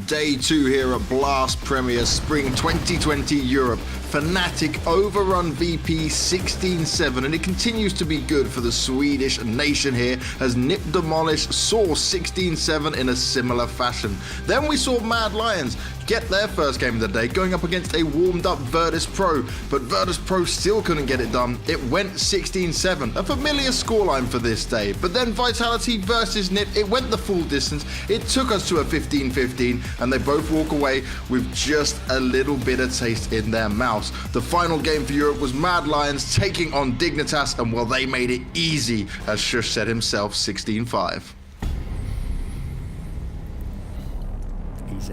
Day 2 here at Blast Premier Spring 2020 Europe. Fnatic overrun VP 16-7, and it continues to be good for the Swedish nation here as Nip Demolish saw 16-7 in a similar fashion. Then we saw Mad Lions get their first game of the day, going up against a warmed up Virtus.pro, but Virtus.pro still couldn't get it done. It went 16-7, a familiar scoreline for this day, but then Vitality versus Nip, it went the full distance. It took us to a 15-15, and they both walk away with just a little bit of taste in their mouths. The final game for Europe was Mad Lions taking on Dignitas, and well, they made it easy, as Shush said himself, 16-5. EZ.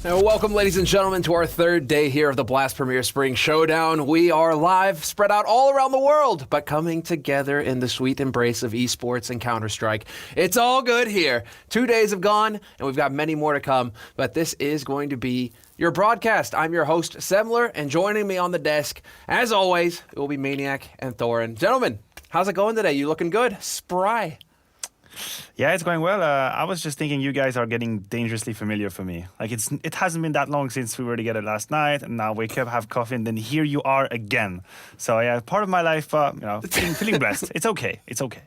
And welcome, ladies and gentlemen, to our third day here of the Blast Premier Spring Showdown. We are live, spread out all around the world, but coming together in the sweet embrace of esports and Counter-Strike. It's all good here. 2 days have gone, and we've got many more to come, but this is going to be your broadcast. I'm your host, Semler, and joining me on the desk, as always, it will be Maniac and Thorin. Gentlemen, how's it going today? You looking good? Spry. Yeah, it's going well. I was just thinking you guys are getting dangerously familiar for me. Like, it hasn't been that long since we were together last night, and now wake up, have coffee, and then here you are again. So yeah, part of my life, feeling blessed. It's okay. It's okay.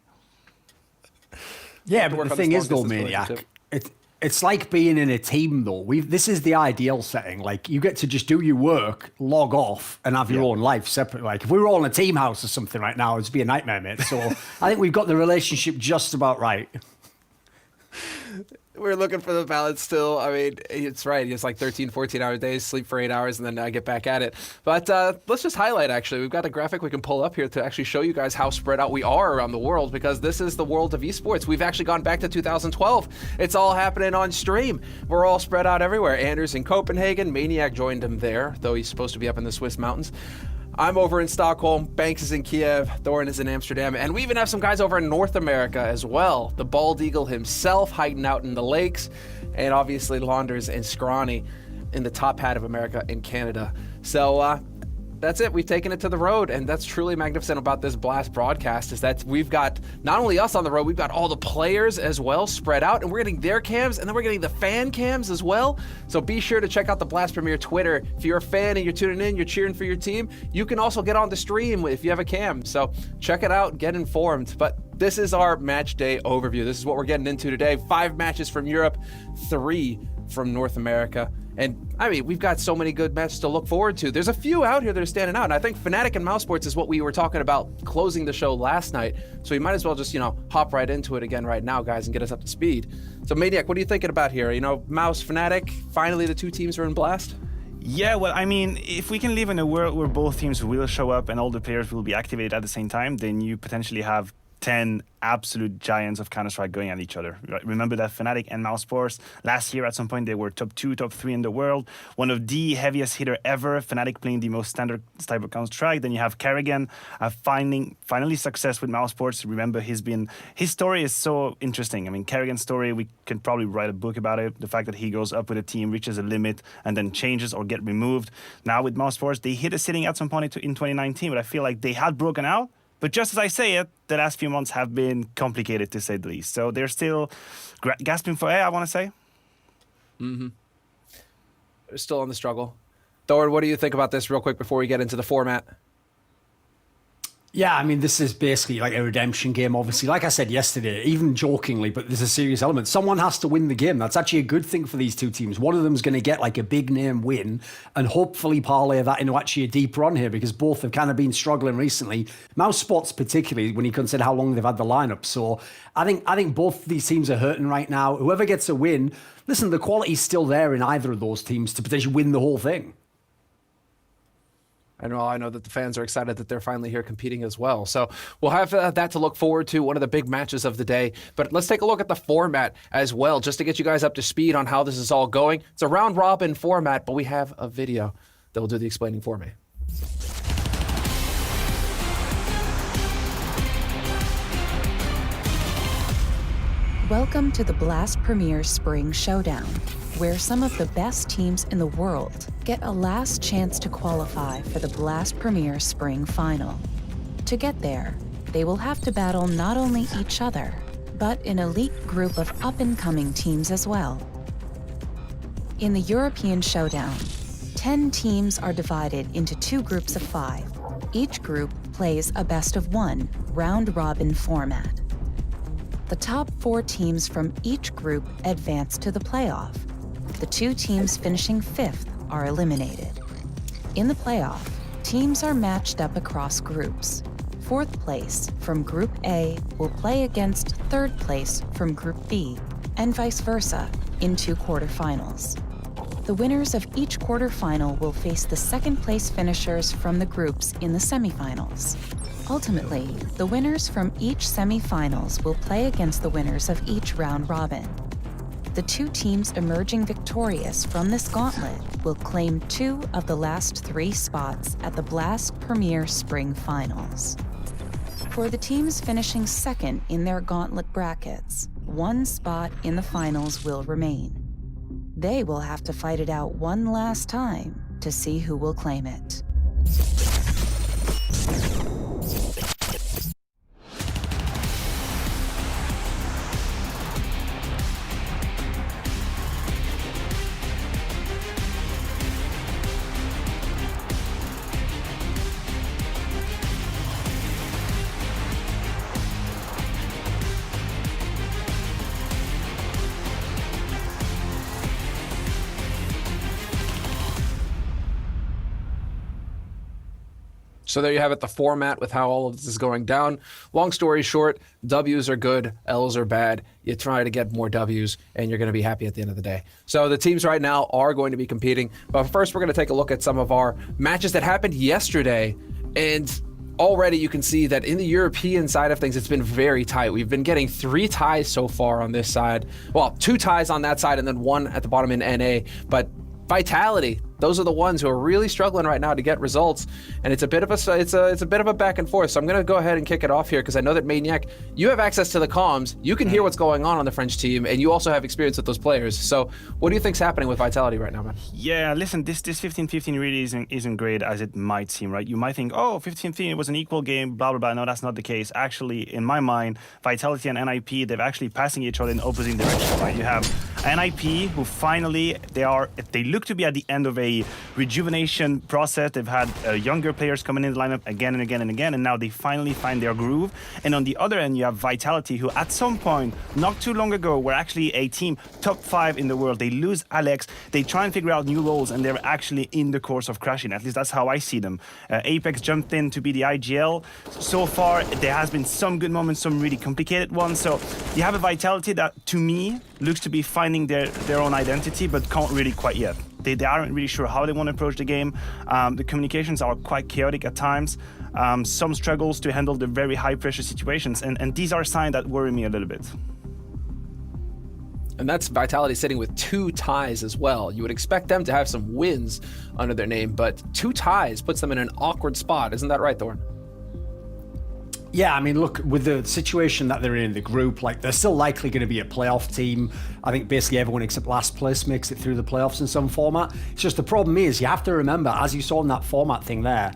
Yeah, but the thing is, though, Maniac, it's like being in a team, though. This is the ideal setting. Like, you get to just do your work, log off, and have your own life separate. Like, if we were all in a team house or something right now, it'd be a nightmare, mate. So I think we've got the relationship just about right. We're looking for the balance still. I mean, it's right. It's like 13, 14-hour days, sleep for 8 hours, and then I get back at it. But let's just highlight, actually. We've got a graphic we can pull up here to actually show you guys how spread out we are around the world, because this is the world of esports. We've actually gone back to 2012. It's all happening on stream. We're all spread out everywhere. Anders in Copenhagen. Maniac joined him there, though he's supposed to be up in the Swiss mountains. I'm over in Stockholm, Banks is in Kiev, Thorin is in Amsterdam, and we even have some guys over in North America as well. The Bald Eagle himself hiding out in the lakes, and obviously Launders and Scrawny in the top hat of America in Canada. So that's it. We've taken it to the road, and that's truly magnificent about this Blast broadcast, is that we've got not only us on the road, we've got all the players as well spread out, and we're getting their cams, and then we're getting the fan cams as well. So be sure to check out the Blast Premier Twitter. If you're a fan and you're tuning in, you're cheering for your team, you can also get on the stream if you have a cam. So check it out, get informed. But this is our match day overview. This is what we're getting into today. 5 matches from Europe, 3 from North America. And I mean, we've got so many good matches to look forward to. There's a few out here that are standing out, and I think Fnatic and Mouseports is what we were talking about closing the show last night. So we might as well just, hop right into it again right now, guys, and get us up to speed. So Maniac, what are you thinking about here? Mouse, Fnatic, finally the 2 teams are in Blast? Yeah, well, I mean, if we can live in a world where both teams will show up and all the players will be activated at the same time, then you potentially have 10 absolute giants of Counter-Strike going at each other. Remember that Fnatic and Mouseports, last year at some point, they were top 2, top 3 in the world. One of the heaviest hitter ever, Fnatic playing the most standard type of Counter-Strike. Then you have Kerrigan finally success with Mouseports. Remember, his story is so interesting. I mean, Kerrigan's story, we can probably write a book about it. The fact that he goes up with a team, reaches a limit, and then changes or get removed. Now with Mouseports, they hit a ceiling at some point in 2019, but I feel like they had broken out. But just as I say it, the last few months have been complicated, to say the least. So they're still gasping for air, I want to say. Mm-hmm. They're still on the struggle. Thorin, what do you think about this real quick before we get into the format? Yeah, I mean, this is basically like a redemption game, obviously. Like I said yesterday, even jokingly, but there's a serious element. Someone has to win the game. That's actually a good thing for these 2 teams. One of them's going to get like a big name win and hopefully parlay that into actually a deep run here, because both have kind of been struggling recently. Mousesports particularly, when you consider how long they've had the lineup. So I think both these teams are hurting right now. Whoever gets a win, listen, the quality's still there in either of those teams to potentially win the whole thing. I know that the fans are excited that they're finally here competing as well. So we'll have that to look forward to, one of the big matches of the day. But let's take a look at the format as well, just to get you guys up to speed on how this is all going. It's a round-robin format, but we have a video that will do the explaining for me. Welcome to the Blast Premier Spring Showdown, where some of the best teams in the world get a last chance to qualify for the Blast Premier Spring Final. To get there, they will have to battle not only each other, but an elite group of up-and-coming teams as well. In the European Showdown, 10 teams are divided into 2 groups of 5. Each group plays a best-of-1 round-robin format. The top 4 teams from each group advance to the playoff. The 2 teams finishing 5th are eliminated. In the playoff, teams are matched up across groups. 4th place from Group A will play against 3rd place from Group B, and vice versa, in 2 quarterfinals. The winners of each quarterfinal will face the 2nd place finishers from the groups in the semifinals. Ultimately, the winners from each semifinals will play against the winners of each round robin. The 2 teams emerging victorious from this gauntlet will claim 2 of the last 3 spots at the Blast Premier Spring Finals. For the teams finishing 2nd in their gauntlet brackets, 1 spot in the finals will remain. They will have to fight it out one last time to see who will claim it. So there you have it, the format with how all of this is going down. Long story short, W's are good, L's are bad. You try to get more W's, and you're going to be happy at the end of the day. So the teams right now are going to be competing. But first, we're going to take a look at some of our matches that happened yesterday. And already you can see that in the European side of things, it's been very tight. We've been getting 3 ties so far on this side. Well, 2 ties on that side, and then 1 at the bottom in NA. But Vitality, those are the ones who are really struggling right now to get results, and it's a bit of a back and forth. So I'm going to go ahead and kick it off here because I know that Maniac, you have access to the comms, you can hear what's going on the French team, and you also have experience with those players. So what do you think's happening with Vitality right now, man? Yeah, listen, this 15-15 really isn't great as it might seem, right? You might think, oh, 15-15, it was an equal game, blah, blah, blah. No, that's not the case. Actually, in my mind, Vitality and NIP, they're actually passing each other in opposite directions, right? You have NIP, who finally, they look to be at the end of a rejuvenation process. They've had younger players coming in the lineup again and again and again, and now they finally find their groove. And on the other end, you have Vitality, who at some point, not too long ago, were actually a team top 5 in the world. They lose Alex, they try and figure out new roles, and they're actually in the course of crashing. At least that's how I see them. Apex jumped in to be the IGL. So far, there has been some good moments, some really complicated ones. So you have a Vitality that, to me, looks to be finding their own identity, but can't really quite yet. They aren't really sure how they want to approach the game. The communications are quite chaotic at times. Some struggles to handle the very high pressure situations, and these are signs that worry me a little bit. And that's Vitality sitting with 2 ties as well. You would expect them to have some wins under their name, but 2 ties puts them in an awkward spot. Isn't that right, Thorn? Yeah, I mean, look, with the situation that they're in the group, like, they're still likely going to be a playoff team. I think basically everyone except last place makes it through the playoffs in some format. It's just the problem is you have to remember, as you saw in that format thing there,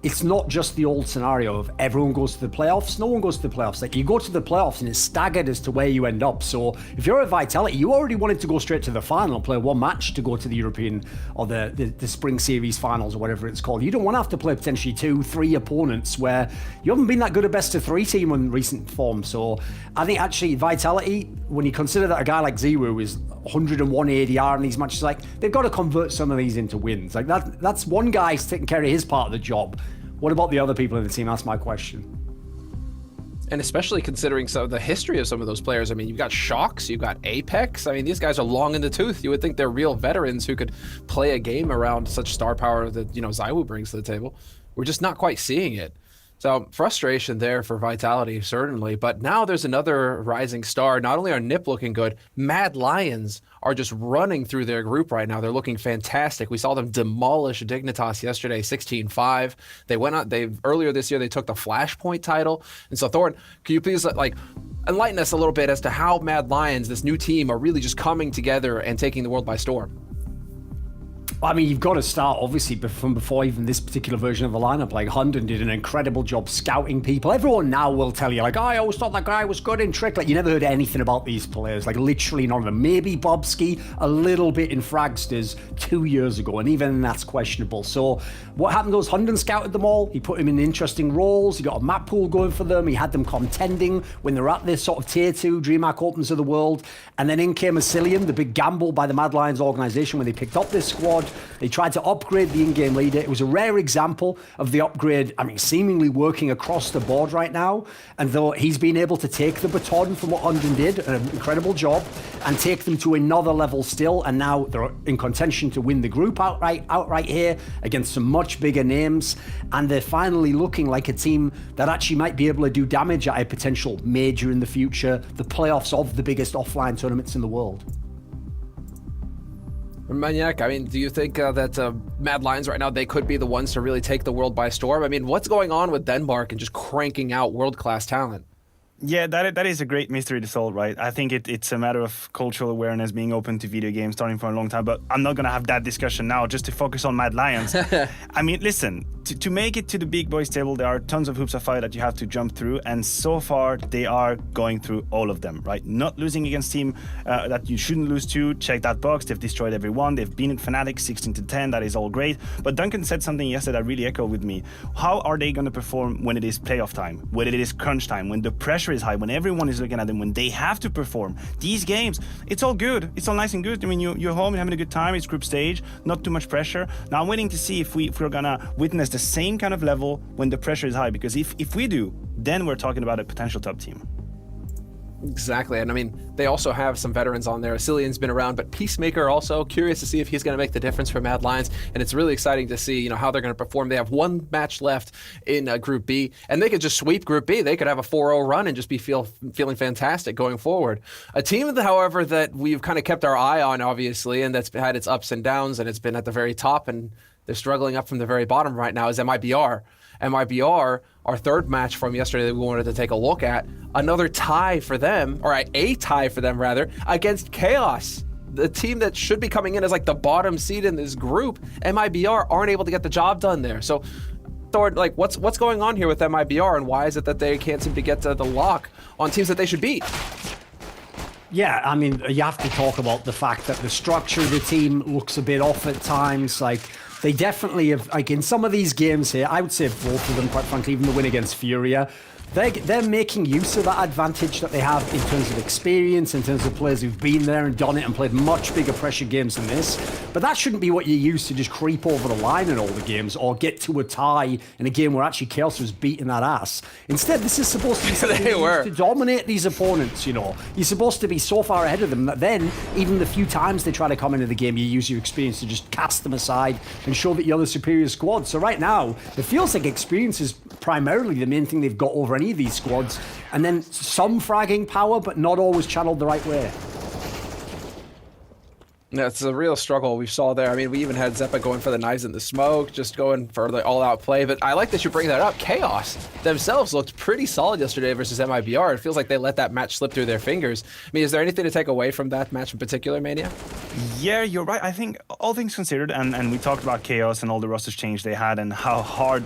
it's not just the old scenario of everyone goes to the playoffs. No one goes to the playoffs. Like, you go to the playoffs and it's staggered as to where you end up. So if you're at Vitality, you already wanted to go straight to the final, play 1 match to go to the European or the Spring Series finals or whatever it's called. You don't want to have to play potentially 2, 3 opponents where you haven't been that good a best of 3 team in recent form. So I think actually Vitality, when you consider that a guy like Zero is 101 ADR in these matches, like, they've got to convert some of these into wins. Like, that's one guy's taking care of his part of the job. What about the other people in the team? That's my question. And especially considering some of the history of some of those players. I mean, you've got Shocks, you've got Apex. I mean, these guys are long in the tooth. You would think they're real veterans who could play a game around such star power that, you know, ZywOo brings to the table. We're just not quite seeing it. So frustration there for Vitality, certainly. But now there's another rising star. Not only are NiP looking good, Mad Lions are just running through their group right now. They're looking fantastic. We saw them demolish Dignitas yesterday, 16-5. They went out, earlier this year, they took the Flashpoint title. And so Thorn, can you please enlighten us a little bit as to how Mad Lions, this new team, are really just coming together and taking the world by storm? I mean, you've got to start, obviously, from before even this particular version of the lineup. Like, Hunden did an incredible job scouting people. Everyone now will tell you, like, oh, I always thought that guy was good in Trick. Like, you never heard anything about these players. Like, literally none of them. Maybe Bobski, a little bit in Fragsters 2 years ago, and even that's questionable. So, what happened was Hunden scouted them all. He put them in interesting roles. He got a map pool going for them. He had them contending when they're at this sort of tier 2 DreamHack Opens of the world. And then in came Asilium, the big gamble by the Mad Lions organization when they picked up this squad. They tried to upgrade the in-game leader. It was a rare example of the upgrade, I mean, seemingly working across the board right now. And though he's been able to take the baton from what Hunden did, an incredible job, and take them to another level still. And now they're in contention to win the group outright here against some much bigger names. And they're finally looking like a team that actually might be able to do damage at a potential major in the future, the playoffs of the biggest offline tournaments in the world. Maniac, I mean, do you think that Mad Lions right now, they could be the ones to really take the world by storm? I mean, what's going on with Denmark and just cranking out world-class talent? Yeah, that is a great mystery to solve, right? I think it's a matter of cultural awareness, being open to video games, starting for a long time, but I'm not going to have that discussion now, just to focus on Mad Lions. I mean, listen, to make it to the big boys table, there are tons of hoops of fire that you have to jump through, and so far, they are going through all of them, right? Not losing against team that you shouldn't lose to, check that box, they've destroyed everyone, they've been at Fnatic 16-10, that is all great, but Duncan said something yesterday that really echoed with me. How are they going to perform when it is playoff time, when it is crunch time, when the pressure is high, when everyone is looking at them, when they have to perform? These games, it's all good, it's all nice and good. I mean, you're home, you're having a good time, it's group stage, not too much pressure. Now I'm waiting to see if we're gonna witness the same kind of level when the pressure is high, because if we do, then we're talking about a potential top team. Exactly, and I mean, they also have some veterans on there. Cillian's been around, but Peacemaker also, curious to see if he's going to make the difference for Mad Lions, and it's really exciting to see, you know, how they're going to perform. They have one match left in Group B, and they could just sweep Group B. They could have a 4-0 run and just be feeling fantastic going forward. A team, however, that we've kind of kept our eye on, obviously, and that's had its ups and downs, and it's been at the very top, and they're struggling up from the very bottom right now, is MIBR. MIBR, our third match from yesterday that we wanted to take a look at, another tie for them, or a tie for them rather, against Chaos, the team that should be coming in as like the bottom seed in this group. MIBR aren't able to get the job done there. So, Thor, like, what's going on here with MIBR, and why is it that they can't seem to get to the lock on teams that they should beat? Yeah, I mean, you have to talk about the fact that the structure of the team looks a bit off at times. Like, they definitely have, like, in some of these games here, I would say both of them, quite frankly, even the win against Furia, they're making use of that advantage that they have in terms of experience, in terms of players who've been there and done it and played much bigger pressure games than this. But that shouldn't be what you use to just creep over the line in all the games or get to a tie in a game where actually Chaos was beating that ass. Instead, this is supposed to be something to dominate these opponents, you know. You're supposed to be so far ahead of them that then, even the few times they try to come into the game, you use your experience to just cast them aside and show that you're the superior squad. So right now, it feels like experience is primarily the main thing they've got over any of these squads, and then some fragging power, but not always channeled the right way. Yeah, it's a real struggle we saw there. I mean, we even had Zeppa going for the knives in the smoke, just going for the all-out play. But I like that you bring that up. Chaos themselves looked pretty solid yesterday versus MIBR. It feels like they let that match slip through their fingers. I mean, is there anything to take away from that match in particular, Mania? Yeah, you're right. I think all things considered, and we talked about Chaos and all the rosters change they had and how hard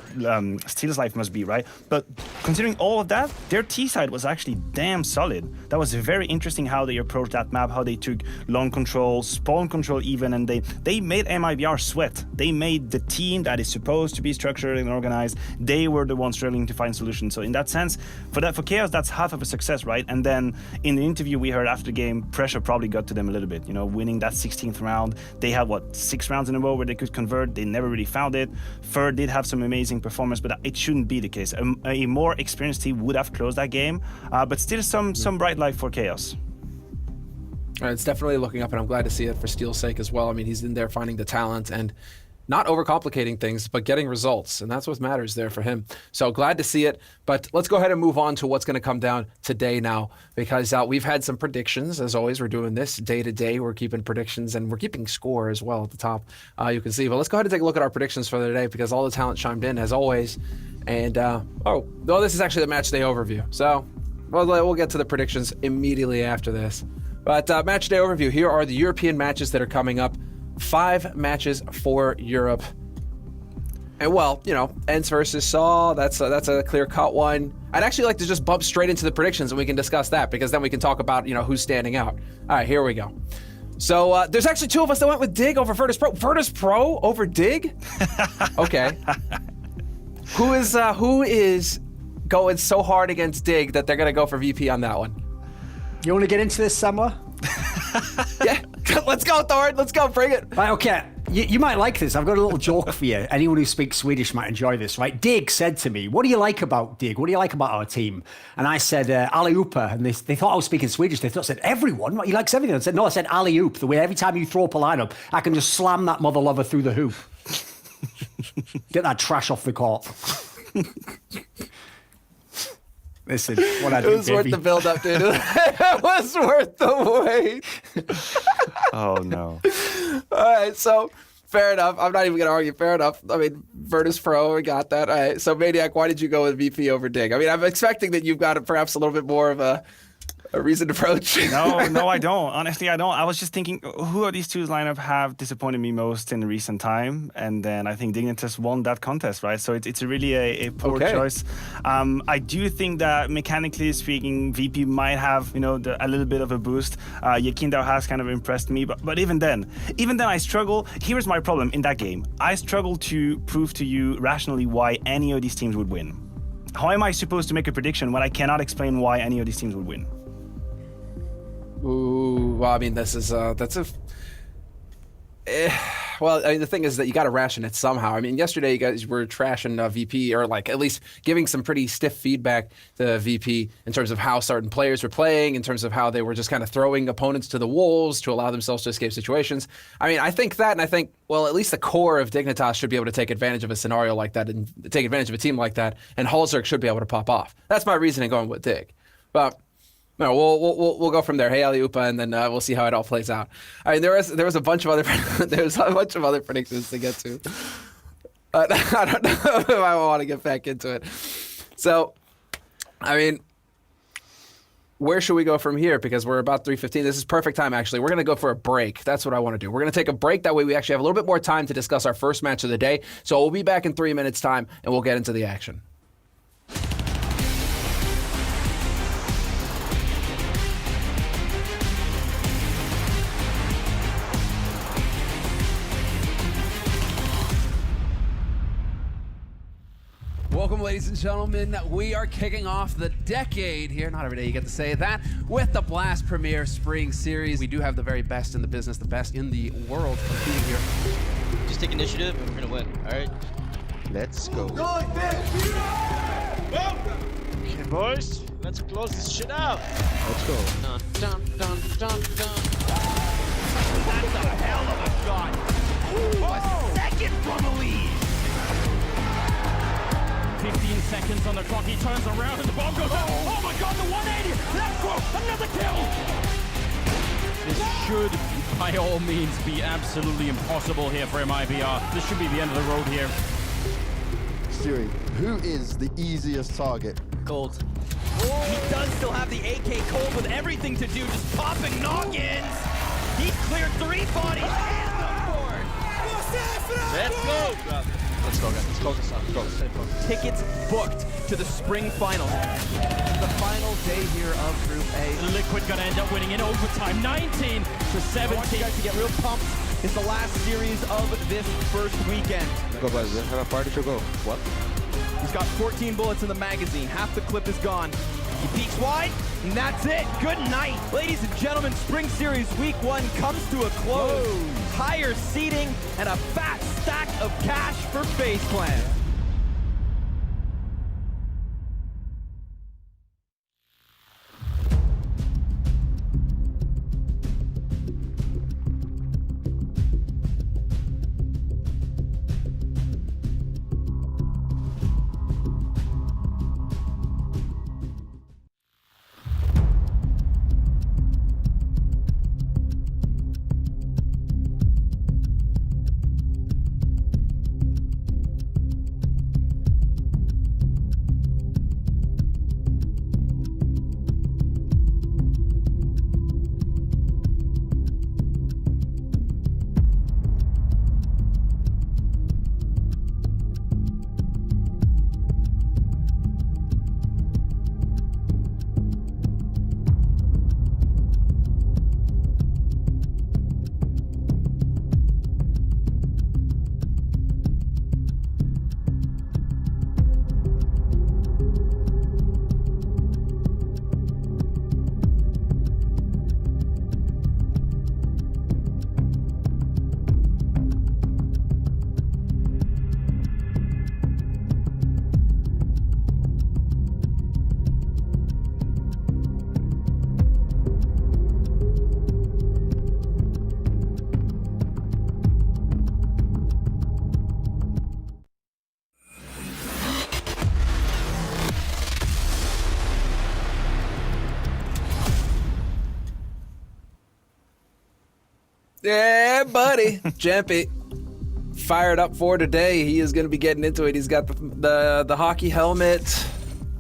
Steel's life must be, right? But considering all of that, their T-side was actually damn solid. That was very interesting how they approached that map, how they took long control, spot ball control even, and they made MIBR sweat. They made the team that is supposed to be structured and organized, they were the ones struggling to find solutions. So in that sense, for Chaos, that's half of a success, right? And then in the interview we heard after the game, pressure probably got to them a little bit, winning that 16th round. They had 6 rounds in a row where they could convert. They never really found it. Fur did have some amazing performance, but it shouldn't be the case. A more experienced team would have closed that game, but still some bright light for Chaos. It's definitely looking up, and I'm glad to see it for Steel's sake as well. I mean, he's in there finding the talent and not overcomplicating things, but getting results, and that's what matters there for him. So glad to see it, but let's go ahead and move on to what's going to come down today now, because we've had some predictions. As always, we're doing this day to day. We're keeping predictions, and we're keeping score as well at the top, you can see. But let's go ahead and take a look at our predictions for the day, because all the talent chimed in, as always. And, this is actually the match day overview. So we'll get to the predictions immediately after this. But match day overview, here are the European matches that are coming up. 5 matches for Europe. And ENCE versus Saw, that's a clear-cut one. I'd actually like to just bump straight into the predictions and we can discuss that, because then we can talk about, who's standing out. All right, here we go. So there's actually 2 of us that went with Dig over Virtus.pro. Virtus.pro over Dig? Okay. Who is going so hard against Dig that they're going to go for VP on that one? You want to get into this, Samla? Yeah, let's go, Thor. Let's go, bring it. Right, okay. You might like this. I've got a little joke for you. Anyone who speaks Swedish might enjoy this, right? Dig said to me, what do you like about Dig? What do you like about our team? And I said, alley-ooper. And they thought I was speaking Swedish. They thought I said, everyone? He likes everything. I said, no, I said alley-oop. The way every time you throw up a lineup, I can just slam that mother lover through the hoop. Get that trash off the court. Listen, what I do, it was worth the build-up, dude. It was worth the wait. Oh, no. All right, so fair enough. I'm not even going to argue. Fair enough. I mean, Virtus.pro, we got that. All right, so Maniac, why did you go with VP over Dig? I mean, I'm expecting that you've got perhaps a little bit more of a reasoned approach. No, I don't. Honestly, I don't. I was just thinking, who of these two's lineup have disappointed me most in recent time? And then I think Dignitas won that contest, right? So it's really a poor choice. I do think that mechanically speaking, VP might have a little bit of a boost. Yakindao has kind of impressed me, but even then I struggle. Here's my problem in that game. I struggle to prove to you rationally why any of these teams would win. How am I supposed to make a prediction when I cannot explain why any of these teams would win? Ooh, well, I mean, this is well, I mean, the thing is that you got to ration it somehow. I mean, yesterday you guys were trashing VP, or at least giving some pretty stiff feedback to VP in terms of how certain players were playing, in terms of how they were just kind of throwing opponents to the wolves to allow themselves to escape situations. I mean, I think that, and I think, well, at least the core of Dignitas should be able to take advantage of a scenario like that and take advantage of a team like that, and Halzerk should be able to pop off. That's my reasoning going with Dig. But no, we'll go from there. Hey, Aliupa, and then we'll see how it all plays out. I mean, there was a bunch of other predictions to get to. I don't know if I want to get back into it. So, I mean, where should we go from here? Because we're about 3:15. This is perfect time, actually. We're going to go for a break. That's what I want to do. We're going to take a break. That way we actually have a little bit more time to discuss our first match of the day. So we'll be back in 3 minutes' time, and we'll get into the action. Welcome, ladies and gentlemen. We are kicking off the decade here. Not every day you get to say that. With the Blast Premier Spring Series. We do have the very best in the business, the best in the world competing here. Just take initiative and we're gonna win, all right? Let's go. Okay, boys, let's close this shit out. Let's go. Dun, dun, dun, dun, dun. That's a hell of a shot. Ooh, a second from a lead. 15 seconds on the clock, he turns around and the bomb goes out. Oh my god, the 180! Let's go! Another kill! This should, by all means, be absolutely impossible here for MIBR. This should be the end of the road here. Siri, who is the easiest target? Gold. He does still have the AK Cold with everything to do, just popping noggins! He's cleared 3 bodies and the board! Let's go! Let's go, guys. Let's focus on it. Go. Tickets booked to the spring finals. The final day here of Group A. Liquid gonna end up winning in overtime, 19 to 17. I want you guys to get real pumped. It's the last series of this first weekend. Go, guys. Have a party to go. What? He's got 14 bullets in the magazine. Half the clip is gone. He peeks wide, and that's it. Good night. Ladies and gentlemen, Spring Series Week 1 comes to a close. Higher seating and a fat stack of cash for FaZe Clan. Yeah, buddy. Gen.G fired up for today. He is going to be getting into it. He's got the hockey helmet,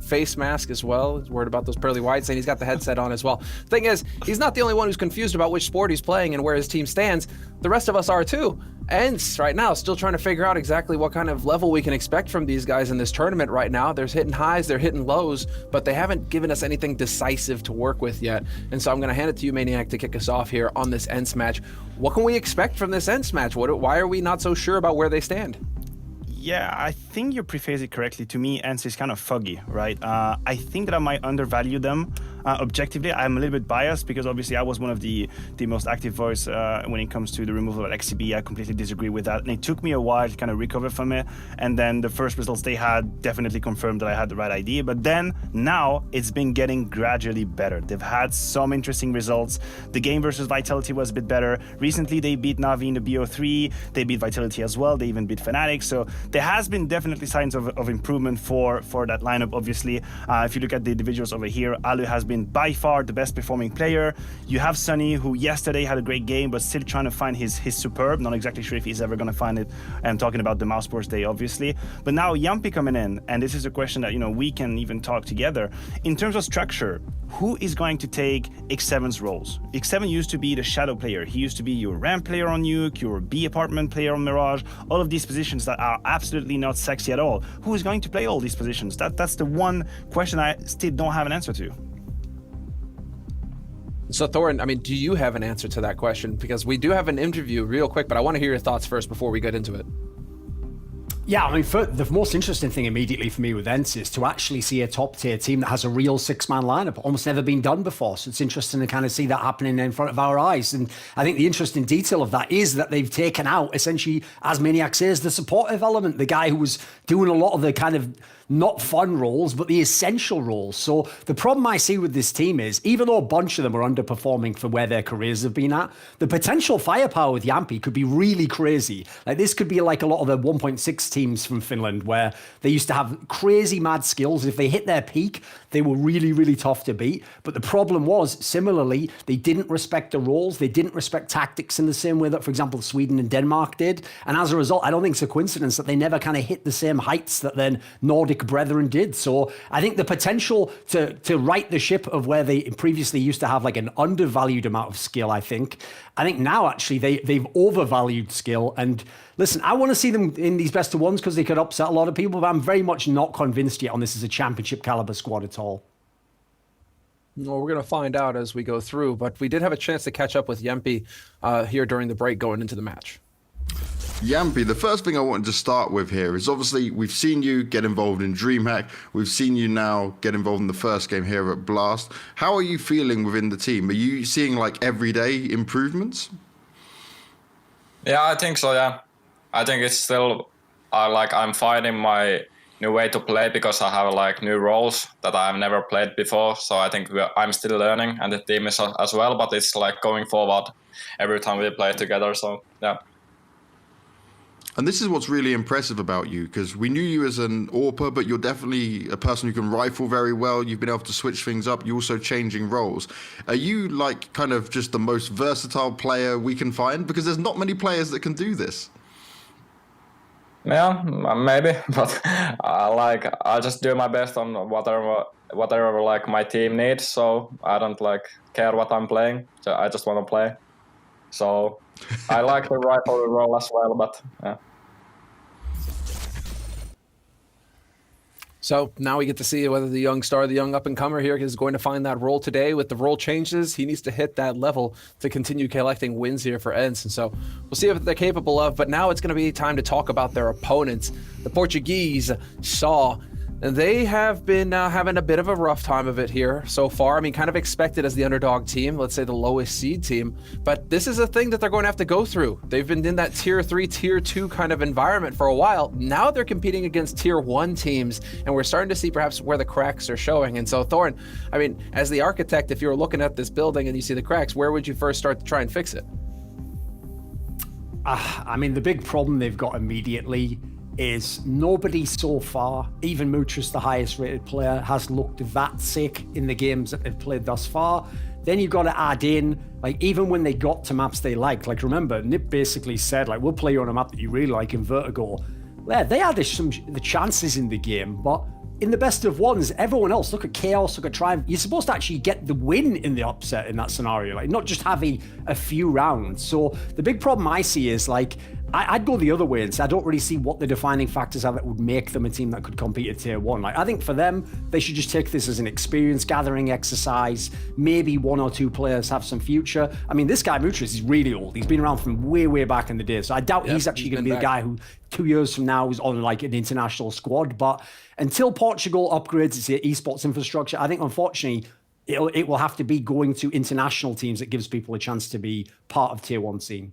face mask as well. He's worried about those pearly whites, and he's got the headset on as well. Thing is, he's not the only one who's confused about which sport he's playing and where his team stands. The rest of us are too. ENCE right now still trying to figure out exactly what kind of level we can expect from these guys in this tournament right now. There's hitting highs, they're hitting lows, but they haven't given us anything decisive to work with yet. And so I'm going to hand it to you, Maniac, to kick us off here on this ENCE match. What can we expect from this ENCE match? Why are we not so sure about where they stand? Yeah, I think you prephrased it correctly. To me, ENCE is kind of foggy, right? I think that I might undervalue them. Objectively, I'm a little bit biased because obviously I was one of the most active voice when it comes to the removal of XCB. I completely disagree with that. And it took me a while to kind of recover from it. And then the first results they had definitely confirmed that I had the right idea. But then now it's been getting gradually better. They've had some interesting results. The game versus Vitality was a bit better. Recently, they beat Na'Vi in the BO3. They beat Vitality as well. They even beat Fnatic. So there has been definitely signs of improvement for that lineup, obviously. If you look at the individuals over here, Alu has been by far the best performing player. You have Sunny, who yesterday had a great game, but still trying to find his superb. Not exactly sure if he's ever going to find it. I'm talking about the Mouseports day, obviously. But now Yampi coming in, and this is a question that, we can even talk together. In terms of structure, who is going to take X7's roles? X7 used to be the shadow player. He used to be your ramp player on Nuke, your B apartment player on Mirage, all of these positions that are absolutely not sexy at all. Who is going to play all these positions? That's the one question I still don't have an answer to. So Thorin, do you have an answer to that question? Because we do have an interview real quick, but I want to hear your thoughts first before we get into it. Yeah, the most interesting thing immediately for me with ENCE is to actually see a top-tier team that has a real six-man lineup. Almost never been done before, so it's interesting to kind of see that happening in front of our eyes. And I think the interesting detail of that is that they've taken out, essentially, as Maniac says, the supportive element, the guy who was doing a lot of the kind of not fun roles, but the essential roles. So the problem I see with this team is, even though a bunch of them are underperforming for where their careers have been at, the potential firepower with Yampi could be really crazy. Like, this could be like a lot of the 1.6 teams from Finland, where they used to have crazy mad skills. If they hit their peak, they were really, really tough to beat. But the problem was, similarly, they didn't respect the roles. They didn't respect tactics in the same way that, for example, Sweden and Denmark did. And as a result, I don't think it's a coincidence that they never kind of hit the same heights that then Nordic Nordic brethren did. So I think the potential to right the ship of where they previously used to have like an undervalued amount of skill, I think now actually they've overvalued skill. And listen, I want to see them in these best of ones because they could upset a lot of people, but I'm very much not convinced yet on this as a championship caliber squad at all. Well, we're going to find out as we go through, but we did have a chance to catch up with Yempi here during the break going into the match. Yampi, the first thing I wanted to start with here is obviously we've seen you get involved in DreamHack. We've seen you now get involved in the first game here at Blast. How are you feeling within the team? Are you seeing like everyday improvements? Yeah, I think so, yeah. I think it's still like I'm finding my new way to play because I have like new roles that I've never played before. So I think I'm still learning and the team is as well, but it's like going forward every time we play together. So yeah. And this is what's really impressive about you, because we knew you as an AWPer, but you're definitely a person who can rifle very well. You've been able to switch things up. You're also changing roles. Are you like kind of just the most versatile player we can find? Because there's not many players that can do this. Yeah, maybe, but I just do my best on whatever like my team needs. So I don't like care what I'm playing. So I just want to play. So I like the rifle role as well, but yeah. So now we get to see whether the young star, the young up-and-comer here is going to find that role today. With the role changes, he needs to hit that level to continue collecting wins here for ENCE. And so we'll see what they're capable of. But now it's going to be time to talk about their opponents. The Portuguese saw. And they have been having a bit of a rough time of it here so far. I mean, kind of expected as the underdog team, let's say the lowest seed team. But this is a thing that they're going to have to go through. They've been in that tier 3, tier 2 kind of environment for a while. Now they're competing against tier 1 teams, and we're starting to see perhaps where the cracks are showing. And so, Thorin, I mean, as the architect, if you were looking at this building and you see the cracks, where would you first start to try and fix it? I mean, the big problem they've got immediately is nobody so far, even Mutrus, the highest rated player, has looked that sick in the games that they've played thus far. Then you've got to add in, like, even when they got to maps they liked, like, remember, Nip basically said, like, we'll play you on a map that you really like in Vertigo. Yeah, they had the chances in the game, but in the best of ones, everyone else, look at Chaos, look at Triumph, you're supposed to actually get the win in the upset in that scenario, like, not just have a few rounds. So the big problem I see is, like, I'd go the other way and say I don't really see what the defining factors are that would make them a team that could compete at tier 1. Like, I think for them, they should just take this as an experience gathering exercise. Maybe 1 or 2 players have some future. I mean, this guy Mutrus is really old. He's been around from way back in the day. So I doubt he's actually going to be the guy who 2 years from now is on like an international squad. But until Portugal upgrades its esports infrastructure, I think unfortunately it will have to be going to international teams that gives people a chance to be part of tier 1 scene.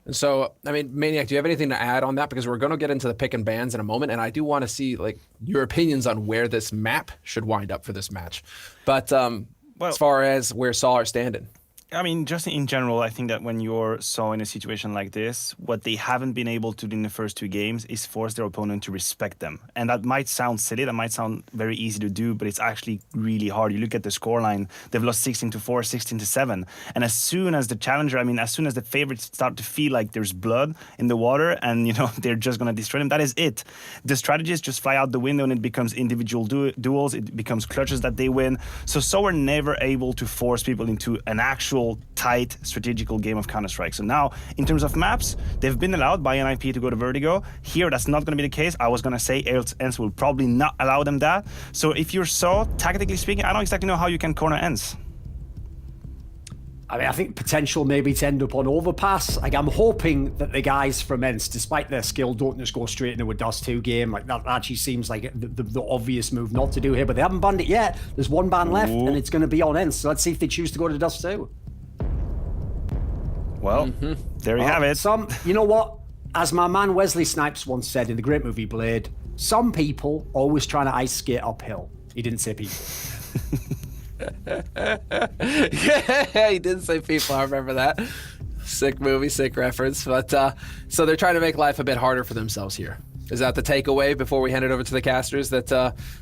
And so, I mean, Maniac, do you have anything to add on that? Because we're going to get into the pick and bans in a moment, and I do want to see like your opinions on where this map should wind up for this match. But as far as where Saw are standing. I mean, just in general, I think that when you're Saw in a situation like this, what they haven't been able to do in the first 2 games is force their opponent to respect them. And that might sound silly, that might sound very easy to do, but it's actually really hard. You look at the scoreline, they've lost 16-4, 16-7. And as soon as the challenger, I mean, as soon as the favorites start to feel like there's blood in the water and, you know, they're just going to destroy them, that is it. The strategies just fly out the window and it becomes individual duels, it becomes clutches that they win. So Saw were never able to force people into an actual tight strategical game of Counter-Strike. So now, in terms of maps, they've been allowed by NIP to go to Vertigo. Here, that's not going to be the case. I was going to say ENCE will probably not allow them that. So if you're Saw, tactically speaking, I don't exactly know how you can corner ENCE. I mean, I think potential maybe to end up on Overpass. Like, I'm hoping that the guys from ENCE, despite their skill, don't just go straight into a Dust 2 game. Like, that actually seems like the obvious move not to do here, but they haven't banned it yet. There's 1 ban left, and it's going to be on ENCE. So let's see if they choose to go to Dust 2. Well, there you have it. You know what? As my man Wesley Snipes once said in the great movie Blade, some people always trying to ice skate uphill. He didn't say people. Yeah, he did say people. I remember that. Sick movie, sick reference. But so they're trying to make life a bit harder for themselves here. Is that the takeaway before we hand it over to the casters, that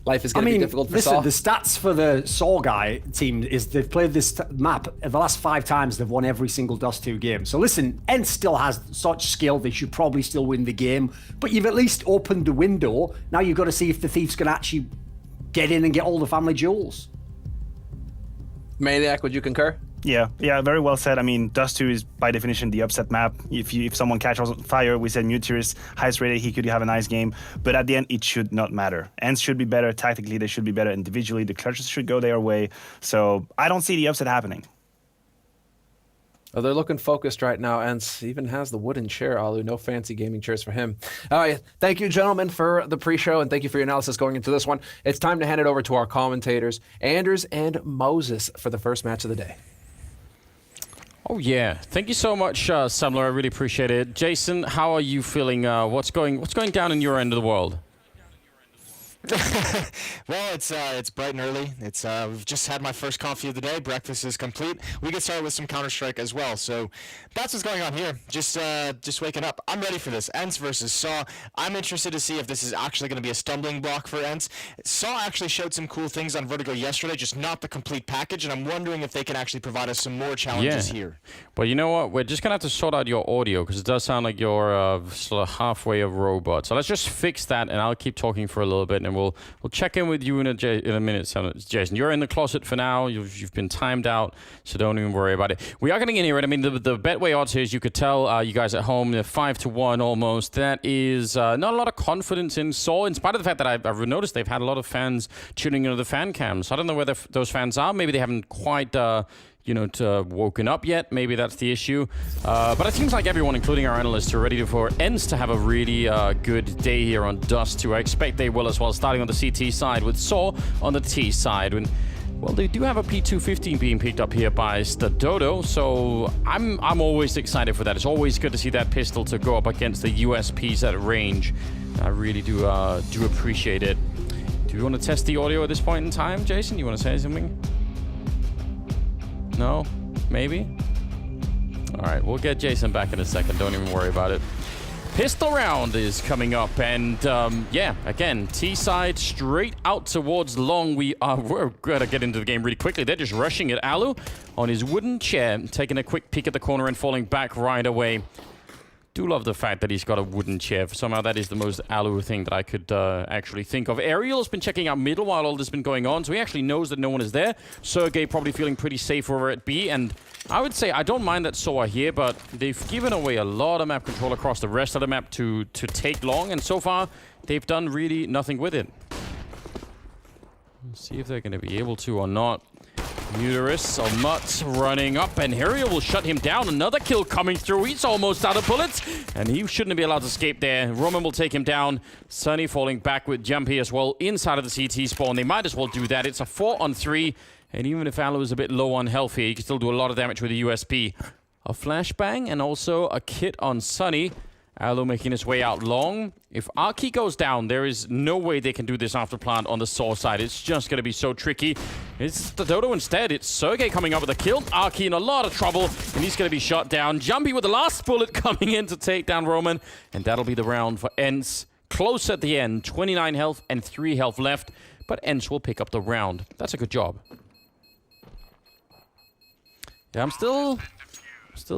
life is going to be difficult for listen, Saw? the stats for the Saw guy team is they've played this map the last 5 times. They've won every single Dust 2 game. So listen, ENCE still has such skill. They should probably still win the game. But you've at least opened the window. Now you've got to see if the Thief's going to actually get in and get all the family jewels. Maniac, would you concur? Yeah, very well said. I mean, Dust 2 is by definition the upset map. If someone catches fire, we said Mutirus, highest rated, he could have a nice game. But at the end, it should not matter. ENCE should be better tactically, they should be better individually. The clutches should go their way. So I don't see the upset happening. Oh, they're looking focused right now. ENCE even has the wooden chair, Alu. No fancy gaming chairs for him. All right. Thank you, gentlemen, for the pre-show, and thank you for your analysis going into this one. It's time to hand it over to our commentators, Anders and Moses, for the first match of the day. Oh yeah, thank you so much, Samler. I really appreciate it. Jason, how are you feeling? What's going down in your end of the world? Well, it's bright and early. We've just had my first coffee of the day. Breakfast is complete. We get started with some Counter-Strike as well. So that's what's going on here. Just waking up. I'm ready for this. ENCE versus Saw. I'm interested to see if this is actually going to be a stumbling block for ENCE. Saw actually showed some cool things on Vertigo yesterday, just not the complete package. And I'm wondering if they can actually provide us some more challenges here. Well, you know what? We're just gonna have to sort out your audio because it does sound like you're sort of halfway a robot. So let's just fix that, and I'll keep talking for a little bit. And we'll check in with you in a minute, Jason. You're in the closet for now. You've been timed out, so don't even worry about it. We are getting in here. I mean, the Betway odds here, as you could tell, you guys at home, they're 5-1 almost. That is not a lot of confidence in Saw, in spite of the fact that I've noticed they've had a lot of fans tuning into the fan cams. I don't know where those fans are. Maybe they haven't quite woken up yet. Maybe that's the issue. But it seems like everyone, including our analysts, are ready for ENCE to have a really good day here on Dust 2. I expect they will as well, starting on the CT side with Saw on the T side. Well, they do have a P215 being picked up here by Stadodo, so I'm always excited for that. It's always good to see that pistol to go up against the USPs at range. I really do appreciate it. Do you want to test the audio at this point in time, Jason? You want to say something? No? Maybe? All right, we'll get Jason back in a second. Don't even worry about it. Pistol round is coming up, and yeah, again, T side straight out towards long. We're gonna get into the game really quickly. They're just rushing at Alu on his wooden chair, taking a quick peek at the corner and falling back right away. Do love the fact that he's got a wooden chair. Somehow that is the most Alu thing that I could actually think of. Ariel has been checking out middle while all this has been going on, so he actually knows that no one is there. Sergey probably feeling pretty safe over at B, and I would say I don't mind that Saw are here, but they've given away a lot of map control across the rest of the map to take long, and so far they've done really nothing with it. Let's see if they're going to be able to or not. Mutirus or Mutt running up, and Ariel will shut him down. Another kill coming through. He's almost out of bullets, and he shouldn't be allowed to escape there. Roman will take him down. Sunny falling back with Jumpy as well inside of the CT spawn. They might as well do that. It's a 4-on-3, and even if Alu is a bit low on health here, he can still do a lot of damage with a USP. A flashbang and also a kit on Sunny. Alu making his way out long. If Arki goes down, there is no way they can do this after plant on the Saw side. It's just going to be so tricky. It's the Dodo instead. It's Sergey coming up with a kill. Arki in a lot of trouble, and he's going to be shot down. Jumpy with the last bullet coming in to take down Roman, and that'll be the round for ENCE. Close at the end, 29 health and 3 health left, but ENCE will pick up the round. That's a good job. Yeah, I'm still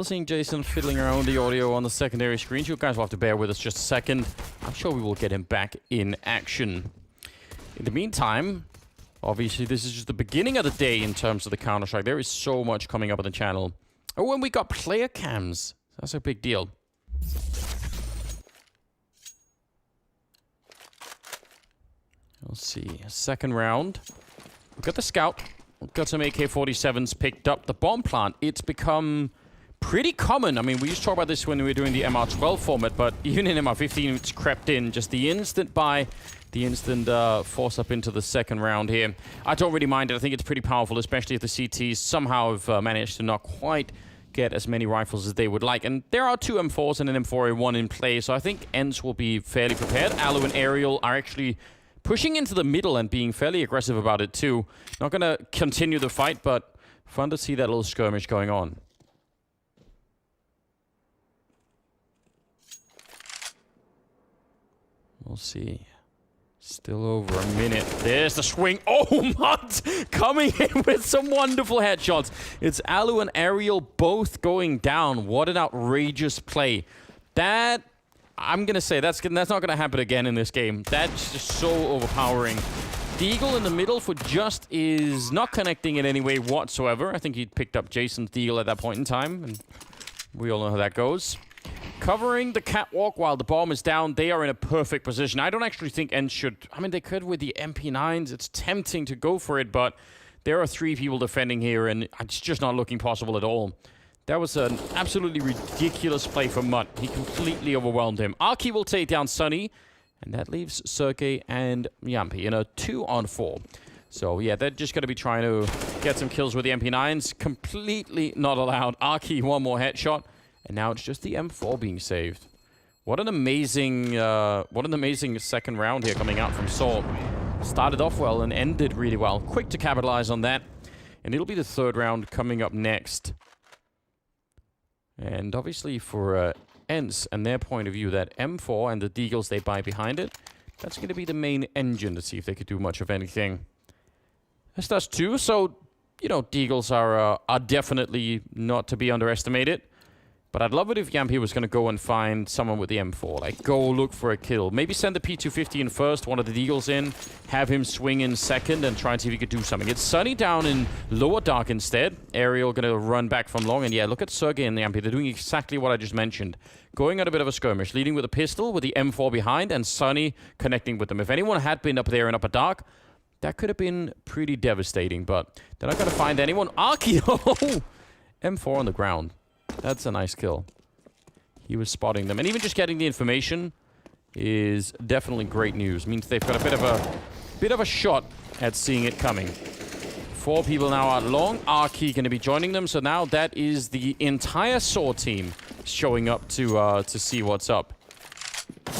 seeing Jason fiddling around with the audio on the secondary screen. You guys will have to bear with us just a second. I'm sure we will get him back in action. In the meantime, obviously this is just the beginning of the day in terms of the Counter-Strike. There is so much coming up on the channel. Oh, and we got player cams. That's a big deal. Let's see. Second round. We've got the Scout. We've got some AK-47s picked up. The bomb plant, it's become pretty common. I mean, we used to talk about this when we were doing the MR12 format, but even in MR15, it's crept in. Just the instant buy, the instant force up into the second round here. I don't really mind it. I think it's pretty powerful, especially if the CTs somehow have managed to not quite get as many rifles as they would like. And there are 2 M4s and an M4A1 in play, so I think ENCE will be fairly prepared. Alu and Ariel are actually pushing into the middle and being fairly aggressive about it too. Not going to continue the fight, but fun to see that little skirmish going on. We'll see. Still over a minute. There's the swing. Oh, Mutt coming in with some wonderful headshots. It's Alu and Ariel both going down. What an outrageous play. That, I'm going to say, that's not going to happen again in this game. That's just so overpowering. Deagle in the middle for Just is not connecting in any way whatsoever. I think he picked up Jason's Deagle at that point in time, and we all know how that goes. Covering the catwalk while the bomb is down. They are in a perfect position. I don't actually think ENCE should... I mean, they could with the MP9s. It's tempting to go for it, but there are 3 people defending here, and it's just not looking possible at all. That was an absolutely ridiculous play from Mutt. He completely overwhelmed him. Arky will take down Sunny, and that leaves Sergey and Yampi in a 2-on-4. So, yeah, they're just going to be trying to get some kills with the MP9s. Completely not allowed. Arky, one more headshot. And now it's just the M4 being saved. What an amazing second round here coming out from Saw. Started off well and ended really well. Quick to capitalize on that. And it'll be the 3rd round coming up next. And obviously for ENCE and their point of view, that M4 and the Deagles they buy behind it, that's going to be the main engine to see if they could do much of anything. This does too, so, you know, Deagles are definitely not to be underestimated. But I'd love it if Yampi was going to go and find someone with the M4. Like, go look for a kill. Maybe send the P250 in first, one of the Deagles in, have him swing in second, and try and see if he could do something. It's Sunny down in lower dark instead. Ariel going to run back from long. And yeah, look at Sergey and Yampi. They're doing exactly what I just mentioned. Going on a bit of a skirmish, leading with a pistol, with the M4 behind, and Sunny connecting with them. If anyone had been up there in upper dark, that could have been pretty devastating. But they're not going to find anyone. Archeo! M4 on the ground. That's a nice kill. He was spotting them. And even just getting the information is definitely great news. Means they've got a bit of a shot at seeing it coming. 4 people now out long. Arky going to be joining them. So now that is the entire Saw team showing up to see what's up.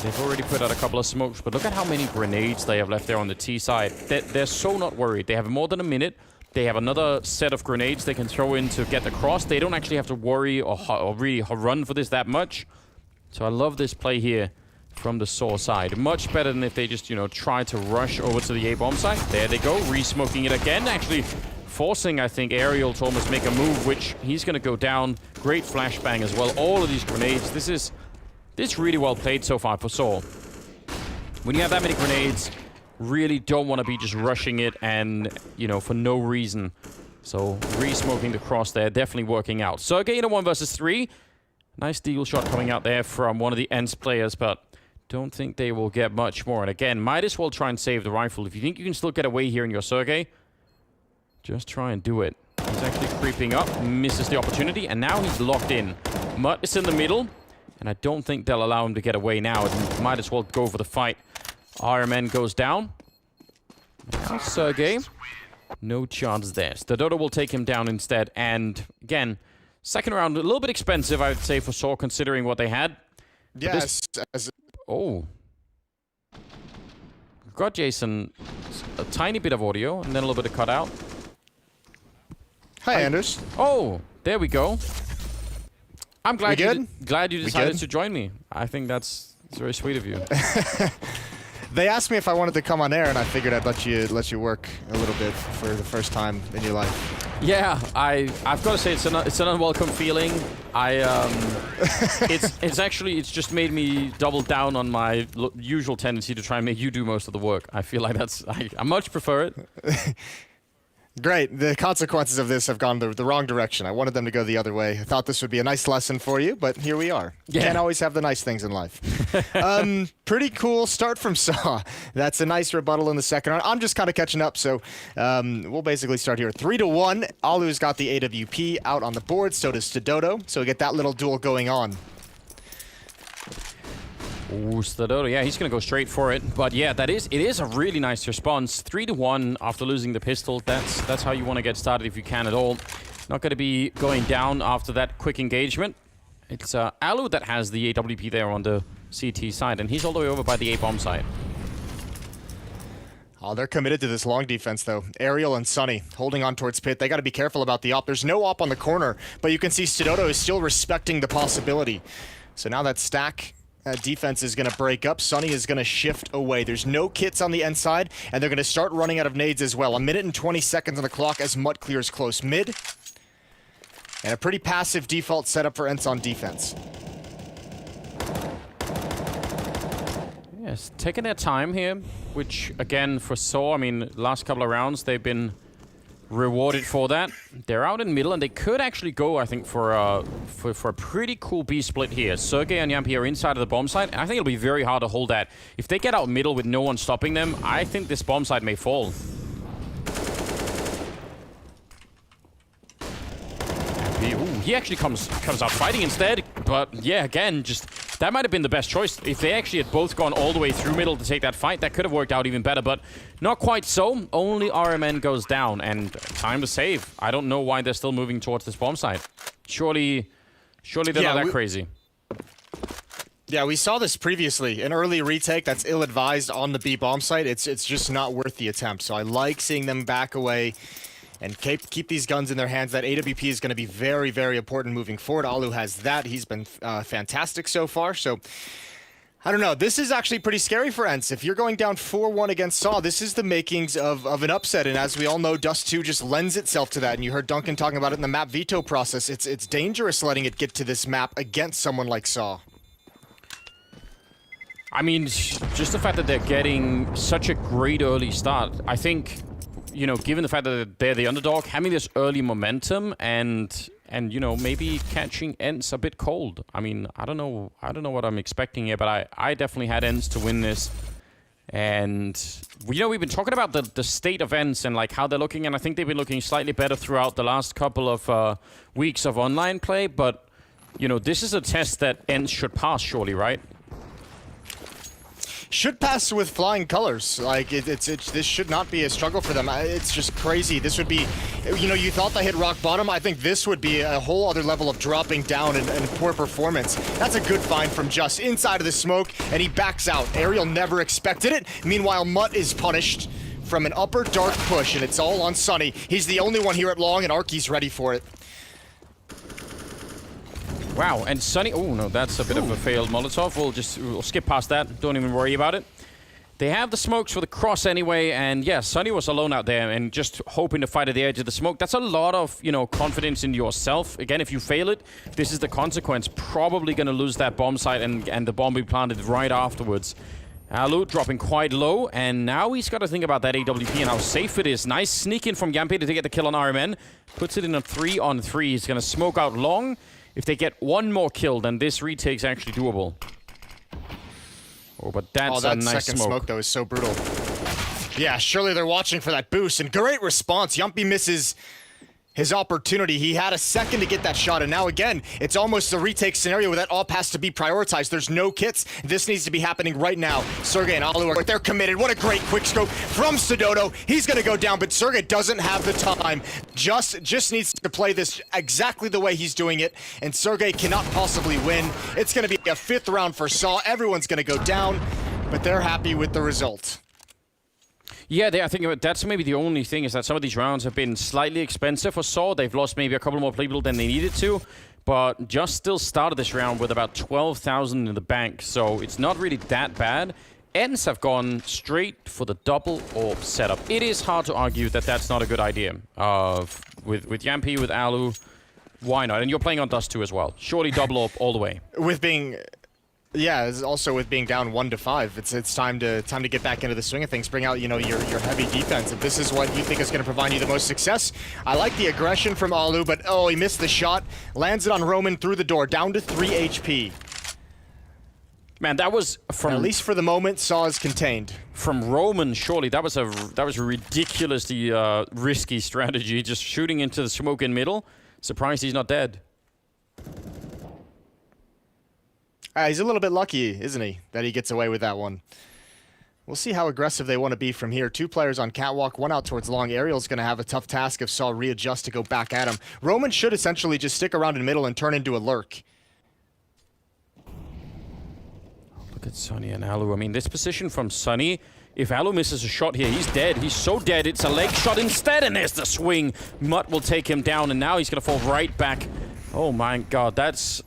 They've already put out a couple of smokes, but look at how many grenades they have left there on the T side. They're so not worried. They have more than a minute. They have another set of grenades they can throw in to get across. They don't actually have to worry or really run for this that much. So I love this play here from the Saw side. Much better than if they just, you know, try to rush over to the A-bomb site. There they go, re-smoking it again. Actually forcing, I think, Ariel to almost make a move, which he's going to go down. Great flashbang as well. All of these grenades. This is really well played so far for Saw. When you have that many grenades, really don't want to be just rushing it and, you know, for no reason. So, re-smoking the cross there, definitely working out. Sergey in a 1 versus 3. Nice deagle shot coming out there from one of the ENCE players, but don't think they will get much more. And again, might as well try and save the rifle. If you think you can still get away here in your Sergey, just try and do it. He's actually creeping up, misses the opportunity, and now he's locked in. Mutt is in the middle, and I don't think they'll allow him to get away now. Might as well go for the fight. RMN goes down. Sergey, no chance there. Stadodo will take him down instead. And again, second round, a little bit expensive, I would say, for Saw, considering what they had. Yes. Oh. Got Jason a tiny bit of audio, and then a little bit of cutout. Hi, Anders. Oh, there we go. I'm glad you decided to join me. I think that's very sweet of you. They asked me if I wanted to come on air, and I figured I'd let you work a little bit for the first time in your life. Yeah, I've got to say it's an unwelcome feeling. It's just made me double down on my usual tendency to try and make you do most of the work. I feel like I much prefer it. Great. The consequences of this have gone the wrong direction. I wanted them to go the other way. I thought this would be a nice lesson for you, but here we are. Yeah. Can't always have the nice things in life. Pretty cool start from Saw. That's a nice rebuttal in the second round. I'm just kind of catching up, so we'll basically start here. 3-1. Alu's got the AWP out on the board, so does Stadodo. So we get that little duel going on. Ooh, Stadodo, yeah, he's going to go straight for it. But yeah, it is a really nice response. 3-1 after losing the pistol. That's how you want to get started if you can at all. Not going to be going down after that quick engagement. It's Alu that has the AWP there on the CT side, and he's all the way over by the A-bomb side. Oh, they're committed to this long defense, though. Ariel and Sunny holding on towards pit. They got to be careful about the op. There's no op on the corner, but you can see Stadodo is still respecting the possibility. So now that stack defense is going to break up. Sunny is going to shift away. There's no kits on the end side, and they're going to start running out of nades as well. 1 minute and 20 seconds on the clock as Mutt clears close mid. And a pretty passive default setup for ENCE on defense. Yes, taking their time here, which again for Saw, I mean, last couple of rounds they've been rewarded for that. They're out in middle, and they could actually go, I think, for a pretty cool B split here. Sergey and Yampi are inside of the bomb site, and I think it'll be very hard to hold that. If they get out middle with no one stopping them, I think this bomb site may fall. Ooh, he actually comes out fighting instead, but yeah, again, just that might have been the best choice. If they actually had both gone all the way through middle to take that fight, that could have worked out even better, but not quite so. Only RMN goes down, and time to save. I don't know why they're still moving towards this bomb site. Surely they're not that crazy. Yeah, we saw this previously. An early retake that's ill-advised on the B bomb site. It's just not worth the attempt. So I like seeing them back away and keep these guns in their hands. That AWP is going to be very, very important moving forward. Alu has that. He's been fantastic so far. So, I don't know. This is actually pretty scary for ENCE. If you're going down 4-1 against Saw, this is the makings of an upset. And as we all know, Dust 2 just lends itself to that. And you heard Duncan talking about it in the map veto process. It's dangerous letting it get to this map against someone like Saw. I mean, just the fact that they're getting such a great early start, I think, you know, given the fact that they're the underdog, having this early momentum and you know, maybe catching ENCE a bit cold. I mean, I don't know what I'm expecting here, but I definitely had ENCE to win this. And you know, we've been talking about the state of ENCE and like how they're looking, and I think they've been looking slightly better throughout the last couple of weeks of online play. But you know, this is a test that ENCE should pass, surely, right? Should pass with flying colors. Like, this should not be a struggle for them. It's just crazy. This would be, you know, you thought they hit rock bottom. I think this would be a whole other level of dropping down and poor performance. That's a good find from Just inside of the smoke, and he backs out. Aerial never expected it. Meanwhile, Mutt is punished from an upper dark push, and it's all on Sunny. He's the only one here at long, and Arky's ready for it. Wow, and Sunny, oh no, that's a bit of a failed Molotov. We'll skip past that. Don't even worry about it. They have the smokes for the cross anyway, and yeah, Sunny was alone out there and just hoping to fight at the edge of the smoke. That's a lot of, you know, confidence in yourself. Again, if you fail it, this is the consequence. Probably gonna lose that bomb site and the bomb be planted right afterwards. Alu dropping quite low, and now he's got to think about that AWP and how safe it is. Nice sneak in from Yampi to get the kill on RMN. Puts it in a 3-on-3. He's gonna smoke out long. If they get one more kill, then this retake's actually doable. Oh, but that's a nice second smoke, though, is so brutal. Yeah, surely they're watching for that boost, and great response. Yumpy misses his opportunity. He had a second to get that shot, and now again, it's almost a retake scenario where that op has to be prioritized. There's no kits. This needs to be happening right now. Sergey and Alu are, they're committed. What a great quick scope from Sodoto. He's gonna go down, but Sergey doesn't have the time. Just needs to play this exactly the way he's doing it, and Sergey cannot possibly win. It's gonna be a 5th round for Saw. Everyone's gonna go down, but they're happy with the result. Yeah, I think that's maybe the only thing, is that some of these rounds have been slightly expensive for Saw. They've lost maybe a couple more people than they needed to, but Just still started this round with about 12,000 in the bank, so it's not really that bad. ENCE have gone straight for the double orb setup. It is hard to argue that that's not a good idea. With Yampi, with Alu, why not? And you're playing on Dust 2 as well. Surely double orb all the way. Yeah, it's also with being down 1-5, it's time to get back into the swing of things. Bring out, you know, your heavy defense. If this is what you think is going to provide you the most success, I like the aggression from Alu, but oh, he missed the shot. Lands it on Roman through the door, down to 3 HP. Man, that was from, at least for the moment, Saw is contained. From Roman, surely that was a ridiculously risky strategy. Just shooting into the smoke in middle. Surprised he's not dead. He's a little bit lucky, isn't he, that he gets away with that one. We'll see how aggressive they want to be from here. 2 players on catwalk, 1 out towards long. Aerial's going to have a tough task if Saw readjust to go back at him. Roman should essentially just stick around in the middle and turn into a lurk. Look at Sunny and Alu. I mean, this position from Sunny, if Alu misses a shot here, he's dead. He's so dead, it's a leg shot instead, and there's the swing. Mutt will take him down, and now he's going to fall right back. Oh my god, that's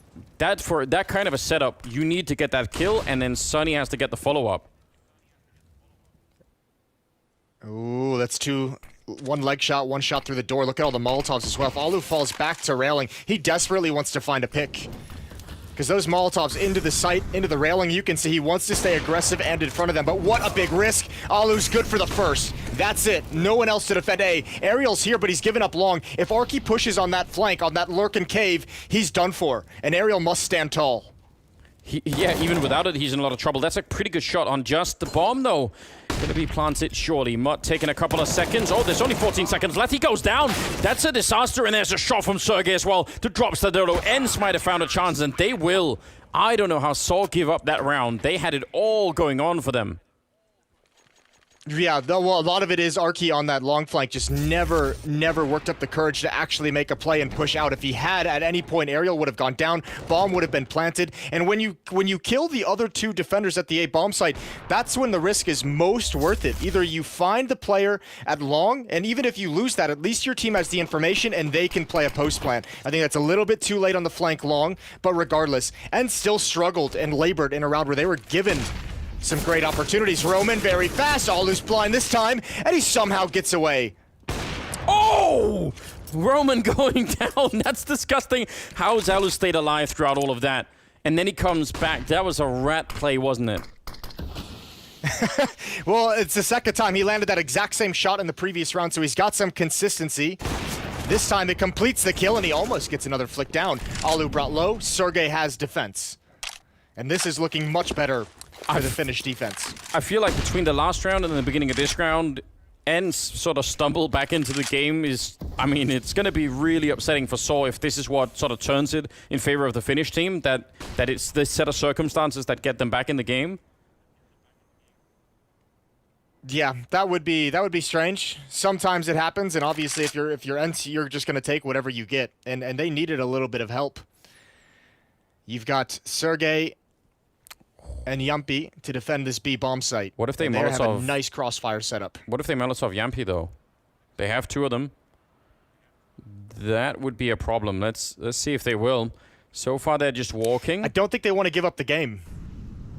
for that kind of a setup, you need to get that kill, and then Sunny has to get the follow-up. Ooh, that's two. One leg shot, one shot through the door. Look at all the Molotovs as well. If Alu falls back to railing, he desperately wants to find a pick. Because those Molotovs into the site, into the railing, you can see he wants to stay aggressive and in front of them. But what a big risk. Alu's good for the first. That's it. No one else to defend A. Ariel's here, but he's given up long. If Arky pushes on that flank, on that lurking cave, he's done for. And Ariel must stand tall. Yeah, even without it, he's in a lot of trouble. That's a pretty good shot on just the bomb, though. Gonna be planted, surely. Mutt taking a couple of seconds. Oh, there's only 14 seconds left. He goes down. That's a disaster, and there's a shot from Sergey as well to drop Stadodo. ENCE might have found a chance, and they will. I don't know how Saw give up that round. They had it all going on for them. Yeah, well, a lot of it is Arky on that long flank just never worked up the courage to actually make a play and push out. If he had at any point, Ariel would have gone down, bomb would have been planted, and when you kill the other two defenders at the A bomb site, that's when the risk is most worth it. Either you find the player at long, and even if you lose that, at least your team has the information and they can play a post plant. I think that's a little bit too late on the flank long, but regardless, and still struggled and labored in a round where they were given some great opportunities. Roman very fast, Alu's blind this time, and he somehow gets away. Oh! Roman going down. That's disgusting. How has Alu stayed alive throughout all of that? And then he comes back. That was a rat play, wasn't it? Well, it's the second time he landed that exact same shot in the previous round, so he's got some consistency. This time it completes the kill, and he almost gets another flick down. Alu brought low. Sergey has defense. And this is looking much better for the Finnish defense. I feel like between the last round and the beginning of this round, ENCE sort of stumble back into the game is, I mean, it's going to be really upsetting for Saw if this is what sort of turns it in favor of the Finnish team, that it's this set of circumstances that get them back in the game. Yeah, that would be strange. Sometimes it happens, and obviously if you're ENCE, you're just going to take whatever you get, and they needed a little bit of help. You've got Sergey and Yampi to defend this B bomb site. What if they have a Molotov? nice crossfire setup. What if they Molotov Yampi though? They have two of them. That would be a problem. Let's see if they will. So far they're just walking. I don't think they want to give up the game.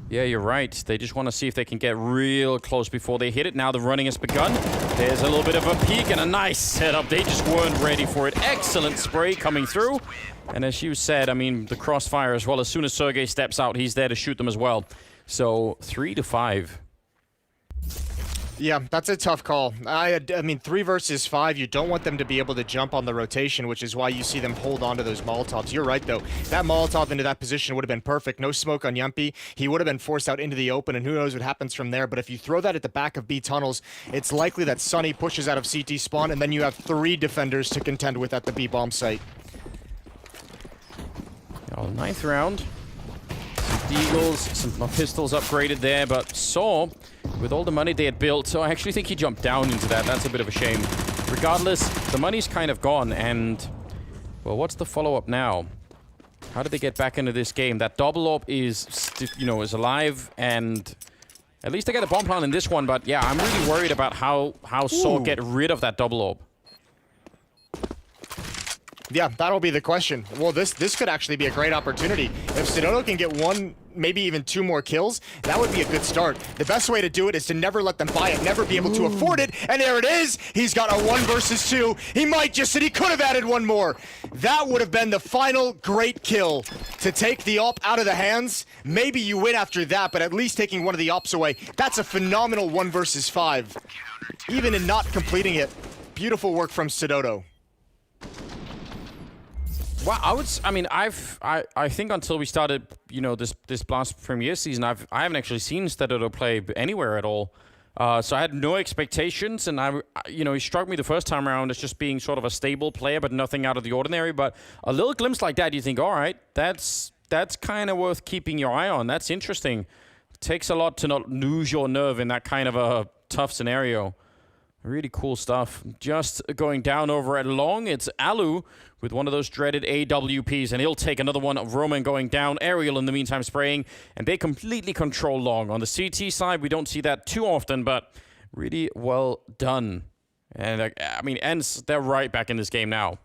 Yeah, you're right. They just want to see if they can get real close before they hit it. Now the running has begun. There's a little bit of a peek and a nice setup. They just weren't ready for it. Excellent spray coming through. And as you said, I mean, the crossfire as well. As soon as Sergey steps out, he's there to shoot them as well. So 3-5. Yeah, that's a tough call. I mean, 3 versus 5, you don't want them to be able to jump on the rotation, which is why you see them hold on to those Molotovs. You're right, though. That Molotov into that position would have been perfect. No smoke on Yampi. He would have been forced out into the open, and who knows what happens from there. But if you throw that at the back of B tunnels, it's likely that Sunny pushes out of CT spawn, and then you have 3 defenders to contend with at the B bomb site. Oh, 9th round. Some Deagles, some pistols upgraded there, but Saw, with all the money they had built, so I actually think he jumped down into that. That's a bit of a shame. Regardless, the money's kind of gone, and, well, what's the follow-up now? How do they get back into this game? That double op is, is alive, and at least they get a bomb plant in this one, but yeah, I'm really worried about how Saw get rid of that double op. Yeah, that'll be the question. Well, this could actually be a great opportunity. If Stadodo can get 1, maybe even 2 more kills, that would be a good start. The best way to do it is to never let them buy it, never be able to afford it, and there it is! He's got a 1 versus 2. He might just, and he could have added 1 more. That would have been the final great kill to take the op out of the hands. Maybe you win after that, but at least taking one of the ops away. That's a phenomenal 1 versus 5. Even in not completing it. Beautiful work from Stadodo. Well, I think until we started, this Blast Premier season, I haven't actually seen Stadodo play anywhere at all. So I had no expectations, and he struck me the first time around as just being sort of a stable player, but nothing out of the ordinary. But a little glimpse like that, you think, all right, that's kind of worth keeping your eye on. That's interesting. It takes a lot to not lose your nerve in that kind of a tough scenario. Really cool stuff. Just going down over at long, it's Alu with one of those dreaded AWPs, and he'll take another one. Roman going down, Ariel in the meantime spraying, and they completely control long. On the CT side, we don't see that too often, but really well done. And I mean, ENCE, they're right back in this game now.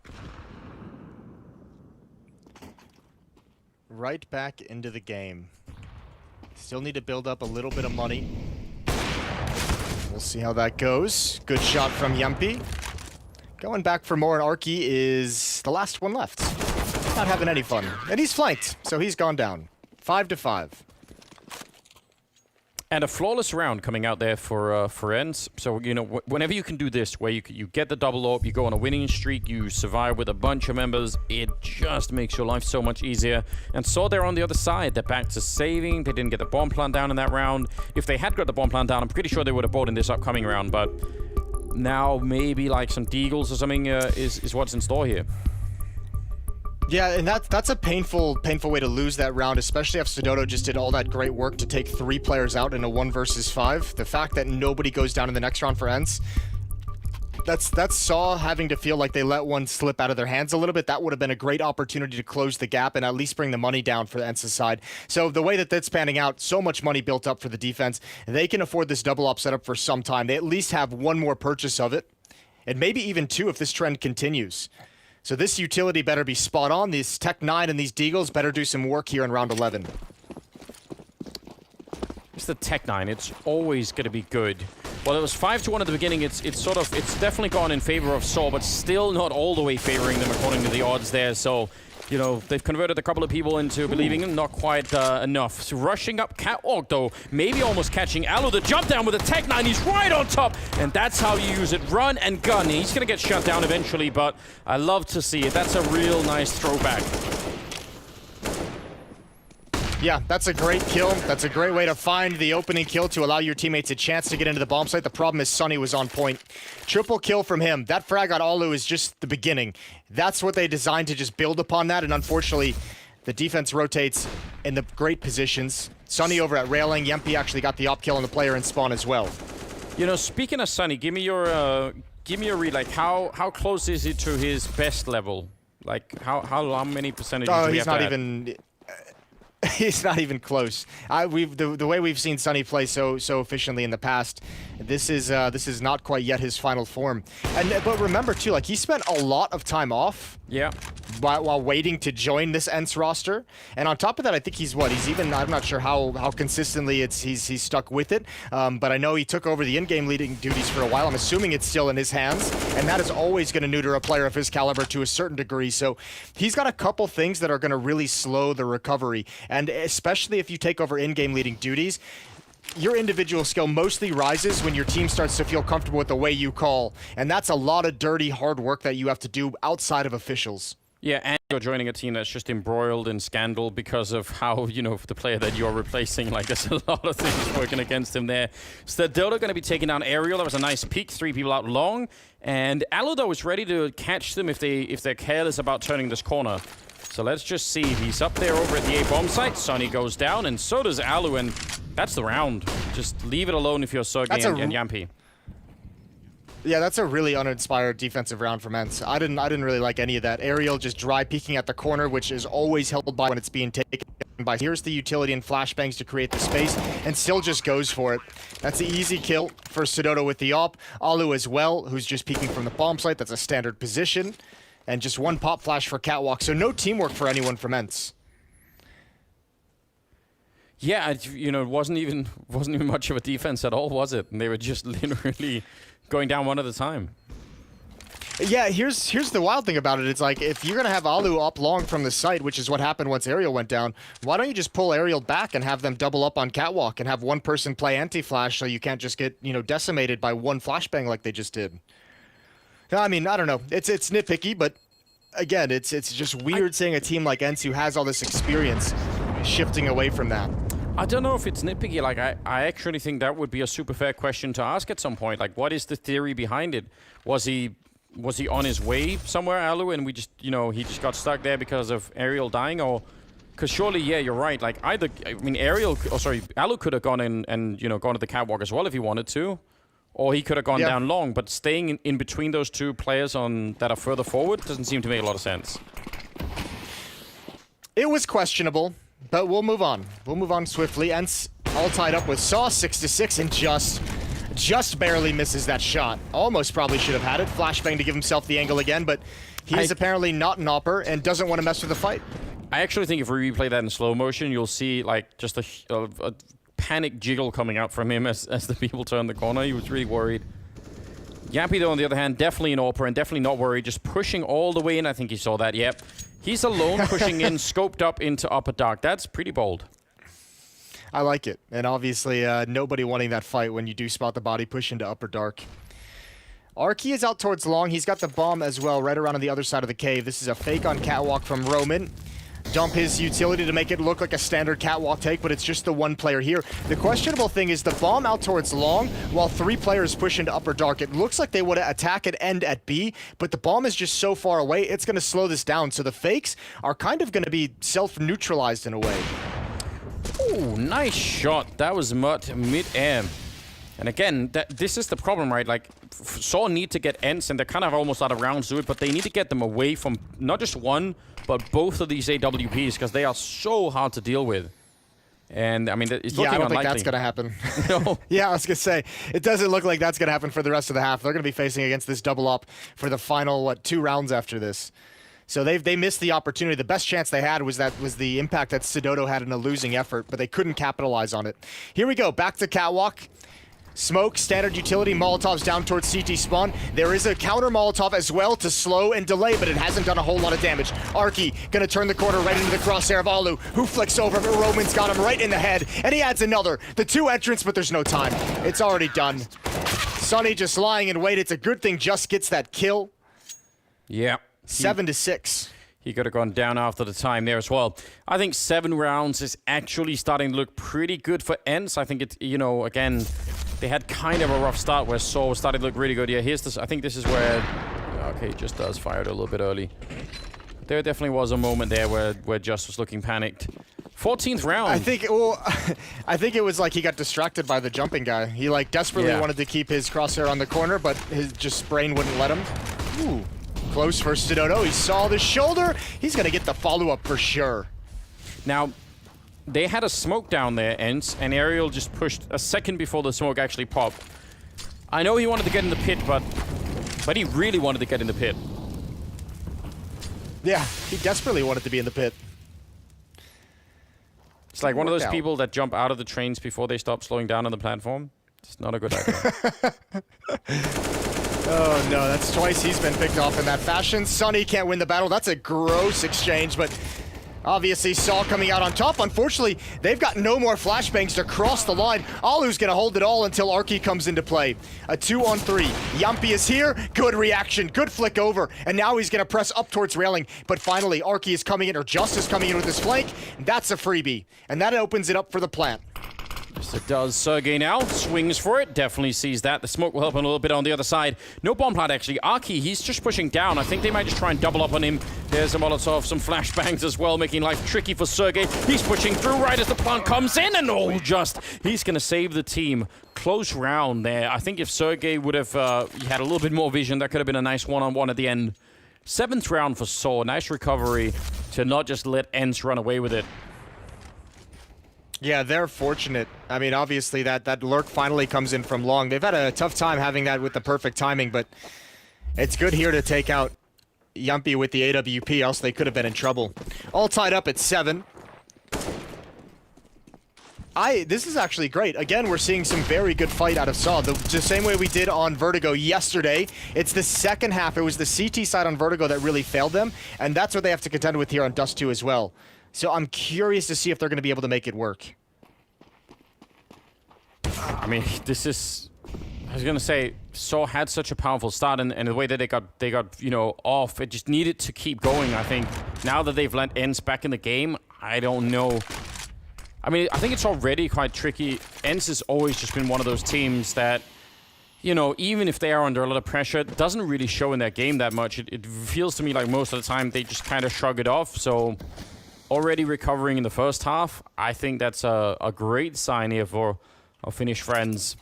right back into the game. Still need to build up a little bit of money. We'll see how that goes. Good shot from Yampi. Going back for more, and Arky is the last one left. Not having any fun. And he's flanked, so he's gone down. 5-5. And a flawless round coming out there for ENCE. So, you know, whenever you can do this, where you get the double AWP, you go on a winning streak, you survive with a bunch of members, it just makes your life so much easier. And so they're on the other side. They're back to saving. They didn't get the bomb plant down in that round. If they had got the bomb plant down, I'm pretty sure they would have bought in this upcoming round. But now maybe like some deagles or something is what's in store here. Yeah, and that's a painful way to lose that round, especially if Sodoto just did all that great work to take 3 players out in a 1 versus 5. The fact that nobody goes down in the next round for ENCE, that's Saw having to feel like they let one slip out of their hands a little bit. That would have been a great opportunity to close the gap and at least bring the money down for the ENCE's side. So the way that that's panning out, so much money built up for the defense, they can afford this double op setup for some time. They at least have 1 more purchase of it, and maybe even 2 if this trend continues. So this utility better be spot on. These Tech 9 and these Deagles better do some work here in round 11. It's the Tech 9. It's always going to be good. Well, it was 5-1 at the beginning. It's definitely gone in favor of Saw, but still not all the way favoring them according to the odds there. So, you know, they've converted a couple of people into believing him, not quite enough. So rushing up Catwalk, though, maybe almost catching Alu. The jump down with a Tech 9, he's right on top, and that's how you use it. Run and gun. He's going to get shut down eventually, but I love to see it. That's a real nice throwback. Yeah, that's a great kill. That's a great way to find the opening kill to allow your teammates a chance to get into the bomb site. The problem is Sunny was on point. Triple kill from him. That frag on Alu is just the beginning. That's what they designed to just build upon that, and unfortunately, the defense rotates in the great positions. Sunny over at railing. Yempi actually got the op kill on the player in spawn as well. You know, speaking of Sunny, give me your read. Like, how close is he to his best level? Like, how many percentages do we have to add? He's not even close. The way we've seen Sunny play so efficiently in the past, this is not quite yet his final form. But remember too, like he spent a lot of time off. Yeah. While waiting to join this ENCE roster, and on top of that, I think he's even I'm not sure how consistently he's stuck with it. But I know he took over the in-game leading duties for a while. I'm assuming it's still in his hands, and that is always going to neuter a player of his caliber to a certain degree. So he's got a couple things that are going to really slow the recovery. And especially if you take over in-game leading duties, your individual skill mostly rises when your team starts to feel comfortable with the way you call. And that's a lot of dirty, hard work that you have to do outside of officials. Yeah, and you're joining a team that's just embroiled in scandal because of how, you know, the player that you're replacing, like there's a lot of things working against him there. Sodoto going to be taking down Aerial. That was a nice peek, 3 people out long. And Alu, though, is ready to catch them if they're careless about turning this corner. So let's just see. He's up there over at the A bomb site. Sunny goes down, and so does Alu, and that's the round. Just leave it alone if you're Sergey and Yampi. Yeah, that's a really uninspired defensive round from ENCE. I didn't really like any of that. Aerial just dry peeking at the corner, which is always held by when it's being taken by. Here's the utility and flashbangs to create the space, and still just goes for it. That's the easy kill for Sodoto with the op. Alu as well, who's just peeking from the bomb site. That's a standard position. And just 1 pop flash for Catwalk, so no teamwork for anyone from ENCE. Yeah, you know, it wasn't even much of a defense at all, was it? And they were just literally going down one at a time. Yeah, here's the wild thing about it. It's like, if you're going to have Alu up long from the site, which is what happened once Aerial went down, why don't you just pull Aerial back and have them double up on Catwalk and have one person play anti-flash so you can't just get, you know, decimated by 1 flashbang like they just did. I mean, I don't know. It's nitpicky, but again, it's just weird seeing a team like ENCE who has all this experience shifting away from that. I don't know if it's nitpicky. Like, I actually think that would be a super fair question to ask at some point. Like, what is the theory behind it? Was he on his way somewhere, Alu, and we just, you know, he just got stuck there because of Aerial dying? Or, because surely, yeah, you're right. Like, Alu could have gone in and, you know, gone to the catwalk as well if he wanted to. Or he could have gone down long, but staying in between those 2 players that are further forward doesn't seem to make a lot of sense. It was questionable, but we'll move on. We'll move on swiftly. ENCE all tied up with Saw 6-6 and just barely misses that shot. Almost probably should have had it. Flashbang to give himself the angle again, but he's apparently not an opper and doesn't want to mess with the fight. I actually think if we replay that in slow motion, you'll see like just a panic jiggle coming out from him as the people turn the corner. He was really worried. Yampy, though, on the other hand, definitely an AWPer and definitely not worried. Just pushing all the way in. I think he saw that. Yep. He's alone pushing in, scoped up into upper dark. That's pretty bold. I like it. And obviously, nobody wanting that fight when you do spot the body push into upper dark. Arky is out towards long. He's got the bomb as well, right around on the other side of the cave. This is a fake on catwalk from Roman. Dump his utility to make it look like a standard catwalk take, but it's just the one player here. The questionable thing is the bomb out towards long, while 3 players push into upper dark. It looks like they would attack and end at B, but the bomb is just so far away, it's going to slow this down. So the fakes are kind of going to be self-neutralized in a way. Ooh, nice shot. That was mid-air. And again, this is the problem, right? Like, Saw need to get ENCE, and they're kind of almost out of rounds to it, but they need to get them away from not just one, but both of these AWPs, because they are so hard to deal with. And, I mean, it's looking unlikely. I don't think that's going to happen. No. Yeah, I was going to say, it doesn't look like that's going to happen for the rest of the half. They're going to be facing against this double up for the final, 2 rounds after this. So they missed the opportunity. The best chance they had was the impact that Sidodo had in a losing effort, but they couldn't capitalize on it. Here we go, back to catwalk. Smoke, standard utility, Molotov's down towards CT spawn. There is a counter Molotov as well to slow and delay, but it hasn't done a whole lot of damage. Arky gonna turn the corner right into the crosshair of Alu, who flicks over, but Roman's got him right in the head, and he adds another. The 2 entrants, but there's no time. It's already done. Sonny just lying in wait. It's a good thing Just gets that kill. Yeah. 7-6. He could have gone down after the time there as well. I think 7 rounds is actually starting to look pretty good for ENCE. I think it's, you know, again, they had kind of a rough start where Saw was starting to look really good. Yeah, here's this. I think this is where, okay, Just does fired a little bit early. There definitely was a moment there where Just was looking panicked. 14th round. I think it was like he got distracted by the jumping guy. He like desperately wanted to keep his crosshair on the corner, but his just brain wouldn't let him. Ooh. Close for Sidodo. He saw the shoulder. He's going to get the follow-up for sure. Now, they had a smoke down there, ENCE, and Ariel just pushed a second before the smoke actually popped. I know he wanted to get in the pit, but he really wanted to get in the pit. Yeah, he desperately wanted to be in the pit. It's like one of those people that jump out of the trains before they stop slowing down on the platform. It's not a good idea. Oh no, that's twice he's been picked off in that fashion. Sonny can't win the battle. That's a gross exchange, but obviously Saw coming out on top. Unfortunately, they've got no more flashbangs to cross the line. Alu's gonna hold it all until Arky comes into play. A 2-on-3. Yampy is here. Good reaction. Good flick over. And now he's gonna press up towards railing. But finally, Arky is coming in, or Just is coming in with his flank. That's a freebie. And that opens it up for the plant. Yes, it does. Sergey now swings for it. Definitely sees that. The smoke will help him a little bit on the other side. No bomb plant, actually. Arky, he's just pushing down. I think they might just try and double up on him. There's a Molotov, some flashbangs as well, making life tricky for Sergey. He's pushing through right as the plant comes in, and he's going to save the team. Close round there. I think if Sergey would have he had a little bit more vision, that could have been a nice one-on-one at the end. 7th round for Saw. Nice recovery to not just let ENCE run away with it. Yeah, they're fortunate. I mean, obviously that lurk finally comes in from long. They've had a tough time having that with the perfect timing, but it's good here to take out Yampy with the AWP, else they could have been in trouble. All tied up at 7. This is actually great. Again, we're seeing some very good fight out of Saw. The same way we did on Vertigo yesterday. It's the second half. It was the CT side on Vertigo that really failed them, and that's what they have to contend with here on Dust 2 as well. So I'm curious to see if they're going to be able to make it work. I mean, this is... I was going to say, Saw had such a powerful start, and the way that they got, you know, off, it just needed to keep going, I think. Now that they've let ENCE back in the game, I don't know. I mean, I think it's already quite tricky. ENCE has always just been one of those teams that, you know, even if they are under a lot of pressure, it doesn't really show in their game that much. It feels to me like most of the time they just kind of shrug it off, so... Already recovering in the first half. I think that's a great sign here for our Finnish friends.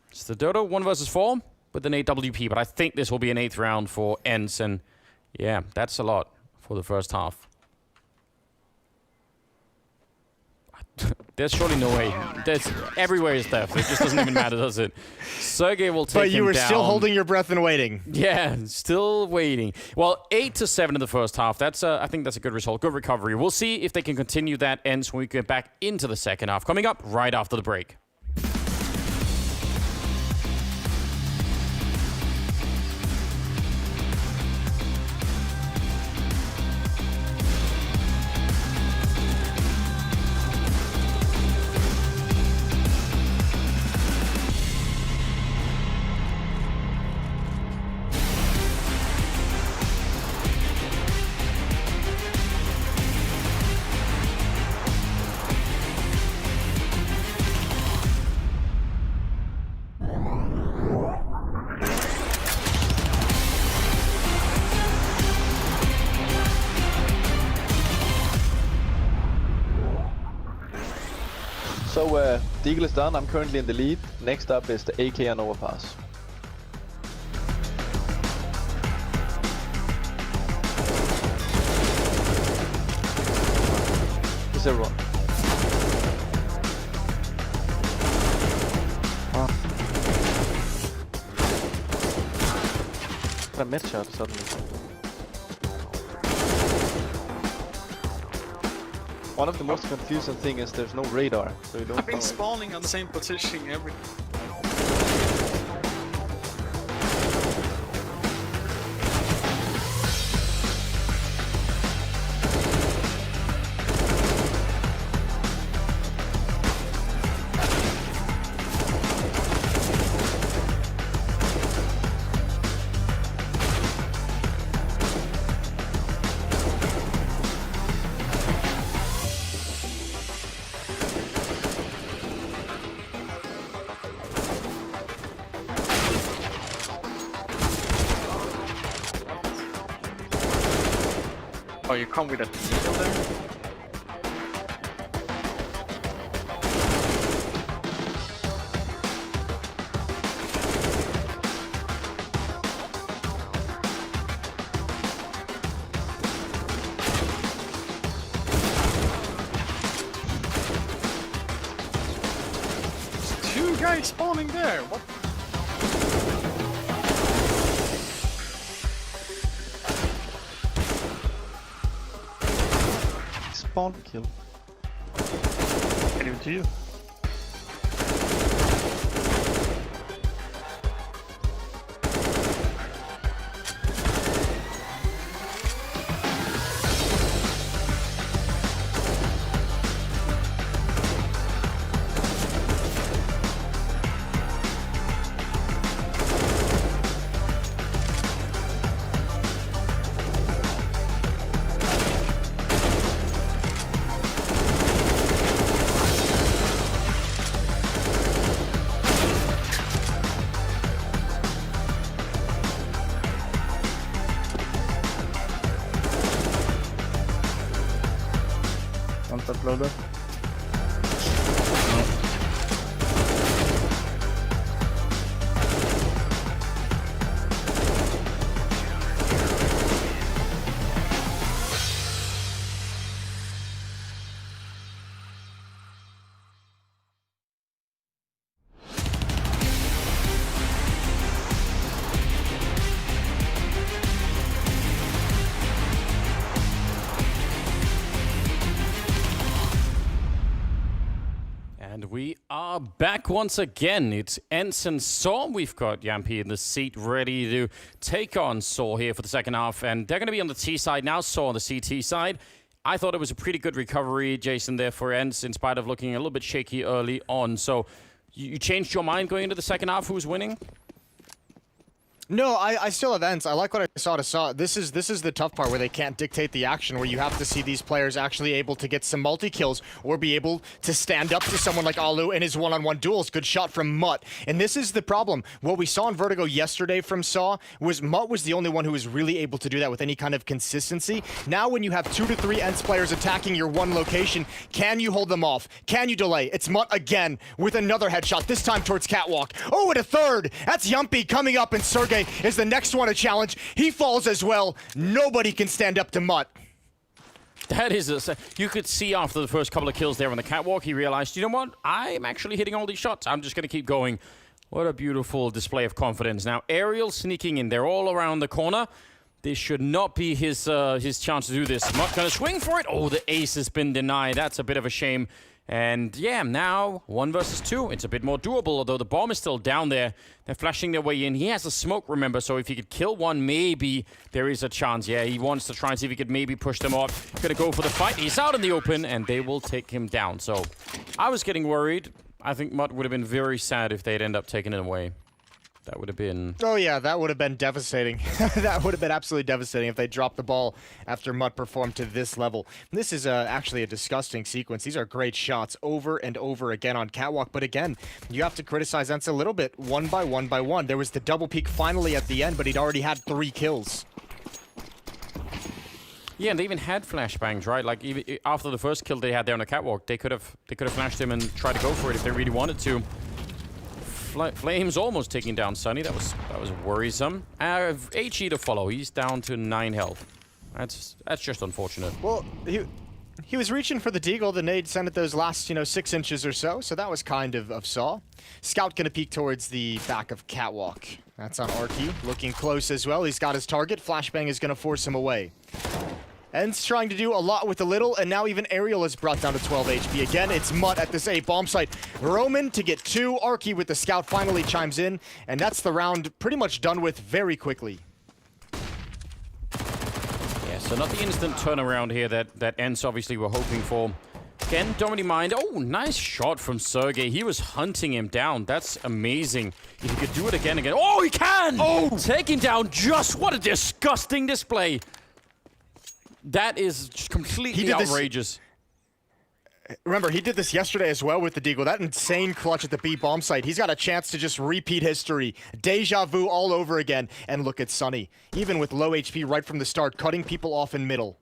It's the Dodo 1 versus 4 with an AWP, but I think this will be an 8th round for ENCE, and yeah, that's a lot for the first half. There's surely no way. There's everywhere is death. It just doesn't even matter, does it? Sergey will take him down. But you were still holding your breath and waiting. Yeah, still waiting. Well, 8-7 in the first half. That's I think that's a good result. Good recovery. We'll see if they can continue that ENCE when we get back into the second half. Coming up right after the break. So Deagle is done. I'm currently in the lead. Next up is the AK on overpass. Is everyone? A mid shot suddenly. One of the most confusing thing is there's no radar, so you don't. I've been spawning on the same position every. Oh, you come with a needle there? There's 2 guys spawning there. What? Spawn kill. Can you? Uploader. And we are back once again. It's ENCE and Saw. We've got Yampy in the seat ready to take on Saw here for the second half. And they're going to be on the T side now, Saw on the CT side. I thought it was a pretty good recovery, Jason, there for ENCE, in spite of looking a little bit shaky early on. So you changed your mind going into the second half? Who's winning? No, I still have ENCE. I like what I saw. This is the tough part where they can't dictate the action, where you have to see these players actually able to get some multi-kills or be able to stand up to someone like Alu in his one-on-one duels. Good shot from Mutt. And this is the problem. What we saw in Vertigo yesterday from Saw was Mutt was the only one who was really able to do that with any kind of consistency. Now when you have 2 to 3 ENCE players attacking your one location, can you hold them off? Can you delay? It's Mutt again with another headshot, this time towards Catwalk. Oh, and a third! That's Yumpy coming up, and Sergey is the next one to challenge. He falls as well. Nobody can stand up to Mutt. That is you could see after the first couple of kills there on the catwalk, he realized, you know what? I'm actually hitting all these shots. I'm just going to keep going. What a beautiful display of confidence. Now, Aerial sneaking in. They're all around the corner. This should not be his chance to do this. Not going to swing for it. Oh, the ace has been denied. That's a bit of a shame. And yeah, now 1 versus 2. It's a bit more doable, although the bomb is still down there. They're flashing their way in. He has a smoke, remember, so if he could kill one, maybe there is a chance. Yeah, he wants to try and see if he could maybe push them off. Gonna go for the fight. He's out in the open, and they will take him down. So I was getting worried. I think Mutt would have been very sad if they'd end up taking it away. That would have been... Oh, yeah, that would have been devastating. That would have been absolutely devastating if they dropped the ball after Mutt performed to this level. This is actually a disgusting sequence. These are great shots over and over again on Catwalk. But again, you have to criticize ENCE a little bit, one by one. There was the double peak finally at the end, but he'd already had 3 kills. Yeah, and they even had flashbangs, right? Like, even after the first kill they had there on the Catwalk, they could have flashed him and tried to go for it if they really wanted to. Flames almost taking down Sunny. That was worrisome. HE to follow. He's down to 9 health. That's just unfortunate. Well, he was reaching for the deagle. The nade sent it those last 6 inches or so. So that was kind of saw. Scout gonna peek towards the back of Catwalk. That's on Arky. Looking close as well. He's got his target. Flashbang is gonna force him away. ENCE trying to do a lot with a little, and now even Aerial is brought down to 12 HP. Again, it's Mutt at this A bomb site. Roman to get 2. Arky with the scout finally chimes in, and that's the round pretty much done with very quickly. Yeah, so not the instant turnaround here that ENCE obviously were hoping for. Again, don't really mind. Oh, nice shot from Sergey. He was hunting him down. That's amazing. If he could do it again. Oh, he can! Oh! Taking down just... What a disgusting display. That is just completely outrageous. Remember, he did this yesterday as well with the deagle. That insane clutch at the B bomb site. He's got a chance to just repeat history. Deja vu all over again. And look at Sunny. Even with low HP right from the start, cutting people off in middle.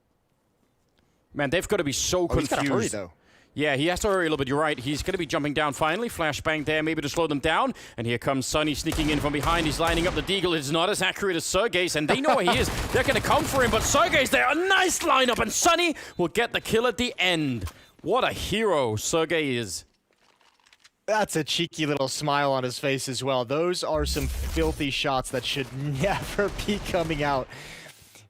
Man, they've got to be so confused. He's got to hurry, though. Yeah, he has to hurry a little bit. You're right. He's going to be jumping down finally. Flashbang there, maybe to slow them down. And here comes Sunny sneaking in from behind. He's lining up the deagle. It's not as accurate as Sergey's, and they know where he is. They're going to come for him, but Sergey's there. A nice lineup, and Sunny will get the kill at the end. What a hero Sergey is. That's a cheeky little smile on his face as well. Those are some filthy shots that should never be coming out.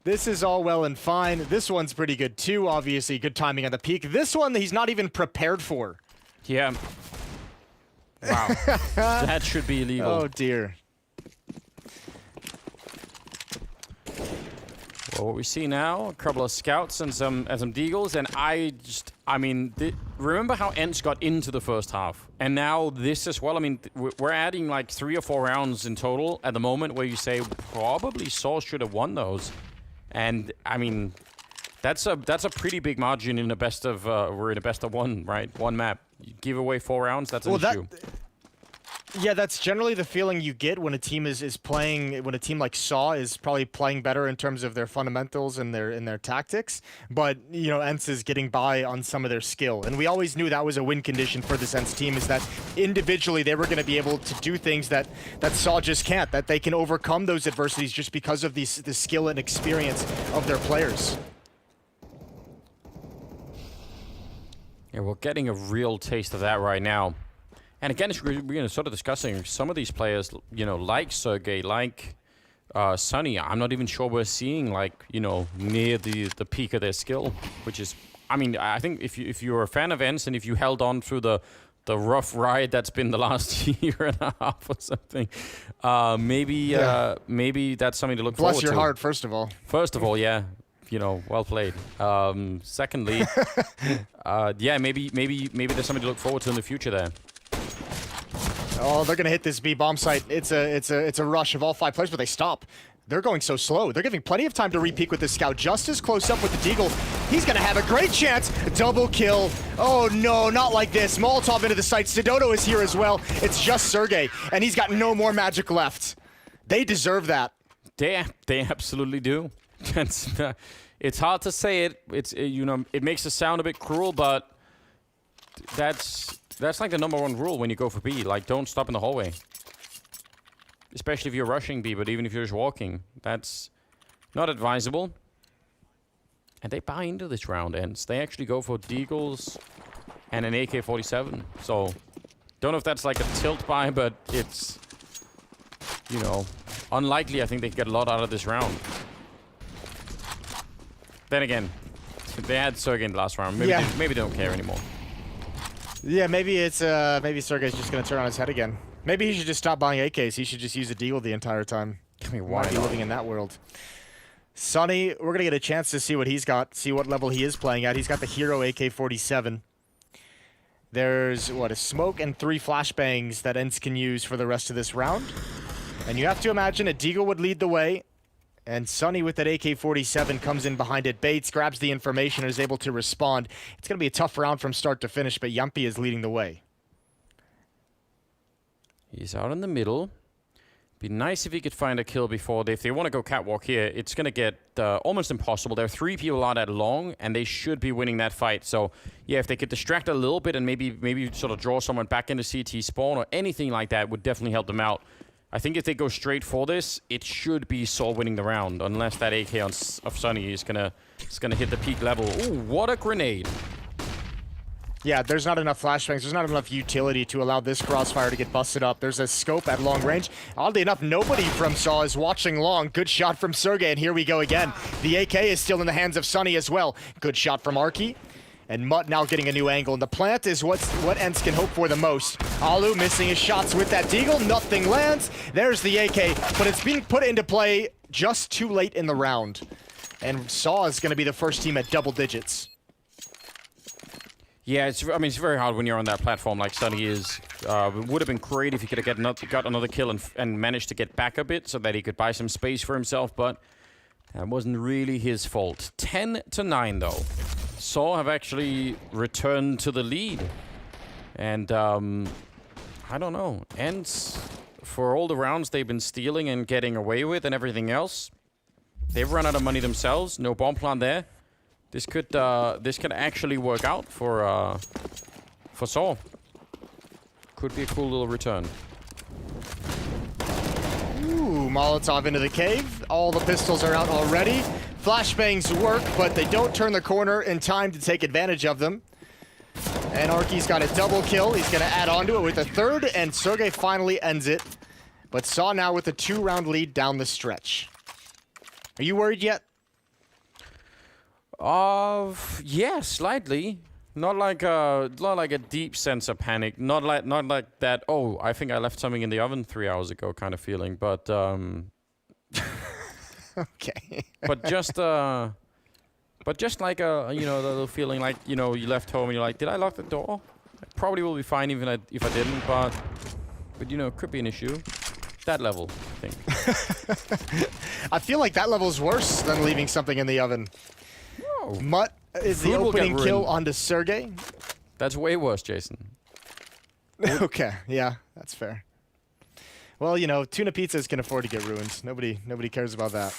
This is all well and fine. This one's pretty good too, obviously. Good timing on the peak. This one, he's not even prepared for. Yeah. Wow. That should be illegal. Oh, dear. Well, what we see now, a couple of scouts and some deagles, and I mean, remember how ENCE got into the first half? And now this as well. I mean, we're adding like 3 or 4 rounds in total at the moment where you say probably Saw should have won those. And I mean, that's a pretty big margin in a best of we're in a best of 1, right? 1 map. You give away 4 rounds, that's an issue. Yeah, that's generally the feeling you get when a team is playing, when a team like Saw is probably playing better in terms of their fundamentals and their tactics. But, you know, ENCE is getting by on some of their skill. And we always knew that was a win condition for this ENCE team, is that individually they were going to be able to do things that Saw just can't, that they can overcome those adversities just because of the skill and experience of their players. Yeah, we're getting a real taste of that right now. And again, we're sort of discussing some of these players, you know, like Sergey, like Sunny. I'm not even sure we're seeing, like, you know, near the peak of their skill, which is, I mean, I think if you're a fan of ENCE and if you held on through the rough ride that's been the last year and a half or something, maybe that's something to look forward to. Bless your heart, first of all. First of all, yeah. You know, well played. Secondly, yeah, maybe there's something to look forward to in the future there. Oh, they're gonna hit this B bomb site. It's a rush of all 5 players, but they stop. They're going so slow. They're giving plenty of time to re-peek with the scout. Just as close up with the deagle. He's gonna have a great chance. Double kill. Oh no, not like this. Molotov into the site. Sidoto is here as well. It's just Sergey, and he's got no more magic left. They deserve that. They absolutely do. It's hard to say it. It's you know, it makes it sound a bit cruel, but that's like the #1 rule when you go for B. Like, don't stop in the hallway. Especially if you're rushing B, but even if you're just walking, that's not advisable. And they buy into this round, ENCE. They actually go for Deagles and an AK-47. So, don't know if that's like a tilt buy, but it's, you know, unlikely. I think they get a lot out of this round. Then again, they had Sergey in the last round. Maybe, maybe they don't care anymore. Yeah, maybe it's maybe Sergey's just gonna turn on his head again. Maybe he should just stop buying AKs. He should just use a Deagle the entire time. I mean, why be living in that world? Sonny, we're gonna get a chance to see what he's got, see what level he is playing at. He's got the Hero AK-47. There's what, a smoke and 3 flashbangs that ENCE can use for the rest of this round. And you have to imagine a Deagle would lead the way. And Sonny with that AK-47 comes in behind it, baits, grabs the information, and is able to respond. It's going to be a tough round from start to finish, but Yampi is leading the way. He's out in the middle. Be nice if he could find a kill before. If they want to go catwalk here, it's going to get almost impossible. There are 3 people out at long, and they should be winning that fight. So, yeah, if they could distract a little bit and maybe sort of draw someone back into CT spawn or anything like that would definitely help them out. I think if they go straight for this, it should be Saw winning the round, unless that AK of Sonny is gonna hit the peak level. Ooh, what a grenade! Yeah, there's not enough flashbangs. There's not enough utility to allow this crossfire to get busted up. There's a scope at long range. Oddly enough, nobody from Saw is watching long. Good shot from Sergey, and here we go again. The AK is still in the hands of Sonny as well. Good shot from Arky. And Mutt now getting a new angle. And the plant is what ENCE can hope for the most. Alu missing his shots with that Deagle. Nothing lands. There's the AK, but it's being put into play just too late in the round. And Saw is going to be the first team at double digits. Yeah, it's very hard when you're on that platform like Sonny is. It would have been great if he could have got another kill and managed to get back a bit so that he could buy some space for himself, but that wasn't really his fault. 10-9 though. Saw have actually returned to the lead. And, I don't know. ENCE, for all the rounds they've been stealing and getting away with and everything else, they've run out of money themselves. No bomb plan there. This could actually work out for Saw. Could be a cool little return. Ooh, Molotov into the cave. All the pistols are out already. Flashbangs work, but they don't turn the corner in time to take advantage of them. And Arky's got a double kill. He's going to add on to it with a third, and Sergey finally ends it. But Saw now with a 2-round lead down the stretch. Are you worried yet? Yeah, slightly. Not like a deep sense of panic. Not like that. Oh, I think I left something in the oven 3 hours ago kind of feeling. But okay. but just like a the little feeling like you left home and you're like, did I lock the door? I probably will be fine even if I didn't. But it could be an issue. That level, I think. I feel like that level's worse than leaving something in the oven. No. Mutt is the opening kill onto Sergey. That's way worse, Jason. Okay, yeah, that's fair. Well, tuna pizzas can afford to get ruined. Nobody cares about that.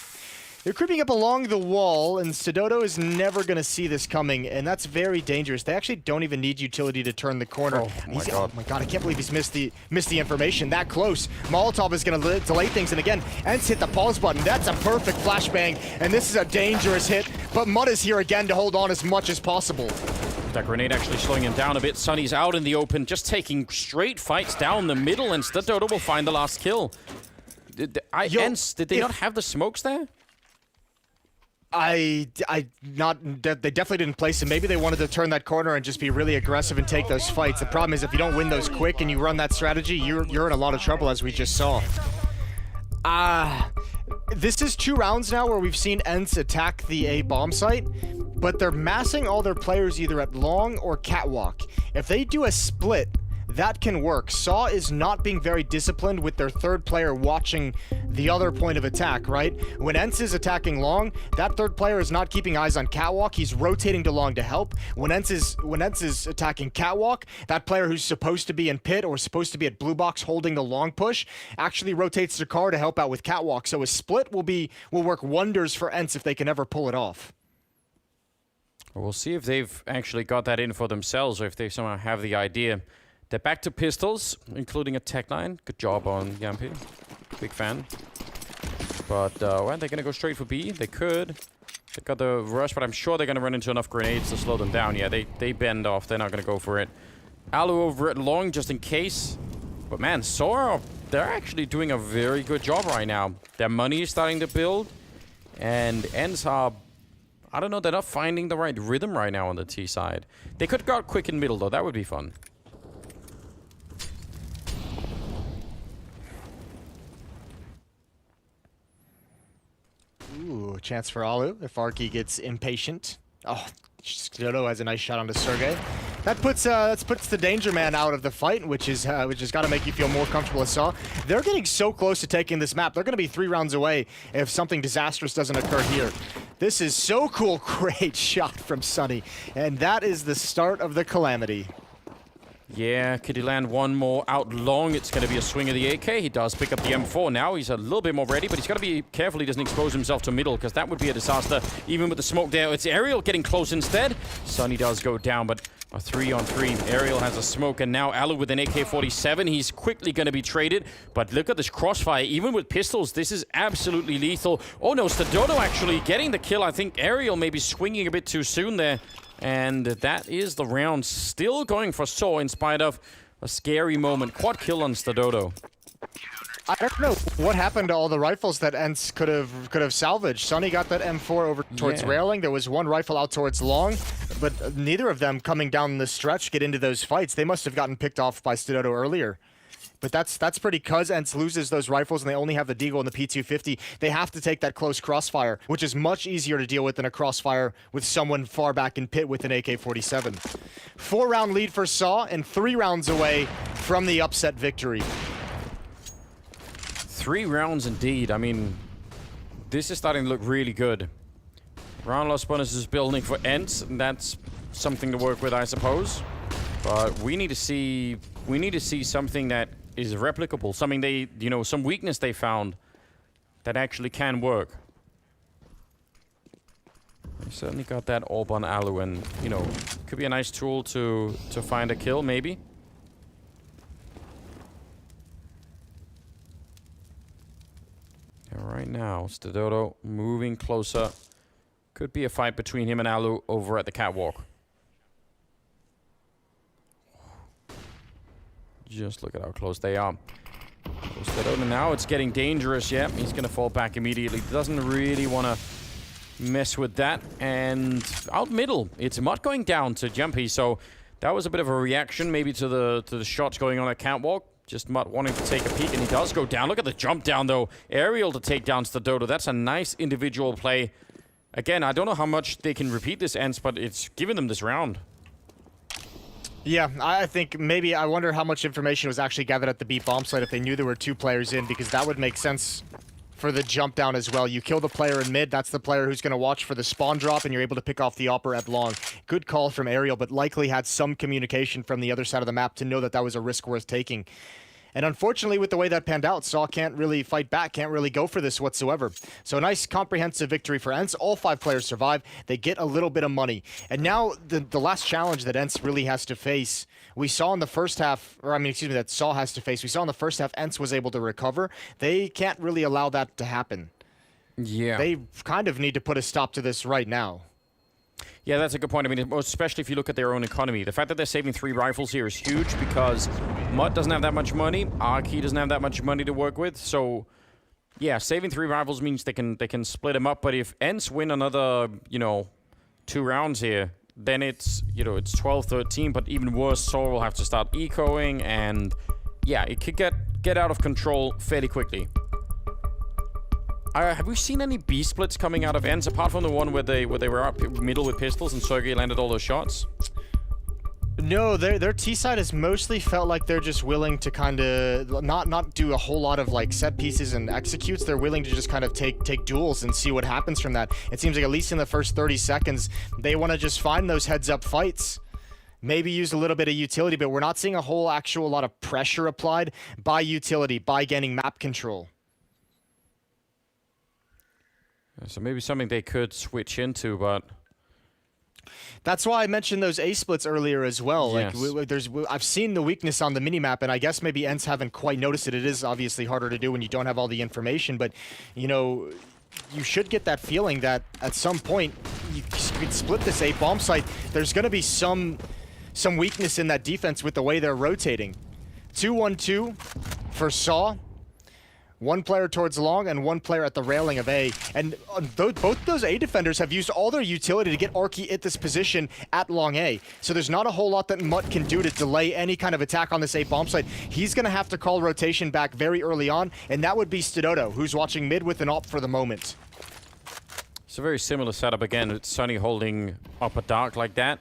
They're creeping up along the wall, and Sidodo is never going to see this coming, and that's very dangerous. They actually don't even need utility to turn the corner. Oh my god, I can't believe he's missed the information that close. Molotov is going to delay things, and again, ENCE hit the pause button. That's a perfect flashbang, and this is a dangerous hit, but Mutt is here again to hold on as much as possible. That grenade actually slowing him down a bit. Sonny's out in the open, just taking straight fights down the middle, and Sidodo will find the last kill. ENCE, did they not have the smokes there? They definitely didn't place him. Maybe they wanted to turn that corner and just be really aggressive and take those fights. The problem is if you don't win those quick and you run that strategy, you're in a lot of trouble, as we just saw. This is 2 rounds now where we've seen ENCE attack the A bomb site, but they're massing all their players either at long or catwalk. If they do a split, that can work. Saw is not being very disciplined with their third player watching the other point of attack, right? When ENCE is attacking long, that third player is not keeping eyes on catwalk. He's rotating to long to help. When ENCE is attacking catwalk, that player who's supposed to be in pit or supposed to be at blue box holding the long push actually rotates to car to help out with catwalk. So a split will work wonders for ENCE if they can ever pull it off. We'll see if they've actually got that in for themselves or if they somehow have the idea. They're back to pistols, including a Tech 9. Good job on Yampi. Big fan. But, well, they're going to go straight for B. They could. They got the rush, but I'm sure they're going to run into enough grenades to slow them down. Yeah, they bend off. They're not going to go for it. Alu over at long, just in case. But man, Sora, they're actually doing a very good job right now. Their money is starting to build. And ENCE are, I don't know, they're not finding the right rhythm right now on the T side. They could go out quick in middle, though. That would be fun. Ooh, a chance for Alu if Arky gets impatient. Oh, Dodo has a nice shot onto Sergey. That puts the Danger Man out of the fight, which has got to make you feel more comfortable as Saw. They're getting so close to taking this map. They're going to be 3 rounds away if something disastrous doesn't occur here. This is so cool. Great shot from Sunny. And that is the start of the calamity. Yeah, could he land one more out long? It's going to be a swing of the AK. He does pick up the M4 now. He's a little bit more ready, but he's got to be careful he doesn't expose himself to middle, because that would be a disaster, even with the smoke there. It's Aerial getting close instead. Sunny does go down, but a 3-on-3. Aerial has a smoke, and now Alu with an AK-47. He's quickly going to be traded, but look at this crossfire. Even with pistols, this is absolutely lethal. Oh no, Stadodo actually getting the kill. I think Aerial may be swinging a bit too soon there. And that is the round, still going for Saw in spite of a scary moment. Quad kill on Stadodo. I don't know what happened to all the rifles that ENCE could have salvaged. Sunny got that M4 over towards railing. There was one rifle out towards long, but neither of them coming down the stretch get into those fights. They must have gotten picked off by Stadodo earlier. But that's pretty, cuz ENCE loses those rifles and they only have the Deagle and the P250. They have to take that close crossfire, which is much easier to deal with than a crossfire with someone far back in pit with an AK-47. 4-round lead for Saw and 3 rounds away from the upset victory. 3 rounds indeed. I mean, this is starting to look really good. Round loss bonus is building for ENCE, and that's something to work with, I suppose. But we need to see something that is replicable, something they, you know, some weakness they found that actually can work. They certainly got that orb on Alu, and, you know, could be a nice tool to find a kill, maybe. And right now, Stadodo moving closer. Could be a fight between him and Alu over at the catwalk. Just look at how close they are. Stadodo now, it's getting dangerous. Yeah, he's going to fall back immediately. Doesn't really want to mess with that. And out middle, it's Mutt going down to Jumpy. So that was a bit of a reaction maybe to the shots going on at catwalk. Just Mutt wanting to take a peek, and he does go down. Look at the jump down, though. Aerial to take down Stadodo. That's a nice individual play. Again, I don't know how much they can repeat this, ENCE, but it's given them this round. Yeah, I think maybe, I wonder how much information was actually gathered at the B bomb site if they knew there were 2 players in, because that would make sense for the jump down as well. You kill the player in mid, that's the player who's going to watch for the spawn drop, and you're able to pick off the Opper at long. Good call from Aerial, but likely had some communication from the other side of the map to know that that was a risk worth taking. And unfortunately, with the way that panned out, Saw can't really fight back, can't really go for this whatsoever. So a nice comprehensive victory for ENCE. All 5 players survive. They get a little bit of money. And now the last challenge that ENCE really has to face, we saw in the first half, or I mean, excuse me, that Saw has to face. We saw in the first half, ENCE was able to recover. They can't really allow that to happen. Yeah. They kind of need to put a stop to this right now. Yeah, that's a good point. I mean, especially if you look at their own economy. The fact that they're saving 3 rifles here is huge because Mutt doesn't have that much money. Arky doesn't have that much money to work with. So, yeah, saving 3 rifles means they can split them up. But if ENCE win another, 2 rounds here, then it's, it's 12-13. But even worse, Saw will have to start ecoing. And, yeah, it could get out of control fairly quickly. Have we seen any B splits coming out of ENCE apart from the one where they were up middle with pistols and Sergey landed all those shots? No, their T side has mostly felt like they're just willing to kind of not do a whole lot of like set pieces and executes. They're willing to just kind of take duels and see what happens from that. It seems like at least in the first 30 seconds, they want to just find those heads up fights. Maybe use a little bit of utility, but we're not seeing a whole actual lot of pressure applied by utility, by gaining map control. So maybe something they could switch into, but that's why I mentioned those A splits earlier as well. Yes. Like, I've seen the weakness on the minimap, and I guess maybe ENCE haven't quite noticed it. It is obviously harder to do when you don't have all the information, but you should get that feeling that at some point you could split this A bomb site. There's going to be some weakness in that defense with the way they're rotating. 2-1-2 for Saw. One player towards long and one player at the railing of A. And both those A defenders have used all their utility to get Arky at this position at long A. So there's not a whole lot that Mutt can do to delay any kind of attack on this A bomb site. He's going to have to call rotation back very early on, and that would be Stododo, who's watching mid with an op for the moment. It's a very similar setup again. It's Sunny holding upper dark like that.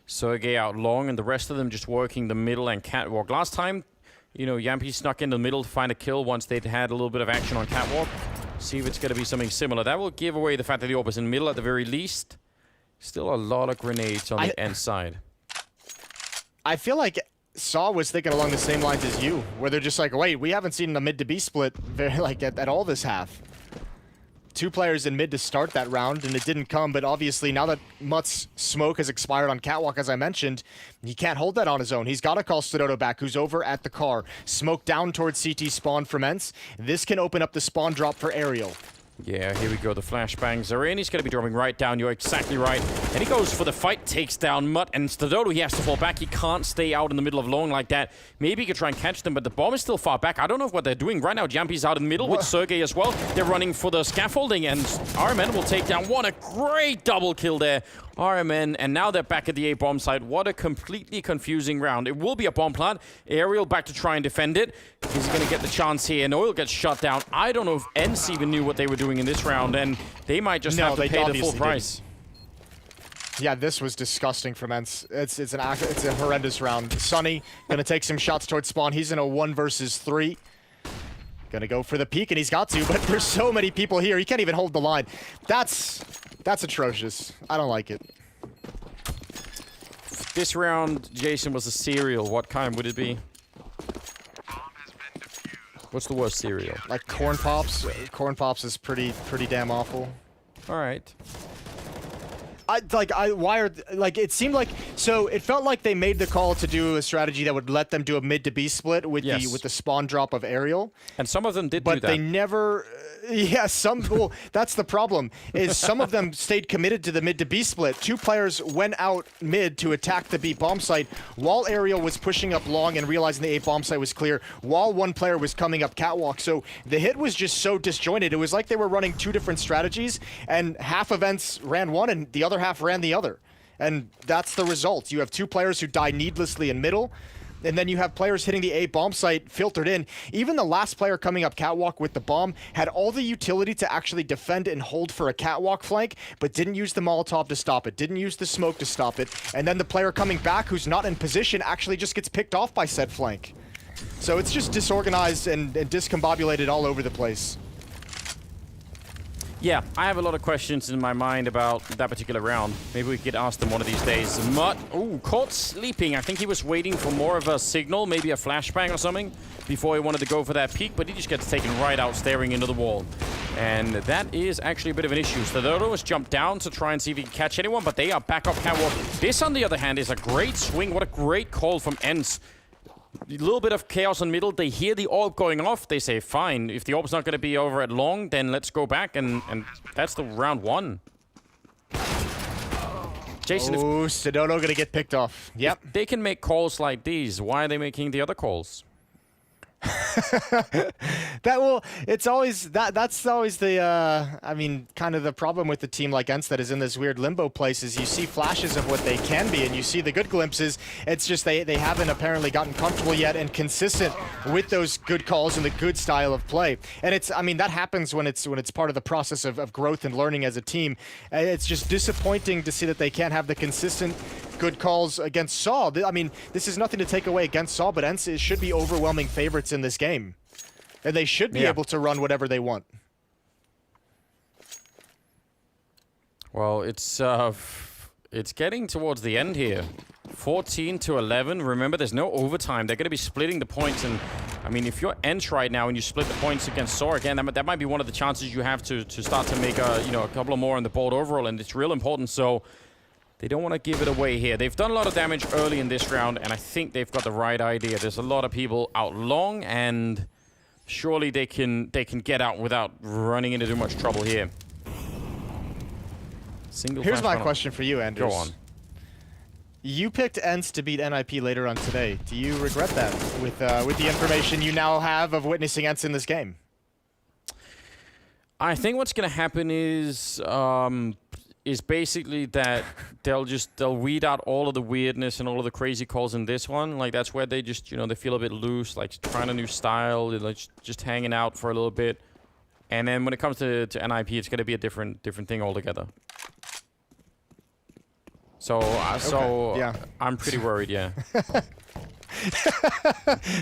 Sergey out long, and the rest of them just working the middle and catwalk. Last time, you know, Yampy snuck in the middle to find a kill once they'd had a little bit of action on catwalk. See if it's going to be something similar. That will give away the fact that the AWP is in middle at the very least. Still a lot of grenades on the end side. I feel like Saw was thinking along the same lines as you, where they're just like, wait, we haven't seen the mid to B split very, like at all this half. 2 players in mid to start that round, and it didn't come, but obviously now that Mutt's smoke has expired on catwalk, as I mentioned, he can't hold that on his own. He's got to call Stododo back, who's over at the car. Smoke down towards CT spawn from ENCE. This can open up the spawn drop for Aerial. Yeah, here we go. The flashbangs are in. He's going to be dropping right down. You're exactly right. And he goes for the fight, takes down Mutt. And Stododo, he has to fall back. He can't stay out in the middle of long like that. Maybe he could try and catch them, but the bomb is still far back. I don't know what they're doing. Right now, Jampy's out in the middle with Sergey as well. They're running for the scaffolding, and RMN will take down one. A great double kill there. RMN, and now they're back at the A bomb site. What a completely confusing round. It will be a bomb plant. Aerial back to try and defend it. He's going to get the chance here, and Oil gets shut down. I don't know if ENCE even knew what they were doing in this round, and they might just have to pay the full price. Yeah, this was disgusting from ENCE. It's a horrendous round. Sunny going to take some shots towards spawn. He's in a 1 versus 3. Gonna go for the peek, and he's got to, but there's so many people here. He can't even hold the line. That's atrocious. I don't like it. This round, Jason, was a cereal. What kind would it be? What's the worst cereal? Like Corn Pops. Corn Pops is pretty damn awful. All right. It seemed like, so it felt like they made the call to do a strategy that would let them do a mid to B split with the spawn drop of Aerial. And some of them did do that. But they never, well, that's the problem, is some of them stayed committed to the mid to B split. 2 players went out mid to attack the B bomb site while Aerial was pushing up long and realizing the A bomb site was clear, while 1 player was coming up catwalk. So the hit was just so disjointed. It was like they were running 2 different strategies, and half of ENCE ran one and the other half ran the other. And that's the result. You have 2 players who die needlessly in middle, and then you have players hitting the A bomb site filtered in. Even the last player coming up catwalk with the bomb had all the utility to actually defend and hold for a catwalk flank, but didn't use the Molotov to stop it, didn't use the smoke to stop it, and then the player coming back who's not in position actually just gets picked off by said flank. So it's just disorganized and discombobulated all over the place. Yeah, I have a lot of questions in my mind about that particular round. Maybe we could ask them one of these days. Mutt, caught sleeping. I think he was waiting for more of a signal, maybe a flashbang or something, before he wanted to go for that peek, but he just gets taken right out, staring into the wall. And that is actually a bit of an issue. Stododo has jumped down to try and see if he can catch anyone, but they are back up catwalk. This, on the other hand, is a great swing. What a great call from ENCE. A little bit of chaos in middle. They hear the AWP going off. They say, fine, if the AWP's not going to be over at long, then let's go back. And that's the round 1. Jason, Stododo going to get picked off. Yep. If they can make calls like these, why are they making the other calls? It's always that's always the I mean, kind of the problem with the team like ENCE that is in this weird limbo place is you see flashes of what they can be and you see the good glimpses. It's just they haven't apparently gotten comfortable yet and consistent with those good calls and the good style of play. And I mean, that happens when it's part of the process of growth and learning as a team. It's just disappointing to see that they can't have the consistent good calls against Saw. I mean, this is nothing to take away against Saw, but ENCE should be overwhelming favorites in this game. And they should be able to run whatever they want. Well, it's getting towards the end here. 14-11. Remember, there's no overtime. They're going to be splitting the points. And, I mean, if you're ENCE right now and you split the points against Saw again, that might be one of the chances you have to start to make a couple of more on the board overall. And it's real important. So they don't want to give it away here. They've done a lot of damage early in this round, and I think they've got the right idea. There's a lot of people out long, and Surely they can get out without running into too much trouble here. Here's my question for you, Anders. Go on. You picked ENCE to beat NIP later on today. Do you regret that with the information you now have of witnessing ENCE in this game? I think what's going to happen is basically that they'll weed out all of the weirdness and all of the crazy calls in this one. Like that's where they just they feel a bit loose, like trying a new style, like just hanging out for a little bit. And then when it comes to NIP, it's going to be a different thing altogether. So yeah. I'm pretty worried, yeah.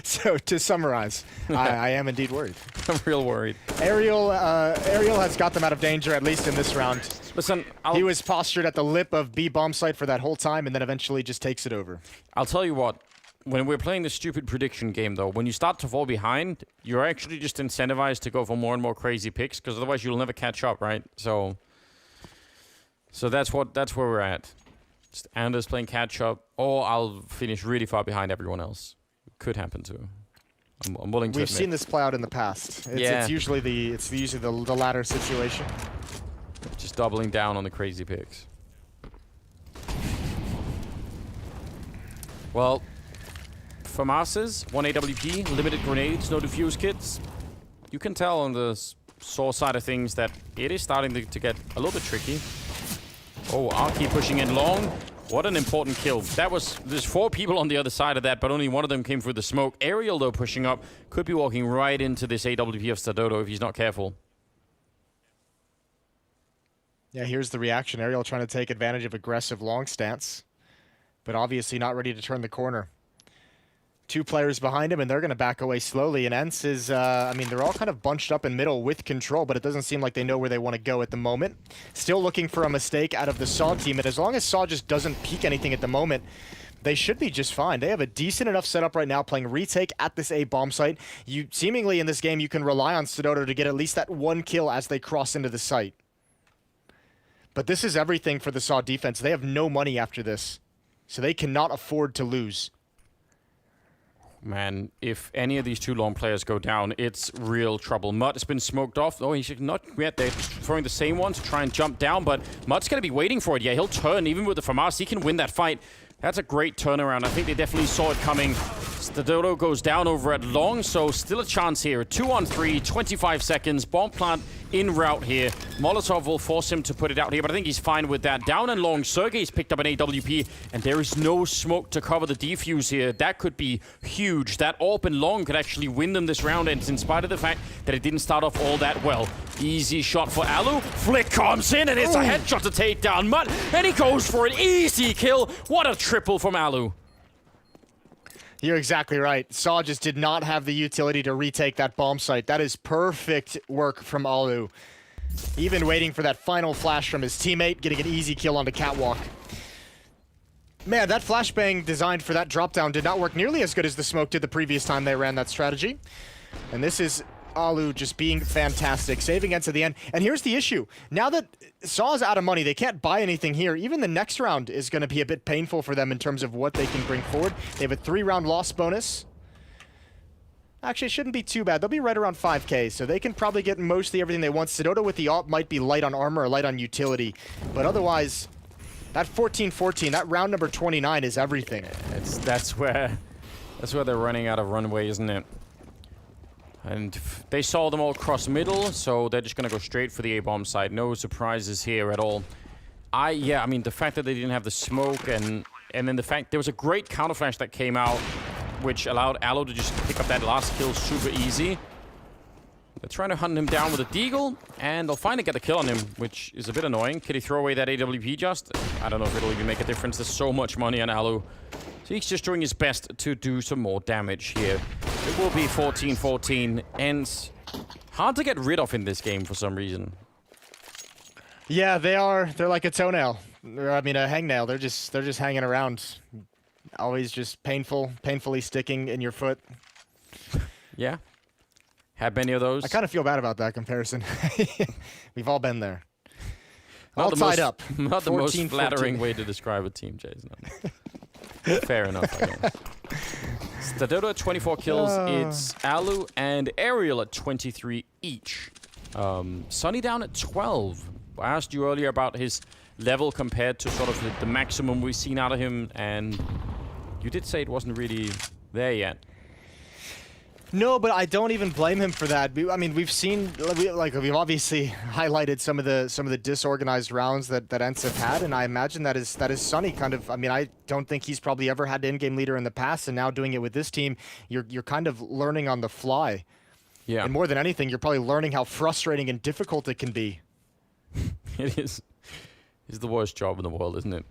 So to summarize, I am indeed worried. I'm real worried. Ariel has got them out of danger, at least in this round. Listen, he was postured at the lip of B bomb site for that whole time, and then eventually just takes it over. I'll tell you what. When we're playing this stupid prediction game, though, when you start to fall behind, you're actually just incentivized to go for more and more crazy picks, because otherwise you'll never catch up, right? So that's where we're at. Just Anders playing catch up, or I'll finish really far behind everyone else. Could happen too. I'm willing to We've admit. seen this play out in the past. It's usually the latter situation. Just doubling down on the crazy picks. Well, FAMAS's 1 AWP, limited grenades, no defuse kits. You can tell on the Saw side of things that it is starting to get a little bit tricky. Oh, Arky pushing in long. What an important kill. There's 4 people on the other side of that, but only one of them came through the smoke. Ariel, though, pushing up, could be walking right into this AWP of Stadodo if he's not careful. Yeah, here's the reaction. Ariel trying to take advantage of aggressive long stance, but obviously not ready to turn the corner. 2 players behind him, and they're going to back away slowly. And ENCE is, they're all kind of bunched up in middle with control, but it doesn't seem like they know where they want to go at the moment. Still looking for a mistake out of the SAW team, and as long as SAW just doesn't peek anything at the moment, they should be just fine. They have a decent enough setup right now, playing retake at this A bomb site. Seemingly in this game, you can rely on Stadodo to get at least that 1 kill as they cross into the site. But this is everything for the SAW defense. They have no money after this, so they cannot afford to lose. Man, if any of these 2 long players go down, it's real trouble. Mutt has been smoked off. Oh, he's not yet. They're throwing the same one to try and jump down, but Mutt's going to be waiting for it. Yeah, he'll turn. Even with the FAMAS, he can win that fight. That's a great turnaround. I think they definitely saw it coming. Stadodo goes down over at long, so still a chance here. 2-on-3, 25 seconds. Bomb plant in route here. Molotov will force him to put it out here, but I think he's fine with that. Down and long, Sergey's picked up an AWP, and there is no smoke to cover the defuse here. That could be huge. That AWP and long could actually win them this round, and in spite of the fact that it didn't start off all that well. Easy shot for Alu. Flick comes in, and it's a headshot to take down Mutt, and he goes for an easy kill. What a triple from Alu. You're exactly right. SAW just did not have the utility to retake that bomb site. That is perfect work from Alu. Even waiting for that final flash from his teammate, getting an easy kill onto Catwalk. Man, that flashbang designed for that drop down did not work nearly as good as the smoke did the previous time they ran that strategy. And this is Alu just being fantastic, saving ENCE at the end. And here's the issue. Now that SAW's out of money, they can't buy anything here. Even the next round is going to be a bit painful for them in terms of what they can bring forward. They have a 3-round loss bonus. Actually, it shouldn't be too bad. They'll be right around 5k, so they can probably get mostly everything they want. Stadodo with the AWP might be light on armor or light on utility. But otherwise, that 14-14, that round number 29 is everything. That's where they're running out of runway, isn't it? And they saw them all cross middle, so they're just going to go straight for the A-bomb side. No surprises here at all. I mean, the fact that they didn't have the smoke and then the fact there was a great counter flash that came out, which allowed Alu to just pick up that last kill super easy. They're trying to hunt him down with a deagle, and they'll finally get the kill on him, which is a bit annoying. Can he throw away that AWP just? I don't know if it'll even make a difference. There's so much money on Alu. So he's just doing his best to do some more damage here. It will be 14-14. ENCE hard to get rid of in this game for some reason. Yeah, they are. They're like a toenail. I mean, a hangnail. They're just hanging around. Always just painfully sticking in your foot. Yeah. Had many of those. I kind of feel bad about that comparison. We've all been there. All tied up. Not the most flattering way to describe a team, Jason. Fair enough, I guess. Stadodo at 24 kills. It's Alu and Ariel at 23 each. Sunny down at 12. I asked you earlier about his level compared to sort of the maximum we've seen out of him, and you did say it wasn't really there yet. No, but I don't even blame him for that. I mean, we've obviously highlighted some of the disorganized rounds that ENCE have had, and I imagine that is Sunny kind of. I mean, I don't think he's probably ever had an in-game leader in the past, and now doing it with this team, you're kind of learning on the fly. Yeah. And more than anything, you're probably learning how frustrating and difficult it can be. It is. It's the worst job in the world, isn't it?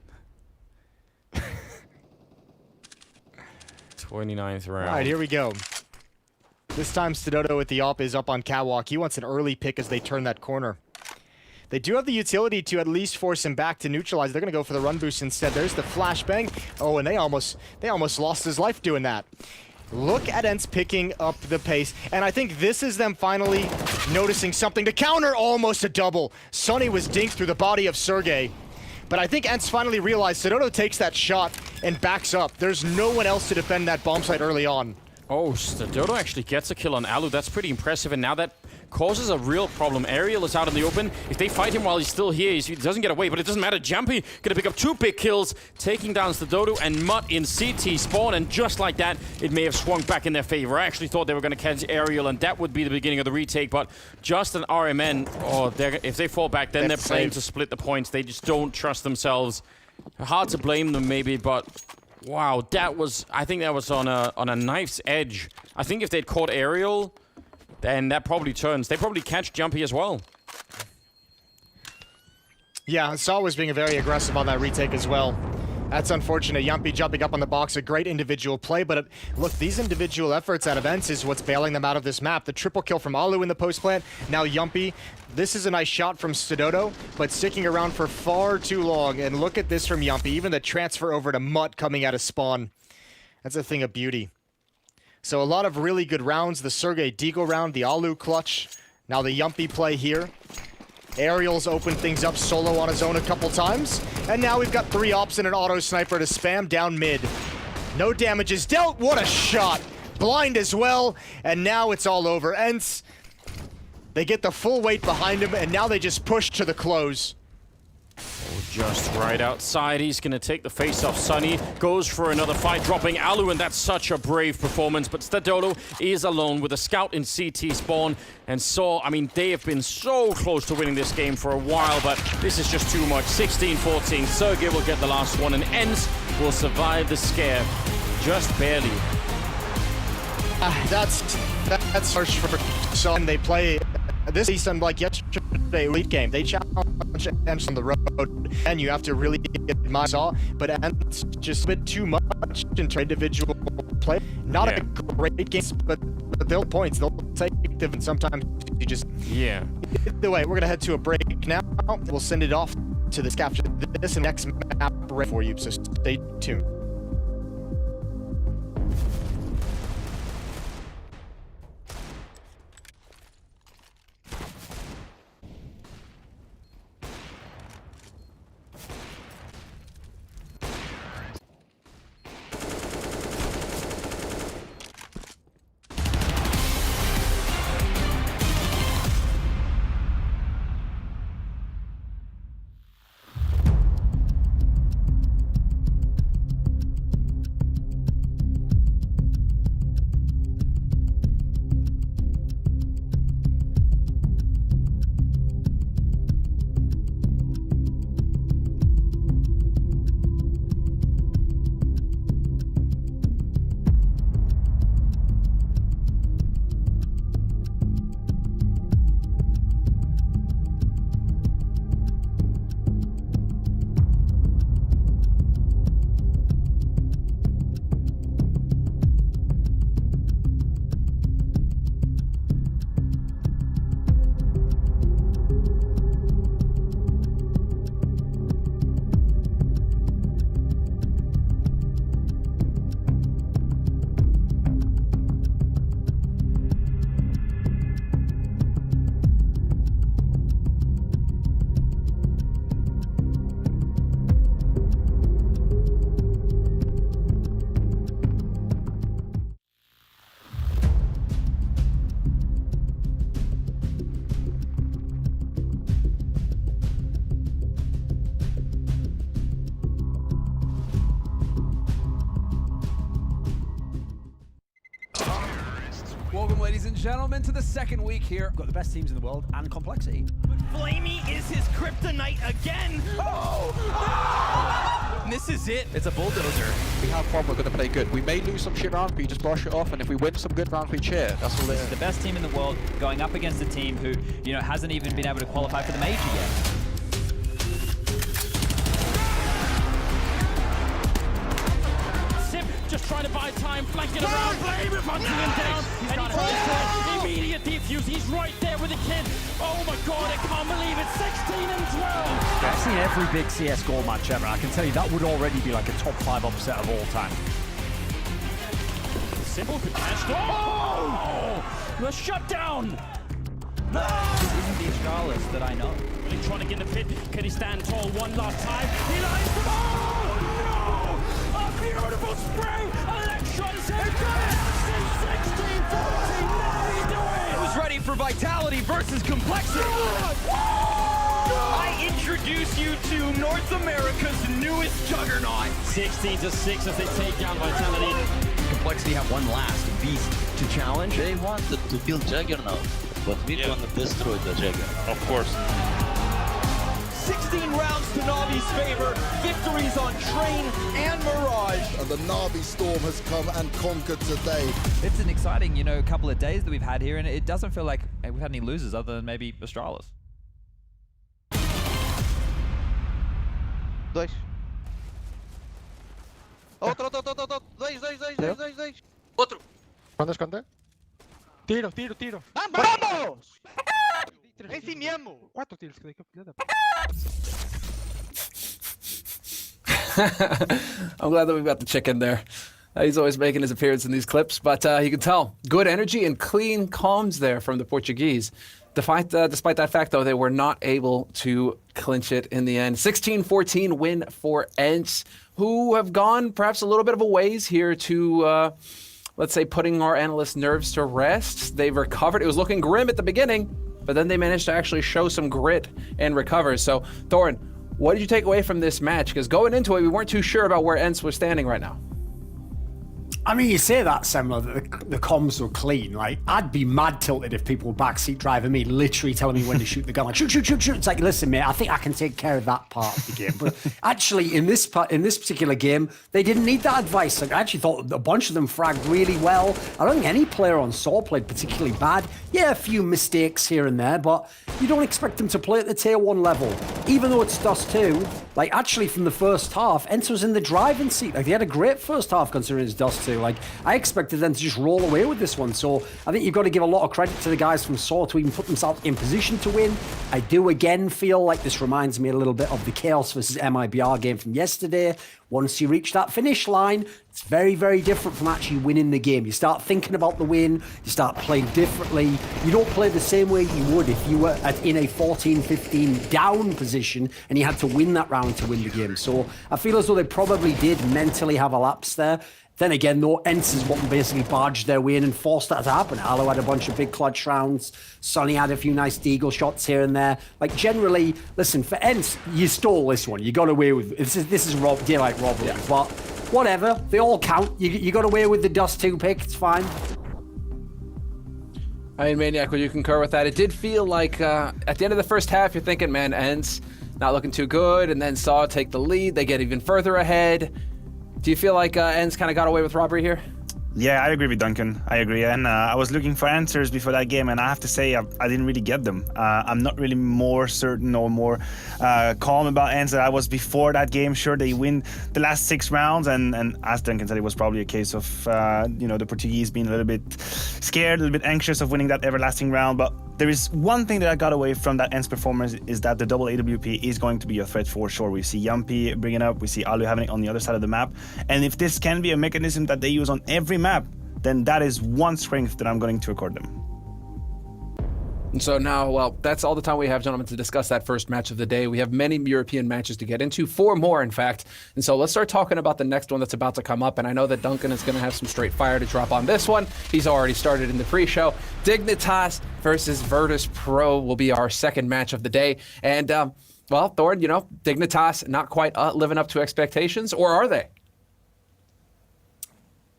29th round. All right, here we go. This time, Stadodo with the op is up on catwalk. He wants an early pick as they turn that corner. They do have the utility to at least force him back to neutralize. They're going to go for the run boost instead. There's the flashbang. Oh, and they almost lost his life doing that. Look at ENCE picking up the pace. And I think this is them finally noticing something. To counter, almost a double. Sunny was dinked through the body of Sergey. But I think ENCE finally realized Stadodo takes that shot and backs up. There's no one else to defend that bomb site early on. Oh, Stadodo actually gets a kill on Alu. That's pretty impressive, and now that causes a real problem. Ariel is out in the open. If they fight him while he's still here, he doesn't get away, but it doesn't matter. Jumpy gonna pick up 2 big kills, taking down Stadodo and Mutt in CT spawn, and just like that, it may have swung back in their favor. I actually thought they were gonna catch Ariel, and that would be the beginning of the retake, but just an RMN, if they fall back, then they're playing to split the points. They just don't trust themselves. Hard to blame them, maybe, but wow, I think that was on a knife's edge. I think if they'd caught Ariel, then that probably turns. They probably catch Jumpy as well. Yeah, Saw was being very aggressive on that retake as well. That's unfortunate. Jumpy jumping up on the box, a great individual play, but look, these individual efforts out of ENCE is what's bailing them out of this map. The triple kill from Alu in the post plant, now Jumpy. This is a nice shot from Stadodo, but sticking around for far too long. And look at this from Jumpy, even the transfer over to Mutt coming out of spawn. That's a thing of beauty. So a lot of really good rounds. The Sergey Deagle round, the Alu clutch. Now the Jumpy play here. Ariel's opened things up solo on his own a couple times. And now we've got 3 ops and an auto sniper to spam down mid. No damage is dealt. What a shot. Blind as well. And now it's all over. ENCE, they get the full weight behind him, and now they just push to the close. Just right outside, he's going to take the face off Sunny, goes for another fight, dropping Alu, and that's such a brave performance. But Stadodo is alone with a scout in CT spawn, and I mean, they have been so close to winning this game for a while, but this is just too much. 16-14, Sergey will get the last one, and ENCE will survive the scare, just barely. That's harsh for some. They play this season like yesterday elite game. They challenge ENCE on the road, and you have to really admire Saw, but ENCE just a bit too much into individual play. Not a great game, but they'll points. They'll take them, and sometimes you just Either way, we're gonna head to a break now. We'll send it off to this capture this and next map right for you. So stay tuned. Welcome, ladies and gentlemen, to the second week here. Got the best teams in the world and complexity. But Flamey is his kryptonite again. Oh! This is it. It's a bulldozer. We have fun, we're going to play good. We may lose some shit rounds, but you just brush it off, and if we win some good rounds, we cheer. That's all it is. The best team in the world going up against a team who, you know, hasn't even been able to qualify for the major yet. Just trying to buy time, flanking around, Flame punching him down, and he tries to immediate defuse. He's right there with the kid. Oh my god, I can't believe it. 16 and 12. I've seen every big CSGO match ever. I can tell you that would already be like a top 5 upset of all time. Simple could catch. Oh! The shutdown! This isn't the Astralis that I know. Really trying to get in the pit. Can he stand tall one last time? He lies. Oh no! A beautiful spray! Electrons him! 16-14! Now he do it! Who's ready for vitality versus complexity? I introduce you to North America's newest juggernaut. 16-6 as they take down vitality. Complexity have one last beast to challenge. They wanted to kill Juggernaut, but we gonna destroy the Juggernaut. Of course. 16 rounds to Navi's favor, victories on Train and Mirage. And the Navi Storm has come and conquered today. It's an exciting, you know, couple of days that we've had here, and it doesn't feel like we've had any losers other than maybe Astralis. Dois. Outro. Dois. Outro. ¿Cuánto? Tiro. ¡Vamos! ¡Es sí mismo! 4 tiros que dejé filha da I'm glad that we've got the chicken there. He's always making his appearance in these clips, but you can tell good energy and clean comms there from the Portuguese. Despite that fact, though, they were not able to clinch it in the end. 16-14 win for ENCE, who have gone perhaps a little bit of a ways here to, let's say, putting our analysts' nerves to rest. They've recovered. It was looking grim at the beginning, but then they managed to actually show some grit and recover. So, Thorin, what did you take away from this match? Because going into it, we weren't too sure about where ENCE was standing right now. I mean, you say that, Semler, that the comms were clean. Like, I'd be mad tilted if people were backseat driving me, literally telling me when to shoot the gun. Like, shoot. It's like, listen, mate, I think I can take care of that part of the game. But actually, in this particular game, they didn't need that advice. Like, I actually thought a bunch of them fragged really well. I don't think any player on Saw played particularly bad. Yeah, a few mistakes here and there, but you don't expect them to play at the tier 1 level. Even though it's Dust 2, like, actually, from the first half, ENCE was in the driving seat. Like, they had a great first half considering it's Dust 2. Like, I expected them to just roll away with this one. So I think you've got to give a lot of credit to the guys from Saw to even put themselves in position to win. I do again feel like this reminds me a little bit of the Chaos versus MIBR game from yesterday. Once you reach that finish line, it's very, very different from actually winning the game. You start thinking about the win, you start playing differently. You don't play the same way you would if you were in a 14-15 down position and you had to win that round to win the game. So I feel as though they probably did mentally have a lapse there. Then again, though, ENCE is what basically barged their way in and forced that to happen. Aloe had a bunch of big clutch rounds. Sonny had a few nice deagle shots here and there. Like, generally, listen, for ENCE, you stole this one. You got away with this is daylight robbery. Yeah. But whatever, they all count. You got away with the Dust 2 pick. It's fine. I mean, Maniac, would you concur with that? It did feel like at the end of the first half, you're thinking, man, ENCE not looking too good, and then Saw take the lead. They get even further ahead. Do you feel like ENCE kind of got away with robbery here? Yeah, I agree with Duncan. I agree. And I was looking for answers before that game, and I have to say I didn't really get them. I'm not really more certain or more calm about ENCE than I was before that game. Sure, they win the last 6 rounds, and as Duncan said, it was probably a case of the Portuguese being a little bit scared, a little bit anxious of winning that everlasting round. But there is one thing that I got away from that ENCE performance is that the double AWP is going to be a threat for sure. We see Yumpy bringing up, we see Alu having it on the other side of the map, and if this can be a mechanism that they use on every map, then that is one strength that I'm going to accord them. And so now, well, that's all the time we have, gentlemen, to discuss that first match of the day. We have many European matches to get into, 4 more, in fact. And so let's start talking about the next one that's about to come up. And I know that Duncan is going to have some straight fire to drop on this one. He's already started in the pre-show. Dignitas versus Virtus.pro will be our second match of the day. And, well, Thorin, Dignitas not quite living up to expectations, or are they?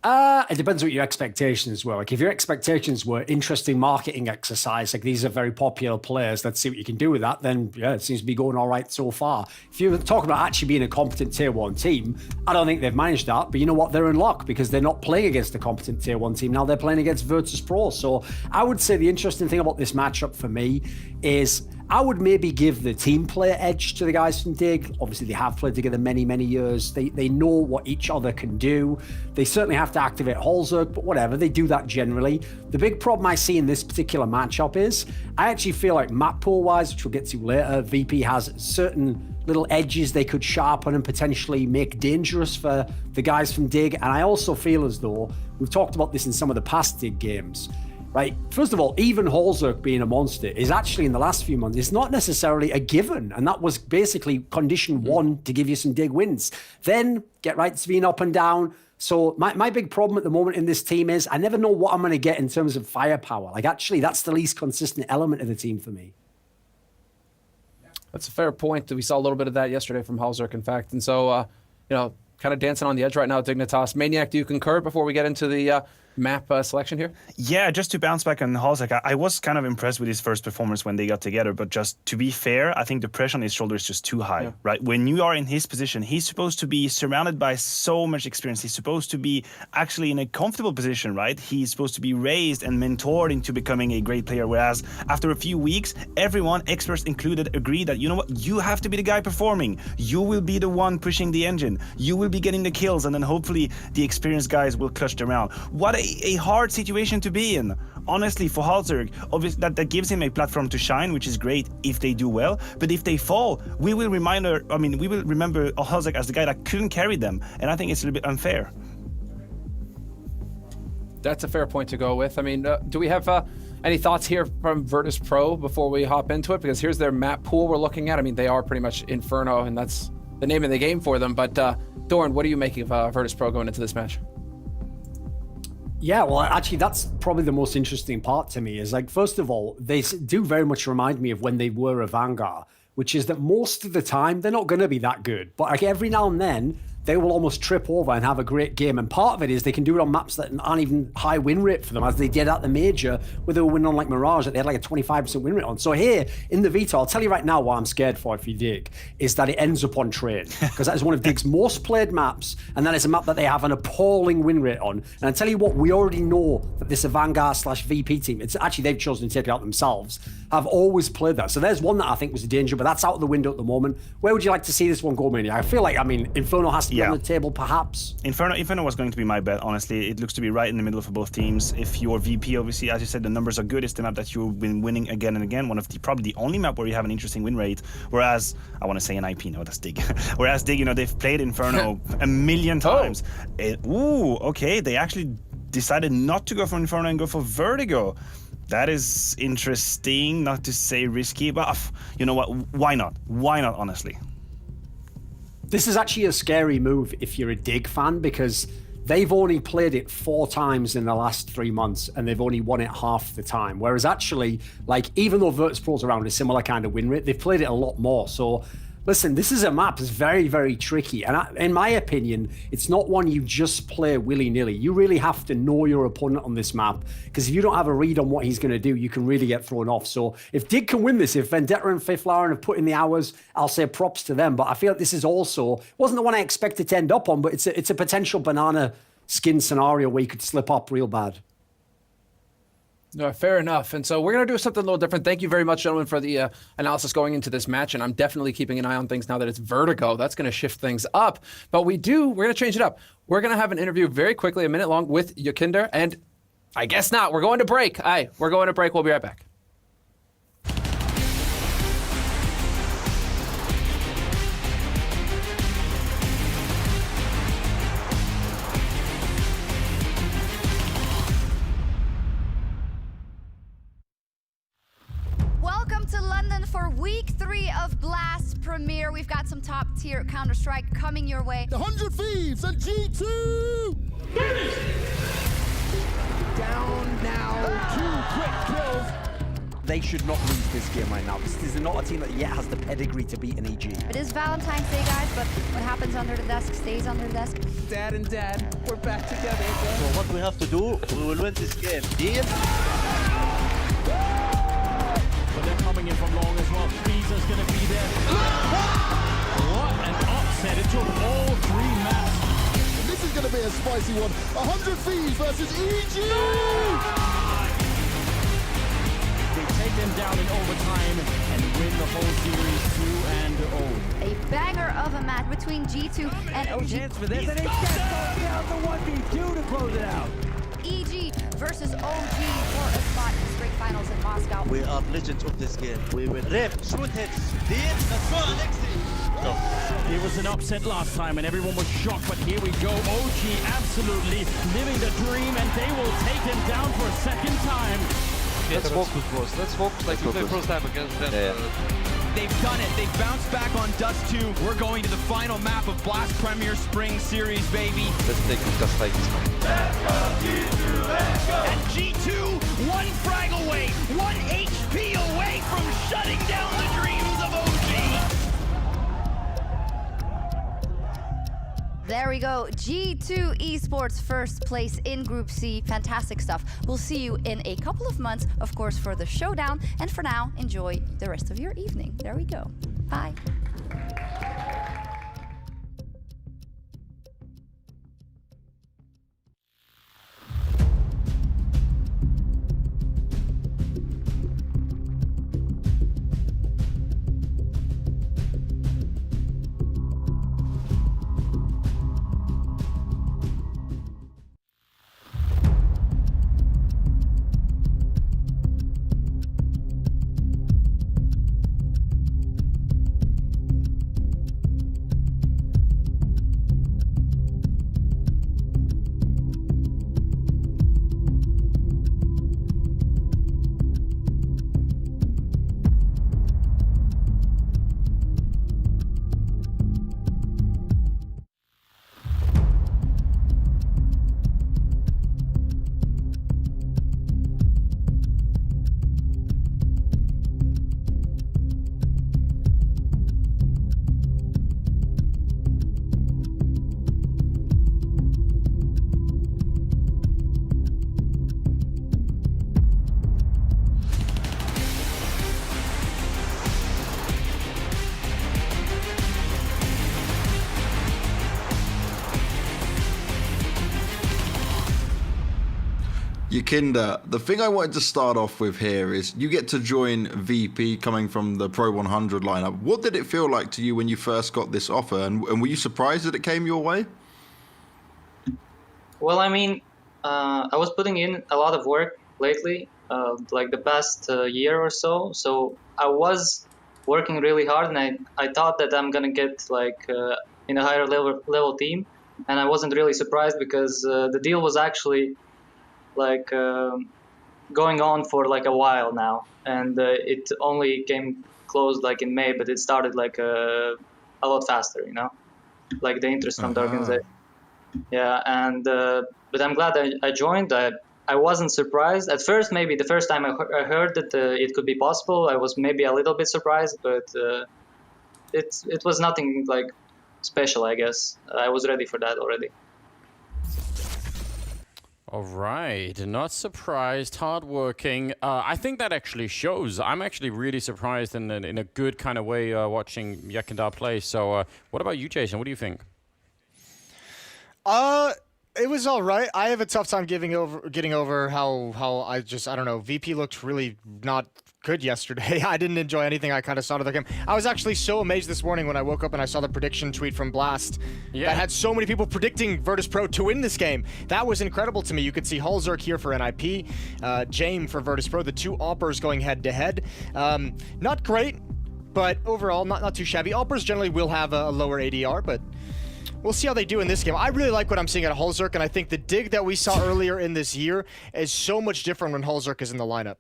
It depends what your expectations were. Like, if your expectations were interesting marketing exercise, like these are very popular players, let's see what you can do with that, then yeah, it seems to be going all right so far. If you're talking about actually being a competent tier 1 team, I don't think they've managed that, but you know what? They're in luck because they're not playing against a competent tier 1 team. Now they're playing against Virtus.pro. So I would say the interesting thing about this matchup for me is I would maybe give the team player edge to the guys from Dig. Obviously, they have played together many, many years. They know what each other can do. They certainly have to activate Holzerg, but whatever, they do that generally. The big problem I see in this particular matchup is I actually feel like map pool-wise, which we'll get to later, VP has certain little edges they could sharpen and potentially make dangerous for the guys from Dig. And I also feel as though, we've talked about this in some of the past Dig games, right? First of all, even Holzerg being a monster is actually in the last few months, it's not necessarily a given. And that was basically condition 1 to give you some Dig wins. Then get right to being up and down. So my big problem at the moment in this team is I never know what I'm going to get in terms of firepower. Like, actually, that's the least consistent element of the team for me. That's a fair point. We saw a little bit of that yesterday from Holzerg, in fact. And so, you know, kind of dancing on the edge right now, Dignitas. Maniac, do you concur before we get into the map selection here? Yeah, just to bounce back on Holzerg, I was kind of impressed with his first performance when they got together, but just to be fair, I think the pressure on his shoulder is just too high, right? When you are in his position, he's supposed to be surrounded by so much experience. He's supposed to be actually in a comfortable position, right? He's supposed to be raised and mentored into becoming a great player, whereas after a few weeks, everyone, experts included, agree that, you know what, you have to be the guy performing. You will be the one pushing the engine. You will be getting the kills, and then hopefully the experienced guys will clutch them around. What a hard situation to be in, honestly, for Holzerg. Obviously, that gives him a platform to shine, which is great if they do well. But if they fall, we will remember Holzerg as the guy that couldn't carry them, and I think it's a little bit unfair. That's a fair point to go with. I mean, do we have any thoughts here from Virtus.pro before we hop into it? Because here's their map pool we're looking at. I mean, they are pretty much Inferno, and that's the name of the game for them. But Doran, what are you making of Virtus.pro going into this match? Yeah, well, actually, that's probably the most interesting part to me is, like, first of all, they do very much remind me of when they were a Vanguard, which is that most of the time, they're not going to be that good. But like every now and then, they will almost trip over and have a great game. And part of it is they can do it on maps that aren't even high win rate for them, as they did at the Major, where they were winning on like Mirage, that they had like a 25% win rate on. So here, in the Vita, I'll tell you right now what I'm scared for if you Dig, is that it ends up on Train. Because that is one of Dig's most played maps, and that is a map that they have an appalling win rate on. And I tell you what, we already know that this Vanguard/VP team, it's actually they've chosen to take it out themselves, have always played that. So there's one that I think was a danger, but that's out of the window at the moment. Where would you like to see this one go, Mania? I feel like, I mean, Inferno has to be on the table, perhaps. Inferno was going to be my bet, honestly. It looks to be right in the middle for both teams. If you're VP, obviously, as you said, the numbers are good. It's the map that you've been winning again and again. Probably the only map where you have an interesting win rate. Whereas, I want to say an IP, no, that's Dig. Whereas Dig, you know, they've played Inferno a million times. Okay, they actually decided not to go for Inferno and go for Vertigo. That is interesting, not to say risky, but you know what? Why not? Why not, honestly? This is actually a scary move if you're a Dig fan, because they've only played it 4 times in the last 3 months, and they've only won it half the time. Whereas actually, like, even though Virtus.pro's around a similar kind of win rate, they've played it a lot more. So listen, this is a map that's very, very tricky. And in my opinion, it's not one you just play willy-nilly. You really have to know your opponent on this map, because if you don't have a read on what he's going to do, you can really get thrown off. So if Dig can win this, if Vendetta and Fifth Lauren have put in the hours, I'll say props to them. But I feel like this is also, wasn't the one I expected to end up on, but it's a potential banana skin scenario where you could slip up real bad. No, fair enough. And so we're going to do something a little different. Thank you very much, gentlemen, for the analysis going into this match. And I'm definitely keeping an eye on things now that it's Vertigo. That's going to shift things up. But we're going to change it up. We're going to have an interview very quickly, a minute long, with Yokinder. And I guess not. We're going to break. We're going to break. We'll be right back. Welcome to London for week 3 of Blast Premier. We've got some top tier Counter-Strike coming your way. The 100 Thieves and G2! Finish! Down now, 2 quick kills. They should not lose this game right now. This is not a team that yet has the pedigree to beat an EG. It is Valentine's Day, guys, but what happens under the desk stays under the desk. Dad and Dad, we're back together. So what we have to do, we will win this game. Deal? But they're coming in from long as well. Visa's gonna be there. What an upset. It took all 3 maps. This is going to be a spicy one. 100 Thieves versus EG! They take them down in overtime and win the whole series 2-0. A banger of a match between G2 and OG. Chance for this, and he gets down to 1v2 to close it out. EG versus OG for a spot in the spring finals in Moscow. We are legends of this game. We will rip, shoot hits. Deal? Let's go, Alexi. It was an upset last time and everyone was shocked, but here we go. OG absolutely living the dream, and they will take him down for a second time. Let's focus, bros. Let's focus like we played first time against them. They've done it. They've bounced back on Dust 2. We're going to the final map of Blast Premier Spring Series, baby. Let's take it just like this. And G2, 1 frag away, 1 HP away from shutting down the dreams of OG. There we go. G2 Esports first place in Group C. Fantastic stuff. We'll see you in a couple of months, of course, for the showdown. And for now, enjoy the rest of your evening. There we go. Bye. Yakinda, the thing I wanted to start off with here is you get to join VP coming from the Pro 100 lineup. What did it feel like to you when you first got this offer, and were you surprised that it came your way? Well, I mean, I was putting in a lot of work lately, like the past year or so. So I was working really hard, and I thought that I'm gonna get like in a higher level team, and I wasn't really surprised because the deal was actually like going on for like a while now, and it only came closed like in May, but it started like a lot faster, you know, like the interest from the organization. Yeah, and but I'm glad I joined. I wasn't surprised at first. Maybe the first time I heard that it could be possible, I was maybe a little bit surprised, but it was nothing like special, I guess. I was ready for that already. All right, not surprised, hardworking. I think that actually shows. I'm actually really surprised in a good kind of way watching Yakinda play. So what about you, Jason? What do you think? It was all right. I have a tough time getting over how I don't know. VP looked really not good yesterday. I didn't enjoy anything I kind of saw to the game. I was actually so amazed this morning when I woke up and I saw the prediction tweet from Blast that had so many people predicting Virtus.pro to win this game. That was incredible to me. You could see Hulzerk here for NIP, Jame for Virtus.pro, the two Oppers going head to head. Not great, but overall not too shabby. Oppers generally will have a lower ADR, but we'll see how they do in this game. I really like what I'm seeing at Hulzerk, and I think the dig that we saw earlier in this year is so much different when Hulzerk is in the lineup.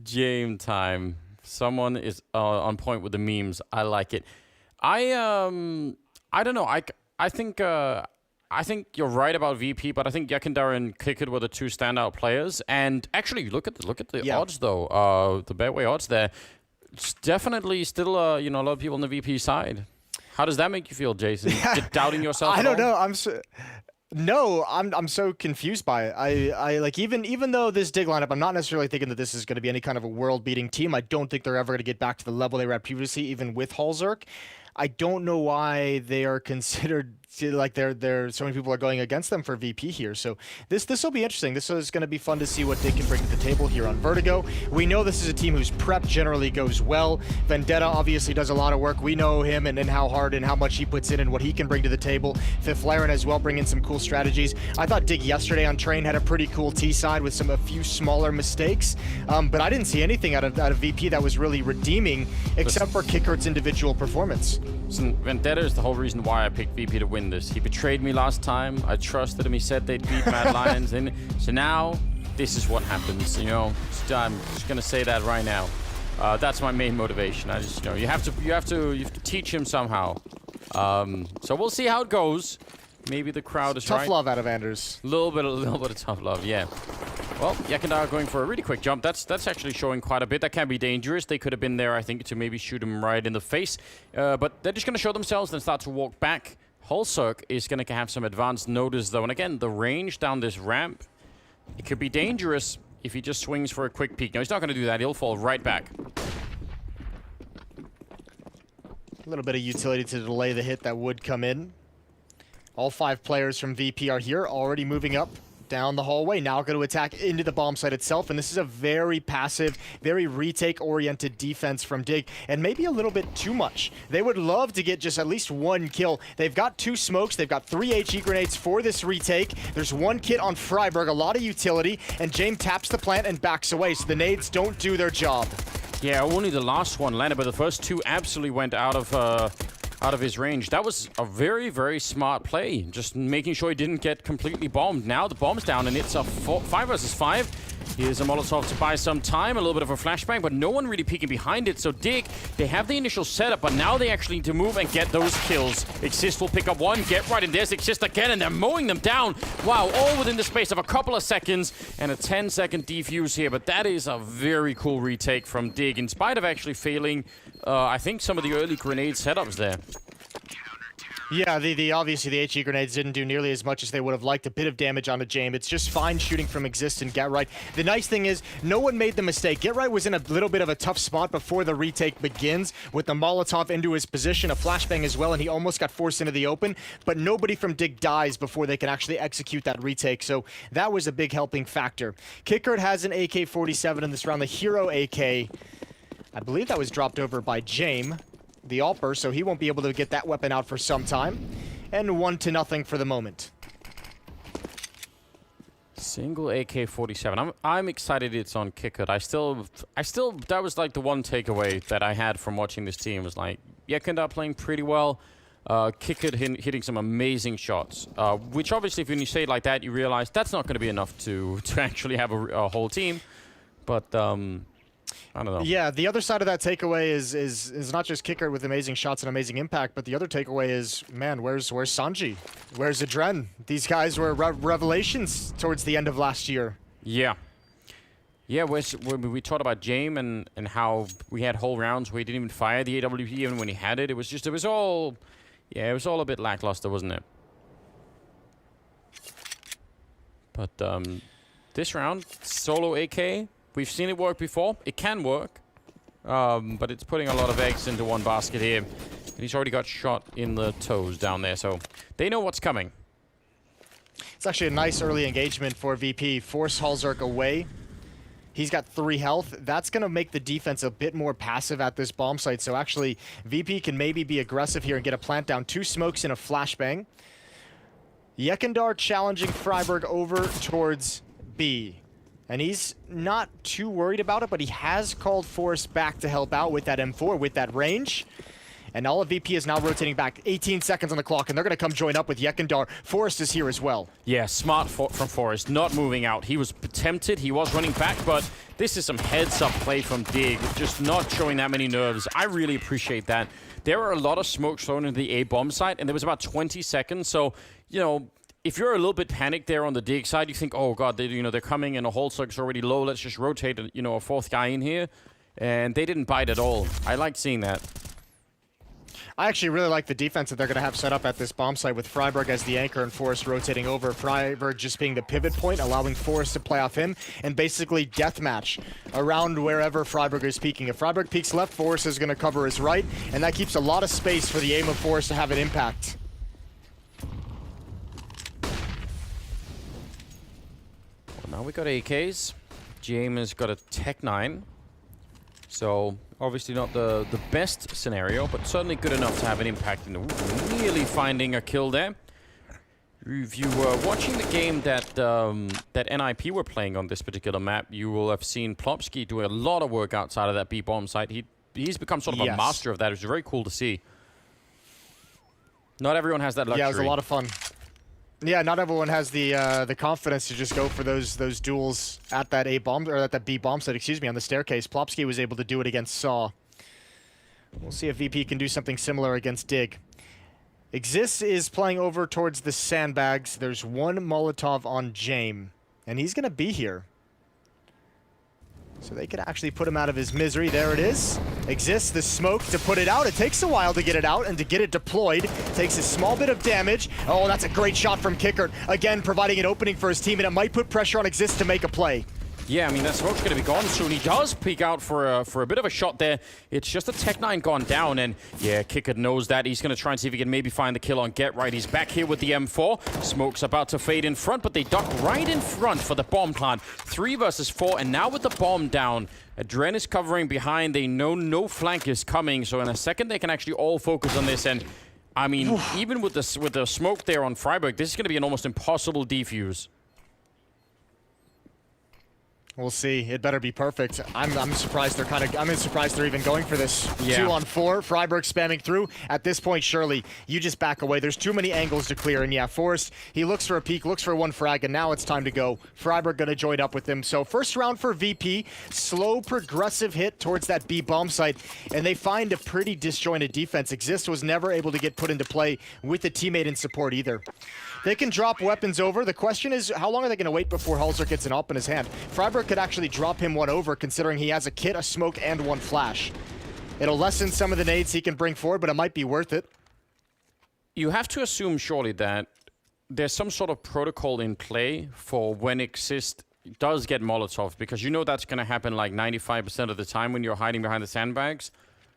Game time. Someone is on point with the memes. I like it. I don't know. I think you're right about VP, but I think Yakinda and Kicked were the two standout players. And actually, look at the odds though. The Betway odds there. It's definitely still a lot of people on the VP side. How does that make you feel, Jason? Just doubting yourself? I don't know. I'm so confused by it. I like even though this Dig lineup, I'm not necessarily thinking that this is going to be any kind of a world-beating team. I don't think they're ever going to get back to the level they were at previously, even with Halzerk. I don't know why they are considered like they're so many people are going against them for VP here. So this will be interesting. This is going to be fun to see what they can bring to the table here on Vertigo. We know this is a team whose prep generally goes well. Vendetta obviously does a lot of work. We know him and how hard and how much he puts in and what he can bring to the table. Fifth Laren as well, bringing some cool strategies. I thought Dig yesterday on Train had a pretty cool T side with a few smaller mistakes, but I didn't see anything out of VP that was really redeeming, except for Kickert's individual performance. Listen, Vendetta is the whole reason why I picked VP to win this. He betrayed me last time. I trusted him. He said they'd beat Mad Lions, and so now this is what happens. You know, I'm just gonna say that right now. That's my main motivation. I just, you have to teach him somehow. So we'll see how it goes. Maybe the crowd is tough love out of Anders. A little bit of tough love, yeah. Well, Yakandar going for a really quick jump. That's actually showing quite a bit. That can be dangerous. They could have been there, I think, to maybe shoot him right in the face. But they're just going to show themselves and start to walk back. Halzerk is going to have some advanced notice, though. And again, the range down this ramp, it could be dangerous if he just swings for a quick peek. No, he's not going to do that. He'll fall right back. A little bit of utility to delay the hit that would come in. All 5 players from VP are here, already moving up down the hallway, now going to attack into the bomb site itself, and this is a very passive, very retake-oriented defense from Dig, and maybe a little bit too much. They would love to get just at least 1 kill. They've got 2 smokes, they've got 3 HE grenades for this retake. There's 1 kit on Freiburg, a lot of utility, and James taps the plant and backs away, so the nades don't do their job. Yeah, only the last one landed, but the first 2 absolutely went out of his range. That was a very, very smart play. Just making sure he didn't get completely bombed. Now the bomb's down and it's a 5 versus 5. Here's a Molotov to buy some time, a little bit of a flashbang, but no one really peeking behind it. So Dig, they have the initial setup, but now they actually need to move and get those kills. Exist will pick up 1, get right in. There's Exist again, and they're mowing them down. Wow, all within the space of a couple of seconds, and a 10-second defuse here, but that is a very cool retake from Dig, in spite of actually failing, I think, some of the early grenade setups there. Yeah, obviously the HE grenades didn't do nearly as much as they would have liked. A bit of damage on a James. It's just fine shooting from Exist and Get Right. The nice thing is, no one made the mistake. Get Right was in a little bit of a tough spot before the retake begins, with the Molotov into his position, a flashbang as well, and he almost got forced into the open, but nobody from Dig dies before they can actually execute that retake, so that was a big helping factor. Kickert has an AK-47 in this round, the hero AK. I believe that was dropped over by James, the Alper, so he won't be able to get that weapon out for some time. And 1-0 for the moment. Single AK-47. I'm excited it's on Kickert. I still, that was like the one takeaway that I had from watching this team, was like, Yakandar playing pretty well. Kickert hitting some amazing shots, which obviously, when you say it like that, you realize that's not going to be enough to actually have a whole team. But I don't know. Yeah, the other side of that takeaway is not just Kickert with amazing shots and amazing impact, but the other takeaway is, man, where's Sanji? Where's Adren? These guys were revelations towards the end of last year. Yeah. Yeah, when we talked about James and how we had whole rounds where he didn't even fire the AWP even when he had it. It was all a bit lackluster, wasn't it? But this round, solo AK, we've seen it work before. It can work, but it's putting a lot of eggs into one basket here. And he's already got shot in the toes down there, so they know what's coming. It's actually a nice early engagement for VP. Force Halzerk away. He's got 3 health. That's going to make the defense a bit more passive at this bomb site. So actually, VP can maybe be aggressive here and get a plant down. 2 smokes and a flashbang. Yakandar challenging Freiburg over towards B. And he's not too worried about it, but he has called Forrest back to help out with that M4, with that range. And all of VP is now rotating back. 18 seconds on the clock, and they're going to come join up with Yakandar. Forrest is here as well. Yeah, smart from Forrest, not moving out. He was tempted, he was running back, but this is some heads-up play from Dig, just not showing that many nerves. I really appreciate that. There were a lot of smoke thrown into the A bomb site, and there was about 20 seconds, so, you know, if you're a little bit panicked there on the Dig side, you think, oh god, they're coming and a Halzerk's already low, let's just rotate, a 4th guy in here. And they didn't bite at all. I like seeing that. I actually really like the defense that they're going to have set up at this bomb site with Freiburg as the anchor and Forest rotating over. Freiburg just being the pivot point, allowing Forest to play off him and basically deathmatch around wherever Freiburg is peeking. If Freiburg peeks left, Forest is going to cover his right, and that keeps a lot of space for the aim of Forest to have an impact. Well, now we got AKs. James has got a Tech 9. So, obviously not the best scenario, but certainly good enough to have an impact. In nearly finding a kill there. If you were watching the game that that NIP were playing on this particular map, you will have seen Plopsky do a lot of work outside of that B-bomb site. He's become sort of a master of that. It's very cool to see. Not everyone has that luxury. Yeah, it was a lot of fun. Yeah, not everyone has the confidence to just go for those duels at that A bomb or at that B bomb site. Excuse me, on the staircase. Plopsky was able to do it against Saw. We'll see if VP can do something similar against Dig. ENCE is playing over towards the sandbags. There's one Molotov on James, and he's gonna be here. So they could actually put him out of his misery. There it is. ENCE, the smoke to put it out. It takes a while to get it out and to get it deployed. Takes a small bit of damage. Oh, that's a great shot from Kickert. Again, providing an opening for his team, and it might put pressure on ENCE to make a play. Yeah, I mean, that smoke's going to be gone soon. He does peek out for a bit of a shot there. It's just a Tech 9 gone down, and yeah, Kickert knows that. He's going to try and see if he can maybe find the kill on Get Right. He's back here with the M4. Smoke's about to fade in front, but they duck right in front for the bomb plant. 3 versus 4, and now with the bomb down, Adren is covering behind. They know no flank is coming, so in a second they can actually all focus on this. And I mean, even with the smoke there on Freiburg, this is going to be an almost impossible defuse. We'll see. It better be perfect. I'm surprised they're surprised they're even going for this. Yeah. 2 on 4. Freiburg spamming through. At this point, surely you just back away. There's too many angles to clear. And yeah, Forrest, he looks for a peek, looks for one frag, and now it's time to go. Freiburg gonna join up with them. So first round for VP, slow progressive hit towards that B bomb site, and they find a pretty disjointed defense. ENCE was never able to get put into play with a teammate in support either. They can drop weapons over. The question is, how long are they going to wait before Hulzer gets an AWP in his hand? Freiburg could actually drop him one over, considering he has a kit, a smoke, and 1 flash. It'll lessen some of the nades he can bring forward, but it might be worth it. You have to assume, surely, that there's some sort of protocol in play for when ENCE does get Molotov, because you know that's going to happen like 95% of the time when you're hiding behind the sandbags.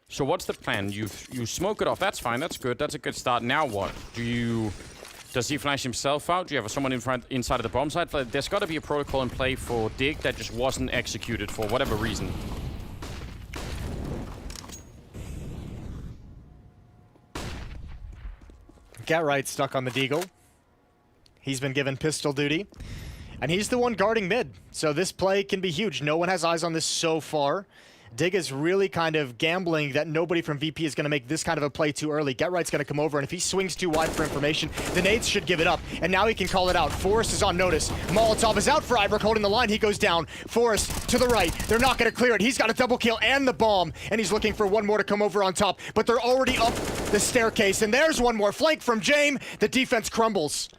So what's the plan? You smoke it off. That's fine. That's good. That's a good start. Now what? Does he flash himself out? Do you have someone inside of the bomb site? There's got to be a protocol in play for Dig that just wasn't executed for whatever reason. Get Right stuck on the Deagle. He's been given pistol duty. And he's the one guarding mid. So this play can be huge. No one has eyes on this so far. Dig is really kind of gambling that nobody from VP is going to make this kind of a play too early. Get Right's going to come over, and if he swings too wide for information, the nades should give it up. And now he can call it out. Forrest is on notice. Molotov is out. Freiburg holding the line. He goes down. Forrest to the right. They're not going to clear it. He's got a double kill and the bomb, and he's looking for one more to come over on top. But they're already up the staircase, and there's one more flank from James. The defense crumbles.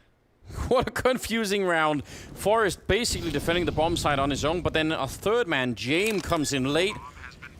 What a confusing round. Forrest basically defending the bomb site on his own, but then a third man, James, comes in late.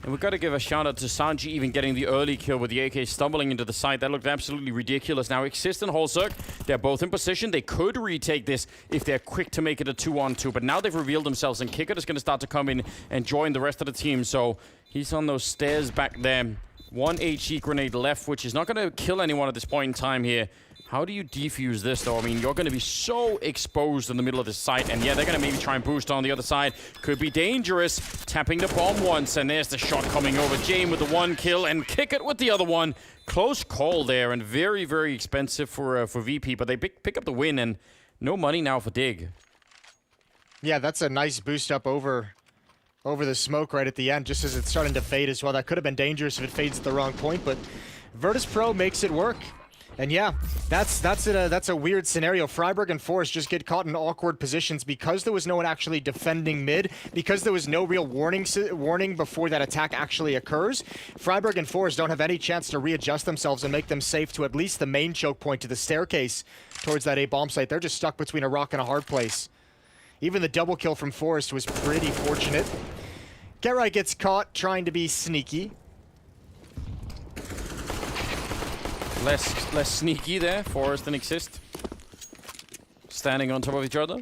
And we've got to give a shout out to Sanji even getting the early kill with the AK stumbling into the site. That looked absolutely ridiculous. Now, ENCE and Holzerk, they're both in position. They could retake this if they're quick to make it a 2-on-2. But now they've revealed themselves, and Kickert is going to start to come in and join the rest of the team. So he's on those stairs back there. 1 HE grenade left, which is not going to kill anyone at this point in time here. How do you defuse this, though? I mean, you're going to be so exposed in the middle of this site. And yeah, they're going to maybe try and boost on the other side. Could be dangerous. Tapping the bomb once. And there's the shot coming over. James with the 1 kill and Kickert with the other one. Close call there and very, very expensive for VP. But they pick up the win and no money now for Dig. Yeah, that's a nice boost up over the smoke right at the end, just as it's starting to fade as well. That could have been dangerous if it fades at the wrong point, but Virtus.pro makes it work. And yeah, that's a weird scenario. Freiburg and Forrest just get caught in awkward positions because there was no one actually defending mid, because there was no real warning before that attack actually occurs. Freiburg and Forrest don't have any chance to readjust themselves and make them safe to at least the main choke point, to the staircase towards that A bomb site. They're just stuck between a rock and a hard place. Even the double kill from Forrest was pretty fortunate. Get Right gets caught trying to be sneaky. less sneaky there, Forest and Exist. Standing on top of each other.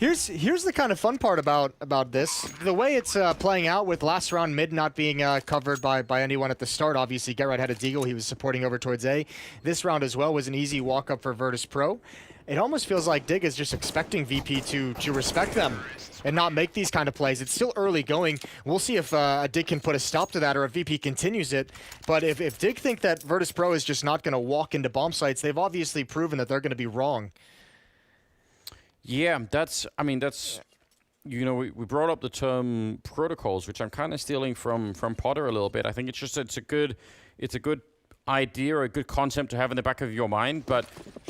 Here's the kind of fun part about this. The way it's playing out with last round mid not being covered by anyone at the start. Obviously, Get Right had a deagle. He was supporting over towards A. This round as well was an easy walk-up for Virtus.pro. It almost feels like Dig is just expecting VP to respect them and not make these kind of plays. It's still early going. We'll see if Dig can put a stop to that or if VP continues it. But if Dig think that Virtus.pro is just not going to walk into bomb sites, they've obviously proven that they're going to be wrong. Yeah, I mean, you know, we brought up the term protocols, which I'm kind of stealing from Potter a little bit. I think it's a good idea, a good concept to have in the back of your mind, but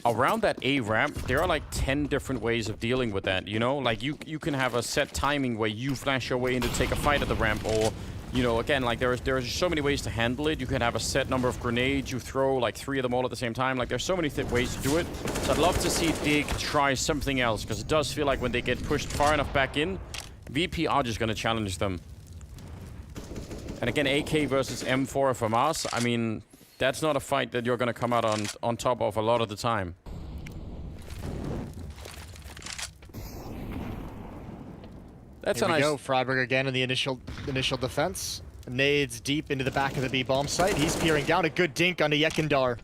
around that A ramp, there are like 10 different ways of dealing with that, you know? Like, you can have a set timing where you flash your way in to take a fight at the ramp, or, you know, again, like, there are so many ways to handle it. You can have a set number of grenades, you throw, like, 3 of them all at the same time. Like, there's so many ways to do it. So I'd love to see Dig try something else, because it does feel like when they get pushed far enough back in, VP are just going to challenge them. And again, AK versus M4 from us, I mean, that's not a fight that you're going to come out on top of a lot of the time. That's Here a we nice... go. Freiburg again in the initial defense. Nades deep into the back of the B bomb site. He's peering down. A good dink onto Yekindar.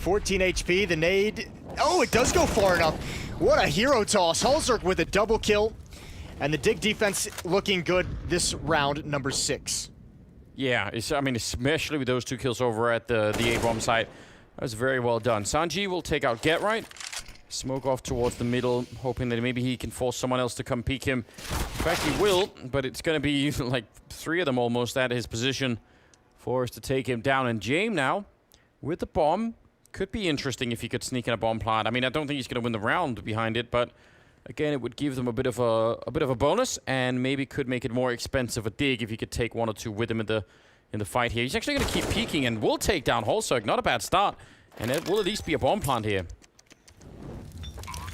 14 HP. The nade. Oh, it does go far enough. What a hero toss. Hulzerk with a double kill. And the Dig defense looking good this round, number 6. Yeah, I mean, especially with those 2 kills over at the A-bomb site. That was very well done. CSGO will take out Get Right. Smoke off towards the middle, hoping that maybe he can force someone else to come peek him. In fact, he will, but it's going to be like 3 of them almost at his position for us to take him down. And James now, with the bomb, could be interesting if he could sneak in a bomb plant. I mean, I don't think he's going to win the round behind it, but again, it would give them a bit of a bonus, and maybe could make it more expensive a Dig if he could take 1 or 2 with him in the fight here. He's actually going to keep peeking and will take down Hulzerk. Not a bad start, and it will at least be a bomb plant here.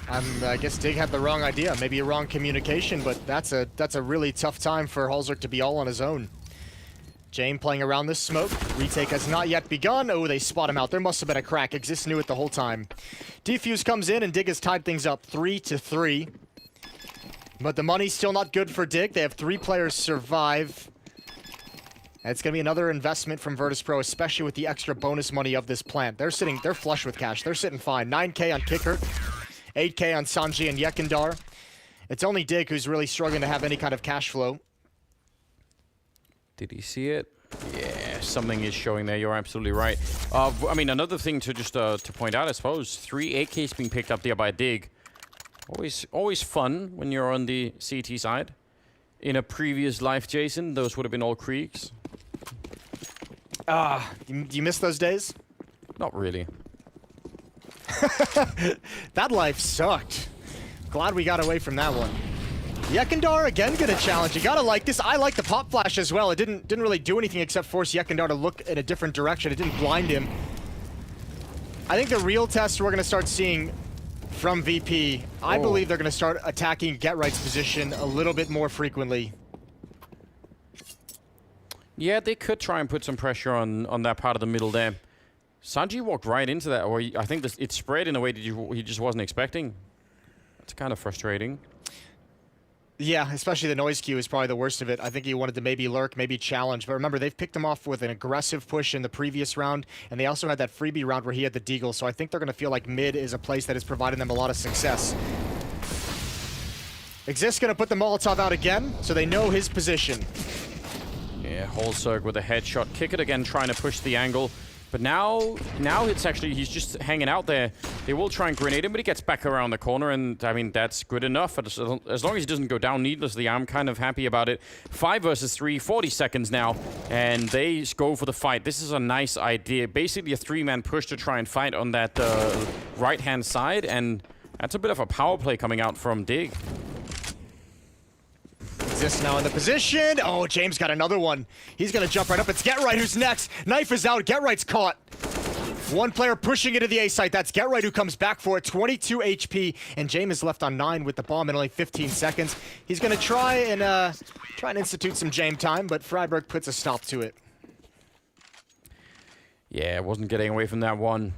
I guess Dig had the wrong idea, maybe a wrong communication, but that's a really tough time for Hulzerk to be all on his own. James playing around this smoke. Retake has not yet begun. Oh, they spot him out. There must have been a crack. Exist knew it the whole time. Defuse comes in and Dig has tied things up 3-3. But the money's still not good for Dig. They have 3 players survive. And it's going to be another investment from Virtus.pro, especially with the extra bonus money of this plant. They're flush with cash. They're sitting fine. 9K on Kicker. 8K on Sanji and Yekindar. It's only Dig who's really struggling to have any kind of cash flow. Did he see it? Yeah, something is showing there. You're absolutely right. I mean, another thing to just to point out, I suppose, 3 AKs being picked up there by Dig. Always fun when you're on the CT side. In a previous life, Jason, those would have been all creeks. Do you miss those days? Not really. That life sucked. Glad we got away from that one. Yekindar again gonna challenge. You gotta like this. I like the pop flash as well. It didn't really do anything except force Yekindar to look in a different direction. It didn't blind him. I think the real test we're gonna start seeing from VP, I believe they're gonna start attacking Get Right's position a little bit more frequently. Yeah, they could try and put some pressure on that part of the middle there. Sanji walked right into that, or I think it spread in a way that he just wasn't expecting. It's kind of frustrating. Yeah, especially the noise queue is probably the worst of it. I think he wanted to maybe lurk, maybe challenge. But remember, they've picked him off with an aggressive push in the previous round, and they also had that freebie round where he had the deagle. So I think they're going to feel like mid is a place that is providing them a lot of success. Exist going to put the Molotov out again, so they know his position. Yeah, Hulzerk with a headshot. Kick it again, trying to push the angle. But now it's actually, he's just hanging out there. They will try and grenade him, but he gets back around the corner, and I mean, that's good enough. As long as he doesn't go down needlessly, I'm kind of happy about it. 5 versus 3, 40 seconds now, and they go for the fight. This is a nice idea. Basically a 3-man push to try and fight on that right-hand side, and that's a bit of a power play coming out from Dig. Exist now in the position. Oh, James got another one. He's going to jump right up. It's Get Right who's next. Knife is out. Get Right's caught. One player pushing into the A site. That's Get Right who comes back for it. 22 HP, and James is left on 9 with the bomb in only 15 seconds. He's going to try and institute some James time, but Freiburg puts a stop to it. Yeah, wasn't getting away from that one.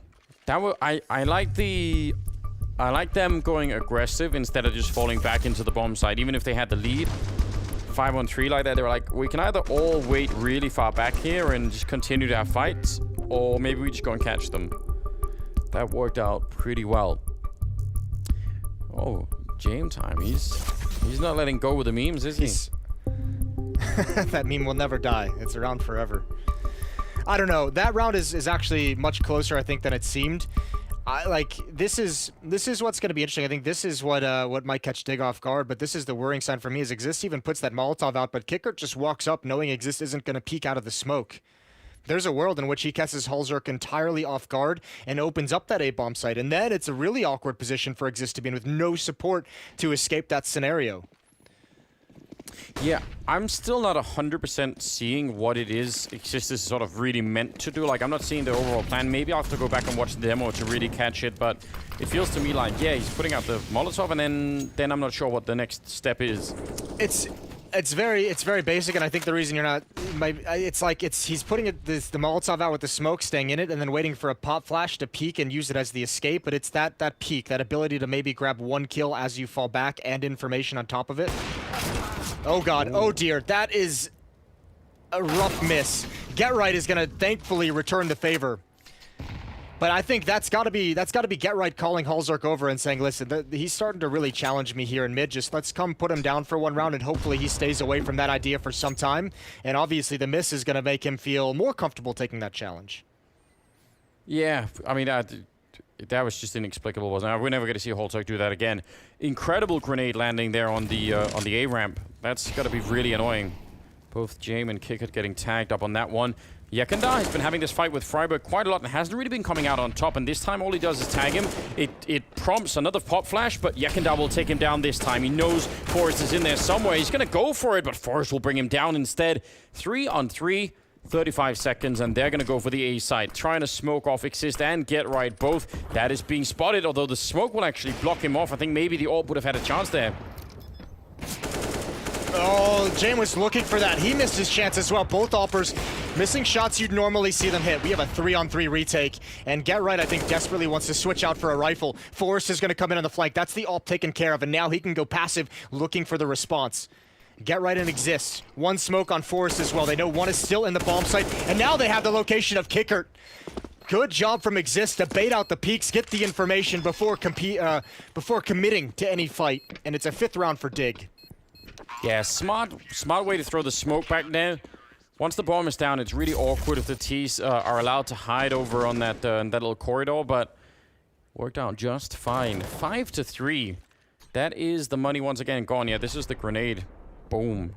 I like them going aggressive instead of just falling back into the bomb side. Even if they had the lead, 5-on-3 like that, they were like, we can either all wait really far back here and just continue to have fights, or maybe we just go and catch them. That worked out pretty well. Oh, James time. He's not letting go with the memes, is he? That meme will never die. It's around forever. I don't know. That round is actually much closer, I think, than it seemed. This is what's going to be interesting. I think this is what might catch Dig off guard, but this is the worrying sign for me is Exist even puts that Molotov out, but Kickert just walks up knowing Exist isn't going to peek out of the smoke. There's a world in which he catches Hulzerk entirely off guard and opens up that A-bomb site, and then it's a really awkward position for Exist to be in with no support to escape that scenario. Yeah, I'm still not 100% seeing what it is Exist is sort of really meant to do. Like, I'm not seeing the overall plan. Maybe I'll have to go back and watch the demo to really catch it, but it feels to me like, yeah, he's putting out the Molotov, and then I'm not sure what the next step is. It's very basic, and I think the reason you're not, he's putting the Molotov out with the smoke, staying in it, and then waiting for a pop flash to peek and use it as the escape. But it's that peek, that ability to maybe grab one kill as you fall back and information on top of it. Oh god, oh dear, that is a rough miss. Get Right is gonna thankfully return the favor. But I think that's got to be Get Right calling Hulzerk over and saying, listen, he's starting to really challenge me here in mid. Just let's come put him down for one round, and hopefully he stays away from that idea for some time. And obviously the miss is going to make him feel more comfortable taking that challenge. Yeah, I mean, that was just inexplicable, wasn't it? We're never going to see Hulzerk do that again. Incredible grenade landing there on the A ramp. That's got to be really annoying. Both Jame and Kickert getting tagged up on that one. Yekindar has been having this fight with Freiburg quite a lot and hasn't really been coming out on top, and this time all he does is tag him. It prompts another pop flash, but Yekindar will take him down this time. He knows Forrest is in there somewhere. He's going to go for it, but Forrest will bring him down instead. 3-on-3, 35 seconds, and they're going to go for the A side, trying to smoke off Exist and Get Right both. That is being spotted, although the smoke will actually block him off. I think maybe the AWP would have had a chance there. Oh, Jame was looking for that. He missed his chance as well. Both AWPers missing shots you'd normally see them hit. We have a 3-on-3 retake, and Get Right, I think, desperately wants to switch out for a rifle. Forrest is going to come in on the flank. That's the AWP taken care of, and now he can go passive, looking for the response. Get Right and Exist. One smoke on Forrest as well. They know one is still in the bomb site, and now they have the location of Kickert. Good job from Exist to bait out the peaks, get the information before committing to any fight, and it's a 5th round for Dig. Yeah, smart way to throw the smoke back there. Once the bomb is down, it's really awkward if the T's are allowed to hide over on that little corridor, but worked out just fine. 5-3. That is the money once again gone. Yeah, this is the grenade. Boom.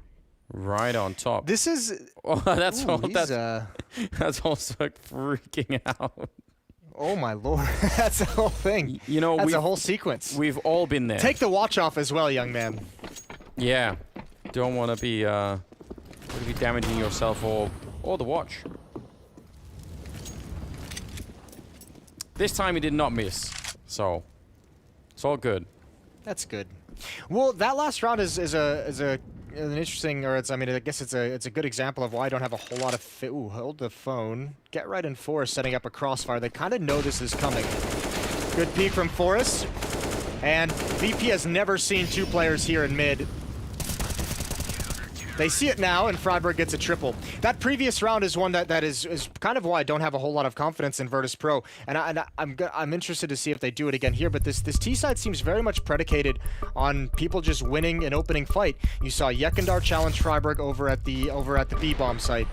Right on top. This is... Oh, that's all. That's also freaking out. Oh my lord, that's the whole thing. You know, that's a whole sequence. We've all been there. Take the watch off as well, young man. Yeah, don't want to be damaging yourself or the watch. This time he did not miss, so it's all good. That's good. Well, that last round is an interesting, or I guess it's a good example of why I don't have a whole lot of. Ooh, hold the phone. Get Right in Forest setting up a crossfire. They kind of know this is coming. Good peek from Forest, and VP has never seen 2 players here in mid. They see it now, and Freiburg gets a triple. That previous round is one that is kind of why I don't have a whole lot of confidence in Virtus.pro, and I'm interested to see if they do it again here. But this T side seems very much predicated on people just winning an opening fight. You saw Yekindar challenge Freiburg over at the B bomb site.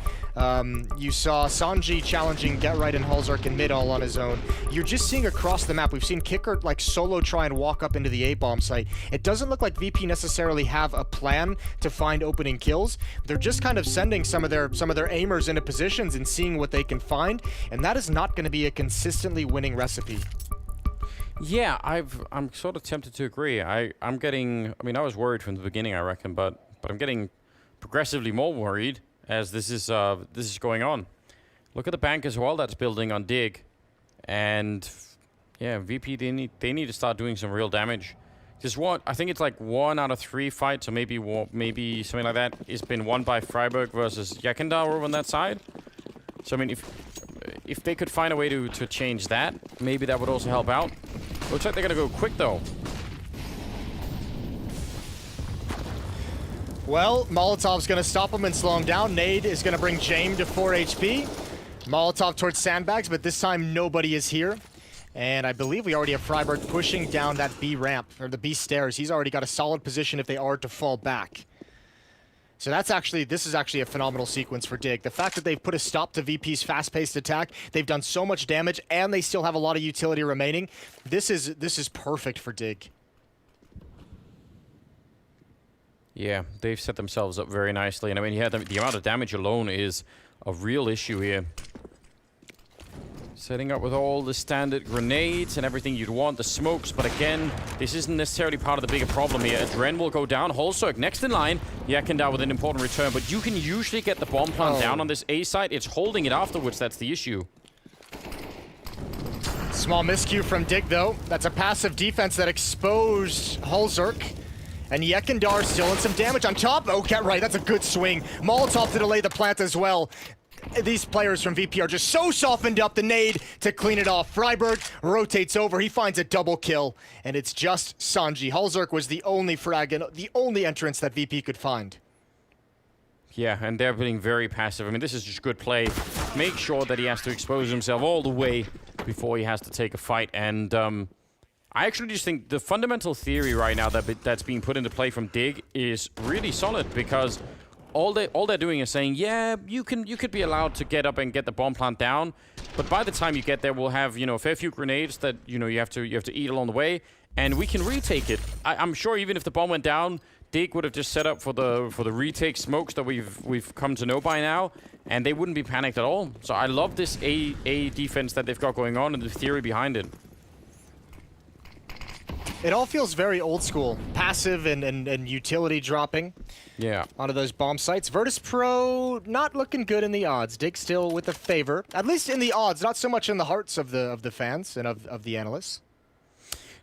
You saw Sanji challenging Get Right and Hulzerk in mid all on his own. You're just seeing across the map. We've seen Kickert like solo try and walk up into the A bomb site. It doesn't look like VP necessarily have a plan to find opening kills. They're just kind of sending some of their aimers into positions and seeing what they can find, and that is not going to be a consistently winning recipe. Yeah, I'm sort of tempted to agree. I'm getting. I mean, I was worried from the beginning, I reckon, but I'm getting progressively more worried as this is going on. Look at the bank as well that's building on Dig, and yeah, VP they need to start doing some real damage. I think it's like 1 out of 3 fights, or maybe something like that, has been won by Freiburg versus Yekindar over on that side. So I mean, if if they could find a way to change that, maybe that would also help out. Looks like they're gonna go quick though. Well, Molotov's going to stop him and slow him down. Nade is going to bring James to 4 HP. Molotov towards sandbags, but this time nobody is here. And I believe we already have Freiburg pushing down that B ramp, or the B stairs. He's already got a solid position if they are to fall back. So this is actually a phenomenal sequence for Dig. The fact that they've put a stop to VP's fast-paced attack, they've done so much damage, and they still have a lot of utility remaining. This is perfect for Dig. Yeah, they've set themselves up very nicely. And I mean, yeah, the amount of damage alone is a real issue here. Setting up with all the standard grenades and everything you'd want, the smokes, but again, this isn't necessarily part of the bigger problem here. Adren will go down, Holzerk next in line, Yakendar with an important return, but you can usually get the bomb plant down on this A site. It's holding it afterwards, that's the issue. Small miscue from Dig though. That's a passive defense that exposed Holzerk. And Yakendar still in some damage on top. Okay, right, that's a good swing. Molotov to delay the plant as well. These players from VP are just so softened up, the nade to clean it off. Freiburg rotates over, he finds a double kill, and it's just Sanji. Holzerk was the only frag and the only entrance that VP could find. Yeah, and they're being very passive. I mean, this is just good play. Make sure that he has to expose himself all the way before he has to take a fight, and I actually just think the fundamental theory right now that's being put into play from Dig is really solid, because all they're doing is saying, yeah, you could be allowed to get up and get the bomb plant down, but by the time you get there, we'll have, you know, a fair few grenades that, you know, you have to eat along the way, and we can retake it. I'm sure even if the bomb went down, Dig would have just set up for the retake smokes that we've come to know by now, and they wouldn't be panicked at all. So I love this A defense that they've got going on and the theory behind it. It all feels very old school. Passive and utility dropping. Yeah. Onto those bomb sites. Virtus.pro not looking good in the odds. Dig still with the favor. At least in the odds, not so much in the hearts of the fans and of the analysts.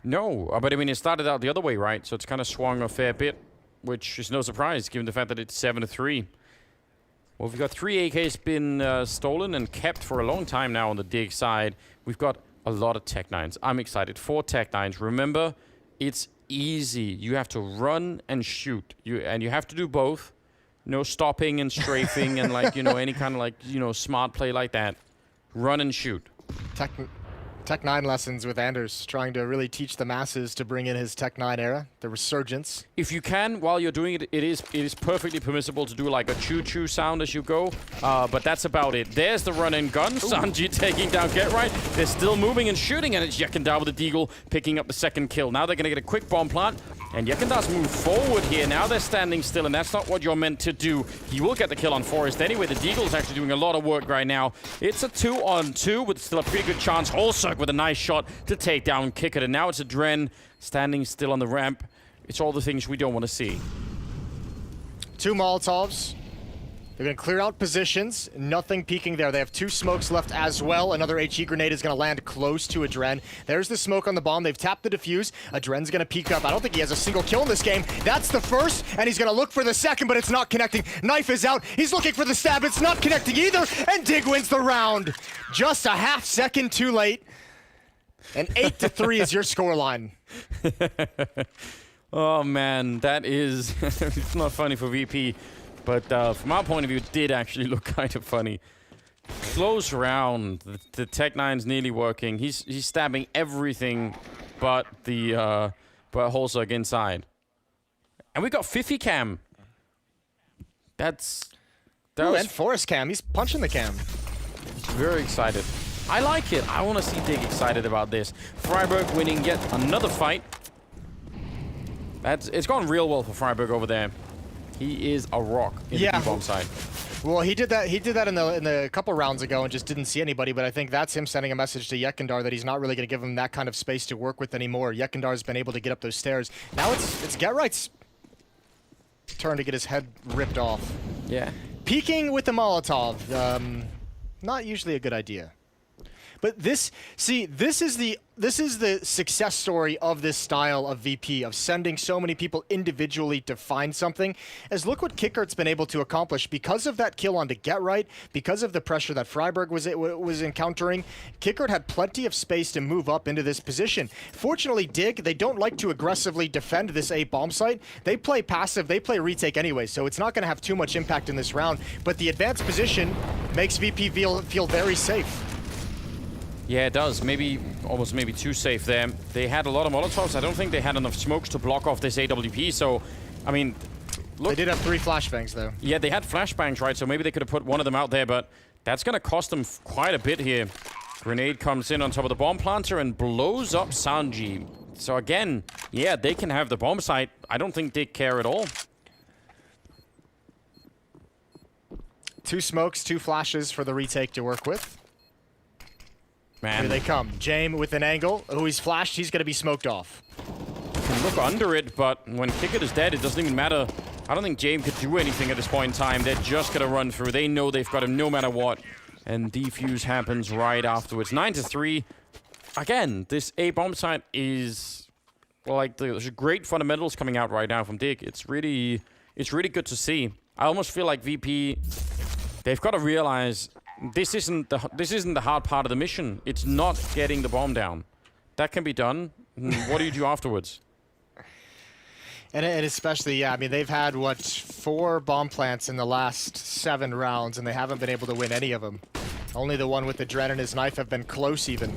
No, but I mean, it started out the other way, right? So it's kind of swung a fair bit, which is no surprise given the fact that it's 7-3. Well, we've got 3 AKs been stolen and kept for a long time now on the Dig side. We've got a lot of Tech 9s. I'm excited. 4 Tech 9s. Remember, it's easy. You have to run and shoot. You have to do both. No stopping and strafing and like, you know, any kind of like, you know, smart play like that. Run and shoot. Tech 9 lessons with Anders, trying to really teach the masses to bring in his Tech 9 era, the resurgence. If you can, while you're doing it, it is perfectly permissible to do like a choo-choo sound as you go, but that's about it. There's the run and gun. Sanji taking down Get Right. They're still moving and shooting, and it's Yakendar with the Deagle picking up the second kill. Now they're going to get a quick bomb plant, and Yakendar's moved forward here. Now they're standing still, and that's not what you're meant to do. He will get the kill on Forest anyway. The Deagle's actually doing a lot of work right now. It's a 2-on-2 with still a pretty good chance. Holzerk with a nice shot to take down Kick It, and now it's Adren standing still on the ramp. It's all the things we don't want to see. 2 Molotovs. They're going to clear out positions. Nothing peeking there. They have 2 smokes left as well. Another HE grenade is going to land close to Adren. There's the smoke on the bomb. They've tapped the defuse. Adren's going to peek up. I don't think he has a single kill in this game. That's the first, and he's going to look for the second, but it's not connecting. Knife is out. He's looking for the stab. It's not connecting either, and Dig wins the round. Just a half second too late. And 8-3 is your scoreline. Oh man, that is it's not funny for VP, but from our point of view, it did actually look kind of funny. Close round, the Tech 9's nearly working. He's stabbing everything but the Holzerk inside, and we got Fifi Cam. That was and Forest Cam. He's punching the cam. Very excited. I like it. I want to see Dig excited about this. Freiburg winning yet another fight. It's gone real well for Freiburg over there. He is a rock in the B-bomb side. Well, he did that in the couple rounds ago and just didn't see anybody, but I think that's him sending a message to Yakendar that he's not really going to give him that kind of space to work with anymore. Yakendar's been able to get up those stairs. Now it's Get Right's turn to get his head ripped off. Yeah. Peeking with the Molotov. Not usually a good idea. But this is the success story of this style of VP, of sending so many people individually to find something. As look what Kickert's been able to accomplish because of that kill onto Get Right, because of the pressure that Freiburg was encountering. Kickert had plenty of space to move up into this position. Fortunately, Dig, they don't like to aggressively defend this A bomb site. They play passive, they play retake anyway, so it's not going to have too much impact in this round. But the advanced position makes VP feel very safe. Yeah, it does. Almost maybe too safe there. They had a lot of Molotovs. I don't think they had enough smokes to block off this AWP, so, I mean, look. They did have 3 flashbangs, though. Yeah, they had flashbangs, right? So maybe they could have put one of them out there, but that's going to cost them quite a bit here. Grenade comes in on top of the bomb planter and blows up Sanji. So again, yeah, they can have the bomb site. I don't think they care at all. 2 smokes, 2 flashes for the retake to work with. Man. Here they come. Jame with an angle. Oh, he's flashed. He's going to be smoked off. Can look under it, but when Kickert is dead, it doesn't even matter. I don't think Jame could do anything at this point in time. They're just going to run through. They know they've got him no matter what. And defuse happens right afterwards. 9-3. Again, this A bomb site is, well, like, there's great fundamentals coming out right now from Dig. It's really good to see. I almost feel like VP, they've got to realize this isn't the hard part of the mission. It's not getting the bomb down. That can be done. What do you do afterwards? And especially, yeah, I mean, they've had, what, 4 bomb plants in the last 7 rounds, and they haven't been able to win any of them. Only the one with the Dread and his knife have been close, even.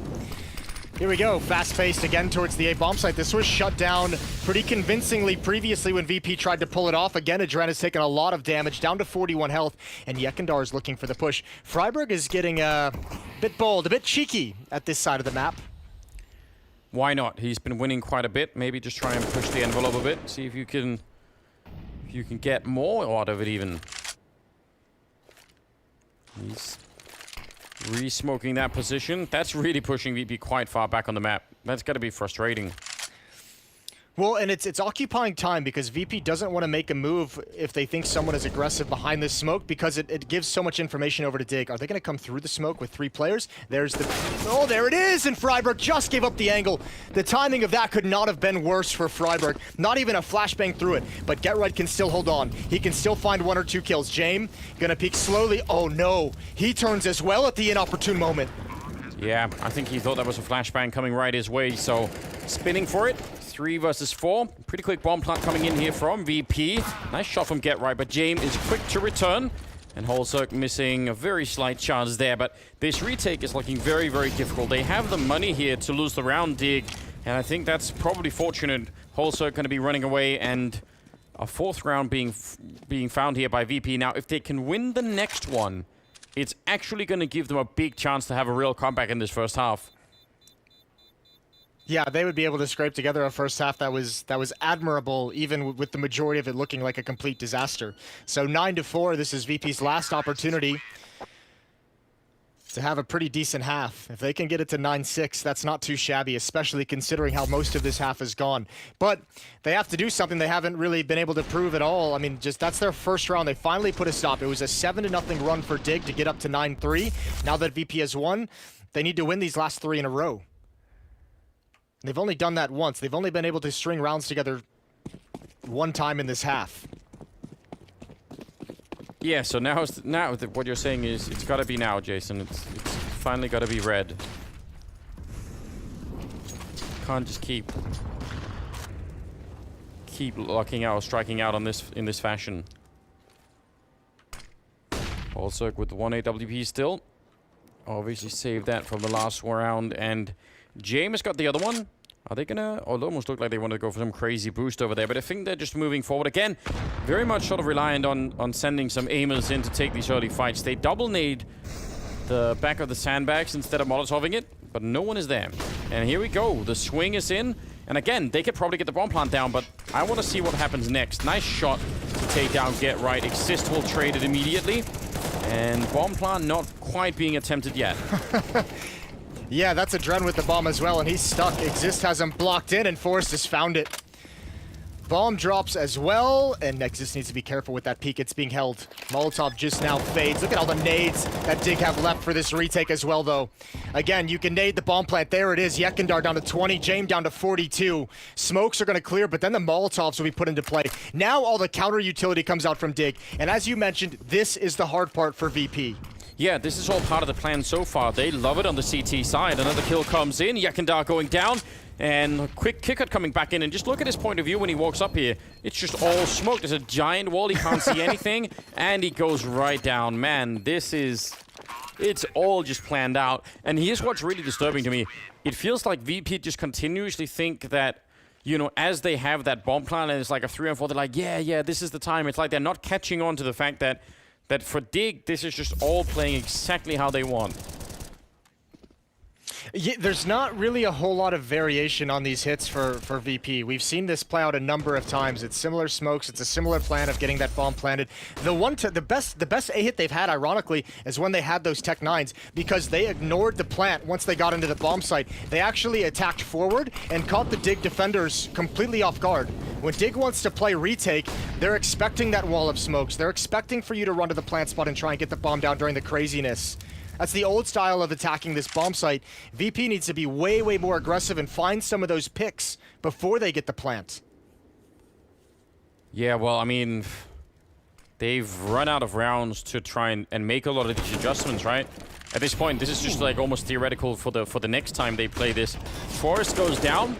Here we go, fast-paced again towards the A bomb site. This was shut down pretty convincingly previously when VP tried to pull it off. Again, Adren has taken a lot of damage, down to 41 health, and Yekindar is looking for the push. Freiburg is getting a bit bold, a bit cheeky at this side of the map. Why not? He's been winning quite a bit. Maybe just try and push the envelope a bit. See if you can get more out of it even. He's re-smoking that position. That's really pushing VP quite far back on the map. That's got to be frustrating. Well, and it's occupying time because VP doesn't want to make a move if they think someone is aggressive behind this smoke because it gives so much information over to Dig. Are they going to come through the smoke with 3 players? There's the... Oh, there it is! And Freiburg just gave up the angle. The timing of that could not have been worse for Freiburg. Not even a flashbang through it. But Get Right can still hold on. He can still find 1 or 2 kills. Jame going to peek slowly. Oh, no. He turns as well at the inopportune moment. Yeah, I think he thought that was a flashbang coming right his way, so spinning for it. 3 versus 4. Pretty quick bomb plant coming in here from VP. Nice shot from Get Right, but Jame is quick to return. And Holzerk missing a very slight chance there, but this retake is looking very, very difficult. They have the money here to lose the round, Dig, and I think that's probably fortunate. Holzerk going to be running away, and a 4th round being found here by VP. Now, if they can win the next one, it's actually going to give them a big chance to have a real comeback in this first half. Yeah, they would be able to scrape together a first half that was admirable, even with the majority of it looking like a complete disaster. So 9-4, this is VP's last opportunity to have a pretty decent half. If they can get it to 9-6, that's not too shabby, especially considering how most of this half is gone. But they have to do something they haven't really been able to prove at all. I mean, just that's their first round. They finally put a stop. It was a 7-0 run for Dig to get up to 9-3. Now that VP has won, they need to win these last 3 in a row. They've only done that once. They've only been able to string rounds together 1 time in this half. Yeah, so now what you're saying is it's got to be now, Jason. It's finally got to be red. Can't just keep locking out or striking out on in this fashion. Also with the 1 AWP still. Obviously saved that from the last round, and Jame has got the other one. Are they gonna... Oh, it almost looked like they wanted to go for some crazy boost over there, but I think they're just moving forward. Again, very much sort of reliant on sending some aimers in to take these early fights. They double nade the back of the sandbags instead of molotoving it, but no one is there. And here we go. The swing is in. And again, they could probably get the bomb plant down, but I want to see what happens next. Nice shot to take down Get Right. Exist will trade it immediately. And bomb plant not quite being attempted yet. Yeah, that's Adren with the bomb as well, and he's stuck. Exist has him blocked in, and Forrest has found it. Bomb drops as well, and Nexus needs to be careful with that peek. It's being held. Molotov just now fades. Look at all the nades that Dig have left for this retake as well, though. Again, you can nade the bomb plant. There it is. Yekindar down to 20, James down to 42. Smokes are going to clear, but then the Molotovs will be put into play. Now all the counter utility comes out from Dig, and as you mentioned, this is the hard part for VP. Yeah, this is all part of the plan so far. They love it on the CT side. Another kill comes in. Yekindar going down. And a quick kick-out coming back in. And just look at his point of view when he walks up here. It's just all smoke. There's a giant wall. He can't see anything. And he goes right down. Man, this is... It's all just planned out. And here's what's really disturbing to me. It feels like VP just continuously think that, you know, as they have that bomb plan and it's like a 3 and 4, they're like, yeah, this is the time. It's like they're not catching on to the fact that for Dig, this is just all playing exactly how they want. Yeah, there's not really a whole lot of variation on these hits for VP. We've seen this play out a number of times. It's similar smokes. It's a similar plan of getting that bomb planted. The best A hit they've had, ironically, is when they had those Tech 9s, because they ignored the plant once they got into the bomb site. They actually attacked forward and caught the Dig defenders completely off guard. When Dig wants to play retake, they're expecting that wall of smokes. They're expecting for you to run to the plant spot and try and get the bomb down during the craziness. That's the old style of attacking this bomb site. VP needs to be way, way more aggressive and find some of those picks before they get the plant. Yeah, well, I mean, they've run out of rounds to try and make a lot of these adjustments, right? At this point, this is just like almost theoretical for the next time they play this. Forest goes down.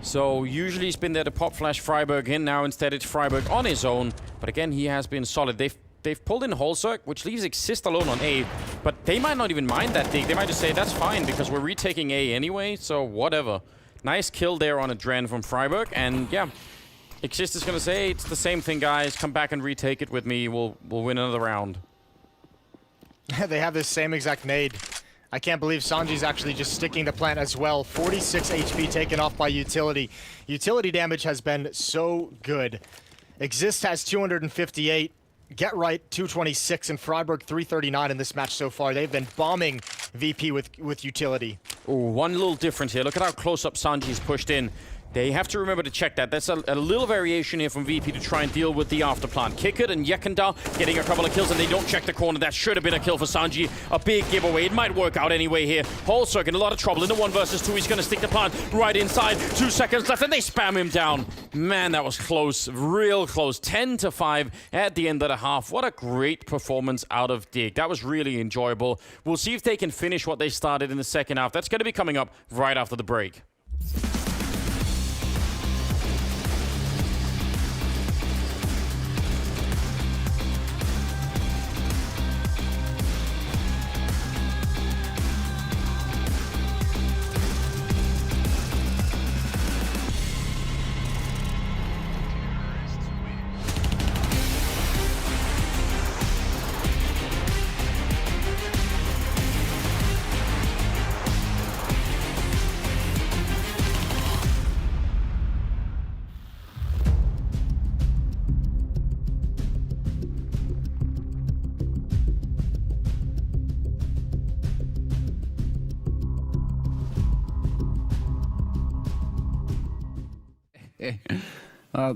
So usually he's been there to pop flash Freiburg in. Now instead it's Freiburg on his own. But again, he has been solid. They've pulled in Holzerk, which leaves Exist alone on A, but they might not even mind that Dig. They might just say, that's fine, because we're retaking A anyway, so whatever. Nice kill there on a Dren from Freiburg, and yeah, Exist is going to say, it's the same thing, guys. Come back and retake it with me. We'll win another round. They have this same exact nade. I can't believe Sanji's actually just sticking the plant as well. 46 HP taken off by Utility. Utility damage has been so good. Exist has 258. Get Right 226 and Freiburg 339 in this match so far. They've been bombing VP with Utility. Ooh, one little difference here. Look at how close up Sanji's pushed in. They have to remember to check that. That's a little variation here from VP to try and deal with the afterplant. Kick it and Yekindar getting a couple of kills, and they don't check the corner. That should have been a kill for Sanji. A big giveaway. It might work out anyway here. Holzerk in a lot of trouble in the 1 versus 2. He's going to stick the plant right inside. 2 seconds left, and they spam him down. Man, that was close. Real close. 10-5 at the end of the half. What a great performance out of Dig. That was really enjoyable. We'll see if they can finish what they started in the second half. That's going to be coming up right after the break.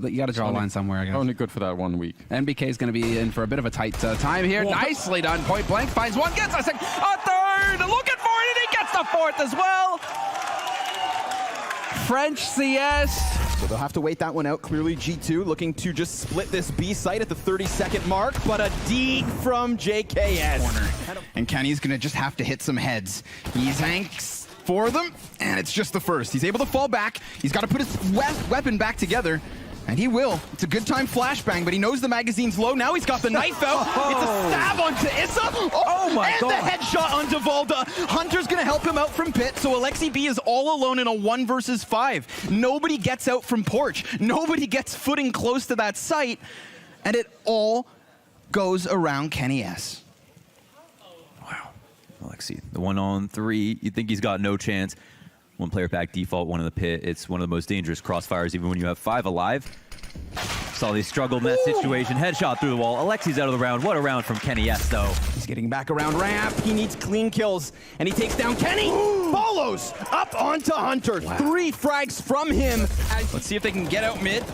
You got to draw a line somewhere, I guess. Only good for that 1 week. NBK is going to be in for a bit of a tight time here. Whoa. Nicely done. Point blank finds one, gets a second, a third, looking for it, and he gets the fourth as well. French CS. So they'll have to wait that one out. Clearly G2 looking to just split this B site at the 30-second mark, but a D from JKS. Corner. And Kenny's going to just have to hit some heads. He's hanks for them, and it's just the first. He's able to fall back. He's got to put his weapon back together. And he will. It's a good time flashbang, but he knows the magazine's low. Now he's got the knife out. It's a stab onto Issa. Oh my God. And the headshot onto Valda. Hunter's going to help him out from pit, so Alexi B is all alone in a 1 versus 5. Nobody gets out from porch. Nobody gets footing close to that site. And it all goes around Kenny S. Wow. Alexi, the 1-on-3, you think he's got no chance. 1 player back default, 1 in the pit. It's one of the most dangerous crossfires, even when you have 5 alive. Saw they struggled in that situation. Headshot through the wall. Alexi's out of the round. What a round from Kenny S, though. He's getting back around ramp. He needs clean kills, and he takes down Kenny. Follows up onto Hunter. Wow. 3 frags from him. Let's see if they can get out mid.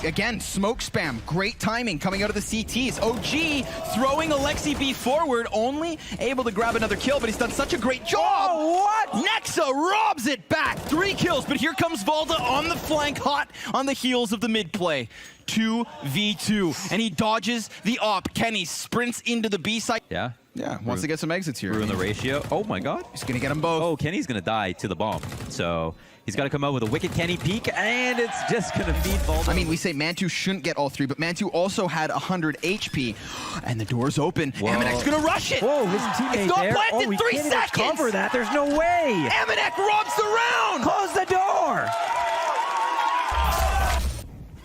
again, smoke spam. Great timing coming out of the CTs. OG throwing Alexi B forward, only able to grab another kill, but he's done such a great job. Oh, what? Nexa robs it back. 3 kills, but here comes Valda on the flank, hot on the heels of the mid play. 2v2, and he dodges the op. Kenny sprints into the B side. Yeah. Yeah, wants to get some exits here. Ruin the ratio. Oh my god. He's going to get them both. Oh, Kenny's going to die to the bomb. So he's got to come out with a wicked Kenny peek, and it's just going to feed Valda. I mean, we say Mantu shouldn't get all 3, but Mantu also had 100 HP, and the door's open. Aminek's going to rush it. Whoa, his teammate it's not there. planted. Oh, he 3 can't even seconds. cover that. There's no way. Aminek robs the round. Close the door.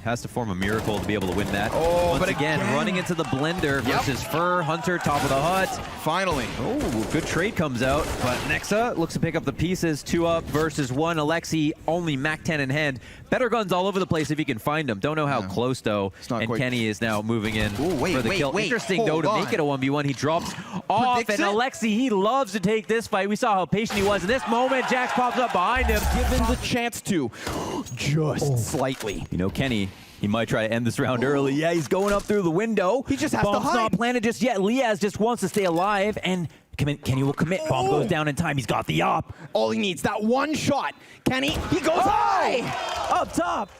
Has to form a miracle to be able to win that. Oh, Once but again, running into the blender versus Fur Hunter, top of the hut. Finally. Oh, good trade comes out, but Nexa looks to pick up the pieces. 2 up versus 1. Alexi only Mac 10 in hand. Better guns all over the place if he can find them. Don't know how close though. And quite... Kenny is now moving in for the kill. Wait, Interesting though to make it a 1v1. He drops off, and Alexi, he loves to take this fight. We saw how patient he was. In this moment, Jax pops up behind him. Given the chance to, just slightly. You know, Kenny, he might try to end this round early. Yeah, he's going up through the window. He just has Bomb's to hide. not planted just yet. Liaz just wants to stay alive, and Kenny will commit. Bomb goes down in time. He's got the op. All he needs, that one shot. Kenny, he goes high. Up top.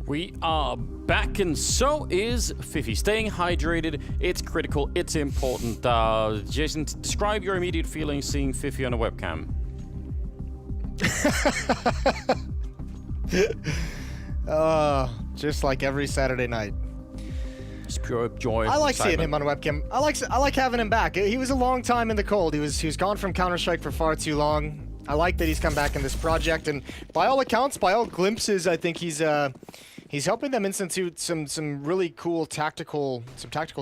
We are back, and so is Fifi. Staying hydrated, it's critical, it's important. Jason, describe your immediate feelings seeing Fifi on a webcam. Just like every Saturday night. It's pure joy. I like seeing excitement. him on webcam. I like having him back. He was a long time in the cold. He was gone from Counter-Strike for far too long. I like that he's come back in this project, and by all accounts, by all glimpses, I think he's helping them institute some really cool tactical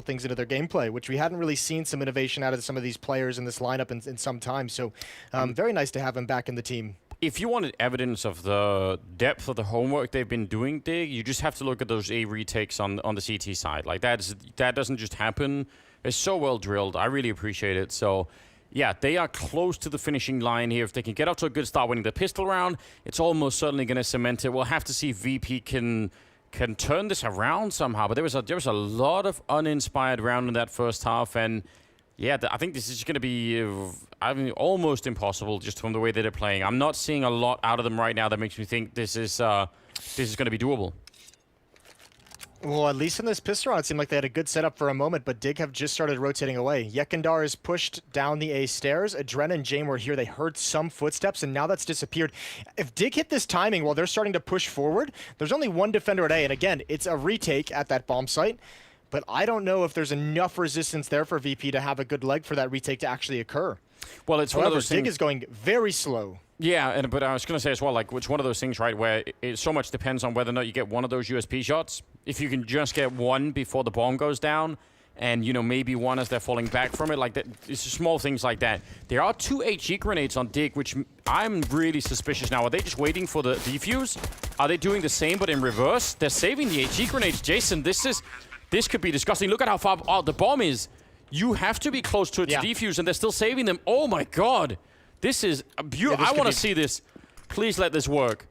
things into their gameplay, which we hadn't really seen some innovation out of some of these players in this lineup in some time. So very nice to have him back in the team. If you wanted evidence of the depth of the homework they've been doing, Dig, you just have to look at those A retakes on the CT side. Like that doesn't just happen. It's so well drilled. I really appreciate it. So yeah, they are close to the finishing line here. If they can get off to a good start winning the pistol round, it's almost certainly going to cement it. We'll have to see if VP can turn this around somehow. But there was a lot of uninspired round in that first half, and yeah, I think this is going to be almost impossible just from the way that they're playing. I'm not seeing a lot out of them right now that makes me think this is going to be doable. Well, at least in this pistol round, it seemed like they had a good setup for a moment, but Dig have just started rotating away. Yekindar is pushed down the A stairs. Adren and Jane were here. They heard some footsteps, and now that's disappeared. If Dig hit this timing while they're starting to push forward, there's only one defender at A, and again, it's a retake at that bomb site. But I don't know if there's enough resistance there for VP to have a good leg for that retake to actually occur. Well, it's However, one of those Dig things. is going very slow. Yeah, but I was going to say as well, like, it's one of those things, right, where it so much depends on whether or not you get one of those USP shots. If you can just get one before the bomb goes down, and, you know, maybe one as they're falling back from it, like that, it's small things like that. There are 2 HE grenades on Dig, which I'm really suspicious now. Are they just waiting for the defuse? Are they doing the same but in reverse? They're saving the HE grenades. Jason, this could be disgusting. Look at how far out the bomb is. You have to be close to it to defuse, and they're still saving them. Oh my god. This is beautiful. I want to see this. Please let this work.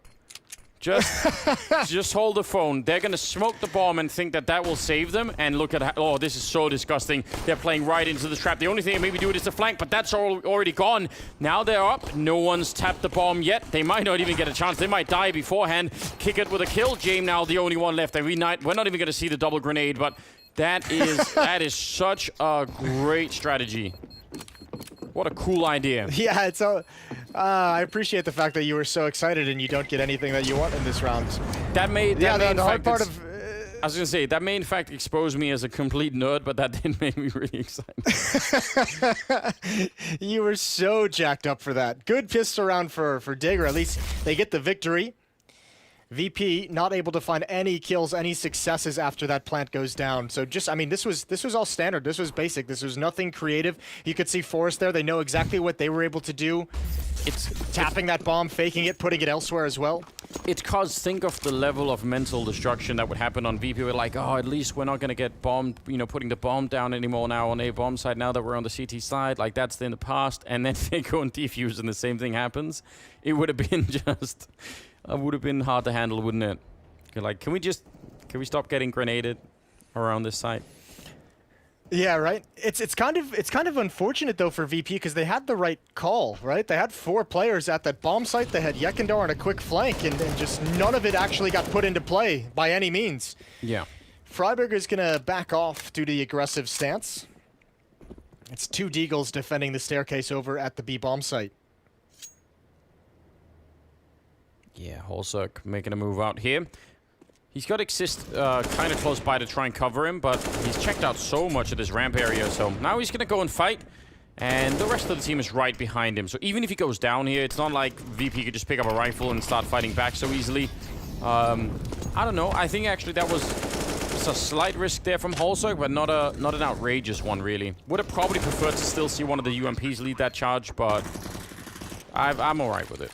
Just hold the phone. They're going to smoke the bomb and think that will save them. And look at how, oh, this is so disgusting. They're playing right into the trap. The only thing they maybe do it is the flank, but that's already gone. Now they're up. No one's tapped the bomb yet. They might not even get a chance. They might die beforehand. Kick it with a kill. Jame now the only one left. And we're not even going to see the double grenade, but that is such a great strategy. What a cool idea. Yeah, it's I appreciate the fact that you were so excited and you don't get anything that you want in this round. The hard part of... I was going to say, that may in fact expose me as a complete nerd, but that did make me really excited. You were so jacked up for that. Good pistol round for Digger. At least they get the victory. VP not able to find any kills, any successes after that plant goes down. So just, I mean, this was all standard. This was basic. This was nothing creative. You could see Forest there. They know exactly what they were able to do. It's tapping that bomb, faking it, putting it elsewhere as well. It's cause think of the level of mental destruction that would happen on VP. We're like, oh, at least we're not gonna get bombed, you know, putting the bomb down anymore now on A bomb side. Now that we're on the CT side, like that's in the past. And then they go and defuse, and the same thing happens. It would have been just, would have been hard to handle, wouldn't it? You're like, can we stop getting grenaded around this site? Yeah, right. It's kind of unfortunate though for VP because they had the right call, right? They had 4 players at that bomb site. They had Yekindar on a quick flank, and just none of it actually got put into play by any means. Yeah. Freiburg is gonna back off due to the aggressive stance. It's 2 Deagles defending the staircase over at the B bomb site. Yeah, Holzerk making a move out here. He's got Exist kind of close by to try and cover him, but he's checked out so much of this ramp area, so now he's going to go and fight, and the rest of the team is right behind him. So even if he goes down here, it's not like VP could just pick up a rifle and start fighting back so easily. I don't know. I think actually that was a slight risk there from Holzerk, but not an outrageous one, really. Would have probably preferred to still see one of the UMPs lead that charge, but I'm all right with it.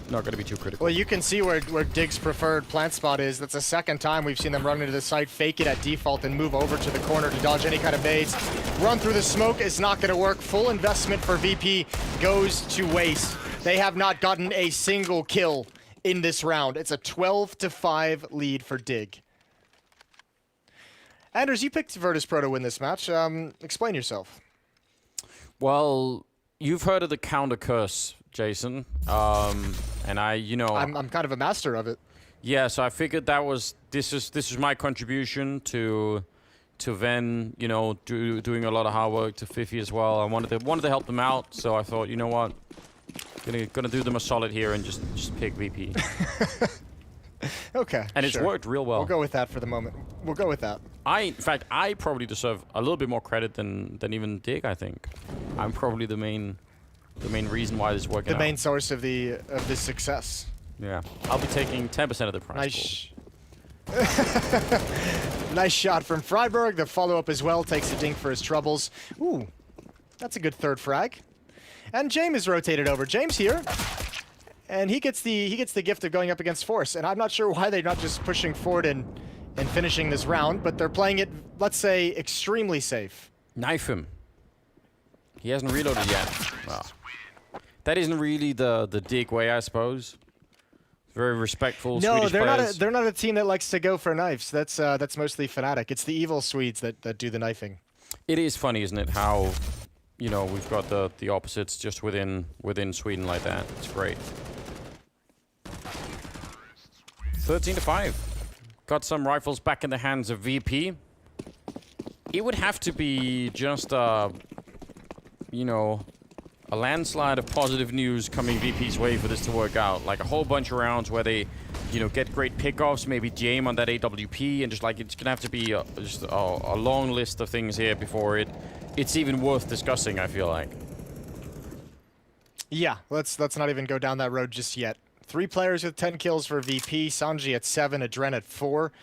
Not going to be too critical. Well, you can see where Dig's preferred plant spot is. That's the second time we've seen them run into the site, fake it at default, and move over to the corner to dodge any kind of nades. Run through the smoke is not going to work. Full investment for VP goes to waste. They have not gotten a single kill in this round. It's a 12-5 lead for Dig. Anders, you picked Virtus.pro to win this match. Explain yourself. Well, you've heard of the counter curse, Jason, and I'm kind of a master of it. Yeah, so I figured this is my contribution to Ven, you know, doing a lot of hard work, to Fifi as well. I wanted to help them out, so I thought, you know what, gonna do them a solid here and just pick VP. Okay, and it's worked real well. We'll go with that for the moment. We'll go with that. In fact, I probably deserve a little bit more credit than even Dig. I think I'm probably the main reason why this is working out. The main source of this success. Yeah, I'll be taking 10% of the prize. Nice shot from Freiburg. The follow-up as well takes a dink for his troubles. Ooh, that's a good third frag. And James is rotated over. James here, and he gets the gift of going up against Force. And I'm not sure why they're not just pushing forward and finishing this round, but they're playing it, let's say, extremely safe. Knife him. He hasn't reloaded yet. Well, that isn't really the Dig way, I suppose. Very respectful. No, Swedish players. they're not a team that likes to go for knives. That's mostly Fnatic. It's the evil Swedes that do the knifing. It is funny, isn't it? How, you know, we've got the opposites just within Sweden like that. It's great. 13-5. Got some rifles back in the hands of VP. It would have to be just you know, a landslide of positive news coming VP's way for this to work out. Like a whole bunch of rounds where they, you know, get great pickoffs, maybe jam on that AWP, and just like it's gonna have to be just a long list of things here before it's even worth discussing, I feel like. Yeah, let's not even go down that road just yet. 3 players with 10 kills for VP, Sanji at 7, Adren at 4.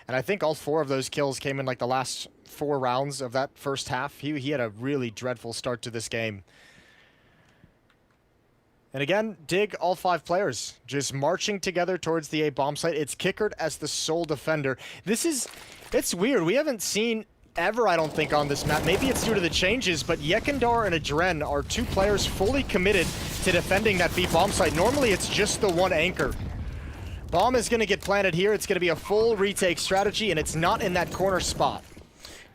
And I think all 4 of those kills came in like the last 4 rounds of that first half. He had a really dreadful start to this game. And again, Dig, all 5 players just marching together towards the A bomb site. It's Kickert as the sole defender. It's weird. We haven't seen ever, I don't think, on this map. Maybe it's due to the changes, but Yekindar and Adren are 2 players fully committed to defending that B bomb site. Normally, it's just the one anchor. Bomb is going to get planted here. It's going to be a full retake strategy, and it's not in that corner spot.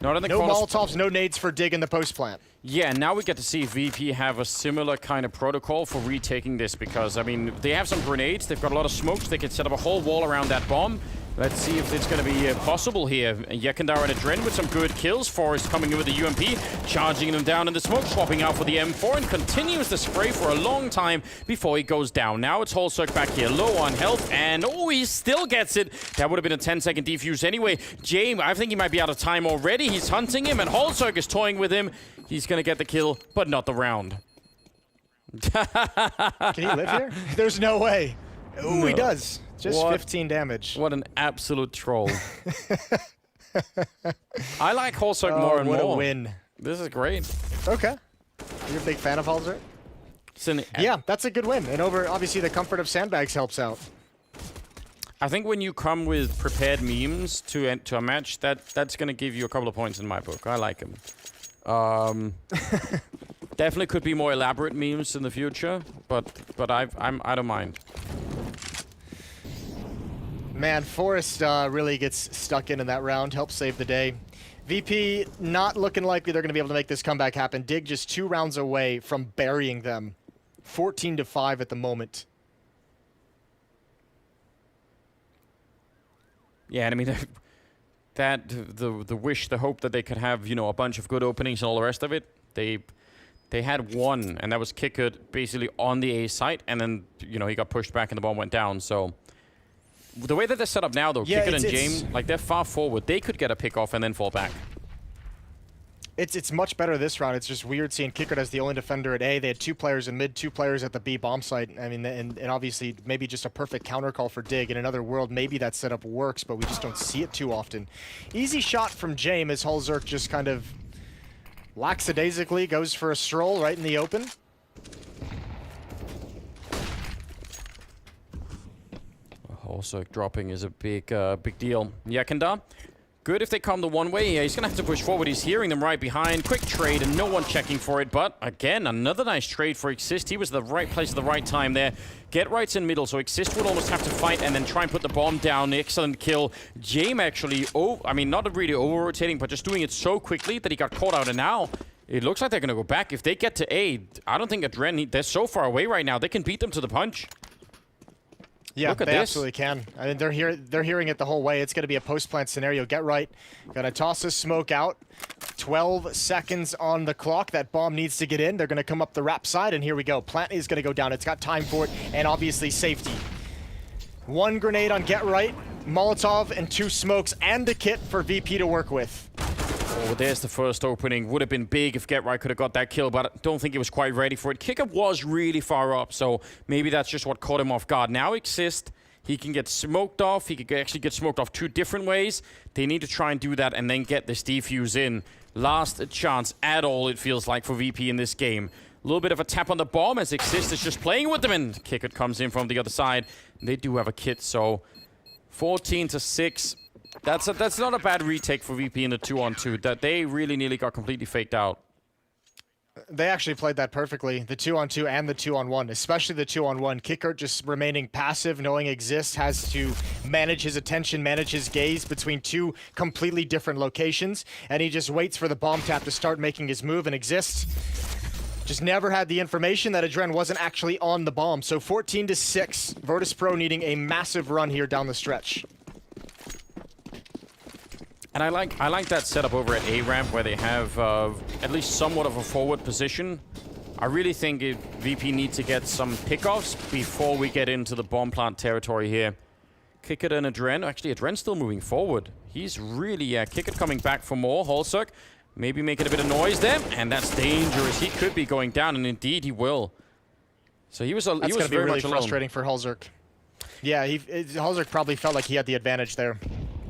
Not in the no corner. Molotovs, no nades for Dig in the post plant. Yeah, now we get to see VP have a similar kind of protocol for retaking this, because, I mean, they have some grenades, they've got a lot of smokes, they can set up a whole wall around that bomb. Let's see if it's going to be possible here. Yekindar and Adren with some good kills. Forrest coming in with the UMP, charging them down in the smoke, swapping out for the M4, and continues the spray for a long time before he goes down. Now it's Holzerk back here, low on health, and oh, he still gets it. That would have been a 10-second defuse anyway. James, I think he might be out of time already. He's hunting him, and Holzerk is toying with him. He's going to get the kill, but not the round. Can he live here? There's no way. Ooh, No. he does. Just 15 damage. What an absolute troll. I like Holzerk more and more. What a win. This is great. Okay. You're a big fan of Holzerk? Yeah, that's a good win. And obviously the comfort of sandbags helps out. I think when you come with prepared memes to a match, that's going to give you a couple of points in my book. I like them. Definitely could be more elaborate memes in the future, but I don't mind. Man, Forrest really gets stuck in that round, helps save the day. VP not looking likely they're going to be able to make this comeback happen. Dig just 2 rounds away from burying them. 14-5 at the moment. Yeah, and I mean, the wish, the hope that they could have, you know, a bunch of good openings and all the rest of it. They had one, and that was Kickert basically on the A site, and then, you know, he got pushed back and the bomb went down. So the way that they're set up now, though, Kickert and James, like, they're far forward. They could get a pick off and then fall back. It's much better this round. It's just weird seeing Kickert as the only defender at A. They had 2 players in mid, 2 players at the B bomb site. I mean, and obviously maybe just a perfect counter call for Dig. In another world, maybe that setup works, but we just don't see it too often. Easy shot from James as Holzerk just kind of lackadaisically goes for a stroll right in the open. Also, dropping is a big deal. Yakenda, good if they come the one way. Yeah, he's going to have to push forward. He's hearing them right behind. Quick trade and no one checking for it. But again, another nice trade for Exist. He was the right place at the right time there. Get right's in middle, so Exist would almost have to fight and then try and put the bomb down. Excellent kill. James actually, I mean, not really over-rotating, but just doing it so quickly that he got caught out. And now it looks like they're going to go back. If they get to A, I don't think Adren, they're so far away right now. They can beat them to the punch. Yeah, they absolutely can. I mean, they're hearing it the whole way. It's going to be a post-plant scenario. Get right. Got to toss this smoke out. 12 seconds on the clock. That bomb needs to get in. They're going to come up the wrap side, and here we go. Plant is going to go down. It's got time for it, and obviously safety. 1 grenade on Get Right, Molotov, and 2 smokes, and a kit for VP to work with. Oh, there's the first opening. Would have been big if Get Right could have got that kill, but I don't think he was quite ready for it. Kicker was really far up, so maybe that's just what caught him off guard. Now Exist, he can get smoked off. He could actually get smoked off 2 different ways. They need to try and do that and then get this defuse in. Last chance at all, it feels like, for VP in this game. A little bit of a tap on the bomb as Exist is just playing with them, and Kicker comes in from the other side. They do have a kit, so 14-6. That's not a bad retake for VP in the 2-on-2. That they really nearly got completely faked out. They actually played that perfectly. The 2-on-2 and the 2-on-1, especially the 2-on-1. Kickert just remaining passive, knowing Exist has to manage his attention, manage his gaze between 2 completely different locations, and he just waits for the bomb tap to start making his move, and Exist just never had the information that Adren wasn't actually on the bomb. So 14-6. Virtus.pro needing a massive run here down the stretch. And I like that setup over at A-Ramp where they have at least somewhat of a forward position. I really think VP needs to get some pickoffs before we get into the bomb plant territory here. Kickert and Adren. Actually, Adren's still moving forward. He's really, Kickert coming back for more. Holzerk maybe making a bit of noise there, and that's dangerous. He could be going down, and indeed he will. So he was very much alone. That's going to be really frustrating for Holzerk. Yeah, Holzerk probably felt like he had the advantage there.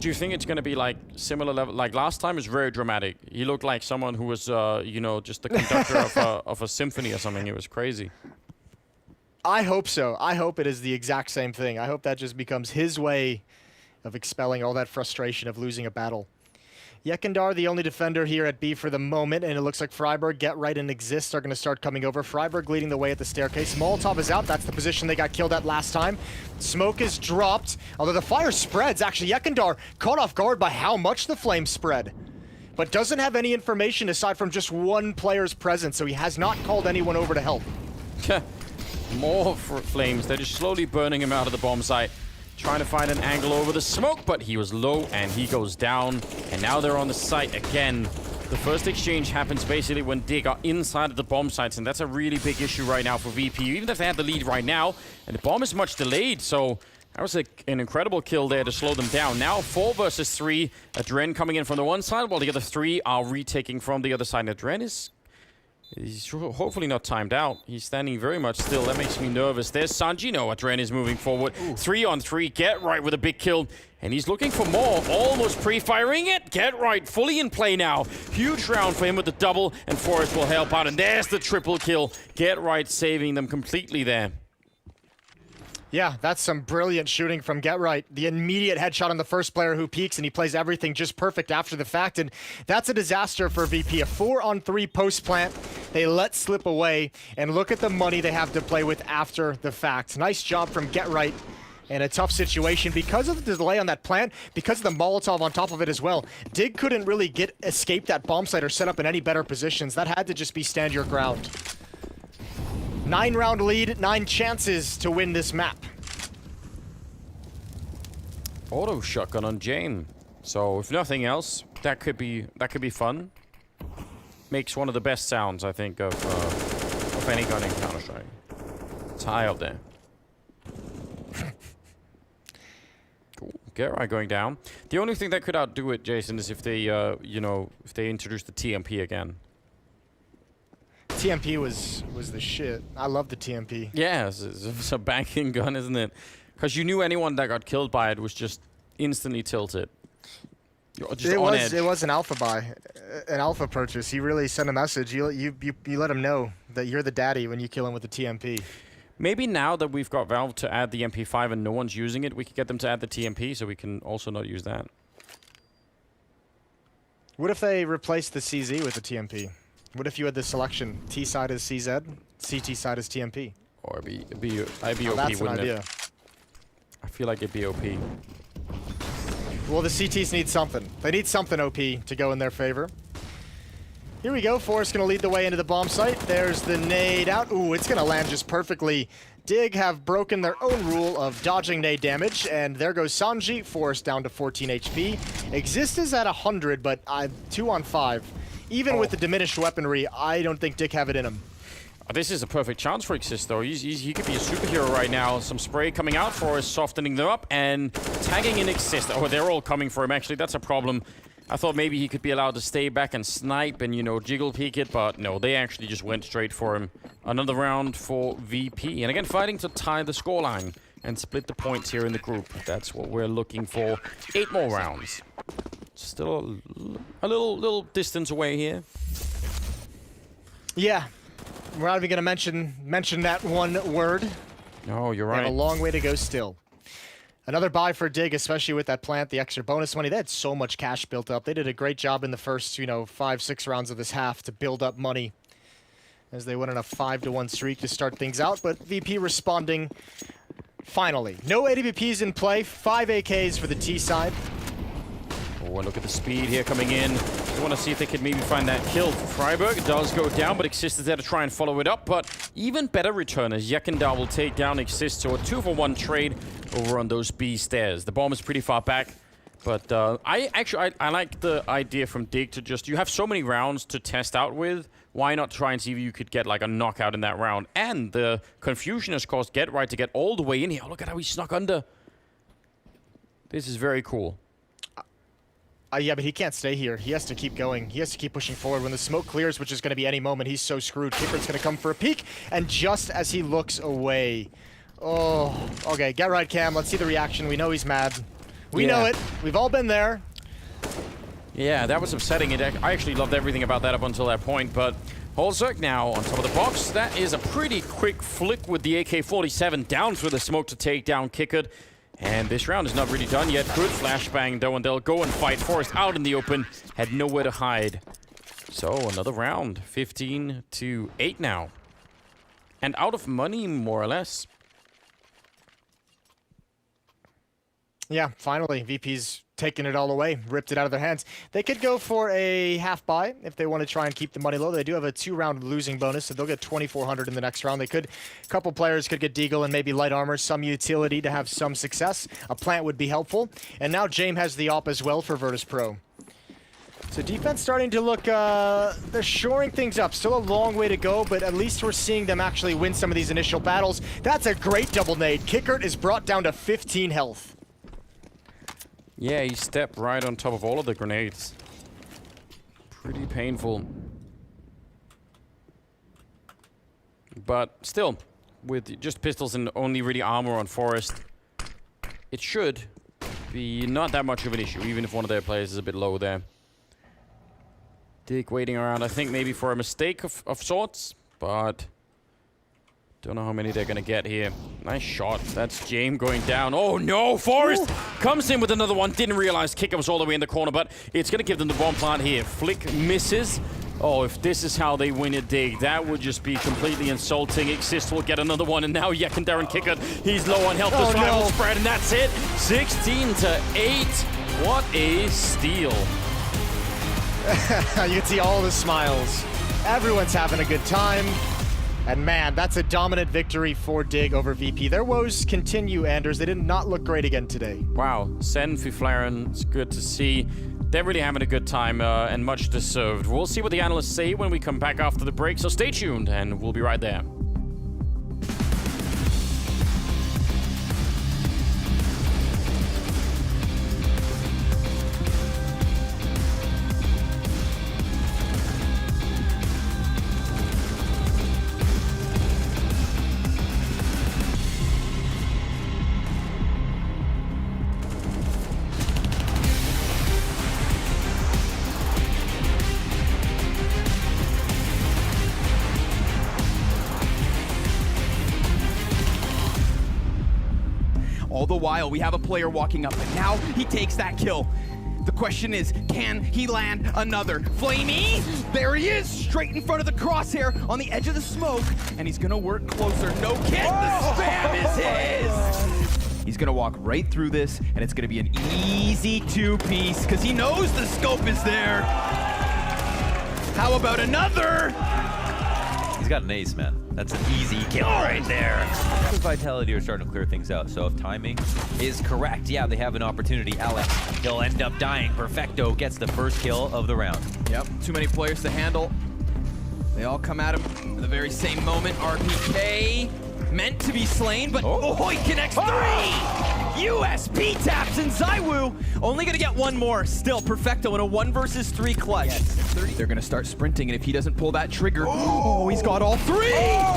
Do you think it's going to be like similar level? Like last time was very dramatic. He looked like someone who was, you know, just the conductor of a symphony or something. It was crazy. I hope so. I hope it is the exact same thing. I hope that just becomes his way of expelling all that frustration of losing a battle. Yekindar, the only defender here at B for the moment, and it looks like Freiburg, Get Right, and Exist are going to start coming over. Freiburg leading the way at the staircase. Molotov is out. That's the position they got killed at last time. Smoke is dropped, although the fire spreads. Actually, Yekindar caught off guard by how much the flame spread, but doesn't have any information aside from just 1 player's presence, so he has not called anyone over to help. More flames. They're just slowly burning him out of the bomb site. Trying to find an angle over the smoke, but he was low and he goes down. And now they're on the site again. The first exchange happens basically when Dig are inside of the bomb sites, and that's a really big issue right now for VP. Even if they had the lead right now, and the bomb is much delayed, so that was an incredible kill there to slow them down. Now 4 versus 3. Adren coming in from the one side, while the other 3 are retaking from the other side. Adren is He's hopefully not timed out. He's standing very much still. That makes me nervous. There's Sanji. No, Adren is moving forward. 3 on 3. Get right with a big kill. And he's looking for more. Almost pre-firing it. Get right. Fully in play now. Huge round for him with the double. And Forrest will help out. And there's the triple kill. Get right saving them completely there. Yeah, that's some brilliant shooting from Get Right. The immediate headshot on the first player who peeks, and he plays everything just perfect after the fact. And that's a disaster for VP. A 4-on-3 post plant. They let slip away. And look at the money they have to play with after the fact. Nice job from Get Right. In a tough situation because of the delay on that plant, because of the Molotov on top of it as well. Dig couldn't really escape that bomb site or set up in any better positions. That had to just be stand your ground. 9-round lead, 9 chances to win this map. Auto shotgun on Jane. So if nothing else, that could be fun. Makes one of the best sounds I think of any gun in Counter-Strike. It's high up there. Cool. Get right going down. The only thing that could outdo it, Jason, is if they if they introduce the TMP again. TMP was the shit. I love the TMP. Yeah, it's a banging gun, isn't it? Because you knew anyone that got killed by it was just instantly tilted. Just on edge. It was an alpha buy, an alpha purchase. He really sent a message. You let him know that you're the daddy when you kill him with the TMP. Maybe now that we've got Valve to add the MP5 and no one's using it, we could get them to add the TMP so we can also not use that. What if they replaced the CZ with the TMP? What if you had the selection T side as CZ, CT side as TMP? Or it'd be OP, that's wouldn't an idea. it? I feel like it'd be OP. Well, the CTs need something. They need something OP to go in their favor. Here we go. Forrest going to lead the way into the bomb site. There's the nade out. Ooh, it's going to land just perfectly. Dig have broken their own rule of dodging nade damage, and there goes Sanji. Forrest down to 14 HP. Exist is at 100, but 2 on 5. Even with the diminished weaponry, I don't think Dig have it in him. This is a perfect chance for Exist, though. He could be a superhero right now. Some spray coming out for us, softening them up, and tagging in Exist. Oh, they're all coming for him, actually. That's a problem. I thought maybe he could be allowed to stay back and snipe and, jiggle peek it, but no, they actually just went straight for him. Another round for VP. And again, fighting to tie the scoreline and split the points here in the group. That's what we're looking for. 8 more rounds. Still a little distance away here. Yeah. We're not even going to mention that one word. No, you're right. They have a long way to go still. Another buy for Dig, especially with that plant, the extra bonus money. They had so much cash built up. They did a great job in the first, 5-6 rounds of this half to build up money as they went on a 5-1 streak to start things out. But VP responding finally. No AWPs in play. 5 AKs for the T side. Oh, and look at the speed here coming in. We want to see if they could maybe find that kill. Freiburg does go down, but Exist is there to try and follow it up. But even better return as Yekindar will take down Exist. So a 2-for-1 trade over on those B stairs. The bomb is pretty far back. But I like the idea from Dig to just... You have so many rounds to test out with. Why not try and see if you could get like a knockout in that round? And the confusion has caused Get Right to get all the way in here. Oh, look at how he snuck under. This is very cool. Yeah, but he can't stay here. He has to keep going. He has to keep pushing forward. When the smoke clears, which is going to be any moment, he's so screwed. Kickert's going to come for a peek, and just as he looks away... Oh, okay, Get Right Cam. Let's see the reaction. We know he's mad. We know it. We've all been there. Yeah, that was upsetting. I actually loved everything about that up until that point, but Holzerk now on top of the box. That is a pretty quick flick with the AK-47 down through the smoke to take down Kickert. And this round is not really done yet. Good flashbang, though, and they'll go and fight. Forrest out in the open, had nowhere to hide. So, another round. 15-8 now. And out of money, more or less. Yeah, finally, VP's taking it all away, ripped it out of their hands. They could go for a half buy if they want to try and keep the money low. They do have a 2-round losing bonus, so they'll get 2,400 in the next round. A couple players could get Deagle and maybe light armor, some utility to have some success. A plant would be helpful. And now James has the op as well for Virtus.pro. So defense starting to look, they're shoring things up. Still a long way to go, but at least we're seeing them actually win some of these initial battles. That's a great double nade. Kickert is brought down to 15 health. Yeah, he stepped right on top of all of the grenades. Pretty painful. But still, with just pistols and only really armor on Forest, it should be not that much of an issue, even if one of their players is a bit low there. Dig waiting around, I think maybe for a mistake of sorts, but don't know how many they're gonna get here. Nice shot. That's James going down. Oh no, Forest comes in with another one. Didn't realize Kicker was all the way in the corner, but it's gonna give them the bomb plant here. Flick misses. Oh, if this is how they win a dig, that would just be completely insulting. Exist will get another one, and now Yekindar and Kicker, he's low on health. The final spread, and that's it. 16-8. What a steal. You can see all the smiles. Everyone's having a good time. And man, that's a dominant victory for Dig over VP. Their woes continue, Anders. They did not look great again today. Wow, Sen, Fiflaren, it's good to see. They're really having a good time and much deserved. We'll see what the analysts say when we come back after the break, so stay tuned and we'll be right there. All the while, we have a player walking up, and now he takes that kill. The question is, can he land another? Flamey, there he is, straight in front of the crosshair on the edge of the smoke, and he's gonna work closer. No kid, the spam is his! He's gonna walk right through this, and it's gonna be an easy two-piece, because he knows the scope is there. How about another? He's got an ace, man. That's an easy kill right there. Vitality are starting to clear things out, so if timing is correct, yeah, they have an opportunity. Alex, he'll end up dying. Perfecto gets the first kill of the round. Yep, too many players to handle. They all come at him at the very same moment. RPK meant to be slain, but he connects three! USP taps, and Zywoo only gonna get one more. Still, Perfecto in a 1 versus 3 clutch. Yes. They're gonna start sprinting, and if he doesn't pull that trigger, he's got all three!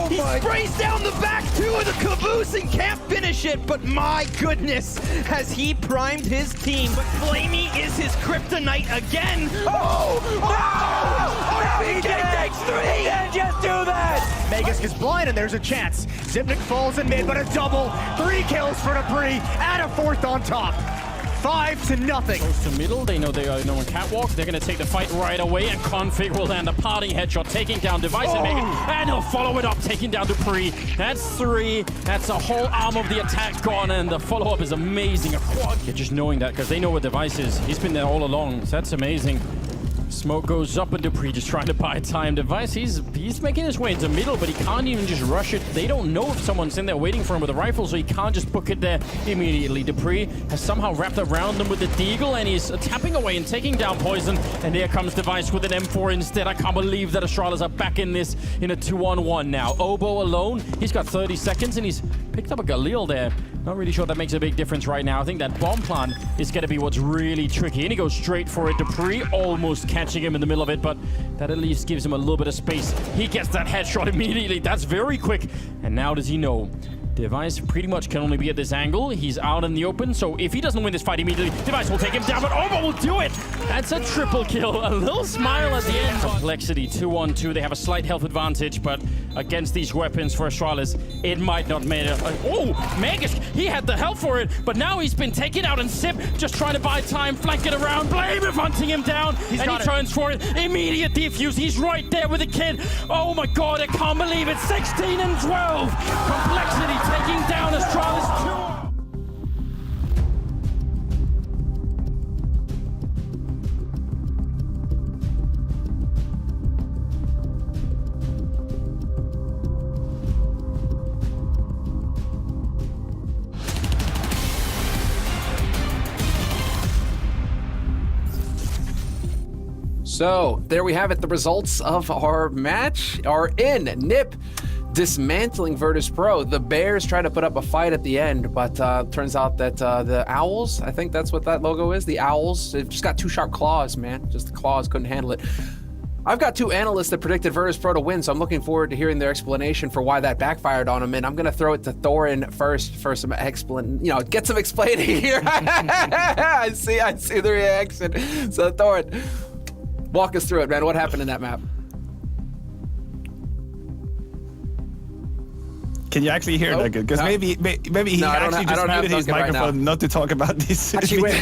He sprays down the back two of the caboose and can't finish it, but my goodness, has he primed his team. But Flamey is his kryptonite again. RPK takes three! He didn't just do that! Magus gets blind, and there's a chance. Zipnik falls in mid, but a double. 3 kills for Dupree, and a 4th on top. 5-0. Close to middle, they know they are no one catwalk. They're gonna take the fight right away, and Config will land a parting headshot, taking down Device and Megan, and he'll follow it up, taking down Dupree. That's 3. That's a whole arm of the attack gone, and the follow-up is amazing. A quad. Yeah, just knowing that, because they know what Device is. He's been there all along, so that's amazing. Smoke goes up, and Dupree just trying to buy time. Device, he's making his way into middle, but he can't even just rush it. They don't know if someone's in there waiting for him with a rifle, so he can't just book it there immediately. Dupree has somehow wrapped around them with the Deagle, and he's tapping away and taking down Poison. And here comes Device with an M4 instead. I can't believe that Astralis are back in this in a 2-on-1 now. Oboe alone, he's got 30 seconds, and he's picked up a Galil there. Not really sure that makes a big difference right now. I think that bomb plan is going to be what's really tricky. And he goes straight for it. Dupree almost catching him in the middle of it, but that at least gives him a little bit of space. He gets that headshot immediately. That's very quick. And now does he know? Device pretty much can only be at this angle. He's out in the open, so if he doesn't win this fight immediately, Device will take him down, but Obo will do it! That's a triple kill. A little smile at the end. Complexity 2-on-2. They have a slight health advantage, but against these weapons for Astralis, it might not matter. Magus, he had the health for it, but now he's been taken out, and Sip just trying to buy time, flanking around, Blame hunting him down, and he turns for it. Immediate defuse. He's right there with the kid. Oh my god, I can't believe it. 16 and 12. Complexity taking down Astralis 2. So, there we have it. The results of our match are in. Nip dismantling Virtus.pro. The Bears try to put up a fight at the end, but turns out that the Owls, I think that's what that logo is, the Owls, they've just got 2 sharp claws, man. Just the claws couldn't handle it. I've got two analysts that predicted Virtus.pro to win, so I'm looking forward to hearing their explanation for why that backfired on him. And I'm going to throw it to Thorin first for some get some explaining here. I see the reaction. So Thorin, walk us through it, man. What happened in that map? Can you actually hear that good? Because maybe he actually just muted his microphone not to talk about this. Actually, wait,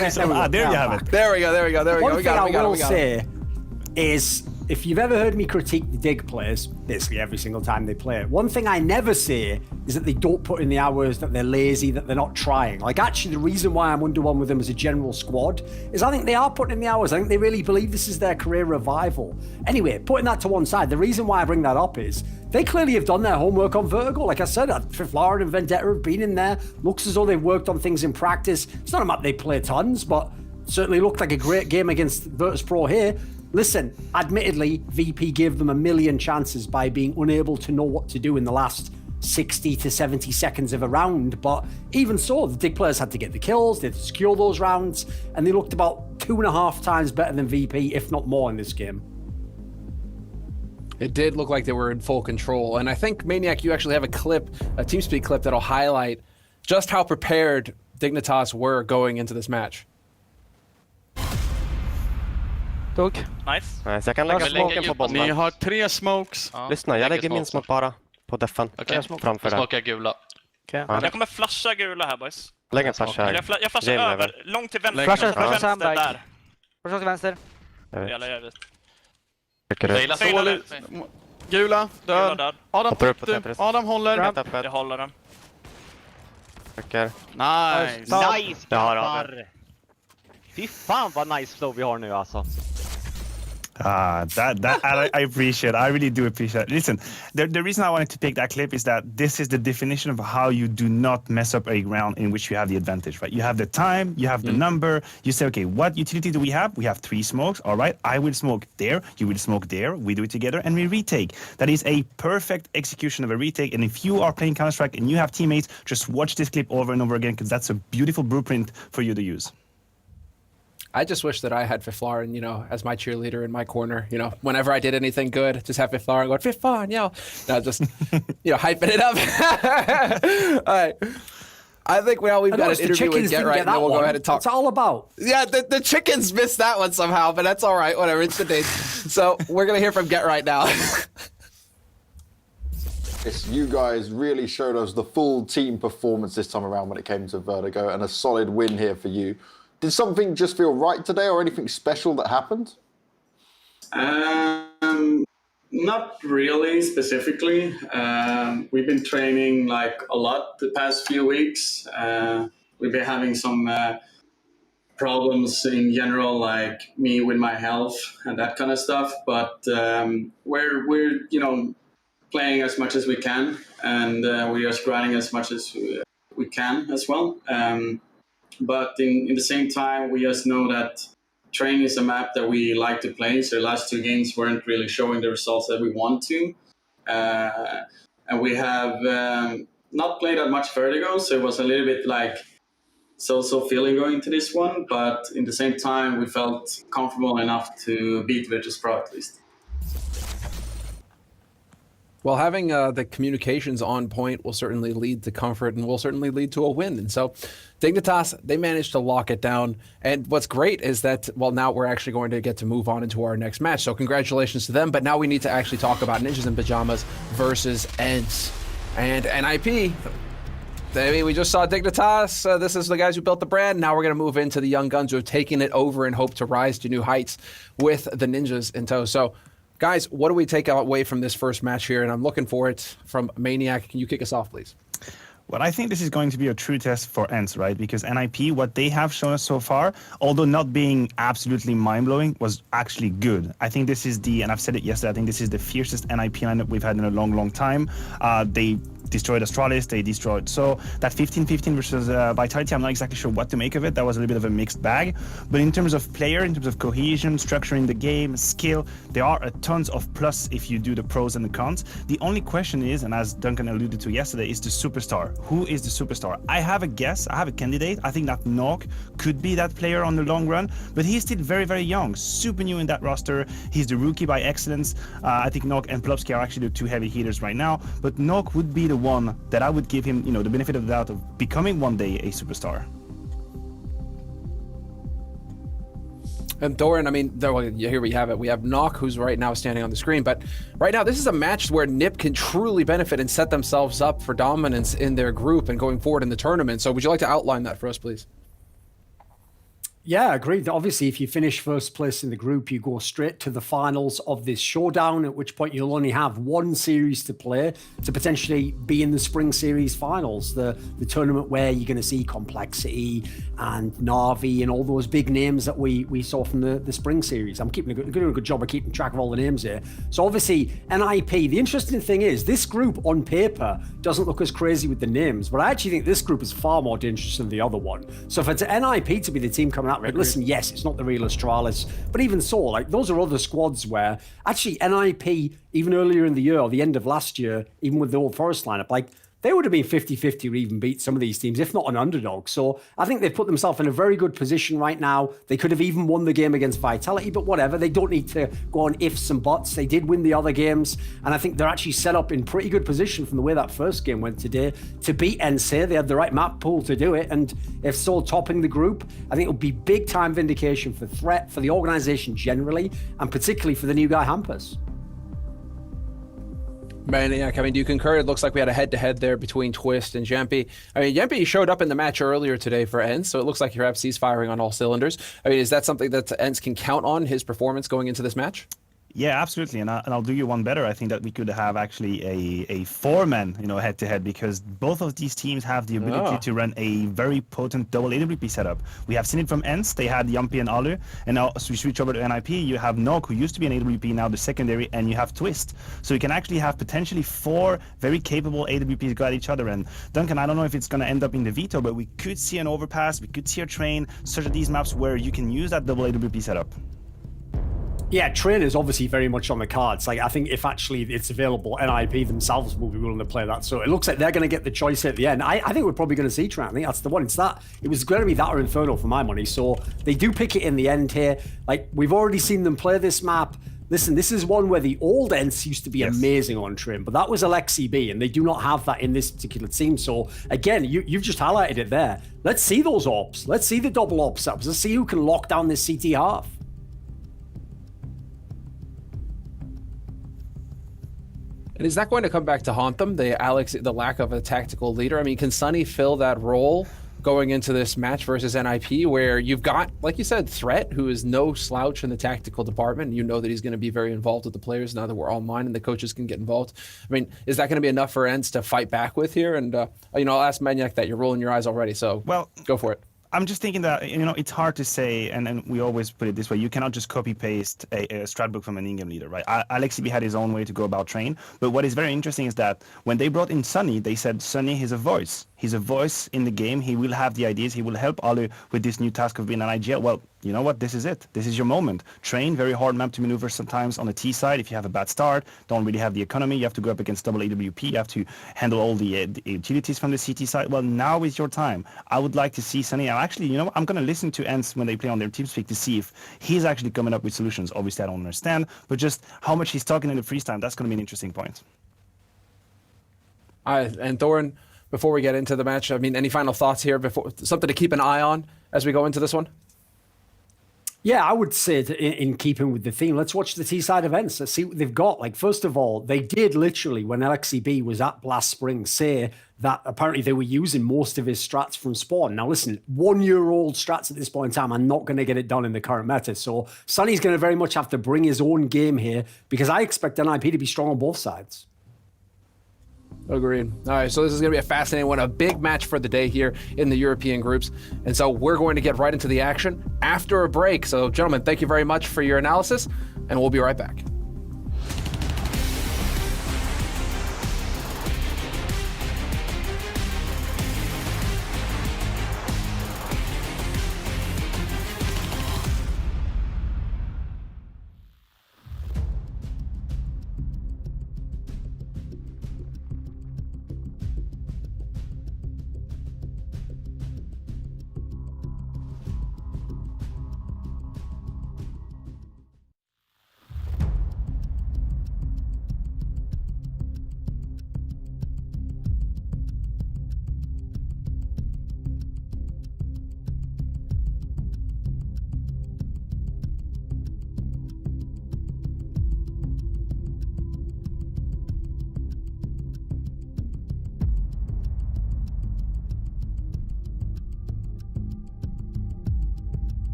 there you have it. There we go. One thing I will say is, if you've ever heard me critique the Dig players, basically every single time they play it, one thing I never say is that they don't put in the hours, that they're lazy, that they're not trying. Like, actually, the reason why I'm under one with them as a general squad is I think they are putting in the hours. I think they really believe this is their career revival. Anyway, putting that to one side, the reason why I bring that up is they clearly have done their homework on Vertigo. Like I said, Fiflaren and Vendetta have been in there. Looks as though they've worked on things in practice. It's not a map they play tons, but certainly looked like a great game against Virtus.pro here. Listen, admittedly, VP gave them a million chances by being unable to know what to do in the last 60 to 70 seconds of a round, but even so, the Dig players had to get the kills, they had to secure those rounds, and they looked about 2.5 times better than VP, if not more, in this game. It did look like they were in full control, and I think, Maniac, you actually have a TeamSpeak clip that'll highlight just how prepared Dignitas were going into this match. Nice. Jag kan lägga smoken på bomben. Ni har 3 smokes. Lyssna, jag lägger min smoke bara på defen. Framför där. Smokar gula. Jag kommer flasha gula här, boys. Lägg en flash här. Jag flashar över, långt till vänster. Flasha Sam där. Flasha till vänster. Jag vet. Gula, död. Adam, Adam håller. Jag håller den. Nice. Det har fy fan vad nice flow vi har nu alltså. That I appreciate. I really do appreciate it. Listen, the reason I wanted to pick that clip is that this is the definition of how you do not mess up a round in which you have the advantage, right? You have the time, you have the number. You say, okay, what utility do we have? We have 3 smokes. All right, I will smoke there. You will smoke there. We do it together and we retake. That is a perfect execution of a retake. And if you are playing Counter-Strike and you have teammates, just watch this clip over and over again because that's a beautiful blueprint for you to use. I just wish that I had Fiflaren, as my cheerleader in my corner. Whenever I did anything good, just have Fiflaren going, Fiflaren, yo. No, just, hyping it up. All right. I think we've got an interview with Get Right, and then we'll go ahead and talk. It's all about. Yeah, the chickens missed that one somehow, but that's all right. Whatever, it's the day. So we're going to hear from Get Right now. Yes, you guys really showed us the full team performance this time around when it came to Vertigo, and a solid win here for you. Did something just feel right today, or anything special that happened? Not really specifically. We've been training a lot the past few weeks. We've been having some problems in general, like me with my health and that kind of stuff. But we're playing as much as we can, and we are grinding as much as we can as well. But in the same time, we just know that Train is a map that we like to play. So the last 2 games weren't really showing the results that we want to. And we have not played that much Vertigo, so it was a little bit so-so feeling going to this one. But in the same time, we felt comfortable enough to beat Virtus.pro at least. Well, having the communications on point will certainly lead to comfort and will certainly lead to a win. And so Dignitas, they managed to lock it down. And what's great is that, now we're actually going to get to move on into our next match. So congratulations to them. But now we need to actually talk about Ninjas in Pajamas versus ENCE. And NIP, we just saw Dignitas. This is the guys who built the brand. Now we're going to move into the young guns who have taken it over and hope to rise to new heights with the Ninjas in tow. So, guys, what do we take away from this first match here? And I'm looking for it from Maniac. Can you kick us off, please? Well, I think this is going to be a true test for ENCE, right? Because NIP, what they have shown us so far, although not being absolutely mind-blowing, was actually good. I think this is and I've said it yesterday, I think this is the fiercest NIP lineup we've had in a long, long time. They destroyed Astralis, they destroyed. So that 15-15 versus Vitality, I'm not exactly sure what to make of it. That was a little bit of a mixed bag. But in terms of player, in terms of cohesion, structuring the game, skill, there are a tons of plus if you do the pros and the cons. The only question is, and as Duncan alluded to yesterday, is the superstar. Who is the superstar? I have a guess, I have a candidate. I think that Nok could be that player on the long run, but he's still very, very young, super new in that roster. He's the rookie by excellence. I think Nok and Plopsky are actually the two heavy hitters right now, but Nok would be the one that I would give him, you know, the benefit of the doubt of becoming one day a superstar. And Thorin, I mean, here we have it. We have Nok, who's right now standing on the screen. But right now, this is a match where NIP can truly benefit and set themselves up for dominance in their group and going forward in the tournament. So would you like to outline that for us, please? Yeah, agreed. Obviously, if you finish first place in the group, you go straight to the finals of this showdown, at which point you'll only have one series to play to potentially be in the spring series finals, the tournament where you're going to see Complexity and Na'Vi and all those big names that we saw from the spring series. I'm doing a good job of keeping track of all the names here. So obviously, NIP, the interesting thing is this group on paper doesn't look as crazy with the names, but I actually think this group is far more dangerous than the other one. So for NIP to be the team coming out, listen, yes, it's not the real Astralis, but even so, like those are other squads where actually NIP, even earlier in the year or the end of last year, even with the Old Forest lineup, like they would have been 50-50 or even beat some of these teams, if not an underdog. So I think they've put themselves in a very good position right now. They could have even won the game against Vitality, but whatever. They don't need to go on ifs and buts. They did win the other games, and I think they're actually set up in pretty good position from the way that first game went today to beat ENCE. They had the right map pool to do it, and if so, topping the group, I think it'll be big time vindication for Threat, for the organization generally, and particularly for the new guy Hampus. Maniac, I mean, do you concur? It looks like we had a head-to-head there between Twist and Jempi. I mean, Jempi showed up in the match earlier today for ENCE, so it looks like your FC's firing on all cylinders. I mean, is that something that ENCE can count on, his performance going into this match? Yeah, absolutely, and I'll do you one better. I think that we could have actually a four-man, head-to-head, because both of these teams have the ability to run a very potent double AWP setup. We have seen it from ENCE. They had Jempi and Alu, and now as we switch over to NIP, you have Nok, who used to be an AWP, now the secondary, and you have Twist. So you can actually have potentially four very capable AWPs go at each other. And Duncan, I don't know if it's going to end up in the veto, but we could see an overpass, we could see a train, such as these maps where you can use that double AWP setup. Yeah, train is obviously very much on the cards. Like, I think if actually it's available, NIP themselves will be willing to play that. So it looks like they're going to get the choice at the end. I think we're probably going to see train. I think that's the one. It was going to be that or Inferno for my money. So they do pick it in the end here. Like, we've already seen them play this map. Listen, this is one where the old ENCE used to be amazing on train, but that was Alexi B, and they do not have that in this particular team. So again, you've just highlighted it there. Let's see those ops. Let's see the double ops setups. Let's see who can lock down this CT half. And is that going to come back to haunt them, the lack of a tactical leader? I mean, can Sunny fill that role going into this match versus NIP, where you've got, like you said, Threat, who is no slouch in the tactical department? You know that he's going to be very involved with the players now that we're online and the coaches can get involved. I mean, is that going to be enough for ENCE to fight back with here? And, I'll ask Maniac that. You're rolling your eyes already, so go for it. I'm just thinking that, it's hard to say, and we always put it this way, you cannot just copy-paste a strat book from an in-game leader, right? Alexi B had his own way to go about train, but what is very interesting is that when they brought in Sunny, they said Sunny is a voice. He's a voice in the game. He will have the ideas. He will help Alu with this new task of being an IGL. Well, you know what? This is it. This is your moment. Train, very hard map to maneuver sometimes on the T side. If you have a bad start, don't really have the economy. You have to go up against double AWP. You have to handle all the utilities from the CT side. Well, now is your time. I would like to see Sunny. And actually, I'm going to listen to ENCE when they play on their TeamSpeak to see if he's actually coming up with solutions. Obviously, I don't understand, but just how much he's talking in the freestyle, that's going to be an interesting point. And Thorin, before we get into the match, I mean, any final thoughts here? Before something to keep an eye on as we go into this one? Yeah, I would say in keeping with the theme, let's watch the T-side events. Let's see what they've got. Like, first of all, they did literally, when Alexi B was at Blast Spring, say that apparently they were using most of his strats from Spawn. Now, listen, 1-year-old strats at this point in time are not going to get it done in the current meta. So Sunny's going to very much have to bring his own game here, because I expect NIP to be strong on both sides. Agreed. All right, so this is going to be a fascinating one, a big match for the day here in the European groups. And so we're going to get right into the action after a break. So, gentlemen, thank you very much for your analysis, and we'll be right back.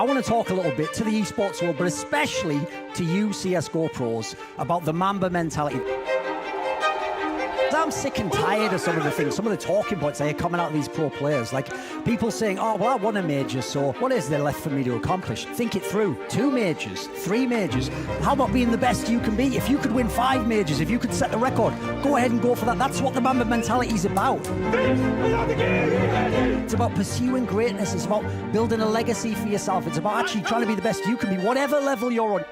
I want to talk a little bit to the esports world, but especially to you CSGO pros, about the Mamba mentality. I'm sick and tired of some of the things, some of the talking points that are coming out of these pro players. Like people saying, oh, well, I won a major, so what is there left for me to accomplish? Think it through. 2 majors, 3 majors. How about being the best you can be? If you could win 5 majors, if you could set the record, go ahead and go for that. That's what the Mamba mentality is about. It's about pursuing greatness. It's about building a legacy for yourself. It's about actually trying to be the best you can be, whatever level you're on.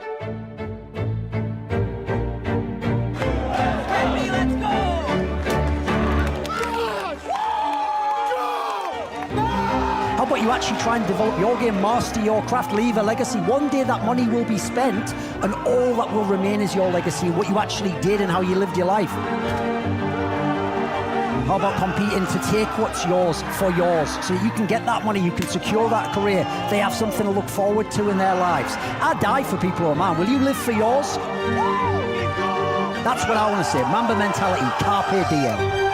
How about you actually try and develop your game, master your craft, leave a legacy? One day that money will be spent and all that will remain is your legacy, what you actually did and how you lived your life. How about competing to take what's yours for yours so that you can get that money, you can secure that career, they have something to look forward to in their lives. I die for people who are mine. Will you live for yours? That's what I want to say. Mamba mentality, carpe diem.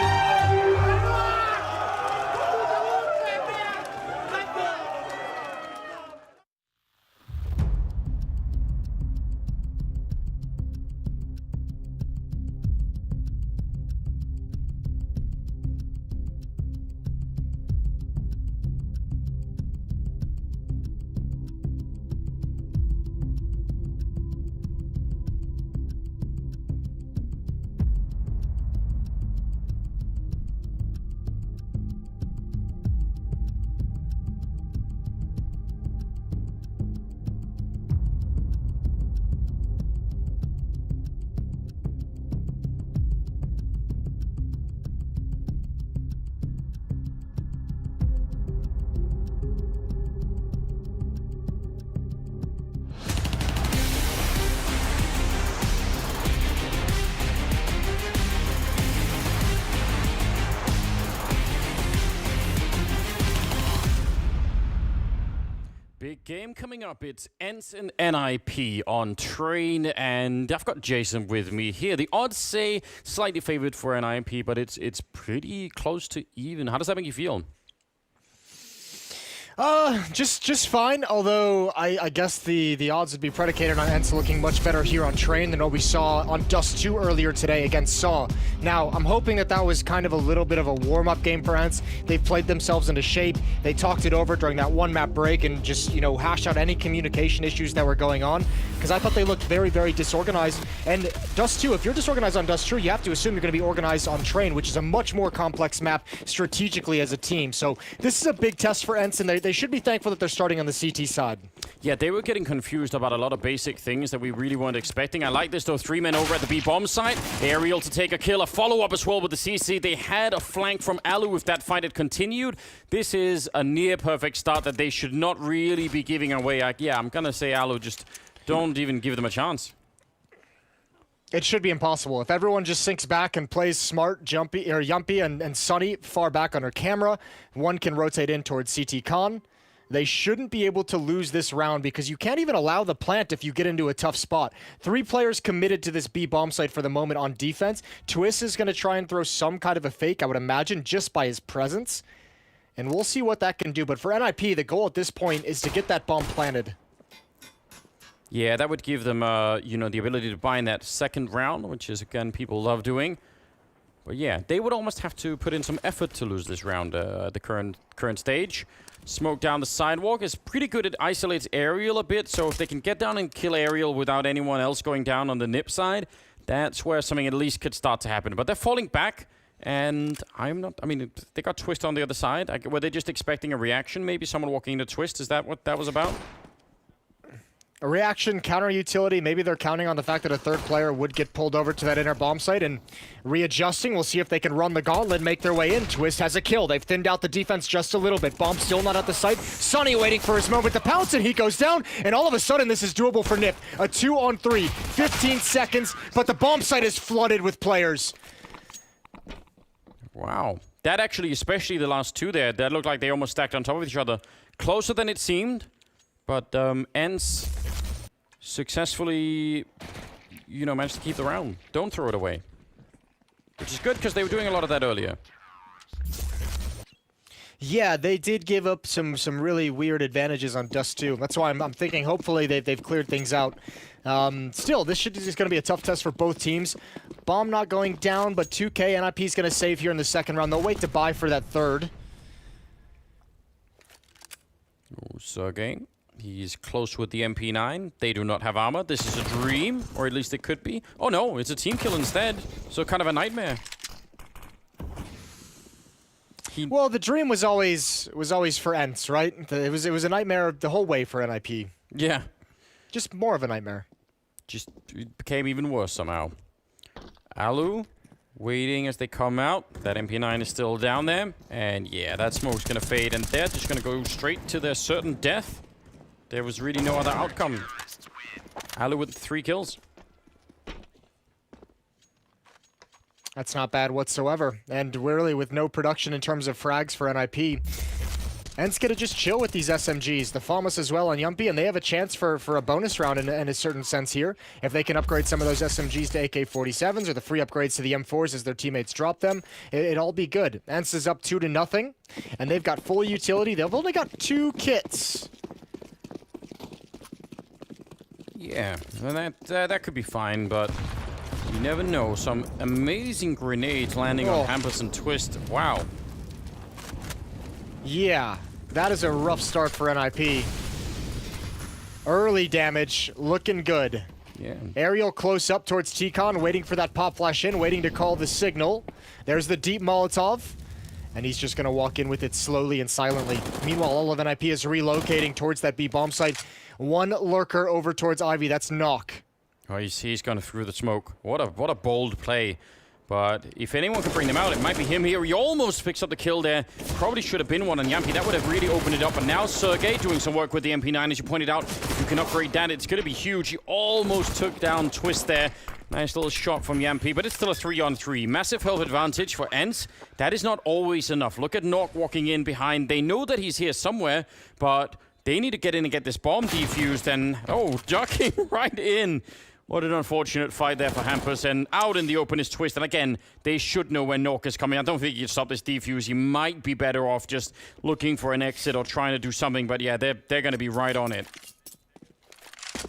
Big game coming up. It's ENCE and NIP on Train, and I've got Jason with me here. The odds say slightly favored for NIP, but it's pretty close to even. How does that make you feel? Just fine, although I guess the odds would be predicated on ENCE looking much better here on Train than what we saw on Dust 2 earlier today against Saw. Now, I'm hoping that was kind of a little bit of a warm-up game for ENCE. They've played themselves into shape. They talked it over during that one-map break and just, you know, hashed out any communication issues that were going on, because I thought they looked very, very disorganized. And Dust 2, if you're disorganized on Dust 2, you have to assume you're going to be organized on Train, which is a much more complex map strategically as a team. So this is a big test for ENCE, and they should be thankful that they're starting on the CT side. Yeah, they were getting confused about a lot of basic things that we really weren't expecting. I like this, though. 3 men over at the B bomb site. Aerial to take a kill. A follow-up as well with the CC. They had a flank from Alu if that fight had continued. This is a near-perfect start that they should not really be giving away. Yeah, I'm going to say Alu, just don't even give them a chance. It should be impossible. If everyone just sinks back and plays smart, Yumpy and Sunny far back under camera, one can rotate in towards CT Con. They shouldn't be able to lose this round because you can't even allow the plant if you get into a tough spot. 3 players committed to this B bomb site for the moment on defense. Twist is going to try and throw some kind of a fake, I would imagine, just by his presence. And we'll see what that can do. But for NIP, the goal at this point is to get that bomb planted. Yeah, that would give them, you know, the ability to buy in that second round, which is, again, people love doing. But yeah, they would almost have to put in some effort to lose this round at the current stage. Smoke down the sidewalk is pretty good. It isolates Aerial a bit, so if they can get down and kill Aerial without anyone else going down on the NIP side, that's where something at least could start to happen. But they're falling back, and I mean, they got Twist on the other side. Were they just expecting a reaction? Maybe someone walking into Twist? Is that what that was about? A reaction, counter utility. Maybe they're counting on the fact that a third player would get pulled over to that inner bomb site and readjusting. We'll see if they can run the gauntlet and make their way in. Twist has a kill. They've thinned out the defense just a little bit. Bomb still not at the site. Sunny waiting for his moment to pounce, and he goes down. And all of a sudden, this is doable for NIP. A 2-on-3, 15 seconds, but the bomb site is flooded with players. Wow. That actually, especially the last 2 there, that looked like they almost stacked on top of each other. Closer than it seemed. But ENCE successfully, you know, managed to keep the round. Don't throw it away. Which is good, because they were doing a lot of that earlier. Yeah, they did give up some really weird advantages on Dust 2. That's why I'm thinking hopefully they've cleared things out. Still, this is going to be a tough test for both teams. Bomb not going down, but 2K, NIP is going to save here in the second round. They'll wait to buy for that third. Oh, Sergey. He's close with the MP9. They do not have armor. This is a dream, or at least it could be. Oh no, it's a team kill instead. So kind of a nightmare. Well, the dream was always for ENCE, right? It was a nightmare the whole way for NIP. Yeah. Just more of a nightmare. Just it became even worse somehow. Alu waiting as they come out. That MP9 is still down there. And yeah, that smoke's gonna fade, and they're just gonna go straight to their certain death. There was really no other outcome. Alu with 3 kills. That's not bad whatsoever. And really, with no production in terms of frags for NIP, ENCE gonna just chill with these SMGs. The Famas as well on Yumpy, and they have a chance for a bonus round in a certain sense here. If they can upgrade some of those SMGs to AK-47s or the free upgrades to the M4s as their teammates drop them, it'll all be good. ENCE is up 2-0, and they've got full utility. They've only got 2 kits. Yeah, well, that could be fine, but you never know. Some amazing grenades landing on Hampus and Twist. Wow. Yeah, that is a rough start for NIP. Early damage, looking good. Yeah. Aerial close up towards T-Con, waiting for that pop flash in, waiting to call the signal. There's the deep Molotov, and he's just going to walk in with it slowly and silently. Meanwhile, all of NIP is relocating towards that B bomb site. One lurker over towards Ivy, that's Knock. Oh, he's gone through the smoke. What a bold play. But if anyone can bring them out, it might be him here. He almost picks up the kill there. Probably should have been one on Yampy. That would have really opened it up. And now Sergey doing some work with the MP9. As you pointed out, you can upgrade that. It's going to be huge. He almost took down Twist there. Nice little shot from Yampy, but it's still a 3-on-3. Massive health advantage for ENCE. That is not always enough. Look at Nok walking in behind. They know that he's here somewhere, but they need to get in and get this bomb defused. And, oh, ducking right in. What an unfortunate fight there for Hampus, and out in the open is Twist. And again, they should know when Nok is coming. I don't think you can stop this defuse. You might be better off just looking for an exit or trying to do something, but yeah, they're going to be right on it.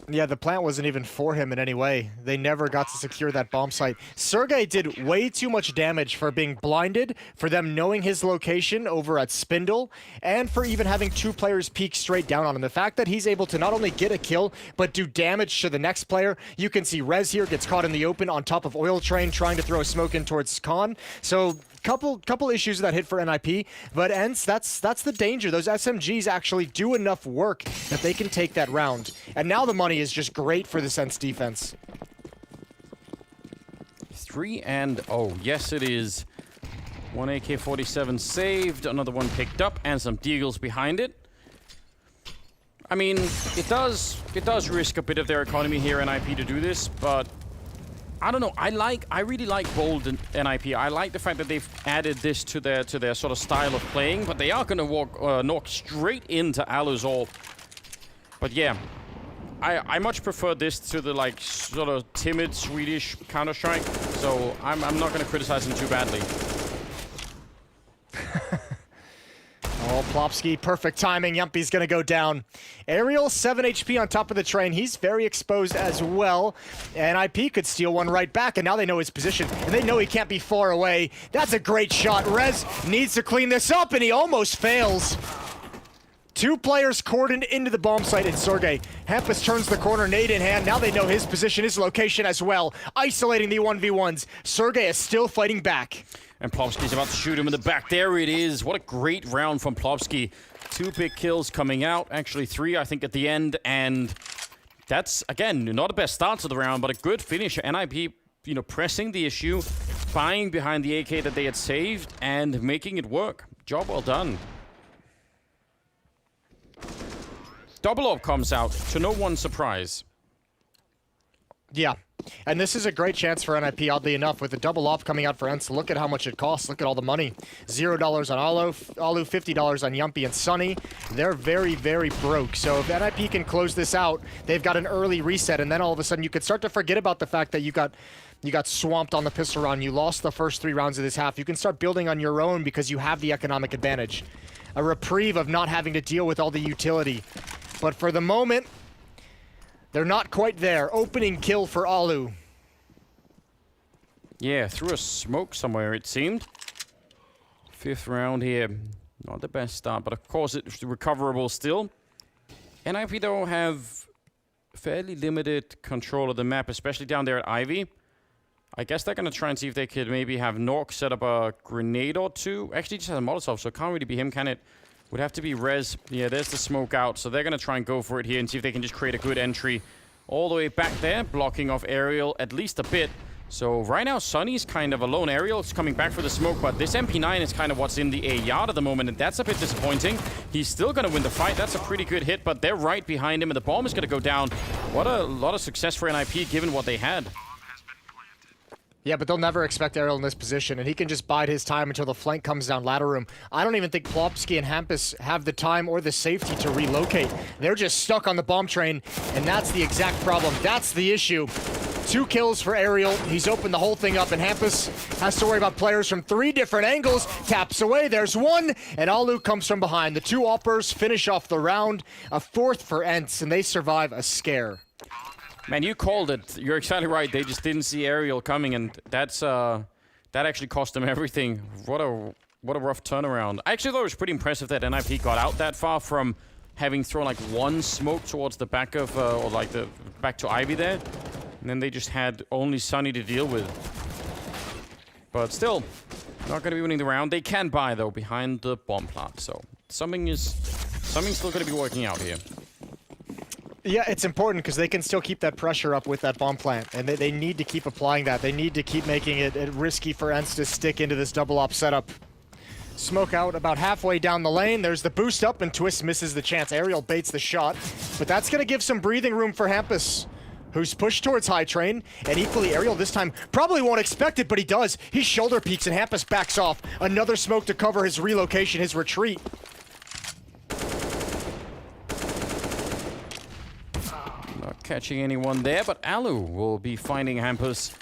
Yeah, the plant wasn't even for him in any way. They never got to secure that bomb site. Sergey did way too much damage for being blinded, for them knowing his location over at Spindle, and for even having 2 players peek straight down on him. The fact that he's able to not only get a kill, but do damage to the next player. You can see Rez here gets caught in the open on top of Oil Train, trying to throw a smoke in towards Khan. So couple issues that hit for NIP, but ENCE, that's the danger. Those SMGs actually do enough work that they can take that round. And now the money is just great for this ENCE defense. 3-0. Yes, it is. 1 AK-47 saved, another one picked up, and some deagles behind it. I mean, it does risk a bit of their economy here, NIP, to do this, but I don't know. I really like bold NIP. I like the fact that they've added this to their sort of style of playing, but they are going to knock straight into Alu's ult. But yeah, I much prefer this to the like sort of timid Swedish Counter-Strike. So I'm not going to criticize them too badly. Oh, Plopsky, perfect timing. Yumpy's gonna go down. Aerial, 7 HP on top of the train. He's very exposed as well. And IP could steal one right back, and now they know his position, and they know he can't be far away. That's a great shot. Rez needs to clean this up, and he almost fails. 2 players cordoned into the bomb site, and Sergey. Hampus turns the corner, nade in hand. Now they know his position, his location as well. Isolating the 1v1s. Sergey is still fighting back. And Plopsky's about to shoot him in the back. There it is. What a great round from Plopsky. 2 big kills coming out. Actually 3, I think, at the end. And that's, again, not the best start to the round, but a good finish. NIP, pressing the issue, buying behind the AK that they had saved, and making it work. Job well done. Double Up comes out, to no one's surprise. Yeah. And this is a great chance for NIP, oddly enough, with the double off coming out for ENCE. Look at how much it costs. Look at all the money. $0 on Alu, $50 on Yumpy and Sunny. They're very, very broke. So if NIP can close this out, they've got an early reset, and then all of a sudden you could start to forget about the fact that you got swamped on the pistol round. You lost the first 3 rounds of this half. You can start building on your own because you have the economic advantage. a reprieve of not having to deal with all the utility. But for the moment, they're not quite there. Opening kill for Alu. Yeah, through a smoke somewhere, it seemed. 5th round here. Not the best start, but of course it's recoverable still. NIP though have fairly limited control of the map, especially down there at Ivy. I guess they're going to try and see if they could maybe have Nork set up a grenade or two. Actually, just has a Molotov, so it can't really be him, can it? Would have to be Rez. Yeah, there's the smoke out, so they're going to try and go for it here and see if they can just create a good entry all the way back there, blocking off Aerial at least a bit. So right now, Sunny's kind of alone. Aerial's coming back for the smoke, but this MP9 is kind of what's in the A yard at the moment, and that's a bit disappointing. He's still going to win the fight. That's a pretty good hit, but they're right behind him, and the bomb is going to go down. What a lot of success for NIP, given what they had. Yeah, but they'll never expect Aerial in this position, and he can just bide his time until the flank comes down ladder room. I don't even think Plopsky and Hampus have the time or the safety to relocate. They're just stuck on the bomb train, and that's the exact problem. That's the issue. 2 kills for Aerial. He's opened the whole thing up, and Hampus has to worry about players from 3 different angles. Taps away, there's 1, and Alu comes from behind. The 2 oppers finish off the round. A 4th for ENCE, and they survive a scare. Man, you called it. You're exactly right. They just didn't see Aerial coming, and that's that actually cost them everything. What a rough turnaround. I actually thought it was pretty impressive that NIP got out that far from having thrown like 1 smoke towards the back of, or like the back to Ivy there, and then they just had only Sunny to deal with. But still, not going to be winning the round. They can buy though behind the bomb plant, so something's still going to be working out here. Yeah, it's important because they can still keep that pressure up with that bomb plant, and they need to keep applying that. They need to keep making it risky for ENCE to stick into this double op setup. Smoke out about halfway down the lane. There's the boost up, and Twist misses the chance. Aerial baits the shot, but that's going to give some breathing room for Hampus, who's pushed towards high train, and equally Aerial this time probably won't expect it, but he does. He shoulder peeks, and Hampus backs off. Another smoke to cover his relocation, his retreat. Not catching anyone there, but Alu will be finding Hampus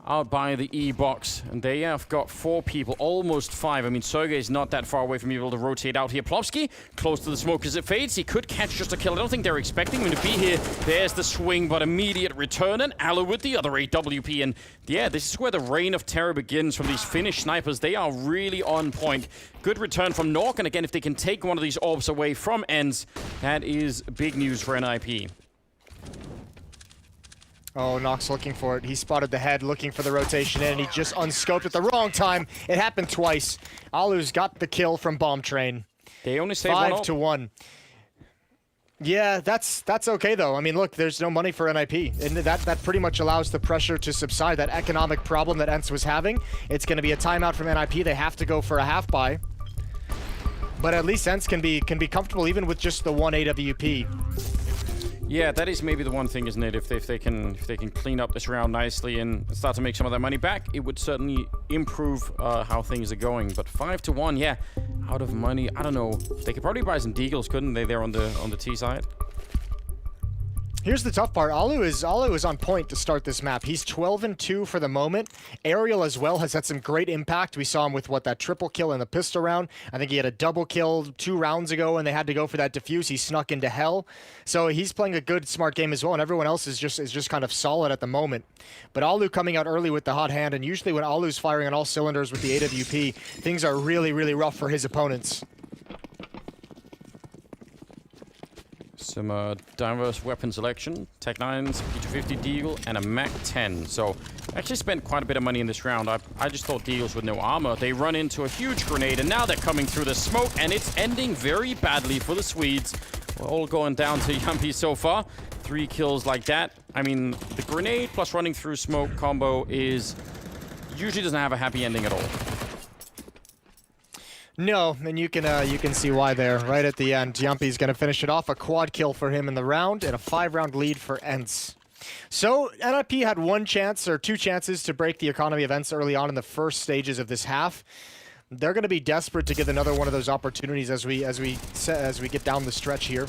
out by the E-box, and they have got 4 people, almost 5. I mean, Sergey is not that far away from being able to rotate out here. Plopsky, close to the smoke as it fades. He could catch just a kill. I don't think they're expecting him to be here. There's the swing, but immediate return, and Alu with the other AWP. And yeah, this is where the reign of terror begins from these Finnish snipers. They are really on point. Good return from Nork, and again, if they can take one of these orbs away from ENCE, that is big news for NIP. Oh, Nox looking for it. He spotted the head, looking for the rotation in, and he just unscoped at the wrong time. It happened twice. Alu's got the kill from Bomb Train. They only saved 5 to 1. Yeah, that's okay though. I mean, look, there's no money for NIP, and that pretty much allows the pressure to subside. That economic problem that ENCE was having, it's going to be a timeout from NIP. They have to go for a half buy, but at least ENCE can be comfortable even with just the 1 AWP. Yeah, that is maybe the one thing, isn't it? If they can clean up this round nicely and start to make some of that money back, it would certainly improve how things are going. But 5 to 1, yeah, out of money. I don't know. They could probably buy some deagles, couldn't they? There on the T side. Here's the tough part. Alu is on point to start this map. He's 12-2 for the moment. Aerial as well has had some great impact. We saw him with that triple kill in the pistol round. I think he had a double kill 2 rounds ago, and they had to go for that defuse. He snuck into hell. So he's playing a good, smart game as well, and everyone else is just kind of solid at the moment. But Alu coming out early with the hot hand, and usually when Alu's firing on all cylinders with the AWP, things are really, really rough for his opponents. Some diverse weapon selection, Tech 9s, P250 Deagle, and a Mac 10. So I actually spent quite a bit of money in this round. I just thought Deagles with no armor. They run into a huge grenade, and now they're coming through the smoke, and it's ending very badly for the Swedes. We're all going down to Yumpy so far. 3 kills like that. I mean, the grenade plus running through smoke combo usually doesn't have a happy ending at all. No, and you can see why there. Right at the end, Yumpy's going to finish it off. A quad kill for him in the round, and a 5-round lead for ENCE. So, NIP had 1 chance, or 2 chances, to break the economy of ENCE early on in the first stages of this half. They're going to be desperate to get another one of those opportunities as we get down the stretch here.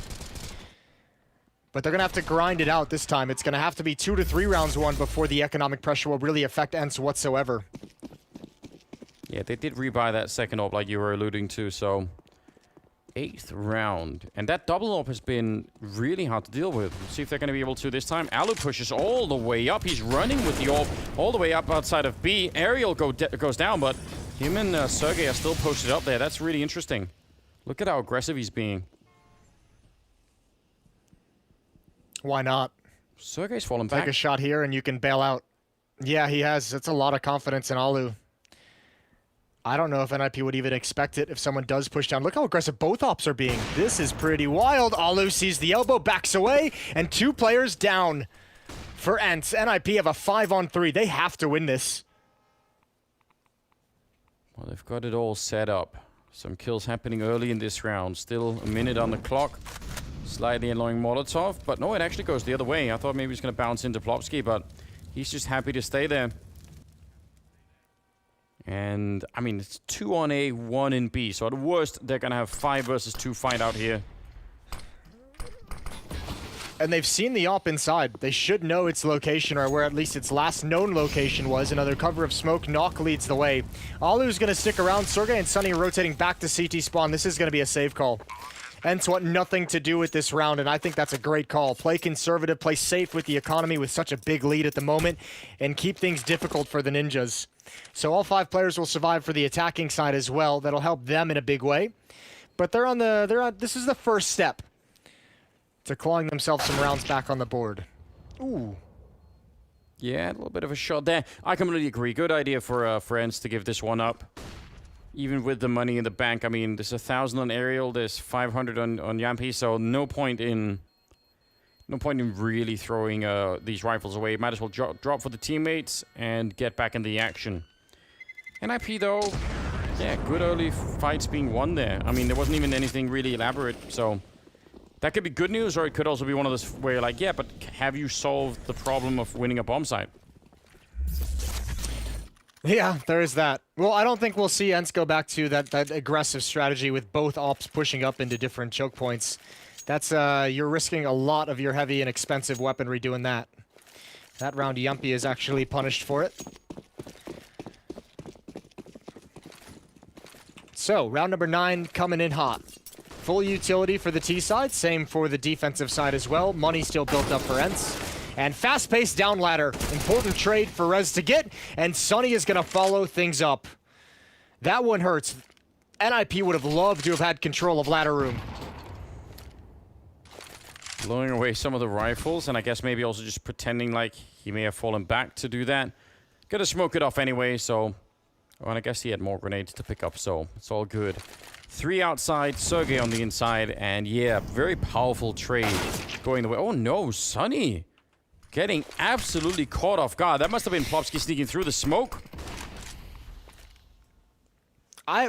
But they're going to have to grind it out this time. It's going to have to be 2 to 3 rounds won before the economic pressure will really affect ENCE whatsoever. Yeah, they did rebuy that second orb like you were alluding to, so 8th round. And that double up has been really hard to deal with. Let's see if they're going to be able to this time. Alu pushes all the way up. He's running with the orb all the way up outside of B. Aerial goes down, but him and Sergey are still posted up there. That's really interesting. Look at how aggressive he's being. Why not? Sergey's fallen back. Take a shot here and you can bail out. Yeah, he has. That's a lot of confidence in Alu. I don't know if NIP would even expect it if someone does push down. Look how aggressive both ops are being. This is pretty wild. Alu sees the elbow, backs away, and 2 players down for ENCE. NIP have a 5-on-3. They have to win this. Well, they've got it all set up. Some kills happening early in this round. Still a minute on the clock. Slightly annoying Molotov, but no, it actually goes the other way. I thought maybe he's going to bounce into Plopsky, but he's just happy to stay there. And, I mean, it's 2 on A, 1 in B. So at worst, they're going to have 5 versus 2 fight out here. And they've seen the op inside. They should know its location, or where at least its last known location was. Another cover of smoke. Nock leads the way. Alu's going to stick around. Sergey and Sunny rotating back to CT spawn. This is going to be a save call. ENCE want nothing to do with this round, and I think that's a great call. Play conservative, play safe with the economy with such a big lead at the moment, and keep things difficult for the Ninjas. So all 5 players will survive for the attacking side as well. That'll help them in a big way. But this is the first step to clawing themselves some rounds back on the board. Ooh. Yeah, a little bit of a shot there. I completely agree. Good idea for ENCE to give this one up. Even with the money in the bank, I mean, there's 1,000 on Aerial, there's 500 on Yampi, so no point in really throwing these rifles away. Might as well drop for the teammates and get back in the action. NIP though, yeah, good early fights being won there. I mean, there wasn't even anything really elaborate, so that could be good news, or it could also be one of those where you're like, yeah, but have you solved the problem of winning a bomb site? Yeah, there is that. Well, I don't think we'll see ENCE go back to that aggressive strategy with both ops pushing up into different choke points. That's, you're risking a lot of your heavy and expensive weaponry doing that. That round, Yumpy is actually punished for it. So, round number 9 coming in hot. Full utility for the T side, same for the defensive side as well. Money still built up for ENCE. And fast-paced down ladder. Important trade for Rez to get, and Sunny is going to follow things up. That one hurts. NIP would have loved to have had control of ladder room. Blowing away some of the rifles, and I guess maybe also just pretending like he may have fallen back to do that. Gonna smoke it off anyway, so... Oh, and I guess he had more grenades to pick up, so it's all good. 3 outside, Sergey on the inside, and yeah, very powerful trade going the way. Oh no, Sunny! Getting absolutely caught off guard. That must have been Plopsky sneaking through the smoke.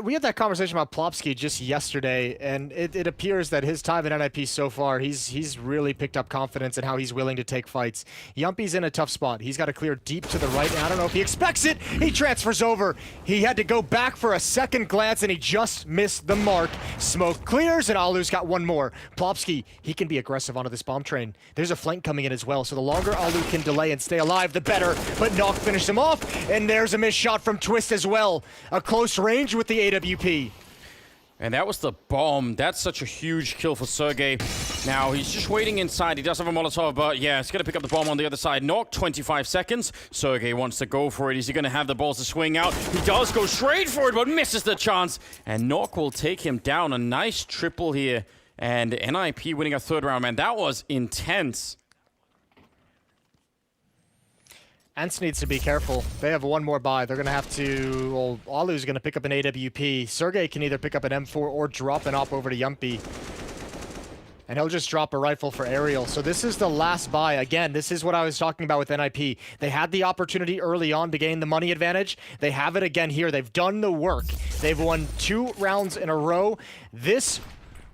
We had that conversation about Plopsky just yesterday, and it appears that his time at NIP so far, he's really picked up confidence in how he's willing to take fights. Yumpy's in a tough spot. He's got to clear deep to the right, and I don't know if he expects it. He transfers over. He had to go back for a second glance, and he just missed the mark. Smoke clears, and Alu's got one more. Plopsky, he can be aggressive onto this bomb train. There's a flank coming in as well, so the longer Alu can delay and stay alive, the better. But Nock finished him off, and there's a missed shot from Twist as well. A close range with the AWP. And that was the bomb. That's such a huge kill for Sergey. Now, he's just waiting inside. He does have a Molotov, but yeah, he's going to pick up the bomb on the other side. Nock, 25 seconds. Sergey wants to go for it. Is he going to have the balls to swing out? He does go straight for it, but misses the chance. And Nock will take him down. A nice triple here. And NIP winning a 3rd round, man. That was intense. ENCE needs to be careful. They have one more buy. They're going to have to... Well, Alu's going to pick up an AWP. Sergey can either pick up an M4 or drop an op over to Yumpy. And he'll just drop a rifle for Aerial. So this is the last buy. Again, this is what I was talking about with NIP. They had the opportunity early on to gain the money advantage. They have it again here. They've done the work. They've won 2 rounds in a row. This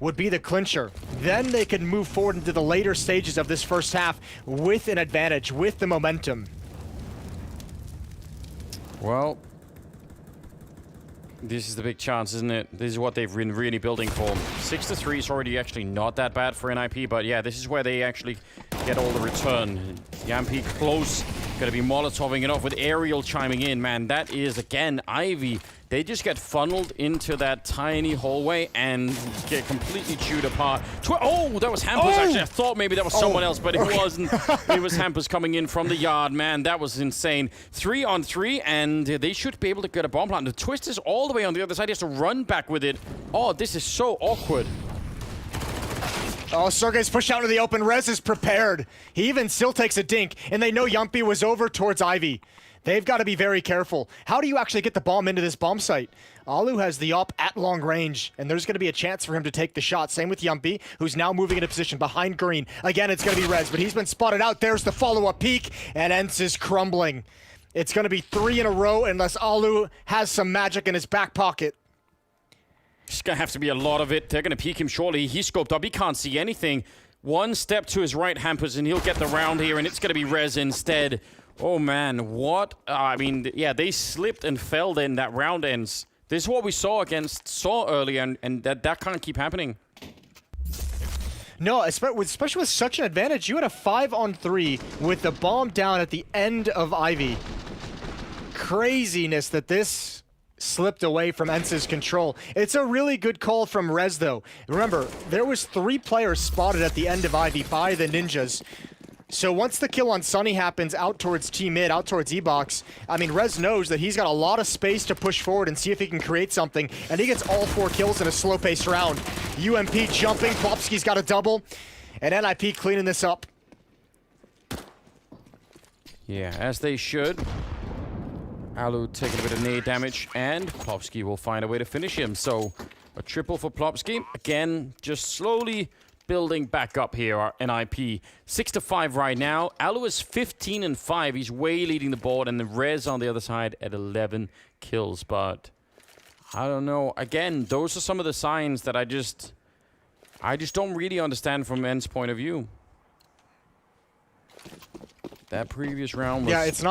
would be the clincher. Then they can move forward into the later stages of this first half with an advantage, with the momentum. Well, this is the big chance, isn't it? This is what they've been really building for. 6-3 is already actually not that bad for NIP, but yeah, this is where they actually get all the return. Yampi close Gonna be Molotoving it off with Aerial chiming in, man. That is, again, Ivy. They just get funneled into that tiny hallway and get completely chewed apart. Oh, that was Hampers, actually. I thought maybe that was someone else, but it wasn't. It was Hampers coming in from the yard, man. That was insane. 3-on-3, and they should be able to get a bomb plant. The Twist is all the way on the other side. He has to run back with it. Oh, this is so awkward. Oh, Sergey's pushed out into the open. Rez is prepared. He even still takes a dink, and they know Yumpy was over towards Ivy. They've got to be very careful. How do you actually get the bomb into this bomb site? Alu has the op at long range, and there's going to be a chance for him to take the shot. Same with Yumpy, who's now moving into position behind Green. Again, it's going to be Rez, but he's been spotted out. There's the follow-up peek, and ENCE is crumbling. It's going to be 3 in a row unless Alu has some magic in his back pocket. It's going to have to be a lot of it. They're going to peek him shortly. He's scoped up. He can't see anything. One step to his right, Hampers, and he'll get the round here, and it's going to be Rez instead. Oh, man. What? I mean, yeah, they slipped and fell then. That round ends. This is what we saw against Saw earlier, and that can't keep happening. No, especially with such an advantage. You had a 5-on-3 with the bomb down at the end of Ivy. Craziness that this slipped away from ENCE's control. It's a really good call from Rez, though. Remember, there was 3 players spotted at the end of Ivy by the Ninjas. So once the kill on Sunny happens out towards T-Mid, out towards E-Box, I mean, Rez knows that he's got a lot of space to push forward and see if he can create something, and he gets all 4 kills in a slow-paced round. UMP jumping, Plopsky's got a double, and NIP cleaning this up. Yeah, as they should. Alu taking a bit of nade damage, and Plopsky will find a way to finish him. So, a triple for Plopsky. Again, just slowly building back up here, our NIP. 6-5 right now. Alu is 15-5. He's way leading the board, and the Rez on the other side at 11 kills. But, I don't know. Again, those are some of the signs that I just don't really understand from ENCE's point of view. That previous round was... Yeah, it's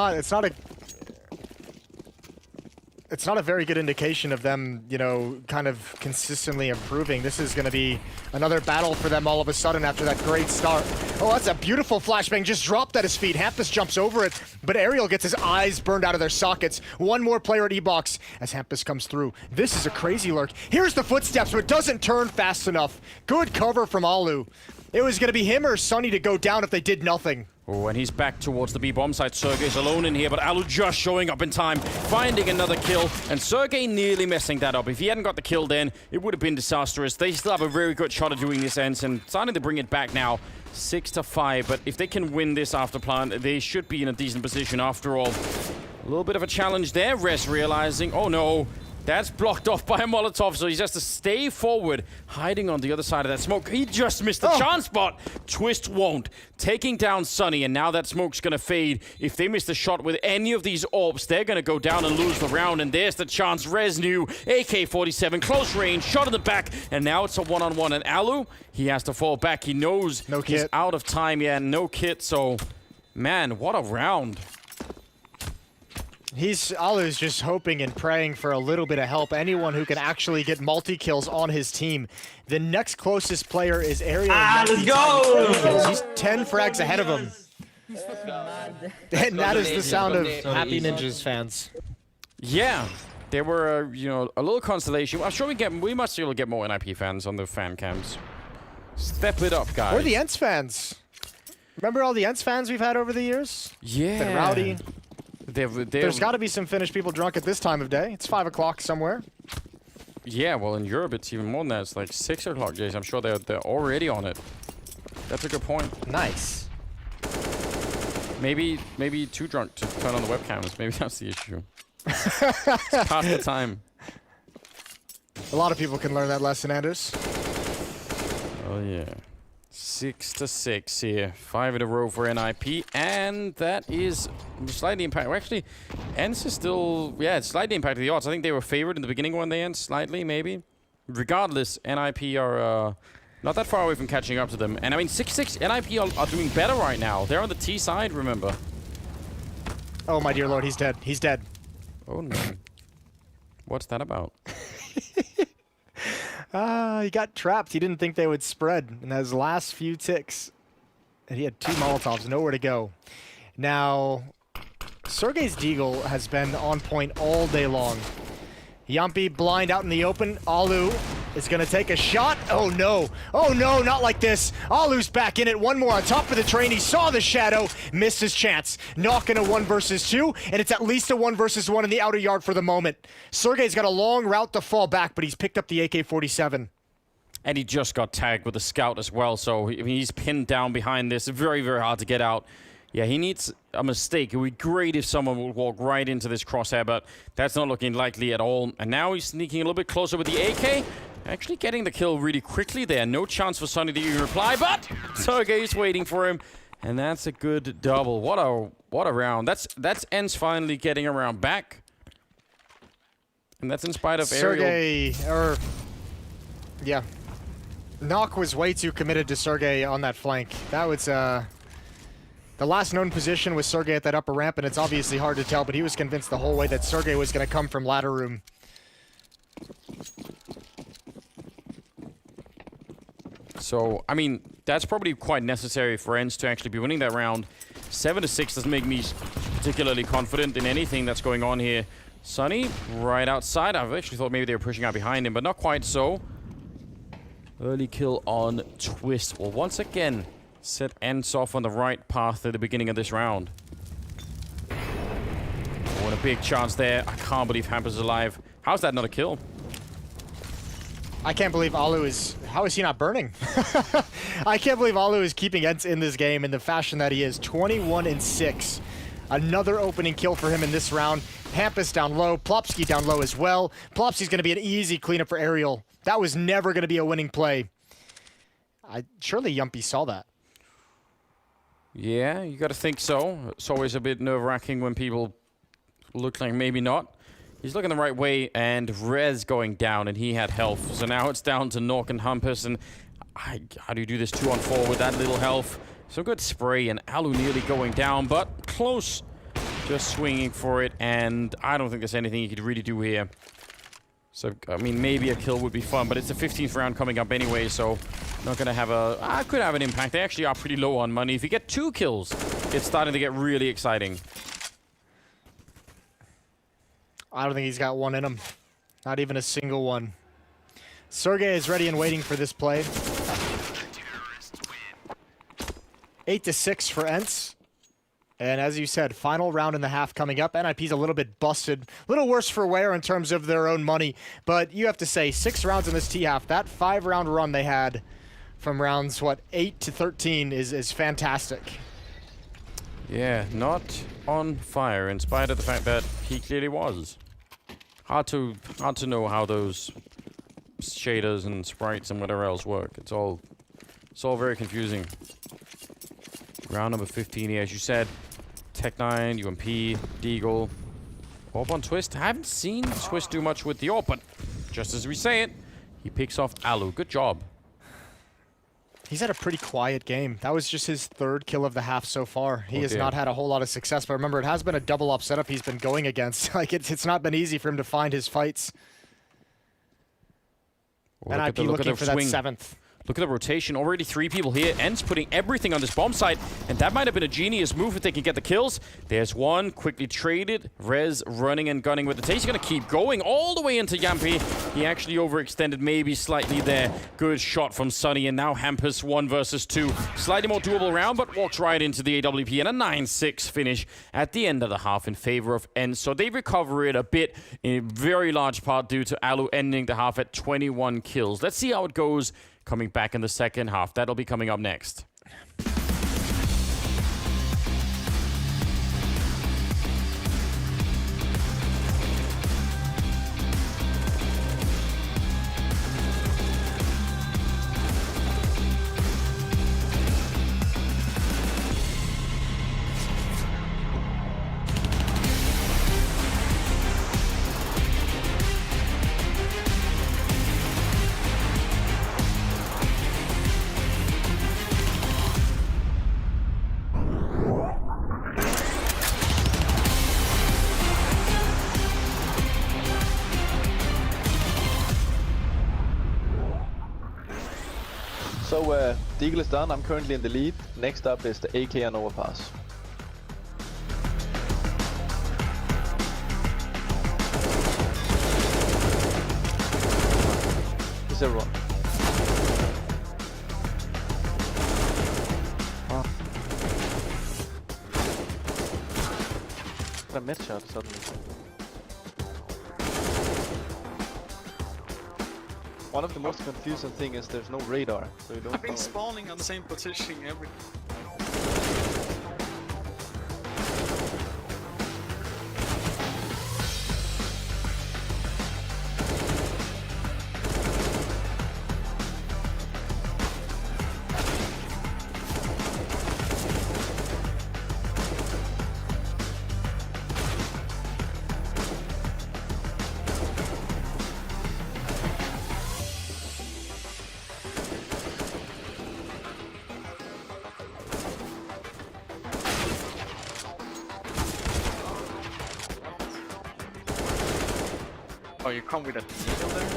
not a very good indication of them, you know, kind of consistently improving. This is going to be another battle for them all of a sudden after that great start. Oh, that's a beautiful flashbang, just dropped at his feet. Hampus jumps over it, but Aerial gets his eyes burned out of their sockets. One more player at E-Box as Hampus comes through. This is a crazy lurk. Here's the footsteps, but it doesn't turn fast enough. Good cover from Alu. It was going to be him or Sunny to go down if they did nothing. Oh, and he's back towards the B-bomb site. Sergey's alone in here, but Alu just showing up in time, finding another kill, and Sergey nearly messing that up. If he hadn't got the kill then, it would have been disastrous. They still have a very good shot at doing this, ENCE, and starting to bring it back now. 6-5, but if they can win this after plant, they should be in a decent position after all. A little bit of a challenge there. Rez realizing, oh no, that's blocked off by a Molotov, so he has to stay forward, hiding on the other side of that smoke. He just missed the chance spot. Twist won't. Taking down Sunny, and now that smoke's going to fade. If they miss the shot with any of these orbs, they're going to go down and lose the round, and there's the chance. Rez knew. AK-47, close range, shot in the back, and now it's a one-on-one. And Alu, he has to fall back. He knows he's out of time. Yeah, no kit, so, man, what a round. Alu's just hoping and praying for a little bit of help. Anyone who can actually get multi-kills on his team. The next closest player is Aerial. Let's go! He's 10 frags ahead of him. And that is the sound of Happy Ninjas fans. Yeah, there were, you know, a little constellation. I'm sure we must be able to get more NIP fans on the fan cams. Step it up, guys. Or the ENCE fans. Remember all the ENCE fans we've had over the years? Yeah. Been rowdy. There's got to be some Finnish people drunk at this time of day. It's 5 o'clock somewhere. Yeah, well, in Europe, it's even more than that. It's like 6 o'clock, Jace. I'm sure they're already on it. That's a good point. Nice. Maybe too drunk to turn on the webcams. Maybe that's the issue. It's past the time. A lot of people can learn that lesson, Anders. Oh, yeah. 6-6 here. 5 in a row for NIP, and that is slightly impacted. Well, actually, ENCE is still, yeah, it's slightly impacted the odds. I think they were favored in the beginning when they end, slightly, maybe. Regardless, NIP are not that far away from catching up to them. And I mean, 6-6, NIP are doing better right now. They're on the T side, remember. Oh, my dear lord, he's dead. He's dead. Oh, no. What's that about? He got trapped. He didn't think they would spread in those last few ticks. And he had 2 Molotovs, nowhere to go. Now, Sergey's Deagle has been on point all day long. Yumpy blind out in the open. Alu is going to take a shot. Oh no. Oh no, not like this. Alu's back in it. One more on top of the train. He saw the shadow, missed his chance. Knocking a 1 versus 2, and it's at least a 1 versus 1 in the outer yard for the moment. Sergey's got a long route to fall back, but he's picked up the AK-47. And he just got tagged with a scout as well, so he's pinned down behind this. Very, very hard to get out. Yeah, he needs a mistake. It would be great if someone would walk right into this crosshair, but that's not looking likely at all. And now he's sneaking a little bit closer with the AK. Actually getting the kill really quickly there. No chance for Sonny to even reply, but Sergey's waiting for him. And that's a good double. What a round. That's ENCE finally getting a round back. And that's in spite of Aerial. Yeah. Knock was way too committed to Sergey on that flank. That was, the last known position was Sergey at that upper ramp, and it's obviously hard to tell, but he was convinced the whole way that Sergey was going to come from ladder room. So, I mean, that's probably quite necessary for ENCE to actually be winning that round. 7-6 doesn't make me particularly confident in anything that's going on here. Sonny, right outside. I've actually thought maybe they were pushing out behind him, but not quite so. Early kill on Twist. Well, once again, set ENCE off on the right path at the beginning of this round. What a big chance there. I can't believe Hampus is alive. How's that not a kill? I can't believe Alu is... How is he not burning? I can't believe Alu is keeping ENCE in this game in the fashion that he is. 21-6. Another opening kill for him in this round. Hampus down low. Plopsky down low as well. Plopsky's going to be an easy cleanup for Aerial. That was never going to be a winning play. Surely Yumpy saw that. Yeah, you got to think so. It's always a bit nerve-wracking when people look like maybe not. He's looking the right way, and Rez going down, and he had health. So now it's down to Nork and Hampus, and how do you do this 2-on-4 with that little health? Some good spray, and Alu nearly going down, but close. Just swinging for it, and I don't think there's anything you could really do here. So, I mean, maybe a kill would be fun, but it's the 15th round coming up anyway, so not going to have a... could have an impact. They actually are pretty low on money. If you get 2 kills, it's starting to get really exciting. I don't think he's got one in him. Not even a single one. Sergey is ready and waiting for this play. 8-6 for ENCE. And as you said, final round and a half coming up. NIP's a little bit busted. A little worse for wear in terms of their own money. But you have to say, 6 rounds in this T-half. That 5-round run they had from rounds, 8 to 13 is fantastic. Yeah, not on fire, in spite of the fact that he clearly was. Hard to know how those shaders and sprites and whatever else work. It's all very confusing. Round number 15 here, as you said. Tech9, UMP, Deagle. Orb on Twist. I haven't seen Twist do much with the Orb, but just as we say it, he picks off Alu. Good job. He's had a pretty quiet game. That was just his 3rd kill of the half so far. He has not had a whole lot of success, but remember, it has been a double-up setup he's been going against. Like, it's not been easy for him to find his fights. Well, NIP looking for that 7th. Look at the rotation. Already 3 people here. ENCE putting everything on this bomb site. And that might have been a genius move if they can get the kills. There's one. Quickly traded. Rez running and gunning with the taste. He's going to keep going all the way into Yampi. He actually overextended maybe slightly there. Good shot from Sonny. And now Hampus 1 versus 2. Slightly more doable round, but walks right into the AWP. And a 9-6 finish at the end of the half in favor of ENCE. So they recover it a bit in very large part due to Alu ending the half at 21 kills. Let's see how it goes coming back in the second half. That'll be coming up next. So Deagle is done. I'm currently in the lead. Next up is the AK and overpass. everyone. Oh. A mid shot suddenly. One of the most confusing thing is there's no radar, so you don't. I've been spawning on the same position every. Oh, you come with a needle there?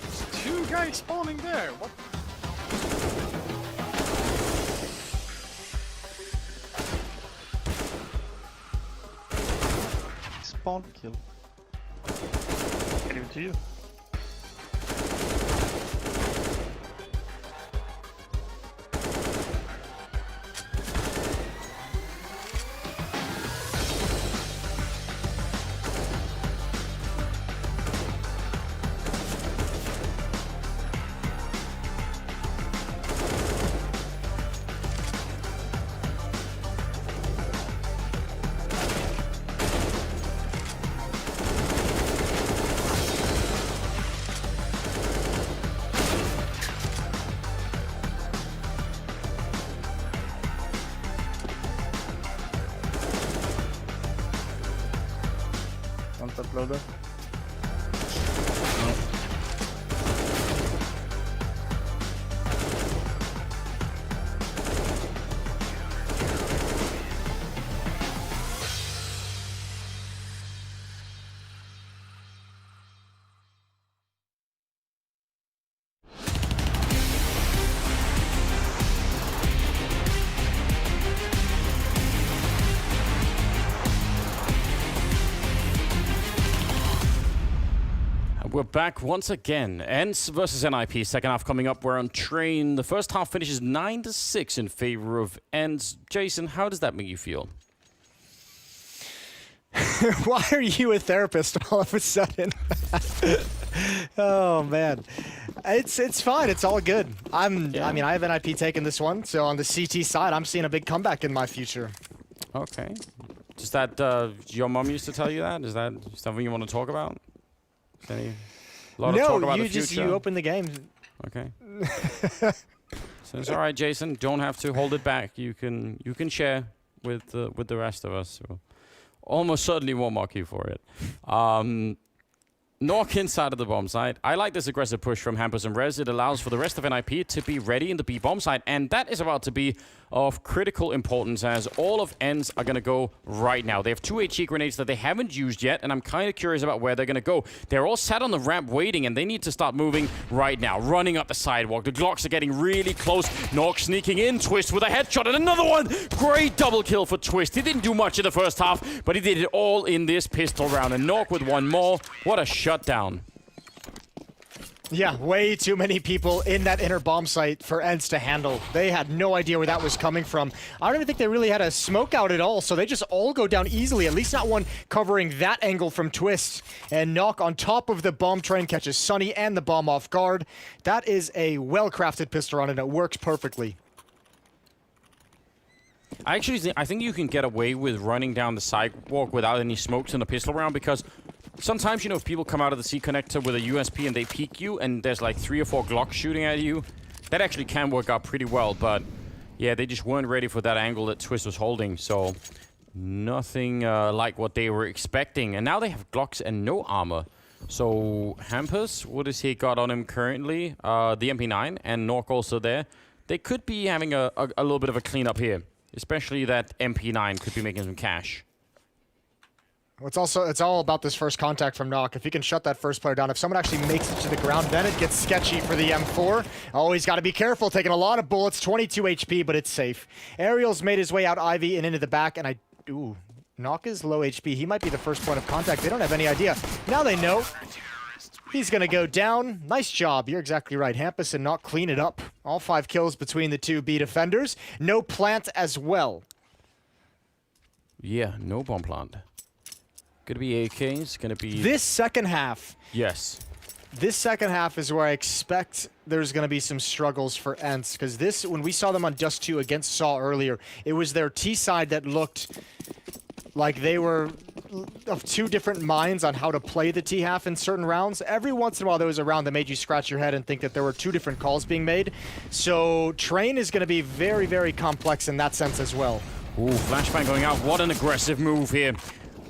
There's 2 guys spawning there. What? Spawn kill. Can't even see you. Uploader. We're back once again. ENCE versus NIP. Second half coming up. We're on train. The first half finishes 9-6 in favor of ENCE. Jason, how does that make you feel? Why are you a therapist all of a sudden? Oh man, it's fine. It's all good. I mean, I have NIP taking this one, so on the CT side, I'm seeing a big comeback in my future. Okay. Is that your mom used to tell you that? Is that something you want to talk about? Any lot of talk about the future? You open the game. Okay. So it's all right, Jason. Don't have to hold it back. You can share with the rest of us. So almost certainly won't mock you for it. Nork inside of the bomb site. I like this aggressive push from Hampus and Rez. It allows for the rest of NIP to be ready in the B bomb site, and that is about to be of critical importance as all of ENCE are going to go right now. They have 2 HE grenades that they haven't used yet, and I'm kind of curious about where they're going to go. They're all sat on the ramp waiting, and they need to start moving right now, running up the sidewalk. The Glocks are getting really close. Nork sneaking in. Twist with a headshot, and another one. Great double kill for Twist. He didn't do much in the first half, but he did it all in this pistol round, and Nork with one more. What a shutdown. Yeah, way too many people in that inner bomb site for ENCE to handle. They had no idea where that was coming from. I don't even think they really had a smoke out at all, so they just all go down easily, at least not one covering that angle from Twist. And Knock on top of the bomb train catches Sunny and the bomb off guard. That is a well-crafted pistol round, and it works perfectly. I think you can get away with running down the sidewalk without any smokes in the pistol round, because sometimes, you know, if people come out of the C connector with a USP and they peek you and there's like 3 or 4 Glocks shooting at you, that actually can work out pretty well. But yeah, they just weren't ready for that angle that Twist was holding. So nothing like what they were expecting. And now they have Glocks and no armor. So Hampus, what has he got on him currently? The MP9 and Nork also there. They could be having a little bit of a cleanup here. Especially that MP9 could be making some cash. It's all about this first contact from Nock. If he can shut that first player down, if someone actually makes it to the ground, then it gets sketchy for the M4. Oh, he's got to be careful, taking a lot of bullets, 22 HP, but it's safe. Aerial's made his way out Ivy and into the back, and Nock is low HP. He might be the first point of contact. They don't have any idea. Now they know. He's going to go down. Nice job. You're exactly right. Hampus and Nock clean it up. All 5 kills between the 2 B defenders. No plant as well. Yeah, no bomb plant. Gonna be AKs, gonna be... This second half. Yes. This second half is where I expect there's going to be some struggles for ENCE, because when we saw them on Dust 2 against Saw earlier, it was their T side that looked like they were of 2 different minds on how to play the T half in certain rounds. Every once in a while there was a round that made you scratch your head and think that there were 2 different calls being made. So Train is going to be very, very complex in that sense as well. Ooh, flashbang going out. What an aggressive move here.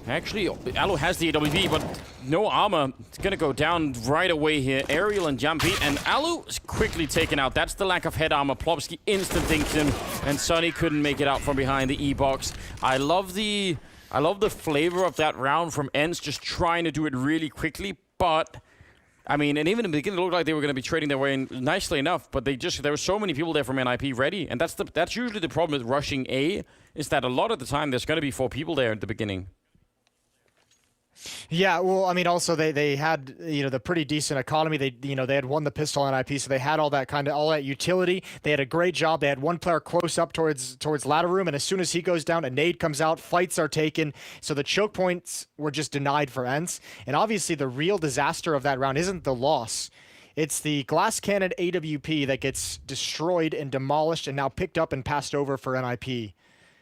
Actually, Alu has the AWP, but no armor. It's gonna go down right away here. Aerial and Jumpy, and Alu is quickly taken out. That's the lack of head armor. Plopsky instant dinks him, and Sonny couldn't make it out from behind the E-box. I love the flavor of that round from ENCE, just trying to do it really quickly, but I mean, and even in the beginning, it looked like they were going to be trading their way in nicely enough, but there were so many people there from NIP ready, and that's usually the problem with rushing A, is that a lot of the time there's going to be 4 people there at the beginning. Yeah, well, I mean, also they had the pretty decent economy. They had won the pistol NIP, so they had all that utility. They had a great job. They had one player close up towards ladder room, and as soon as he goes down, a nade comes out. Fights are taken, so the choke points were just denied for ENCE. And obviously, the real disaster of that round isn't the loss. It's the glass cannon AWP that gets destroyed and demolished, and now picked up and passed over for NIP.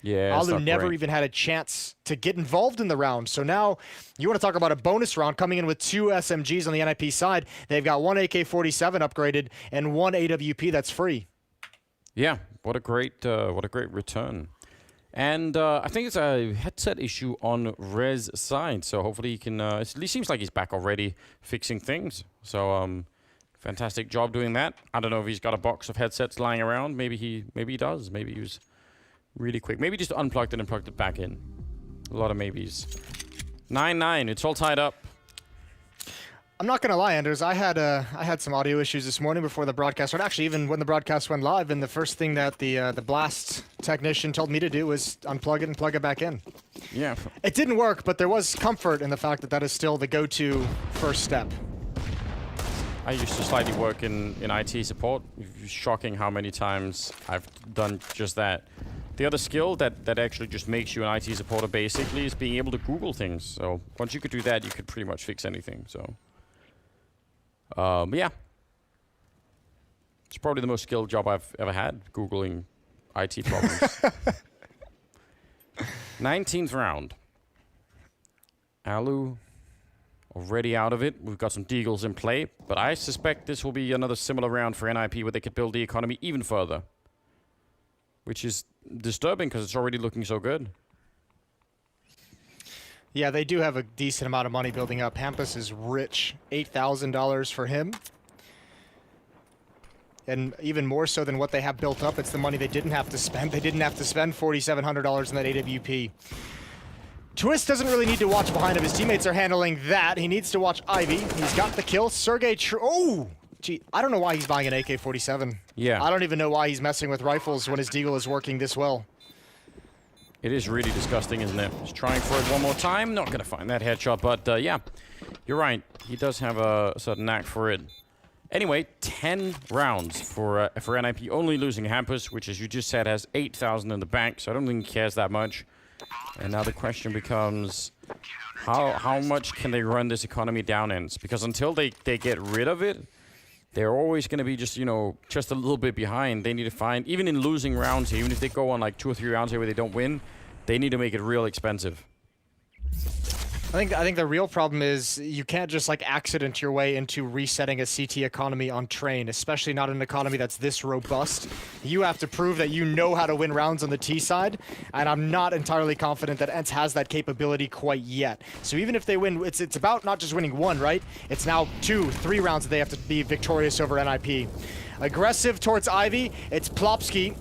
Yeah, Alu never even had a chance to get involved in the round. So now you want to talk about a bonus round coming in with 2 SMGs on the NIP side. They've got 1 AK-47 upgraded and 1 AWP that's free. Yeah, what a great return. And I think it's a headset issue on Rez side. So hopefully he can. It seems like he's back already fixing things. So fantastic job doing that. I don't know if he's got a box of headsets lying around. Maybe he does. Maybe he was really quick. Maybe just unplugged it and plugged it back in. A lot of maybes. 9-9. It's all tied up. I'm not gonna lie, Anders. I had some audio issues this morning before the broadcast started. Actually, even when the broadcast went live, and the first thing that the Blast technician told me to do was unplug it and plug it back in. Yeah. It didn't work, but there was comfort in the fact that that is still the go-to first step. I used to slightly work in IT support. It's shocking how many times I've done just that. The other skill that actually just makes you an IT supporter basically is being able to Google things. So once you could do that, you could pretty much fix anything. So, yeah. It's probably the most skilled job I've ever had, Googling IT problems. 19th round. Alu already out of it. We've got some Deagles in play, but I suspect this will be another similar round for NIP where they could build the economy even further. Which is disturbing because it's already looking so good. Yeah, they do have a decent amount of money building up. Hampus is rich. $8,000 for him. And even more so than what they have built up, it's the money they didn't have to spend. They didn't have to spend $4,700 in that AWP. Twist doesn't really need to watch behind him. His teammates are handling that. He needs to watch Ivy. He's got the kill. Sergey oh! Gee, I don't know why he's buying an AK-47. Yeah. I don't even know why he's messing with rifles when his Deagle is working this well. It is really disgusting, isn't it? He's trying for it one more time. Not going to find that headshot, but yeah, you're right. He does have a certain knack for it. Anyway, 10 rounds for NIP, only losing Hampus, which, as you just said, has 8,000 in the bank, so I don't think he cares that much. And now the question becomes, how much can they run this economy down in? Because until they get rid of it, they're always going to be just, just a little bit behind. They need to find, even in losing rounds here, even if they go on like 2 or 3 rounds here where they don't win, they need to make it real expensive. I think the real problem is you can't just like accident your way into resetting a CT economy on Train, especially not an economy that's this robust. You have to prove that you know how to win rounds on the T side, and I'm not entirely confident that ENCE has that capability quite yet. So even if they win, it's about not just winning 1, right? It's now 2, 3 rounds that they have to be victorious over NIP. Aggressive towards Ivy. It's Plopsky.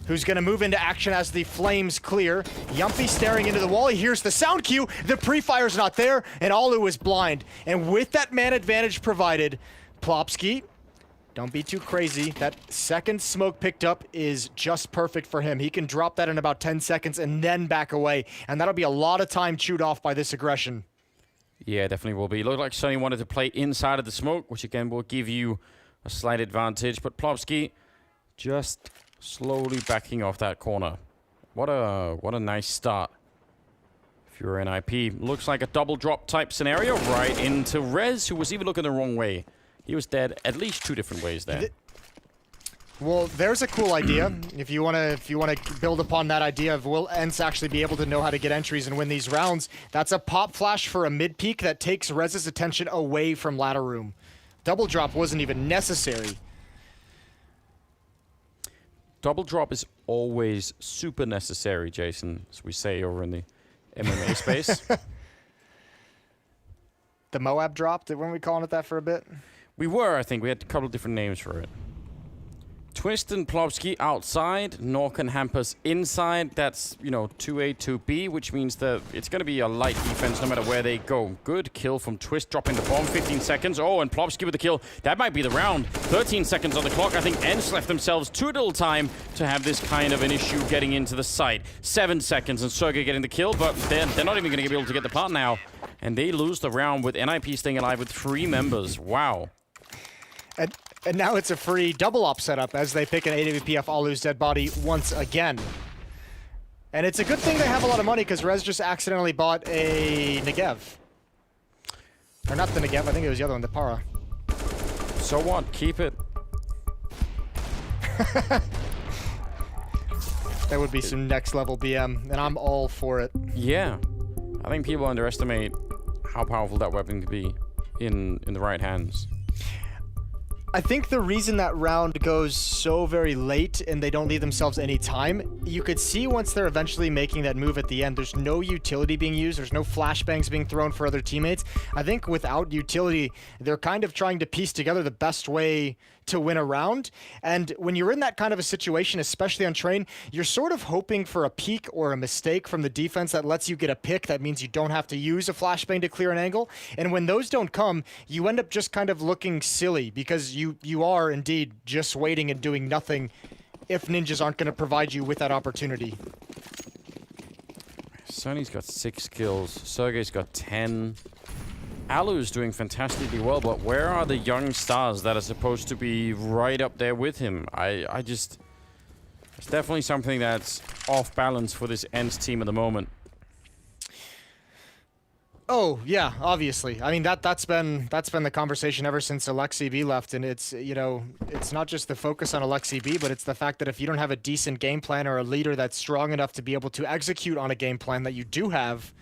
who's going to move into action as the flames clear. Yumpy staring into the wall. He hears the sound cue. The pre-fire's not there, and Alu is blind. And with that man advantage provided, Plopsky, don't be too crazy. That second smoke picked up is just perfect for him. He can drop that in about 10 seconds and then back away. And that'll be a lot of time chewed off by this aggression. Yeah, definitely will be. Looked like Sonny wanted to play inside of the smoke, which again will give you a slight advantage. But Plopsky just slowly backing off that corner. What a nice start. If you're NIP, looks like a double drop type scenario right into Rez, who was even looking the wrong way. He was dead at least 2 different ways there. Well, there's a cool idea. If you wanna build upon that idea of will ENCE actually be able to know how to get entries and win these rounds, that's a pop flash for a mid peak that takes Rez's attention away from ladder room. Double drop wasn't even necessary. Double drop is always super necessary, Jason, as we say over in the MMA space. The Moab drop, weren't we calling it that for a bit? We were, I think. We had a couple of different names for it. Twist and Plopsky outside, Nork and Hampus inside. That's, 2A, 2B, which means that it's going to be a light defense no matter where they go. Good kill from Twist, dropping the bomb, 15 seconds. Oh, and Plopsky with the kill. That might be the round. 13 seconds on the clock. I think ENCE left themselves too little time to have this kind of an issue getting into the site. 7 seconds, and Sergey getting the kill, but they're not even going to be able to get the part now. And they lose the round with NIP staying alive with 3 members. Wow. And now it's a free double op setup as they pick an AWPF Alu's dead body once again. And it's a good thing they have a lot of money because Rez just accidentally bought a Negev. Or not the Negev, I think it was the other one, the Para. So what? Keep it. That would be some next level BM, and I'm all for it. Yeah. I think people underestimate how powerful that weapon could be in the right hands. I think the reason that round goes so very late and they don't leave themselves any time, you could see once they're eventually making that move at the end, there's no utility being used, there's no flashbangs being thrown for other teammates. I think without utility, they're kind of trying to piece together the best way to win a round. And when you're in that kind of a situation, especially on train, you're sort of hoping for a peek or a mistake from the defense that lets you get a pick. That means you don't have to use a flashbang to clear an angle. And when those don't come, you end up just kind of looking silly because you are indeed just waiting and doing nothing if ninjas aren't going to provide you with that opportunity. Sonny's got 6 kills. Sergey's got 10. Alu's doing fantastically well, but where are the young stars that are supposed to be right up there with him? I just... It's definitely something that's off balance for this ENCE team at the moment. Oh, yeah, obviously. I mean, that's been the conversation ever since Alexi B left, and it's, it's not just the focus on Alexi B, but it's the fact that if you don't have a decent game plan or a leader that's strong enough to be able to execute on a game plan that you do have,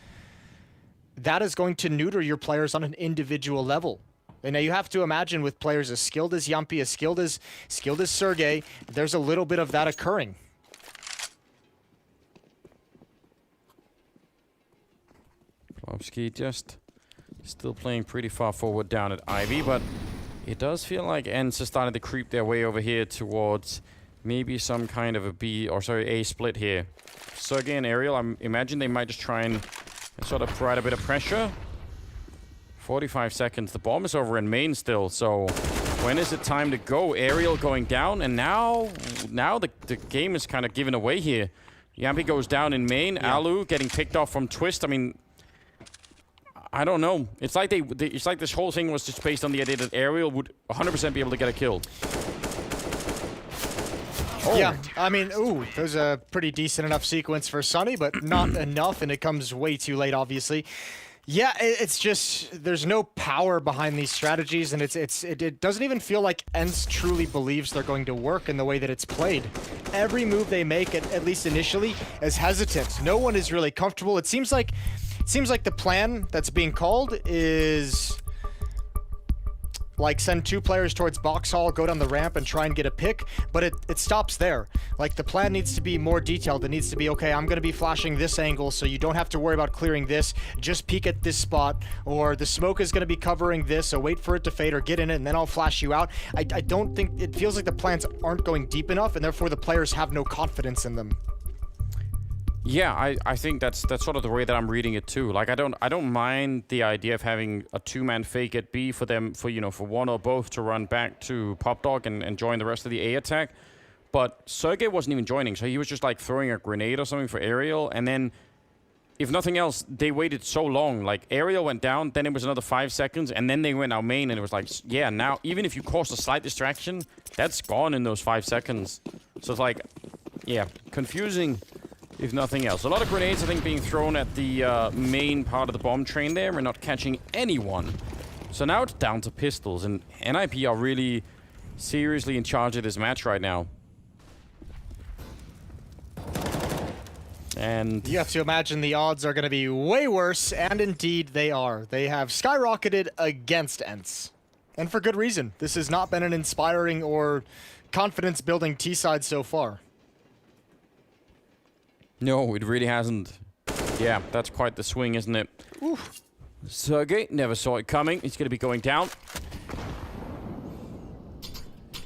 that is going to neuter your players on an individual level. And now you have to imagine with players as skilled as Yumpy, as skilled as Sergey, there's a little bit of that occurring. Plopsky just still playing pretty far forward down at Ivy, but it does feel like ENCE is starting to creep their way over here towards maybe some kind of a split here. Sergey and Ariel, I imagine they might just try and sort of provide a bit of pressure. 45 seconds. The bomb is over in main still, so when is it time to go? Ariel going down, and now the game is kind of given away here. Yampi goes down in main. Yeah. Alu getting picked off from Twist. I mean, I don't know. It's like it's like this whole thing was just based on the idea that Ariel would 100% be able to get a kill. Oh. Yeah, I mean, that was a pretty decent enough sequence for Sonny, but not enough, and it comes way too late, obviously. Yeah, it's just, there's no power behind these strategies, and it doesn't even feel like ENCE truly believes they're going to work in the way that it's played. Every move they make, at least initially, is hesitant. No one is really comfortable. It seems like the plan that's being called is like send 2 players towards box hall, go down the ramp and try and get a pick, but it stops there. Like the plan needs to be more detailed. It needs to be, okay, I'm going to be flashing this angle so you don't have to worry about clearing this, just peek at this spot, or the smoke is going to be covering this, so wait for it to fade or get in it and then I'll flash you out. I don't think, it feels like the plans aren't going deep enough and therefore the players have no confidence in them. Yeah, I think that's sort of the way that I'm reading it too. Like I don't mind the idea of having a 2-man fake at B for them for one or both to run back to Pop Dog and join the rest of the A attack. But Sergey wasn't even joining, so he was just like throwing a grenade or something for Aerial, and then if nothing else, they waited so long. Like Aerial went down, then it was another 5 seconds, and then they went out main, and it was like, yeah, now even if you cause a slight distraction, that's gone in those 5 seconds. So it's like, yeah, confusing. If nothing else. A lot of grenades, I think, being thrown at the main part of the bomb train there. We're not catching anyone. So now it's down to pistols. And NIP are really seriously in charge of this match right now. And you have to imagine the odds are going to be way worse. And indeed, they are. They have skyrocketed against ENCE. And for good reason. This has not been an inspiring or confidence-building T-side so far. No, it really hasn't. Yeah, that's quite the swing, isn't it? Oof. Sergey never saw it coming. He's going to be going down.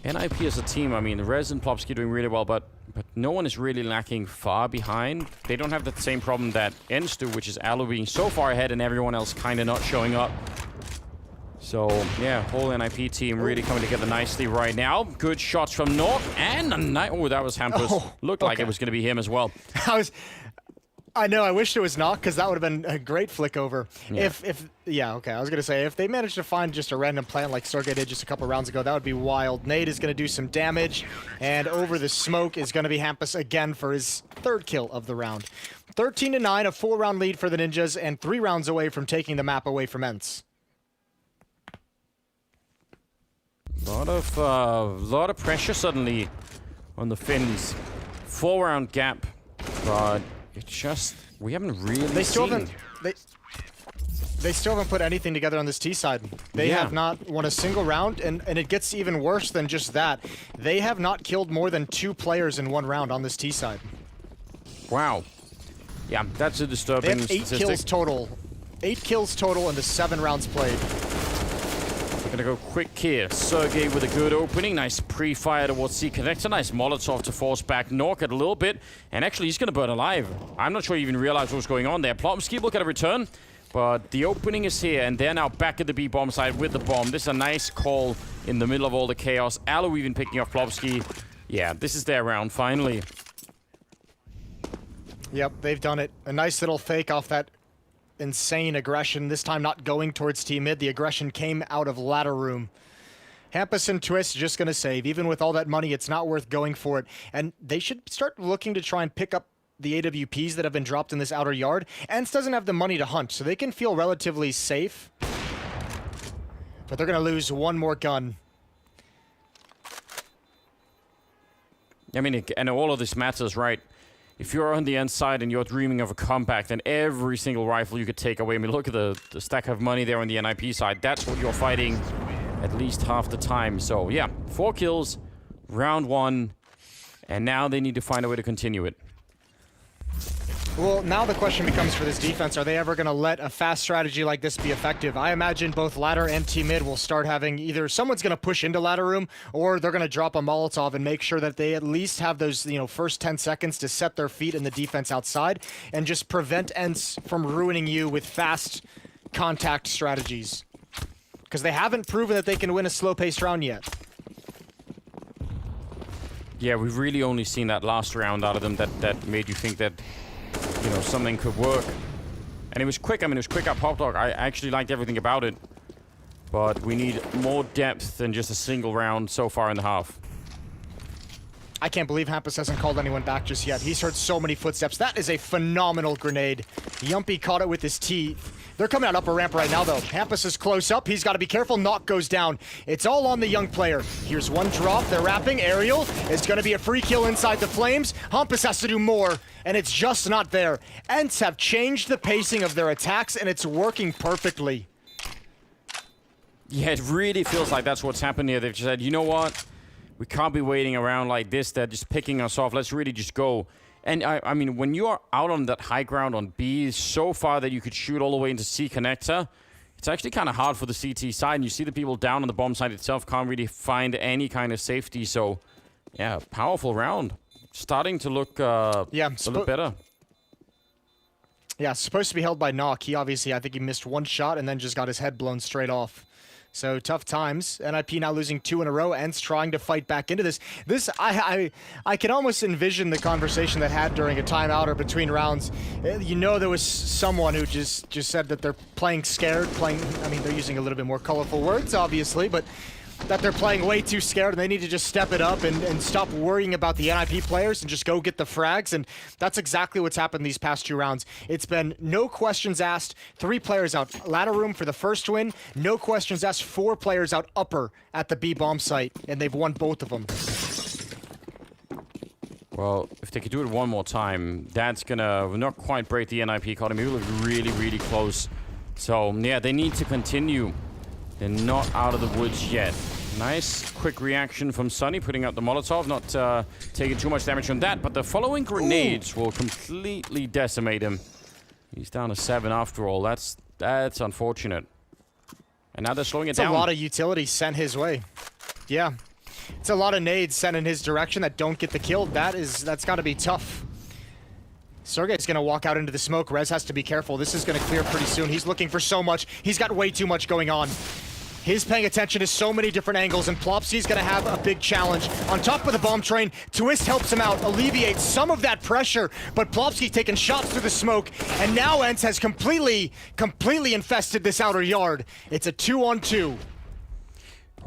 NIP as a team, I mean, Rez and Plopsky doing really well, but no one is really lacking far behind. They don't have the same problem that ENCE do, which is Alu being so far ahead and everyone else kind of not showing up. So, yeah, whole NIP team really coming together nicely right now. Good shots from North, and a nice... Oh, that was Hampus. Looked like it was going to be him as well. I know, I wished it was not, because that would have been a great flick over. Yeah. Yeah, okay, I was going to say, if they managed to find just a random plant like Sergey did just a couple rounds ago, that would be wild. Nade is going to do some damage, and over the smoke is going to be Hampus again for his 3rd kill of the round. 13-9, a 4-round lead for the Ninjas, and 3 rounds away from taking the map away from ENCE. Lot of pressure suddenly on the Finns. 4-round gap, but it's just we haven't really. They still haven't put anything together on this T side. They have not won a single round, and it gets even worse than just that. They have not killed more than 2 players in 1 round on this T side. Wow. Yeah, that's a disturbing They have 8 statistic. kills total. 8 kills total in the 7 rounds played. We're gonna go quick here. Sergey with a good opening. Nice pre-fire towards C connector. Nice Molotov to force back Nork a little bit. And actually, he's gonna burn alive. I'm not sure he even realized what was going on there. Plomsky will get a return. But the opening is here, and they're now back at the B bomb side with the bomb. This is a nice call in the middle of all the chaos. Alu even picking off Plomsky. Yeah, this is their round, finally. Yep, they've done it. A nice little fake off that insane aggression, this time not going towards Team Mid. The aggression came out of ladder room. Hampus and Twist just going to save. Even with all that money, it's not worth going for it. And they should start looking to try and pick up the AWPs that have been dropped in this outer yard. ENCE doesn't have the money to hunt, so they can feel relatively safe. But they're going to lose 1 more gun. I mean, and all of this matters, right? If you're on the end side and you're dreaming of a comeback, then every single rifle you could take away. I mean, look at the stack of money there on the NIP side. That's what you're fighting at least half the time. So, yeah, 4 kills, round 1, and now they need to find a way to continue it. Well, now the question becomes for this defense, are they ever going to let a fast strategy like this be effective? I imagine both ladder and Team Mid will start having either someone's going to push into ladder room, or they're going to drop a Molotov and make sure that they at least have those, first 10 seconds to set their feet in the defense outside and just prevent ENCE from ruining you with fast contact strategies. Because they haven't proven that they can win a slow-paced round yet. Yeah, we've really only seen that last round out of them that made you think that something could work. And it was quick. I mean, it was quick up Pop Dog. I actually liked everything about it. But we need more depth than just a single round so far in the half. I can't believe Hampus hasn't called anyone back just yet. He's heard so many footsteps. That is a phenomenal grenade. Yumpy caught it with his teeth. They're coming out upper ramp right now, though. Hampus is close up. He's got to be careful. Knock goes down. It's all on the young player. Here's one drop. They're wrapping. Aerial is going to be a free kill inside the flames. Hampus has to do more, and it's just not there. ENCE have changed the pacing of their attacks, and it's working perfectly. Yeah, it really feels like that's what's happened here. They've just said, you know what? We can't be waiting around like this. They're just picking us off. Let's really just go. And I mean, when you are out on that high ground on B so far that you could shoot all the way into C connector, it's actually kind of hard for the CT side. And you see the people down on the bomb side itself can't really find any kind of safety. So, yeah, powerful round. Starting to look a little better. Yeah, supposed to be held by Knock. He obviously, I think he missed one shot and then just got his head blown straight off. So tough times. NIP now losing 2 in a row. ENCE trying to fight back into this. I can almost envision the conversation that had during a timeout or between rounds. You know, there was someone who just said that they're playing scared, I mean, they're using a little bit more colorful words, obviously, but that they're playing way too scared and they need to just step it up and stop worrying about the NIP players and just go get the frags. And that's exactly what's happened these past 2 rounds. It's been no questions asked, 3 players out ladder room for the first win, no questions asked, 4 players out upper at the B bomb site, and they've won both of them. Well, if they could do it one more time, that's gonna not quite break the NIP economy. We look really, really close. So, yeah, they need to continue. They're not out of the woods yet. Nice quick reaction from Sunny, putting out the Molotov, not taking too much damage from that, but the following grenades will completely decimate him. He's down to 7 after all. That's unfortunate. And now they're slowing it down. It's a lot of utility sent his way. Yeah. It's a lot of nades sent in his direction that don't get the kill. That's got to be tough. Sergey's going to walk out into the smoke. Rez has to be careful. This is going to clear pretty soon. He's looking for so much. He's got way too much going on. He's paying attention to so many different angles, and Plopsky's going to have a big challenge. On top of the bomb train, Twist helps him out, alleviates some of that pressure, but Plopsky taking shots through the smoke, and now ENCE has completely infested this outer yard. It's a 2-on-2.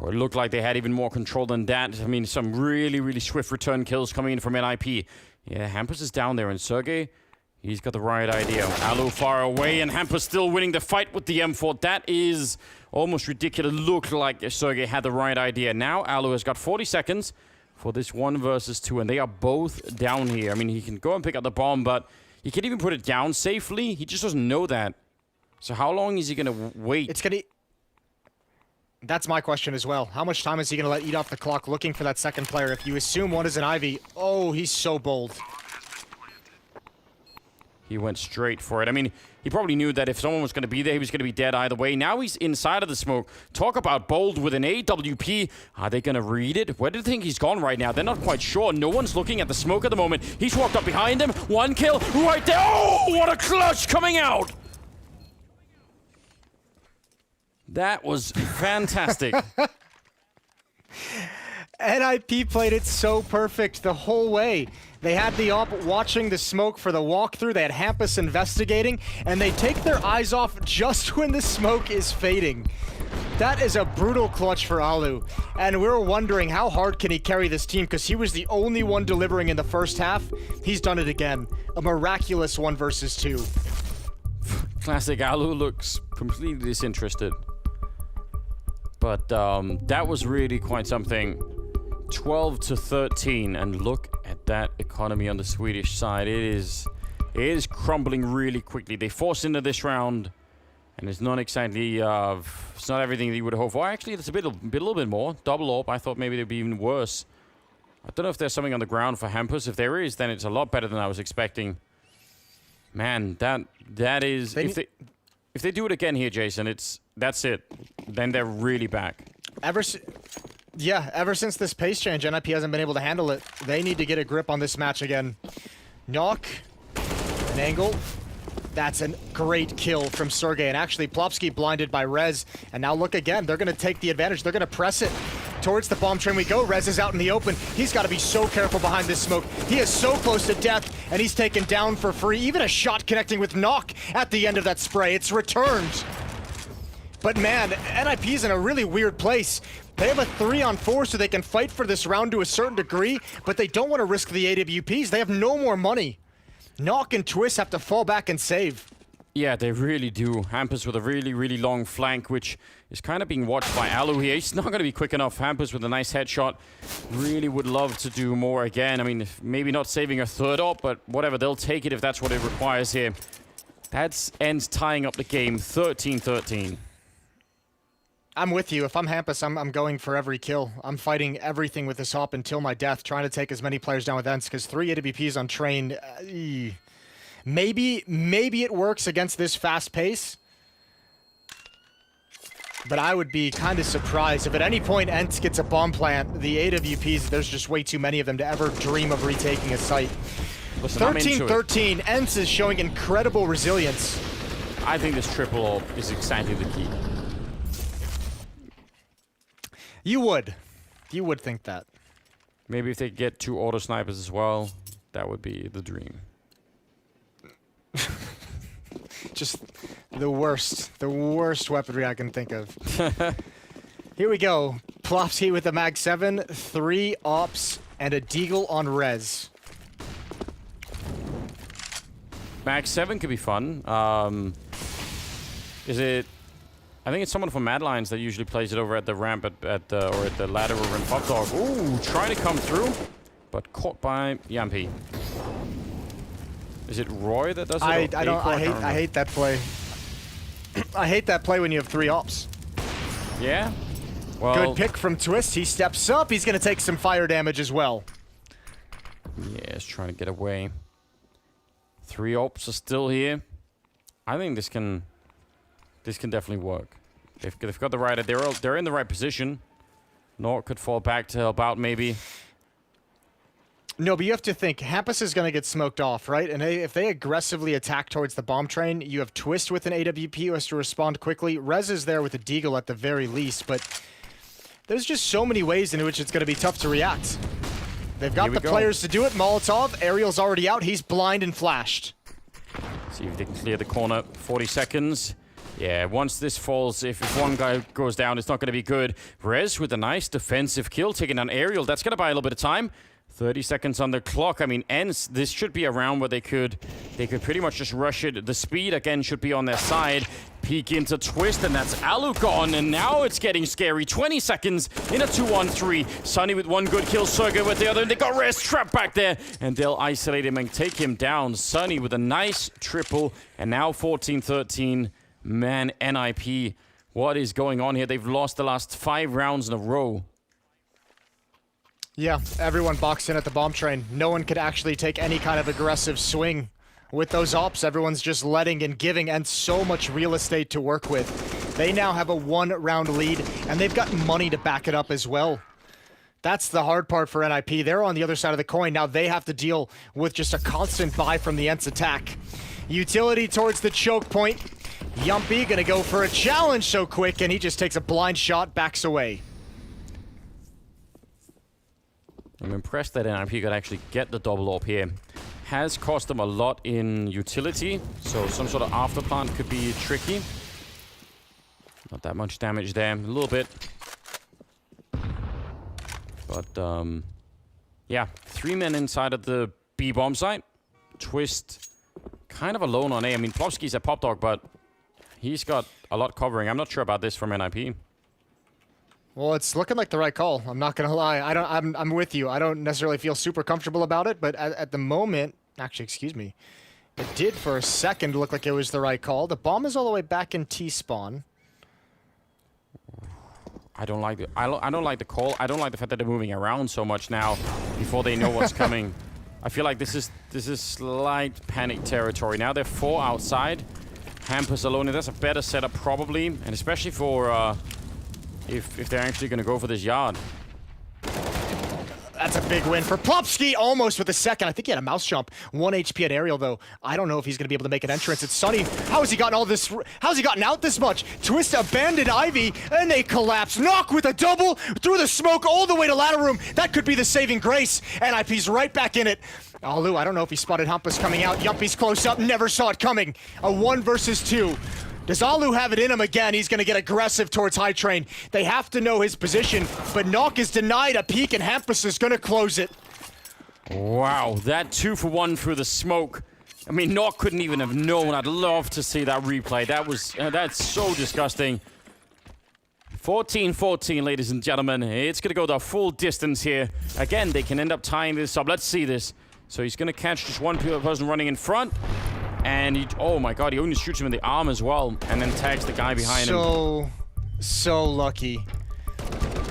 Or it looked like they had even more control than that. I mean, some really, really swift return kills coming in from NIP. Yeah, Hampus is down there, and Sergey, he's got the right idea. Alu far away, and Hampus still winning the fight with the M4. That is almost ridiculous. Looked like Sergey had the right idea. Now Alu has got 40 seconds for this 1 versus 2, and they are both down here. I mean, he can go and pick up the bomb, but he can even put it down safely. He just doesn't know that. So how long is he going to wait? That's my question as well. How much time is he going to let eat off the clock looking for that second player? If you assume one is an Ivy, oh, he's so bold. He went straight for it. I mean, he probably knew that if someone was going to be there, he was going to be dead either way. Now he's inside of the smoke. Talk about bold with an AWP. Are they going to read it? Where do they think he's gone right now? They're not quite sure. No one's looking at the smoke at the moment. He's walked up behind him. 1 kill right there. Oh, what a clutch coming out. That was fantastic. NIP played it so perfect the whole way. They had the op watching the smoke for the walkthrough. They had Hampus investigating, and they take their eyes off just when the smoke is fading. That is a brutal clutch for Alu. And we were wondering how hard can he carry this team, because he was the only one delivering in the first half. He's done it again. A miraculous 1 versus 2. Classic Alu looks completely disinterested. But that was really quite something. 12-13, and look at that economy on the Swedish side. It is crumbling really quickly. They forced into this round, and it's not exactly it's not everything that you would hope for. Actually, it's a little bit more. Double AWP. I thought maybe it'd be even worse. I don't know if there's something on the ground for Hampus. If there is, then it's a lot better than I was expecting. Man, that is if they do it again here, Jason, that's it. Then they're really back. Ever since this pace change, NIP hasn't been able to handle it. They need to get a grip on this match again. Knock, an angle. That's a great kill from Sergey. And actually, Plopsky blinded by Rez. And now look again. They're going to take the advantage. They're going to press it. Towards the bomb train we go. Rez is out in the open. He's got to be so careful behind this smoke. He is so close to death, and he's taken down for free. Even a shot connecting with Knock at the end of that spray. It's returned. But man, NIP's in a really weird place. They have a 3-on-4 so they can fight for this round to a certain degree, but they don't want to risk the AWPs. They have no more money. Knock and Twist have to fall back and save. Yeah, they really do. Hampus with a really, really long flank, which is kind of being watched by Alu here. He's not going to be quick enough. Hampus with a nice headshot. Really would love to do more again. I mean, maybe not saving a third up, but whatever. They'll take it if that's what it requires here. That ends tying up the game 13-13. I'm with you. If I'm Hampus, I'm going for every kill. I'm fighting everything with this hop until my death, trying to take as many players down with ENCE, because 3 AWPs on Train, maybe it works against this fast pace, but I would be kind of surprised if at any point ENCE gets a bomb plant. The AWPs, there's just way too many of them to ever dream of retaking a site. 13-13, ENCE is showing incredible resilience. I think this triple AWP is exactly the key. You would think that. Maybe if they get 2 auto snipers as well, that would be the dream. Just the worst weaponry I can think of. Here we go. Plopsky with the Mag 7, 3 ops, and a deagle on res. Mag 7 could be fun. Is it? I think it's someone from Mad Lions that usually plays it over at the ramp or at the ladder over in Pop Dog. Ooh, trying to come through, but caught by Yampy. Is it Roy that does it? I hate that play. I hate that play when you have 3 ops. Yeah. Well, good pick from Twist. He steps up. He's gonna take some fire damage as well. Yeah, he's trying to get away. 3 ops are still here. I think this can definitely work. They've got the right. They're in the right position. Nort could fall back to help out maybe. No, but you have to think, Hampus is going to get smoked off, right? And if they aggressively attack towards the bomb train, you have Twist with an AWP who has to respond quickly. Rez is there with a deagle at the very least, but there's just so many ways in which it's going to be tough to react. They've got the players to do it. Molotov, Ariel's already out. He's blind and flashed. See if they can clear the corner. 40 seconds. Yeah, once this falls, if one guy goes down, it's not going to be good. Rez with a nice defensive kill, taking down Ariel. That's going to buy a little bit of time. 30 seconds on the clock. I mean, ENCE, this should be a round where they could pretty much just rush it. The speed, again, should be on their side. Peek into Twist, and that's Alu gone, and now it's getting scary. 20 seconds in a 2-on-3. Sunny with 1 good kill, Sergey with the other, and they got Rez trapped back there, and they'll isolate him and take him down. Sunny with a nice triple, and now 14-13. Man, NIP, what is going on here? They've lost the last 5 rounds in a row. Yeah, everyone boxed in at the bomb train. No one could actually take any kind of aggressive swing. With those ops, everyone's just letting and giving, and so much real estate to work with. They now have a 1-round lead, and they've got money to back it up as well. That's the hard part for NIP. They're on the other side of the coin. Now they have to deal with just a constant buy from the ENCE attack. Utility towards the choke point. Yumpy gonna go for a challenge so quick, and he just takes a blind shot, backs away. I'm impressed that NIP could actually get the double AWP here. Has cost them a lot in utility, so some sort of afterplant could be tricky. Not that much damage there, a little bit. But, yeah, 3 men inside of the B bomb site. Twist kind of alone on A. I mean, Plopsky's a pop dog, but he's got a lot covering. I'm not sure about this from NIP. Well, it's looking like the right call. I'm not gonna lie. I'm with you. I don't necessarily feel super comfortable about it, but at the moment, actually, excuse me, it did for a second look like it was the right call. The bomb is all the way back in T-spawn. I don't like the I don't like the call. I don't like the fact that they're moving around so much now before they know what's coming. I feel like this is slight panic territory. Now they're 4 outside. Hampus alone. That's a better setup probably, and especially for if they're actually going to go for this yard. That's a big win for Plopsky, almost with a second. I think he had a mouse jump. 1 HP at Ariel, though. I don't know if he's going to be able to make an entrance. It's Sunny. How has he gotten all this? How's he gotten out this much? Twist abandoned Ivy, and they collapse. Knock with a double through the smoke all the way to ladder room. That could be the saving grace. NIP's right back in it. Alu, I don't know if he spotted Hampus coming out. Yumpy's close up, never saw it coming. A 1 versus 2. Does Alu have it in him again? He's going to get aggressive towards High Train. They have to know his position, but Knock is denied a peek, and Hampus is going to close it. Wow, that 2-for-1 through the smoke. I mean, Knock couldn't even have known. I'd love to see that replay. That's so disgusting. 14-14, ladies and gentlemen. It's going to go the full distance here. Again, they can end up tying this up. Let's see this. So he's going to catch just one person running in front. And he, oh my god, he only shoots him in the arm as well, and then tags the guy behind him. So, so lucky.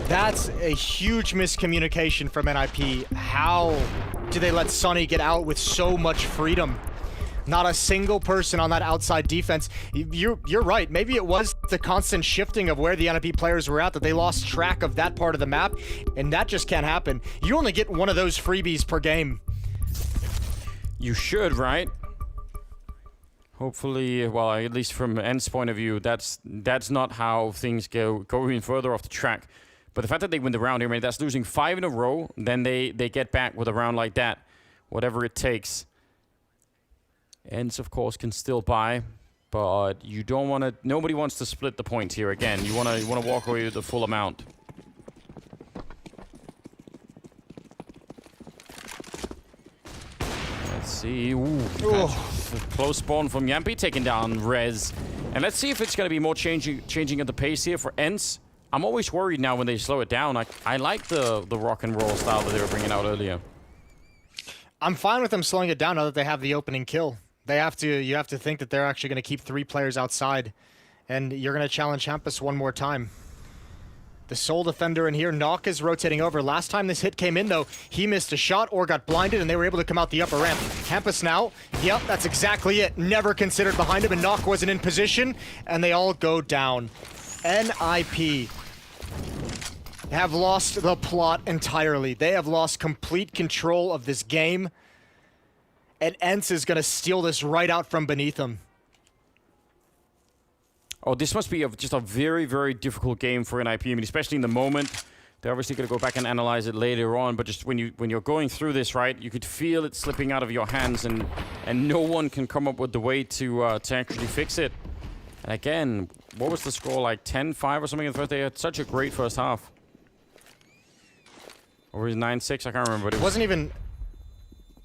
That's a huge miscommunication from NIP. How do they let Sunny get out with so much freedom? Not a single person on that outside defense. You're right. Maybe it was the constant shifting of where the NIP players were at that they lost track of that part of the map, and that just can't happen. You only get one of those freebies per game. You should, right? Hopefully, well, at least from ENCE's point of view, that's not how things go even further off the track. But the fact that they win the round here, man, that's losing 5 in a row. Then they get back with a round like that, whatever it takes. ENCE, of course, can still buy, but you don't want to. Nobody wants to split the points here again. You want to walk away with the full amount. Let's see. Ooh, close spawn from Yampi, taking down Rez, and let's see if it's going to be more changing at the pace here for ENCE. I'm always worried now when they slow it down. I like the rock and roll style that they were bringing out earlier. I'm fine with them slowing it down now that they have the opening kill. You have to think that they're actually going to keep 3 players outside, and you're going to challenge Hampus one more time. The sole defender in here, Knock is rotating over. Last time this hit came in, though, he missed a shot or got blinded, and they were able to come out the upper ramp. Hampus now, yep, that's exactly it. Never considered behind him, and Knock wasn't in position, and they all go down. NIP have lost the plot entirely. They have lost complete control of this game. And ENCE is going to steal this right out from beneath them. Oh, this must be just a very, very difficult game for NIP. I mean, especially in the moment. They're obviously going to go back and analyze it later on. But just when you're going through this, right, you could feel it slipping out of your hands, and no one can come up with the way to actually fix it. And again, what was the score, like 10-5 or something in the first? They had such a great first half. Or was it 9-6? I can't remember. But it wasn't even.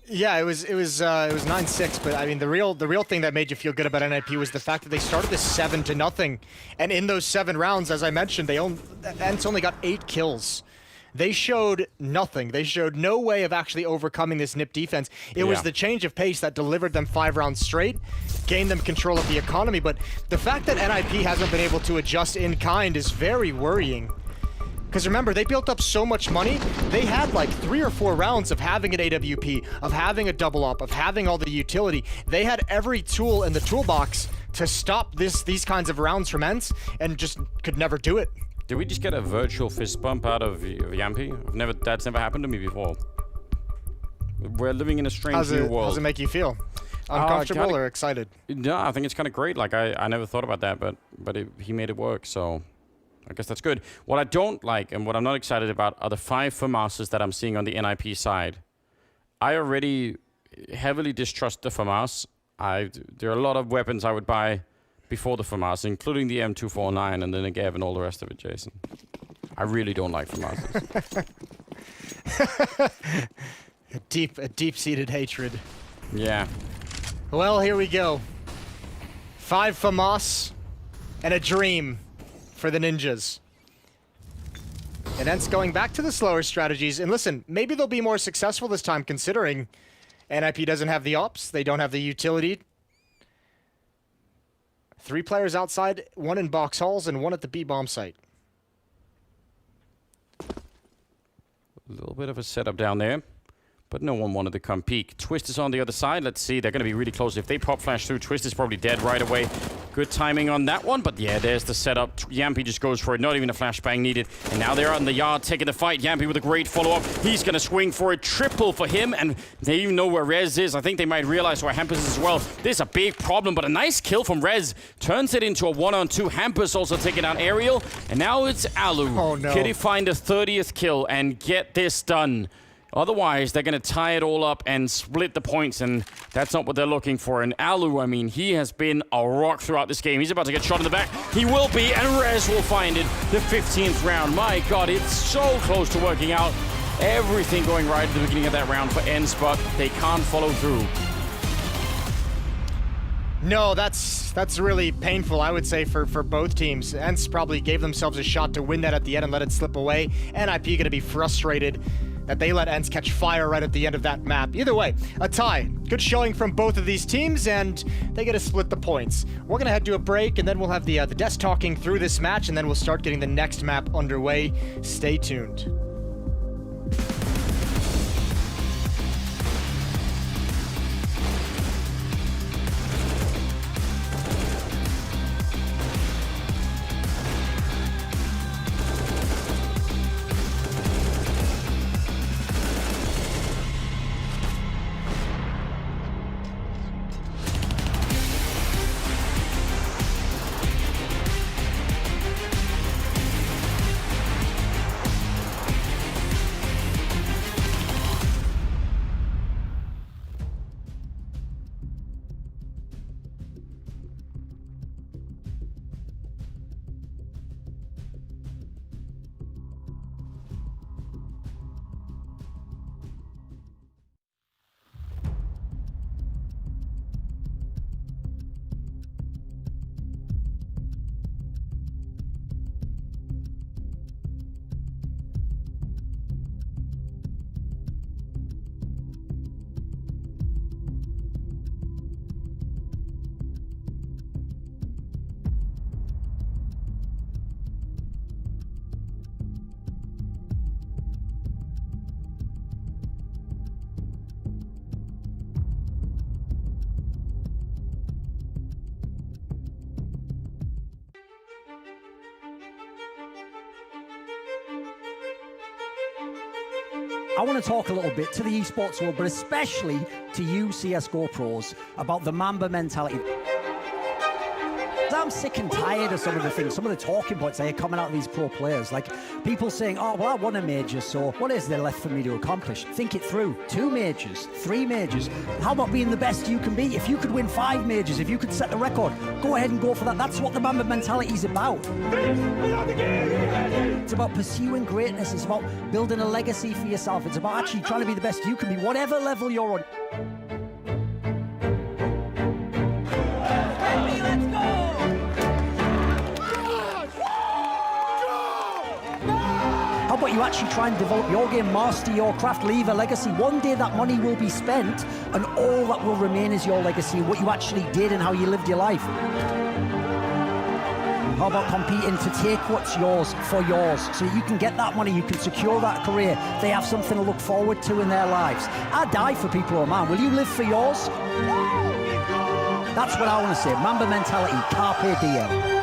Yeah, it was 9-6, but I mean the real thing that made you feel good about NIP was the fact that they started this 7-0, and in those 7 rounds, as I mentioned, ENCE only got 8 kills. They showed nothing. They showed no way of actually overcoming this NIP defense. It was the change of pace that delivered them 5 rounds straight, gained them control of the economy, but the fact that NIP hasn't been able to adjust in kind is very worrying. Because remember, they built up so much money, they had like 3 or 4 rounds of having an AWP, of having a double op, of having all the utility. They had every tool in the toolbox to stop these kinds of rounds from ENCE, and just could never do it. Did we just get a virtual fist bump out of Yampi? That's never happened to me before. We're living in a strange new world. How does it make you feel? Uncomfortable or excited? No, I think it's kind of great. Like, I never thought about that, but he made it work, so I guess that's good. What I don't like and what I'm not excited about are the 5 FAMASs that I'm seeing on the NIP side. I already heavily distrust the FAMAS. There are a lot of weapons I would buy before the FAMAS, including the M249 and the Negev and all the rest of it, Jason. I really don't like FAMASs. A deep-seated hatred. Yeah. Well, here we go. 5 FAMAS and a dream for the Ninjas. And ENCE going back to the slower strategies. And listen, maybe they'll be more successful this time, considering NIP doesn't have the ops, they don't have the utility. 3 players outside, 1 in box halls, and 1 at the B-bomb site. A little bit of a setup down there, but no one wanted to come peek. Twist is on the other side. Let's see, they're going to be really close. If they pop flash through, Twist is probably dead right away. Good timing on that one, but yeah, there's the setup. Yampi just goes for it, not even a flashbang needed. And now they're out in the yard taking the fight. Yampi with a great follow-up. He's going to swing for a triple for him, and they even know where Rez is. I think they might realize where Hampus is as well. This is a big problem, but a nice kill from Rez. Turns it into a 1-on-2. Hampus also taking out Ariel, and now it's Alu. Oh, no. Can he find a 30th kill and get this done? Otherwise, they're going to tie it all up and split the points, and that's not what they're looking for. And Alu, I mean, he has been a rock throughout this game. He's about to get shot in the back. He will be, and Rez will find it. The 15th round. My God, it's so close to working out. Everything going right at the beginning of that round for ENCE, but they can't follow through. No, that's really painful, I would say, for both teams. ENCE probably gave themselves a shot to win that at the end and let it slip away. NIP going to be frustrated. that they let ENCE catch fire right at the end of that map. Either way, a tie. Good showing from both of these teams, and they get to split the points. We're going to head to a break, and then we'll have the desk talking through this match, and then we'll start getting the next map underway. Stay tuned. I want to talk a little bit to the esports world, but especially to you CSGO pros, about the Mamba mentality. I'm sick and tired of some of the things, some of the talking points that are coming out of these pro players. Like people saying, oh, well, I won a major, so what is there left for me to accomplish? Think it through. 2 majors, 3 majors. How about being the best you can be? If you could win 5 majors, if you could set the record, go ahead and go for that. That's what the Mamba mentality is about. It's about pursuing greatness. It's about building a legacy for yourself. It's about actually trying to be the best you can be, whatever level you're on. How about you actually try and develop your game, master your craft, leave a legacy? One day that money will be spent, and all that will remain is your legacy, what you actually did and how you lived your life. How about competing to take what's yours for yours, so you can get that money, you can secure that career, they have something to look forward to in their lives. I die for people who are mine. Will you live for yours? That's what I want to say. Mamba mentality, carpe diem.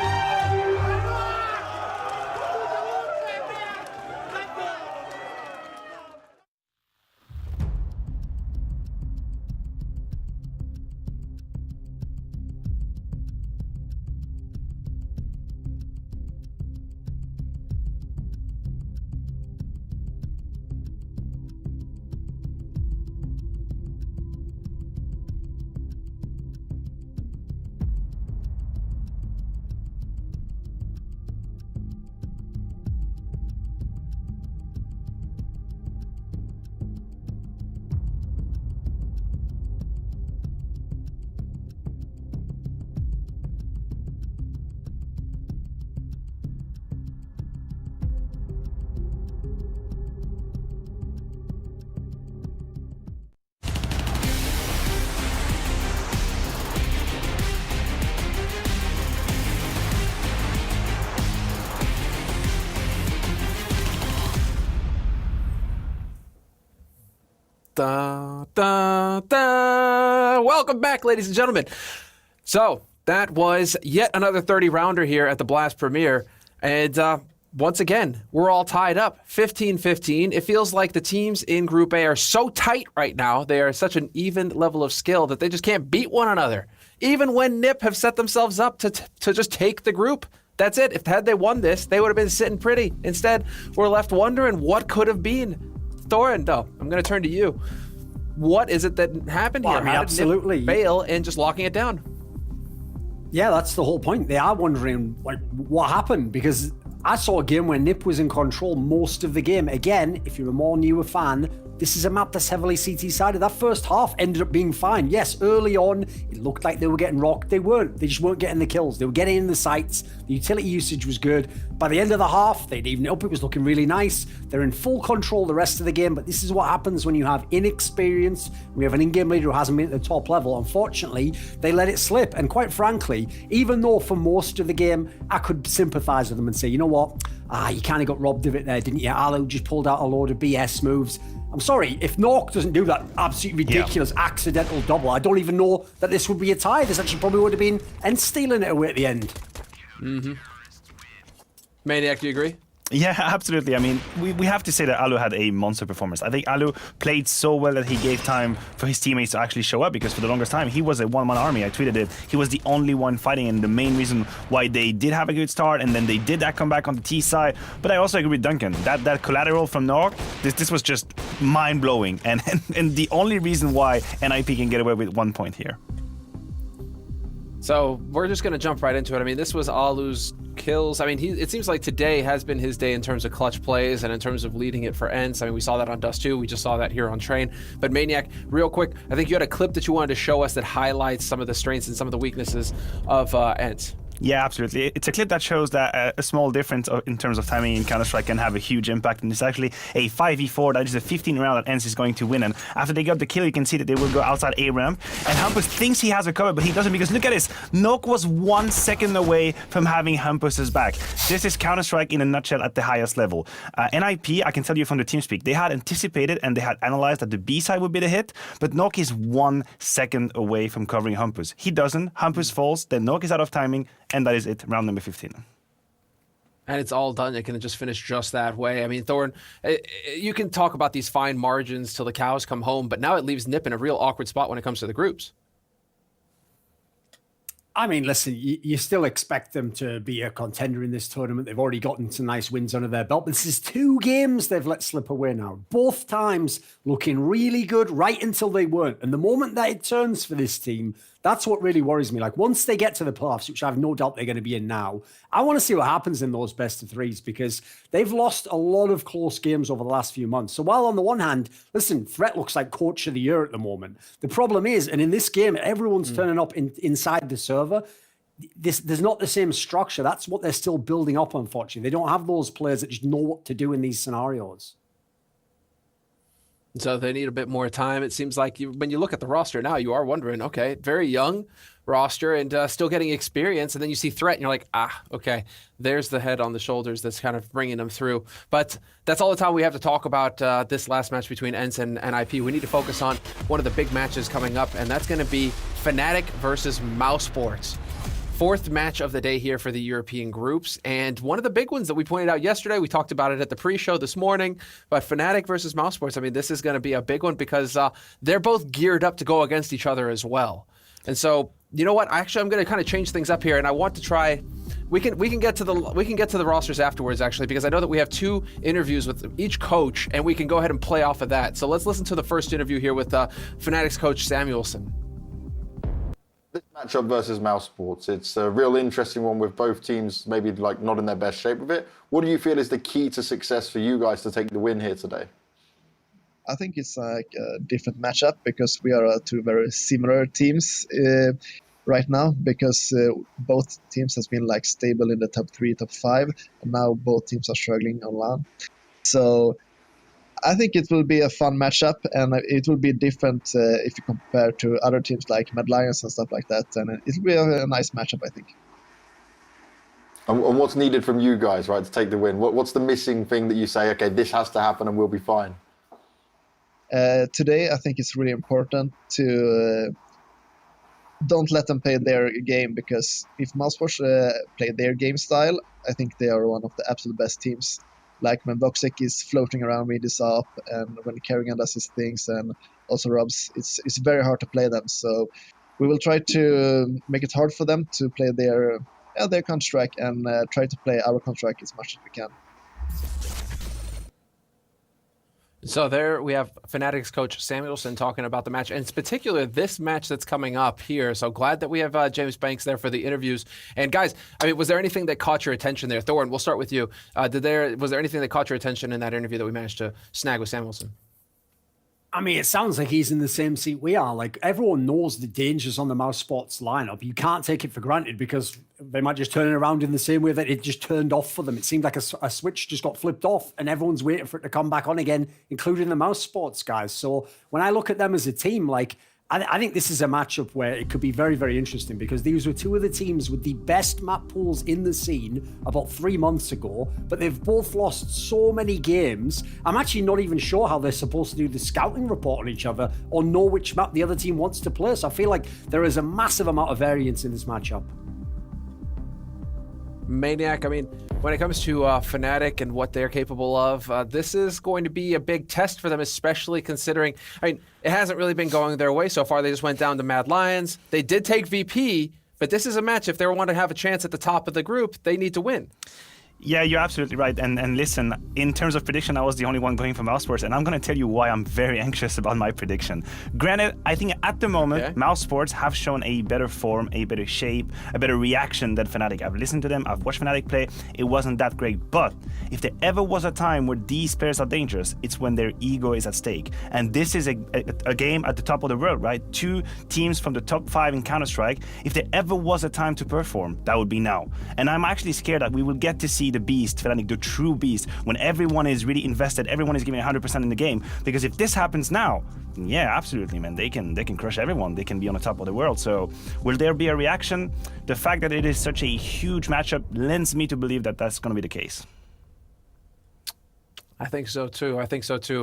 Da, da, da. Welcome back, ladies and gentlemen. So that was yet another 30-rounder here at the Blast Premier. And once again, we're all tied up, 15-15. It feels like the teams in Group A are so tight right now. They are such an even level of skill that they just can't beat one another. Even when NiP have set themselves up to just take the group. That's it. Had they won this, they would have been sitting pretty. Instead, we're left wondering what could have been. Thorin, though, I'm going to turn to you. What is it that happened here? Well, I mean, How absolutely. did NiP fail in just locking it down? Yeah, that's the whole point. They are wondering, like, what happened? Because I saw a game where NiP was in control most of the game. Again, if you're a more newer fan, this is a map that's heavily CT-sided. That first half ended up being fine. Yes, early on, it looked like they were getting rocked. They weren't. They just weren't getting the kills. They were getting in the sights. The utility usage was good. By the end of the half, they'd evened it up. It was looking really nice. They're in full control the rest of the game, but this is what happens when you have inexperience. We have an in-game leader who hasn't been at the top level. Unfortunately, they let it slip. And quite frankly, even though for most of the game, I could sympathize with them and say, you know what? You kind of got robbed of it there, didn't you? Alu just pulled out a load of BS moves. I'm sorry, if Nork doesn't do that absolutely ridiculous accidental double, I don't even know that this would be a tie. This actually probably would have been ENCE stealing it away at the end. Maniac, do you agree? Yeah, absolutely. I mean, we have to say that Alu had a monster performance. I think Alu played so well that he gave time for his teammates to actually show up, because for the longest time, he was a one-man army. I tweeted it. He was the only one fighting, and the main reason why they did have a good start, and then they did that comeback on the T side. But I also agree with Duncan. That collateral from Nork, this was just mind-blowing, and the only reason why NIP can get away with 1 point here. So we're just going to jump right into it. I mean, this was Alu's kills. I mean, it seems like today has been his day in terms of clutch plays and in terms of leading it for ENCE. I mean, we saw that on Dust 2. We just saw that here on Train. But Maniac, real quick, I think you had a clip that you wanted to show us that highlights some of the strengths and some of the weaknesses of ENCE. Yeah, absolutely. It's a clip that shows that a small difference in terms of timing in Counter-Strike can have a huge impact, and it's actually a 5v4 that is a 15 round that ENCE is going to win. And after they got the kill, you can see that they will go outside A ramp, and Hampus thinks he has a cover, but he doesn't, because look at this. Nok was 1 second away from having Hampus's back. This is Counter-Strike in a nutshell at the highest level. NIP, I can tell you from the TeamSpeak, they had anticipated and they had analyzed that the B side would be the hit, but Nok is 1 second away from covering Hampus. He doesn't. Hampus falls, then Nok is out of timing, and that is it, round number 15. And it's all done. It can just finish just that way. I mean, Thorn, you can talk about these fine margins till the cows come home, but now it leaves Nip in a real awkward spot when it comes to the groups. I mean, listen, you still expect them to be a contender in this tournament. They've already gotten some nice wins under their belt. But this is 2 games they've let slip away now. Both times looking really good right until they weren't. And the moment that it turns for this team, that's what really worries me. Like, once they get to the playoffs, which I have no doubt they're going to be in now, I want to see what happens in those best of 3s, because they've lost a lot of close games over the last few months. So while on the one hand, listen, Threat looks like coach of the year at the moment. The problem is, and in this game, everyone's turning up inside the server. There's not the same structure. That's what they're still building up, unfortunately. They don't have those players that just know what to do in these scenarios. So they need a bit more time. It seems like when you look at the roster now, you are wondering, okay, very young roster and still getting experience. And then you see Threat and you're like, okay, there's the head on the shoulders that's kind of bringing them through. But that's all the time we have to talk about this last match between ENCE and NIP. We need to focus on one of the big matches coming up, and that's going to be Fnatic versus Mouseports. 4th match of the day here for the European groups, and one of the big ones that we pointed out yesterday, we talked about it at the pre-show this morning, but Fnatic versus Mouseports, I mean, this is going to be a big one because they're both geared up to go against each other as well. And so, you know what? Actually, I'm going to kind of change things up here, and I want to try. We can get to the rosters afterwards, actually, because I know that we have 2 interviews with each coach, and we can go ahead and play off of that. So let's listen to the first interview here with Fnatic's coach Samuelson. This matchup versus Mouseports, it's a real interesting one with both teams maybe like not in their best shape of it. What do you feel is the key to success for you guys to take the win here today? I think it's like a different matchup because we are 2 very similar teams right now, because both teams has been like stable in the top 3, top 5, and now both teams are struggling on LAN. So I think it will be a fun matchup, and it will be different if you compare to other teams like Mad Lions and stuff like that, and it will be a nice matchup, I think. And what's needed from you guys, right, to take the win? What's the missing thing that you say, okay, this has to happen and we'll be fine? Today, I think it's really important to don't let them play their game, because if Mouseports play their game style, I think they are one of the absolute best teams. Like when Voxic is floating around with his up, and when Kerrigan does his things, and also Robs, it's very hard to play them. So we will try to make it hard for them to play their Counter-Strike, and try to play our Counter-Strike as much as we can. So there we have Fnatic's coach Samuelson talking about the match, and in particular this match that's coming up here. So glad that we have James Banks there for the interviews. And guys, I mean, was there anything that caught your attention there? Thorn, we'll start with you. Was there anything that caught your attention in that interview that we managed to snag with Samuelson? I mean, it sounds like he's in the same seat we are. Like, everyone knows the dangers on the Mousesports lineup. You can't take it for granted because they might just turn it around in the same way that it just turned off for them. It seemed like a switch just got flipped off and everyone's waiting for it to come back on again, including the Mousesports guys. So when I look at them as a team, like, I think this is a matchup where it could be very, very interesting because these were two of the teams with the best map pools in the scene about 3 months ago, but they've both lost so many games. I'm actually not even sure how they're supposed to do the scouting report on each other or know which map the other team wants to play. So I feel like there is a massive amount of variance in this matchup. Maniac, I mean, when it comes to Fnatic and what they're capable of, this is going to be a big test for them, especially considering, I mean, it hasn't really been going their way so far. They just went down to Mad Lions. They did take VP, but this is a match. If they want to have a chance at the top of the group, they need to win. Yeah, you're absolutely right. And listen, in terms of prediction, I was the only one going for Mousesports, and I'm going to tell you why I'm very anxious about my prediction. Granted, I think at the moment, Mousesports have shown a better form, a better shape, a better reaction than Fnatic. I've listened to them, I've watched Fnatic play. It wasn't that great. But if there ever was a time where these players are dangerous, it's when their ego is at stake. And this is a game at the top of the world, right? Two teams from the top 5 in Counter-Strike. If there ever was a time to perform, that would be now. And I'm actually scared that we will get to see the beast, Fnatic, the true beast, when everyone is really invested, everyone is giving 100% in the game. Because if this happens now, yeah, absolutely, man, they can crush everyone. They can be on the top of the world. So will there be a reaction? The fact that it is such a huge matchup lends me to believe that that's going to be the case. I think so too.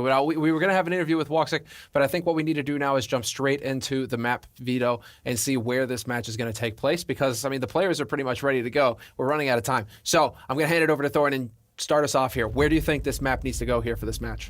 Well, we were going to have an interview with Woxic, but I think what we need to do now is jump straight into the map veto and see where this match is going to take place because, I mean, the players are pretty much ready to go. We're running out of time. So I'm going to hand it over to Thorn and start us off here. Where do you think this map needs to go here for this match?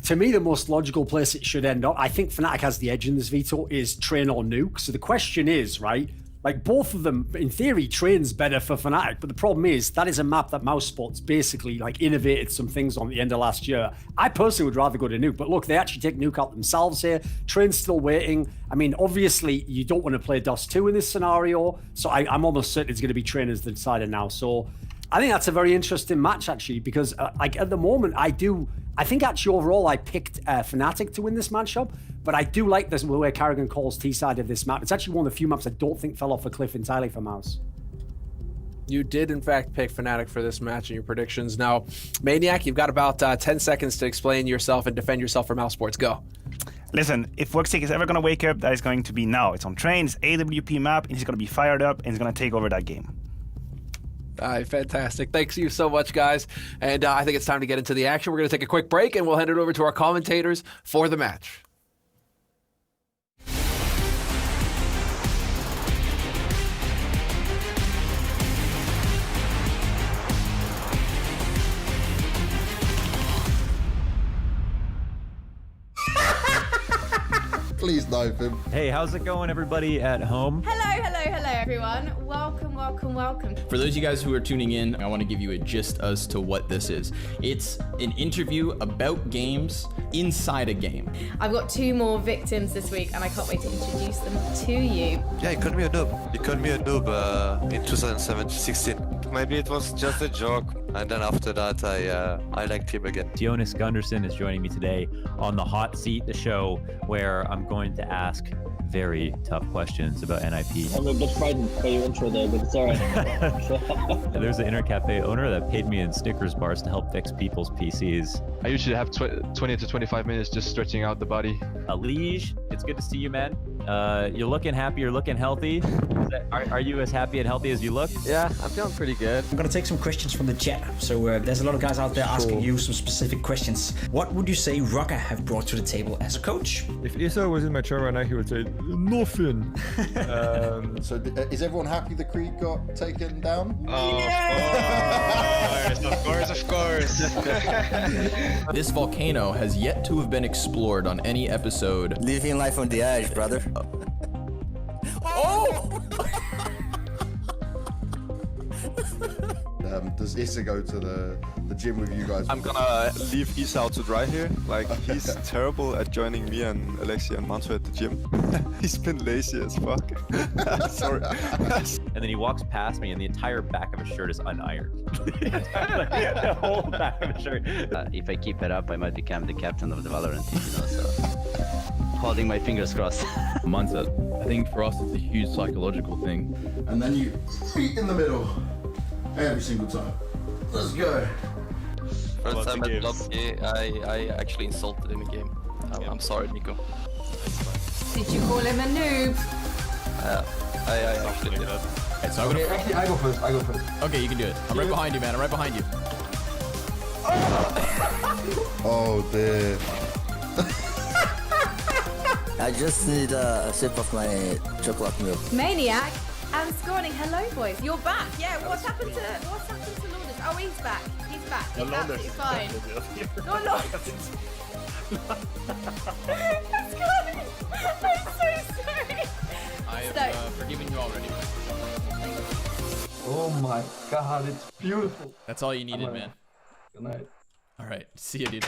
To me, the most logical place it should end up, I think Fnatic has the edge in this veto, is Train or Nuke. So the question is, right, like both of them, in theory, Train's better for Fnatic, but the problem is that is a map that Mousesports basically like innovated some things on at the end of last year. I personally would rather go to Nuke, but look, they actually take Nuke out themselves here. Train's still waiting. I mean, obviously, you don't want to play Dust 2 in this scenario, so I'm almost certain it's going to be Train as the decider now. So I think that's a very interesting match, actually, because like at the moment, I think actually overall I picked Fnatic to win this matchup, but I do like this way Carrigan calls T-side of this map. It's actually one of the few maps I don't think fell off a cliff entirely for Mouse. You did, in fact, pick Fnatic for this match in your predictions. Now, Maniac, you've got about 10 seconds to explain yourself and defend yourself for Mousesports. Go. Listen, if Woxic is ever going to wake up, that is going to be now. It's on Train, it's AWP map, and he's going to be fired up, and he's going to take over that game. All right, fantastic. Thanks you so much, guys. And I think it's time to get into the action. We're going to take a quick break, and we'll hand it over to our commentators for the match. Please knife him. Hey, how's it going, everybody at home? Hello, everyone. Welcome. For those of you guys who are tuning in, I want to give you a gist as to what this is. It's an interview about games inside a game. I've got 2 more victims this week, and I can't wait to introduce them to you. Yeah, you called me a noob. You called me a noob in 2016. Maybe it was just a joke, and then after that, I liked him again. Jonas Gunderson is joining me today on the Hot Seat, the show where I'm going to ask very tough questions about NIP. I'm a bit frightened by your intro there, but it's all right. There's an internet cafe owner that paid me in Snickers bars to help fix people's PCs. I usually have 20 to 25 minutes just stretching out the body. Lige, it's good to see you, man. You're looking happy, you're looking healthy. Are you as happy and healthy as you look? Yeah, I'm feeling pretty good. I'm gonna take some questions from the chat. So there's a lot of guys out there asking you some specific questions. What would you say Rocker have brought to the table as a coach? If Issa was in my chair right now, he would say, nothing. So is everyone happy the Creed got taken down? Oh, yeah! Of course. This volcano has yet to have been explored on any episode. Living life on the edge, brother. Oh! Does Issa go to the gym with you guys? I'm gonna leave Issa out to dry here. Like, he's terrible at joining me and Alexi and Manso at the gym. He's been lazy as fuck. Sorry. And then he walks past me, and the entire back of his shirt is unironed. The whole back of his shirt. If I keep it up, I might become the captain of the Valorant team, you know, so holding my fingers crossed. Mindset. I think for us it's a huge psychological thing. And then you feet in the middle every single time. Let's go. First time at Lobby, I actually insulted him in game. I'm sorry, Nico. Did you call him a noob? I actually did. Okay, so I'm gonna... I go first. Okay, you can do it. I'm right behind you, man. I'm right behind you. Oh dear. I just need a sip of my chocolate milk. Maniac and Scorning. Hello, boys. You're back. Yeah. What's happened to Lourdes? Oh, he's back. He's back. He's absolutely fine. No, Lourdes. Scorning. I'm so sorry. I have forgiven you already. Oh my god, it's beautiful. That's all you needed, man. Good night. All right. See you, dude.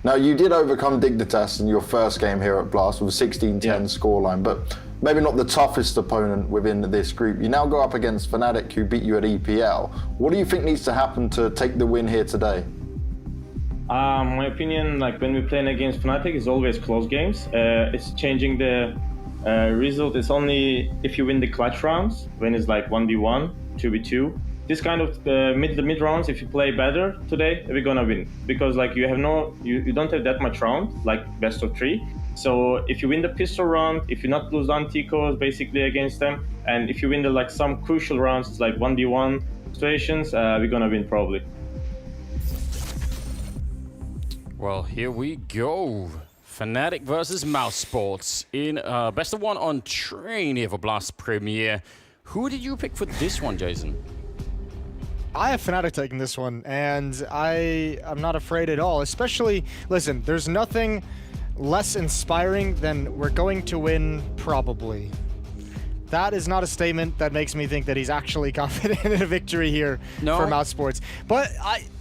Now, you did overcome Dignitas in your first game here at Blast with a 16-10 scoreline, but maybe not the toughest opponent within this group. You now go up against Fnatic, who beat you at EPL. What do you think needs to happen to take the win here today? My opinion, like when we play against Fnatic, it's always close games. It's changing the result. It's only if you win the clutch rounds, when it's like 1v1, 2v2. This kind of the mid rounds, if you play better today, we're gonna win, because like you don't have that much round, like best of 3. So if you win the pistol round, if you not lose anticos basically against them, and if you win the like some crucial rounds, it's like 1v1 situations, we're gonna win probably. Well, here we go. Fnatic versus Mousesports in best of 1 on train here for Blast Premier. Who did you pick for this one, Jason? I have Fnatic taking this one, and I'm not afraid at all. Especially, listen, there's nothing less inspiring than we're going to win probably. That is not a statement that makes me think that he's actually confident in a victory here for Mousesports. But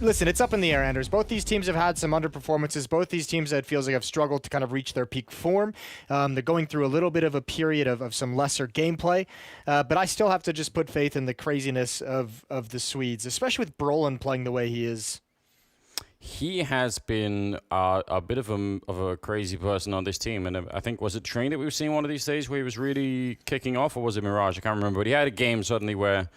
listen, it's up in the air, Anders. Both these teams have had some underperformances. Both these teams, it feels like, have struggled to kind of reach their peak form. They're going through a little bit of a period of some lesser gameplay. But I still have to just put faith in the craziness of the Swedes, especially with Brolin playing the way he is. He has been a bit of a crazy person on this team, and I think, was it Train that we were seeing one of these days where he was really kicking off, or was it Mirage? I can't remember, but he had a game suddenly where it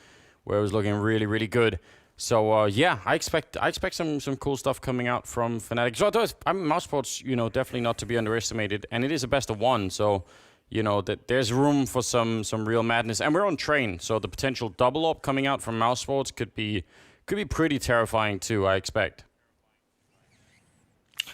was looking really, really good. So yeah, I expect some cool stuff coming out from Fnatic. So Mouseports, definitely not to be underestimated, and it is a best of 1, so that there's room for some real madness, and we're on Train, so the potential double up coming out from Mousesports could be pretty terrifying too, I expect.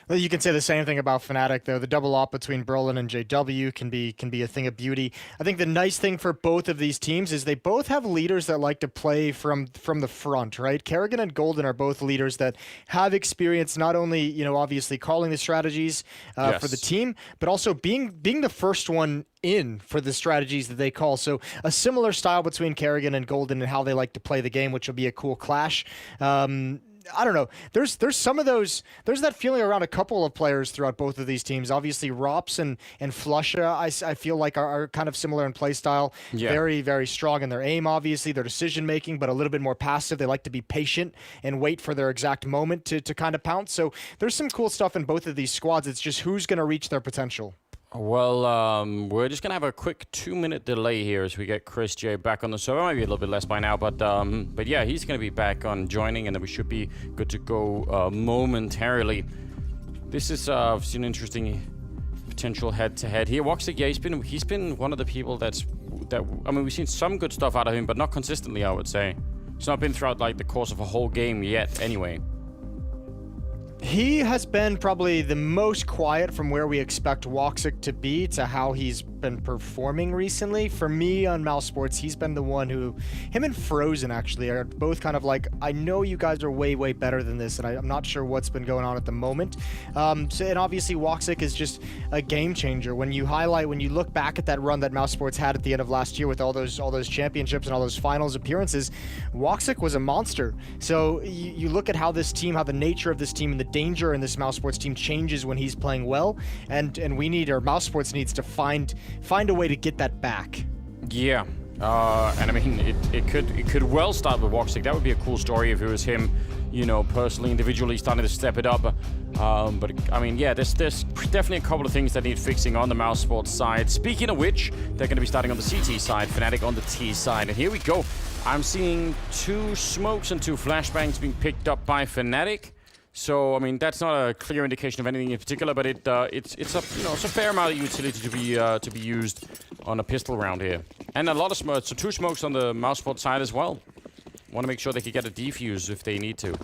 Well, you can say the same thing about Fnatic, though. The double op between Brolin and JW can be a thing of beauty. I think the nice thing for both of these teams is they both have leaders that like to play from the front, right? Kerrigan and Golden are both leaders that have experience not only, obviously calling the strategies for the team, but also being the first one in for the strategies that they call. So a similar style between Kerrigan and Golden and how they like to play the game, which will be a cool clash. I don't know. There's some of those. There's that feeling around a couple of players throughout both of these teams. Obviously, Rops and Flusha, I feel like are kind of similar in play style. Yeah. Very, very strong in their aim, obviously, their decision making, but a little bit more passive. They like to be patient and wait for their exact moment to kind of pounce. So there's some cool stuff in both of these squads. It's just who's going to reach their potential. Well, we're just going to have a quick 2-minute delay here as we get Chris J back on the server. Maybe a little bit less by now, but yeah, he's going to be back on joining, and then we should be good to go momentarily. This is an interesting potential head-to-head here. Woxic, yeah, he's been one of the people we've seen some good stuff out of him, but not consistently, I would say. It's not been throughout like the course of a whole game yet, anyway. He has been probably the most quiet from where we expect Woxic to be to how he's been performing recently. For me on Mousesports, he's been the one who, him and Frozen actually are both kind of like, I know you guys are way, way better than this, and I'm not sure what's been going on at the moment. And obviously Woxic is just a game changer. When you look back at that run that Mousesports had at the end of last year with all those championships and all those finals appearances, Woxic was a monster. So you look at how this team, how the nature of this team and the danger in this Mousesports team changes when he's playing well, and we need, or Mousesports needs to find a way to get that back. Yeah, and I mean, it could well start with Woxic. That would be a cool story if it was him, you know, personally, individually starting to step it up. But I mean, yeah, there's definitely a couple of things that need fixing on the Mousesports side. Speaking of which, they're going to be starting on the CT side, Fnatic on the T side, and here we go. I'm seeing 2 smokes and 2 flashbangs being picked up by Fnatic. So I mean, that's not a clear indication of anything in particular, but it's a fair amount of utility to be used on a pistol round here, and a lot of smokes. So 2 smokes on the Mouseport side as well. Want to make sure they can get a defuse if they need to.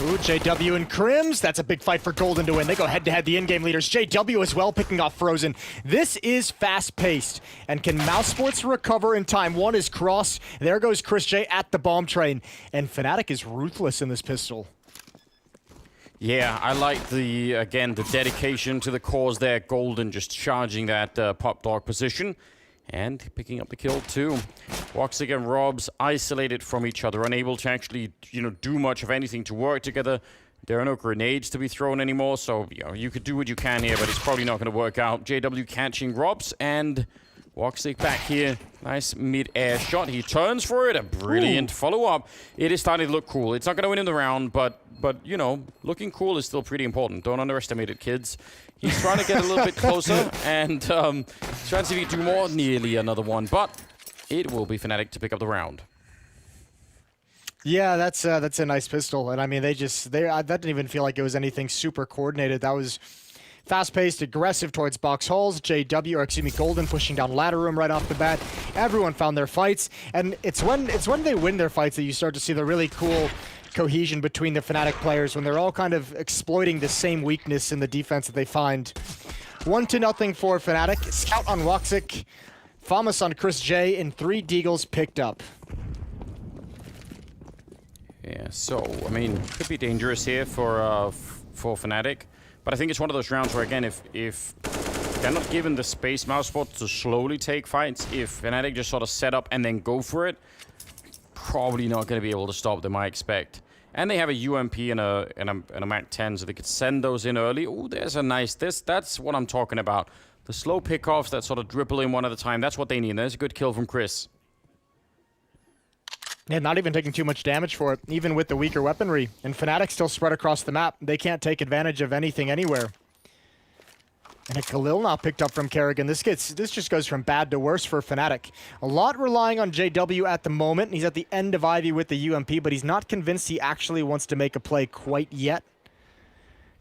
Ooh, JW and Crims. That's a big fight for Golden to win. They go head-to-head, the in-game leaders. JW as well, picking off Frozen. This is fast-paced. And can Mousesports recover in time? One is crossed. There goes Chris J at the bomb train. And Fnatic is ruthless in this pistol. Yeah, I like the dedication to the cause there. Golden just charging that pop dog position. And picking up the kill too. Woxic and Robs isolated from each other, unable to actually, do much of anything to work together. There are no grenades to be thrown anymore, so you could do what you can here, but it's probably not going to work out. JW catching Robs, and Woxic back here. Nice mid-air shot. He turns for it. A brilliant follow-up. It is starting to look cool. It's not going to win in the round, but looking cool is still pretty important. Don't underestimate it, kids. He's trying to get a little bit closer and trying to see if he can do more. Nearly another one, but it will be Fnatic to pick up the round. Yeah, that's a nice pistol, and I mean that didn't even feel like it was anything super coordinated. That was fast-paced, aggressive towards box holes. Golden pushing down ladder room right off the bat. Everyone found their fights, and it's when they win their fights that you start to see the really cool cohesion between the Fnatic players, when they're all kind of exploiting the same weakness in the defense that they find. 1-0 for Fnatic. Scout on Woxic, Famas on Chris J, and 3 Deagles picked up. Yeah, so I mean, could be dangerous here for Fnatic, but I think it's one of those rounds where, again, if they're not given the space, Mousesports, to slowly take fights, if Fnatic just sort of set up and then go for it, probably not going to be able to stop them, I expect. And they have a UMP and a Mac 10, so they could send those in early. Ooh, there's a nice... That's what I'm talking about. The slow pickoffs that sort of dribble in one at a time, that's what they need. There's a good kill from Chris. Yeah, not even taking too much damage for it, even with the weaker weaponry. And Fnatic still spread across the map. They can't take advantage of anything anywhere. And a Khalil now picked up from Kerrigan. This just goes from bad to worse for Fnatic. A lot relying on JW at the moment. He's at the end of Ivy with the UMP, but he's not convinced he actually wants to make a play quite yet.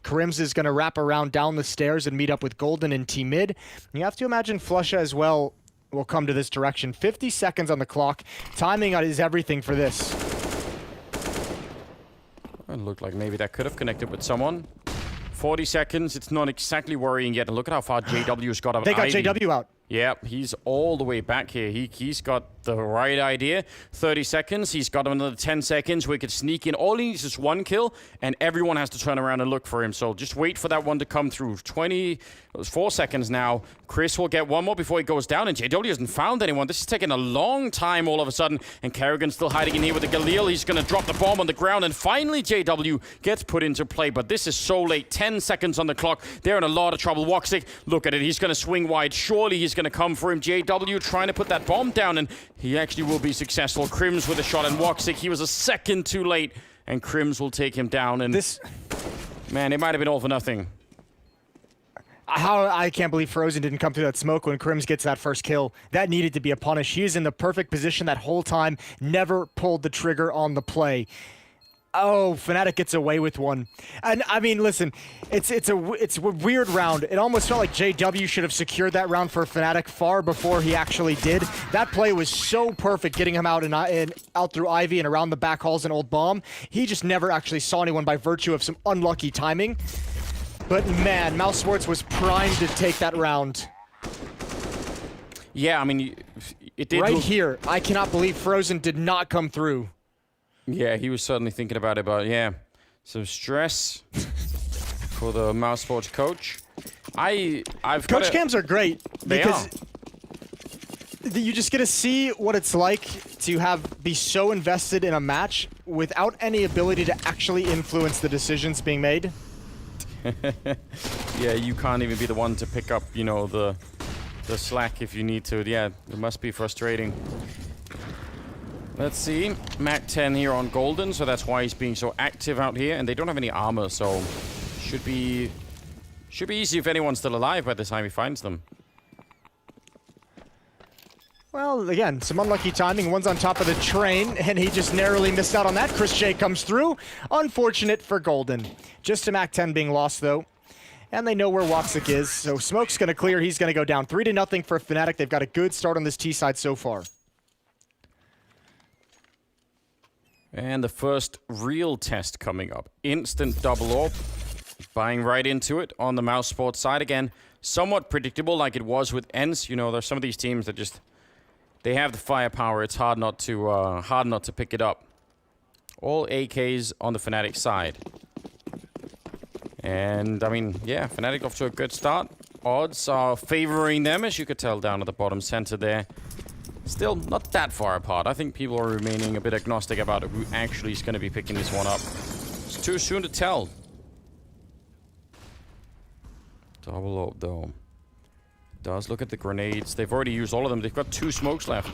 Crims is going to wrap around down the stairs and meet up with Golden in T-mid. You have to imagine Flusha as well will come to this direction. 50 seconds on the clock. Timing is everything for this. It looked like maybe that could have connected with someone. 40 seconds. It's not exactly worrying yet. And look at how far JW's got. They got JW out. Yeah, he's all the way back here. He's got the right idea. 30 seconds. He's got another 10 seconds. We could sneak in. All he needs is 1 kill, and everyone has to turn around and look for him. So just wait for that one to come through. 24 seconds now. Chris will get one more before he goes down, and JW hasn't found anyone. This is taking a long time all of a sudden, and Kerrigan's still hiding in here with the Galil. He's going to drop the bomb on the ground, and finally JW gets put into play, but this is so late. 10 seconds on the clock. They're in a lot of trouble. Woxic, look at it. He's going to swing wide. Surely he's going to come for him. JW trying to put that bomb down, and he actually will be successful. Crims with a shot, and Woxic, he was a second too late, and Crims will take him down. And man, it might have been all for nothing. I can't believe Frozen didn't come through that smoke when Crims gets that first kill. That needed to be a punish. He is in the perfect position that whole time, never pulled the trigger on the play. Oh, Fnatic gets away with one. And I mean, listen, it's a weird round. It almost felt like JW should have secured that round for Fnatic far before he actually did. That play was so perfect, getting him out and out through Ivy and around the back halls and Old Bomb. He just never actually saw anyone by virtue of some unlucky timing. But man, Mousesports was primed to take that round. Yeah, I mean, it did right here. I cannot believe Frozen did not come through. Yeah, he was certainly thinking about it, but yeah, some stress for the Mousesports coach. I've coach cams are great because you just get to see what it's like to be so invested in a match without any ability to actually influence the decisions being made. Yeah, you can't even be the one to pick up, you know, the slack if you need to. Yeah, it must be frustrating. Let's see, Mac 10 here on Golden, so that's why he's being so active out here, and they don't have any armor, so should be easy if anyone's still alive by the time he finds them. Well, again, some unlucky timing. One's on top of the train, and he just narrowly missed out on that. Chris J comes through. Unfortunate for Golden. Just a Mac 10 being lost, though. And they know where Woxic is, so Smoke's going to clear. He's going to go down 3-0 for Fnatic. They've got a good start on this T side so far. And the first real test coming up. Instant double orb. Buying right into it on the Mousesports side. Again, somewhat predictable like it was with ENCE. You know, there's some of these teams that just... They have the firepower. It's hard not to pick it up. All AKs on the Fnatic side. And, I mean, yeah, Fnatic off to a good start. Odds are favoring them, as you could tell down at the bottom center there. Still not that far apart. I think people are remaining a bit agnostic about who actually is going to be picking this one up. It's too soon to tell. Double orb, though. Does look at the grenades. They've already used all of them. They've got 2 smokes left.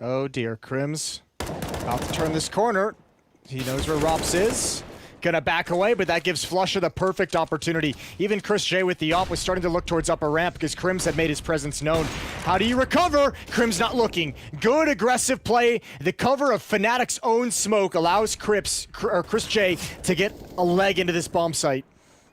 Oh dear, Crims about to turn this corner. He knows where Rops is. Gonna back away, but that gives Flusher the perfect opportunity. Even Chris J with the op was starting to look towards upper ramp because Crims had made his presence known. How do you recover? Crims not looking. Good aggressive play. The cover of Fnatic's own smoke allows Chris J to get a leg into this bomb site.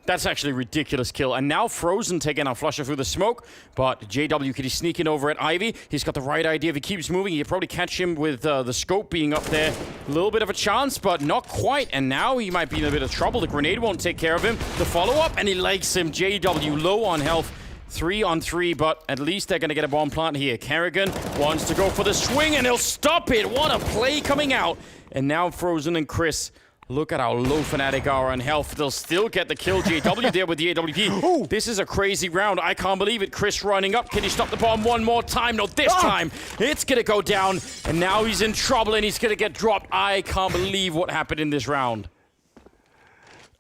That's actually a ridiculous kill. And now Frozen taking out Flusher through the smoke. But JW, could he sneak in over at Ivy? He's got the right idea. If he keeps moving, he'll probably catch him with the scope being up there. A little bit of a chance, but not quite. And now he might be in a bit of trouble. The grenade won't take care of him. The follow-up, and he legs him. JW low on health. 3-on-3, but at least they're going to get a bomb plant here. Kerrigan wants to go for the swing, and he'll stop it. What a play coming out. And now Frozen and Chris... Look at how low Fnatic are on health. They'll still get the kill. JW there with the AWP. Ooh. This is a crazy round. I can't believe it. Chris running up. Can he stop the bomb one more time? No, this time it's going to go down. And now he's in trouble and he's going to get dropped. I can't believe what happened in this round.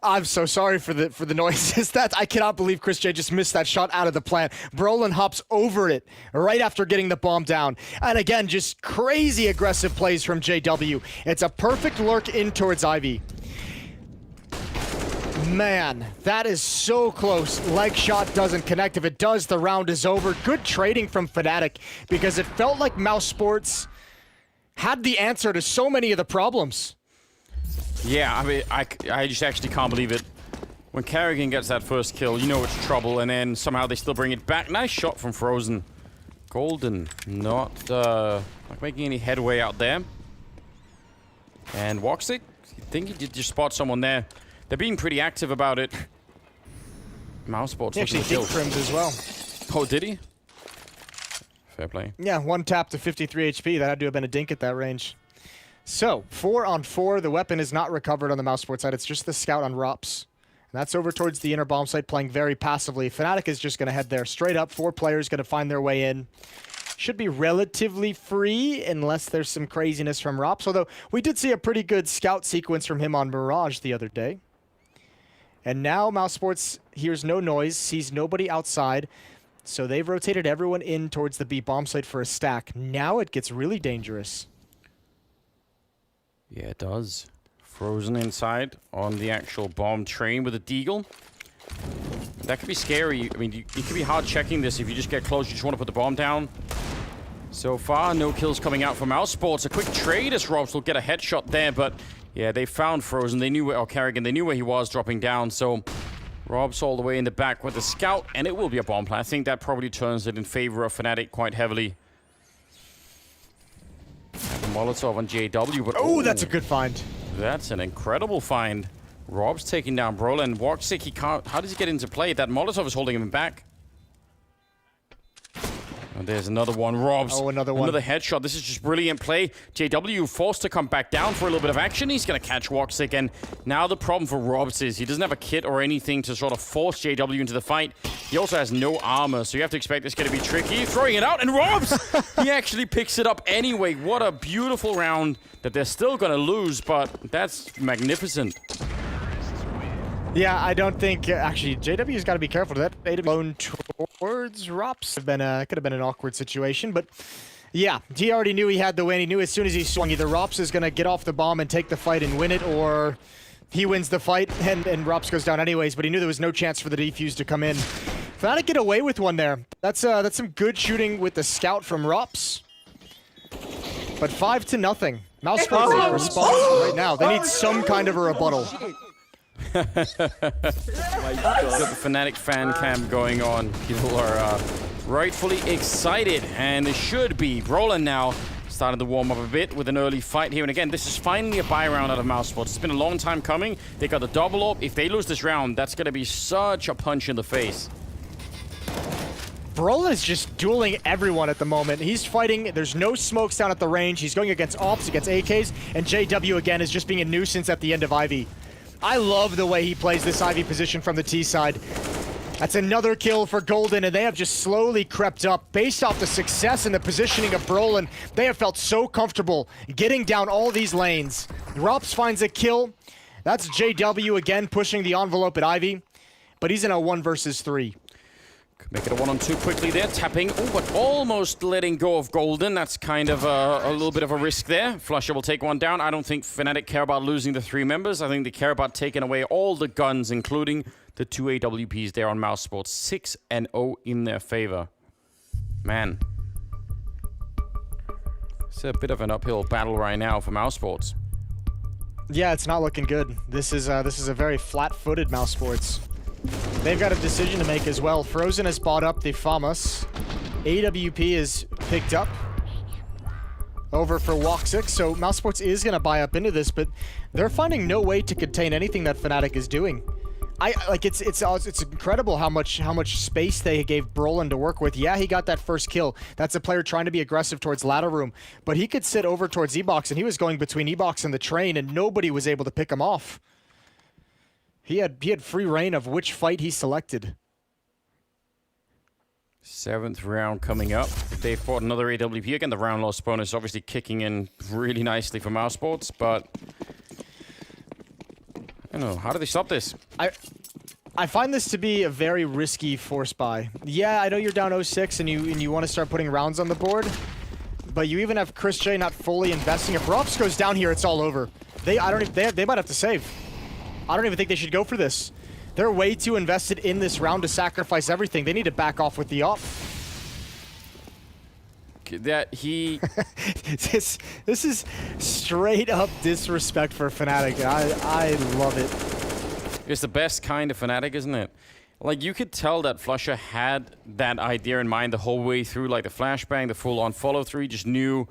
I'm so sorry for the noises. I cannot believe Chris J just missed that shot out of the plant. Brolin hops over it right after getting the bomb down. And again, just crazy aggressive plays from JW. It's a perfect lurk in towards Ivy. Man, that is so close. Leg shot doesn't connect. If it does, the round is over. Good trading from Fnatic because it felt like Mousesports had the answer to so many of the problems. Yeah, I mean, I just actually can't believe it. When Kerrigan gets that first kill, you know it's trouble, and then somehow they still bring it back. Nice shot from Frozen. Golden not making any headway out there. And Woxic, I think he did just spot someone there. They're being pretty active about it. Mouseports he actually did Crims as well. Oh, did he? Fair play. Yeah, 1 tap to 53 HP. That had to have been a dink at that range. So, 4-on-4. The weapon is not recovered on the Mousesports side. It's just the scout on Rops. And that's over towards the inner bomb site, playing very passively. Fnatic is just going to head there straight up. 4 players going to find their way in. Should be relatively free, unless there's some craziness from Rops. Although, we did see a pretty good scout sequence from him on Mirage the other day. And now Mousesports hears no noise, sees nobody outside. So they've rotated everyone in towards the B bomb site for a stack. Now it gets really dangerous. Yeah, it does. Frozen inside on the actual bomb train with a deagle. That could be scary. I mean, it could be hard checking this if you just get close. You just want to put the bomb down. So far, no kills coming out from Mousesports. A quick trade as Robs will get a headshot there, but yeah, they found Frozen. They knew where, or Kerrigan, they knew where he was dropping down. So Robs all the way in the back with the scout, and it will be a bomb plant. I think that probably turns it in favor of Fnatic quite heavily. The Molotov on JW, but oh, that's a good find. That's an incredible find. Rob's taking down Brolin. Woxic, he can't... How does he get into play? That Molotov is holding him back. And there's another one. Rob's. Oh, another one. Another headshot. This is just brilliant play. JW forced to come back down for a little bit of action. He's going to catch Woxic. And now the problem for Robs is he doesn't have a kit or anything to sort of force JW into the fight. He also has no armor, so you have to expect this going to be tricky. Throwing it out, and Robs! He actually picks it up anyway. What a beautiful round that they're still going to lose, but that's magnificent. Yeah, I don't think actually JW's got to be careful. That blown towards Rops could have been an awkward situation, but yeah, he already knew he had the win. He knew as soon as he swung, either Rops is going to get off the bomb and take the fight and win it, or he wins the fight and Rops goes down anyways. But he knew there was no chance for the defuse to come in. Fnatic get away with one there. That's some good shooting with the scout from Rops. But 5-0. Mouseports responds right now. They need some kind of a rebuttal. Got the Fnatic fan cam going on. People are rightfully excited, and it should be. Brolin now starting to warm up a bit with an early fight here. And again, this is finally a buy round out of Mousesports. It's been a long time coming. They got the double up. If they lose this round, that's going to be such a punch in the face. Brolin is just dueling everyone at the moment. He's fighting. There's no smokes down at the range. He's going against Ops, against AKs, and JW again is just being a nuisance at the end of Ivy. I love the way he plays this Ivy position from the T side. That's another kill for Golden, and they have just slowly crept up. Based off the success and the positioning of Brolin, they have felt so comfortable getting down all these lanes. Rops finds a kill. That's JW again pushing the envelope at Ivy, but he's in a 1 versus 3. Could make it a 1-on-2 quickly there, tapping. Oh, but almost letting go of Golden. That's kind of a little bit of a risk there. Flusher will take one down. I don't think Fnatic care about losing the 3 members. I think they care about taking away all the guns, including the 2 AWPs there on Mousesports. 6-0 in their favor. Man. It's a bit of an uphill battle right now for Mousesports. Yeah, it's not looking good. This is a very flat-footed Mousesports. They've got a decision to make as well. Frozen has bought up the FAMAS. AWP is picked up over for Woxic, so Mousesports is going to buy up into this, but they're finding no way to contain anything that Fnatic is doing. It's incredible how much space they gave Brolin to work with. Yeah, he got that first kill. That's a player trying to be aggressive towards ladder room, but he could sit over towards E-Box, and he was going between E-Box and the train, and nobody was able to pick him off. He had free reign of which fight he selected. 7th round coming up. They fought another AWP. Again, the round loss bonus obviously kicking in really nicely for Mousesports, but I don't know. How do they stop this? I find this to be a very risky force buy. Yeah, I know you're down 0-6 and you want to start putting rounds on the board, but you even have Chris J not fully investing. If Rops goes down here, it's all over. They might have to save. I don't even think they should go for this. They're way too invested in this round to sacrifice everything. They need to back off with the op. This is straight up disrespect for Fnatic. I love it. It's the best kind of Fnatic, isn't it? Like, you could tell that Flusher had that idea in mind the whole way through, like the flashbang, the full-on follow-through. He just knew,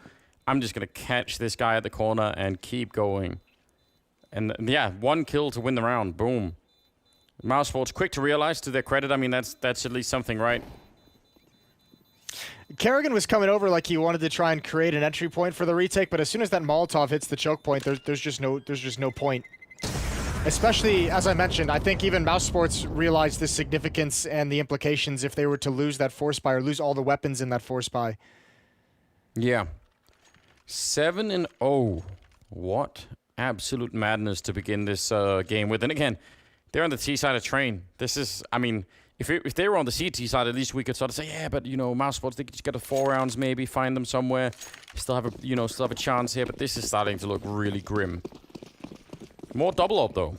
I'm just going to catch this guy at the corner and keep going. And yeah, 1 kill to win the round. Boom. Mousesports quick to realize, to their credit. I mean, that's at least something, right? Kerrigan was coming over like he wanted to try and create an entry point for the retake, but as soon as that Molotov hits the choke point, there's just no point. Especially, as I mentioned, I think even Mousesports realized the significance and the implications if they were to lose that force buy or lose all the weapons in that force buy. Yeah. 7-0. What absolute madness to begin this game with. And again, they're on the T side of train. This is, I mean, if they were on the CT side, at least we could sort of say, yeah, but you know, Mousesports, they could just get a 4 rounds, maybe find them somewhere, still have a chance here. But this is starting to look really grim. More double up though.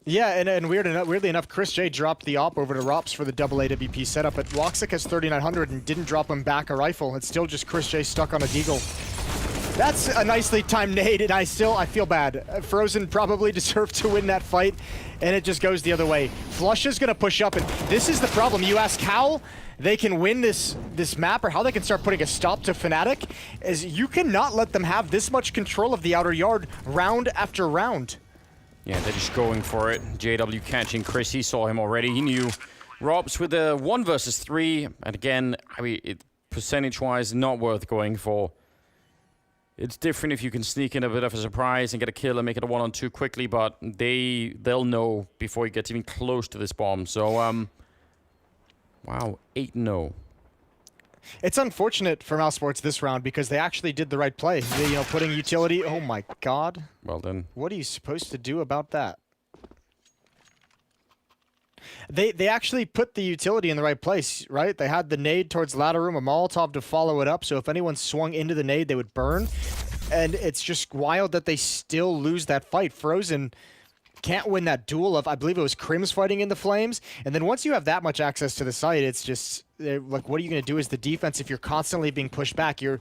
Yeah, and weirdly enough, Chris J dropped the op over to Rops for the double AWP setup, but Woxic has 3900 and didn't drop him back a rifle. It's still just Chris J stuck on a deagle. That's a nicely timed nade, and I feel bad. Frozen probably deserved to win that fight, and it just goes the other way. Flush is gonna push up, and this is the problem. You ask how they can win this map, or how they can start putting a stop to Fnatic, is you cannot let them have this much control of the outer yard round after round. Yeah, they're just going for it. JW catching Chris, he saw him already. He knew. Robs with a 1 versus 3, and again, I mean, percentage-wise, not worth going for. It's different if you can sneak in a bit of a surprise and get a kill and make it a 1-on-2 quickly, but they'll know before he gets even close to this bomb. So, wow, 8-0. It's unfortunate for Mouseports this round because they actually did the right play. They, putting utility. Oh my god. Well then. What are you supposed to do about that? They actually put the utility in the right place, right? They had the nade towards ladder room, a Molotov to follow it up, so if anyone swung into the nade, they would burn. And it's just wild that they still lose that fight. Frozen can't win that duel of, I believe it was Crims fighting in the flames. And then once you have that much access to the site, it's just, like, what are you going to do as the defense if you're constantly being pushed back? Your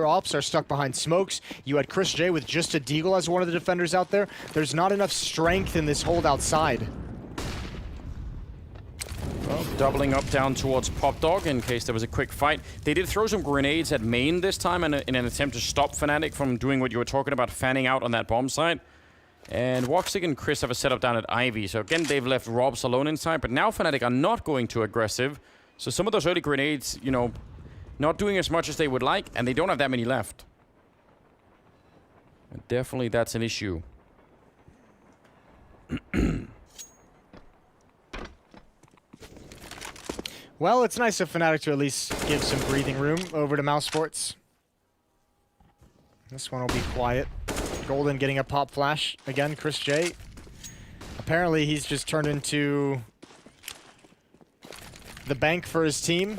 ops are stuck behind smokes. You had Chris J with just a deagle as one of the defenders out there. There's not enough strength in this hold outside. Well, doubling up down towards Pop Dog in case there was a quick fight. They did throw some grenades at main this time in an attempt to stop Fnatic from doing what you were talking about, fanning out on that bomb site. And Woxic and Chris have a setup down at Ivy. So again, they've left Robs alone inside, but now Fnatic are not going too aggressive. So some of those early grenades, not doing as much as they would like, and they don't have that many left. And definitely that's an issue. Well, it's nice of Fnatic to at least give some breathing room over to Mouseports. This one will be quiet. Golden getting a pop flash. Again, Chris J. Apparently, he's just turned into the bank for his team.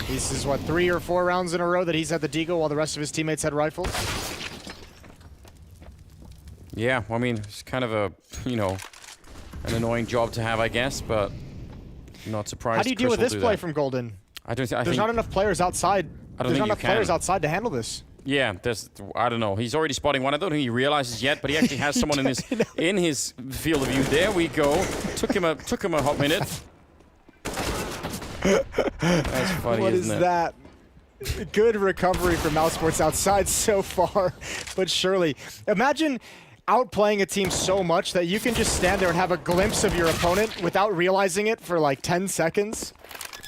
This is, what, 3 or 4 rounds in a row that he's had the deagle while the rest of his teammates had rifles? Yeah, I mean, it's kind of a, an annoying job to have, I guess, but not surprised. How do you deal with this play from Golden? There's not enough players outside. There's not enough players outside to handle this. Yeah, I don't know. He's already spotting one. I don't think he realizes yet, but he actually has someone in his field of view. There we go. Took him a hot minute. That's funny, What isn't is it? that? Good recovery from Mouseports outside so far, but surely. Imagine outplaying a team so much that you can just stand there and have a glimpse of your opponent without realizing it for like 10 seconds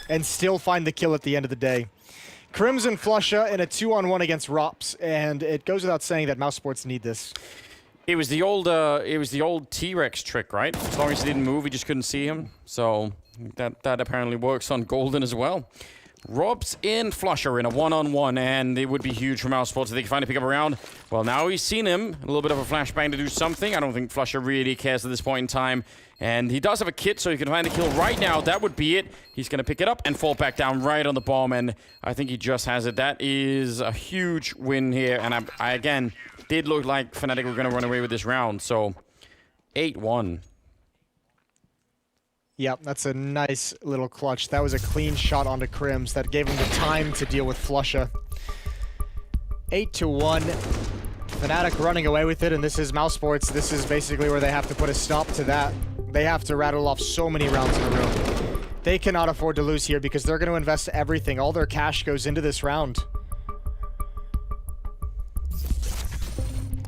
and still find the kill at the end of the day. Crimson Flusha in a 2-on-1 against Rops, and it goes without saying that Mouseports need this. It was the old T-Rex trick, right? As long as he didn't move, he just couldn't see him. So that apparently works on Golden as well. Robs in Flusher in a 1-on-1, and it would be huge for Mouseports if they can finally pick up a round. Well, now he's seen him. A little bit of a flashbang to do something. I don't think Flusher really cares at this point in time. And he does have a kit, so he can find a kill right now. That would be it. He's going to pick it up and fall back down right on the bomb, and I think he just has it. That is a huge win here, and I again, did look like Fnatic were going to run away with this round, so 8-1. Yep, that's a nice little clutch. That was a clean shot onto Crims that gave him the time to deal with Flusha. 8-1. Fnatic running away with it, and this is Mouseports. This is basically where they have to put a stop to that. They have to rattle off so many rounds in a row. They cannot afford to lose here because they're going to invest everything. All their cash goes into this round.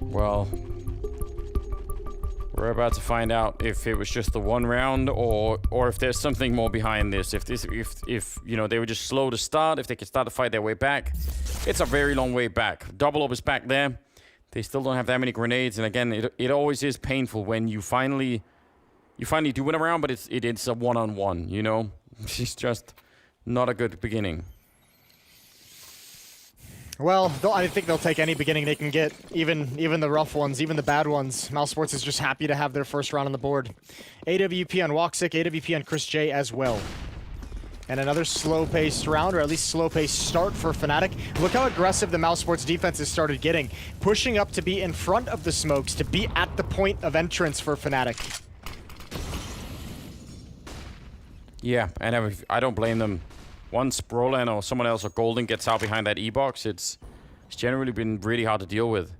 Well, we're about to find out if it was just the one round or if there's something more behind this. If they were just slow to start, if they could start to fight their way back. It's a very long way back. Double up is back there. They still don't have that many grenades, and again, it always is painful when you finally do win a round, but it's a 1-on-1, It's just not a good beginning. Well, I think they'll take any beginning they can get, even the rough ones, even the bad ones. Mouseports is just happy to have their first round on the board. AWP on Woxic, AWP on Chris J as well. And another slow-paced round, or at least slow-paced start for Fnatic. Look how aggressive the Mouseports defense has started getting. Pushing up to be in front of the smokes, to be at the point of entrance for Fnatic. Yeah, and I don't blame them. Once Brolan or someone else or Golden gets out behind that E-box, it's It's generally been really hard to deal with.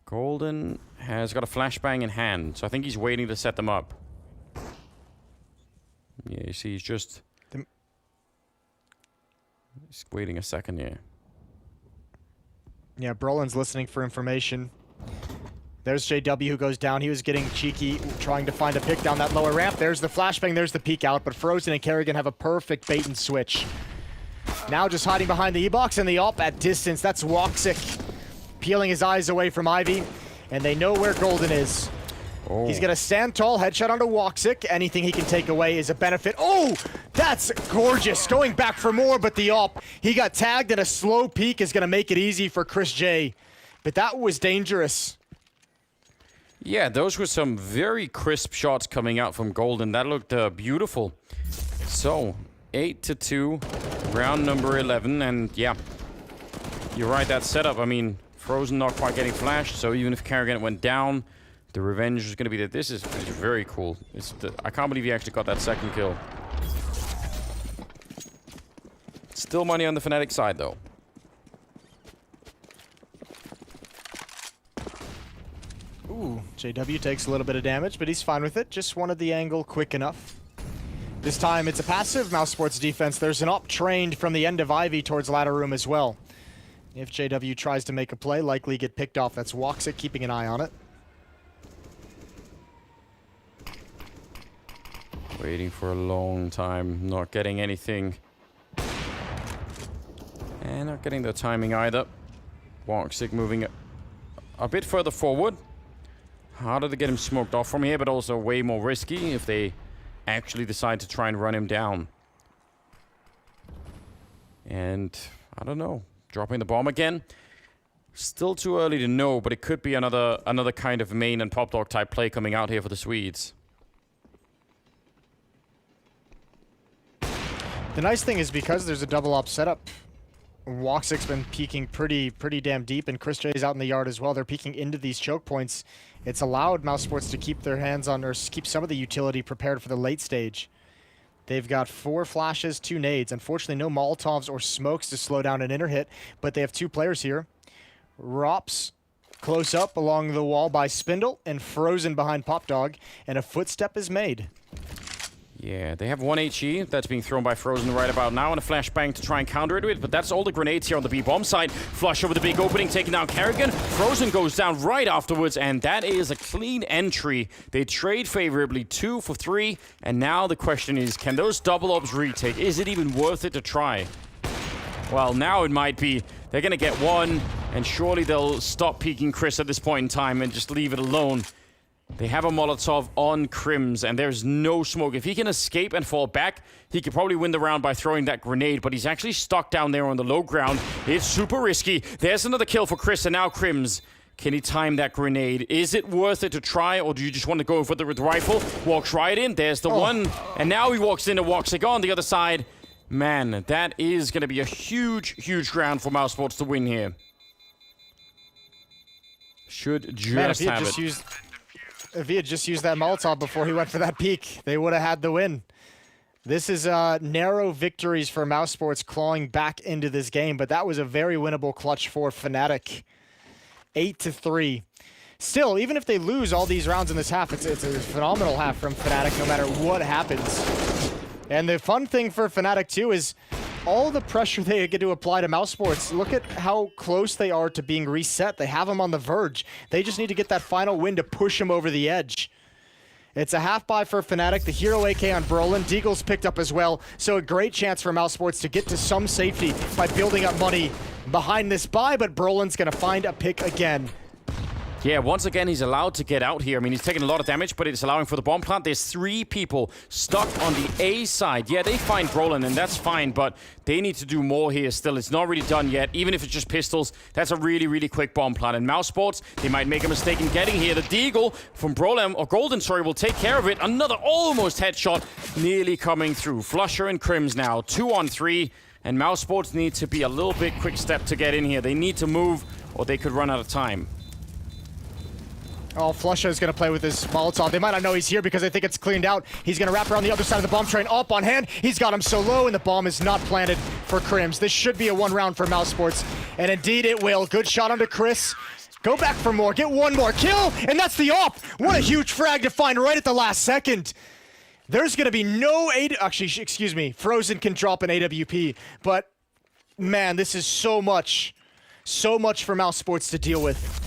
Golden has got a flashbang in hand, so I think he's waiting to set them up. Yeah, you see, he's just... He's waiting a second here. Yeah, Brolin's listening for information. There's JW who goes down. He was getting cheeky, trying to find a pick down that lower ramp. There's the flashbang, there's the peek out, but Frozen and Kerrigan have a perfect bait and switch. Now just hiding behind the E-box and the op at distance. That's Woxic peeling his eyes away from Ivy, and they know where Golden is. Oh. He's gonna stand tall, headshot onto Woxic. Anything he can take away is a benefit. Oh, that's gorgeous. Going back for more, but the op, he got tagged, and a slow peek is gonna make it easy for Chris J. But that was dangerous. Yeah, those were some very crisp shots coming out from Golden. That looked beautiful. So, 8-2, round number 11, and yeah, you're right, that setup. I mean, Frozen not quite getting flashed, so even if Kerrigan went down, the revenge is going to be that. This is very cool. I can't believe he actually got that second kill. Still money on the Fnatic side, though. Ooh, JW takes a little bit of damage, but he's fine with it. Just wanted the angle quick enough. This time it's a passive Mousesports defense. There's an op trained from the end of Ivy towards ladder room as well. If JW tries to make a play, likely get picked off. That's Woxic keeping an eye on it. Waiting for a long time, not getting anything. And not getting the timing either. Woxic moving a bit further forward. Harder to get him smoked off from here, but also way more risky if they actually decide to try and run him down. And I don't know, dropping the bomb again. Still too early to know, but it could be another kind of main and pop dog type play coming out here for the Swedes. The nice thing is because there's a double op setup, Woxic's been peeking pretty damn deep, and Chris J's out in the yard as well. They're peeking into these choke points. It's allowed Mousesports to keep their hands on, or keep some of the utility prepared for the late stage. They've got 4 flashes, 2 nades. Unfortunately, no Molotovs or smokes to slow down an inner hit, but they have 2 players here. Rops close up along the wall by Spindle, and Frozen behind Pop Dog, and a footstep is made. Yeah, they have 1 HE that's being thrown by Frozen right about now, and a flashbang to try and counter it with, but that's all the grenades here on the B-bomb side. Flush over the big opening, taking down Kerrigan. Frozen goes down right afterwards, and that is a clean entry. They trade favorably, 2 for 3, and now the question is, can those double ops retake? Is it even worth it to try? Well, now it might be. They're going to get 1, and surely they'll stop peeking Chris at this point in time and just leave it alone. They have a Molotov on Crims, and there's no smoke. If he can escape and fall back, he could probably win the round by throwing that grenade, but he's actually stuck down there on the low ground. It's super risky. There's another kill for Chris, and now Crims. Can he time that grenade? Is it worth it to try, or do you just want to go for the rifle? Walks right in. There's the one, and now he walks in and Woxic on the other side. Man, that is going to be a huge round for Mouseports to win here. Should just have it. If he had just used that Molotov before he went for that peek, they would have had the win. This is narrow victories for Mousesports clawing back into this game, but that was a very winnable clutch for Fnatic. 8-3. Still, even if they lose all these rounds in this half, it's a phenomenal half from Fnatic no matter what happens. And the fun thing for Fnatic too is all the pressure they get to apply to Mousesports. Look at how close they are to being reset. They have them on the verge. They just need to get that final win to push them over the edge. It's a half buy for Fnatic. The hero AK on Brolin. Deagle's picked up as well. So a great chance for Mousesports to get to some safety by building up money behind this buy, but Brolin's going to find a pick again. Yeah, once again, he's allowed to get out here. I mean, he's taking a lot of damage, but it's allowing for the bomb plant. There's 3 people stuck on the A side. Yeah, they find Brolin, and that's fine, but they need to do more here still. It's not really done yet. Even if it's just pistols, that's a really quick bomb plant. And Mousesports, they might make a mistake in getting here. The Deagle from Brolin, or Golden, sorry, will take care of it. Another almost headshot nearly coming through. Flusher and Crims now, 2 on 3, and Mousesports need to be a little bit quick step to get in here. They need to move, or they could run out of time. Oh, Flusha is going to play with his Molotov. They might not know he's here because they think it's cleaned out. He's going to wrap around the other side of the bomb train. Up on hand. He's got him so low, and the bomb is not planted for Crims. This should be a 1 round for Mousesports, and indeed it will. Good shot onto Chris. Go back for more. Get one more kill, and that's the op. What a huge frag to find right at the last second. There's going to be no... Actually, excuse me. Frozen can drop an AWP, but man, this is so much for Mousesports to deal with.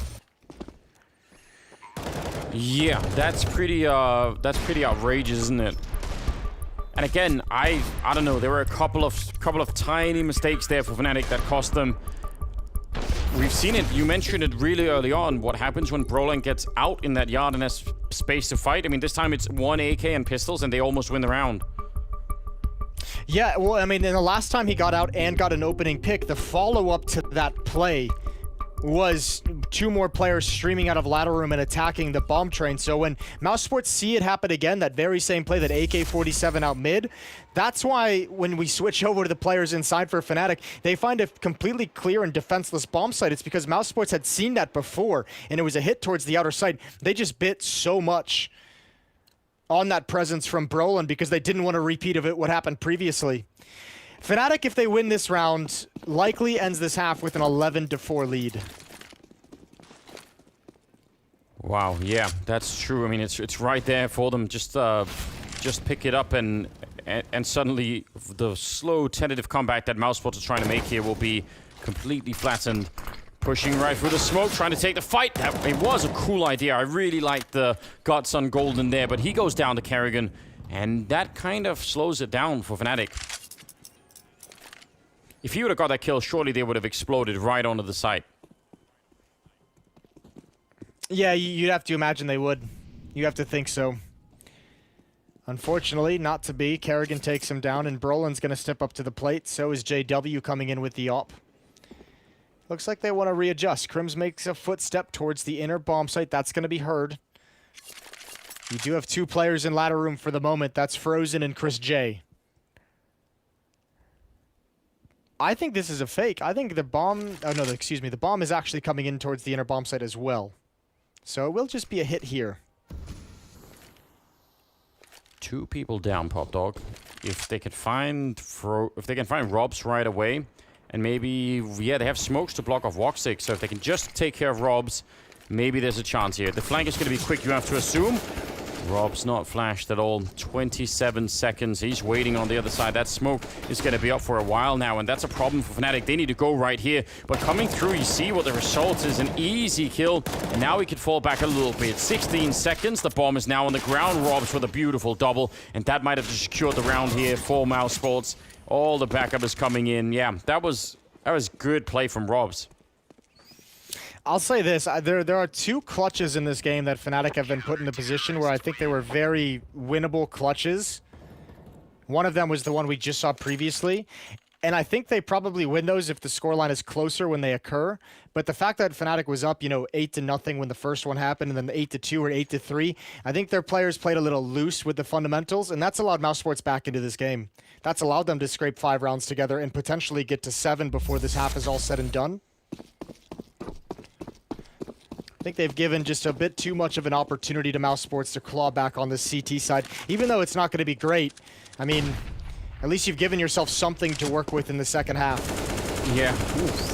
Yeah, that's pretty outrageous, isn't it? And again, I don't know. There were a couple of tiny mistakes there for Fnatic that cost them. We've seen it. You mentioned it really early on. What happens when Brolan gets out in that yard and has space to fight? I mean, this time it's 1 AK and pistols, and they almost win the round. Yeah, well, I mean, in the last time he got out and got an opening pick, the follow-up to that play was 2 more players streaming out of ladder room and attacking the bomb train. So when Mousesports see it happen again, that very same play, that AK-47 out mid, that's why when we switch over to the players inside for Fnatic, they find a completely clear and defenseless bomb site. It's because Mousesports had seen that before, and it was a hit towards the outer side. They just bit so much on that presence from Brolan because they didn't want a repeat of it, what happened previously. Fnatic, if they win this round, likely ends this half with an 11-4 lead. Wow, yeah, that's true. I mean, it's right there for them. Just pick it up, and suddenly the slow, tentative comeback that Mousesports are trying to make here will be completely flattened. Pushing right through the smoke, trying to take the fight. It was a cool idea. I really liked the guts on Golden there, but he goes down to Kerrigan, and that kind of slows it down for Fnatic. If he would have got that kill, surely they would have exploded right onto the site. Yeah, you'd have to imagine they would. You have to think so. Unfortunately, not to be. Kerrigan takes him down, and Brolan's going to step up to the plate. So is JW coming in with the op. Looks like they want to readjust. Crims makes a footstep towards the inner bomb site. That's going to be heard. You do have 2 players in ladder room for the moment. That's Frozen and Chris J. I think this is a fake. I think the bomb... Oh, no, excuse me. The bomb is actually coming in towards the inner bomb site as well. So it will just be a hit here. 2 people down, Pop Dog. If they can find Robs right away, and maybe, yeah, they have smokes to block off Woxic, so if they can just take care of Robs, maybe there's a chance here. The flank is going to be quick, you have to assume. Rob's not flashed at all. 27 seconds. He's waiting on the other side. That smoke is going to be up for a while now, and that's a problem for Fnatic. They need to go right here. But coming through, you see what the result is. An easy kill. And now he could fall back a little bit. 16 seconds. The bomb is now on the ground. Rob's with a beautiful double. And that might have secured the round here for Mousesports. All the backup is coming in. Yeah, that was good play from Robs. I'll say this, there are 2 clutches in this game that Fnatic have been put in a position where I think they were very winnable clutches. One of them was the one we just saw previously, and I think they probably win those if the scoreline is closer when they occur. But the fact that Fnatic was up, 8-0 when the first one happened, and then 8-2 or 8-3, I think their players played a little loose with the fundamentals, and that's allowed Mousesports back into this game. That's allowed them to scrape 5 rounds together and potentially get to 7 before this half is all said and done. I think they've given just a bit too much of an opportunity to Mousesports to claw back on the CT side. Even though it's not going to be great, I mean, at least you've given yourself something to work with in the second half. Yeah,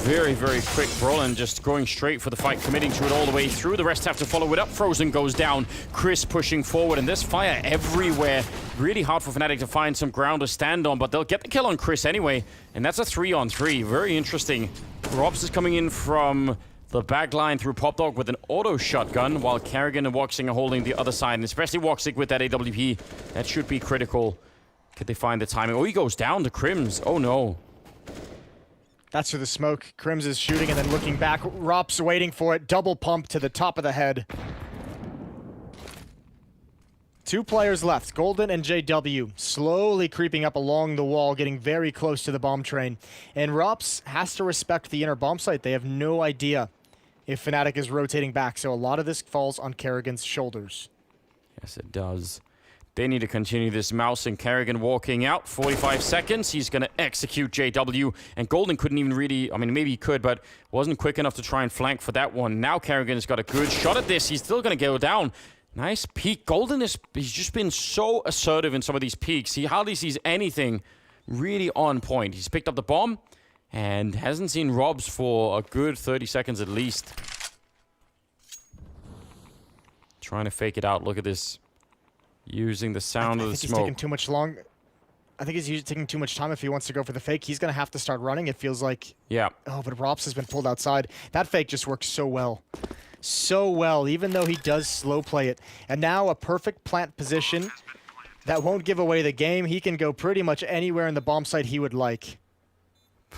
very, very quick. Brolan just going straight for the fight, committing to it all the way through. The rest have to follow it up. Frozen goes down. Chris pushing forward, and there's fire everywhere. Really hard for Fnatic to find some ground to stand on, but they'll get the kill on Chris anyway. And that's a 3-on-3. Very interesting. Robs is coming in from the back line through Pop Dog with an auto shotgun, while Kerrigan and Woxic are holding the other side, and especially Woxic with that AWP. That should be critical. Could they find the timing? Oh, he goes down to Crims. Oh, no. That's for the smoke. Crims is shooting and then looking back. Rops waiting for it. Double pump to the top of the head. 2 players left, Golden and JW, slowly creeping up along the wall, getting very close to the bomb train. And Rops has to respect the inner bomb site. They have no idea if Fnatic is rotating back, so a lot of this falls on Kerrigan's shoulders. Yes, it does. They need to continue this. Mouse and Kerrigan walking out. 45 seconds. He's going to execute JW. And Golden couldn't even really... I mean, maybe he could, but wasn't quick enough to try and flank for that one. Now Kerrigan's got a good shot at this. He's still going to go down. Nice peek. Golden he's just been so assertive in some of these peeks. He hardly sees anything really on point. He's picked up the bomb and hasn't seen Robs for a good 30 seconds at least. Trying to fake it out. Look at this. Using the sound of the smoke. He's taking too much long. I think he's taking too much time if he wants to go for the fake. He's going to have to start running, it feels like. Yeah. Oh, but Robs has been pulled outside. That fake just works so well. So well, even though he does slow play it. And now a perfect plant position that won't give away the game. He can go pretty much anywhere in the bomb site he would like.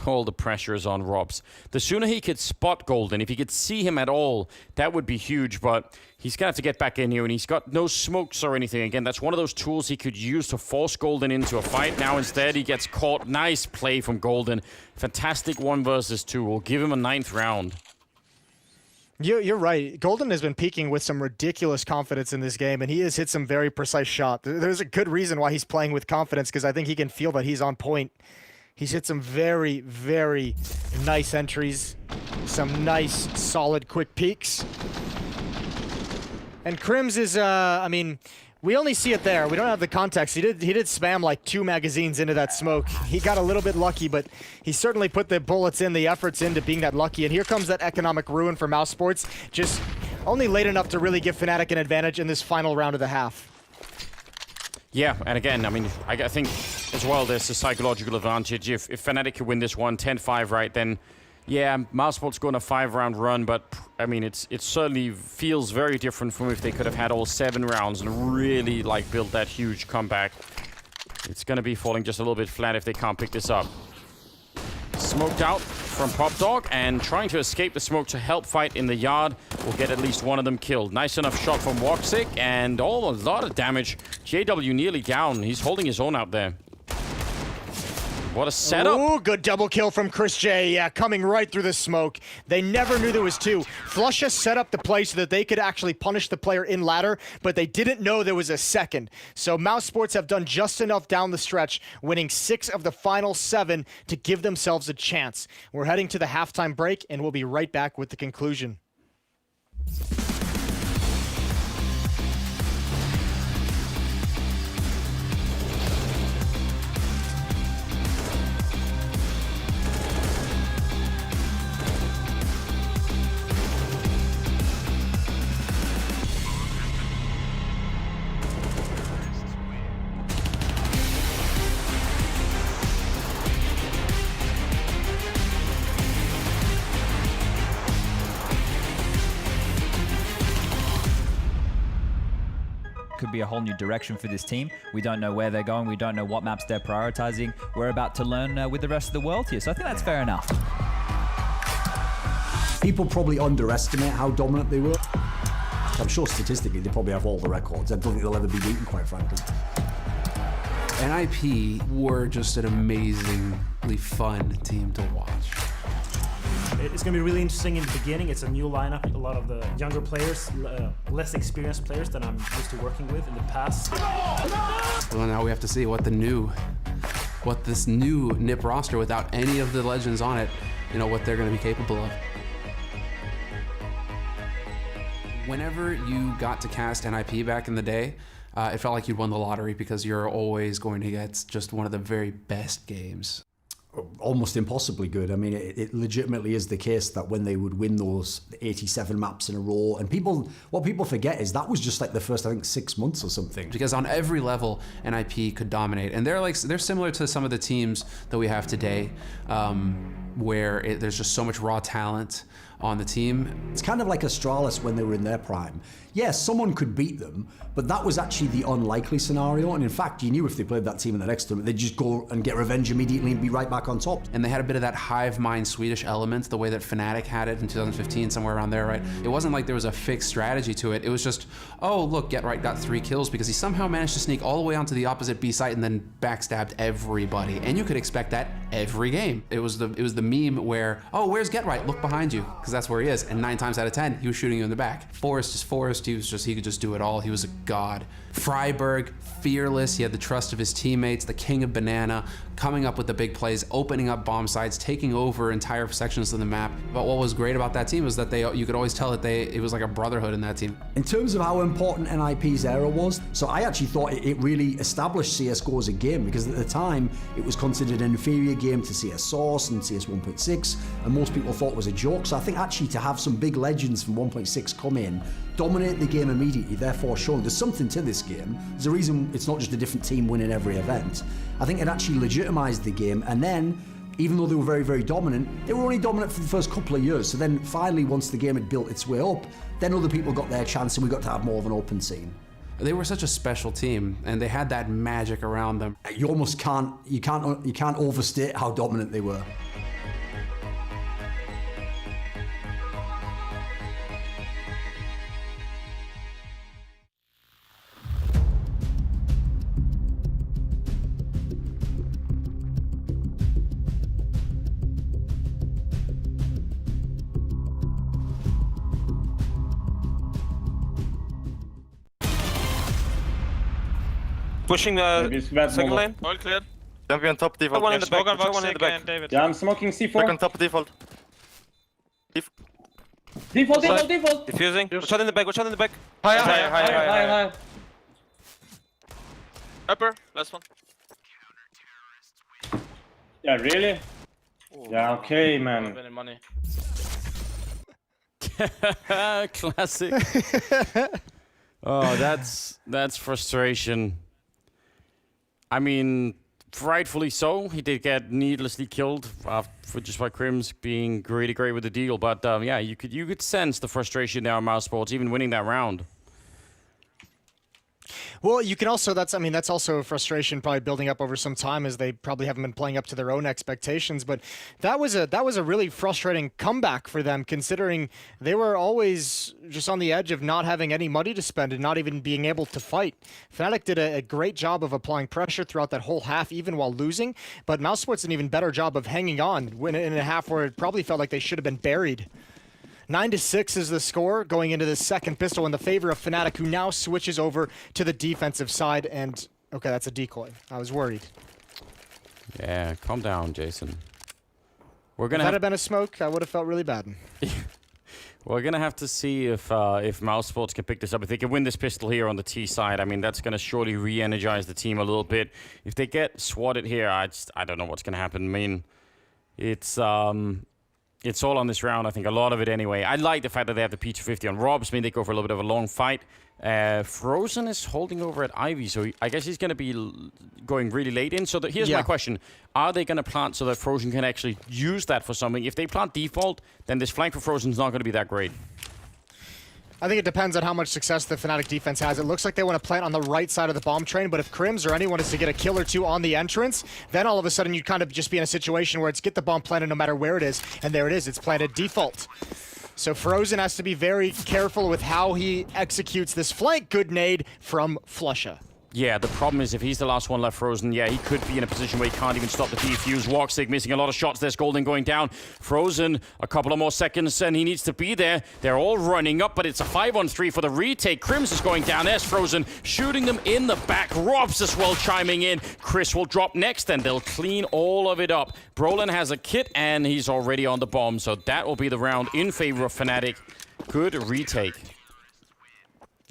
All the pressure is on Robs. The sooner he could spot Golden, if he could see him at all, that would be huge, but he's going to have to get back in here, and he's got no smokes or anything. Again, that's one of those tools he could use to force Golden into a fight. Now instead, he gets caught. Nice play from Golden. Fantastic 1 versus 2. We'll give him a 9th round. You're right. Golden has been peaking with some ridiculous confidence in this game, and he has hit some very precise shots. There's a good reason why he's playing with confidence, because I think he can feel that he's on point. He's hit some very, very nice entries, some nice, solid, quick peaks. And Crims is, I mean, we only see it there. We don't have the context. He did spam like 2 magazines into that smoke. He got a little bit lucky, but he certainly put the bullets in, the efforts into being that lucky. And here comes that economic ruin for Mousesports. Just only late enough to really give Fnatic an advantage in this final round of the half. Yeah, and again, I mean, I think as well there's a psychological advantage. If Fnatic can win this one 10-5, right, then yeah, Mouseports going a 5-round run, but I mean, it certainly feels very different from if they could have had all 7 rounds and really like built that huge comeback. It's going to be falling just a little bit flat if they can't pick this up. Smoked out from Pop Dog and trying to escape the smoke to help fight in the yard. We'll get at least one of them killed. Nice enough shot from Woxic and a lot of damage. JW nearly down. He's holding his own out there. What a setup. Ooh, good double kill from Chris J. Yeah, coming right through the smoke. They never knew there was 2. Flusha set up the play so that they could actually punish the player in ladder, but they didn't know there was a second. So Mousesports have done just enough down the stretch, winning 6 of the final 7 to give themselves a chance. We're heading to the halftime break, and we'll be right back with the conclusion. Could be a whole new direction for this team. We don't know where they're going. We don't know what maps they're prioritizing. We're about to learn with the rest of the world here. So I think that's fair enough. People probably underestimate how dominant they were. I'm sure statistically they probably have all the records. I don't think they'll ever be beaten, quite frankly. NIP were just an amazingly fun team to watch. It's going to be really interesting in the beginning. It's a new lineup. A lot of the younger players, less experienced players than I'm used to working with in the past. Well, now we have to see what this new NIP roster without any of the legends on it, what they're going to be capable of. Whenever you got to cast NIP back in the day, it felt like you'd won the lottery because you're always going to get just one of the very best games. Almost impossibly good. I mean, it legitimately is the case that when they would win those 87 maps in a row, and what people forget is that was just like the first, I think, 6 months or something. Because on every level, NIP could dominate, and they're similar to some of the teams that we have today, where there's just so much raw talent on the team. It's kind of like Astralis when they were in their prime. Yes, someone could beat them, but that was actually the unlikely scenario. And in fact, you knew if they played that team in the next tournament, they'd just go and get revenge immediately and be right back on top. And they had a bit of that hive mind Swedish element, the way that Fnatic had it in 2015, somewhere around there, right? It wasn't like there was a fixed strategy to it. It was just, oh, look, Get Right got 3 kills because he somehow managed to sneak all the way onto the opposite B site and then backstabbed everybody. And you could expect that every game. It was the meme where, oh, where's Get Right? Look behind you, because that's where he is. And 9 times out of 10, he was shooting you in the back. Forrest is Forrest. He could just do it all. He was a god. Freiberg, fearless, he had the trust of his teammates, the king of banana, coming up with the big plays, opening up bomb sites, taking over entire sections of the map. But what was great about that team was that you could always tell that it was like a brotherhood in that team. In terms of how important NIP's era was, so I actually thought it really established CSGO as a game, because at the time it was considered an inferior game to CS Source and CS 1.6, and most people thought it was a joke. So I think actually to have some big legends from 1.6 come in, dominate the game immediately, therefore showing there's something to this game. There's a reason it's not just a different team winning every event. I think it actually legitimized the game, and then even though they were very, very dominant, they were only dominant for the first couple of years. So then finally, once the game had built its way up, then other people got their chance and we got to have more of an open scene. They were such a special team, and they had that magic around them. You almost can't overstate how dominant they were. Pushing the second lane. All clear. Champion top default. One in the back. One in the back. David. Yeah, I'm smoking C4. Back on top default. Default. Defusing. Shot in the back. Shot in the back. High. Upper. Last one. Yeah, really? Yeah, okay, man. Money. Classic. Oh, that's frustration. I mean, rightfully so. He did get needlessly killed for just by Crims being really great with the deal. But yeah, you could sense the frustration there on Mouseports, even winning that round. Well, you can also, that's also a frustration probably building up over some time, as they probably haven't been playing up to their own expectations. But that was a really frustrating comeback for them, considering they were always just on the edge of not having any money to spend and not even being able to fight. Fnatic did a great job of applying pressure throughout that whole half, even while losing. But Mousesports did an even better job of hanging on in a half where it probably felt like they should have been buried. 9-6 is the score going into the second pistol in the favor of Fnatic, who now switches over to the defensive side. And okay, that's a decoy. I was worried. Yeah, calm down, Jason. If that had been a smoke, I would have felt really bad. We're gonna have to see if Mousesports can pick this up. If they can win this pistol here on the T side, I mean, that's gonna surely re-energize the team a little bit. If they get swatted here, I don't know what's gonna happen. I mean, it's all on this round, I think, a lot of it anyway. I like the fact that they have the P250 on Robs. I mean, they go for a little bit of a long fight. Frozen is holding over at Ivy, so I guess he's going to be going really late in. So here's my question. Are they going to plant so that Frozen can actually use that for something? If they plant default, then this flank for Frozen is not going to be that great. I think it depends on how much success the Fnatic defense has. It looks like they want to plant on the right side of the bomb train, but if Crims or anyone is to get a kill or two on the entrance, then all of a sudden you kind of just be in a situation where it's get the bomb planted no matter where it is, and there it is, it's planted default. So Frozen has to be very careful with how he executes this flank. Good nade from Flusha. Yeah, the problem is if he's the last one left Frozen, yeah, he could be in a position where he can't even stop the defuse. Woxic missing a lot of shots. There's Golden going down. Frozen, a couple of more seconds, and he needs to be there. They're all running up, but it's a 5-on-3 for the retake. Crims is going down. There's Frozen, shooting them in the back. Robs as well chiming in. Chris will drop next, and they'll clean all of it up. Brolin has a kit, and he's already on the bomb, so that will be the round in favor of Fnatic. Good retake.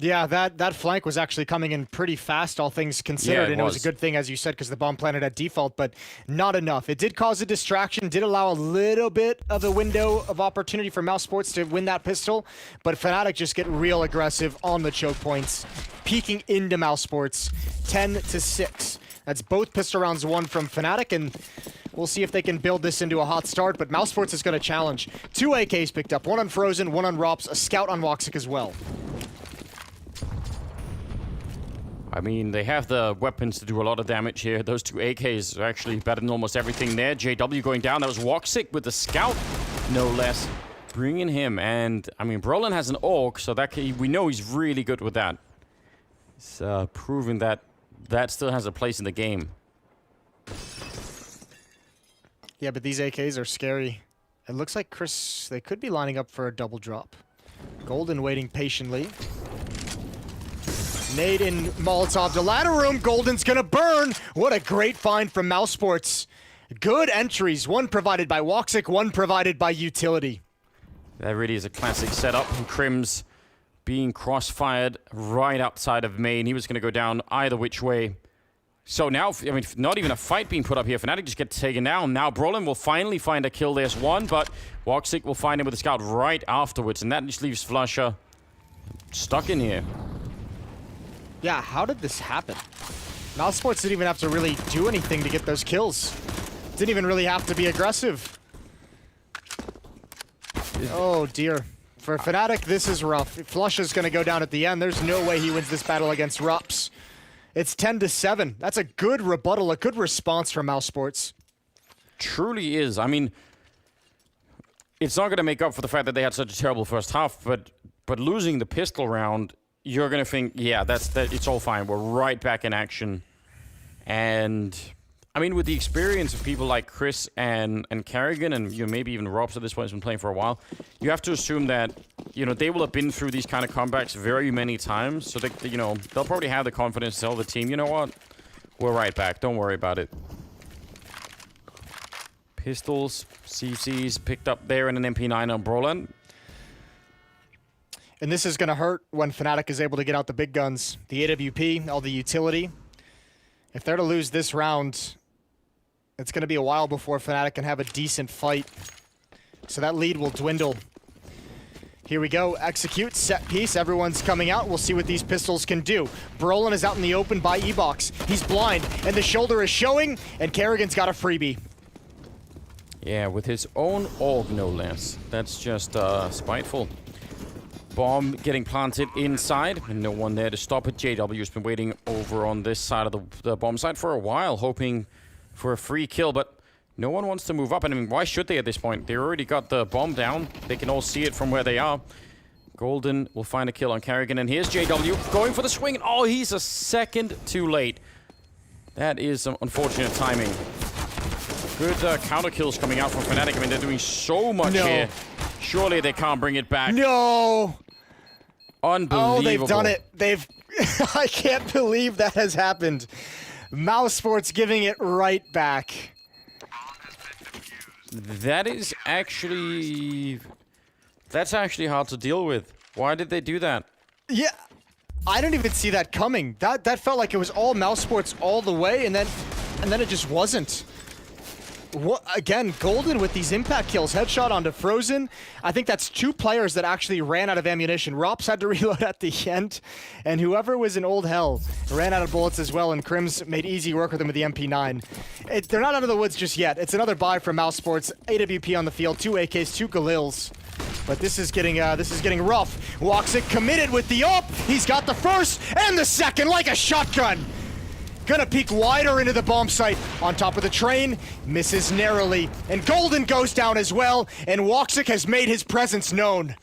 Yeah, that flank was actually coming in pretty fast, all things considered, and it was a good thing, as you said, because the bomb planted at default, but not enough. It did cause a distraction, did allow a little bit of a window of opportunity for Mousesports to win that pistol, but Fnatic just get real aggressive on the choke points, peeking into Mousesports, 10-6. That's both pistol rounds won from Fnatic, and we'll see if they can build this into a hot start, but Mousesports is going to challenge. 2 AKs picked up, one on Frozen, one on Rops, a scout on Woxic as well. I mean, they have the weapons to do a lot of damage here. Those 2 AKs are actually better than almost everything there. JW going down. That was Woxic with the scout, no less. Bringing him. And, I mean, Brolin has an Orc, so that we know he's really good with that. He's proving that that still has a place in the game. Yeah, but these AKs are scary. It looks like they could be lining up for a double drop. Golden waiting patiently. Nade in Molotov to ladder room. Golden's gonna burn. What a great find from Mouseports. Good entries. One provided by Woxic, one provided by Utility. That really is a classic setup. And Crims being cross-fired right outside of main. He was going to go down either which way. So now, I mean, not even a fight being put up here. Fnatic just get taken down. Now Brolin will finally find a kill. There's one, but Woxic will find him with a scout right afterwards. And that just leaves Flusher stuck in here. Yeah, how did this happen? Mousesports didn't even have to really do anything to get those kills. Didn't even really have to be aggressive. Oh dear. For Fnatic, this is rough. Flush is going to go down at the end. There's no way he wins this battle against Rups. It's 10-7. That's a good rebuttal, a good response from Mousesports. Truly is. I mean, it's not going to make up for the fact that they had such a terrible first half, but losing the pistol round, you're going to think, yeah, it's all fine. We're right back in action. And I mean, with the experience of people like Chris and Kerrigan, and maybe even Robs at this point has been playing for a while, you have to assume that they will have been through these kind of comebacks very many times. So they'll probably have the confidence to tell the team, you know what, we're right back. Don't worry about it. Pistols, CCs picked up there, and an MP9 on Brolin. And this is going to hurt when Fnatic is able to get out the big guns, the AWP, all the utility. If they're to lose this round, it's going to be a while before Fnatic can have a decent fight. So that lead will dwindle. Here we go. Execute. Set piece. Everyone's coming out. We'll see what these pistols can do. Brolin is out in the open by E-Box. He's blind, and the shoulder is showing, and Kerrigan's got a freebie. Yeah, with his own AUG, no less. That's just spiteful. Bomb getting planted inside, and no one there to stop it. JW's been waiting over on this side of the bomb site for a while, hoping for a free kill, but no one wants to move up. And I mean, why should they at this point? They already got the bomb down. They can all see it from where they are. Golden will find a kill on Kerrigan, and here's JW going for the swing. Oh, he's a second too late. That is some unfortunate timing. Good counter kills coming out from Fnatic. I mean, they're doing so much here. Surely they can't bring it back. No! Unbelievable. Oh, they've done it. I can't believe that has happened. Mousesports giving it right back. That's actually hard to deal with. Why did they do that? Yeah, I didn't even see that coming. That felt like it was all Mousesports all the way, and then it just wasn't. What, again, Golden with these impact kills. Headshot onto Frozen. I think that's two players that actually ran out of ammunition. Rops had to reload at the end, and whoever was in old hell ran out of bullets as well, and Crims made easy work with them with the MP9. They're not out of the woods just yet. It's another buy from Mousesports. AWP on the field, 2 AKs, 2 Galils. But this is getting rough. Woxic committed with the up. He's got the first and the second like a shotgun. Gonna peek wider into the bomb site. On top of the train, misses narrowly. And Golden goes down as well, and Woxic has made his presence known.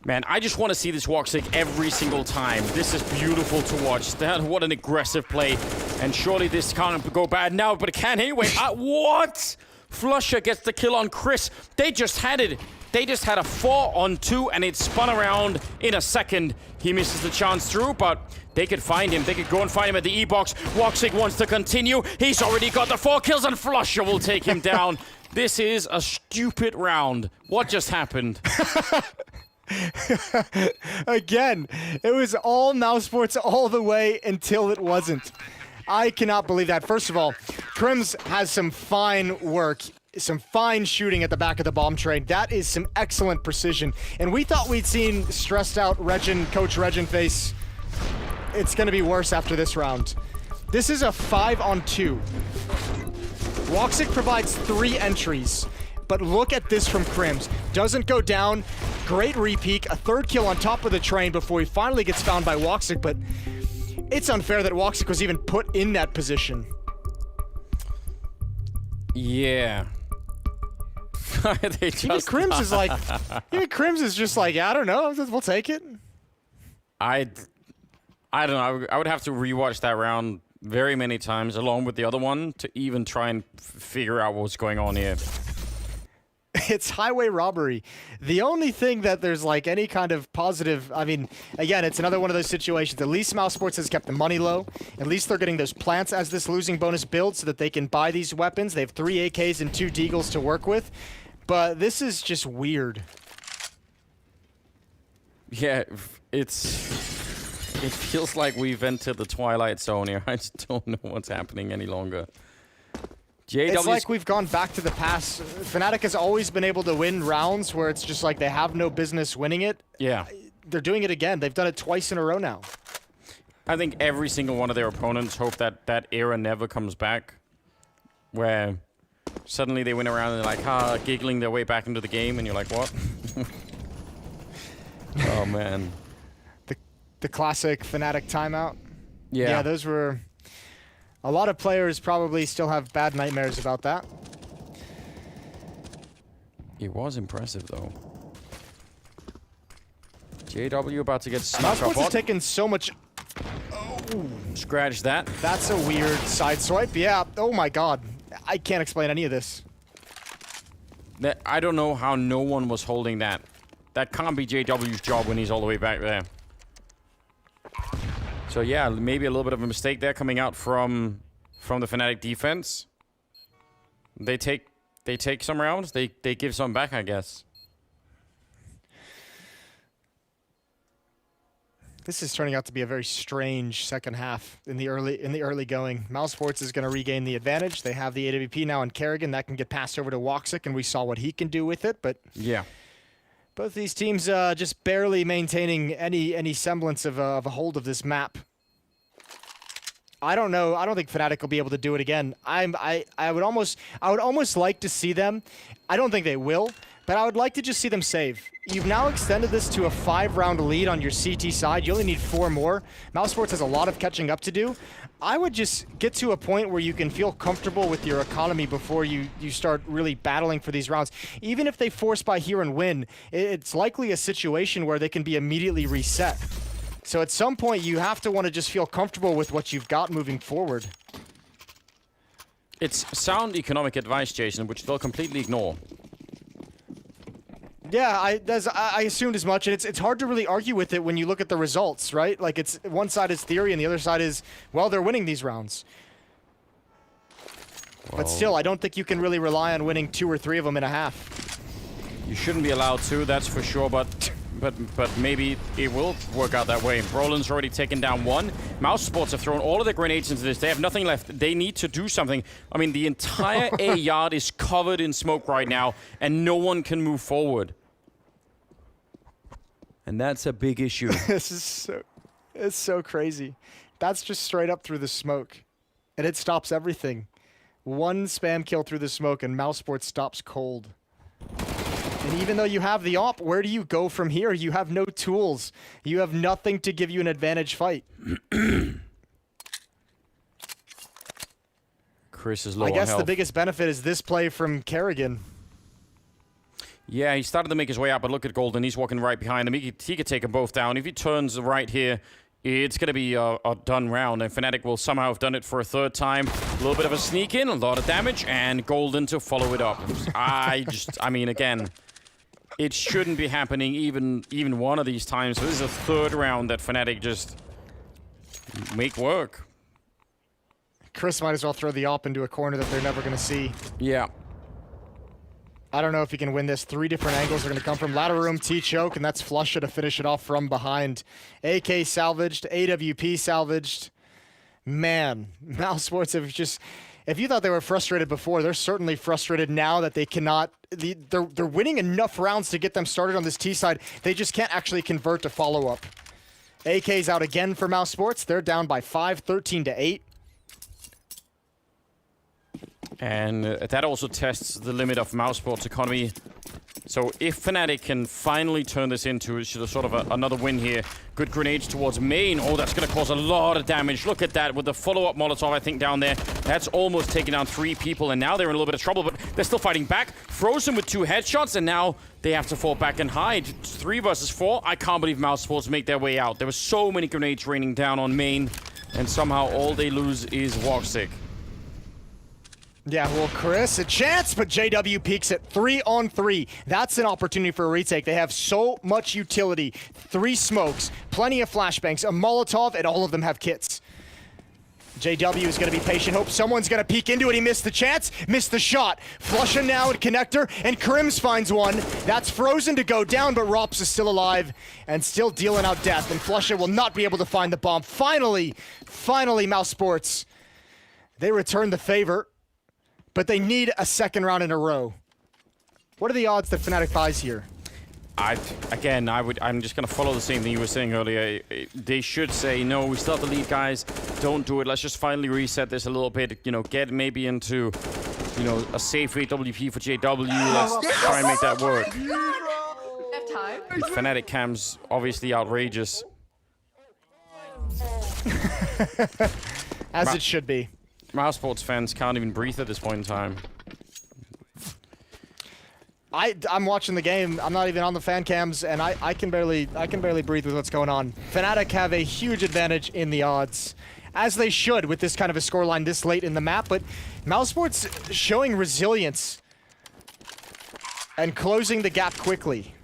Man, I just want to see this Woxic every single time. This is beautiful to watch. What an aggressive play. And surely this can't go bad now, but it can anyway. What? Flusher gets the kill on Chris. They just had it. They just had a 4-on-2, and it spun around in a second. He misses the chance through, but they could find him. They could go and find him at the E-Box. Woxic wants to continue. He's already got the 4 kills, and Flusher will take him down. This is a stupid round. What just happened? Again, it was all Mousesports all the way until it wasn't. I cannot believe that. First of all, Crims has some fine work. Some fine shooting at the back of the bomb train. That is some excellent precision. And we thought we'd seen stressed out Coach Regin face. It's going to be worse after this round. This is a 5-on-2. Woxic provides 3 entries. But look at this from Crims. Doesn't go down. Great repeat. A 3rd kill on top of the train before he finally gets found by Woxic. But it's unfair that Woxic was even put in that position. Yeah. Even Crims is like, just like, I don't know, we'll take it. I don't know. I would have to rewatch that round very many times along with the other one to even try and figure out what's going on here. It's highway robbery. The only thing that there's like any kind of positive, I mean, again, it's another one of those situations. At least Mousesports has kept the money low. At least they're getting those plants as this losing bonus build so that they can buy these weapons. They have 3 AKs and 2 Deagles to work with. But this is just weird. Yeah, it feels like we've entered the Twilight Zone here. I just don't know what's happening any longer. It's like we've gone back to the past. Fnatic has always been able to win rounds where it's just like they have no business winning it. Yeah. They're doing it again. They've done it twice in a row now. I think every single one of their opponents hope that that era never comes back, where suddenly they win around and they're like, giggling their way back into the game, and you're like, what? Oh, man. The classic Fnatic timeout. Yeah. Yeah, those were... A lot of players probably still have bad nightmares about that. It was impressive, though. JW about to get snuck up on. Mousesports is taking so much... Oh. Scratch that. That's a weird side swipe. Yeah. Oh, my God. I can't explain any of this. I don't know how no one was holding that. That can't be JW's job when he's all the way back there. So yeah, maybe a little bit of a mistake there coming out from the Fnatic defense. They take some rounds, they give some back, I guess. This is turning out to be a very strange second half in the early going. Mouseports is going to regain the advantage. They have the AWP now in Kerrigan that can get passed over to Woxic, and we saw what he can do with it. But yeah. Both these teams just barely maintaining any semblance of a hold of this map. I don't know. I don't think Fnatic will be able to do it again. I would almost like to see them. I don't think they will, but I would like to just see them save. You've now extended this to a 5-round lead on your CT side. You only need 4 more. Mousesports has a lot of catching up to do. I would just get to a point where you can feel comfortable with your economy before you start really battling for these rounds. Even if they force by here and win, it's likely a situation where they can be immediately reset. So at some point, you have to want to just feel comfortable with what you've got moving forward. It's sound economic advice, Jason, which they'll completely ignore. Yeah, I assumed as much, and it's hard to really argue with it when you look at the results, right? Like, it's one side is theory, and the other side is, well, they're winning these rounds. But still, I don't think you can really rely on winning 2 or 3 of them in a half. You shouldn't be allowed to, that's for sure, but maybe it will work out that way. Roland's already taken down 1. Mousesports have thrown all of their grenades into this. They have nothing left. They need to do something. I mean, the entire A yard is covered in smoke right now, and no one can move forward. And that's a big issue. It's so crazy. That's just straight up through the smoke. And it stops everything. 1 spam kill through the smoke and Mousesports stops cold. And even though you have the op, where do you go from here? You have no tools. You have nothing to give you an advantage fight. Chris is low on health. I guess the health. biggest benefit is this play from Kerrigan. Yeah, he started to make his way out, but look at Golden. He's walking right behind him. He could take them both down. If he turns right here, it's going to be a done round, and Fnatic will somehow have done it for a 3rd time. A little bit of a sneak in, a lot of damage, and Golden to follow it up. I mean, again, it shouldn't be happening even one of these times. So this is a 3rd round that Fnatic just make work. Chris might as well throw the op into a corner that they're never going to see. Yeah. I don't know if he can win this. 3 different angles are going to come from ladder room, T-choke, and that's Flusha to finish it off from behind. AK salvaged, AWP salvaged. Man, Mousesports have just... If you thought they were frustrated before, they're certainly frustrated now that they cannot... They're winning enough rounds to get them started on this T side. They just can't actually convert to follow-up. AK's out again for Mousesports. They're down by 5, 13-8. And that also tests the limit of Mouseports' economy. So if Fnatic can finally turn this into sort of another win here. Good grenades towards main. Oh, that's going to cause a lot of damage. Look at that with the follow-up Molotov, I think, down there. That's almost taken down 3 people, and now they're in a little bit of trouble, but they're still fighting back. Frozen with 2 headshots, and now they have to fall back and hide. 3 versus 4. I can't believe Mouseports make their way out. There were so many grenades raining down on main, and somehow all they lose is Woxic. Yeah, well, Chris, a chance, but JW peaks at 3-on-3. That's an opportunity for a retake. They have so much utility. 3 smokes, plenty of flashbangs, a Molotov, and all of them have kits. JW is going to be patient. Hope someone's going to peek into it. He missed the chance, missed the shot. Flushing now at connector, and Crims finds one. That's frozen to go down, but Rops is still alive and still dealing out death. And Flusher will not be able to find the bomb. Finally, Mousesports. They return the favor, but they need a second round in a row. What are the odds that Fnatic buys here? I'm just going to follow the same thing you were saying earlier. They should say, no, we still have the lead, guys. Don't do it. Let's just finally reset this a little bit. You know, get maybe into, you know, a safe AWP for JW. Let's try and make that work. Fnatic cam's obviously outrageous. As it should be. Mouseports fans can't even breathe at this point in time. I'm watching the game. I'm not even on the fan cams, and I can barely breathe with what's going on. Fnatic have a huge advantage in the odds, as they should with this kind of a scoreline this late in the map. But Mousesports showing resilience and closing the gap quickly.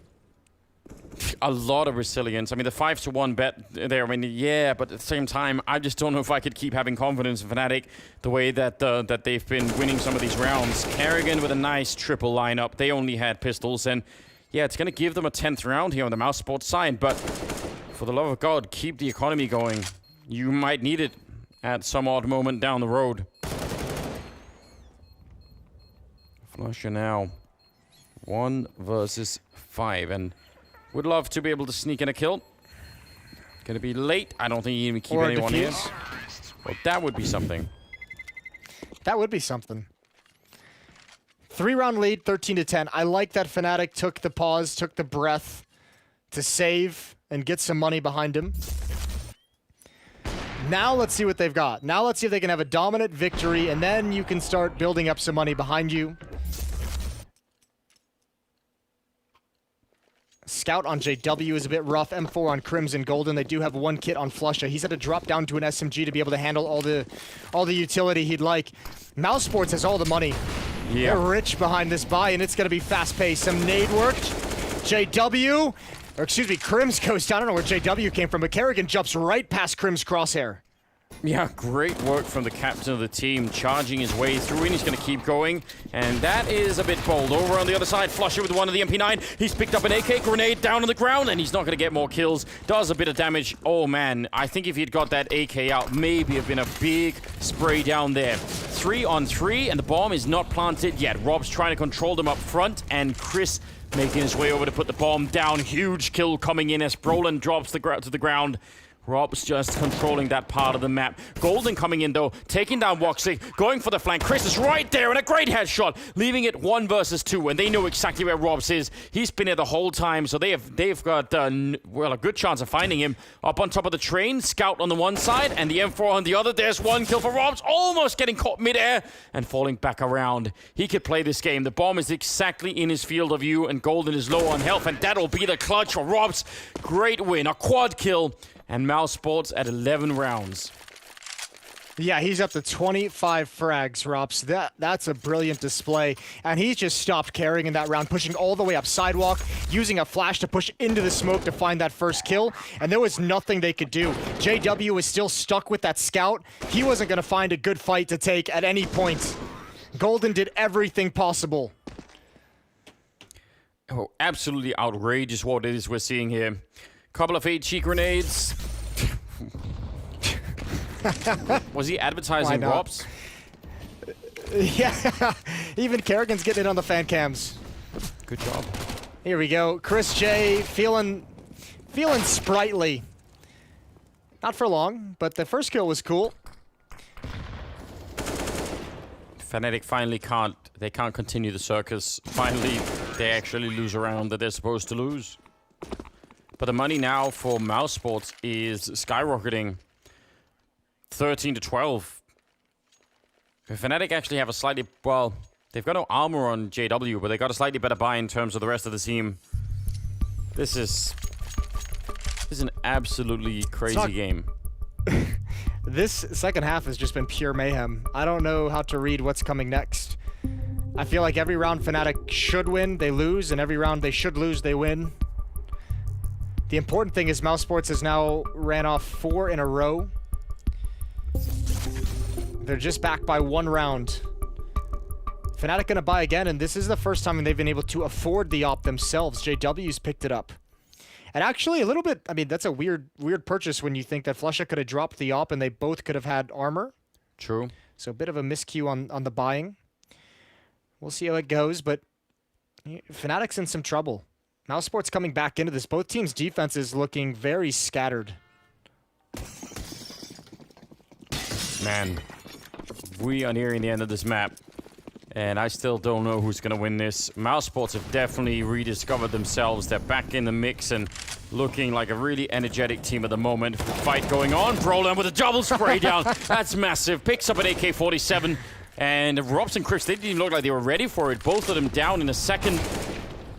A lot of resilience. I mean, the 5-1 bet there, I mean, yeah, but at the same time, I just don't know if I could keep having confidence in Fnatic the way that that they've been winning some of these rounds. Kerrigan with a nice triple lineup. They only had pistols, and yeah, it's going to give them a 10th round here on the Mousesports side, but for the love of God, keep the economy going. You might need it at some odd moment down the road. Flusher now. 1 versus 5, and would love to be able to sneak in a kill. Gonna be late. I don't think you even keep anyone here. Well, that would be something. That would be something. 3-round lead, 13-10. I like that Fnatic took the pause, took the breath to save and get some money behind him. Now let's see what they've got. Now let's see if they can have a dominant victory, and then you can start building up some money behind you. Scout on JW is a bit rough. M4 on Crimson Golden. They do have 1 kit on Flusher. He's had to drop down to an SMG to be able to handle all the utility he'd like. Mousesports has all the money. Yeah. They're rich behind this buy, and it's going to be fast-paced. Some nade worked. JW, or excuse me, Crims goes down. I don't know where JW came from, but Kerrigan jumps right past Crims' crosshair. Yeah, great work from the captain of the team, charging his way through, and he's going to keep going. And that is a bit bold. Over on the other side, Flusher with one of the MP9. He's picked up an AK grenade down on the ground, and he's not going to get more kills. Does a bit of damage. Oh, man. I think if he'd got that AK out, maybe have been a big spray down there. 3-on-3, and the bomb is not planted yet. Rob's trying to control them up front, and Chris making his way over to put the bomb down. Huge kill coming in as Brolin drops to the ground. Rob's just controlling that part of the map. Golden coming in, though, taking down Woxic, going for the flank. Chris is right there, and a great headshot, leaving it 1 versus 2, and they know exactly where Robs is. He's been here the whole time, so they've got, well, a good chance of finding him. Up on top of the train, Scout on the one side, and the M4 on the other. There's 1 kill for Robs, almost getting caught midair and falling back around. He could play this game. The bomb is exactly in his field of view, and Golden is low on health, and that'll be the clutch for Robs. Great win, a quad kill. And Mousesports at 11 rounds. Yeah, he's up to 25 frags, Rops. That's a brilliant display. And he's just stopped carrying in that round, pushing all the way up sidewalk, using a flash to push into the smoke to find that first kill. And there was nothing they could do. JW was still stuck with that scout. He wasn't going to find a good fight to take at any point. Golden did everything possible. Oh, absolutely outrageous what it is we're seeing here. Couple of HE grenades. Was he advertising Robs? Yeah, even Kerrigan's getting it on the fan cams. Good job. Here we go. Chris J feeling sprightly. Not for long, but the first kill was cool. Fnatic finally can't continue the circus. Finally, they actually lose a round that they're supposed to lose. But the money now for Mousesports is skyrocketing. 13-12. Fnatic actually have a slightly, well, they've got no armor on JW, but they got a slightly better buy in terms of the rest of the team. This is an absolutely crazy game. This second half has just been pure mayhem. I don't know how to read what's coming next. I feel like every round Fnatic should win, they lose, and every round they should lose, they win. The important thing is Mouseports has now ran off 4 in a row. They're just back by 1 round. Fnatic gonna buy again, and this is the first time they've been able to afford the op themselves. JW's picked it up. And actually a little bit, I mean, that's a weird purchase when you think that Flusha could have dropped the op and they both could have had armor. True. So a bit of a miscue on the buying. We'll see how it goes, but Fnatic's in some trouble. Mousesports coming back into this. Both teams' defense is looking very scattered. Man, we are nearing the end of this map. And I still don't know who's going to win this. Mousesports have definitely rediscovered themselves. They're back in the mix and looking like a really energetic team at the moment. The fight going on. Brolan with a double spray down. That's massive. Picks up an AK-47. And Robs and Chris, they didn't even look like they were ready for it. Both of them down in a second.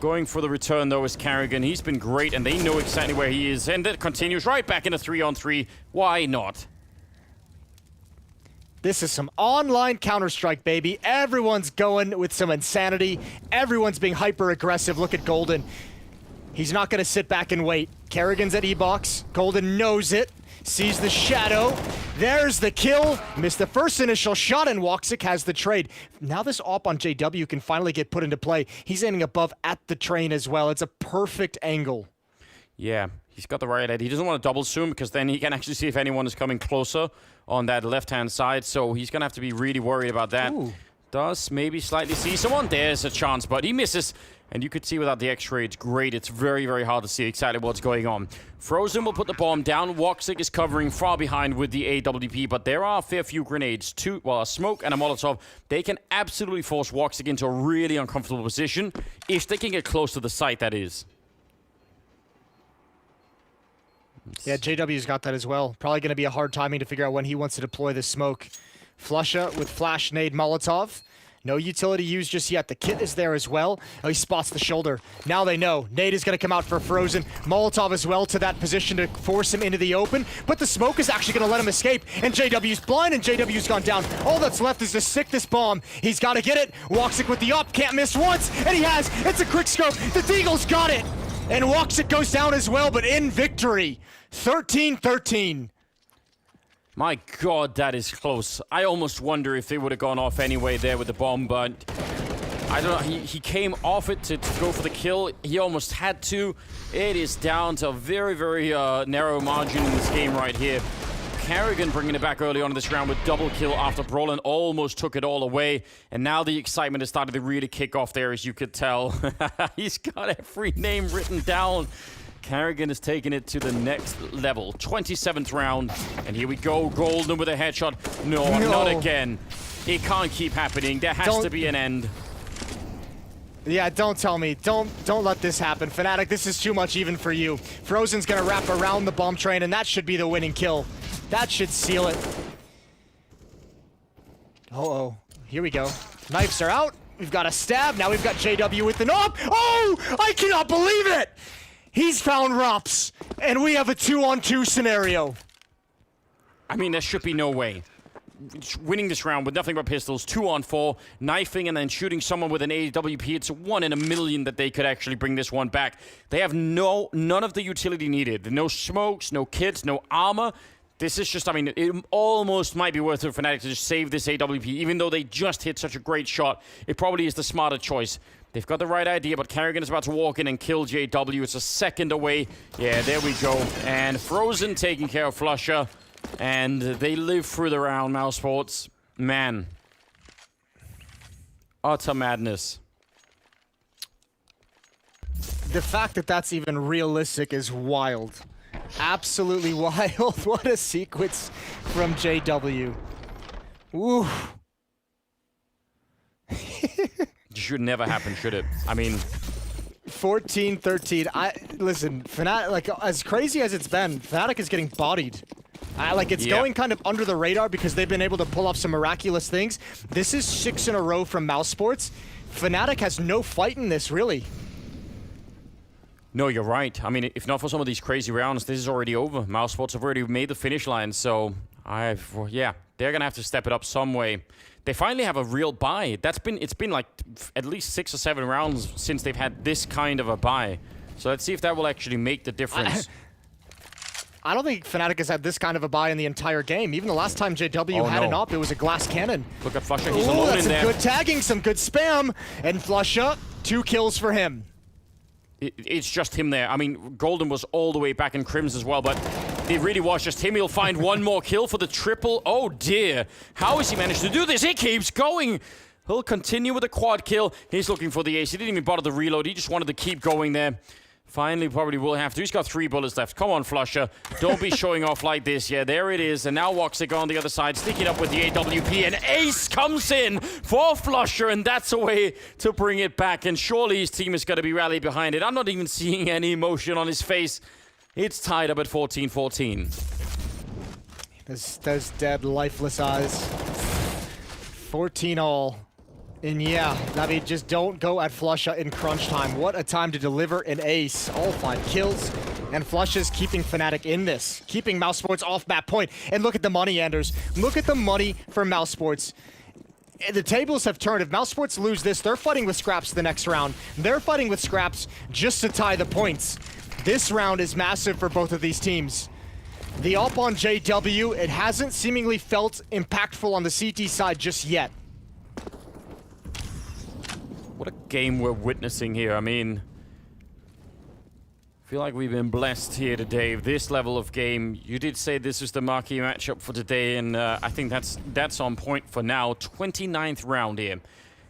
Going for the return, though, is Carrigan. He's been great, and they know exactly where he is. And it continues right back in a 3-on-3. Why not? This is some online Counter-Strike, baby. Everyone's going with some insanity. Everyone's being hyper-aggressive. Look at Golden. He's not going to sit back and wait. Carrigan's at E-Box. Golden knows it. Sees the shadow. There's the kill. Missed the first initial shot, and Woxic has the trade. Now this op on JW can finally get put into play. He's aiming above at the train as well. It's a perfect angle. Yeah, he's got the right idea. He doesn't want to double zoom because then he can actually see if anyone is coming closer on that left-hand side. So he's going to have to be really worried about that. Ooh. Does maybe slightly see someone. There's a chance, but he misses. And you could see without the X-ray, it's great. It's very, very hard to see exactly what's going on. Frozen will put the bomb down. Woxic is covering far behind with the AWP, but there are a fair few grenades. A smoke and a Molotov. They can absolutely force Woxic into a really uncomfortable position if they can get close to the site, that is. Yeah, JW's got that as well. Probably going to be a hard timing to figure out when he wants to deploy this smoke. Flusha with Flash, Nade, Molotov. No utility used just yet. The kit is there as well. Oh, he spots the shoulder. Now they know. Nade is going to come out for Frozen. Molotov as well to that position to force him into the open. But the smoke is actually going to let him escape. And JW's blind, and JW's gone down. All that's left is to stick this bomb. He's got to get it. Woxic with the up. Can't miss once. And he has. It's a quick scope. The Deagle's got it. And Woxic goes down as well, but in victory. 13-13. My God, that is close. I almost wonder if they would have gone off anyway there with the bomb, but I don't know. He came off it to go for the kill. He almost had to. It is down to a very, very narrow margin in this game right here. Carrigan bringing it back early on in this round with double kill after Brolan almost took it all away. And now the excitement has started to really kick off there, as you could tell. He's got every name written down. Carrigan is taking it to the next level. 27th round. And here we go. Golden with a headshot. No, not again. It can't keep happening. There has to be an end. Yeah, don't tell me. Don't let this happen. Fnatic, this is too much even for you. Frozen's going to wrap around the bomb train, and that should be the winning kill. That should seal it. Uh-oh. Here we go. Knives are out. We've got a stab. Now we've got JW with the knob. Oh! I cannot believe it! He's found Rops, and we have a 2-on-2 scenario. I mean, there should be no way. Winning this round with nothing but pistols, 2-on-4, knifing and then shooting someone with an AWP. It's 1 in a million that they could actually bring this one back. They have none of the utility needed. No smokes, no kits, no armor. This is just, I mean, it almost might be worth it for Fnatic to just save this AWP. Even though they just hit such a great shot, it probably is the smarter choice. They've got the right idea, but Carrigan is about to walk in and kill JW. It's a second away. Yeah, there we go. And Frozen taking care of Flusha. And they live through the round, Mouseports. Man. Utter madness. The fact that that's even realistic is wild. Absolutely wild. What a sequence from JW. Woo. Should never happen, should it? I mean, 14-13. Listen, Fnatic, like, as crazy as it's been, Fnatic is getting bodied. It's going kind of under the radar because they've been able to pull off some miraculous things. This is 6 in a row from Mousesports. Fnatic has no fight in this, really. No, you're right. I mean, if not for some of these crazy rounds, this is already over. Mousesports have already made the finish line, so Yeah, they're gonna have to step it up some way. They finally have a real buy. It's been like at least 6 or 7 rounds since they've had this kind of a buy. So let's see if that will actually make the difference. I don't think Fnatic has had this kind of a buy in the entire game. Even the last time JW had an op, it was a glass cannon. Look at Flusha, he's alone in there. That's good tagging, some good spam, and Flusha, 2 kills for him. It's just him there. I mean, Golden was all the way back in Crims as well, but it really was just him. He'll find one more kill for the triple. Oh dear. How has he managed to do this? He keeps going. He'll continue with a quad kill. He's looking for the ace. He didn't even bother the reload. He just wanted to keep going there. Finally, probably will have to. He's got 3 bullets left. Come on, Flusha. Don't be showing off like this. Yeah, there it is. And now Woxic on the other side, sticking up with the AWP. And ace comes in for Flusha, and that's a way to bring it back. And surely his team is going to be rallied behind it. I'm not even seeing any emotion on his face. It's tied up at 14-14. Those dead, lifeless eyes. 14-all. And yeah, I mean, just don't go at Flusha in crunch time. What a time to deliver an ace. All 5 kills. And Flusha's keeping Fnatic in this. Keeping Mousesports off map point. And look at the money, Anders. Look at the money for Mousesports. The tables have turned. If Mousesports lose this, they're fighting with scraps the next round. They're fighting with scraps just to tie the points. This round is massive for both of these teams. The op on JW, it hasn't seemingly felt impactful on the CT side just yet. What a game we're witnessing here. I mean, I feel like we've been blessed here today. This level of game, you did say this is the marquee matchup for today, and I think that's on point for now. 29th round here.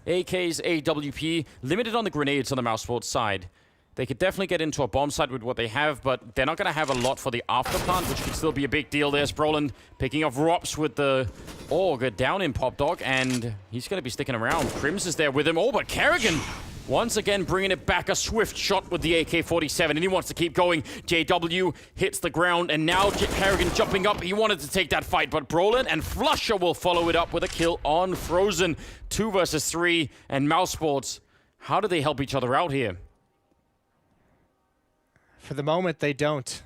AK's AWP, limited on the grenades on the Mouseports side. They could definitely get into a bomb site with what they have, but they're not going to have a lot for the afterplant, which could still be a big deal. There's Broland picking off Rops with the Org down in Pop Dog, and he's going to be sticking around. Crims is there with him. Oh, but Kerrigan once again bringing it back. A swift shot with the AK-47, and he wants to keep going. JW hits the ground, and now Kerrigan jumping up. He wanted to take that fight, but Broland and Flusha will follow it up with a kill on Frozen. 2 versus 3, and Mousesports, how do they help each other out here? For the moment, they don't.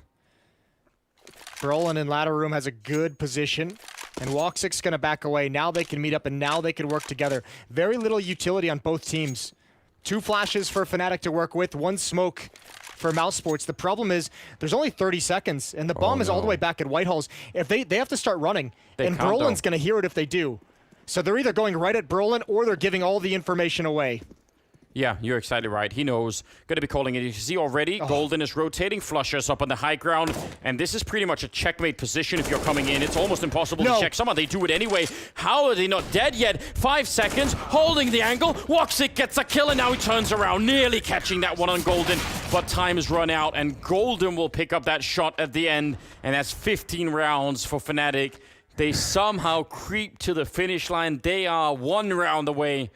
Broland in ladder room has a good position, and Woxic's going to back away. Now they can meet up, and now they can work together. Very little utility on both teams. 2 flashes for Fnatic to work with, 1 smoke for Mousesports. The problem is there's only 30 seconds, and the bomb is all the way back at Whitehall's. If they have to start running, and Broland's going to hear it if they do. So they're either going right at Broland, or they're giving all the information away. Yeah, you're exactly right. He knows. Going to be calling it. You see already, Golden is rotating. Flusha's up on the high ground. And this is pretty much a checkmate position if you're coming in. It's almost impossible to check someone. They do it anyway. How are they not dead yet? 5 seconds, holding the angle. Woxic gets a kill, and now he turns around, nearly catching that one on Golden. But time has run out, and Golden will pick up that shot at the end. And that's 15 rounds for Fnatic. They somehow creep to the finish line. They are 1 round away.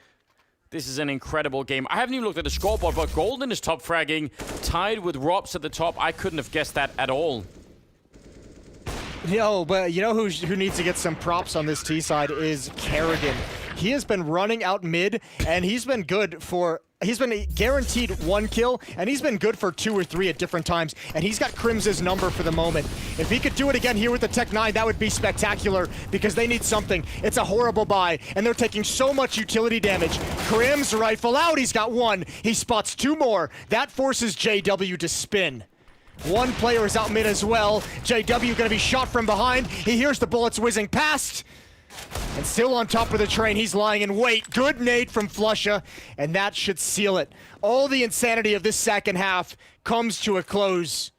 This is an incredible game. I haven't even looked at the scoreboard, but Golden is top fragging, tied with Rops at the top. I couldn't have guessed that at all. Yo, but you know who needs to get some props on this T side is Kerrigan. He has been running out mid, and he's been good for... He's been guaranteed 1 kill, and he's been good for 2 or 3 at different times, and he's got Crim's number for the moment. If he could do it again here with the Tech 9, that would be spectacular, because they need something. It's a horrible buy, and they're taking so much utility damage. Crim's rifle out, he's got 1. He spots 2 more. That forces JW to spin. 1 player is out mid as well. JW gonna be shot from behind. He hears the bullets whizzing past. And still on top of the train, he's lying in wait. Good nade from Flusha, and that should seal it. All the insanity of this second half comes to a close.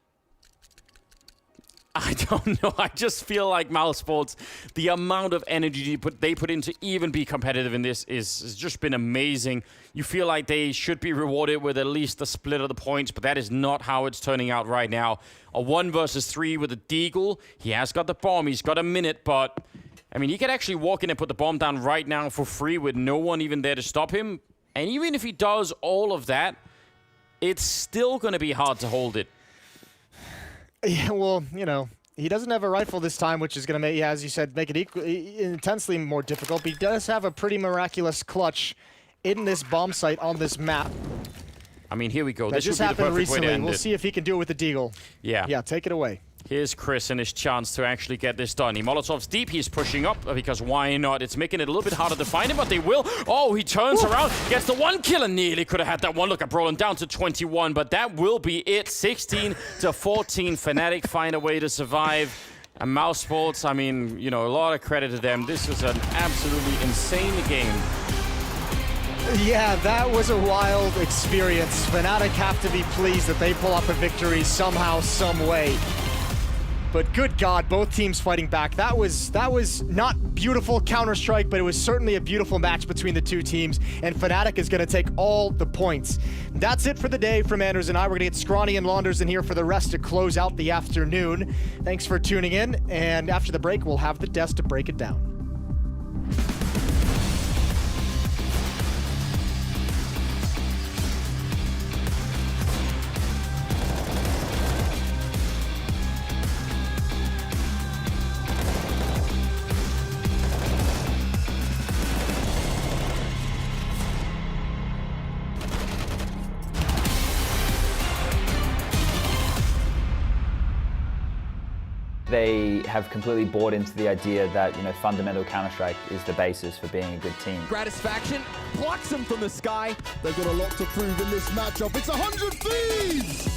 I don't know. I just feel like Mouseports, the amount of energy they put in to even be competitive in this has just been amazing. You feel like they should be rewarded with at least a split of the points, but that is not how it's turning out right now. A 1 versus 3 with a Deagle. He has got the bomb. He's got a minute, but... I mean, he could actually walk in and put the bomb down right now for free with no one even there to stop him. And even if he does all of that, it's still going to be hard to hold it. Yeah, well, you know, he doesn't have a rifle this time, which is going to make, as you said, make it intensely more difficult. But he does have a pretty miraculous clutch in this bomb site on this map. I mean, here we go. That this just would be the happened perfect way to recently. end We'll it. see if he can do it with the Deagle. Yeah. Yeah, take it away. Here's Chris and his chance to actually get this done. He Molotov's deep, he's pushing up, because why not? It's making it a little bit harder to find him, but they will. Oh, he turns around, gets the 1 kill, and nearly could have had that one. Look at Brolin down to 21, but that will be it. 16 to 14, Fnatic find a way to survive. And Mouseports, I mean, you know, a lot of credit to them. This was an absolutely insane game. Yeah, that was a wild experience. Fnatic have to be pleased that they pull up a victory somehow, some way. But good God, both teams fighting back. That was not beautiful Counter-Strike, but it was certainly a beautiful match between the two teams, and Fnatic is going to take all the points. That's it for the day from Anders and I. We're going to get Scrawny and Launders in here for the rest to close out the afternoon. Thanks for tuning in, and after the break, we'll have the desk to break it down. They have completely bought into the idea that, you know, fundamental Counter-Strike is the basis for being a good team. Gratisfaction plucks them from the sky. They've got a lot to prove in this matchup. It's 100 Thieves!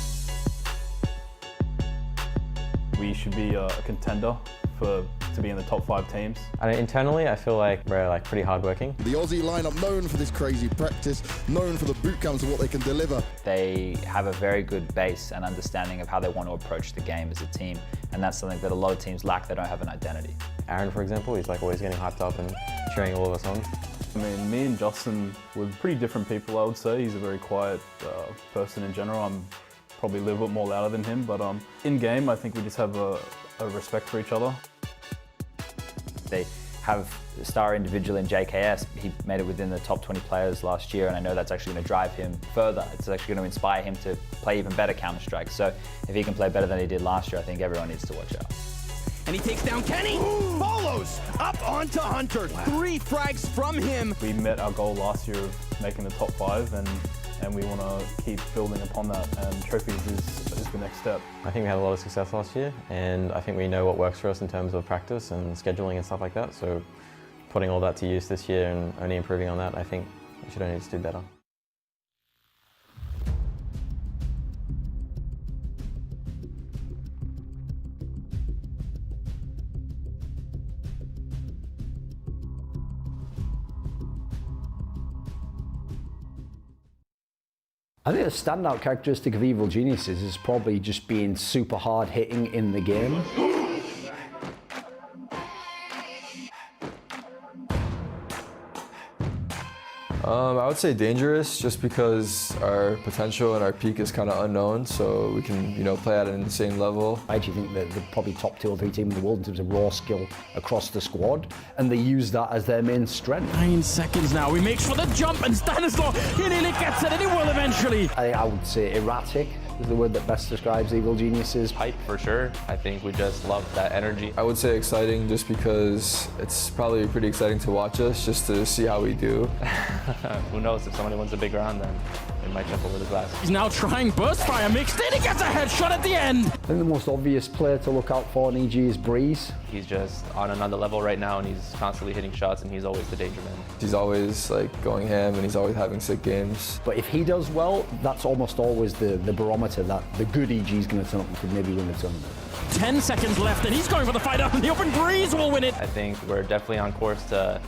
We should be a contender to be in the top 5 teams. And internally, I feel like we're pretty hardworking. The Aussie lineup known for this crazy practice, known for the boot camps of what they can deliver. They have a very good base and understanding of how they want to approach the game as a team, and that's something that a lot of teams lack. They don't have an identity. Aaron, for example, he's always getting hyped up and cheering all of us on. I mean, me and Justin were pretty different people, I would say. He's a very quiet person in general. I'm probably a little bit more louder than him, but in game, I think we just have a respect for each other. They have a star individual in JKS. He made it within the top 20 players last year, and I know that's actually going to drive him further. It's actually going to inspire him to play even better Counter-Strike. So if he can play better than he did last year, I think everyone needs to watch out. And he takes down Kenny, follows up onto Hunter. 3 frags from him. We met our goal last year of making the top 5, and we want to keep building upon that, and trophies is the next step. I think we had a lot of success last year, and I think we know what works for us in terms of practice and scheduling and stuff like that. So putting all that to use this year and only improving on that, I think we should only just do better. I think the standout characteristic of Evil Geniuses is probably just being super hard hitting in the game. I would say dangerous, just because our potential and our peak is kind of unknown, so we can, you know, play at an insane level. I actually think that they're probably top 2 or 3 team in the world in terms of raw skill across the squad, and they use that as their main strength. 9 seconds now. He makes for the jump, and Stanislaw, he nearly gets it, and he will eventually. I would say erratic is the word that best describes Evil Geniuses. Hype for sure. I think we just love that energy. I would say exciting, just because it's probably pretty exciting to watch us, just to see how we do. Who knows, if somebody wins a big round, then it might jump over the glass. He's now trying burst fire mixed in, he gets a headshot at the end. I think the most obvious player to look out for in EG is Breeze. He's just on another level right now, and he's constantly hitting shots, and he's always the danger man. He's always going ham, and he's always having sick games. But if he does well, that's almost always the barometer that the good EG is going to turn up and could maybe win the tournament. 10 seconds left, and he's going for the fight out in the open. Breeze will win it. I think we're definitely on course to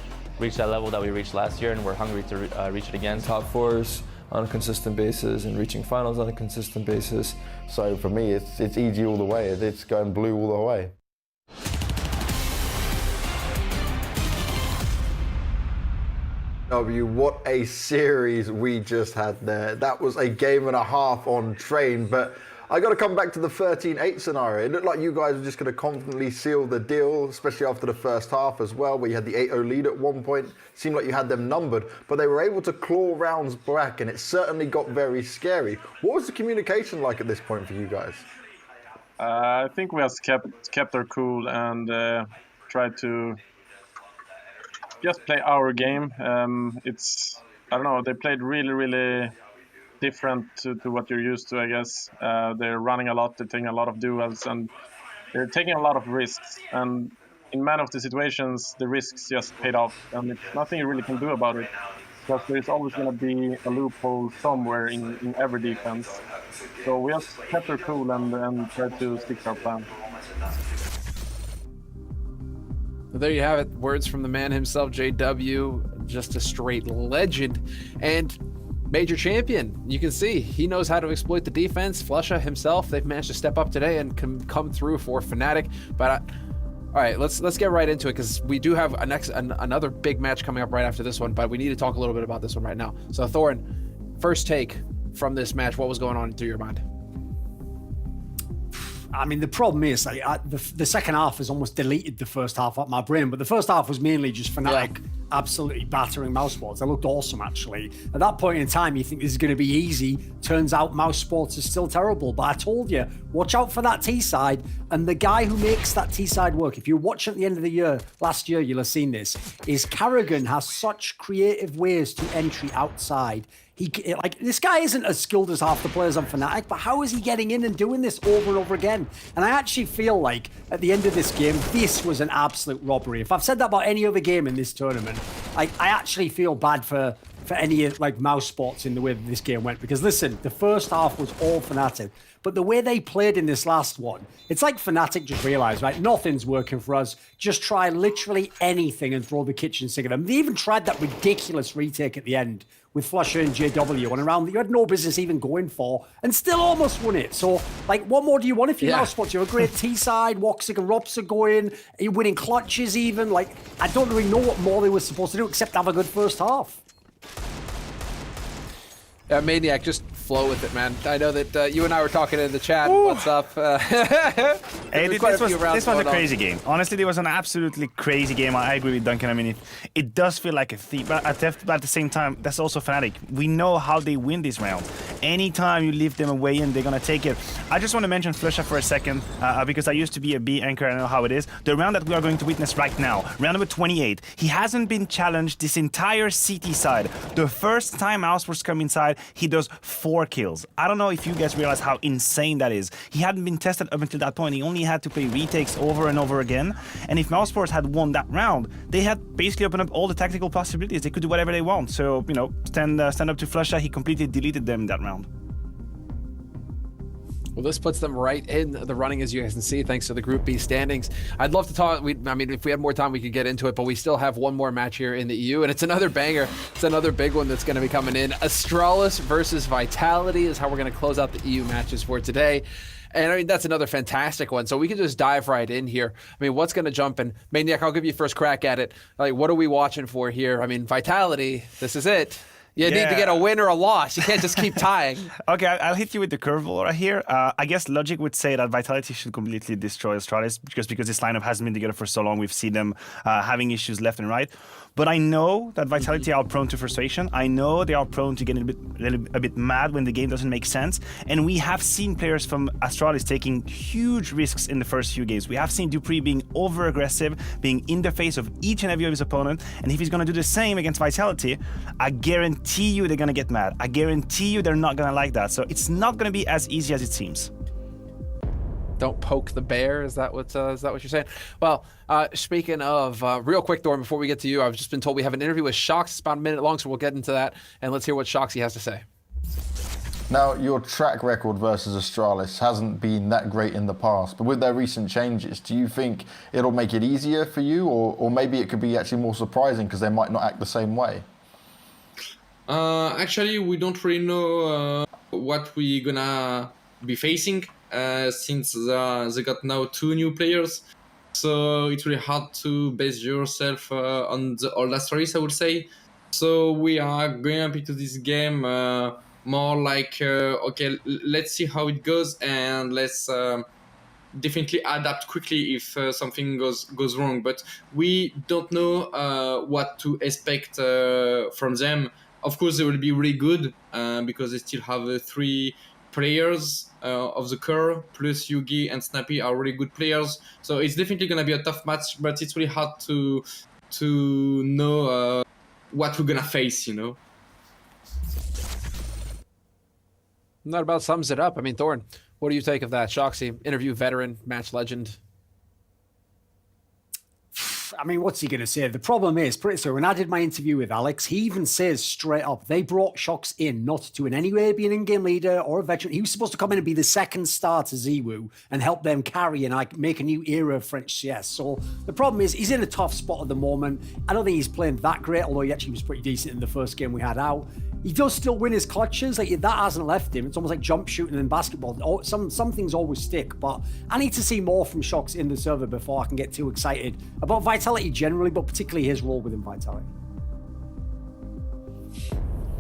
reach that level that we reached last year, and we're hungry to reach it again. Top 4s on a consistent basis and reaching finals on a consistent basis. So for me, it's EG all the way. It's going blue all the way. What a series we just had there. That was a game and a half on Train, but I got to come back to the 13-8 scenario. It looked like you guys were just going to confidently seal the deal, especially after the first half as well, where you had the 8-0 lead at one point. Seemed like you had them numbered, but they were able to claw rounds back, and it certainly got very scary. What was the communication like at this point for you guys? I think we have kept our cool and tried to just play our game. I don't know, they played really different to what you're used to, I guess. They're running a lot, they're taking a lot of duels, and they're taking a lot of risks, and in many of the situations, the risks just paid off, and it's nothing you really can do about it, because there's always going to be a loophole somewhere in every defense. So we just kept our cool and tried to stick to our plan. Well, there you have it. Words from the man himself, JW. Just a straight legend. And major champion. You can see he knows how to exploit the defense. Flusha himself, they've managed to step up today and come through for Fnatic. But all right, let's get right into it, because we do have another big match coming up right after this one, but we need to talk a little bit about this one right now. So Thorin, first take from this match, what was going on through your mind? I mean, the problem is like the second half has almost deleted the first half out my brain, but the first half was mainly just Fnatic absolutely battering Mouseports. They looked awesome, actually. At that point in time, you think this is going to be easy. Turns out Mouseports is still terrible. But I told you, watch out for that T-side. And the guy who makes that T-side work, if you're watching at the end of the year, last year, you'll have seen this, is Karrigan has such creative ways to entry outside. This guy isn't as skilled as half the players on Fnatic, but how is he getting in and doing this over and over again? And I actually feel like at the end of this game, this was an absolute robbery. If I've said that about any other game in this tournament, I actually feel bad for any like Mousesports in the way that this game went. Because listen, the first half was all Fnatic, but the way they played in this last one, it's like Fnatic just realized, right, nothing's working for us. Just try literally anything and throw the kitchen sink at them. They even tried that ridiculous retake at the end with Flusha and JW on a round that you had no business even going for, and still almost won it. So, like, what more do you want if you're Mousesports? You have a great T-side, Woxic and Robs are going, you're winning clutches even. Like, I don't really know what more they were supposed to do except have a good first half. Maniac, just flow with it, man. I know that you and I were talking in the chat. Ooh. What's up? Hey, this was a crazy game. Honestly, it was an absolutely crazy game. I agree with Duncan. I mean, it does feel like a thief, but at the same time, that's also Fnatic. We know how they win this round. Anytime you leave them away and they're going to take it. I just want to mention Flusha for a second, because I used to be a B anchor. I know how it is. The round that we are going to witness right now, round number 28, he hasn't been challenged this entire CT side. The first time Mouseports come inside, he does 4 kills. I don't know if you guys realize how insane that is. He hadn't been tested up until that point. He only had to play retakes over and over again. And if Mouseports had won that round, they had basically opened up all the tactical possibilities. They could do whatever they want. So, you know, stand up to Flusha. He completely deleted them in that round. Well, this puts them right in the running, as you guys can see, thanks to the Group B standings. I'd love to talk. I mean, if we had more time, we could get into it, but we still have one more match here in the EU, and it's another banger. It's another big one that's going to be coming in. Astralis versus Vitality is how we're going to close out the EU matches for today. And I mean, that's another fantastic one. So we can just dive right in here. I mean, what's going to jump in? Maniac, I'll give you first crack at it. Like, what are we watching for here? I mean, Vitality, this is it. You need to get a win or a loss. You can't just keep tying. Okay, I'll hit you with the curveball right here. I guess logic would say that Vitality should completely destroy Astralis because this lineup hasn't been together for so long. We've seen them having issues left and right. But I know that Vitality are prone to frustration. I know they are prone to getting a bit mad when the game doesn't make sense. And we have seen players from Astralis taking huge risks in the first few games. We have seen Dupree being over-aggressive, being in the face of each and every of his opponent. And if he's going to do the same against Vitality, I guarantee you they're going to get mad. I guarantee you they're not going to like that. So it's not going to be as easy as it seems. Don't poke the bear. Is that what you're saying? Well, speaking of, real quick, Thorn, before we get to you, I've just been told we have an interview with Shox. It's about a minute long, so we'll get into that, and let's hear what Shoxy has to say. Now, your track record versus Astralis hasn't been that great in the past, but with their recent changes, do you think it'll make it easier for you, or maybe it could be actually more surprising because they might not act the same way? Actually, we don't really know what we're gonna be facing. Since they got now 2 new players, so it's really hard to base yourself on the old Astralis, I would say. So we are going up into this game more like, okay, let's see how it goes, and let's definitely adapt quickly if something goes wrong. But we don't know what to expect from them. Of course, they will be really good because they still have 3 players of the core, plus Yugi and Snappy are really good players. So it's definitely going to be a tough match, but it's really hard to know what we're going to face, you know? That about sums it up. I mean, Thorn, what do you take of that? Shoxy, interview veteran, match legend. I mean, what's he going to say? The problem is, pretty soon, when I did my interview with Alex, he even says straight up, they brought Shox in not to in any way be an in-game leader or a veteran. He was supposed to come in and be the second star to Ziwu and help them carry and like make a new era of French CS. So the problem is, he's in a tough spot at the moment. I don't think he's playing that great, although he actually was pretty decent in the first game we had out. He does still win his clutches. Like, that hasn't left him. It's almost like jump shooting in basketball. Some things always stick, but I need to see more from Shox in the server before I can get too excited about Vitality generally, but particularly his role within Vitality.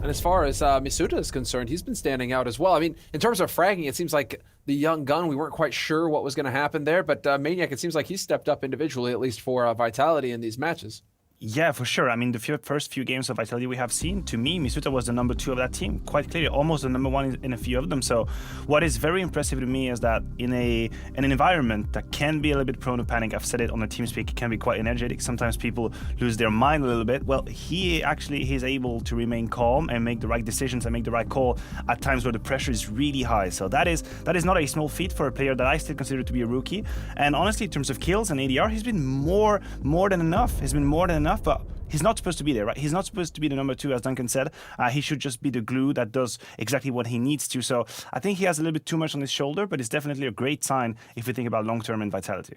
And as far as Misuta is concerned, he's been standing out as well. I mean, in terms of fragging, it seems like the young gun, we weren't quite sure what was going to happen there, but Maniac, it seems like he's stepped up individually, at least for Vitality in these matches. Yeah, for sure. I mean, the first few games of Vitality we have seen, to me, Misuta was the number 2 of that team, quite clearly, almost the number 1 in a few of them. So what is very impressive to me is that in an environment that can be a little bit prone to panic, I've said it on the TeamSpeak, it can be quite energetic. Sometimes people lose their mind a little bit. Well, he's able to remain calm and make the right decisions and make the right call at times where the pressure is really high. So that is not a small feat for a player that I still consider to be a rookie. And honestly, in terms of kills and ADR, he's been more than enough. He's been more than enough. But he's not supposed to be there, right? He's not supposed to be the number 2, as Duncan said. He should just be the glue that does exactly what he needs to. So I think he has a little bit too much on his shoulder, but it's definitely a great sign if we think about long-term in Vitality.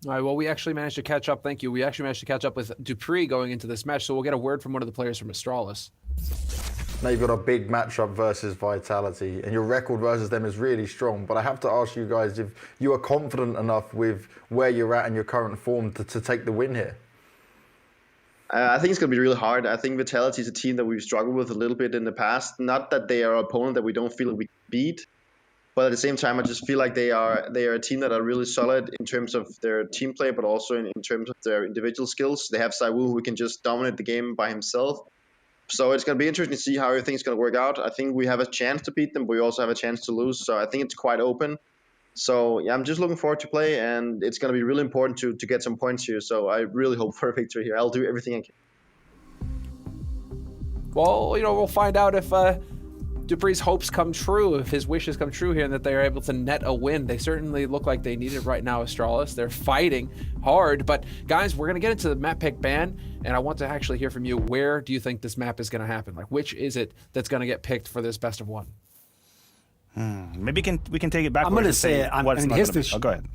All right, well, we actually managed to catch up. Thank you. We actually managed to catch up with Dupree going into this match, so we'll get a word from one of the players from Astralis. Now you've got a big matchup versus Vitality, and your record versus them is really strong. But I have to ask you guys if you are confident enough with where you're at in your current form to take the win here. I think it's going to be really hard. I think Vitality is a team that we've struggled with a little bit in the past. Not that they are an opponent that we don't feel we beat, but at the same time, I just feel like they are a team that are really solid in terms of their team play, but also in terms of their individual skills. They have Saiwu, who can just dominate the game by himself. So it's going to be interesting to see how everything's going to work out. I think we have a chance to beat them, but we also have a chance to lose. So I think it's quite open. So yeah, I'm just looking forward to play, and it's going to be really important to get some points here. So I really hope for a victory here. I'll do everything I can. Well, we'll find out if Dupree's hopes come true, if his wishes come true here, and that they are able to net a win. They certainly look like they need it right now, Astralis. They're fighting hard. But guys, we're going to get into the map pick ban, and I want to actually hear from you. Where do you think this map is going to happen? Like, which is it that's going to get picked for this best of 1? Maybe we can take it back. I'm going to say, go ahead.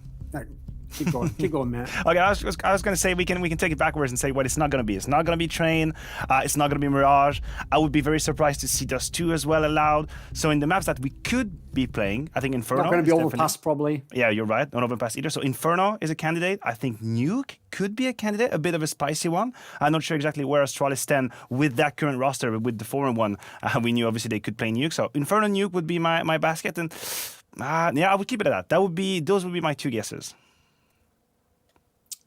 Keep going, man. Okay, I was going to say we can take it backwards and say what it's not going to be. It's not going to be Train. It's not going to be Mirage. I would be very surprised to see Dust 2 as well allowed. So in the maps that we could be playing, I think Inferno. Not going to be Overpass, probably. Yeah, you're right. Not Overpass either. So Inferno is a candidate. I think Nuke could be a candidate, a bit of a spicy one. I'm not sure exactly where Astralis stand with that current roster, but with the foreign one, we knew obviously they could play Nuke. So Inferno, Nuke would be my basket, and yeah, I would keep it at that. Those would be my 2 guesses.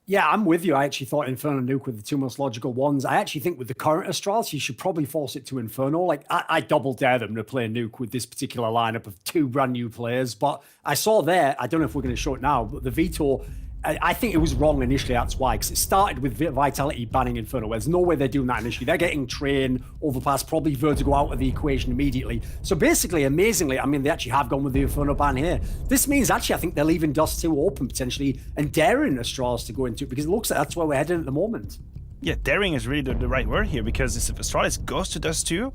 Yeah, I'm with you. I actually thought Inferno and Nuke were the 2 most logical ones. I actually think with the current Astralis, you should probably force it to Inferno. Like, I double dare them to play Nuke with this particular lineup of 2 brand new players. But I saw there, I don't know if we're going to show it now, but the veto, I think it was wrong initially. That's why, because it started with Vitality banning Inferno. There's no way they're doing that initially. They're getting Train, Overpass, probably Vertigo out of the equation immediately. So basically, amazingly, I mean, they actually have gone with the Inferno ban here. This means actually, I think they're leaving Dust 2 open potentially and daring Astralis to go into it, because it looks like that's where we're heading at the moment. Yeah, daring is really the right word here, because if Astralis goes to Dust 2,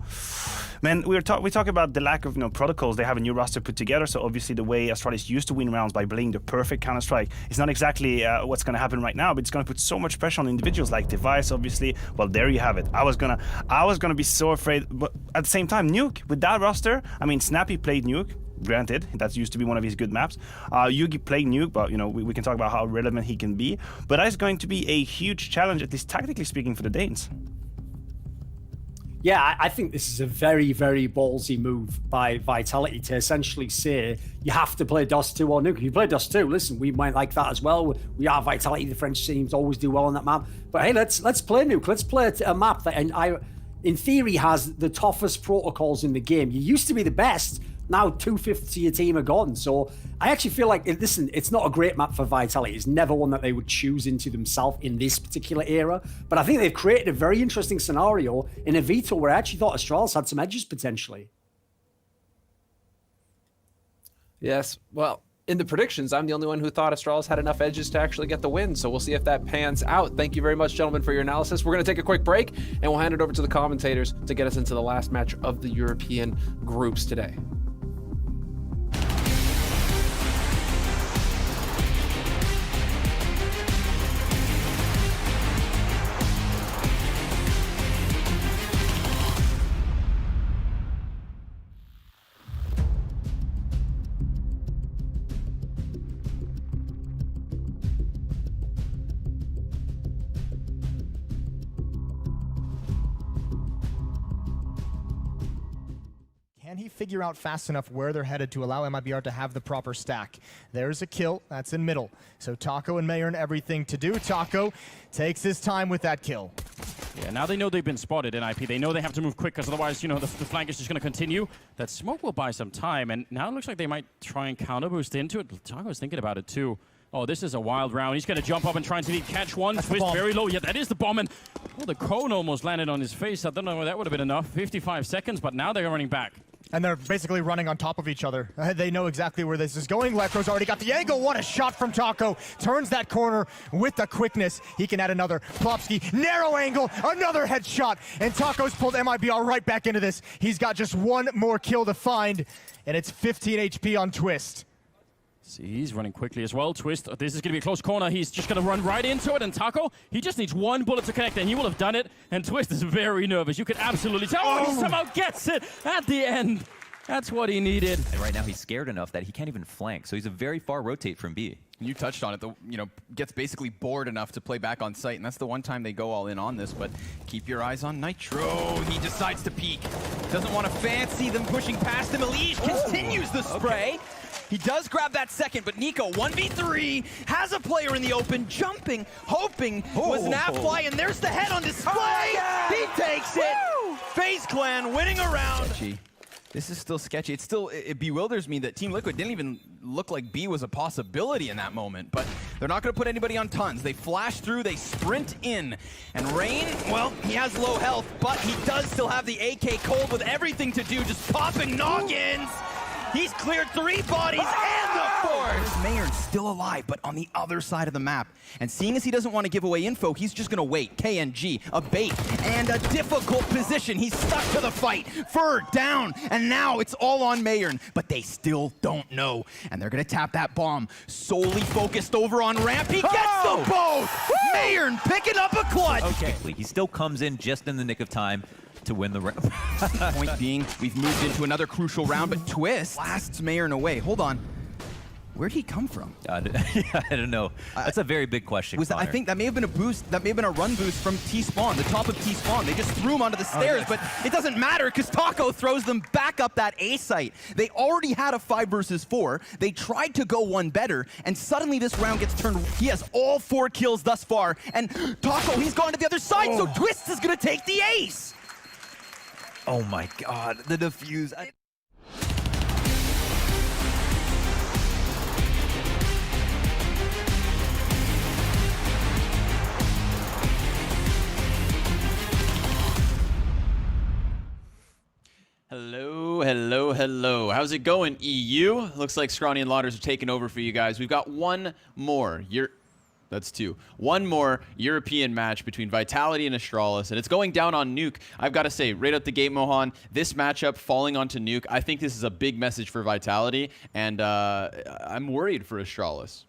man, we talk about the lack of protocols. They have a new roster put together, so obviously the way Astralis used to win rounds by playing the perfect Counter-Strike is not exactly what's going to happen right now, but it's going to put so much pressure on individuals like Device, obviously. Well, there you have it. I was gonna be so afraid, but at the same time, Nuke with that roster. I mean, Snappy played Nuke. Granted, that used to be one of his good maps. Yugi played Nuke, but we can talk about how relevant he can be. But that's going to be a huge challenge, at least tactically speaking, for the Danes. Yeah, I think this is a very, very ballsy move by Vitality to essentially say you have to play Dust 2 or Nuke. If you play Dust 2, listen, we might like that as well. We are Vitality. The French teams always do well on that map. But hey, let's play Nuke. Let's play a map that, in theory, has the toughest protocols in the game. You used to be the best. Now 2/5 of your team are gone. So I actually feel like, listen, it's not a great map for Vitality. It's never one that they would choose into themselves in this particular era. But I think they've created a very interesting scenario in a veto where I actually thought Astralis had some edges potentially. Yes, well, in the predictions, I'm the only one who thought Astralis had enough edges to actually get the win, so we'll see if that pans out. Thank you very much, gentlemen, for your analysis. We're going to take a quick break, and we'll hand it over to the commentators to get us into the last match of the European groups today. Can he figure out fast enough where they're headed to allow MIBR to have the proper stack? There's a kill. That's in middle. So Taco and Mayern everything to do. Taco takes his time with that kill. Yeah, now they know they've been spotted in IP. They know they have to move quick because otherwise, you know, the flank is just going to continue. That smoke will buy some time, and now it looks like they might try and counter boost into it. Taco's thinking about it too. Oh, this is a wild round. He's going to jump up and try and catch one. That's Twist very low. Yeah, that is the bomb. And oh, the cone almost landed on his face. I don't know if that would have been enough. 55 seconds, but now they're running back. And they're basically running on top of each other. They know exactly where this is going. Lecro's already got the angle. What a shot from Taco. Turns that corner with the quickness. He can add another. Plopsky, narrow angle, another headshot. And Taco's pulled MIBR right back into this. He's got just one more kill to find, and it's 15 HP on Twist. See, he's running quickly as well. Twist, this is going to be a close corner. He's just going to run right into it. And Taco, he just needs one bullet to connect, and he will have done it. And Twist is very nervous. You can absolutely tell. Oh, he somehow gets it at the end. That's what he needed. And right now he's scared enough that he can't even flank. So he's a very far rotate from B. You touched on it, gets basically bored enough to play back on site, and that's the one time they go all in on this, but keep your eyes on Nitro. He decides to peek. Doesn't want to fancy them pushing past him. Elige continues the spray. Okay. He does grab that second, but Nico, 1v3, has a player in the open, jumping, hoping, was Napfly, and there's the head on display! Oh, he takes it! FaZe Clan winning a round! Sketchy. This is still sketchy. It bewilders me that Team Liquid didn't even look like B was a possibility in that moment, but they're not going to put anybody on tons. They flash through, they sprint in, and Rain, well, he has low health, but he does still have the AK cold with everything to do, just popping noggins! He's cleared 3 bodies and the 4th! Mayern's still alive, but on the other side of the map. And seeing as he doesn't want to give away info, he's just going to wait. KNG, a bait, and a difficult position. He's stuck to the fight. Fur down, and now it's all on Mayern. But they still don't know. And they're going to tap that bomb. Solely focused over on ramp. He gets them both! Mayern picking up a clutch! Okay. He still comes in just in the nick of time to win the round. Point being, we've moved into another crucial round, but Twist blasts Mayern away. Hold on. Where'd he come from? I don't know. That's a very big question. I think that may have been a boost. That may have been a run boost from T-Spawn, the top of T-Spawn. They just threw him onto the stairs, but it doesn't matter because Taco throws them back up that A site. They already had a 5 versus 4. They tried to go one better, and suddenly this round gets turned. He has all 4 kills thus far, and Taco, he's gone to the other side, so Twist is going to take the ace. Oh my god, the defuse. Hello. How's it going, EU? Looks like Scrawny and Lauders are taking over for you guys. We've got one more. That's 2. One more European match between Vitality and Astralis, and it's going down on Nuke. I've got to say, right out the gate, Mohan, this matchup falling onto Nuke, I think this is a big message for Vitality, and I'm worried for Astralis.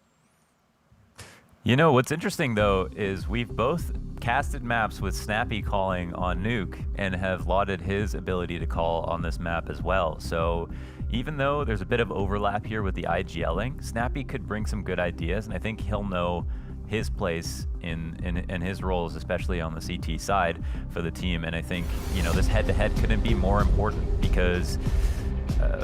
You know, what's interesting, though, is we've both casted maps with Snappy calling on Nuke and have lauded his ability to call on this map as well. So even though there's a bit of overlap here with the IGLing, Snappy could bring some good ideas, and I think he'll know his place in his roles, especially on the CT side for the team. And I think, you know, this head-to-head couldn't be more important because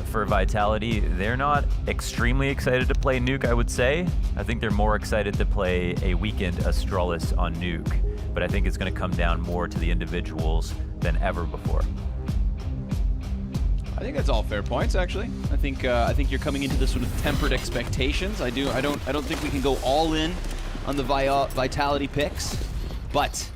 for Vitality, they're not extremely excited to play Nuke, I would say. I think they're more excited to play a weakened Astralis on Nuke, but I think it's going to come down more to the individuals than ever before. I think that's all fair points, actually. I think you're coming into this with tempered expectations. I don't think we can go all in on the Vitality picks, but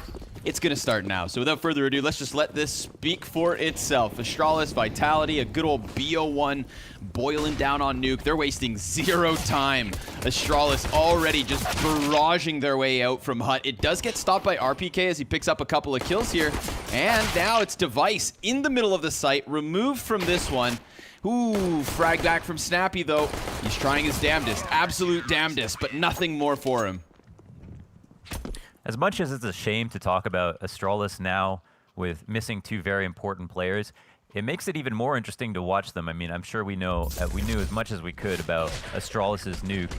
it's going to start now. So without further ado, let's just let this speak for itself. Astralis, Vitality, a good old BO1 boiling down on Nuke. They're wasting 0 time. Astralis already just barraging their way out from Hut. It does get stopped by RPK as he picks up a couple of kills here. And now it's Device in the middle of the site, removed from this one. Ooh, frag back from Snappy though. He's trying his damnedest, absolute damnedest, but nothing more for him. As much as it's a shame to talk about Astralis now with missing 2 very important players, it makes it even more interesting to watch them. I mean, I'm sure we knew as much as we could about Astralis's Nuke,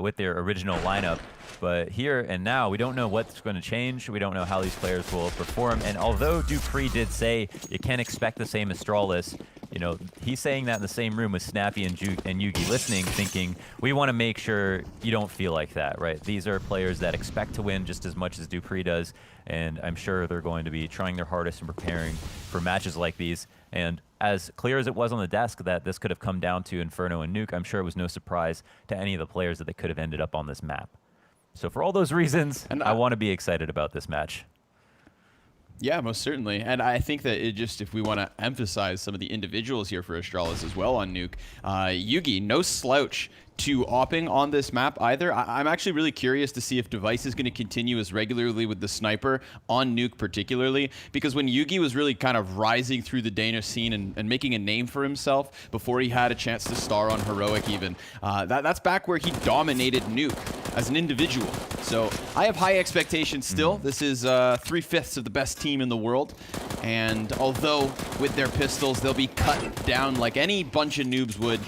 with their original lineup. But here and now, we don't know what's going to change. We don't know how these players will perform. And although Dupree did say you can't expect the same Astralis, you know, he's saying that in the same room with Snappy and Yugi listening, thinking, we want to make sure you don't feel like that, right? These are players that expect to win just as much as Dupree does. And I'm sure they're going to be trying their hardest and preparing for matches like these. And as clear as it was on the desk that this could have come down to Inferno and Nuke, I'm sure it was no surprise to any of the players that they could have ended up on this map. So for all those reasons, I want to be excited about this match. Yeah, most certainly. And I think that if we want to emphasize some of the individuals here for Astralis as well on Nuke, Yugi, no slouch to opping on this map either. I'm actually really curious to see if Device is going to continue as regularly with the sniper on Nuke particularly, because when Yugi was really kind of rising through the Danish scene and making a name for himself before he had a chance to star on Heroic even, that's back where he dominated Nuke as an individual. So I have high expectations still. This is 3/5 of the best team in the world. And although with their pistols, they'll be cut down like any bunch of noobs would,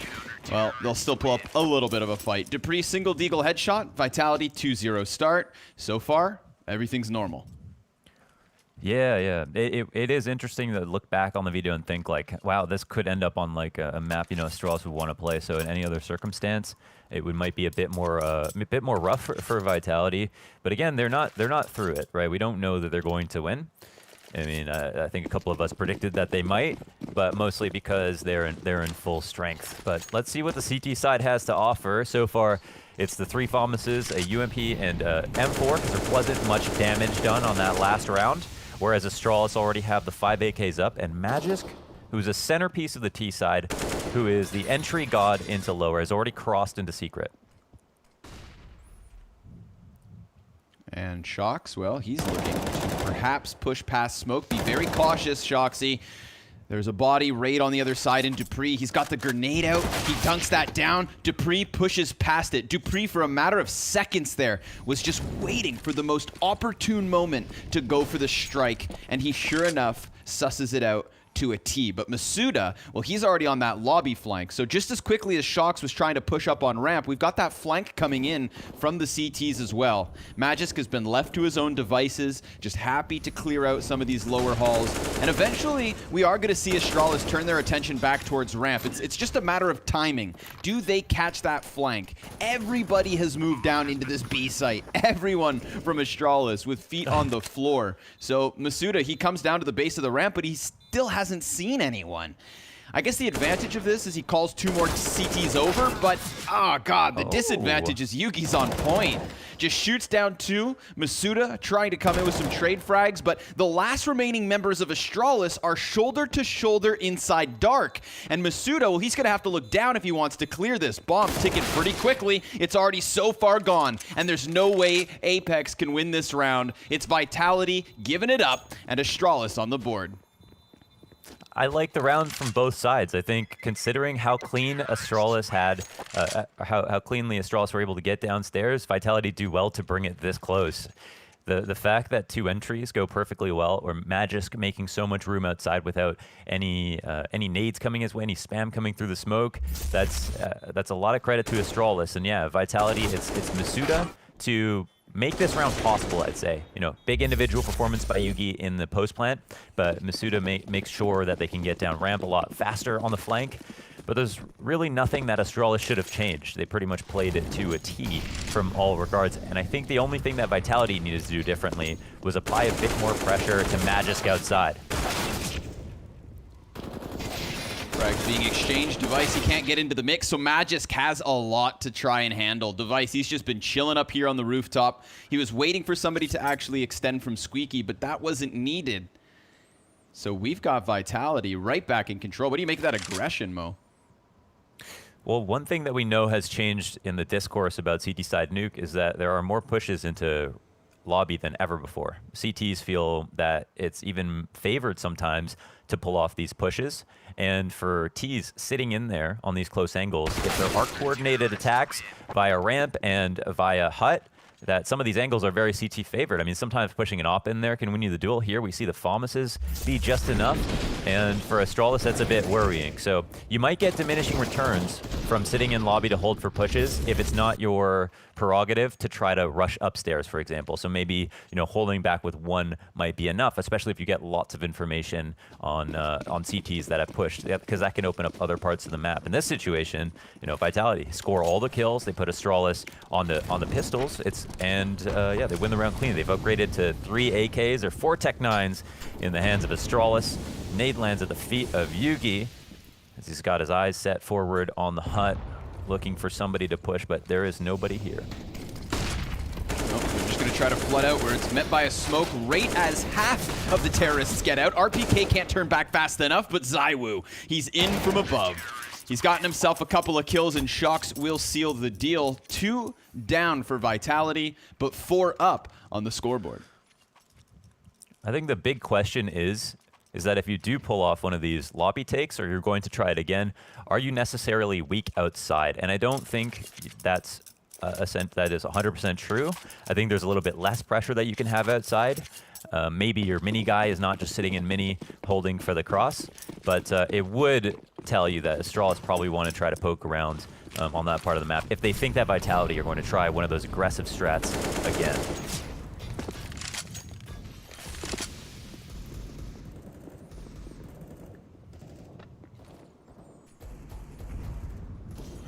well, they'll still pull up a little bit of a fight. Dupree single deagle headshot, Vitality 2-0 start. So far, everything's normal. Yeah. It is interesting to look back on the video and think like, wow, this could end up on like a map, you know, Astralis would want to play. So in any other circumstance, it might be a bit more rough for Vitality. But again, they're not through it, right? We don't know that they're going to win. I mean, I think a couple of us predicted that they might, but mostly because they're in full strength. But let's see what the CT side has to offer. So far, it's the 3 FAMASes, a UMP, and M4, because there wasn't much damage done on that last round. Whereas Astralis already have the 5 AKs up, and Magisk, who's a centerpiece of the T side, who is the entry god into lower, has already crossed into secret. And Shox, well, he's looking to perhaps push past smoke. Be very cautious, Shoxy. There's a body raid on the other side in Dupree. He's got the grenade out. He dunks that down. Dupree pushes past it. Dupree, for a matter of seconds there, was just waiting for the most opportune moment to go for the strike. And he, sure enough, susses it out to a T. But Masuda, well, he's already on that lobby flank. So just as quickly as Shox was trying to push up on ramp, we've got that flank coming in from the CTs as well. Magisk has been left to his own devices, just happy to clear out some of these lower halls. And eventually, we are going to see Astralis turn their attention back towards ramp. It's just a matter of timing. Do they catch that flank? Everybody has moved down into this B site. Everyone from Astralis with feet on the floor. So Masuda, he comes down to the base of the ramp, but he's still hasn't seen anyone. I guess the advantage of this is he calls 2 more CTs over, but, oh god, the disadvantage is Yugi's on point. Just shoots down 2. Masuda trying to come in with some trade frags, but the last remaining members of Astralis are shoulder to shoulder inside dark. And Masuda, well, he's gonna have to look down if he wants to clear this. Bomb ticking pretty quickly. It's already so far gone, and there's no way Apex can win this round. It's Vitality giving it up, and Astralis on the board. I like the round from both sides. I think considering how clean Astralis had, how cleanly Astralis were able to get downstairs, Vitality do well to bring it this close. The fact that 2 entries go perfectly well, or Magisk making so much room outside without any nades coming his way, any spam coming through the smoke, that's a lot of credit to Astralis. And yeah, Vitality, it's Masuda to make this round possible, I'd say. You know, big individual performance by Yugi in the post plant, but Masuda makes sure that they can get down ramp a lot faster on the flank. But there's really nothing that Astralis should have changed. They pretty much played it to a T from all regards. And I think the only thing that Vitality needed to do differently was apply a bit more pressure to Magisk outside. Frags being exchanged. Device, he can't get into the mix, so Magisk has a lot to try and handle. Device, he's just been chilling up here on the rooftop. He was waiting for somebody to actually extend from Squeaky, but that wasn't needed. So we've got Vitality right back in control. What do you make of that aggression, Mo? Well, one thing that we know has changed in the discourse about CT side nuke is that there are more pushes into lobby than ever before. CTs feel that it's even favored sometimes to pull off these pushes. And for Ts sitting in there on these close angles, if there are coordinated attacks via ramp and via hut, that some of these angles are very CT favored. I mean, sometimes pushing an op in there can win you the duel. Here we see the Fomuses be just enough, and for Astralis that's a bit worrying. So you might get diminishing returns from sitting in lobby to hold for pushes if it's not your prerogative to try to rush upstairs, for example. So maybe, you know, holding back with one might be enough, especially if you get lots of information on CTs that have pushed, because that can open up other parts of the map. In this situation, you know, Vitality score all the kills. They put Astralis on the pistols. Yeah, they win the round clean. They've upgraded to 3 AKs or 4 Tech 9s in the hands of Astralis. Nade lands at the feet of Yugi as he's got his eyes set forward on the hut, looking for somebody to push, but there is nobody here. Nope, they're just going to try to flood out where it's met by a smoke right as half of the terrorists get out. RPK can't turn back fast enough, but ZywOo, he's in from above. He's gotten himself a couple of kills, and Shox will seal the deal. 2 down for Vitality, but 4 up on the scoreboard. I think the big question is that if you do pull off one of these lobby takes, or you're going to try it again, are you necessarily weak outside? And I don't think that's that is 100% true. I think there's a little bit less pressure that you can have outside. Maybe your mini guy is not just sitting in mini holding for the cross, but it would tell you that Astralis probably want to try to poke around on that part of the map if they think that Vitality are going to try one of those aggressive strats again.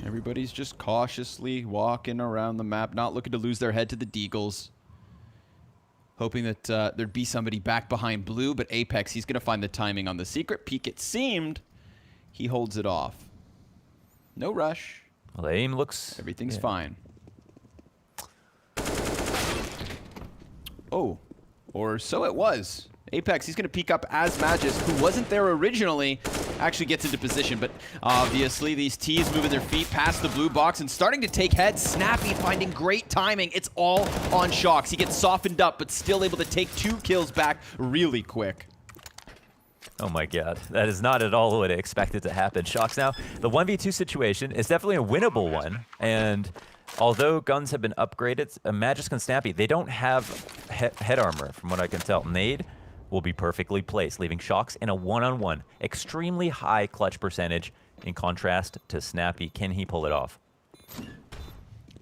Everybody's just cautiously walking around the map, not looking to lose their head to the Deagles. Hoping that there'd be somebody back behind blue, but Apex, he's going to find the timing on the secret peek. It seemed he holds it off. No rush. Well, the aim looks... Everything's fine. Oh, or so it was. Apex, he's going to peek up as Magisk, who wasn't there originally, actually gets into position. But obviously, these Ts moving their feet past the blue box and starting to take heads. Snappy finding great timing. It's all on Shox. He gets softened up, but still able to take 2 kills back really quick. Oh my god, that is not at all what I expected to happen. Shox now, the 1v2 situation is definitely a winnable one, and although guns have been upgraded, Magisk and Snappy, they don't have head armor, from what I can tell. Nade will be perfectly placed, leaving Shox in a one-on-one. Extremely high clutch percentage in contrast to Snappy. Can he pull it off?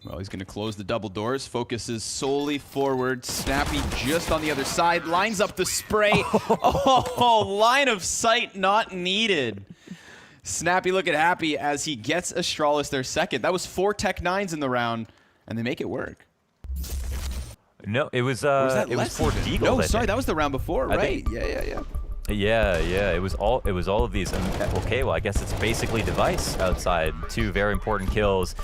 Well, he's going to close the double doors, focuses solely forward. Snappy just on the other side, lines up the spray. Oh, line of sight not needed. Snappy looking happy as he gets Astralis their second. That was 4 Tech 9s in the round, and they make it work. No, it was 4 Deagle. No, sorry, that was the round before, right? Yeah. Yeah. It was all of these. Okay, well, I guess it's basically Device outside. 2 very important kills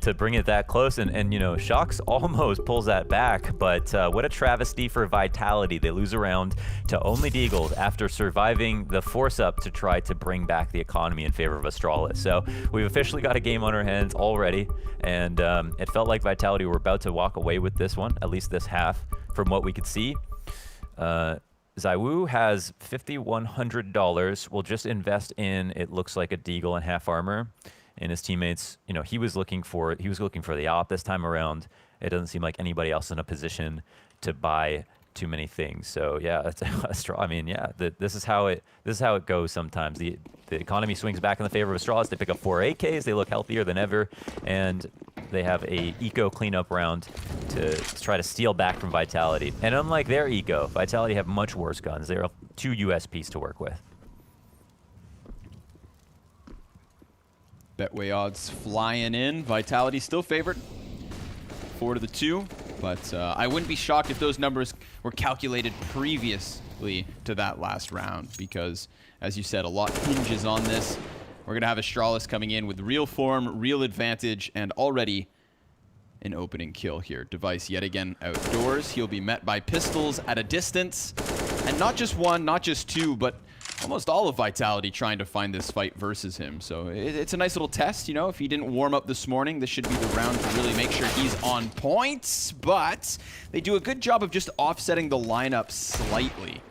to bring it that close, and you know, Shox almost pulls that back, but what a travesty for Vitality. They lose a round to only Deagles after surviving the force-up to try to bring back the economy in favor of Astralis. So we've officially got a game on our hands already, and it felt like Vitality were about to walk away with this one, at least this half, from what we could see. ZywOo has $5,100. We'll just invest in, it looks like, a Deagle and half armor. And his teammates, you know, he was looking for the op this time around. It doesn't seem like anybody else in a position to buy too many things. So yeah, that's a straw. I mean, yeah, this is how it goes sometimes. The economy swings back in the favor of Astralis. They pick up 4 AKs. They look healthier than ever, and they have a eco cleanup round to try to steal back from Vitality. And unlike their eco, Vitality have much worse guns. They have 2 USPs to work with. Betway odds flying in. Vitality still favored. 4-2. But I wouldn't be shocked if those numbers were calculated previously to that last round, because, as you said, a lot hinges on this. we're going to have Astralis coming in with real form, real advantage, and already an opening kill here. Device yet again outdoors. He'll be met by pistols at a distance. And not just one, not just two, but almost all of Vitality trying to find this fight versus him. So it's a nice little test, you know. If he didn't warm up this morning, this should be the round to really make sure he's on point. But they do a good job of just offsetting the lineup slightly.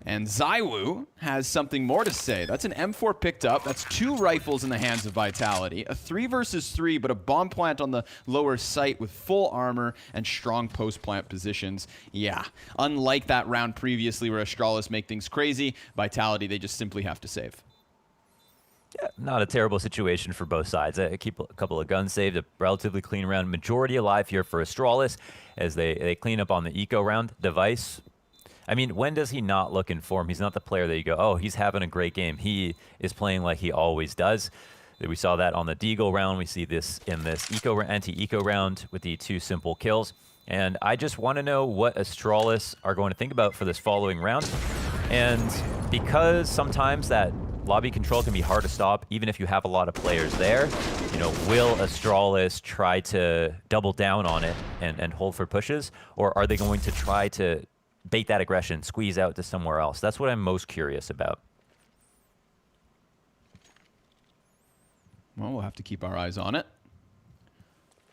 And ZywOo has something more to say. That's an M4 picked up. That's 2 rifles in the hands of Vitality. A 3 versus 3, but a bomb plant on the lower site with full armor and strong post-plant positions. Yeah, unlike that round previously where Astralis make things crazy, Vitality, they just simply have to save. Yeah, not a terrible situation for both sides. Keep a couple of guns saved, a relatively clean round. Majority alive here for Astralis as they clean up on the eco round. Device, I mean, when does he not look in form? He's not the player that you go, oh, he's having a great game. He is playing like he always does. We saw that on the Deagle round. We see this in this anti-eco round with the 2 simple kills. And I just want to know what Astralis are going to think about for this following round. And because sometimes that lobby control can be hard to stop, even if you have a lot of players there, you know, will Astralis try to double down on it and hold for pushes? Or are they going to try to bait that aggression, squeeze out to somewhere else? That's what I'm most curious about. Well, we'll have to keep our eyes on it.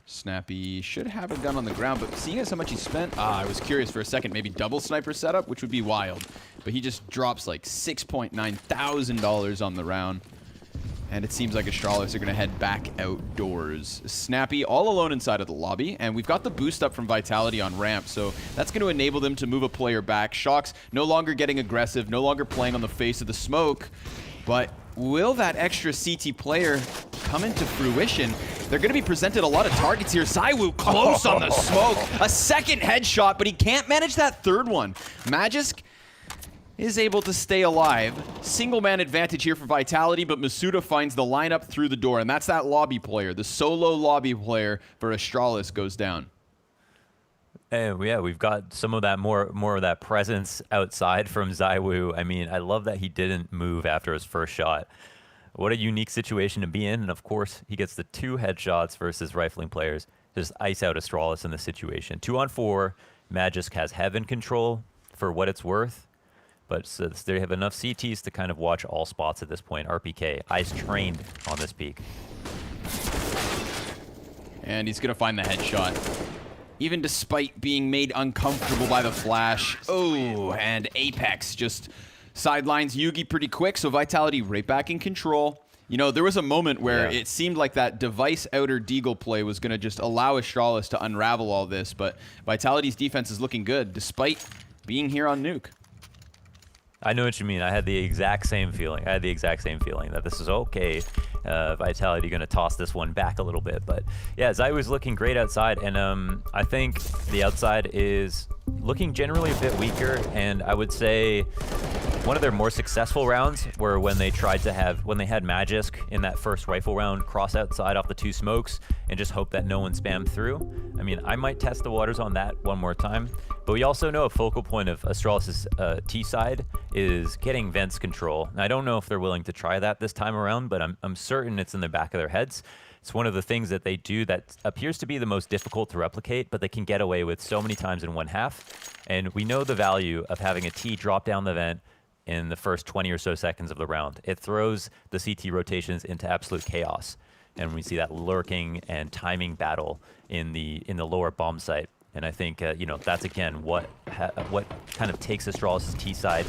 Snappy should have a gun on the ground, but seeing as how much he spent, I was curious for a second, maybe double sniper setup, which would be wild. But he just drops like $6.9 thousand on the round. And it seems like Astralis are going to head back outdoors. Snappy all alone inside of the lobby, and we've got the boost up from Vitality on ramp, so that's going to enable them to move a player back. Shox no longer getting aggressive, no longer playing on the face of the smoke, but will that extra CT player come into fruition? They're going to be presented a lot of targets here. ZywOo close on the smoke. A second headshot, but he can't manage that third one. Magisk is able to stay alive. Single man advantage here for Vitality, but Masuda finds the lineup through the door, and that's that lobby player. The solo lobby player for Astralis goes down. And yeah, we've got some of that more of that presence outside from ZywOo. I mean, I love that he didn't move after his first shot. What a unique situation to be in, and of course, he gets the 2 headshots versus rifling players. Just ice out Astralis in this situation. 2-on-4, Magisk has Heaven control for what it's worth. But so they have enough CTs to kind of watch all spots at this point. RPK, eyes trained on this peak. And he's going to find the headshot. Even despite being made uncomfortable by the flash. Oh, and Apex just sidelines Yugi pretty quick, so Vitality right back in control. You know, there was a moment where it seemed like that Device outer Deagle play was going to just allow Astralis to unravel all this, but Vitality's defense is looking good, despite being here on Nuke. I know what you mean. I had the exact same feeling. That this is okay. Vitality going to toss this one back a little bit. But yeah, ZywOo's looking great outside. And I think the outside is looking generally a bit weaker. And I would say one of their more successful rounds were when they tried to when they had Magisk in that first rifle round cross outside off the 2 smokes and just hope that no one spammed through. I mean, I might test the waters on that one more time. But we also know a focal point of Astralis' T side is getting Vents control. And I don't know if they're willing to try that this time around, but I'm certain it's in the back of their heads. It's one of the things that they do that appears to be the most difficult to replicate, but they can get away with so many times in one half. And we know the value of having a T drop down the vent in the first 20 or so seconds of the round. It throws the CT rotations into absolute chaos. And we see that lurking and timing battle in the lower bomb site. And I think, you know, that's, again, what kind of takes Astralis' T side,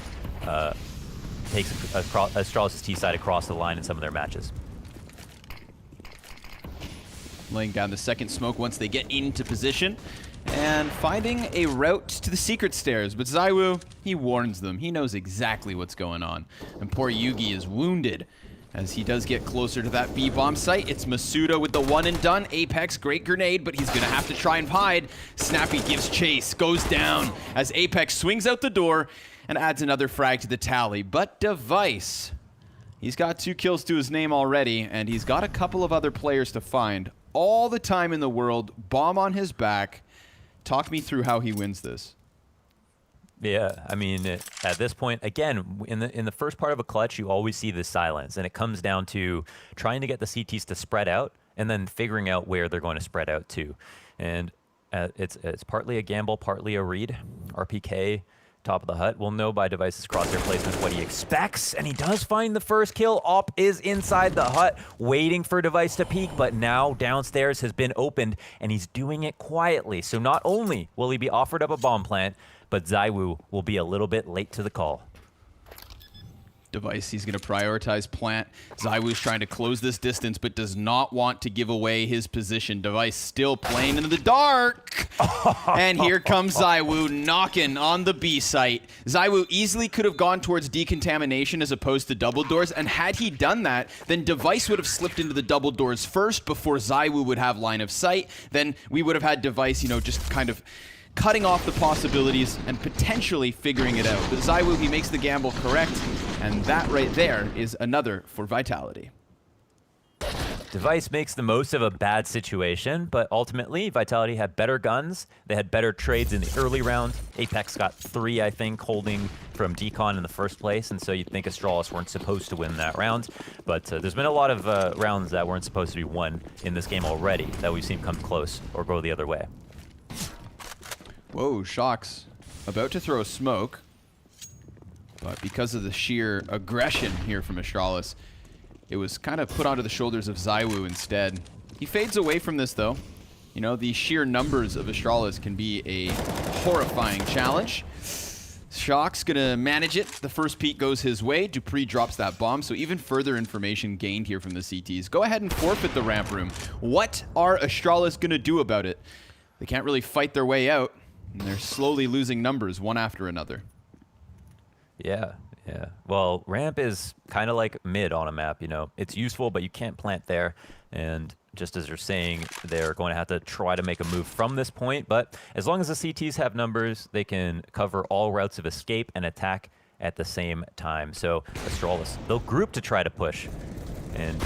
Astralis' T side across the line in some of their matches. Laying down the second smoke once they get into position. And finding a route to the secret stairs. But ZywOo, he warns them. He knows exactly what's going on. And poor Yugi is wounded. As he does get closer to that B-bomb site, it's Masuda with the one and done. Apex, great grenade, but he's gonna have to try and hide. Snappy gives chase, goes down as Apex swings out the door and adds another frag to the tally. But Device, he's got 2 kills to his name already, and he's got a couple of other players to find. All the time in the world, bomb on his back. Talk me through how he wins this. Yeah, I mean, at this point, again, in the first part of a clutch, you always see the silence, and it comes down to trying to get the CTs to spread out, and then figuring out where they're going to spread out to. And it's partly a gamble, partly a read. RPK, top of the hut, will know by Device's crosshair placement what he expects, and he does find the first kill. Op is inside the hut, waiting for Device to peek, but now downstairs has been opened, and he's doing it quietly. So not only will he be offered up a bomb plant, but ZywOo will be a little bit late to the call. Device, he's going to prioritize plant. ZywOo's trying to close this distance, but does not want to give away his position. Device still playing into the dark. And here comes ZywOo knocking on the B site. ZywOo easily could have gone towards decontamination as opposed to double doors, and had he done that, then Device would have slipped into the double doors first before ZywOo would have line of sight. Then we would have had Device, you know, just kind of cutting off the possibilities and potentially figuring it out. But ZywOo, he makes the gamble correct, and that right there is another for Vitality. Device makes the most of a bad situation, but ultimately, Vitality had better guns. They had better trades in the early round. Apex got 3, I think, holding from Decon in the first place, and so you'd think Astralis weren't supposed to win that round. But there's been a lot of rounds that weren't supposed to be won in this game already that we've seen come close or go the other way. Whoa, Shocks about to throw smoke, but because of the sheer aggression here from Astralis, it was kind of put onto the shoulders of ZywOo instead. He fades away from this though. You know, the sheer numbers of Astralis can be a horrifying challenge. Shocks gonna manage it. The first peek goes his way. Dupree drops that bomb, so even further information gained here from the CTs. Go ahead and forfeit the ramp room. What are Astralis gonna do about it? They can't really fight their way out. And they're slowly losing numbers one after another. Yeah. Well, ramp is kind of like mid on a map, you know. It's useful, but you can't plant there. And just as you're saying, they're going to have to try to make a move from this point. But as long as the CTs have numbers, they can cover all routes of escape and attack at the same time. So Astralis, they'll group to try to push and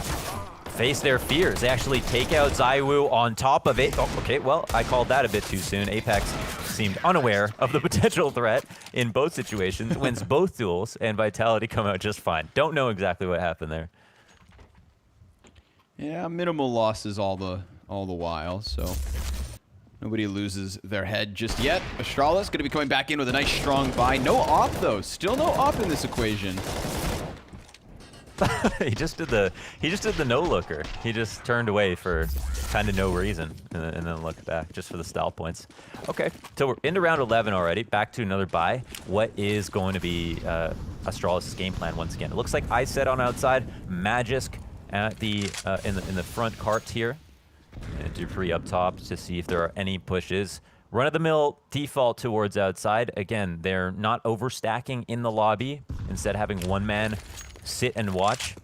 face their fears. They actually take out ZywOo on top of it. Oh, okay, well, I called that a bit too soon. Apex seemed unaware of the potential threat in both situations, wins both duels, and Vitality come out just fine. Don't know exactly what happened there. Yeah, minimal losses all the while, so nobody loses their head just yet. Astralis gonna be coming back in with a nice strong buy. No op though, still no op in this equation. he just did the no looker. He just turned away for kind of no reason and then looked back just for the style points. Okay, so we're into round 11 already. Back to another buy. What is going to be Astralis' game plan once again? It looks like I said on outside, Magisk at the in the front cart here, and Dupree up top to see if there are any pushes. Run-of-the-mill default towards outside. Again, they're not overstacking in the lobby. Instead, having one man sit and watch.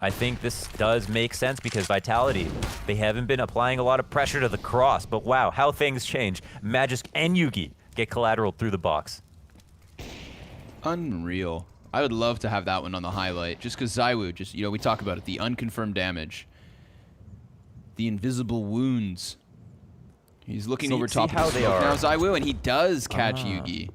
I think this does make sense because Vitality, they haven't been applying a lot of pressure to the cross, but wow, how things change. Magisk and Yugi get collateral through the box. Unreal. I would love to have that one on the highlight, just because ZywOo, just, you know, we talk about it, the unconfirmed damage, the invisible wounds. He's looking over top of the smoke now, ZywOo, and he does catch Yugi.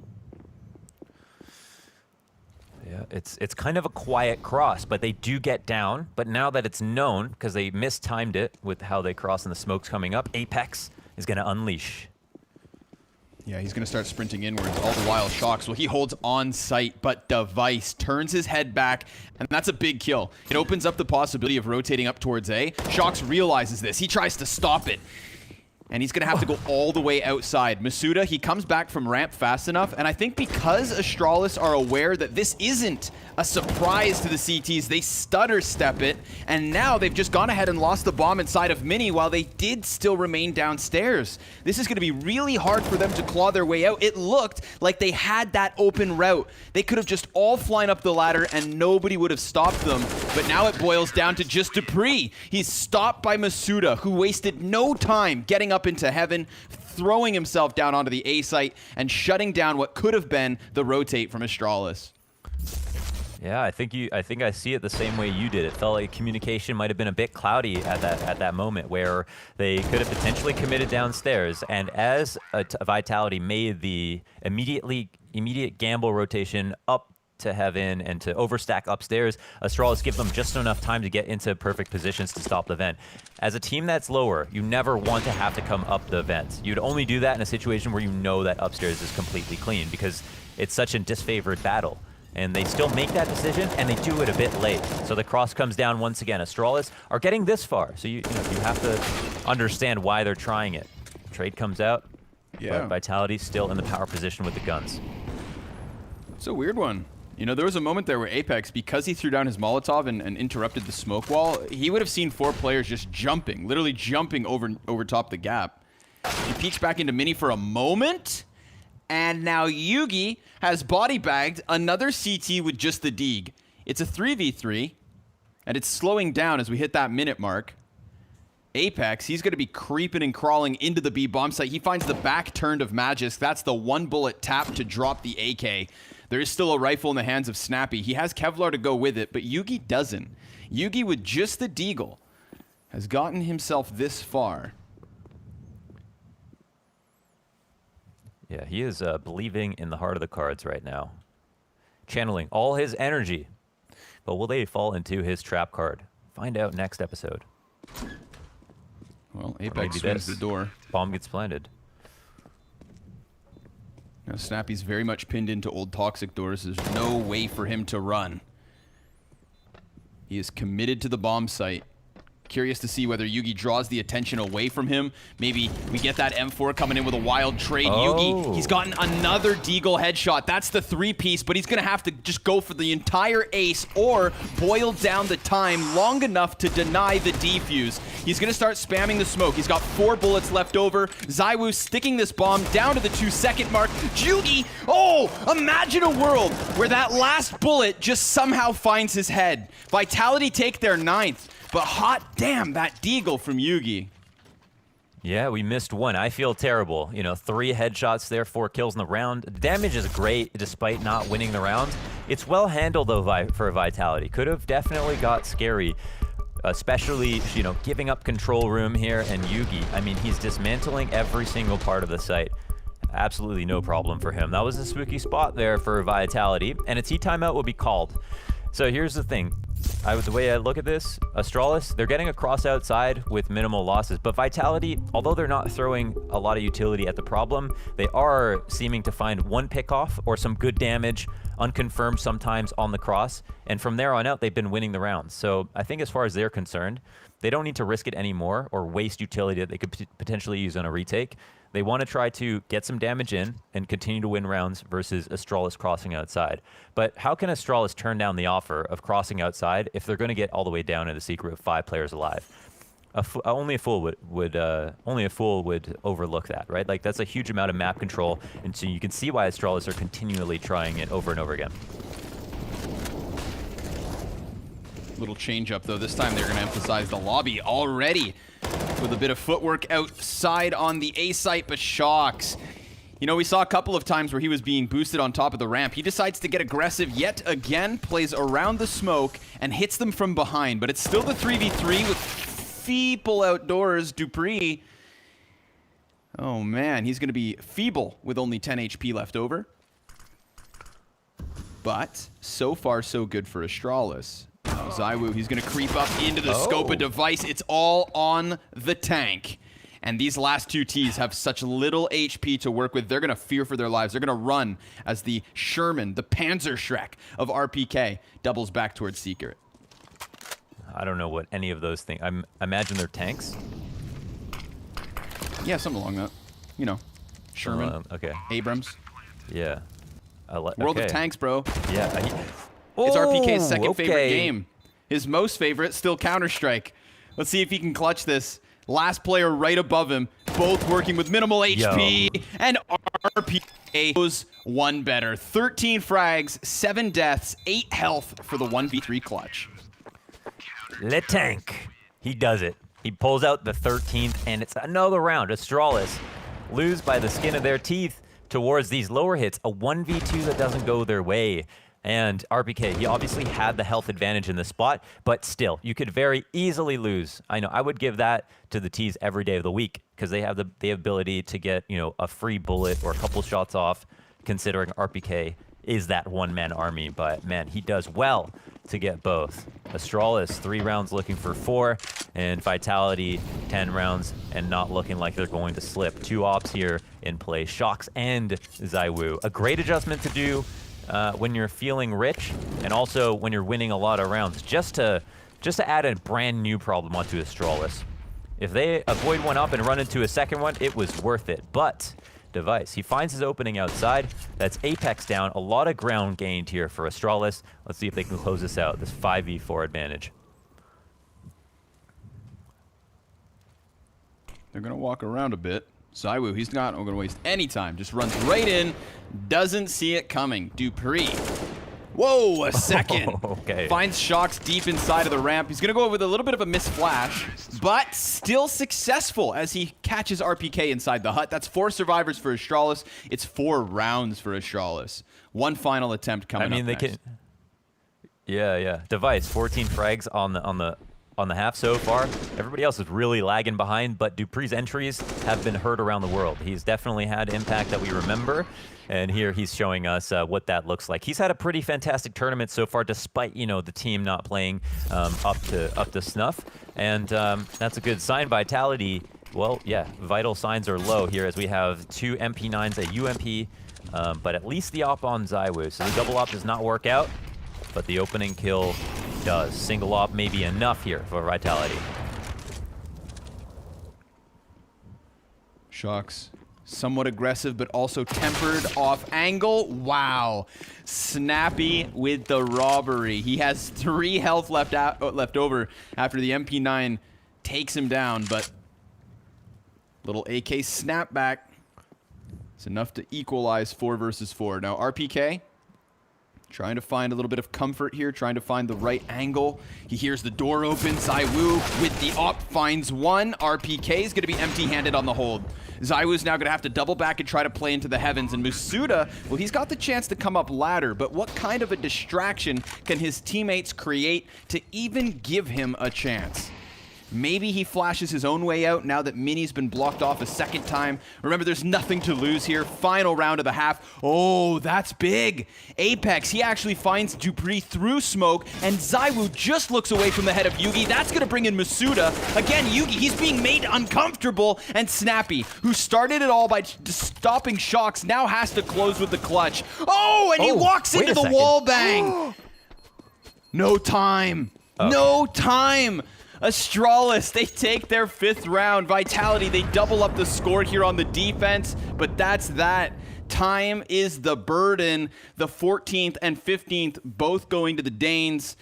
Yeah, it's kind of a quiet cross, but they do get down. But now that it's known, because they mistimed it with how they cross and the smoke's coming up, Apex is going to unleash. Yeah, he's going to start sprinting inwards. All the while, Shocks, well, he holds on sight, but Device turns his head back, and that's a big kill. It opens up the possibility of rotating up towards A. Shocks realizes this. He tries to stop it. And he's going to have to go all the way outside. Masuda, he comes back from ramp fast enough, and I think because Astralis are aware that this isn't a surprise to the CTs, they stutter step it, and now they've just gone ahead and lost the bomb inside of Mini while they did still remain downstairs. This is going to be really hard for them to claw their way out. It looked like they had that open route. They could have just all flown up the ladder and nobody would have stopped them, but now it boils down to just Dupree. He's stopped by Masuda, who wasted no time getting up into heaven, throwing himself down onto the A site and shutting down what could have been the rotate from Astralis. Yeah, I think I see it the same way you did. It felt like communication might have been a bit cloudy at that moment where they could have potentially committed downstairs. And as Vitality made the immediately immediate gamble rotation up to heaven and to overstack upstairs. Astralis give them just enough time to get into perfect positions to stop the vent. As a team that's lower, you never want to have to come up the vent. You'd only do that in a situation where you know that upstairs is completely clean because it's such a disfavored battle. And they still make that decision, and they do it a bit late. So the cross comes down once again. Astralis are getting this far, so you have to understand why they're trying it. Trade comes out, but Vitality's still in the power position with the guns. It's a weird one. You know, there was a moment there where Apex, because he threw down his Molotov and interrupted the smoke wall, he would have seen 4 players just jumping, literally jumping over top the gap. He peeks back into Mini for a moment, and now Yugi has body bagged another CT with just the Deeg. It's a 3v3, and it's slowing down as we hit that minute mark. Apex, he's going to be creeping and crawling into the B bomb site. He finds the back turned of Magisk. That's the 1 bullet tap to drop the AK. There is still a rifle in the hands of Snappy. He has Kevlar to go with it, but Yugi doesn't. Yugi, with just the Deagle, has gotten himself this far. Yeah, he is believing in the heart of the cards right now. Channeling all his energy. But will they fall into his trap card? Find out next episode. Well, Apex swings the door. Bomb gets planted. Now Snappy's very much pinned into old toxic doors. There's no way for him to run. He is committed to the bomb site. Curious to see whether Yugi draws the attention away from him. Maybe we get that M4 coming in with a wild trade. Yugi, he's gotten another Deagle headshot. That's the 3-piece, but he's going to have to just go for the entire ace or boil down the time long enough to deny the defuse. He's going to start spamming the smoke. He's got 4 bullets left over. ZywOo sticking this bomb down to the 2-second mark. Yugi, imagine a world where that last bullet just somehow finds his head. Vitality take their 9th. But hot damn, that Deagle from Yugi. Yeah, we missed one. I feel terrible. You know, 3 headshots there, 4 kills in the round. The damage is great despite not winning the round. It's well handled, though, for Vitality. Could have definitely got scary, especially, you know, giving up control room here. And Yugi, I mean, he's dismantling every single part of the site. Absolutely no problem for him. That was a spooky spot there for Vitality, and a T timeout will be called. So here's the thing. The way I look at this, Astralis, they're getting across outside with minimal losses, but Vitality, although they're not throwing a lot of utility at the problem, they are seeming to find 1 pickoff or some good damage, unconfirmed sometimes on the cross, and from there on out, they've been winning the rounds. So I think as far as they're concerned, they don't need to risk it anymore or waste utility that they could potentially use on a retake. They want to try to get some damage in and continue to win rounds versus Astralis crossing outside. But how can Astralis turn down the offer of crossing outside if they're going to get all the way down to the secret of 5 players alive? Only a fool would overlook that, right? Like, that's a huge amount of map control, and so you can see why Astralis are continually trying it over and over again. Little change up, though. This time they're going to emphasize the lobby already with a bit of footwork outside on the A site, but Shocks. You know, we saw a couple of times where he was being boosted on top of the ramp. He decides to get aggressive yet again, plays around the smoke, and hits them from behind. But it's still the 3v3 with feeble outdoors. Dupree. Oh, man. He's going to be feeble with only 10 HP left over. But so far, so good for Astralis. ZywOo, he's going to creep up into the scope of device. It's all on the tank. And these last 2 Ts have such little HP to work with. They're going to fear for their lives. They're going to run as the Sherman, the Panzerschreck of RPK, doubles back towards Secret. I don't know what any of those things... I imagine they're tanks? Yeah, something along that. You know, Sherman, okay. Abrams. Yeah. World of Tanks, bro. Yeah. It's RPK's second favorite game. His most favorite, still Counter-Strike. Let's see if he can clutch this. Last player right above him, both working with minimal HP. And RPK goes one better. 13 frags, 7 deaths, 8 health for the 1v3 clutch. Le Tank. He does it. He pulls out the 13th, and it's another round. Astralis lose by the skin of their teeth towards these lower hits. A 1v2 that doesn't go their way. And RPK, he obviously had the health advantage in this spot, but still, you could very easily lose. I know, I would give that to the T's every day of the week because they have the ability to get, you know, a free bullet or a couple shots off considering RPK is that one-man army, but man, he does well to get both. Astralis, 3 rounds looking for 4, and Vitality, 10 rounds and not looking like they're going to slip. 2 ops here in play, Shox and ZywOo. A great adjustment to do when you're feeling rich, and also when you're winning a lot of rounds, just to add a brand new problem onto Astralis. If they avoid one up and run into a second one, it was worth it. But Device, he finds his opening outside. That's Apex down. A lot of ground gained here for Astralis. Let's see if they can close this out, this 5v4 advantage. They're going to walk around a bit. ZywOo, he's not going to waste any time. Just runs right in. Doesn't see it coming. dupreeh. Whoa, a second. Okay. Finds Shox deep inside of the ramp. He's going to go with a little bit of a missed flash, but still successful as he catches RPK inside the hut. That's 4 survivors for Astralis. It's 4 rounds for Astralis. One final attempt coming up next. Yeah. Device, 14 frags on the half so far. Everybody else is really lagging behind, but dupreeh's entries have been heard around the world. He's definitely had impact that we remember, and here he's showing us what that looks like. He's had a pretty fantastic tournament so far, despite, you know, the team not playing up to snuff, and that's a good sign. Vitality, well, yeah, vital signs are low here as we have 2 MP9s, a UMP, but at least the op on ZywOo. So the double op does not work out, but the opening kill does. Single op may be enough here for Vitality. Shox, somewhat aggressive, but also tempered off angle. Wow. Snappy with the robbery. He has 3 health left over after the MP9 takes him down, but little AK snapback. It's enough to equalize 4 versus 4. Now RPK trying to find a little bit of comfort here, trying to find the right angle. He hears the door open. ZywOo with the op finds one. RPK is going to be empty-handed on the hold. ZywOo's now going to have to double back and try to play into the heavens. And Masuda, well, he's got the chance to come up ladder, but what kind of a distraction can his teammates create to even give him a chance? Maybe he flashes his own way out now that Mini's been blocked off a second time. Remember, there's nothing to lose here. Final round of the half. Oh, that's big. Apex, he actually finds dupreeh through smoke, and ZywOo just looks away from the head of Yugi. That's going to bring in Masuda. Again, Yugi, he's being made uncomfortable, and Snappy, who started it all by stopping Shox, now has to close with the clutch. Oh, and he walks into the wall bang. No time. Okay. No time. Astralis, they take their 5th round. Vitality, they double up the score here on the defense, but that's that. Time is the burden. The 14th and 15th both going to the Danes.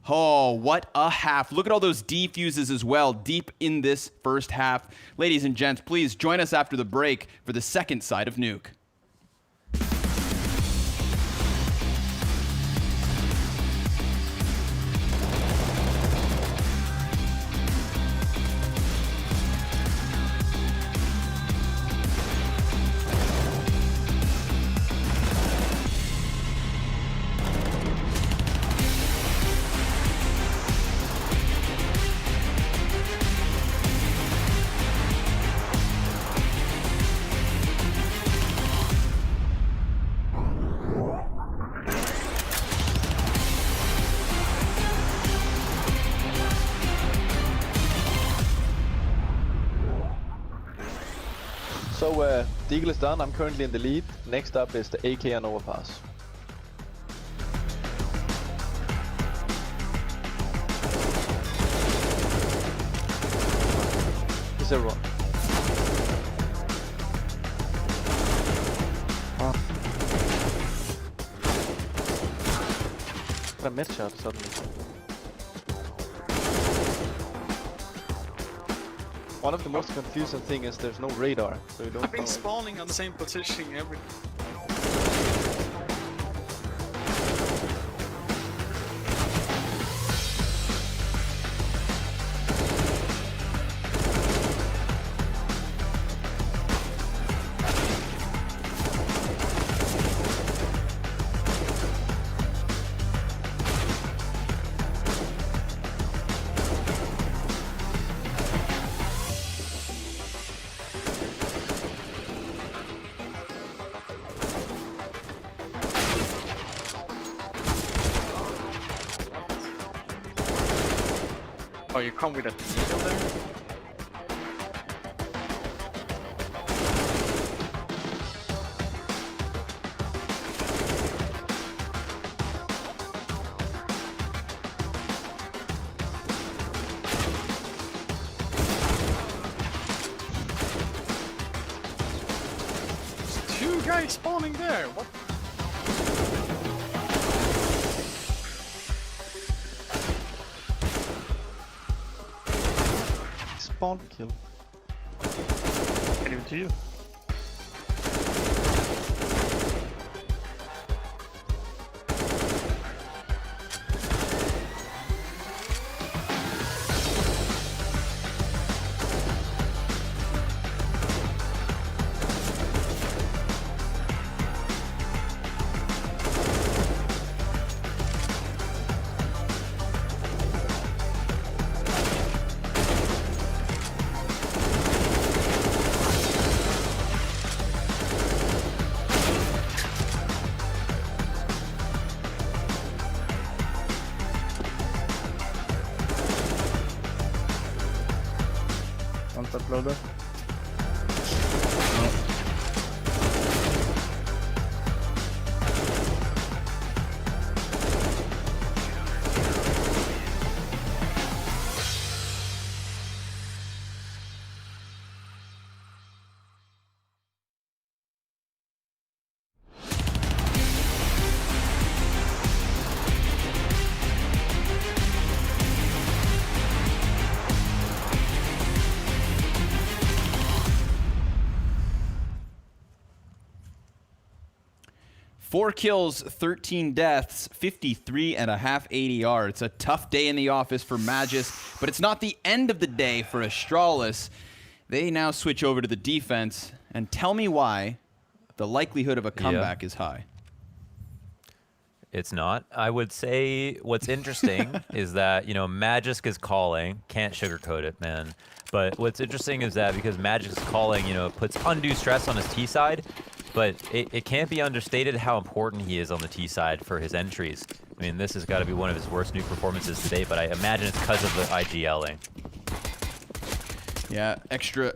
Oh, what a half. Look at all those defuses as well, deep in this first half. Ladies and gents, please join us after the break for the second side of Nuke. So Deagle is done, I'm currently in the lead. Next up is the AK and Overpass. Is everyone? What a mid shot suddenly. One of the most confusing thing is there's no radar, so you don't I've been know. spawning on the same position every... Oh, you come with a needle there? There's 2 guys spawning there. What? Spawn kill. Can you do? Uploader. Four kills, 13 deaths, 53.5 ADR. It's a tough day in the office for Magis, but it's not the end of the day for Astralis. They now switch over to the defense, and tell me why the likelihood of a comeback is high. It's not. I would say what's interesting is that, you know, Magisk is calling. Can't sugarcoat it, man. But what's interesting is that because Magisk is calling, you know, it puts undue stress on his T side, but it can't be understated how important he is on the T side for his entries. I mean, this has got to be one of his worst new performances today, but I imagine it's because of the IGLing. Yeah, extra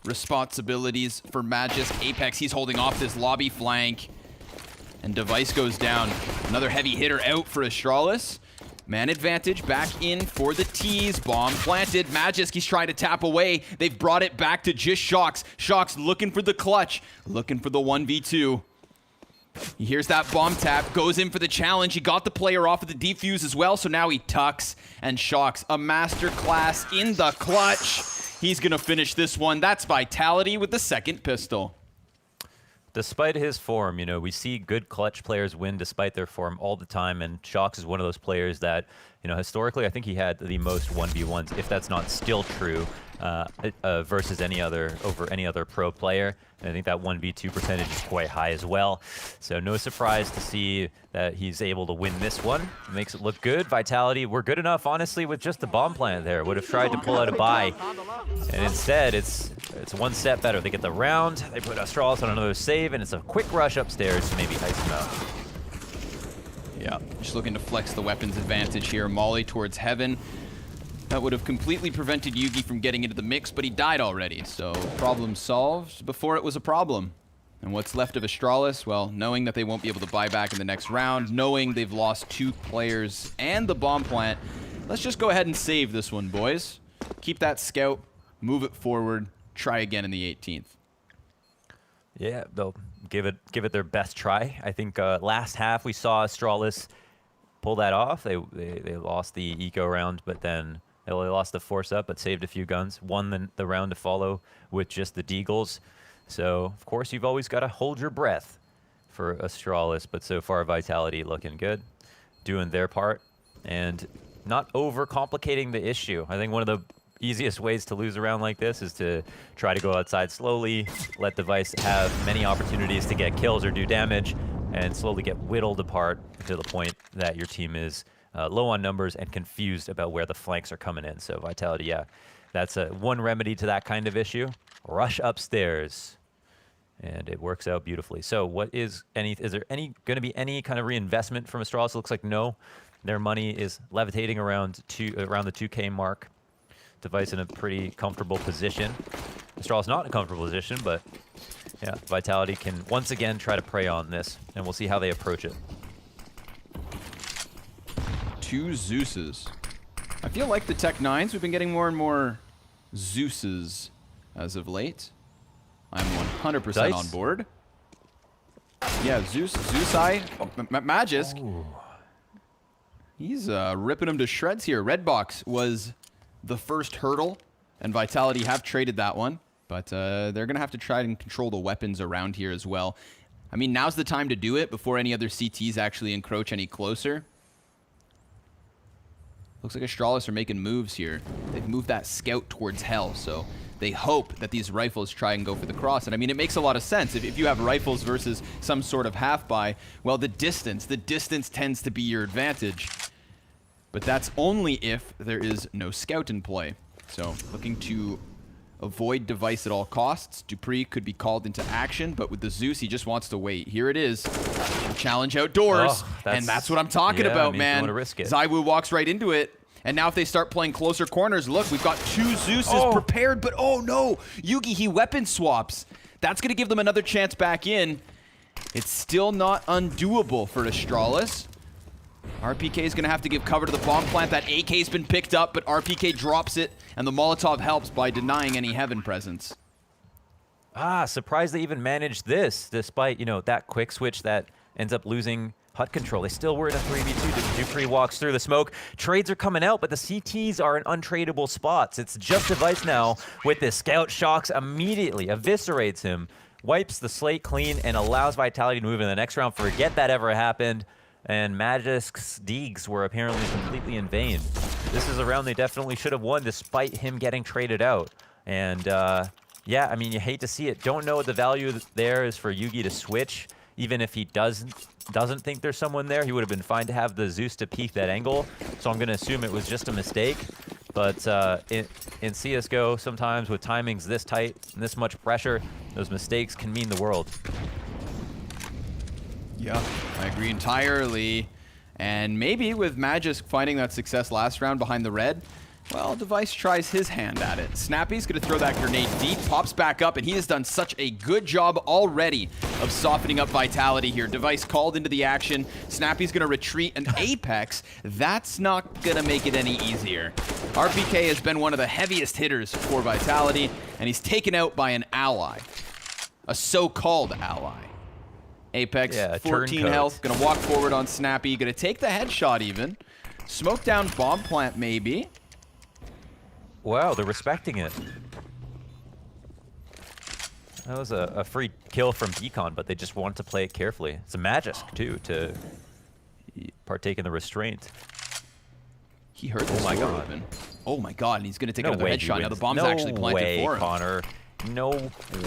responsibilities for Magisk. Apex, he's holding off this lobby flank. And Device goes down. Another heavy hitter out for Astralis. Man advantage back in for the T's. Bomb planted. Magisk, he's trying to tap away. They've brought it back to just Shox. Shox looking for the clutch. Looking for the 1v2. He hears that bomb tap. Goes in for the challenge. He got the player off of the defuse as well. So now he tucks. And Shox, a masterclass in the clutch. He's going to finish this one. That's Vitality with the second pistol. Despite his form, you know, we see good clutch players win despite their form all the time, and Shox is one of those players that, you know, historically I think he had the most 1v1s, if that's not still true, versus any other pro player. And I think that 1v2 percentage is quite high as well. So no surprise to see that he's able to win this one. It makes it look good. Vitality, we're good enough, honestly, with just the bomb plant there. Would have tried to pull out a buy. And instead, it's one step better. They get the round, they put Astralis on another save, and it's a quick rush upstairs to maybe ice him out. Yeah, just looking to flex the weapons advantage here. Molly towards Heaven. That would have completely prevented Yugi from getting into the mix, but he died already. So problem solved before it was a problem. And what's left of Astralis? Well, knowing that they won't be able to buy back in the next round, knowing they've lost 2 players and the bomb plant, let's just go ahead and save this one, boys. Keep that scout, move it forward, try again in the 18th. Yeah, they'll give it their best try. I think last half we saw Astralis pull that off. They lost the eco round, but then they lost the force up, but saved a few guns. Won the round to follow with just the Deagles. So, of course, you've always got to hold your breath for Astralis, but so far Vitality looking good, doing their part, and not overcomplicating the issue. I think one of the easiest ways to lose a round like this is to try to go outside slowly, let Device have many opportunities to get kills or do damage, and slowly get whittled apart to the point that your team is low on numbers and confused about where the flanks are coming in. So Vitality, yeah, that's one remedy to that kind of issue. Rush upstairs, and it works out beautifully. So what is there going to be any kind of reinvestment from Astralis? It looks like no. Their money is levitating around the 2K mark. Device in a pretty comfortable position. Astralis not in a comfortable position, but yeah, Vitality can once again try to prey on this, and we'll see how they approach it. 2 Zeuses. I feel like the Tech-9s, we've been getting more and more Zeuses as of late. I'm 100% on board. Yeah, Zeus-Eye, Magisk. Ooh. He's ripping him to shreds here. Redbox was the first hurdle, and Vitality have traded that one, but they're going to have to try and control the weapons around here as well. I mean, now's the time to do it before any other CTs actually encroach any closer. Looks like Astralis are making moves here. They've moved that scout towards Hell, so they hope that these rifles try and go for the cross. And I mean, it makes a lot of sense. If you have rifles versus some sort of half-buy, well, the distance tends to be your advantage. But that's only if there is no scout in play. So looking to avoid Device at all costs. Dupree could be called into action, but with the Zeus, he just wants to wait. Here it is. Challenge outdoors. And that's what I'm talking about, man. ZywOo walks right into it. And now if they start playing closer corners, look, we've got 2 Zeuses prepared, but oh no, Yugi, he weapon swaps. That's going to give them another chance back in. It's still not undoable for Astralis. RPK is going to have to give cover to the bomb plant. That AK's been picked up, but RPK drops it, and the Molotov helps by denying any heaven presence. Surprised they even managed this, despite, you know, that quick switch that ends up losing HUD control. They still were in a 3v2. Dupree walks through the smoke. Trades are coming out, but the CTs are in untradeable spots. It's just Device now with this scout. Shocks immediately, eviscerates him, wipes the slate clean, and allows Vitality to move in the next round. Forget that ever happened. And Magisk's Deegs were apparently completely in vain. This is a round they definitely should have won despite him getting traded out. And yeah, I mean, you hate to see it. Don't know what the value there is for Yugi to switch. Even if he doesn't think there's someone there, he would have been fine to have the Zeus to peek that angle. So I'm going to assume it was just a mistake. But in CSGO, sometimes with timings this tight and this much pressure, those mistakes can mean the world. Yeah, I agree entirely. And maybe with Magisk finding that success last round behind the red, well, Device tries his hand at it. Snappy's going to throw that grenade deep, pops back up, and he has done such a good job already of softening up Vitality here. Device called into the action. Snappy's going to retreat, and Apex, that's not going to make it any easier. RPK has been one of the heaviest hitters for Vitality, and he's taken out by an ally. A so-called ally. Apex, 14 health, gonna walk forward on Snappy, gonna take the headshot even. Smoke down bomb plant maybe. Wow, they're respecting it. That was a free kill from Beacon, but they just want to play it carefully. It's a Magisk too, to partake in the restraint. He heard the door open. Oh my god, and he's gonna take another headshot. Now the bomb's actually planted for him. Connor. No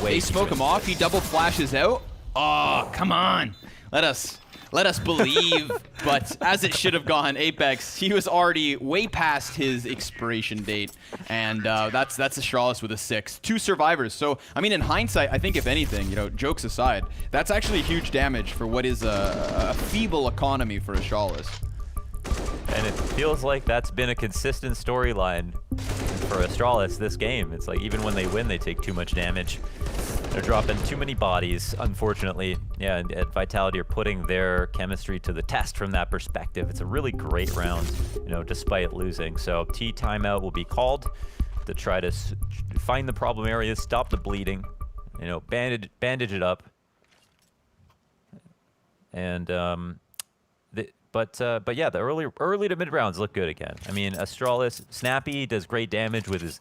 way. They smoke him off, he double flashes out. Oh, come on. Let us believe, but as it should have gone, Apex, he was already way past his expiration date, and that's Astralis with a 6. 2 survivors. So, I mean, in hindsight, I think if anything, you know, jokes aside, that's actually huge damage for what is a feeble economy for Astralis. And it feels like that's been a consistent storyline for Astralis this game. It's like even when they win, they take too much damage. They're dropping too many bodies, unfortunately. Yeah, and Vitality are putting their chemistry to the test from that perspective. It's a really great round, you know, despite losing. So T timeout will be called to try to find the problem areas, stop the bleeding, you know, bandage it up. And but yeah, the early to mid rounds look good again. I mean, Astralis, Snappy does great damage with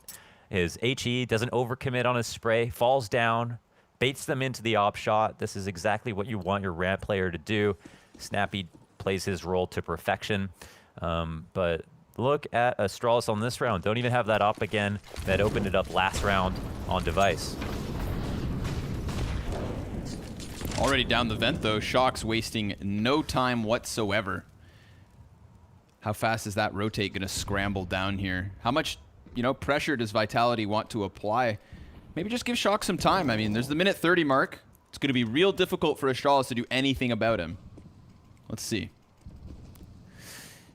his HE, doesn't overcommit on his spray, falls down, baits them into the op shot. This is exactly what you want your ramp player to do. Snappy plays his role to perfection. But look at Astralis on this round. Don't even have that op again that opened it up last round on Device. Already down the vent though, Shock's wasting no time whatsoever. How fast is that rotate gonna scramble down here? How much, you know, pressure does Vitality want to apply? Maybe just give Shock some time. I mean, there's the minute 30 mark. It's gonna be real difficult for Astralis to do anything about him. Let's see.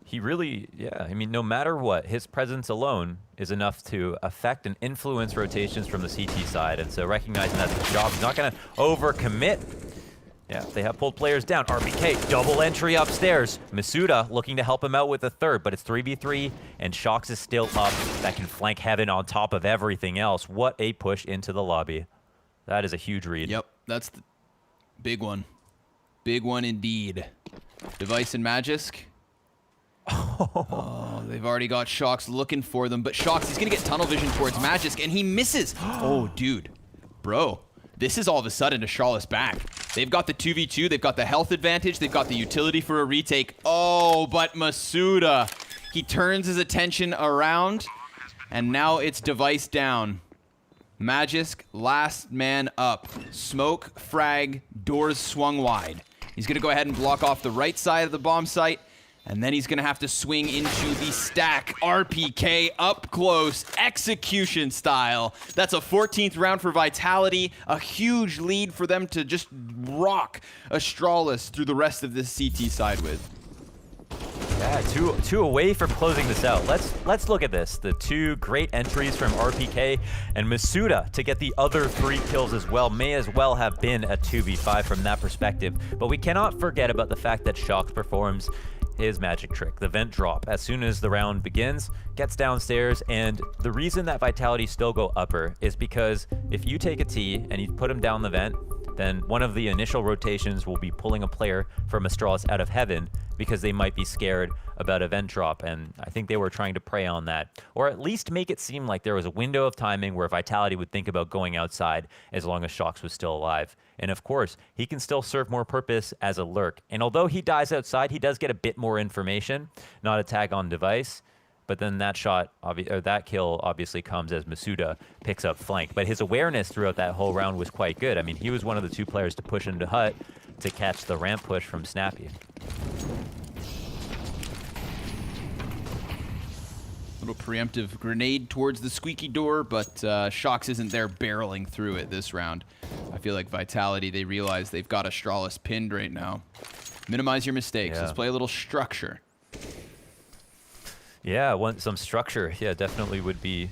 he really, yeah, I mean, no matter what, his presence alone is enough to affect and influence rotations from the CT side. And so recognizing that's his job, he's not going to overcommit. Yeah, they have pulled players down. RPK, double entry upstairs. Masuda looking to help him out with the third, but it's 3v3, and Shox is still up. That can flank Heaven on top of everything else. What a push into the lobby. That is a huge read. Yep, that's the big one. Big one indeed. Device and Magisk. Oh, they've already got Shox looking for them, but Shox, he's going to get tunnel vision towards Magisk, and he misses. Oh, dude. Bro, this is all of a sudden Astralis back. They've got the 2v2, they've got the health advantage, they've got the utility for a retake. Oh, but Masuda, he turns his attention around, and now it's Device down. Magisk, last man up. Smoke, frag, doors swung wide. He's going to go ahead and block off the right side of the bomb site, and then he's going to have to swing into the stack. RPK up close, execution style. That's a 14th round for Vitality. A huge lead for them to just rock Astralis through the rest of this CT side with. Yeah, two away from closing this out. Let's look at this. The two great entries from RPK and Masuda to get the other 3 kills as well. May as well have been a 2v5 from that perspective. But we cannot forget about the fact that Shox performs his magic trick, the vent drop. As soon as the round begins, gets downstairs, and the reason that Vitality still go upper is because if you take a T and you put him down the vent, then one of the initial rotations will be pulling a player from Astralis out of Heaven because they might be scared about a vent drop, and I think they were trying to prey on that, or at least make it seem like there was a window of timing where Vitality would think about going outside as long as Shox was still alive. And of course, he can still serve more purpose as a lurk, and although he dies outside, he does get a bit more information, not a tag on Device. But then that shot, or that kill obviously comes as Masuda picks up flank. But his awareness throughout that whole round was quite good. I mean, he was one of the 2 players to push into Hut to catch the ramp push from Snappy. Little preemptive grenade towards the squeaky door, but Shox isn't there barreling through it this round. I feel like Vitality, they realize they've got Astralis pinned right now. Minimize your mistakes. Yeah. Let's play a little structure. Yeah, some structure, yeah, definitely would be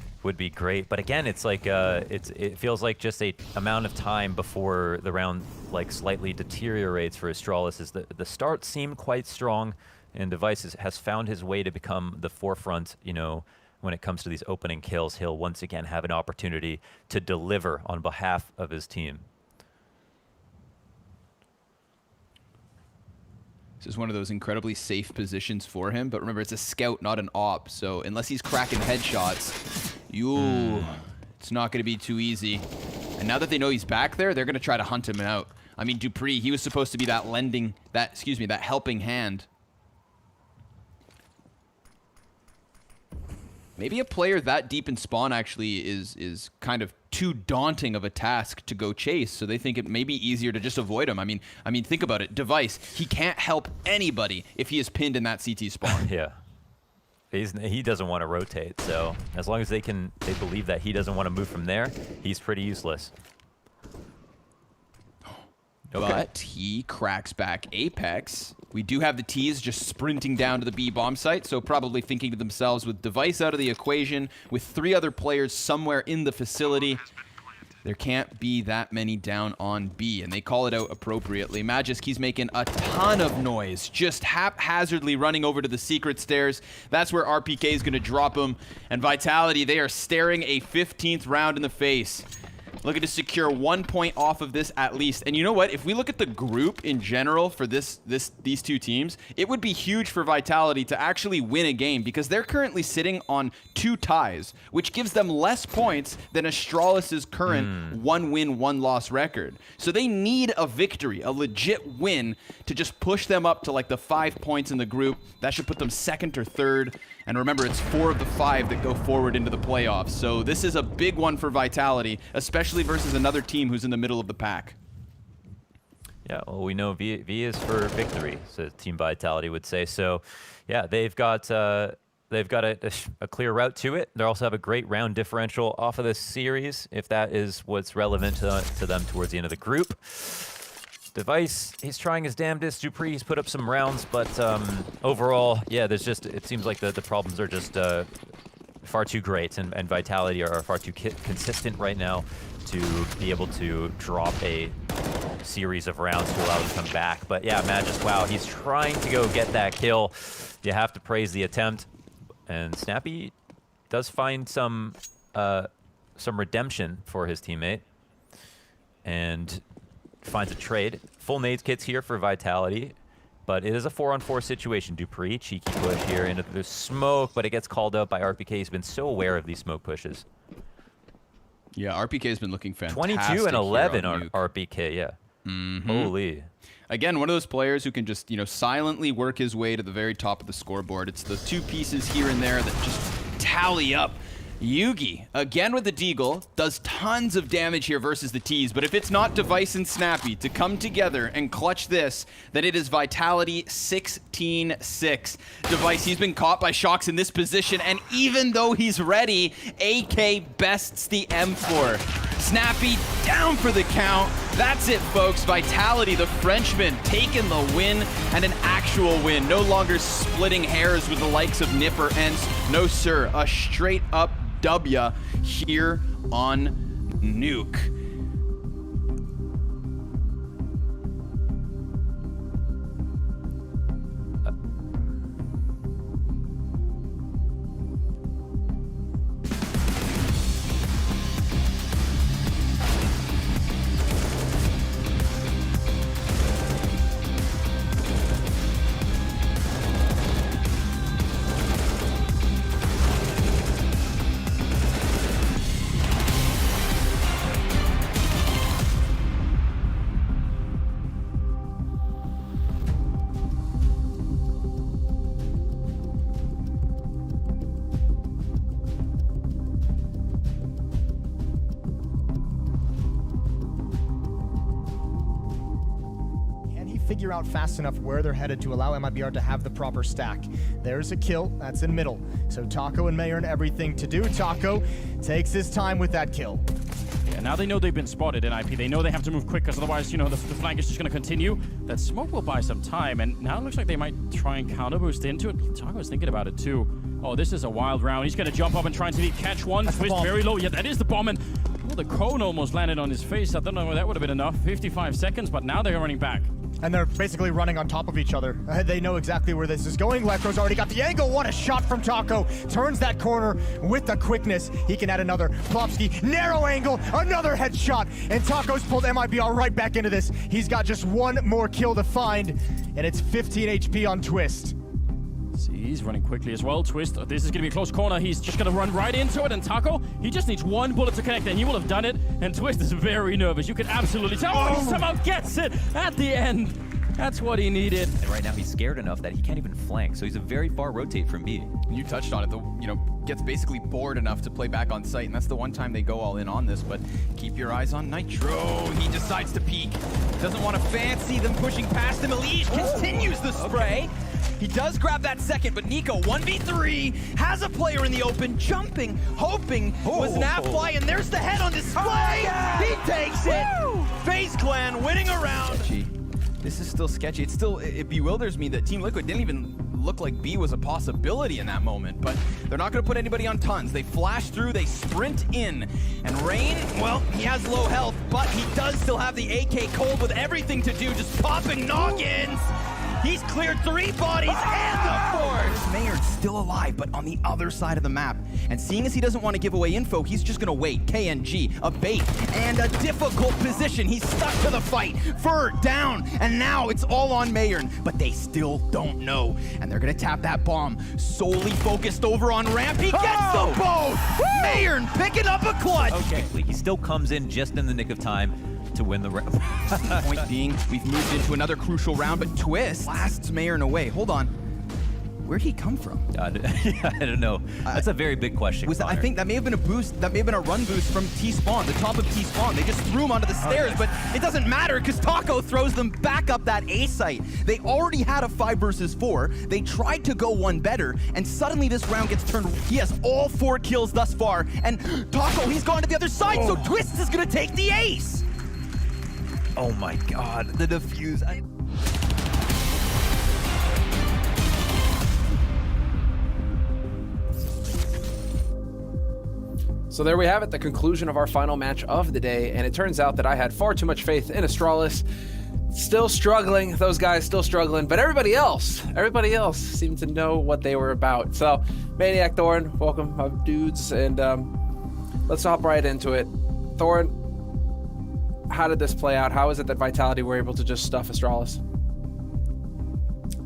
great. But again, it's like it feels like just a amount of time before the round like slightly deteriorates for Astralis. Is the start seemed quite strong, and Device has found his way to become the forefront. You know, when it comes to these opening kills, he'll once again have an opportunity to deliver on behalf of his team. This is one of those incredibly safe positions for him, but remember, it's a scout, not an op, so unless he's cracking headshots, it's not going to be too easy. And now that they know he's back there, they're going to try to hunt him out. I mean, Dupree, he was supposed to be that that helping hand. Maybe a player that deep in spawn actually is kind of too daunting of a task to go chase, so they think it may be easier to just avoid him. I mean, think about it. Device, he can't help anybody if he is pinned in that CT spawn. Yeah. He doesn't want to rotate, so as long as they believe that he doesn't want to move from there, he's pretty useless. Okay. But he cracks back Apex. We do have the T's just sprinting down to the B bomb site, so probably thinking to themselves, with Device out of the equation, with 3 other players somewhere in the facility, there can't be that many down on B, and they call it out appropriately. Magisk, he's making a ton of noise, just haphazardly running over to the secret stairs. That's where RPK is going to drop him, and Vitality, they are staring a 15th round in the face. Looking to secure 1 point off of this at least. And you know what? If we look at the group in general for these 2 teams, it would be huge for Vitality to actually win a game because they're currently sitting on 2 ties, which gives them less points than Astralis' current 1-win, 1-loss record. So they need a victory, a legit win, to just push them up to like the 5 points in the group. That should put them 2nd or 3rd. And remember, it's 4 of the 5 that go forward into the playoffs. So this is a big one for Vitality, especially versus another team who's in the middle of the pack. Yeah, well, we know V is for victory, so Team Vitality would say. So, yeah, they've got a clear route to it. They also have a great round differential off of this series, if that is what's relevant to them towards the end of the group. Device, he's trying his damnedest. dupreeh, he's put up some rounds, but overall, yeah, there's just, it seems like the problems are just far too great, and Vitality are far too consistent right now to be able to drop a series of rounds to allow them to come back. But yeah, Magus, wow, he's trying to go get that kill. You have to praise the attempt. And Snappy does find some redemption for his teammate. And finds a trade. Full nades kits here for Vitality. But it is a 4-on-4 situation. dupreeh, cheeky push here into the smoke, but it gets called out by RPK. He's been so aware of these smoke pushes. Yeah, RPK has been looking fantastic. 22 and 11 on RPK, yeah. Holy. Again, one of those players who can just, silently work his way to the very top of the scoreboard. It's the two pieces here and there that just tally up. Yugi, again with the Deagle, does tons of damage here versus the T's, but if it's not Device and Snappy to come together and clutch this, then it is Vitality 16-6. Device, he's been caught by Shocks in this position, and even though he's ready, AK bests the M4. Snappy down for the count. That's it, folks. Vitality, the Frenchman, taking the win, and an actual win. No longer splitting hairs with the likes of Nip or ENCE. No, sir. A straight-up W here on Nuke. Figure out fast enough where they're headed to allow MIBR to have the proper stack. There's a kill, that's in middle. So Taco and Mayor and everything to do. Taco takes his time with that kill. Yeah, now they know they've been spotted in IP. They know they have to move quick, because otherwise, the flank is just going to continue. That smoke will buy some time, and now it looks like they might try and counter boost into it. Taco's thinking about it too. Oh, this is a wild round. He's going to jump up and try and catch one. Twist very low. Yeah, that is the bomb, and the cone almost landed on his face. I don't know if that would have been enough. 55 seconds, but now they're running back. And they're basically running on top of each other. They know exactly where this is going. Lecro's already got the angle. What a shot from Taco. Turns that corner with the quickness. He can add another. Plopsky, narrow angle, another headshot. And Taco's pulled MIBR right back into this. He's got just one more kill to find, and it's 15 HP on Twist. See, he's running quickly as well. Twist, this is going to be a close corner. He's just going to run right into it. And Taco, he just needs one bullet to connect, and he will have done it. And Twist is very nervous. You can absolutely tell. Oh, he somehow gets it at the end. That's what he needed. And right now he's scared enough that he can't even flank, so he's a very far rotate from B. You touched on it, gets basically bored enough to play back on site, and that's the one time they go all in on this, but keep your eyes on Nitro. He decides to peek. Doesn't want to fancy them pushing past him. Elige continues the spray. He does grab that second, but Nico, 1v3, has a player in the open, jumping, hoping was an fly, and there's the head on display. He takes it. FaZe Clan winning a round. This is still sketchy. It bewilders me that Team Liquid didn't even look like B was a possibility in that moment, but they're not going to put anybody on tons. They flash through, they sprint in, and Rain, well, he has low health, but he does still have the AK cold with everything to do, just popping noggins. He's cleared 3 bodies and the 4th. Mayor's still alive, but on the other side of the map. And seeing as he doesn't want to give away info, he's just going to wait. Gen.G, a bait, and a difficult position. He's stuck to the fight. Fur down, and now it's all on Mayern, but they still don't know. And they're going to tap that bomb. Solely focused over on ramp. He gets the both. Mayern picking up a clutch. Okay, he still comes in just in the nick of time to win the round. Point being, we've moved into another crucial round, but Twist blasts Mayern away. Hold on. Where'd he come from? I don't know. That's a very big question. I think that may have been a boost. That may have been a run boost from T-Spawn, the top of T-Spawn. They just threw him onto the stairs, but it doesn't matter because Taco throws them back up that A site. They already had a 5 versus 4. They tried to go one better, and suddenly this round gets turned. He has all 4 kills thus far, and Taco, he's gone to the other side, so Twist is going to take the ace. Oh my god, the defuse. So there we have it, the conclusion of our final match of the day, and it turns out that I had far too much faith in Astralis. Still struggling, those guys still struggling, but everybody else seemed to know what they were about. So, Maniac, Thorin, welcome, dudes, and let's hop right into it. Thorin, how did this play out? How is it that Vitality were able to just stuff Astralis?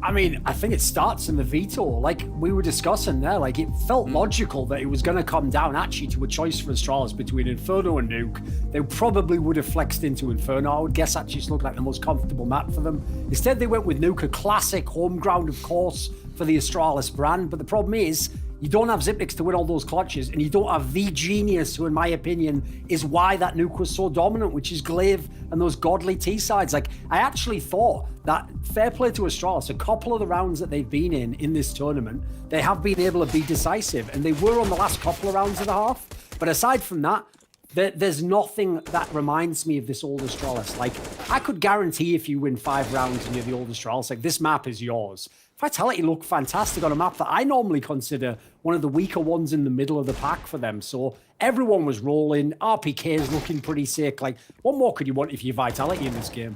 I mean, I think it starts in the veto. Like we were discussing there, like it felt logical that it was going to come down actually to a choice for Astralis between Inferno and Nuke. They probably would have flexed into Inferno. I would guess that just looked like the most comfortable map for them. Instead, they went with Nuke, a classic home ground, of course, for the Astralis brand. But the problem is, you don't have Xyp9x to win all those clutches, and you don't have the genius who, in my opinion, is why that Nuke was so dominant, which is Glaive and those godly T-sides. Like, I actually thought that, fair play to Astralis, a couple of the rounds that they've been in this tournament, they have been able to be decisive, and they were on the last couple of rounds of the half. But aside from that, there's nothing that reminds me of this old Astralis. Like, I could guarantee if you win 5 rounds and you're the old Astralis, like, this map is yours. Vitality look fantastic on a map that I normally consider one of the weaker ones in the middle of the pack for them. So everyone was rolling. RPK is looking pretty sick. Like, what more could you want if you're Vitality in this game?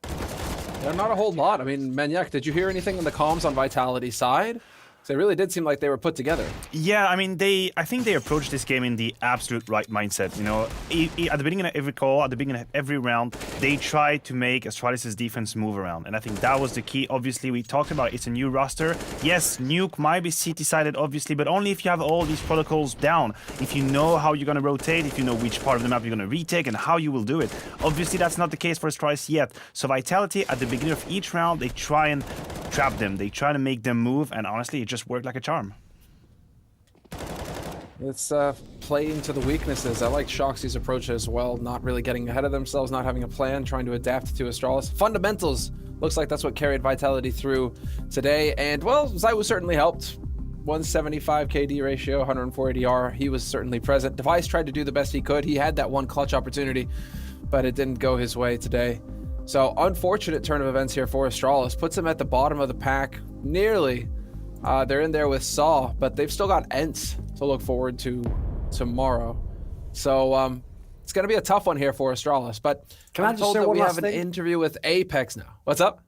Yeah, not a whole lot. I mean, Maniac, did you hear anything in the comms on Vitality's side? They really did seem like they were put together. Yeah, I mean, I think they approached this game in the absolute right mindset. You know, at the beginning of every call, at the beginning of every round, they tried to make Astralis' defense move around. And I think that was the key. Obviously, we talked about it's a new roster. Yes, Nuke might be CT-sided, obviously, but only if you have all these protocols down. If you know how you're going to rotate, if you know which part of the map you're going to retake and how you will do it. Obviously, that's not the case for Astralis yet. So Vitality, at the beginning of each round, they try and trap them. They try to make them move, and honestly, it just worked like a charm. Let's play into the weaknesses. I like Shoxy's approach as well, not really getting ahead of themselves, not having a plan, trying to adapt to Astralis. Fundamentals, looks like that's what carried Vitality through today, and well, ZywOo certainly helped. 175 KD ratio, 104 ADR, he was certainly present. Device tried to do the best he could. He had that one clutch opportunity, but it didn't go his way today. So, unfortunate turn of events here for Astralis. Puts them at the bottom of the pack, nearly. They're in there with Saw, but they've still got ENCE to look forward to tomorrow. So, it's going to be a tough one here for Astralis. But can I just say that one we last have an thing? interview with Apex now. What's up?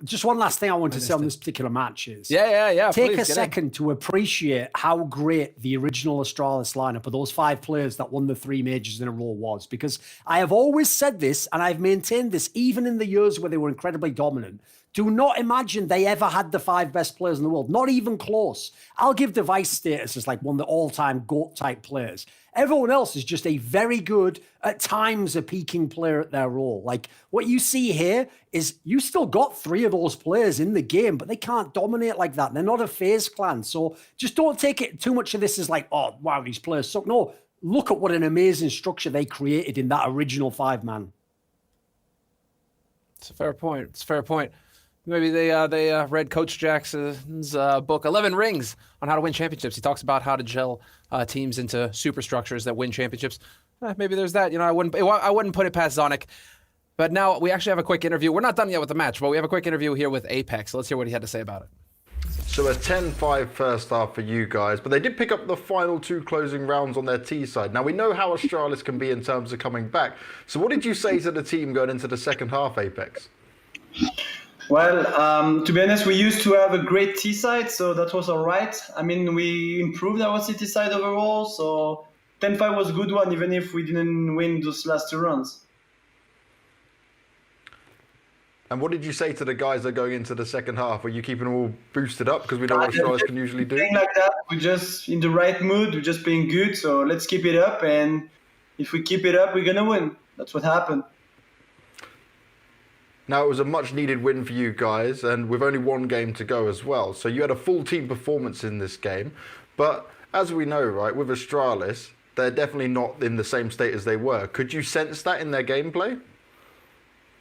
Just one last thing I want to say on this particular match is... Yeah. Take please, a second to appreciate how great the original Astralis lineup of those 5 players that won the 3 majors in a row was. Because I have always said this, and I've maintained this even in the years where they were incredibly dominant. Do not imagine they ever had the 5 best players in the world. Not even close. I'll give Device status as like one of the all-time GOAT-type players. Everyone else is just a very good, at times a peaking player at their role. Like, what you see here is you still got 3 of those players in the game, but they can't dominate like that. They're not a FaZe clan. So just don't take it too much of this as like, oh, wow, these players suck. No, look at what an amazing structure they created in that original 5-man. It's a fair point. It's a fair point. Maybe they read Coach Jackson's book, 11 Rings, on how to win championships. He talks about how to gel teams into superstructures that win championships. Maybe there's that. You know, I wouldn't put it past Zonic. But now we actually have a quick interview. We're not done yet with the match, but we have a quick interview here with Apex. So let's hear what he had to say about it. So a 10-5 first half for you guys, but they did pick up the final 2 closing rounds on their T side. Now we know how Astralis can be in terms of coming back. So what did you say to the team going into the second half, Apex? Well, to be honest, we used to have a great T side, so that was all right. I mean, we improved our CT side overall, so 10-5 was a good one, even if we didn't win those last 2 rounds. And what did you say to the guys that are going into the second half? Were you keeping them all boosted up? Because we know what Astralis can usually do. Playing like that, we're just in the right mood, we're just playing good, so let's keep it up, and if we keep it up, we're going to win. That's what happened. Now, it was a much-needed win for you guys, and with only 1 game to go as well. So you had a full team performance in this game. But as we know, right, with Astralis, they're definitely not in the same state as they were. Could you sense that in their gameplay?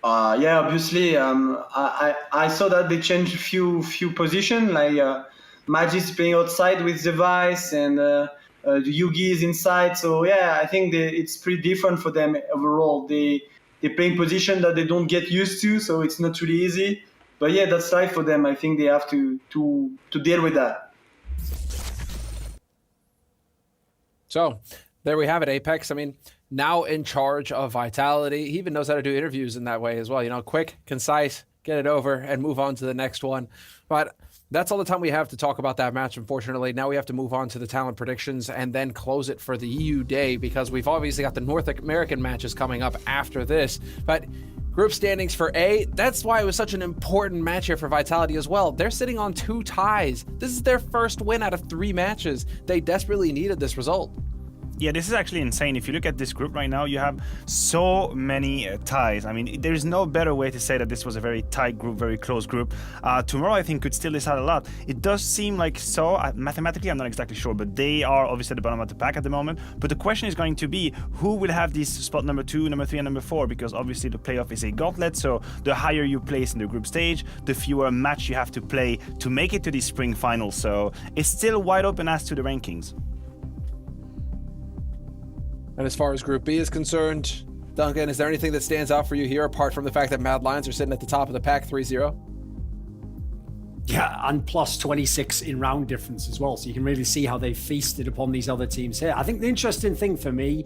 Yeah, obviously. I saw that they changed a few positions, like Magis playing outside with Device, and The Yugi is inside, so yeah, I think it's pretty different for them overall. They play in position that they don't get used to, so it's not really easy. But yeah, that's life for them. I think they have to deal with that. So there we have it, Apex. I mean, now in charge of Vitality. He even knows how to do interviews in that way as well. You know, quick, concise, get it over and move on to the next one. But that's all the time we have to talk about that match, unfortunately. Now we have to move on to the talent predictions and then close it for the EU day, because we've obviously got the North American matches coming up after this. But group standings for A, that's why it was such an important match here for Vitality as well. They're sitting on 2 ties. This is their first win out of 3 matches. They desperately needed this result. Yeah, this is actually insane. If you look at this group right now, you have so many ties. I mean, there's no better way to say that this was a very tight group, very close group. Tomorrow, I think, could still decide a lot. It does seem like so. Mathematically, I'm not exactly sure, but they are obviously at the bottom of the pack at the moment. But the question is going to be, who will have this spot number 2, number 3, and number 4? Because obviously the playoff is a gauntlet, so the higher you place in the group stage, the fewer match you have to play to make it to the spring final. So it's still wide open as to the rankings. And as far as Group B is concerned, Duncan, is there anything that stands out for you here apart from the fact that Mad Lions are sitting at the top of the pack 3-0? Yeah, and plus 26 in round difference as well. So you can really see how they feasted upon these other teams here. I think the interesting thing for me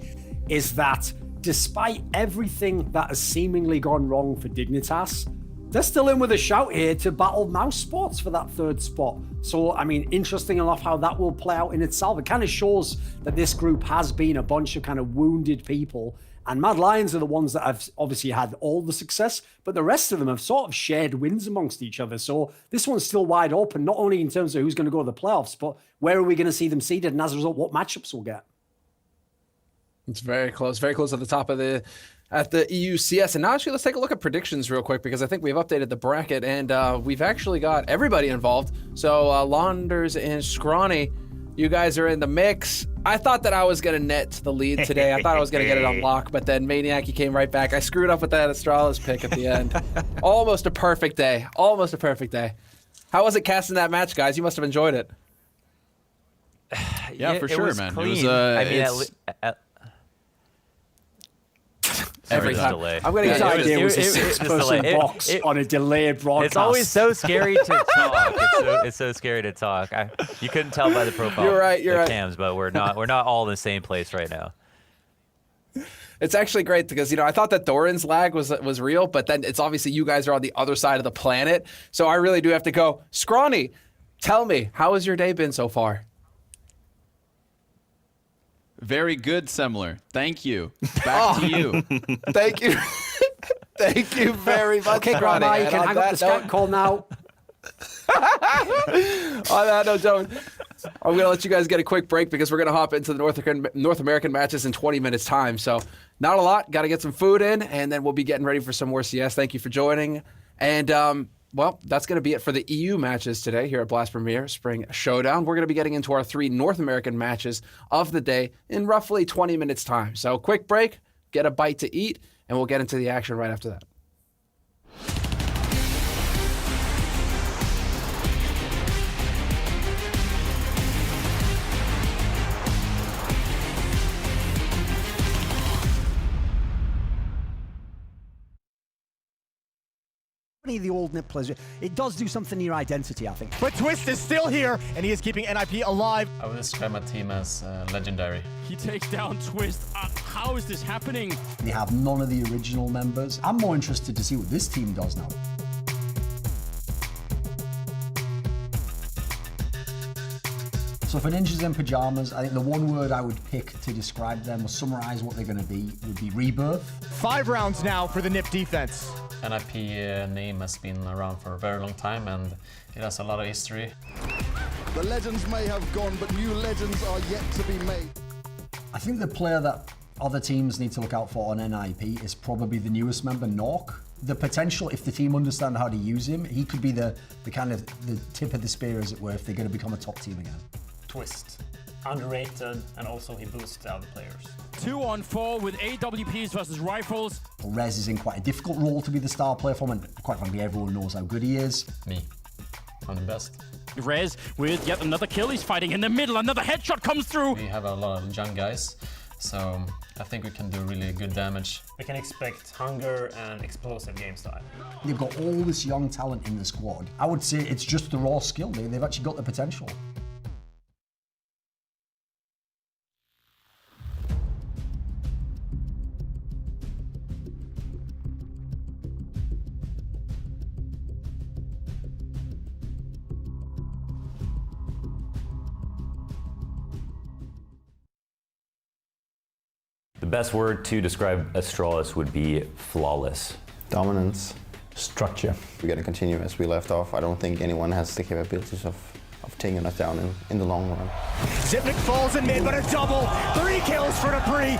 is that despite everything that has seemingly gone wrong for Dignitas, they're still in with a shout here to battle Mousesports for that 3rd spot. So, I mean, interesting enough how that will play out in itself. It kind of shows that this group has been a bunch of kind of wounded people. And Mad Lions are the ones that have obviously had all the success, but the rest of them have sort of shared wins amongst each other. So this one's still wide open, not only in terms of who's going to go to the playoffs, but where are we going to see them seeded? And as a result, what matchups we'll get. It's very close at the top of the EU CS. And now actually let's take a look at predictions real quick, because I think we've updated the bracket and we've actually got everybody involved. So Launders and Scrawny, you guys are in the mix. I thought that I was going to net the lead today. I thought I was going to get it on lock, but then Maniac, he came right back. I screwed up with that Astralis pick at the end. Almost a perfect day. Almost a perfect day. How was it casting that match, guys? You must have enjoyed it. Yeah, for sure, man. Clean. It was, I mean, Every time. Delay. I'm going to get idea it was a 6-person box on a delayed broadcast. It's always so scary to talk. It's so scary to talk. You couldn't tell by the profile. You're right. Cams, but we're not all in the same place right now. It's actually great because, you know, I thought that Doran's lag was real, but then it's obviously you guys are on the other side of the planet. So I really do have to go. Scrawny, tell me, how has your day been so far? Very good, Semler. Thank you. Back to you. Thank you. Thank you very much. Okay, Grandma, you can hang up the Skype call now. On that note, I'm going to let you guys get a quick break because we're going to hop into the North American matches in 20 minutes time. So not a lot. Got to get some food in, and then we'll be getting ready for some more CS. Thank you for joining. And, well, that's going to be it for the EU matches today here at Blast Premier Spring Showdown. We're going to be getting into our 3 North American matches of the day in roughly 20 minutes time. So quick break, get a bite to eat, and we'll get into the action right after that. The old nip pleasure. It does do something to your identity, I think. But Twist is still here, and he is keeping NIP alive. I would describe my team as legendary. He takes down Twist. How is this happening? They have none of the original members. I'm more interested to see what this team does now. So for Ninjas in Pajamas, I think the one word I would pick to describe them or summarize what they're going to be would be rebirth. 5 rounds now for the NIP defense. NIP name has been around for a very long time and it has a lot of history. The legends may have gone, but new legends are yet to be made. I think the player that other teams need to look out for on NIP is probably the newest member, Nork. The potential, if the team understand how to use him, he could be the kind of the tip of the spear, as it were, if they're going to become a top team again. Twist. Underrated, and also he boosts other players. 2-on-4 with AWPs versus rifles. Rez is in quite a difficult role to be the star player for him, and quite frankly, everyone knows how good he is. Me. I'm the best. Rez with yet another kill. He's fighting in the middle. Another headshot comes through. We have a lot of young guys, so I think we can do really good damage. We can expect hunger and explosive game style. They've got all this young talent in the squad. I would say it's just the raw skill. They've actually got the potential. The best word to describe Astralis would be flawless. Dominance. Structure. We're going to continue as we left off. I don't think anyone has the capabilities of taking us down in the long run. Zipnik falls in mid, but a double. 3 kills for Dupree.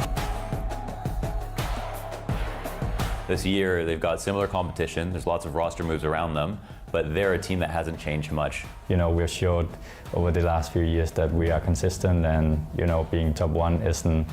This year, they've got similar competition. There's lots of roster moves around them, but they're a team that hasn't changed much. You know, we've showed over the last few years that we are consistent, and, you know, being top 1 isn't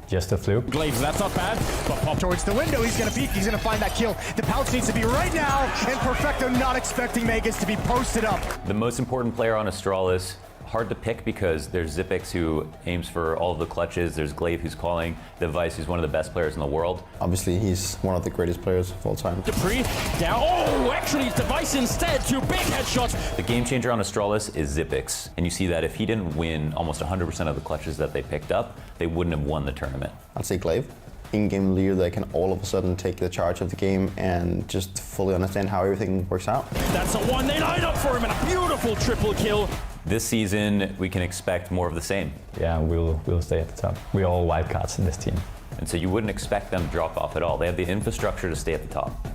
just a fluke. Glaive, that's not bad, but pop towards the window. He's gonna peek, he's gonna find that kill. The pouch needs to be right now, and Perfecto not expecting Megas to be posted up. The most important player on Astralis, hard to pick because there's Xyp9x who aims for all of the clutches, there's Glaive who's calling, Device who's one of the best players in the world. Obviously, he's one of the greatest players of all time. Dupree down. Oh, actually it's Device instead. 2 big headshots. The game changer on Astralis is Xyp9x, and you see that if he didn't win almost 100% of the clutches that they picked up, they wouldn't have won the tournament. I'd say Glaive. In-game leader that can all of a sudden take the charge of the game and just fully understand how everything works out. That's a one. They line up for him and a beautiful triple kill. This season, we can expect more of the same. Yeah, we'll stay at the top. We're all wildcards in this team. And so you wouldn't expect them to drop off at all. They have the infrastructure to stay at the top.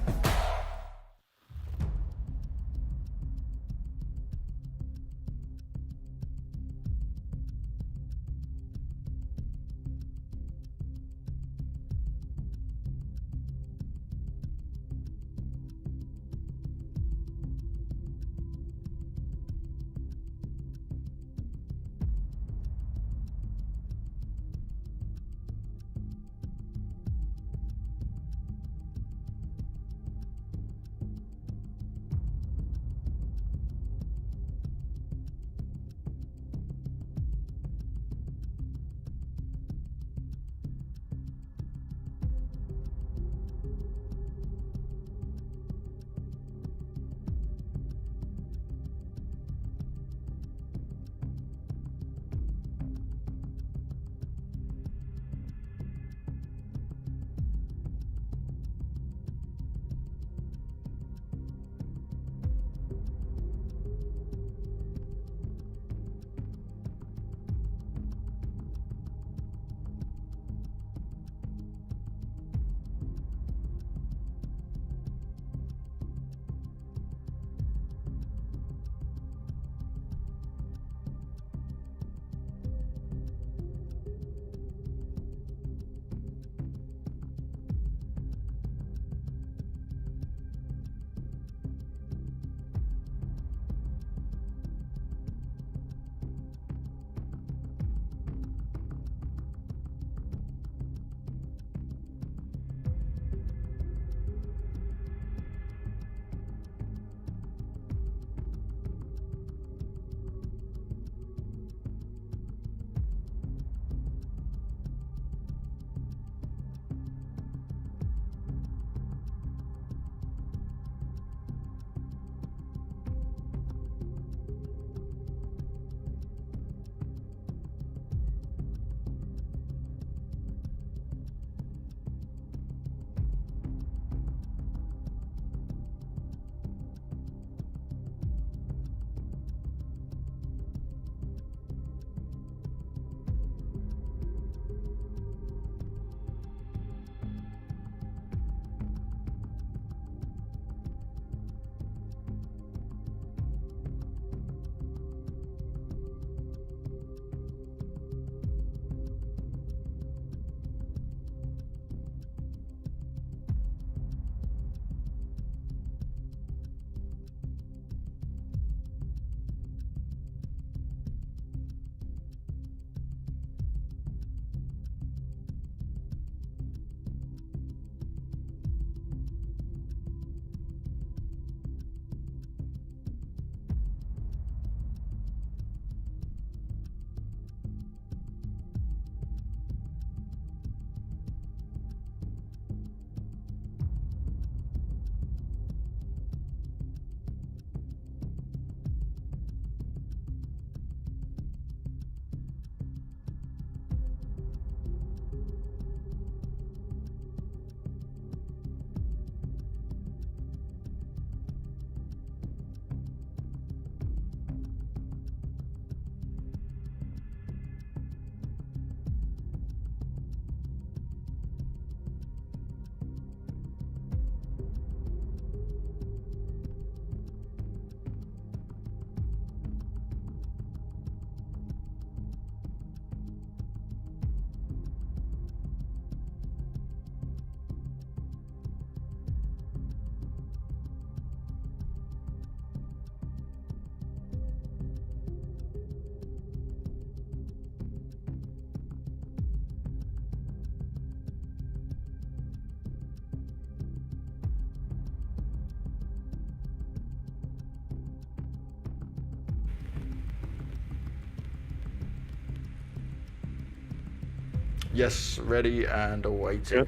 Yes, ready and awaiting.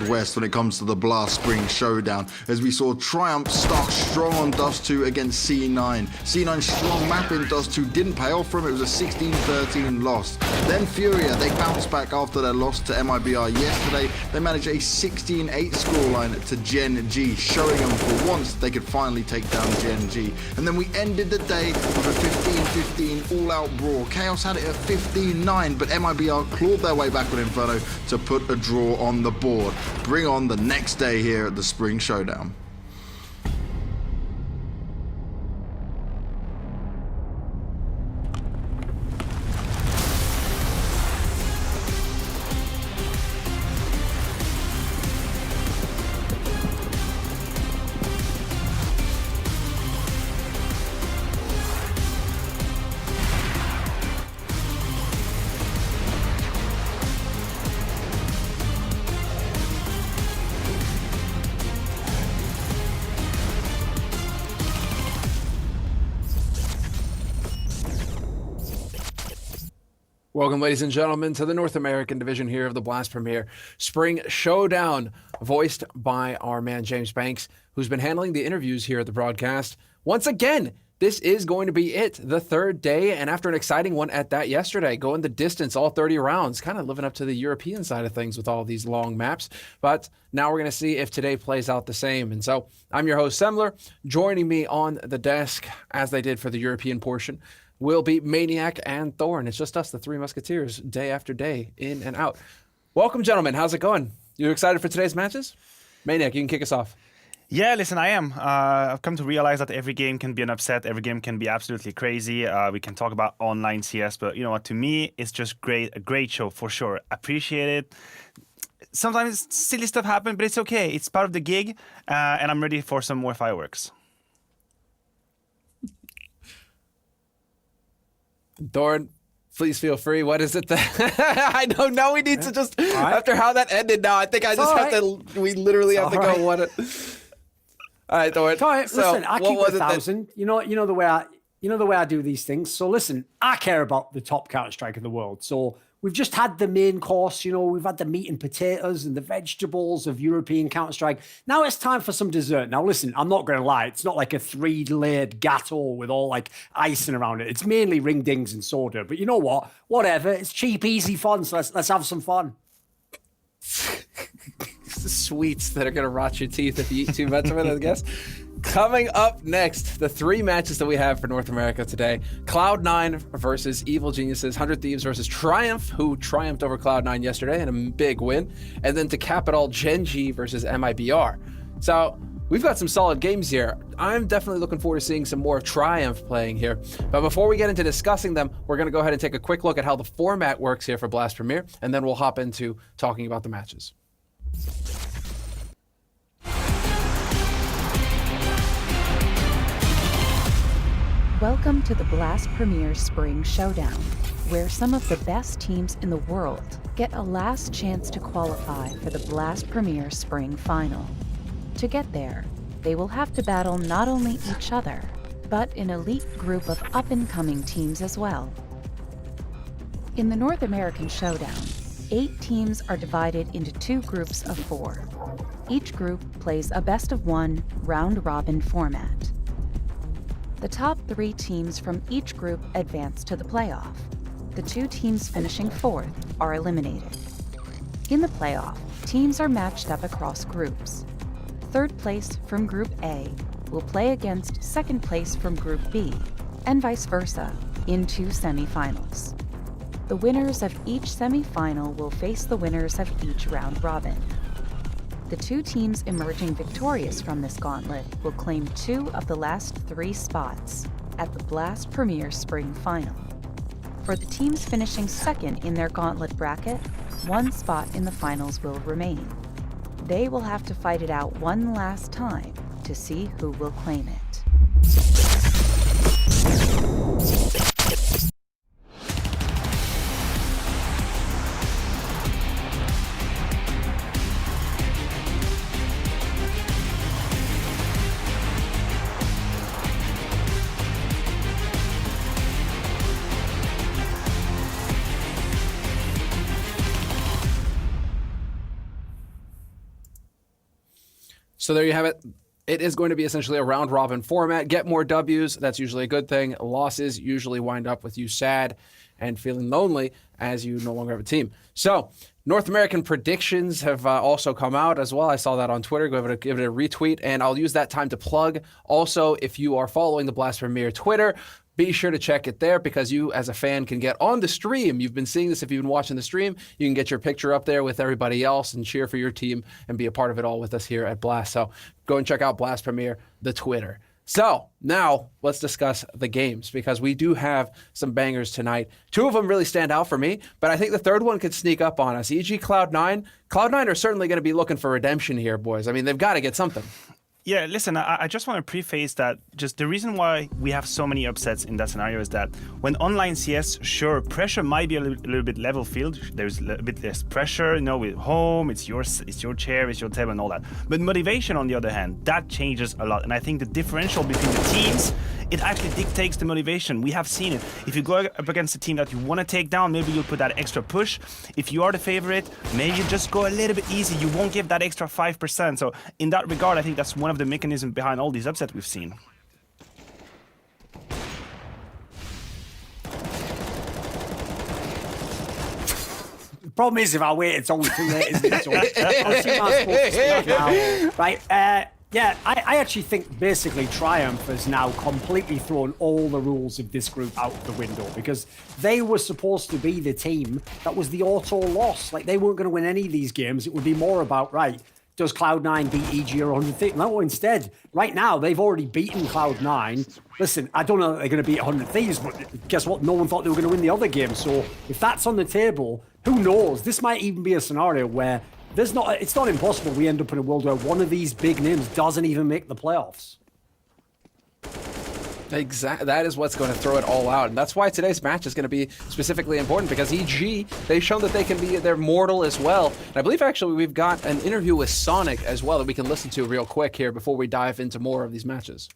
Wild West when it comes to the Blast Spring Showdown, as we saw Triumph start strong on Dust 2 against C9. C9's strong map in Dust 2 didn't pay off for him. It was a 16-13 loss. Then Furia, they bounced back after their loss to MIBR yesterday. They managed a 16-8 scoreline to Gen.G, showing them for once they could finally take down Gen.G. And then we ended the day with a 15-15 all-out brawl. Chaos had it at 15-9, but MIBR clawed their way back on Inferno to put a draw on the board. Bring on the next day here at the Spring Showdown. Welcome, ladies and gentlemen, to the North American division here of the Blast Premier Spring Showdown, voiced by our man James Banks, who's been handling the interviews here at the broadcast. Once again, this is going to be it, the third day, and after an exciting one at that yesterday, going the distance, all 30 rounds, kind of living up to the European side of things with all these long maps. But now we're going to see if today plays out the same. And so I'm your host, Semler. Joining me on the desk, as they did for the European portion, will be Maniac and Thorn. It's just us, the three musketeers, day after day, in and out. Welcome, gentlemen. How's it going? You excited for today's matches? Maniac, you can kick us off. Yeah, listen, I am. I've come to realize that every game can be an upset. Every game can be absolutely crazy. We can talk about online CS, but you know what? To me, it's just great. A great show for sure. Appreciate it. Sometimes silly stuff happens, but it's okay. It's part of the gig, and I'm ready for some more fireworks. Thorn, please feel free. What is it that I don't know? We need to just after how that ended. Now I think I just have to. We literally have to go. What? All right, Thorn. So, listen, I keep it 1,000. You know the way I do these things. So listen, I care about the top Counter-Strike in the world. So we've just had the main course. We've had the meat and potatoes and the vegetables of European Counter-Strike. Now it's time for some dessert. Now listen, I'm not going to lie. It's not like a 3-layered gâteau with all like icing around it. It's mainly ring dings and soda. But you know what? Whatever. It's cheap, easy fun. So let's have some fun. The sweets that are going to rot your teeth if you eat too much of it, I guess. Coming up next, the three matches that we have for North America today. Cloud9 versus Evil Geniuses. 100 Thieves versus Triumph, who triumphed over Cloud9 yesterday in a big win. And then to cap it all, Gen.G versus MIBR. So we've got some solid games here. I'm definitely looking forward to seeing some more Triumph playing here. But before we get into discussing them, we're going to go ahead and take a quick look at how the format works here for Blast Premier, and then we'll hop into talking about the matches. Welcome to the Blast Premier Spring Showdown, where some of the best teams in the world get a last chance to qualify for the Blast Premier Spring Final. To get there, they will have to battle not only each other, but an elite group of up-and-coming teams as well. In the North American Showdown, 8 teams are divided into 2 groups of 4. Each group plays a best-of-1 round-robin format. The top 3 teams from each group advance to the playoff. The 2 teams finishing 4th are eliminated. In the playoff, teams are matched up across groups. 3rd place from Group A will play against 2nd place from Group B, and vice versa, in 2 semifinals. The winners of each semifinal will face the winners of each round robin. The 2 teams emerging victorious from this gauntlet will claim 2 of the last 3 spots at the Blast Premier Spring Final. For the teams finishing 2nd in their gauntlet bracket, 1 spot in the finals will remain. They will have to fight it out one last time to see who will claim it. So there you have it. It is going to be essentially a round robin format. Get more W's. That's usually a good thing. Losses usually wind up with you sad and feeling lonely as you no longer have a team. So North American predictions have also come out as well. I saw that on Twitter. Give it a retweet, and I'll use that time to plug. Also, if you are following the Blast Premier Twitter, be sure to check it there because you, as a fan, can get on the stream. You've been seeing this if you've been watching the stream. You can get your picture up there with everybody else and cheer for your team and be a part of it all with us here at Blast. So go and check out Blast Premier, the Twitter. So now let's discuss the games because we do have some bangers tonight. Two of them really stand out for me, but I think the third one could sneak up on us. EG Cloud9. Cloud9 are certainly going to be looking for redemption here, boys. I mean, they've got to get something. Yeah, listen, I just want to preface that just the reason why we have so many upsets in that scenario is that when online CS, sure, pressure might be a little bit level field. There's a bit less pressure, you know, with home, it's your chair, it's your table and all that. But motivation, on the other hand, that changes a lot. And I think the differential between the teams, it actually dictates the motivation. We have seen it. If you go up against a team that you want to take down, maybe you'll put that extra push. If you are the favorite, maybe you just go a little bit easy. You won't give that extra 5%. So in that regard, I think that's one of the mechanisms behind all these upsets we've seen. The problem is if I wait, it's always too late, isn't it? So I'll see my sports speak now. Right, yeah, I actually think basically Triumph has now completely thrown all the rules of this group out the window because they were supposed to be the team that was the auto loss. Like, they weren't going to win any of these games. It would be more about, right, does Cloud9 beat EG or 100 Thieves? No, instead, right now, they've already beaten Cloud9. Listen, I don't know that they're going to beat 100 Thieves, but guess what? No one thought they were going to win the other game. So if that's on the table, who knows? This might even be a scenario where it's not impossible we end up in a world where one of these big names doesn't even make the playoffs. Exactly. That is what's going to throw it all out. And that's why today's match is going to be specifically important because EG, they've shown that they're mortal as well. And I believe actually we've got an interview with Sonic as well that we can listen to real quick here before we dive into more of these matches.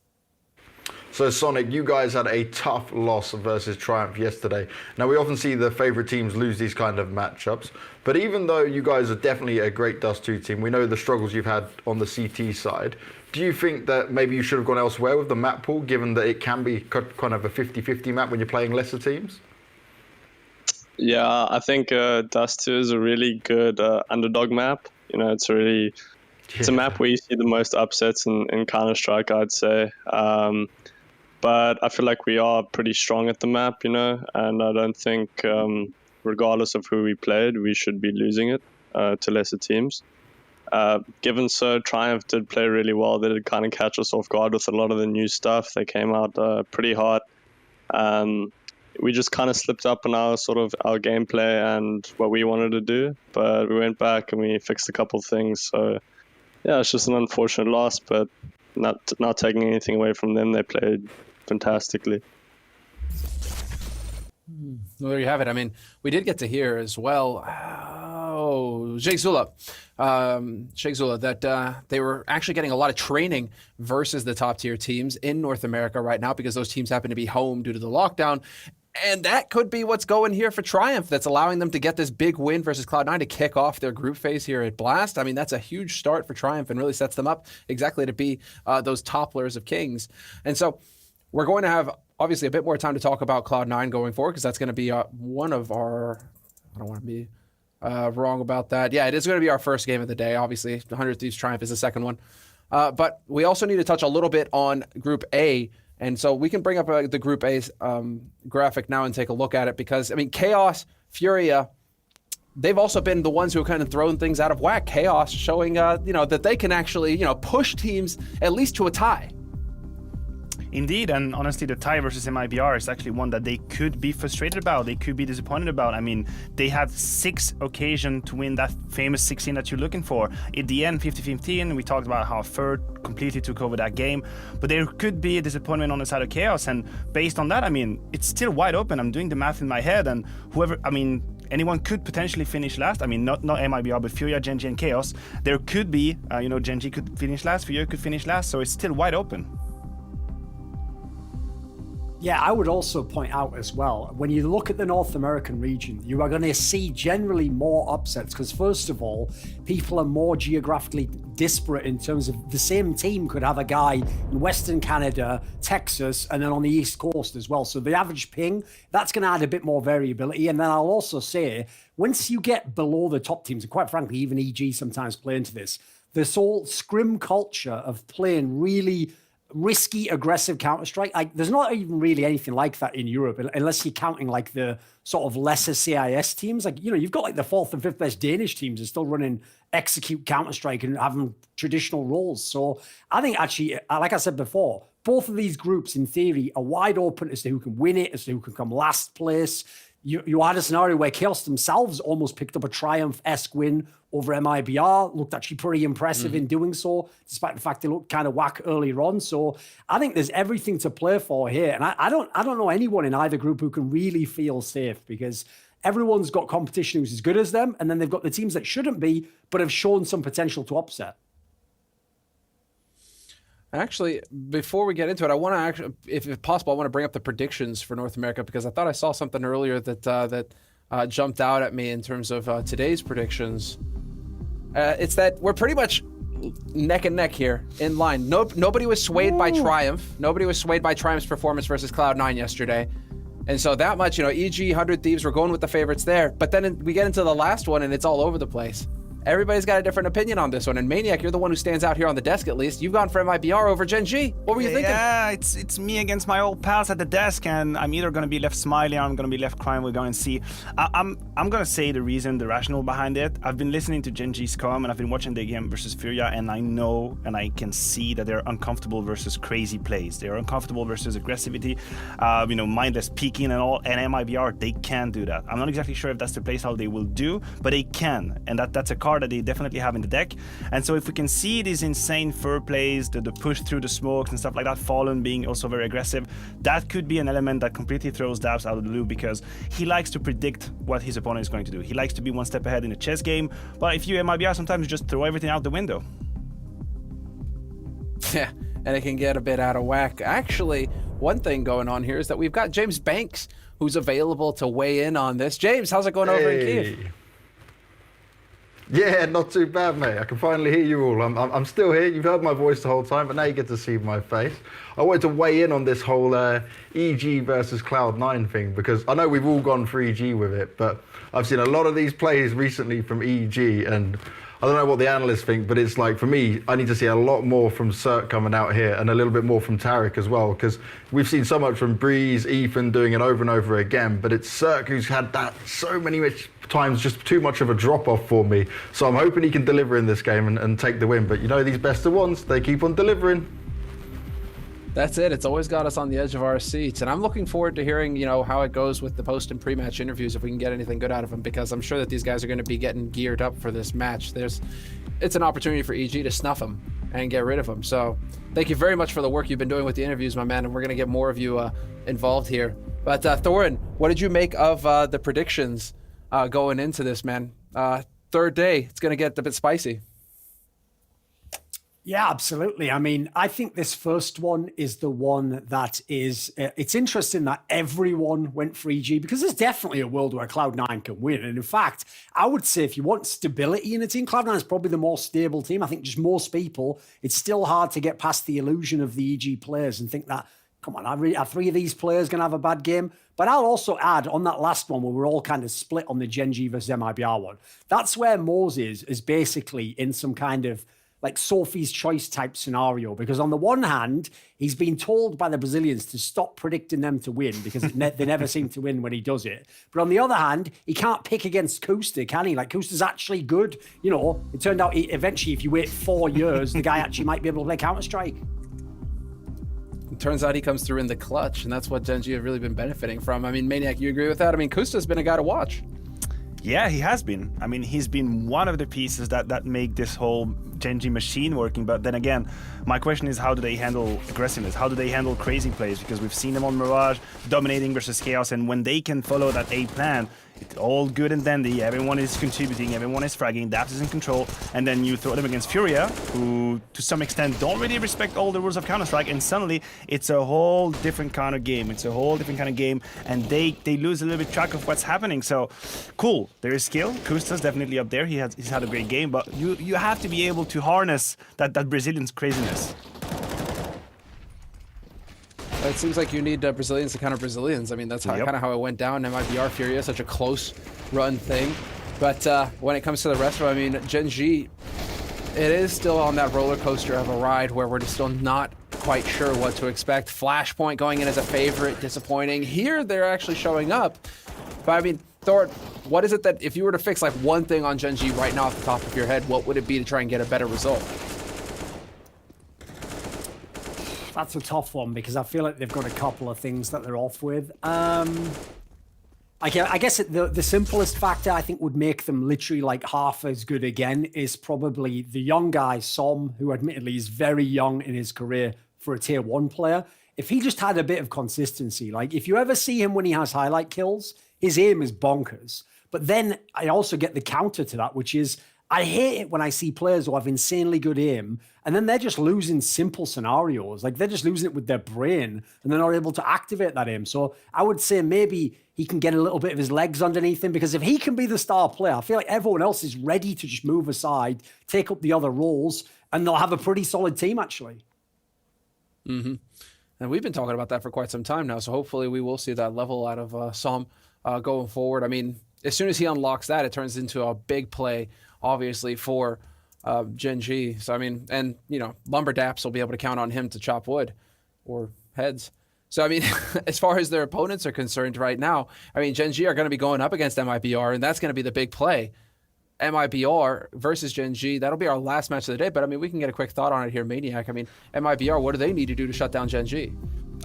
So Sonic, you guys had a tough loss versus Triumph yesterday. Now we often see the favorite teams lose these kind of matchups, but even though you guys are definitely a great Dust 2 team, we know the struggles you've had on the CT side. Do you think that maybe you should have gone elsewhere with the map pool, given that it can be kind of a 50-50 map when you're playing lesser teams? Yeah, I think Dust 2 is a really good underdog map. You know, it's a map where you see the most upsets in Counter-Strike, I'd say. But I feel like we are pretty strong at the map, you know, and I don't think, regardless of who we played, we should be losing it to lesser teams. Given so, Triumph did play really well. They did kind of catch us off guard with a lot of the new stuff. They came out pretty hot. We just kind of slipped up on our gameplay and what we wanted to do, but we went back and we fixed a couple of things. So yeah, it's just an unfortunate loss, but not taking anything away from them. They played fantastically. Well, there you have it. I mean, we did get to hear as well, Sheikh Zula, that they were actually getting a lot of training versus the top tier teams in North America right now because those teams happen to be home due to the lockdown. And that could be what's going here for Triumph that's allowing them to get this big win versus Cloud9 to kick off their group phase here at Blast. I mean, that's a huge start for Triumph and really sets them up exactly to be those topplers of Kings. And so we're going to have obviously a bit more time to talk about Cloud9 going forward because that's going to be one of our, I don't want to be wrong about that. Yeah, it is going to be our first game of the day. Obviously, 100 Thieves Triumph is the second one. But we also need to touch a little bit on Group A. And so we can bring up the Group A's graphic now and take a look at it because, I mean, Chaos, Furia, they've also been the ones who have kind of thrown things out of whack. Chaos showing, that they can actually, push teams at least to a tie. Indeed, and honestly, the tie versus MIBR is actually one that they could be frustrated about. They could be disappointed about. I mean, they had 6 occasions to win that famous 16 that you're looking for. At the end, 50-15, we talked about how Ferd completely took over that game. But there could be a disappointment on the side of Chaos. And based on that, I mean, it's still wide open. I'm doing the math in my head. And anyone could potentially finish last. I mean, not MIBR, but Furia, Gen.G, and Chaos. There could be, Gen.G could finish last, Furia could finish last. So it's still wide open. Yeah, I would also point out as well, when you look at the North American region, you are going to see generally more upsets because, first of all, people are more geographically disparate in terms of the same team could have a guy in Western Canada, Texas, and then on the East Coast as well. So the average ping, that's going to add a bit more variability. And then I'll also say, once you get below the top teams, and quite frankly, even EG sometimes play into this whole scrim culture of playing really risky, aggressive Counter-Strike. Like, there's not even really anything like that in Europe, unless you're counting like the sort of lesser CIS teams. Like, you know, you've got like the 4th and 5th best Danish teams are still running execute Counter-Strike and having traditional roles. So I think actually, like I said before, both of these groups in theory are wide open as to who can win it, as to who can come last place. You had a scenario where Chaos themselves almost picked up a Triumph-esque win over MIBR, looked actually pretty impressive in doing so, despite the fact they looked kind of whack earlier on. So I think there's everything to play for here. And I don't know anyone in either group who can really feel safe because everyone's got competition who's as good as them, and then they've got the teams that shouldn't be, but have shown some potential to upset. Actually, before we get into it, I want to actually, if possible, I want to bring up the predictions for North America because I thought I saw something earlier that jumped out at me in terms of today's predictions. It's that we're pretty much neck and neck here, in line. Nobody was swayed by Triumph. Nobody was swayed by Triumph's performance versus Cloud9 yesterday. And so that much, you know, EG, 100 Thieves, we're going with the favorites there. But then we get into the last one and it's all over the place. Everybody's got a different opinion on this one. And Maniac, you're the one who stands out here on the desk at least. You've gone for MIBR over Gen.G. What were you thinking? Yeah, it's me against my old pals at the desk, and I'm either going to be left smiling or I'm going to be left crying. We're going to see. I'm going to say the reason, the rationale behind it. I've been listening to Gen.G's com, and I've been watching the game versus Furia, and I know and I can see that they're uncomfortable versus crazy plays. They're uncomfortable versus aggressivity, you know, mindless peeking and all. And MIBR, they can do that. I'm not exactly sure if that's the playstyle they will do, but they can, and that's a card that they definitely have in the deck. And so if we can see these insane fur plays, the push through the smokes and stuff like that, Fallen being also very aggressive, that could be an element that completely throws Dabs out of the loop because he likes to predict what his opponent is going to do. He likes to be one step ahead in a chess game, but if you MIBR, sometimes you just throw everything out the window. Yeah, and it can get a bit out of whack. Actually, one thing going on here is that we've got James Banks, who's available to weigh in on this. James, how's it going over in Kyiv? Yeah, not too bad, mate. I can finally hear you all. I'm still here. You've heard my voice the whole time, but now you get to see my face. I wanted to weigh in on this whole EG versus Cloud9 thing because I know we've all gone for EG with it, but I've seen a lot of these plays recently from EG, and I don't know what the analysts think, but it's like, for me, I need to see a lot more from Cirque coming out here and a little bit more from Tariq as well, because we've seen so much from Breeze, Ethan doing it over and over again, but it's Cirque who's had that so many times, just too much of a drop-off for me. So I'm hoping he can deliver in this game and take the win. But you know, these best of ones, they keep on delivering. That's it. It's always got us on the edge of our seats. And I'm looking forward to hearing, you know, how it goes with the post and pre-match interviews, if we can get anything good out of them, because I'm sure that these guys are going to be getting geared up for this match. It's an opportunity for EG to snuff them and get rid of them. So thank you very much for the work you've been doing with the interviews, my man. And we're going to get more of you involved here. But Thorin, what did you make of the predictions going into this, man? Third day, it's going to get a bit spicy. Yeah, absolutely. I mean, I think this first one is the one that is, it's interesting that everyone went for EG because there's definitely a world where Cloud9 can win. And in fact, I would say if you want stability in a team, Cloud9 is probably the more stable team. I think just most people, it's still hard to get past the illusion of the EG players and think that, come on, are three of these players going to have a bad game? But I'll also add on that last one where we're all kind of split on the Gen.G versus MIBR one. That's where Moses is basically in some kind of like Sophie's Choice type scenario, because on the one hand, he's been told by the Brazilians to stop predicting them to win because they never seem to win when he does it. But on the other hand, he can't pick against Kusta, can he? Like, Kusta's actually good. You know, it turned out eventually, if you wait 4 years, the guy actually might be able to play Counter-Strike. It turns out he comes through in the clutch, and that's what Gen.G have really been benefiting from. I mean, Maniac, you agree with that? I mean, Kusta's been a guy to watch. Yeah, he has been. I mean, he's been one of the pieces that make this whole Gen.G machine working. But then again, my question is, how do they handle aggressiveness? How do they handle crazy plays? Because we've seen them on Mirage dominating versus Chaos, and when they can follow that A plan, It's all good and dandy. Everyone is contributing. Everyone is fragging. Daps is in control. And then you throw them against Furia, who to some extent don't really respect all the rules of Counter-Strike. And suddenly it's a whole different kind of game. It's a whole different kind of game. And they lose a little bit track of what's happening. So cool. There is skill. Kusta's definitely up there. He's had a great game. But you have to be able to harness that Brazilian craziness. It seems like you need Brazilians to counter Brazilians. I mean, that's kind of how it went down. MIBR Furia, such a close run thing. But when it comes to the rest of it, I mean, Gen.G, it is still on that roller coaster of a ride where we're just still not quite sure what to expect. Flashpoint going in as a favorite, disappointing. Here, they're actually showing up. But I mean, Thor, what is it that, if you were to fix like one thing on Gen.G right now off the top of your head, what would it be to try and get a better result? That's a tough one because I feel like they've got a couple of things that they're off with. I guess the simplest factor I think would make them literally like half as good again is probably the young guy, Som, who admittedly is very young in his career for a tier 1 player. If he just had a bit of consistency, like if you ever see him when he has highlight kills, his aim is bonkers. But then I also get the counter to that, which is I hate it when I see players who have insanely good aim and then they're just losing simple scenarios. Like they're just losing it with their brain and they're not able to activate that aim. So I would say maybe he can get a little bit of his legs underneath him, because if he can be the star player, I feel like everyone else is ready to just move aside, take up the other roles, and they'll have a pretty solid team actually. Mm-hmm. And we've been talking about that for quite some time now. So hopefully we will see that level out of Som going forward. I mean, as soon as he unlocks that, it turns into a big play, obviously, for Gen.G. So, I mean, and, you know, Lumberdaps will be able to count on him to chop wood or heads. So, I mean, as far as their opponents are concerned right now, I mean, Gen.G are going to be going up against MIBR, and that's going to be the big play. MIBR versus Gen.G, that'll be our last match of the day. But, I mean, we can get a quick thought on it here, Maniac. I mean, MIBR, what do they need to do to shut down Gen.G?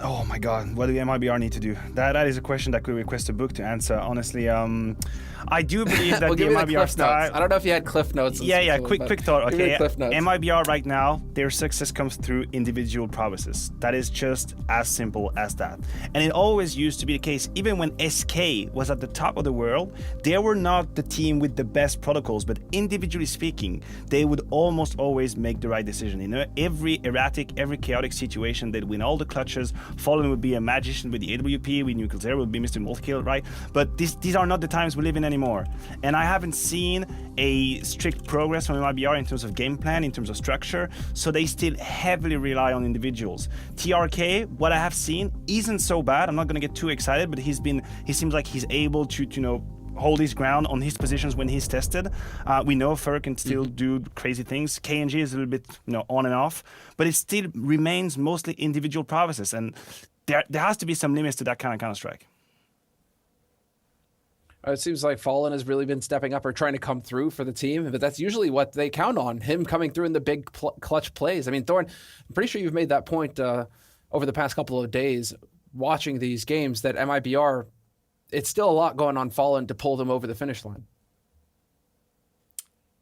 Oh my god, what do the MIBR need to do? That is a question that could request a book to answer. Honestly, I do believe that well, the MIBR style... I don't know if you had cliff notes. Yeah, quick thought. Okay, cliff notes. MIBR right now, their success comes through individual prowesses. That is just as simple as that. And it always used to be the case, even when SK was at the top of the world, they were not the team with the best protocols, but individually speaking, they would almost always make the right decision. You know, every erratic, every chaotic situation, they'd win all the clutches. Fallen would be a magician with the AWP, with Nuclear Zero would be Mr. Multikill, right? But these are not the times we live in anymore. And I haven't seen a strict progress from MIBR in terms of game plan, in terms of structure, so they still heavily rely on individuals. TRK, what I have seen, isn't so bad. I'm not going to get too excited, but he seems like he's able to, you know, hold his ground on his positions when he's tested. We know Fur can still do crazy things. K&G is a little bit, you know, on and off, but it still remains mostly individual prowesses, and there has to be some limits to that kind of Counter-Strike. It seems like Fallen has really been stepping up or trying to come through for the team, but that's usually what they count on, him coming through in the big clutch plays. I mean, Thorn, I'm pretty sure you've made that point over the past couple of days watching these games that MIBR, it's still a lot going on Fallen to pull them over the finish line.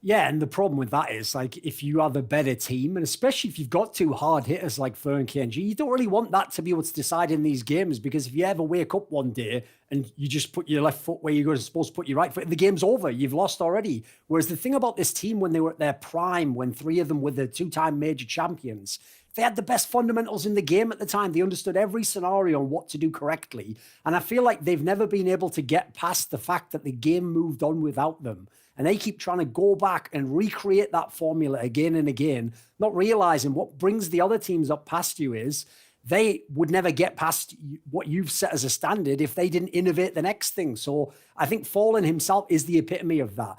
Yeah, and the problem with that is, like, if you are the better team, and especially if you've got two hard hitters like Fur and K&G, you don't really want that to be what's deciding these games, because if you ever wake up one day and you just put your left foot where you're supposed to put your right foot, the game's over. You've lost already. Whereas the thing about this team, when they were at their prime, when three of them were the two-time major champions, they had the best fundamentals in the game at the time. They understood every scenario and what to do correctly. And I feel like they've never been able to get past the fact that the game moved on without them. And they keep trying to go back and recreate that formula again and again, not realizing what brings the other teams up past you is they would never get past what you've set as a standard if they didn't innovate the next thing. So I think Fallen himself is the epitome of that.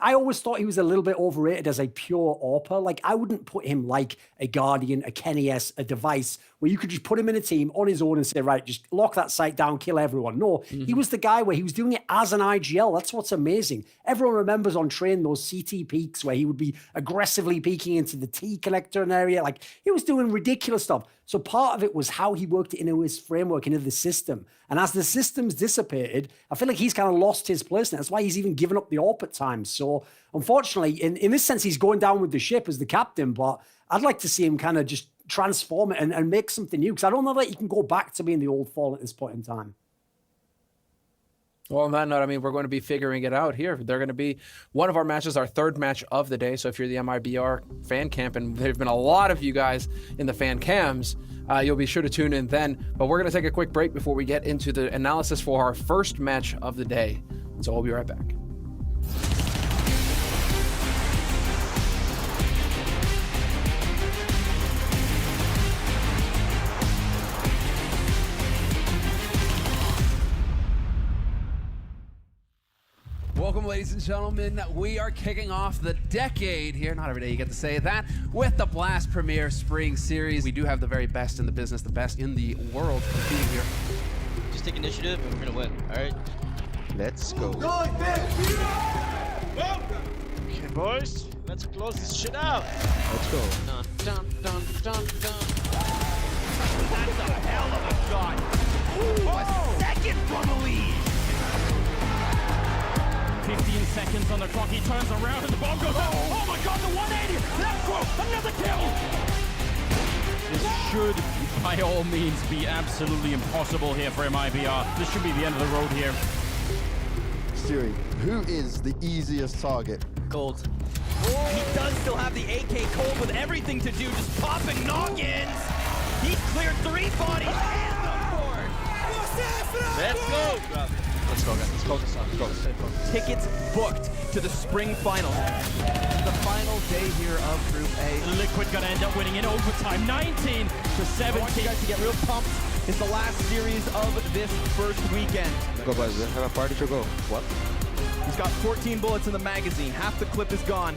I always thought he was a little bit overrated as a pure AWPer. Like, I wouldn't put him like a Guardian, a Kenny S, a Device, where you could just put him in a team on his own and say, right, just lock that site down, kill everyone. No, he was the guy where he was doing it as an IGL. That's what's amazing. Everyone remembers on Train those CT peaks where he would be aggressively peeking into the T connector area. Like, he was doing ridiculous stuff. So part of it was how he worked it into his framework, into the system. And as the system's dissipated, I feel like he's kind of lost his place. And that's why he's even given up the AWP at times. So unfortunately, in this sense, he's going down with the ship as the captain. But I'd like to see him kind of just transform it and make something new. Because I don't know that he can go back to being the old Fall at this point in time. Well, on that note, I mean, we're going to be figuring it out here. They're going to be one of our matches, our third match of the day. So if you're the MIBR fan camp, and there have been a lot of you guys in the fan cams, you'll be sure to tune in then. But we're going to take a quick break before we get into the analysis for our first match of the day. So we'll be right back. Welcome, ladies and gentlemen. We are kicking off the decade here. Not every day you get to say that. With the Blast Premier Spring Series. We do have the very best in the business, the best in the world competing here. Just take initiative and we're gonna win. All right, let's go. Okay, boys, let's close this shit out. Let's go. Dun, dun, dun, dun, dun. That's a hell of a shot. Ooh, a second from the lead. 15 seconds on the clock, he turns around and the bomb goes out. Oh my god, the 180! Let's go! Another kill! This should, by all means, be absolutely impossible here for MIBR. This should be the end of the road here. Siri, who is the easiest target? Cold. He does still have the AK Cold with everything to do, just popping noggins. He's cleared 3 bodies and the 4th. Let's go. Let's go, guys. Let's focus on. Let's go. Tickets booked to the spring finals. The final day here of Group A. Liquid gonna end up winning in overtime, 19 to 17. I want you guys to get real pumped. It's the last series of this first weekend. Go, guys. Have a party to go. What? He's got 14 bullets in the magazine. Half the clip is gone.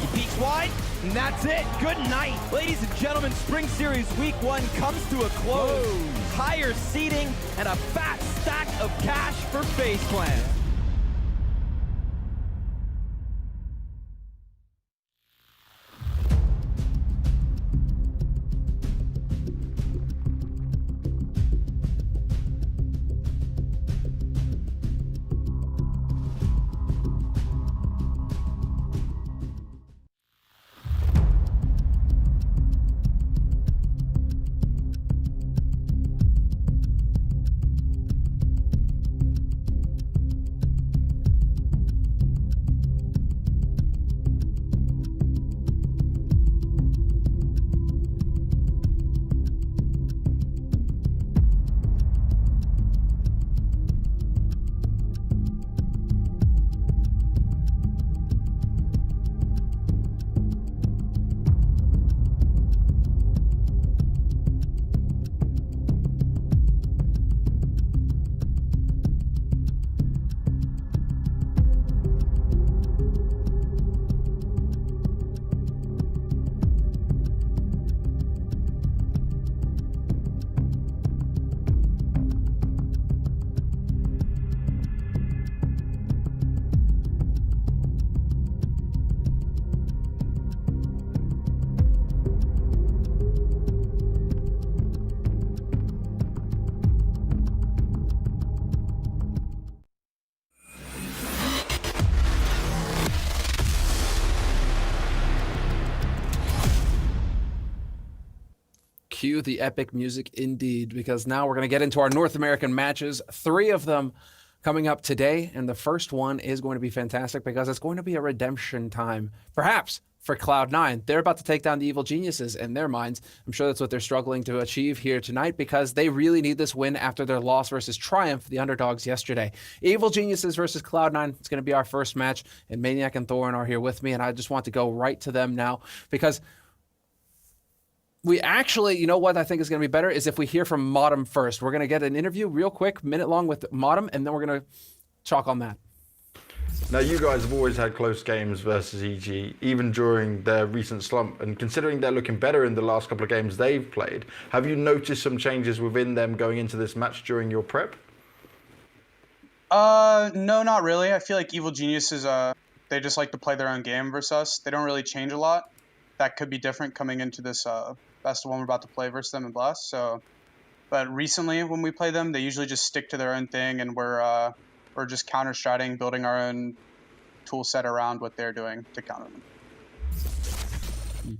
He peeks wide, and that's it. Good night. Ladies and gentlemen, Spring Series Week 1 comes to a close. Higher seating and a fat stack of cash for FaZe Clan. Cue the epic music indeed, because now we're going to get into our North American matches. 3 of them coming up today, and the first one is going to be fantastic because it's going to be a redemption time, perhaps, for Cloud9. They're about to take down the Evil Geniuses in their minds. I'm sure that's what they're struggling to achieve here tonight because they really need this win after their loss versus Triumph, the underdogs, yesterday. Evil Geniuses versus Cloud9. It's going to be our first match, and Maniac and Thorin are here with me, and I just want to go right to them now because we actually, you know what I think is going to be better is if we hear from Modem first. We're going to get an interview real quick, minute long with Modem, and then we're going to talk on that. Now, you guys have always had close games versus EG, even during their recent slump. And considering they're looking better in the last couple of games they've played, have you noticed some changes within them going into this match during your prep? No, not really. I feel like Evil Geniuses, they just like to play their own game versus us. They don't really change a lot. That could be different coming into this best one we're about to play versus them in Blast. So, but recently when we play them, they usually just stick to their own thing, and we're just counter-stratting, building our own tool set around what they're doing to counter them.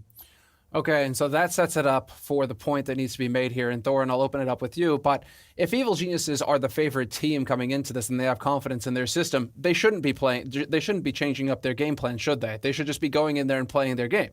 Okay, and so that sets it up for the point that needs to be made here. And Thorin, I'll open it up with you. But if Evil Geniuses are the favorite team coming into this and they have confidence in their system, they shouldn't be playing. They shouldn't be changing up their game plan, should they? They should just be going in there and playing their game.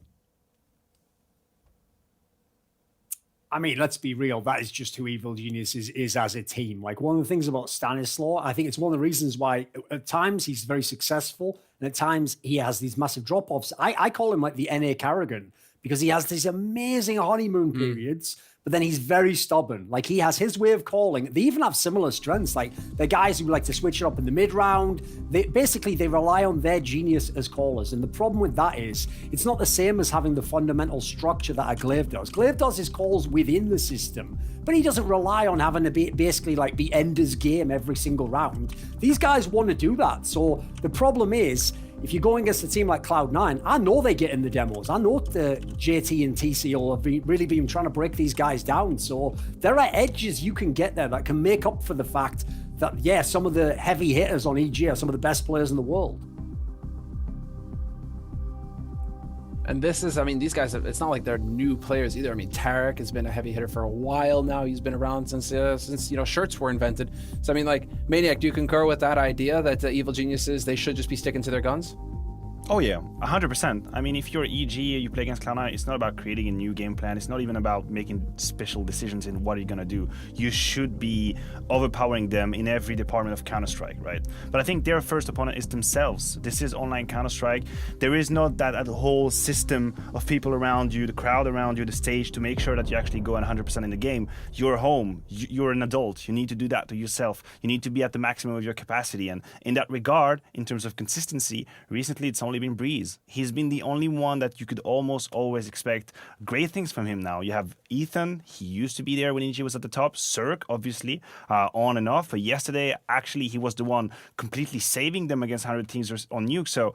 I mean, let's be real. That is just who Evil Geniuses is as a team. Like, one of the things about Stanislaw, I think it's one of the reasons why at times he's very successful and at times he has these massive drop-offs. I call him like the NA Carrigan because he has these amazing honeymoon periods, but then he's very stubborn. Like, he has his way of calling. They even have similar strengths. Like, they're guys who like to switch it up in the mid-round. They rely on their genius as callers. And the problem with that is it's not the same as having the fundamental structure that a Glaive does. Glaive does his calls within the system, but he doesn't rely on having to basically like be Ender's game every single round. These guys want to do that. So the problem is, if you're going against a team like Cloud9, I know they get in the demos. I know the JT and TCL have really been trying to break these guys down. So there are edges you can get there that can make up for the fact that, yeah, some of the heavy hitters on EG are some of the best players in the world. And this is, I mean, these guys, it's not like they're new players either. I mean, Tarek has been a heavy hitter for a while now. He's been around since you know, shirts were invented. So, I mean, like, Maniac, do you concur with that idea that the Evil Geniuses, they should just be sticking to their guns? Oh yeah, 100%. I mean, if you're EG, you play against Cloud9, it's not about creating a new game plan. It's not even about making special decisions in what you're gonna do. You should be overpowering them in every department of Counter-Strike, right? But I think their first opponent is themselves. This is online Counter-Strike. There is not that whole system of people around you, the crowd around you, the stage, to make sure that you actually go 100% in the game. You're home. You're an adult. You need to do that to yourself. You need to be at the maximum of your capacity. And in that regard, in terms of consistency, recently it's only been Breeze. He's been the only one that you could almost always expect great things from him now. You have Ethan, he used to be there when EG was at the top. Cirque, obviously, on and off. But yesterday, actually, he was the one completely saving them against 100 teams on Nuke. So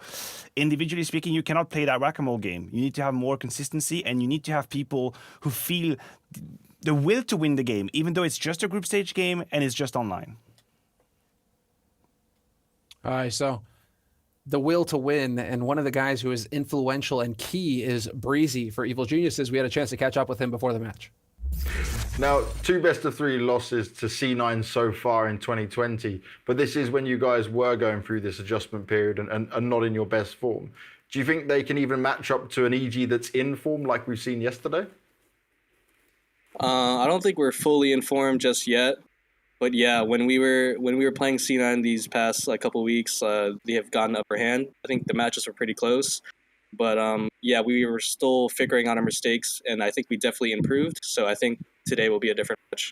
individually speaking, you cannot play that whack-a-mole game. You need to have more consistency and you need to have people who feel the will to win the game, even though it's just a group stage game and it's just online. All right, so the will to win, and one of the guys who is influential and key is Breezy for Evil Geniuses. We had a chance to catch up with him before the match. Now, 2 best-of-3 losses to C9 so far in 2020, but this is when you guys were going through this adjustment period and not in your best form. Do you think they can even match up to an EG that's in form like we've seen yesterday? I don't think we're fully informed just yet. But yeah, when we were playing C9 these past couple weeks, they have gotten upper hand. I think the matches were pretty close, but yeah, we were still figuring out our mistakes, and I think we definitely improved. So I think today will be a different match.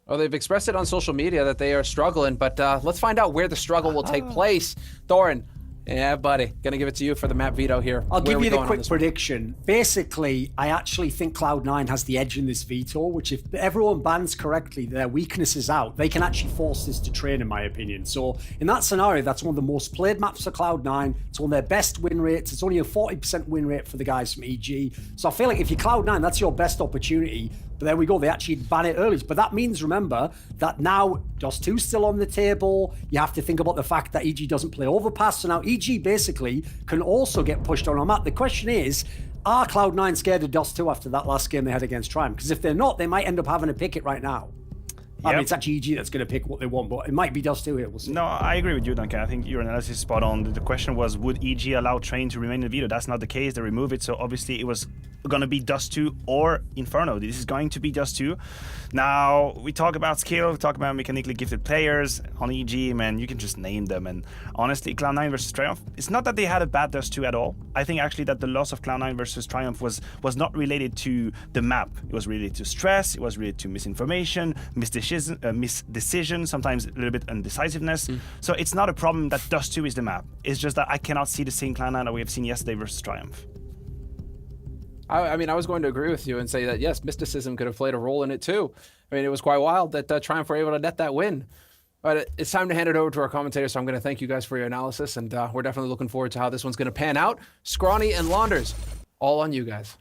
Well, they've expressed it on social media that they are struggling, but let's find out where the struggle will take place. Thorin. Yeah, buddy. Gonna give it to you for the map veto here. I'll give you the quick prediction. Basically, I actually think Cloud9 has the edge in this veto, which if everyone bans correctly, their weakness is out. They can actually force this to train, in my opinion. So in that scenario, that's one of the most played maps for Cloud9. It's one of their best win rates. It's only a 40% win rate for the guys from EG. So I feel like if you're Cloud9, that's your best opportunity. But there we go, they actually ban it early. But that means, remember, that now Dust 2's still on the table. You have to think about the fact that EG doesn't play Overpass. So now EG basically can also get pushed on map. The question is, are Cloud9 scared of Dust 2 after that last game they had against Triumph? Because if they're not, they might end up having to pick it right now. I mean, it's actually EG that's going to pick what they want, but it might be Dust 2 here. We'll see. No, I agree with you, Duncan. I think your analysis is spot on. The question was, would EG allow Train to remain in the veto? That's not the case. They removed it, so obviously it was going to be Dust 2 or Inferno. This is going to be Dust 2. Now, we talk about skill, we talk about mechanically gifted players on EG, man, you can just name them. And honestly, Cloud9 versus Triumph, it's not that they had a bad Dust 2 at all. I think actually that the loss of Cloud9 versus Triumph was not related to the map. It was related to stress, it was related to misinformation, misdecision, sometimes a little bit indecisiveness. So it's not a problem that Dust 2 is the map. It's just that I cannot see the same Cloud9 that we have seen yesterday versus Triumph. I mean, I was going to agree with you and say that, yes, mysticism could have played a role in it too. I mean, it was quite wild that Triumph were able to net that win. But it's time to hand it over to our commentator, so I'm going to thank you guys for your analysis, and we're definitely looking forward to how this one's going to pan out. Scrawny and Launders, all on you guys.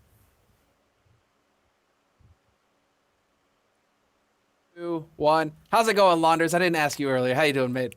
2, 1. How's it going, Launders? I didn't ask you earlier. How you doing, mate?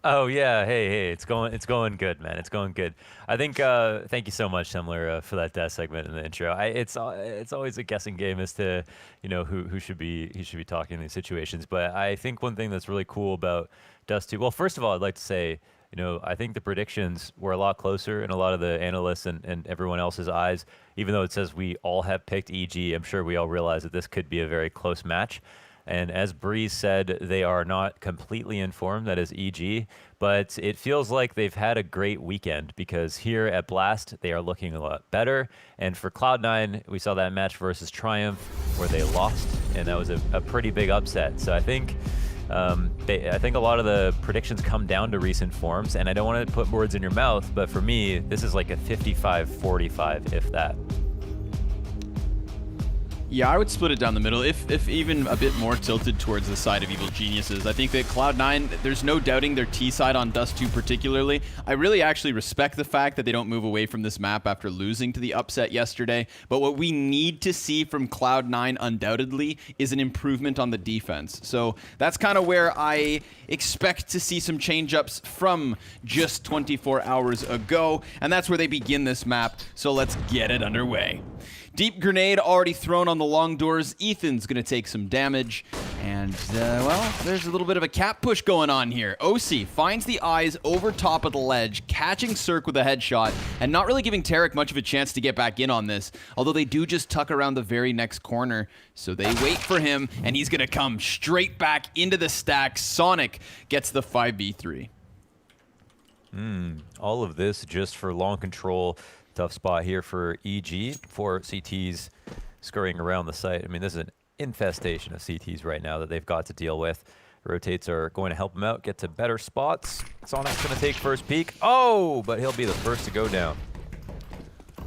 Oh yeah, hey, it's going good, man. It's going good. I think thank you so much, Semler, for that death segment in the intro. It's always a guessing game as to who should be talking in these situations. But I think one thing that's really cool about Dust 2. Well, first of all, I'd like to say I think the predictions were a lot closer in a lot of the analysts and everyone else's eyes. Even though it says we all have picked EG, I'm sure we all realize that this could be a very close match. And as Breeze said, they are not completely informed, that is EG, but it feels like they've had a great weekend because here at Blast, they are looking a lot better. And for Cloud9, we saw that match versus Triumph where they lost, and that was a pretty big upset. So I think I think a lot of the predictions come down to recent forms, and I don't want to put words in your mouth, but for me, this is like a 55-45, if that. Yeah, I would split it down the middle, if even a bit more tilted towards the side of Evil Geniuses. I think that Cloud9, there's no doubting their T side on Dust 2 particularly. I really actually respect the fact that they don't move away from this map after losing to the upset yesterday. But what we need to see from Cloud9 undoubtedly is an improvement on the defense. So that's kind of where I expect to see some change-ups from just 24 hours ago. And that's where they begin this map. So let's get it underway. Deep grenade already thrown on the long doors. Ethan's going to take some damage. And, well, there's a little bit of a cap push going on here. OC finds the eyes over top of the ledge, catching Cirque with a headshot, and not really giving Tarek much of a chance to get back in on this. Although they do just tuck around the very next corner. So they wait for him, and he's going to come straight back into the stack. Sonic gets the 5v3. All of this just for long control. Tough spot here for EG. 4 CTs scurrying around the site. I mean, this is an infestation of CTs right now that they've got to deal with. Rotates are going to help him out, get to better spots. Sonic's going to take first peek. Oh, but he'll be the first to go down.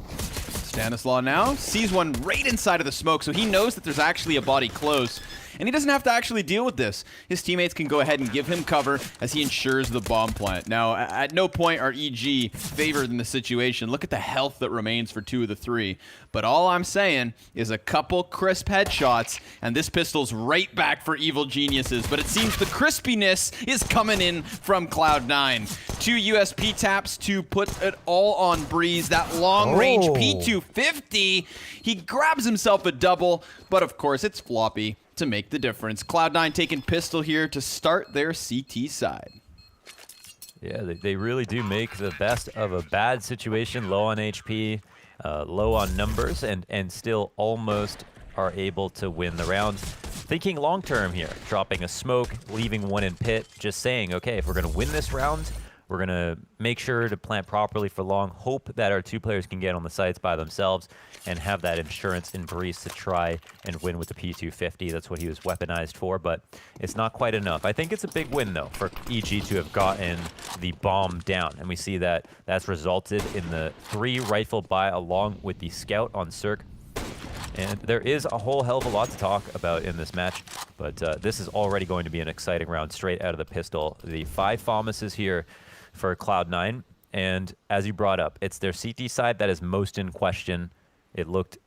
Stanislaw now sees one right inside of the smoke, so he knows that there's actually a body close. And he doesn't have to actually deal with this. His teammates can go ahead and give him cover as he ensures the bomb plant. Now, at no point are EG favored in the situation. Look at the health that remains for 2 of the 3. But all I'm saying is a couple crisp headshots, and this pistol's right back for Evil Geniuses. But it seems the crispiness is coming in from Cloud9. 2 USP taps to put it all on Breeze. That long-range P250. He grabs himself a double, but of course it's floppy to make the difference. Cloud9 taking pistol here to start their CT side. Yeah, they really do make the best of a bad situation, low on HP, low on numbers, and still almost are able to win the round. Thinking long term here, dropping a smoke, leaving one in pit, just saying, okay, if we're going to win this round, we're going to make sure to plant properly for long, hope that our 2 players can get on the sites by themselves, and have that insurance in Breeze to try and win with the P250. That's what he was weaponized for, but it's not quite enough. I think it's a big win, though, for EG to have gotten the bomb down, and we see that that's resulted in the 3 rifle buy along with the scout on Cirque. And there is a whole hell of a lot to talk about in this match, but this is already going to be an exciting round straight out of the pistol. The 5 FAMASes here for Cloud9, and as you brought up, it's their CT side that is most in question. It looked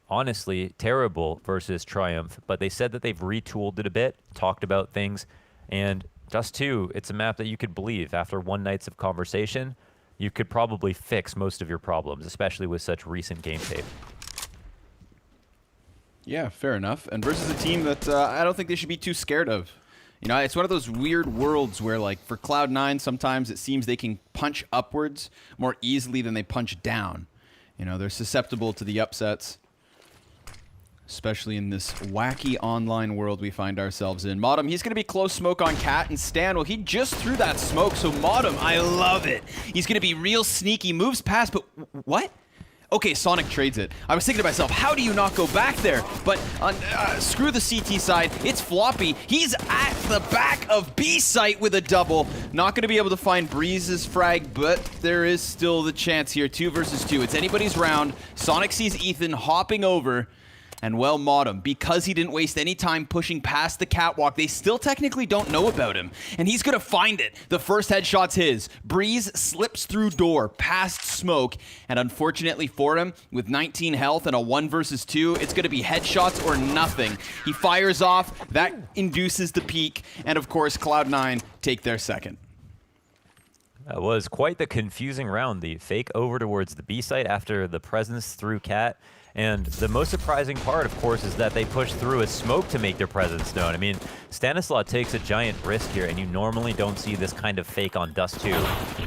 honestly terrible versus Triumph, but they said that they've retooled it a bit, talked about things, and Dust 2, it's a map that you could believe after 1 night of conversation, you could probably fix most of your problems, especially with such recent game tape. Yeah, fair enough. And versus a team that I don't think they should be too scared of. You know, it's one of those weird worlds where, like, for Cloud9, sometimes it seems they can punch upwards more easily than they punch down. You know, they're susceptible to the upsets, especially in this wacky online world we find ourselves in. Modem, he's going to be close smoke on Cat, and Stan, well, he just threw that smoke, so Modem, I love it. He's going to be real sneaky, moves past, but what? Okay, Sonic trades it. I was thinking to myself, how do you not go back there? But screw the CT side. It's floppy. He's at the back of B site with a double. Not going to be able to find Breeze's frag, but there is still the chance here. 2 versus 2. It's anybody's round. Sonic sees Ethan hopping over. And well, Modem, because he didn't waste any time pushing past the catwalk, they still technically don't know about him. And he's going to find it. The first headshot's his. Breeze slips through door, past smoke. And unfortunately for him, with 19 health and a 1 versus 2, it's going to be headshots or nothing. He fires off. That induces the peak. And of course, Cloud9 take their second. That was quite the confusing round. The fake over towards the B site after the presence through Cat. And the most surprising part, of course, is that they push through a smoke to make their presence known. I mean, Stanislaw takes a giant risk here, and you normally don't see this kind of fake on Dust 2.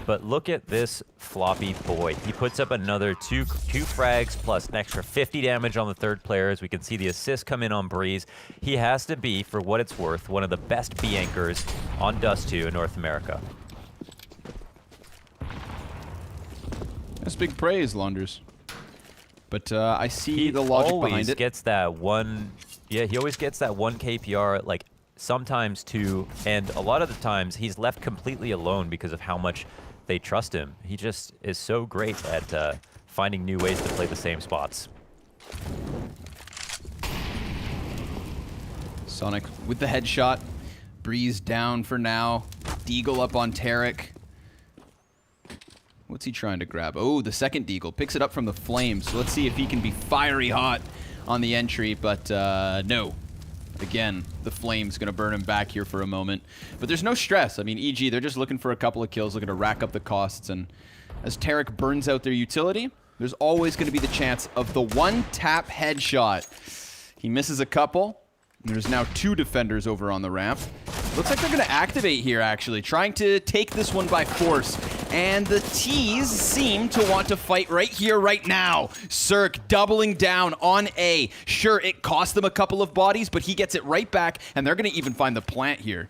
But look at this floppy boy. He puts up another two frags plus an extra 50 damage on the third player, as we can see the assist come in on Breeze. He has to be, for what it's worth, one of the best B anchors on Dust 2 in North America. That's big praise, Launders. But I see the logic behind it. Gets that one, yeah, he always gets that one KPR, like sometimes two, and a lot of the times he's left completely alone because of how much they trust him. He just is so great at finding new ways to play the same spots. Sonic with the headshot. Breeze down for now. Deagle up on Tarek. What's he trying to grab? Oh, the second Deagle picks it up from the flames. So let's see if he can be fiery hot on the entry, but no. Again, the flame's going to burn him back here for a moment. But there's no stress. I mean, EG, they're just looking for a couple of kills, looking to rack up the costs. And as Tarek burns out their utility, there's always going to be the chance of the one-tap headshot. He misses a couple. There's now two defenders over on the ramp. Looks like they're going to activate here, actually, trying to take this one by force. And the T's seem to want to fight right here, right now. Cirque doubling down on A. Sure, it cost them a couple of bodies, but he gets it right back, and they're going to even find the plant here.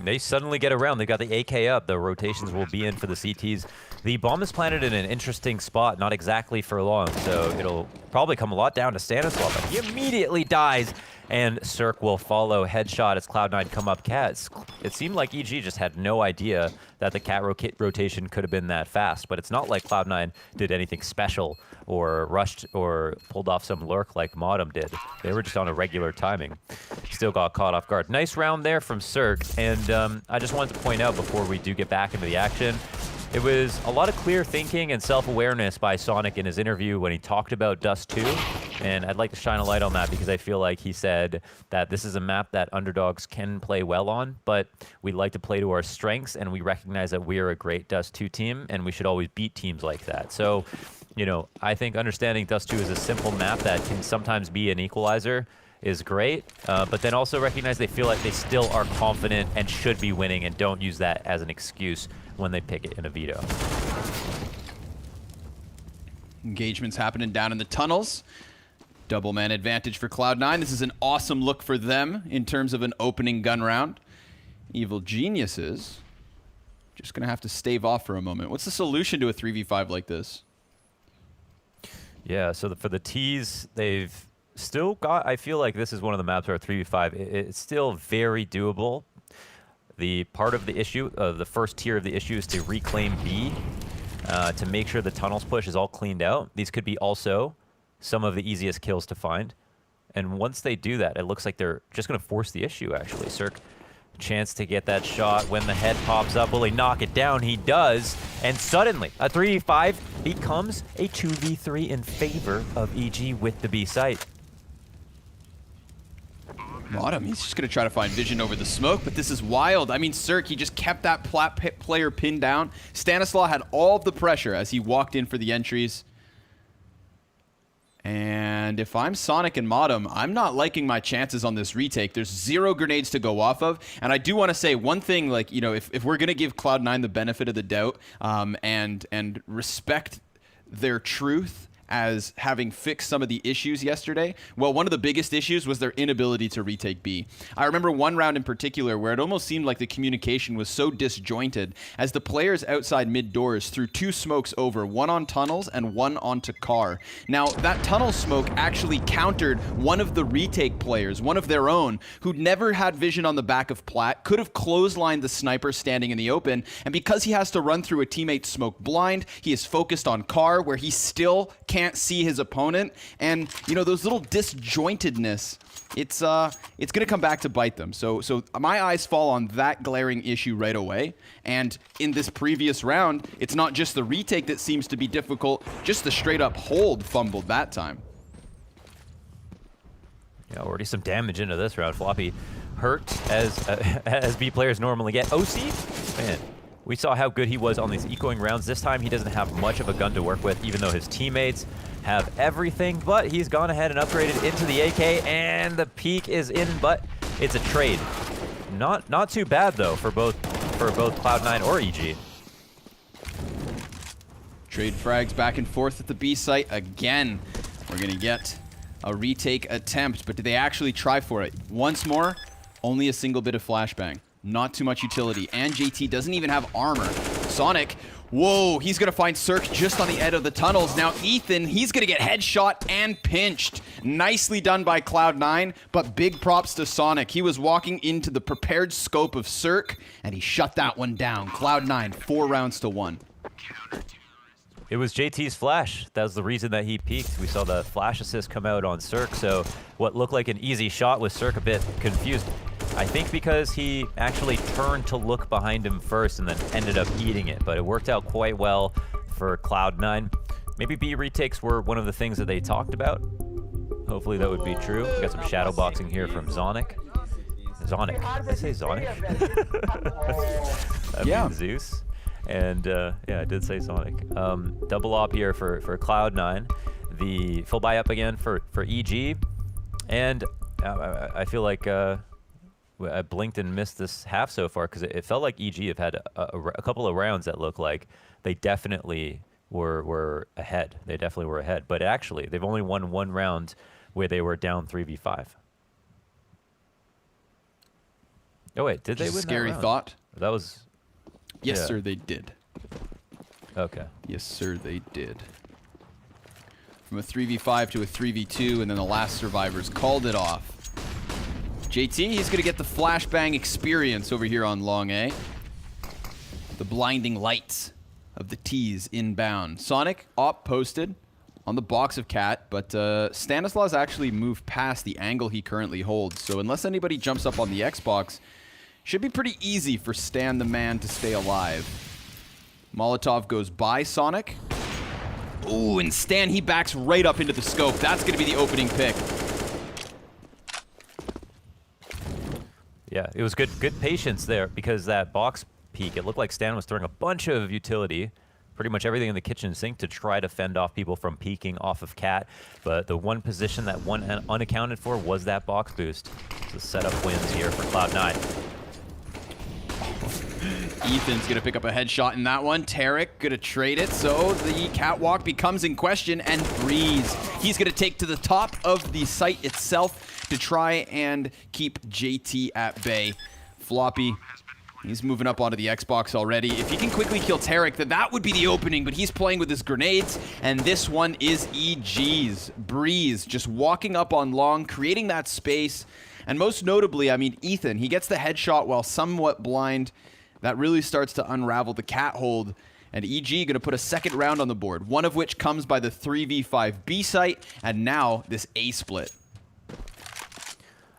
They suddenly get around. They got the AK up. The rotations will be in for the CTs. The bomb is planted in an interesting spot, not exactly for long, so it'll probably come a lot down to Stanislaw, but he immediately dies, and Cirque will follow. Headshot as Cloud9 come up Cats. It seemed like EG just had no idea that the Cat rotation could have been that fast, but it's not like Cloud9 did anything special or rushed or pulled off some lurk like Modem did. They were just on a regular timing. Still got caught off guard. Nice round there from Cirque, and I just wanted to point out before we do get back into the action, it was a lot of clear thinking and self-awareness by Sonic in his interview when he talked about Dust 2, and I'd like to shine a light on that because I feel like he said that this is a map that underdogs can play well on, but we like to play to our strengths, and we recognize that we are a great Dust 2 team, and we should always beat teams like that. So, you know, I think understanding Dust 2 is a simple map that can sometimes be an equalizer is great, but then also recognize they feel like they still are confident and should be winning, and don't use that as an excuse when they pick it in a veto. Engagements happening down in the tunnels. Double man advantage for Cloud9. This is an awesome look for them in terms of an opening gun round. Evil Geniuses just going to have to stave off for a moment. What's the solution to a 3v5 like this? Yeah, so for the T's, they've still got, I feel like this is one of the maps where 3v5, it's still very doable. The part of the issue, the first tier of the issue is to reclaim B, to make sure the tunnels push is all cleaned out. These could be also some of the easiest kills to find. And once they do that, it looks like they're just going to force the issue, actually. Cirque, chance to get that shot. When the head pops up, will he knock it down? He does. And suddenly, a 3v5 becomes a 2v3 in favor of EG with the B site. Modem, he's just going to try to find vision over the smoke, but this is wild. I mean, Cirque, he just kept that player pinned down. Stanislaw had all of the pressure as he walked in for the entries. And if I'm Sonic and Modem, I'm not liking my chances on this retake. There's 0 grenades to go off of. And I do want to say one thing, like, you know, if we're going to give Cloud9 the benefit of the doubt and respect their truth as having fixed some of the issues yesterday, well, one of the biggest issues was their inability to retake B. I remember one round in particular where it almost seemed like the communication was so disjointed as the players outside mid doors threw 2 smokes over, one on tunnels and one onto car. Now, that tunnel smoke actually countered one of the retake players, one of their own, who'd never had vision on the back of Plat, could have clotheslined the sniper standing in the open, and because he has to run through a teammate's smoke blind, he is focused on car, where he still can't see his opponent, and you know, those little disjointedness, it's gonna come back to bite them. So my eyes fall on that glaring issue right away. And in this previous round, it's not just the retake that seems to be difficult, just the straight up hold fumbled that time. Yeah, already some damage into this round. Floppy hurt as B players normally get. OC, man, We saw how good he was on these ecoing rounds. This time he doesn't have much of a gun to work with, even though his teammates have everything, but he's gone ahead and upgraded into the AK, and the peak is in, but it's a trade. Not too bad though for both Cloud9 or EG. Trade frags back and forth at the B site again. We're gonna get a retake attempt, but did they actually try for it? Once more, only a single bit of flashbang. Not too much utility, and JT doesn't even have armor. Sonic, whoa, he's gonna find Cirque just on the edge of the tunnels. Now Ethan, he's gonna get headshot and pinched. Nicely done by Cloud9, but big props to Sonic. He was walking into the prepared scope of Cirque, and he shut that one down. Cloud9, 4 rounds to 1. It was JT's flash. That was the reason that he peaked. We saw the flash assist come out on Cirque, so what looked like an easy shot was Cirque a bit confused. I think because he actually turned to look behind him first and then ended up eating it, but it worked out quite well for Cloud9. Maybe B retakes were one of the things that they talked about. Hopefully that would be true. We got some shadow boxing here from Zonic. Zonic. Did I say Zonic? I mean Zeus. And yeah, I did say Sonic. Double op here for Cloud9. The full buy up again for EG. And I feel like I blinked and missed this half so far because it felt like EG have had a couple of rounds that look like they definitely were ahead. They definitely were ahead. But actually, they've only won 1 round where they were down 3v5. Oh wait, did they win that Scary round? thought. That was... Yes, yeah. sir, they did. Okay. Yes, sir, they did. From a 3v5 to a 3v2, and then the last survivors called it off. JT, he's going to get the flashbang experience over here on Long A. The blinding lights of the T's inbound. Sonic, op posted on the box of Cat, but Stanislaus actually moved past the angle he currently holds. So unless anybody jumps up on the Xbox, should be pretty easy for Stan the man to stay alive. Molotov goes by Sonic. Ooh, and Stan, he backs right up into the scope. That's going to be the opening pick. Yeah, it was good patience there because that box peek, it looked like Stan was throwing a bunch of utility, pretty much everything in the kitchen sink to try to fend off people from peeking off of Cat. But the one position that went unaccounted for was that box boost. So setup wins here for Cloud9. Ethan's going to pick up a headshot in that one. Tarek going to trade it, so the catwalk becomes in question, and Breeze. He's going to take to the top of the site itself to try and keep JT at bay. Floppy, he's moving up onto the Xbox already. If he can quickly kill Tarek, then that would be the opening, but he's playing with his grenades, and this one is EG's. Breeze just walking up on long, creating that space, and most notably, I mean, Ethan, he gets the headshot while somewhat blind. That really starts to unravel the cat hold, and EG going to put a second round on the board, one of which comes by the 3v5 B site, and now this A split.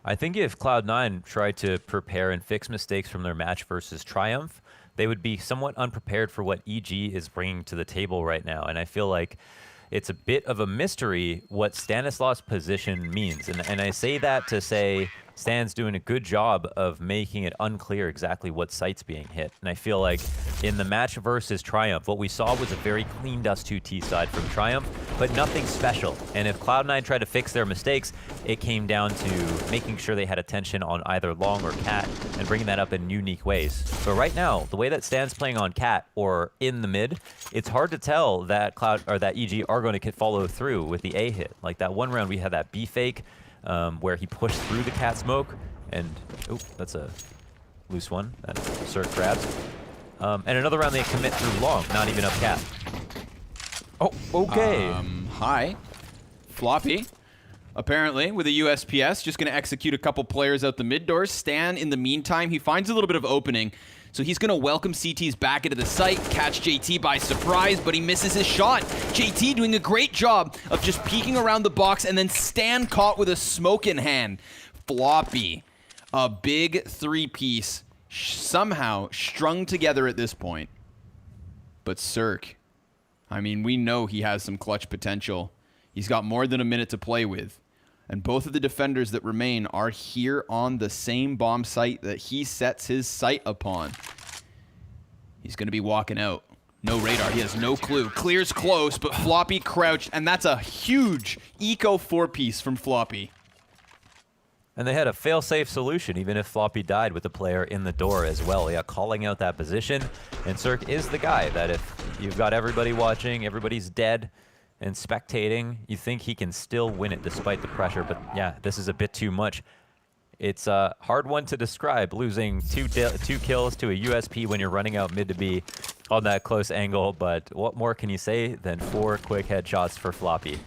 I think if Cloud9 tried to prepare and fix mistakes from their match versus Triumph, they would be somewhat unprepared for what EG is bringing to the table right now, and I feel like it's a bit of a mystery what Stanislaus' position means, and I say that to say Stan's doing a good job of making it unclear exactly what site's being hit. And I feel like in the match versus Triumph, what we saw was a very clean Dust 2T side from Triumph, but nothing special. And if Cloud9 tried to fix their mistakes, it came down to making sure they had attention on either Long or Cat and bringing that up in unique ways. But right now, the way that Stan's playing on Cat or in the mid, it's hard to tell that that EG are going to follow through with the A hit. Like that one round we had that B fake, where he pushed through the cat smoke, and oh, that's a loose one. That Cirque grabs. And another round they commit through Long, not even up cat. Oh, okay. Hi. Floppy, apparently, with a USPS, just going to execute a couple players out the mid doors. Stan, in the meantime, he finds a little bit of opening. So he's going to welcome CTs back into the site, catch JT by surprise, but he misses his shot. JT doing a great job of just peeking around the box, and then Stan caught with a smoke in hand. Floppy, a big three-piece, somehow strung together at this point. But Cirque, I mean, we know he has some clutch potential. He's got more than a minute to play with. And both of the defenders that remain are here on the same bomb site that he sets his sight upon. He's going to be walking out. No radar. He has no clue. Clears close, but Floppy crouched, and that's a huge eco 4-piece from Floppy. And they had a fail-safe solution, even if Floppy died with the player in the door as well. Yeah, calling out that position. And Cirque is the guy that if you've got everybody watching, everybody's dead and spectating, you think he can still win it despite the pressure. But yeah, this is a bit too much. It's a hard one to describe, losing two kills to a USP when you're running out mid to B on that close angle. But what more can you say than 4 quick headshots for Floppy?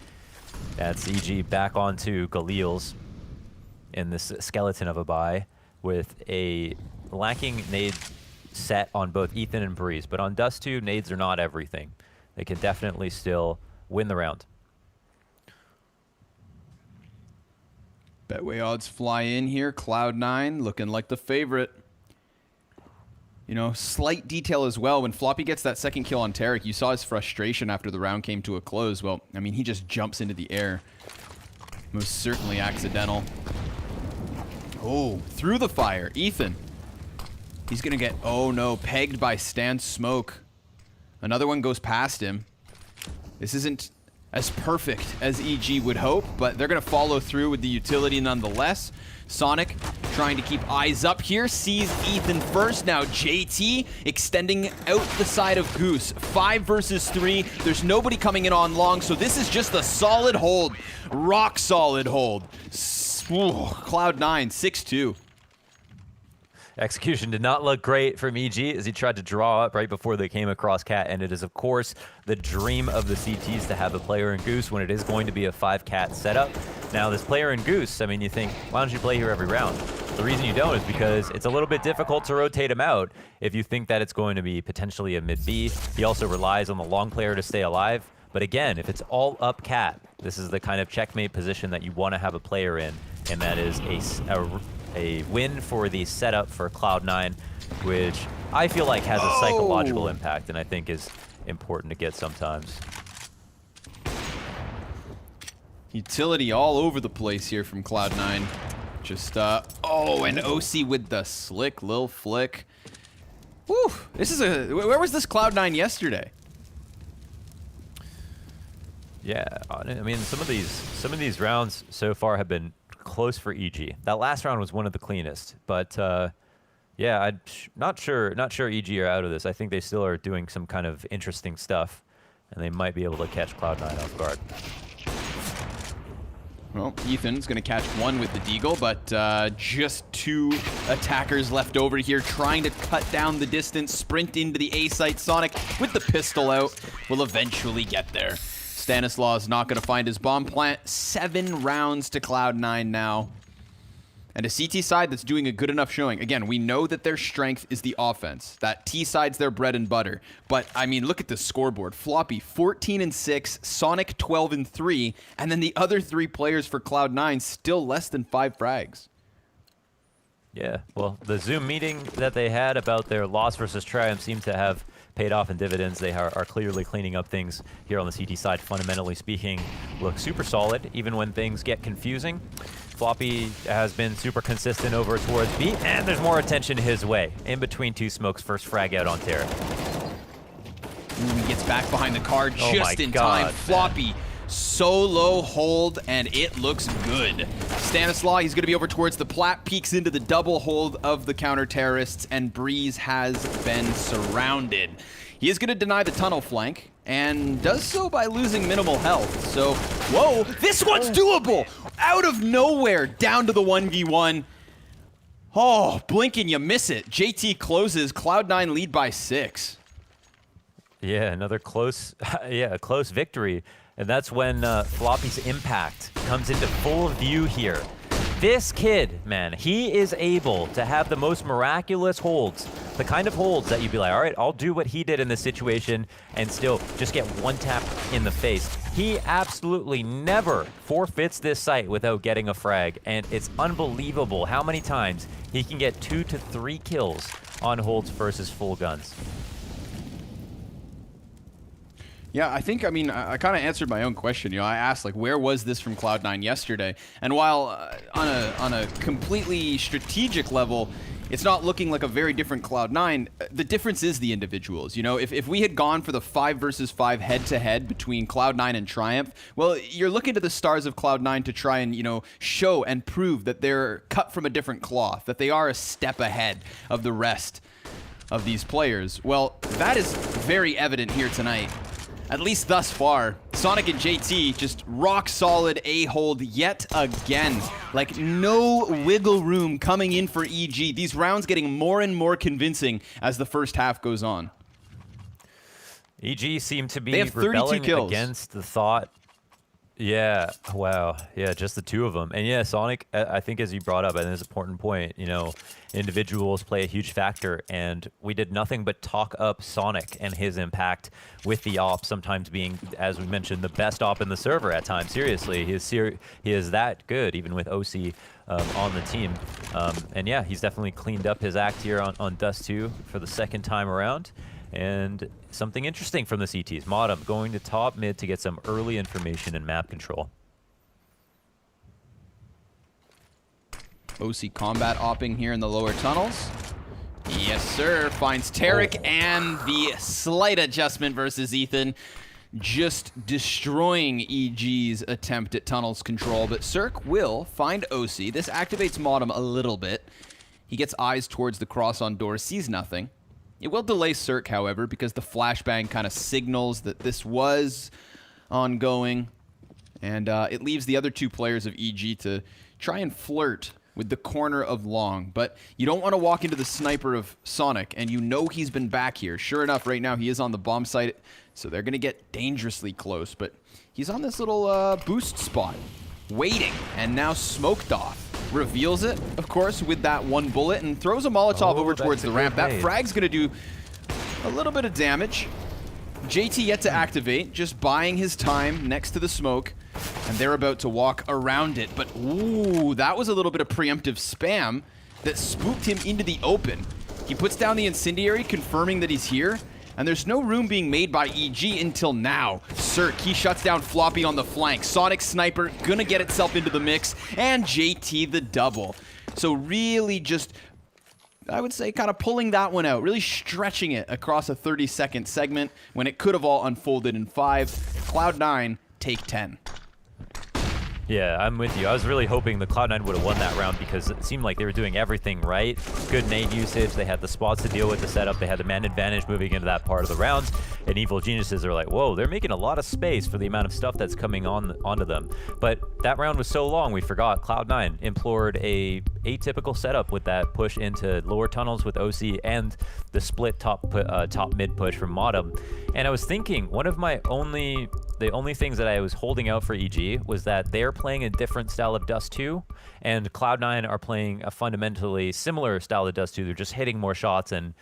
That's EG back onto Galil's in this skeleton of a buy with a lacking nade set on both Ethan and Breeze. But on Dust 2, nades are not everything. They can definitely still win the round. Betway odds fly in here. Cloud9 looking like the favorite. You know, slight detail as well. When Floppy gets that second kill on Tarek, you saw his frustration after the round came to a close. Well, I mean, he just jumps into the air. Most certainly accidental. Oh, through the fire. Ethan. He's going to get, oh no, pegged by Stan Smoke. Another one goes past him. This isn't as perfect as EG would hope, but they're going to follow through with the utility nonetheless. Sonic trying to keep eyes up here, sees Ethan first. Now JT extending out the side of Goose. 5 versus 3. There's nobody coming in on long, so this is just a solid hold. Rock solid hold. Cloud9, 6-2. Execution did not look great from EG as he tried to draw up right before they came across Cat, and it is, of course, the dream of the CTs to have a player in Goose when it is going to be a 5-Cat setup. Now, this player in Goose, I mean, you think, why don't you play here every round? The reason you don't is because it's a little bit difficult to rotate him out if you think that it's going to be potentially a mid-B. He also relies on the long player to stay alive. But again, if it's all up Cat, this is the kind of checkmate position that you want to have a player in, and that is a win for the setup for Cloud9, which I feel like has a psychological impact and I think is important to get sometimes. Utility all over the place here from Cloud9. Just, oh, and OC with the slick lil flick. Whew, this is where was this Cloud9 yesterday? Yeah, I mean, some of these rounds so far have been close for EG. That last round was one of the cleanest, but yeah, I'm not sure EG are out of this. I think they still are doing some kind of interesting stuff, and they might be able to catch Cloud9 off guard. Well, Ethan's going to catch one with the Deagle, but just 2 attackers left over here trying to cut down the distance, sprint into the A site. Sonic with the pistol out will eventually get there. Stanislaus not going to find his bomb plant. 7 rounds to Cloud9 now. And a CT side that's doing a good enough showing. Again, we know that their strength is the offense. That T side's their bread and butter. But, I mean, look at the scoreboard. Floppy, 14-6. Sonic, 12-3. And then the other 3 players for Cloud9 still less than 5 frags. Yeah, well, the Zoom meeting that they had about their loss versus Triumph seemed to have paid off in dividends. They are clearly cleaning up things here on the CT side, fundamentally speaking. Look super solid, even when things get confusing. Floppy has been super consistent over towards B, and there's more attention his way. In between 2 smokes, first frag out on Terra. He gets back behind the car just in time. Floppy, solo hold, and it looks good. Stanislaus, he's going to be over towards the plat, peeks into the double hold of the counter-terrorists, and Breeze has been surrounded. He is going to deny the tunnel flank, and does so by losing minimal health. So, whoa, this one's doable! Out of nowhere, down to the 1v1. Oh, blink and you miss it. JT closes, Cloud9 lead by 6. Yeah, another close, close victory. And that's when Floppy's impact comes into full view here. This kid, man, he is able to have the most miraculous holds. The kind of holds that you'd be like, all right, I'll do what he did in this situation and still just get 1 tap in the face. He absolutely never forfeits this site without getting a frag. And it's unbelievable how many times he can get 2 to 3 kills on holds versus full guns. Yeah, I think, I mean, I kind of answered my own question. You know, I asked, like, where was this from Cloud9 yesterday? And while on a completely strategic level, it's not looking like a very different Cloud9, the difference is the individuals. You know, if we had gone for the 5 versus 5 head-to-head between Cloud9 and Triumph, well, you're looking to the stars of Cloud9 to try and, you know, show and prove that they're cut from a different cloth, that they are a step ahead of the rest of these players. Well, that is very evident here tonight. At least thus far. Sonic and JT just rock solid A-hold yet again. Like no wiggle room coming in for EG. These rounds getting more and more convincing as the first half goes on. EG seem to be they have 32 rebelling kills. against the thought. Yeah, wow. Yeah, just the two of them. And yeah, Sonic, I think as you brought up, I think it's an important point, you know, individuals play a huge factor, and we did nothing but talk up Sonic and his impact with the op, sometimes being, as we mentioned, the best op in the server at times. Seriously, he is that good, even with OC on the team. And yeah, he's definitely cleaned up his act here on Dust 2 for the second time around. And something interesting from the CTs. Modem going to top mid to get some early information and map control. OC combat opping here in the lower tunnels. Yes, sir. Finds Tarek and the slight adjustment versus Ethan. Just destroying EG's attempt at tunnels control. But Cirque will find OC. This activates Modem a little bit. He gets eyes towards the cross on door, sees nothing. It will delay Cirque, however, because the flashbang kind of signals that this was ongoing. And it leaves the other two players of EG to try and flirt with the corner of long. But you don't want to walk into the sniper of Sonic, and you know he's been back here. Sure enough, right now he is on the bomb site, so they're going to get dangerously close. But he's on this little boost spot, waiting, and now smoked off. Reveals it, of course, with that one bullet, and throws a Molotov over towards the ramp. That frag's going to do a little bit of damage. JT yet to activate, just buying his time next to the smoke, and they're about to walk around it. But, ooh, that was a little bit of preemptive spam that spooked him into the open. He puts down the incendiary, confirming that he's here, and there's no room being made by EG until now. Cirque, he shuts down Floppy on the flank. Sonic Sniper gonna get itself into the mix, and JT the double. So really just, I would say, kind of pulling that one out, really stretching it across a 30-second segment when it could have all unfolded in 5. Cloud9 take 10. Yeah, I'm with you. I was really hoping the Cloud9 would have won that round because it seemed like they were doing everything right. Good nade usage, they had the spots to deal with the setup, they had the man advantage moving into that part of the round, and Evil Geniuses are like, whoa, they're making a lot of space for the amount of stuff that's coming onto them. But that round was so long, we forgot Cloud9 implored a atypical setup with that push into lower tunnels with OC and the split top mid push from Modem. And I was thinking, the only things that I was holding out for EG was that they're playing a different style of Dust 2, and Cloud9 are playing a fundamentally similar style of Dust 2. They're just hitting more shots and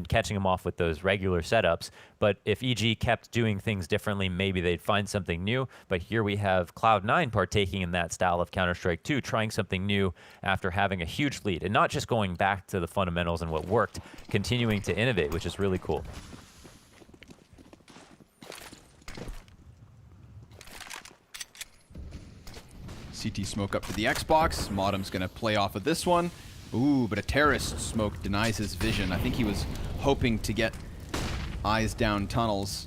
catching them off with those regular setups. But if EG kept doing things differently, maybe they'd find something new. But here we have Cloud9 partaking in that style of Counter-Strike 2, trying something new after having a huge lead, and not just going back to the fundamentals and what worked, continuing to innovate, which is really cool. CT smoke up to the Xbox. Modem's going to play off of this one. Ooh, but a terrorist smoke denies his vision. I think he was hoping to get eyes down tunnels.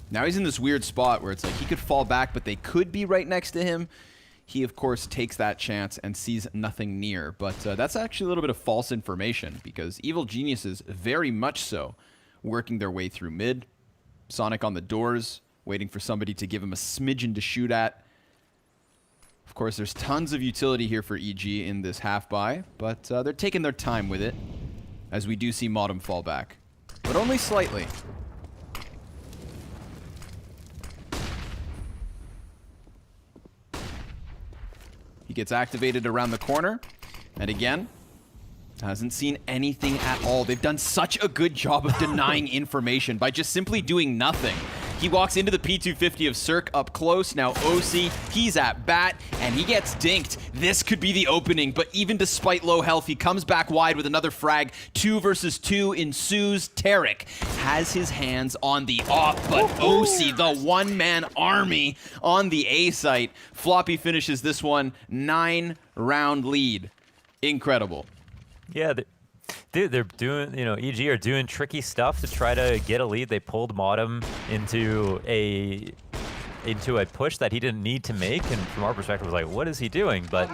Now he's in this weird spot where it's like he could fall back, but they could be right next to him. He, of course, takes that chance and sees nothing near. But that's actually a little bit of false information because Evil Geniuses, very much so, working their way through mid. Sonic on the doors, waiting for somebody to give him a smidgen to shoot at. Of course, there's tons of utility here for EG in this half-buy, but they're taking their time with it, as we do see Modem fall back. But only slightly. He gets activated around the corner, and again, hasn't seen anything at all. They've done such a good job of denying information by just simply doing nothing. He walks into the P250 of Cirque up close. Now OC, he's at bat, and he gets dinked. This could be the opening, but even despite low health, he comes back wide with another frag. 2 versus 2 ensues. Tarek has his hands on the op, but OC, the one-man army on the A site. Floppy finishes this one, 9-round lead. Incredible. Yeah, dude, they're doing, EG are doing tricky stuff to try to get a lead. They pulled Modem into a push that he didn't need to make, and from our perspective, it was like, what is he doing? But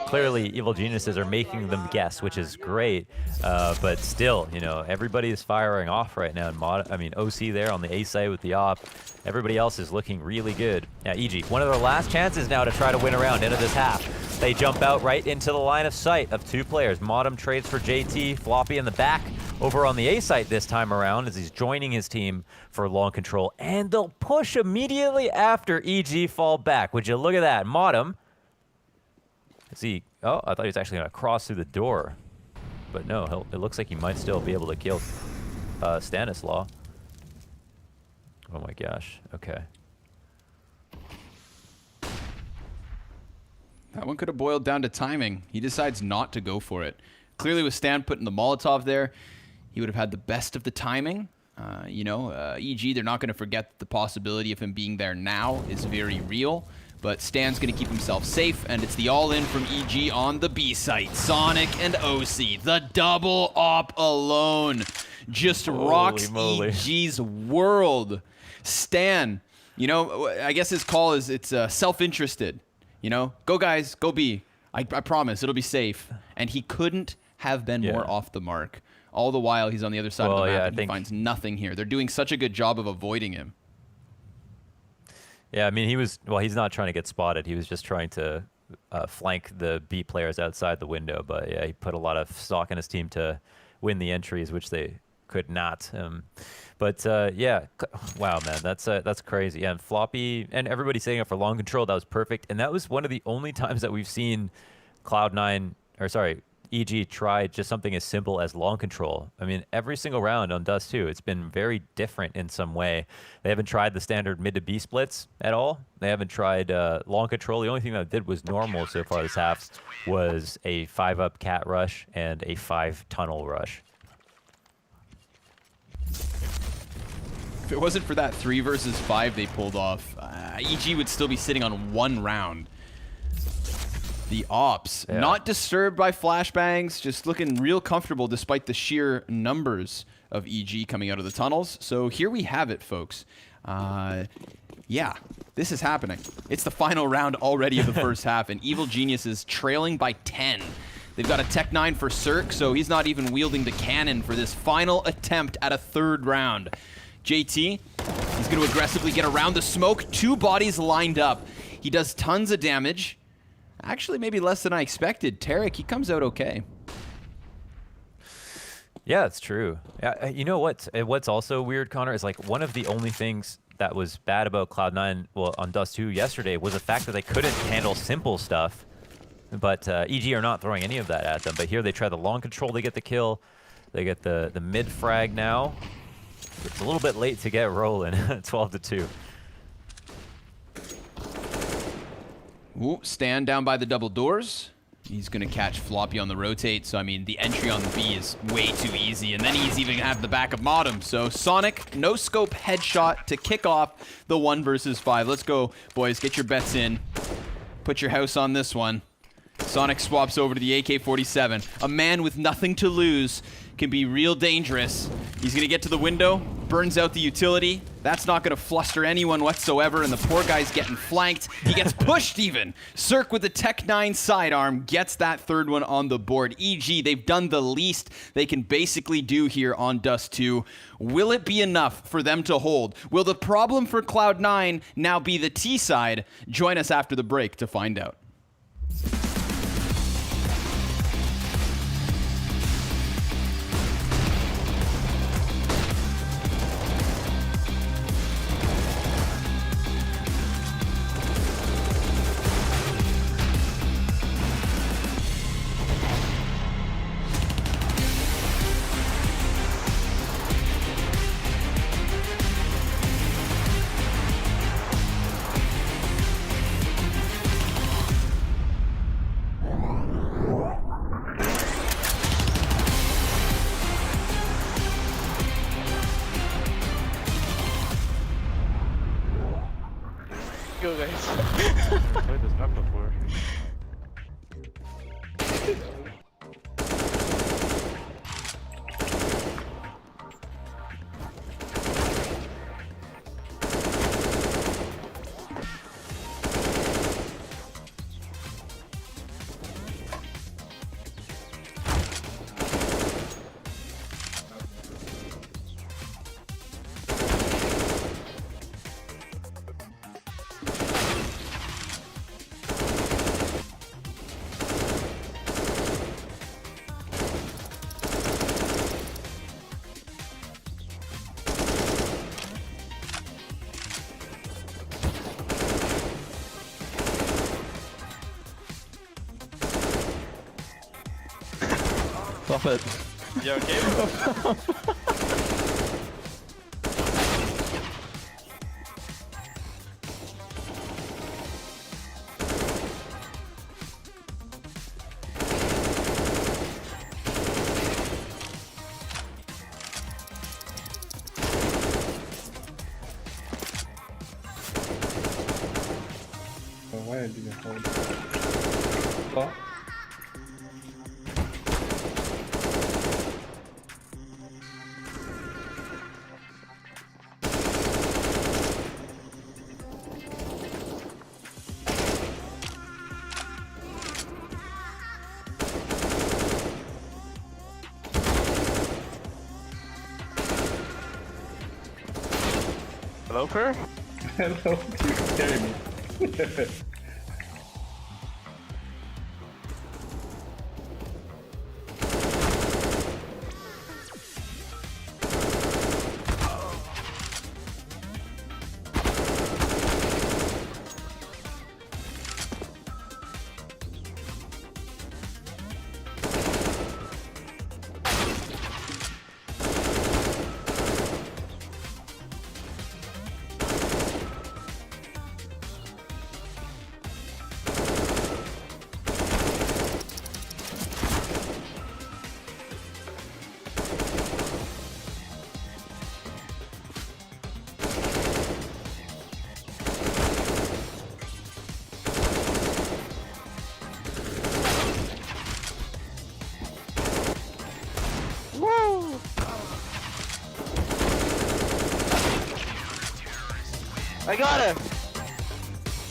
clearly, Evil Geniuses are making them guess, which is great. But still, everybody is firing off right now. And OC there on the A side with the op. Everybody else is looking really good. Yeah, EG, one of their last chances now to try to win a round into this half. They jump out right into the line of sight of 2 players. Modem trades for JT, Floppy in the back over on the A site this time around as he's joining his team for long control. And they'll push immediately after EG fall back. Would you look at that? Modem. Oh, I thought he was actually going to cross through the door. But no, it looks like he might still be able to kill Stanislaw. Oh my gosh. Okay. That one could have boiled down to timing. He decides not to go for it. Clearly with Stan putting the Molotov there, he would have had the best of the timing. EG, they're not going to forget the possibility of him being there now is very real. But Stan's going to keep himself safe, and it's the all-in from EG on the B site. Sonic and OC, the double op alone, just rocks EG's world. Stan, I guess his call is it's self-interested. Go guys, go B. I promise, it'll be safe. And he couldn't have been more off the mark. All the while, he's on the other side of the map, and he finds nothing here. They're doing such a good job of avoiding him. Yeah, he's not trying to get spotted. He was just trying to flank the B players outside the window. But yeah, he put a lot of stock in his team to win the entries, which they could not. Yeah, wow, man, that's crazy. Yeah, and Floppy and everybody setting up for long control, that was perfect. And that was one of the only times that we've seen EG tried just something as simple as long control. Every single round on Dust 2, it's been very different in some way. They haven't tried the standard mid to B splits at all. They haven't tried long control. The only thing that did was normal so far this half was a 5-up cat rush and a 5-tunnel rush. If it wasn't for that 3 versus 5 they pulled off, EG would still be sitting on 1 round. The ops, not disturbed by flashbangs, just looking real comfortable despite the sheer numbers of EG coming out of the tunnels. So here we have it, folks. Yeah, this is happening. It's the final round already of the first half, and Evil Genius is trailing by 10. They've got a Tech 9 for Cirque, so he's not even wielding the cannon for this final attempt at a 3rd round. JT, he's going to aggressively get around the smoke. 2 bodies lined up. He does tons of damage. Actually, maybe less than I expected. Tarek, he comes out okay. Yeah, it's true. You know what's also weird, Connor, is like one of the only things that was bad about Cloud9, on Dust 2 yesterday, was the fact that they couldn't handle simple stuff. But EG are not throwing any of that at them. But here they try the long control, they get the kill. They get the mid frag now. It's a little bit late to get rolling, 12-2. Ooh, Stan down by the double doors. He's going to catch Floppy on the rotate. So, the entry on the B is way too easy. And then he's even going to have the back of Modem. So, Sonic, no scope headshot to kick off the 1 versus 5. Let's go, boys. Get your bets in. Put your house on this one. Sonic swaps over to the AK-47. A man with nothing to lose can be real dangerous. He's going to get to the window, burns out the utility. That's not going to fluster anyone whatsoever, and the poor guy's getting flanked. He gets pushed even. Cirque with the Tech 9 sidearm gets that 3rd one on the board. EG, they've done the least they can basically do here on Dust 2. Will it be enough for them to hold? Will the problem for Cloud9 now be the T side? Join us after the break to find out. go, guys. I played this map before. Stop it. You okay? Why did you hold? Oh. Hello, Kerr? Hello, you carry me. Woo! I got him!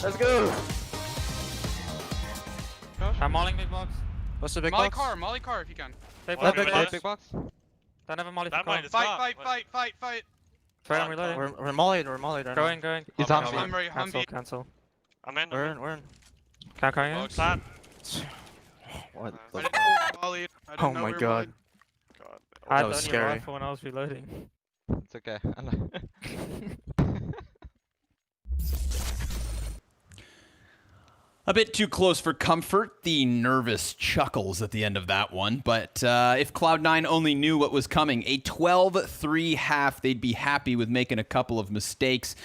Let's go! I'm mauling big box. What's the big Molly box? Molly car if you can. Take Molly big box. Big box. Don't have a molly for That car. might is top. Fight. Try and reloading. We're mollied right now. Going. He's on me. Cancel. I'm in. We're in. Can't carry him. Plat. What I the didn't know mollied. I didn't Oh know my we were god. mollied. I That was had scary. scary. When I was reloading. It's okay. A bit too close for comfort, the nervous chuckles at the end of that one. But if Cloud9 only knew what was coming, a 12-3 half, they'd be happy with making a couple of mistakes.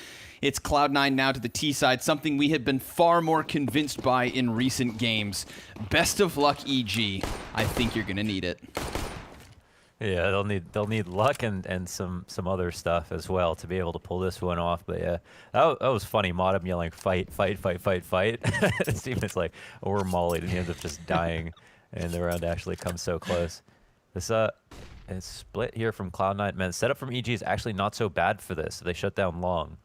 It's Cloud9 now to the T side, something we have been far more convinced by in recent games. Best of luck, EG. I think you're going to need it. Yeah, they'll need luck and some other stuff as well to be able to pull this one off. But yeah, that was funny. Modem yelling fight. It seems like we're mollied and he ends up just dying, and the round actually comes so close. This it's split here from Cloud9. Man, setup from EG is actually not so bad for this. They shut down long.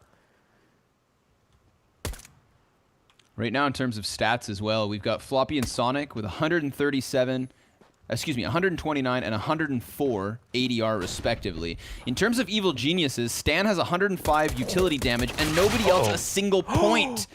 Right now, in terms of stats as well, we've got Floppy and Sonic with 129 and 104 ADR respectively. In terms of Evil Geniuses, Stan has 105 utility damage and nobody else a single point.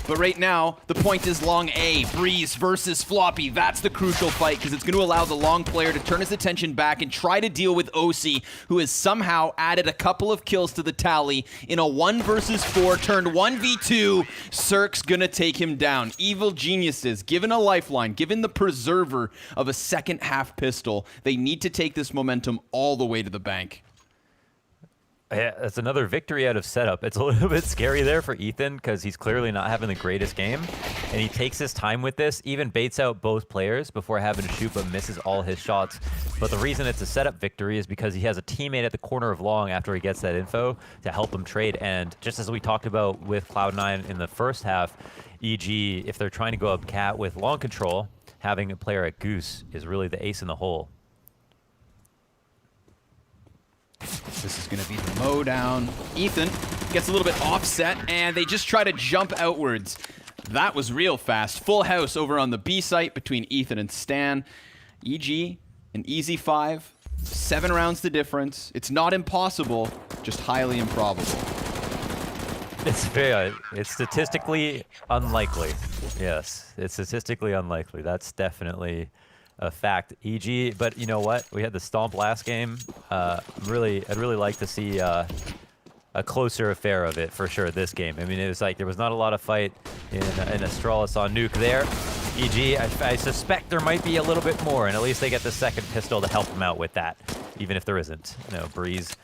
But right now, the point is long A. Breeze versus Floppy. That's the crucial fight because it's going to allow the long player to turn his attention back and try to deal with OC, who has somehow added a couple of kills to the tally in a 1 versus 4 turned 1v2. Cirque's going to take him down. Evil Geniuses, given a lifeline, given the preserver of a second half pistol, they need to take this momentum all the way to the bank. Yeah, that's another victory out of setup. It's a little bit scary there for Ethan because he's clearly not having the greatest game, and he takes his time with this, even baits out both players before having to shoot but misses all his shots. But the reason it's a setup victory is because he has a teammate at the corner of long after he gets that info to help him trade. And just as we talked about with Cloud9 in the first half, EG, if they're trying to go up cat with long control, having a player at Goose is really the ace in the hole. This is going to be the mow down. Ethan gets a little bit offset, and they just try to jump outwards. That was real fast. Full house over on the B site between Ethan and Stan. EG, an easy 5. 7 rounds the difference. It's not impossible, just highly improbable. It's statistically unlikely. Yes, it's statistically unlikely. That's definitely a fact. EG, but you know what? We had the stomp last game. I'd really like to see a closer affair of it for sure this game. I mean, it was like there was not a lot of fight in Astralis on Nuke there. EG, I suspect there might be a little bit more, and at least they get the second pistol to help them out with that, even if there isn't. No, Breeze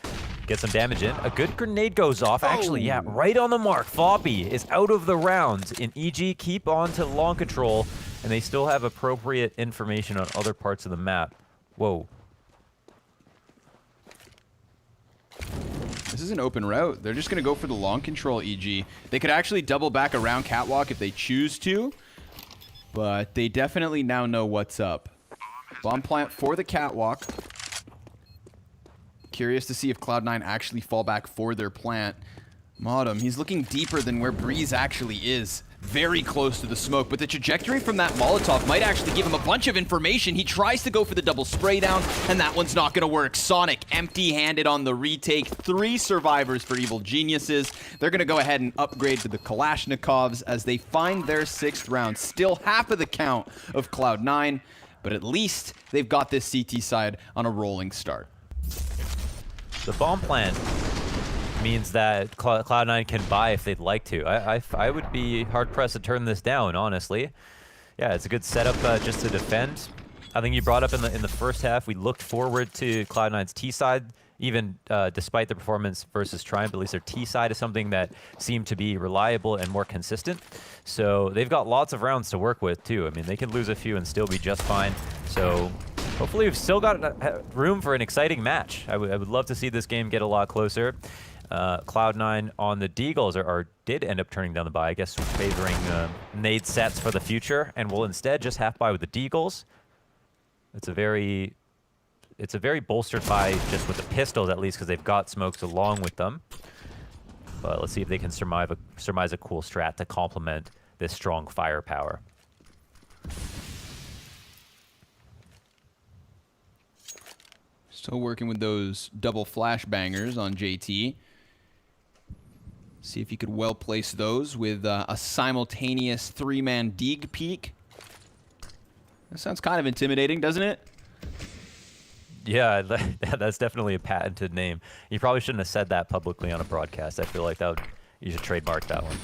gets some damage in. A good grenade goes off. Actually, yeah, right on the mark. Floppy is out of the round, and EG keep on to long control, and they still have appropriate information on other parts of the map. Whoa. This is an open route. They're just going to go for the long control, EG. They could actually double back around Catwalk if they choose to, but they definitely now know what's up. Bomb plant for the Catwalk. Curious to see if Cloud9 actually fall back for their plant. Modem, he's looking deeper than where Breeze actually is. Very close to the smoke, but the trajectory from that Molotov might actually give him a bunch of information. He tries to go for the double spray down, and that one's not going to work. Sonic empty-handed on the retake. 3 survivors for Evil Geniuses. They're going to go ahead and upgrade to the Kalashnikovs as they find their 6th round. Still half of the count of Cloud9, but at least they've got this CT side on a rolling start. The bomb plant means that Cloud9 can buy if they'd like to. I would be hard-pressed to turn this down, honestly. Yeah, it's a good setup just to defend. I think you brought up in the first half, we looked forward to Cloud9's T side, even despite the performance versus Triumph. At least their T side is something that seemed to be reliable and more consistent. So they've got lots of rounds to work with, too. I mean, they can lose a few and still be just fine. So hopefully we've still got room for an exciting match. I would love to see this game get a lot closer. Cloud9 on the Deagles did end up turning down the buy, I guess favoring nade sets for the future, and will instead just half buy with the Deagles. It's a very bolstered buy just with the pistols, at least, because they've got smokes along with them. But let's see if they can surmise a cool strat to complement this strong firepower. Still working with those double flash bangers on JT. See if you could well place those with a simultaneous 3-man Deeg peek. That sounds kind of intimidating, doesn't it? Yeah, that's definitely a patented name. You probably shouldn't have said that publicly on a broadcast. I feel like you should trademark that one.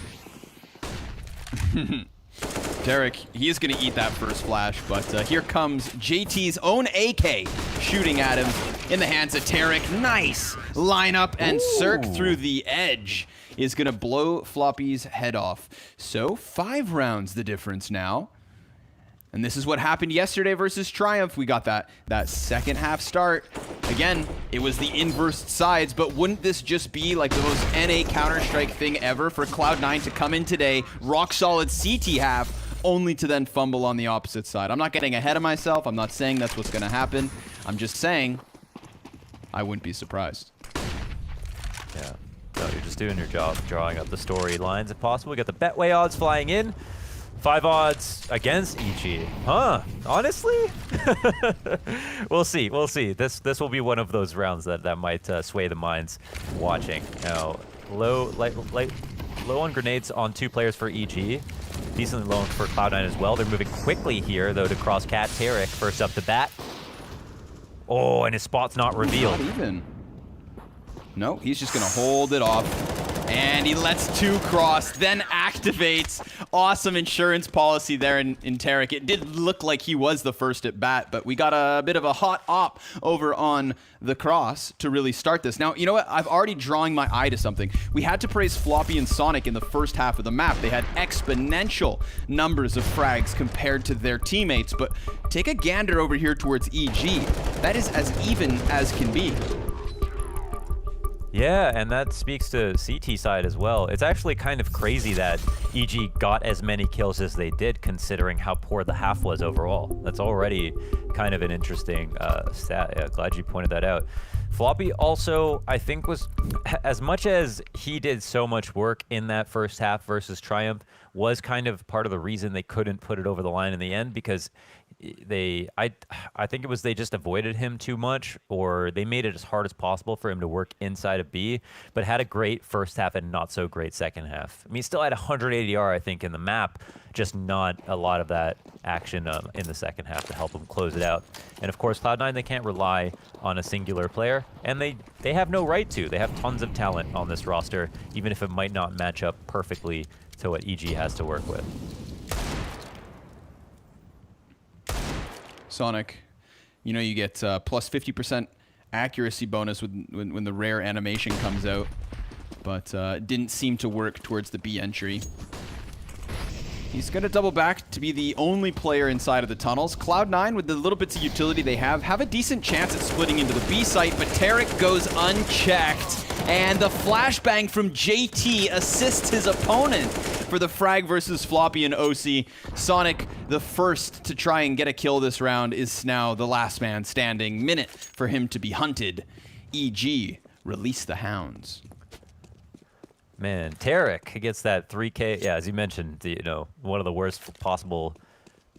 Derek, he is going to eat that first flash, but here comes JT's own AK shooting at him in the hands of Tarek. Nice lineup, and Cirque through the edge is going to blow Floppy's head off. So 5 rounds the difference now. And this is what happened yesterday versus Triumph. We got that second half start. Again, it was the inverse sides, but wouldn't this just be like the most NA Counter-Strike thing ever for Cloud9 to come in today, rock solid CT half, only to then fumble on the opposite side? I'm not getting ahead of myself. I'm not saying that's what's going to happen. I'm just saying I wouldn't be surprised. Yeah, no, you're just doing your job, drawing up the storylines if possible. We got the Betway odds flying in. 5 odds against EG. Huh? Honestly? We'll see. We'll see. This will be one of those rounds that might sway the minds watching. Now, low on grenades on 2 players for EG. Decently low for Cloud9 as well. They're moving quickly here, though, to cross Cat. Tarek first up to bat. Oh, and his spot's not revealed. Not even. No, he's just going to hold it off. And he lets 2 cross, then activates. Awesome insurance policy there in Tarek. It did look like he was the first at bat, but we got a bit of a hot op over on the cross to really start this. Now, you know what? I've already drawing my eye to something. We had to praise Floppy and Sonic in the first half of the map. They had exponential numbers of frags compared to their teammates, but take a gander over here towards EG. That is as even as can be. Yeah, and that speaks to CT side as well. It's actually kind of crazy that EG got as many kills as they did, considering how poor the half was overall. That's already kind of an interesting stat. Yeah, glad you pointed that out. Floppy also, I think, was, as much as he did so much work in that first half versus Triumph, was kind of part of the reason they couldn't put it over the line in the end, because I think it was they just avoided him too much, or they made it as hard as possible for him to work inside of B, but had a great first half and not so great second half. I mean, he still had 180 ADR, I think, in the map, just not a lot of that action in the second half to help him close it out. And of course, Cloud9, they can't rely on a singular player, and they have no right to. They have tons of talent on this roster, even if it might not match up perfectly to what EG has to work with. Sonic, you know you get plus 50% accuracy bonus when the rare animation comes out, but it didn't seem to work towards the B entry. He's going to double back to be the only player inside of the tunnels. Cloud9, with the little bits of utility they have a decent chance at splitting into the B site, but Tarek goes unchecked, and the flashbang from JT assists his opponent for the frag versus Floppy and OC. Sonic, the first to try and get a kill this round, is now the last man standing. Minute for him to be hunted. EG, release the hounds. Man, Tarek gets that 3K. Yeah, as you mentioned, one of the worst possible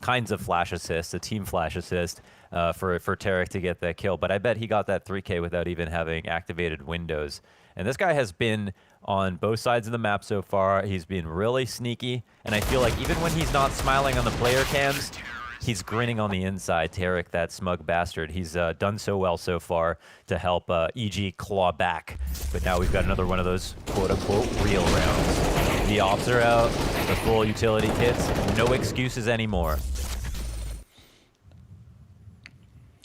kinds of flash assists, a team flash assist for Tarek to get that kill. But I bet he got that 3K without even having activated windows. And this guy has been on both sides of the map so far. He's been really sneaky. And I feel like even when he's not smiling on the player cams, he's grinning on the inside. Tarek, that smug bastard. He's done so well so far to help EG claw back. But now we've got another one of those quote-unquote real rounds. The ops are out, the full utility kits, no excuses anymore.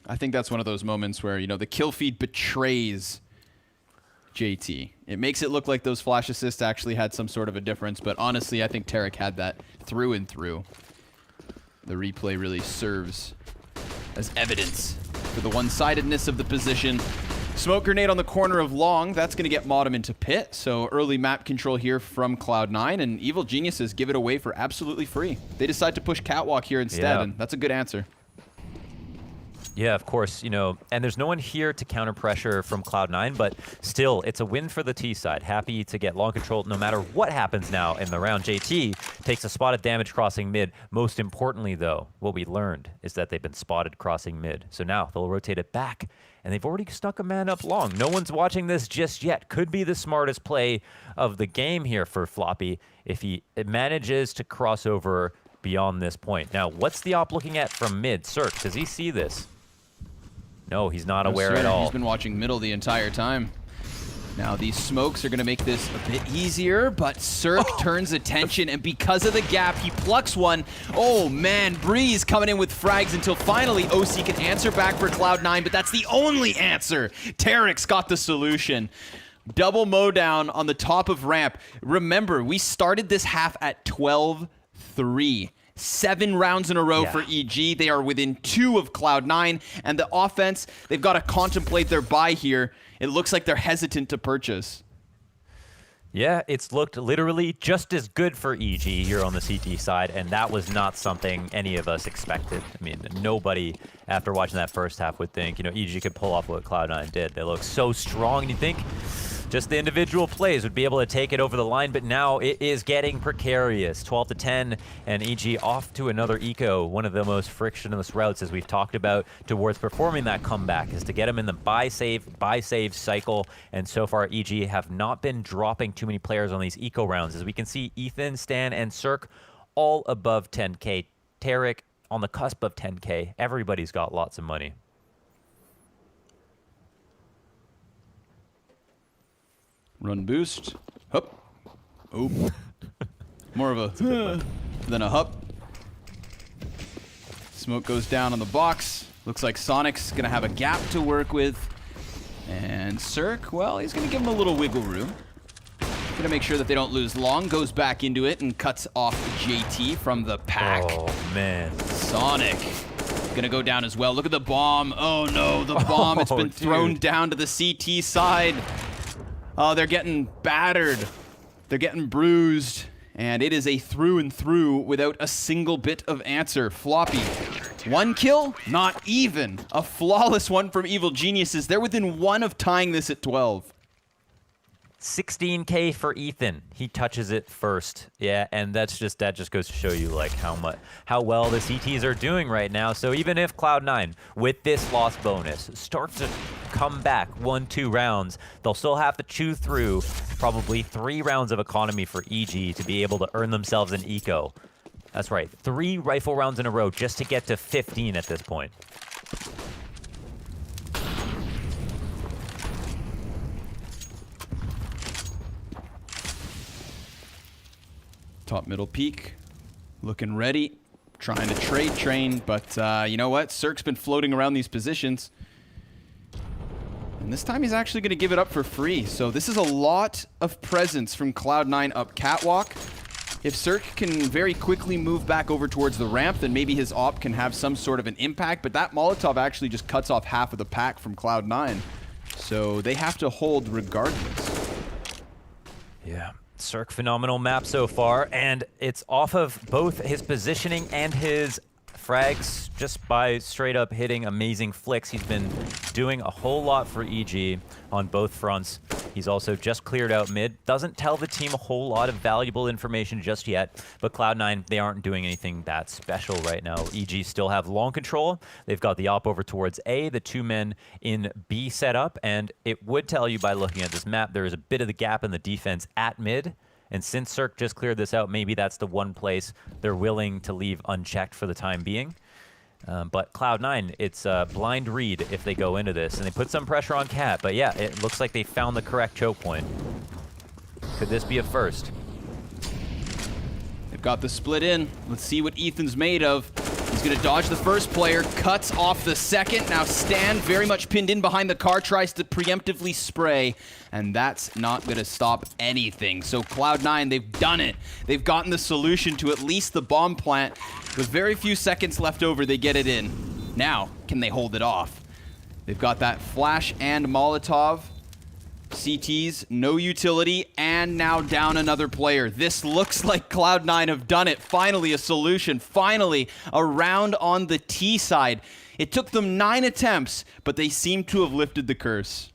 I think that's one of those moments where, the kill feed betrays JT. It makes it look like those flash assists actually had some sort of a difference, but honestly, I think Tarek had that through and through. The replay really serves as evidence for the one-sidedness of the position. Smoke grenade on the corner of Long. That's going to get Modem into pit. So early map control here from Cloud9, and Evil Geniuses give it away for absolutely free. They decide to push Catwalk here instead, and that's a good answer. Yeah, of course, and there's no one here to counter pressure from Cloud9, but still, it's a win for the T side. Happy to get long control no matter what happens now in the round. JT takes a spotted damage crossing mid. Most importantly, though, what we learned is that they've been spotted crossing mid. So now they'll rotate it back, and they've already stuck a man up long. No one's watching this just yet. Could be the smartest play of the game here for Floppy if he manages to cross over beyond this point. Now, what's the op looking at from mid? Cirque, does he see this? No, he's not aware at all. He's been watching middle the entire time. Now, these smokes are going to make this a bit easier, but Cirque turns attention, and because of the gap, he plucks one. Oh, man, Breeze coming in with frags until finally OC can answer back for Cloud9, but that's the only answer. Tarek's got the solution. Double mow down on the top of ramp. Remember, we started this half at 12-3. 7 rounds in a row for EG. They are within 2 of Cloud9, and the offense, they've got to contemplate their buy here. It looks like they're hesitant to purchase. Yeah, it's looked literally just as good for EG here on the CT side, and that was not something any of us expected. I mean, nobody, after watching that first half, would think, EG could pull off what Cloud9 did. They look so strong, and you think just the individual plays would be able to take it over the line, but now it is getting precarious. 12-10, and EG off to another eco. One of the most frictionless routes, as we've talked about, towards performing that comeback is to get him in the buy-save cycle, and so far EG have not been dropping too many players on these eco rounds. As we can see, Ethan, Stan, and Cirque all above 10K. Tarek on the cusp of 10K. Everybody's got lots of money. Run boost. Hup. Oop. More of a than a hup. Smoke goes down on the box. Looks like Sonic's gonna have a gap to work with. And Cirque, well, he's gonna give him a little wiggle room. Gonna make sure that they don't lose long. Goes back into it and cuts off JT from the pack. Oh, man. Sonic gonna go down as well. Look at the bomb. Oh no, the bomb. It's been thrown down to the CT side. Oh, they're getting battered. They're getting bruised. And it is a through and through without a single bit of answer. Floppy. 1 kill? Not even. A flawless one from Evil Geniuses. They're within 1 of tying this at 12. 16K for Ethan. He touches it first. Yeah, and that just goes to show you like how well the CTs are doing right now. So even if Cloud9 with this loss bonus starts to come back 1-2 rounds, they'll still have to chew through probably 3 rounds of economy for EG to be able to earn themselves an eco. That's right, 3 rifle rounds in a row just to get to 15 at this point. Top middle peak, looking ready, trying to trade train, but you know what? Cirque's been floating around these positions. And this time he's actually going to give it up for free. So this is a lot of presence from Cloud9 up Catwalk. If Cirque can very quickly move back over towards the ramp, then maybe his op can have some sort of an impact, but that Molotov actually just cuts off half of the pack from Cloud9. So they have to hold regardless. Yeah. Cirque, phenomenal map so far, and it's off of both his positioning and his frags just by straight up hitting amazing flicks. He's been doing a whole lot for EG on both fronts. He's also just cleared out mid. Doesn't tell the team a whole lot of valuable information just yet, but Cloud9, they aren't doing anything that special right now. EG still have long control. They've got the op over towards A, the 2 men in B setup, and it would tell you by looking at this map, there is a bit of the gap in the defense at mid. And since Cirque just cleared this out, maybe that's the one place they're willing to leave unchecked for the time being. But Cloud9, it's a blind read if they go into this. And they put some pressure on Cat. But yeah, it looks like they found the correct choke point. Could this be a first? They've got the split in. Let's see what Ethan's made of. He's going to dodge the first player, cuts off the second. Now Stan, very much pinned in behind the car, tries to preemptively spray. And that's not going to stop anything. So Cloud9, they've done it. They've gotten the solution to at least the bomb plant. With very few seconds left over, they get it in. Now, can they hold it off? They've got that flash and Molotov. CTs, no utility, and now down another player. This looks like Cloud9 have done it. Finally a solution. Finally a round on the T side. It took them 9 attempts, but they seem to have lifted the curse.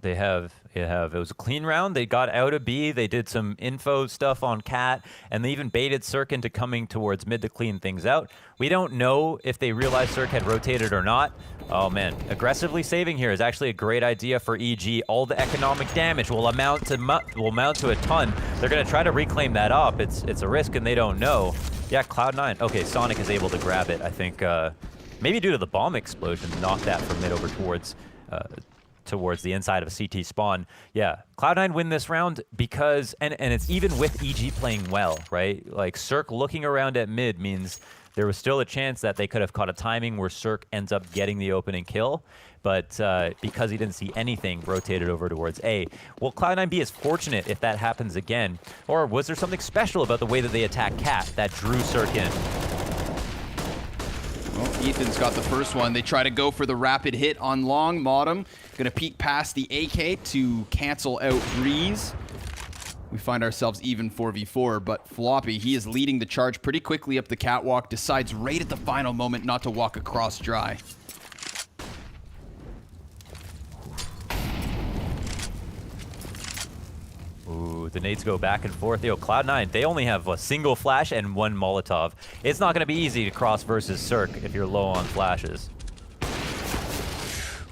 They have. It was a clean round. They got out of B. They did some info stuff on Cat, and they even baited Cirque into coming towards mid to clean things out. We don't know if they realized Cirque had rotated or not. Oh man, aggressively saving here is actually a great idea for EG. All the economic damage will amount to a ton. They're gonna try to reclaim that up. It's a risk, and they don't know. Yeah, Cloud9. Okay, Sonic is able to grab it. I think maybe due to the bomb explosion, knock that from mid over towards the inside of a CT spawn. Yeah, Cloud9 win this round because, and it's even with EG playing well, right? Like Cirque looking around at mid means there was still a chance that they could have caught a timing where Cirque ends up getting the opening kill, but because he didn't see anything, rotated over towards A. Will Cloud9 be as fortunate if that happens again? Or was there something special about the way that they attacked Cat that drew Cirque in? Well, Ethan's got the first one. They try to go for the rapid hit on long. Modem gonna peek past the AK to cancel out Breeze. We find ourselves even 4v4, but Floppy, he is leading the charge pretty quickly up the catwalk, decides right at the final moment not to walk across dry. Ooh, the nades go back and forth. Yo, Cloud9, they only have a single flash and 1 Molotov. It's not going to be easy to cross versus Cirque if you're low on flashes.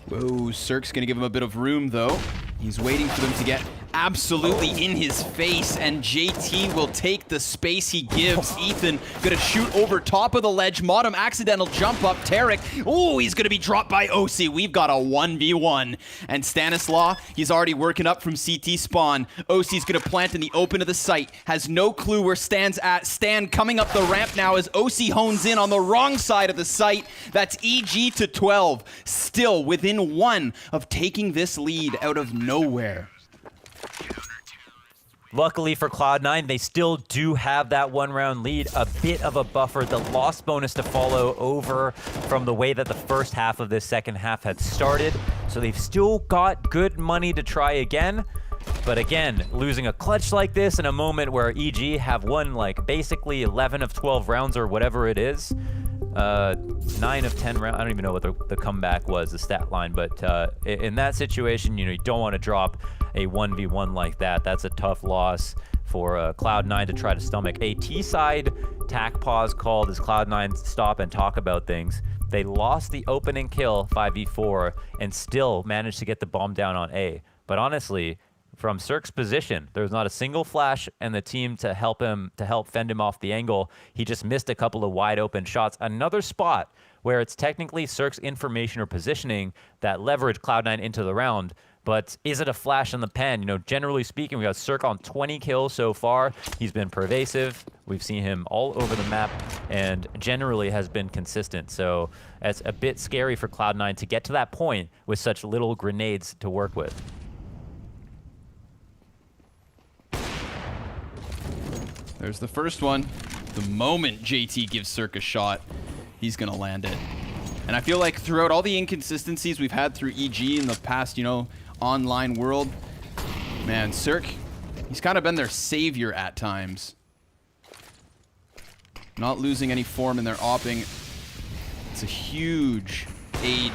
Whoa, Cirque's going to give him a bit of room, though. He's waiting for them to get absolutely in his face, and JT will take the space he gives. Ethan gonna shoot over top of the ledge. Modem accidental jump up. Tarek, oh, he's gonna be dropped by OC. We've got a 1v1. And Stanislaw, he's already working up from CT spawn. OC's gonna plant in the open of the site. Has no clue where Stan's at. Stan coming up the ramp now as OC hones in on the wrong side of the site. That's EG to 12. Still within one of taking this lead out of nowhere. Luckily for Cloud9, they still do have that 1-round lead, a bit of a buffer, the loss bonus to follow over from the way that the first half of this second half had started. So they've still got good money to try again. But again, losing a clutch like this in a moment where EG have won like basically 11 of 12 rounds or whatever it is, 9 of 10 rounds, I don't even know what the comeback was, the stat line, but in that situation, you know, you don't want to drop a 1v1 like that. That's a tough loss for Cloud9 to try to stomach. A T-side tack pause called as Cloud9 stop and talk about things. They lost the opening kill 5v4 and still managed to get the bomb down on A. But honestly, from Cirque's position, there was not a single flash and the team to help fend him off the angle. He just missed a couple of wide open shots. Another spot where it's technically Cirque's information or positioning that leveraged Cloud9 into the round. But is it a flash in the pan? You know, generally speaking, we got Cirque on 20 kills so far. He's been pervasive. We've seen him all over the map and generally has been consistent. So it's a bit scary for Cloud9 to get to that point with such little grenades to work with. There's the first one. The moment JT gives Cirque a shot, he's gonna land it. And I feel like throughout all the inconsistencies we've had through EG in the past, you know, online world, man, Cirque, he's kind of been their savior at times. Not losing any form in their opping. It's a huge aid.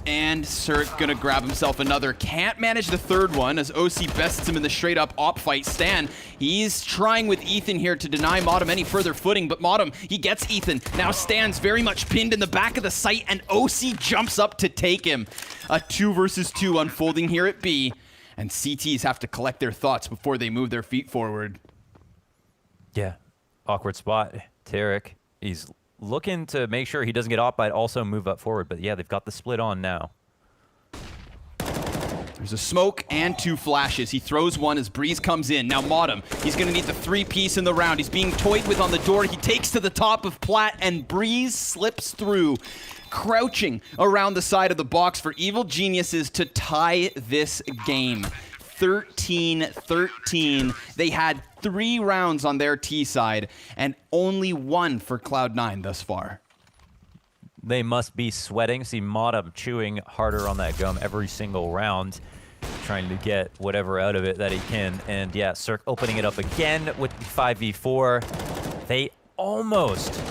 And Cirque gonna grab himself another. Can't manage the third one as OC bests him in the straight up op fight. Stan, he's trying with Ethan here to deny Modem any further footing, but Modem, he gets Ethan. Now Stan's very much pinned in the back of the site and OC jumps up to take him. A 2 versus 2 unfolding here at B, and CTs have to collect their thoughts before they move their feet forward. Yeah, awkward spot. Tarek, he's looking to make sure he doesn't get off, but also move up forward. But yeah, they've got the split on now. There's a smoke and 2 flashes. He throws one as Breeze comes in. Now Modem, he's gonna need the 3-piece in the round. He's being toyed with on the door. He takes to the top of Plat and Breeze slips through, crouching around the side of the box for Evil Geniuses to tie this game. 13-13. They had 3 rounds on their T side and only 1 for Cloud9 thus far. They must be sweating. See Modem chewing harder on that gum every single round, trying to get whatever out of it that he can. And yeah, Cirque opening it up again with 5v4. They almost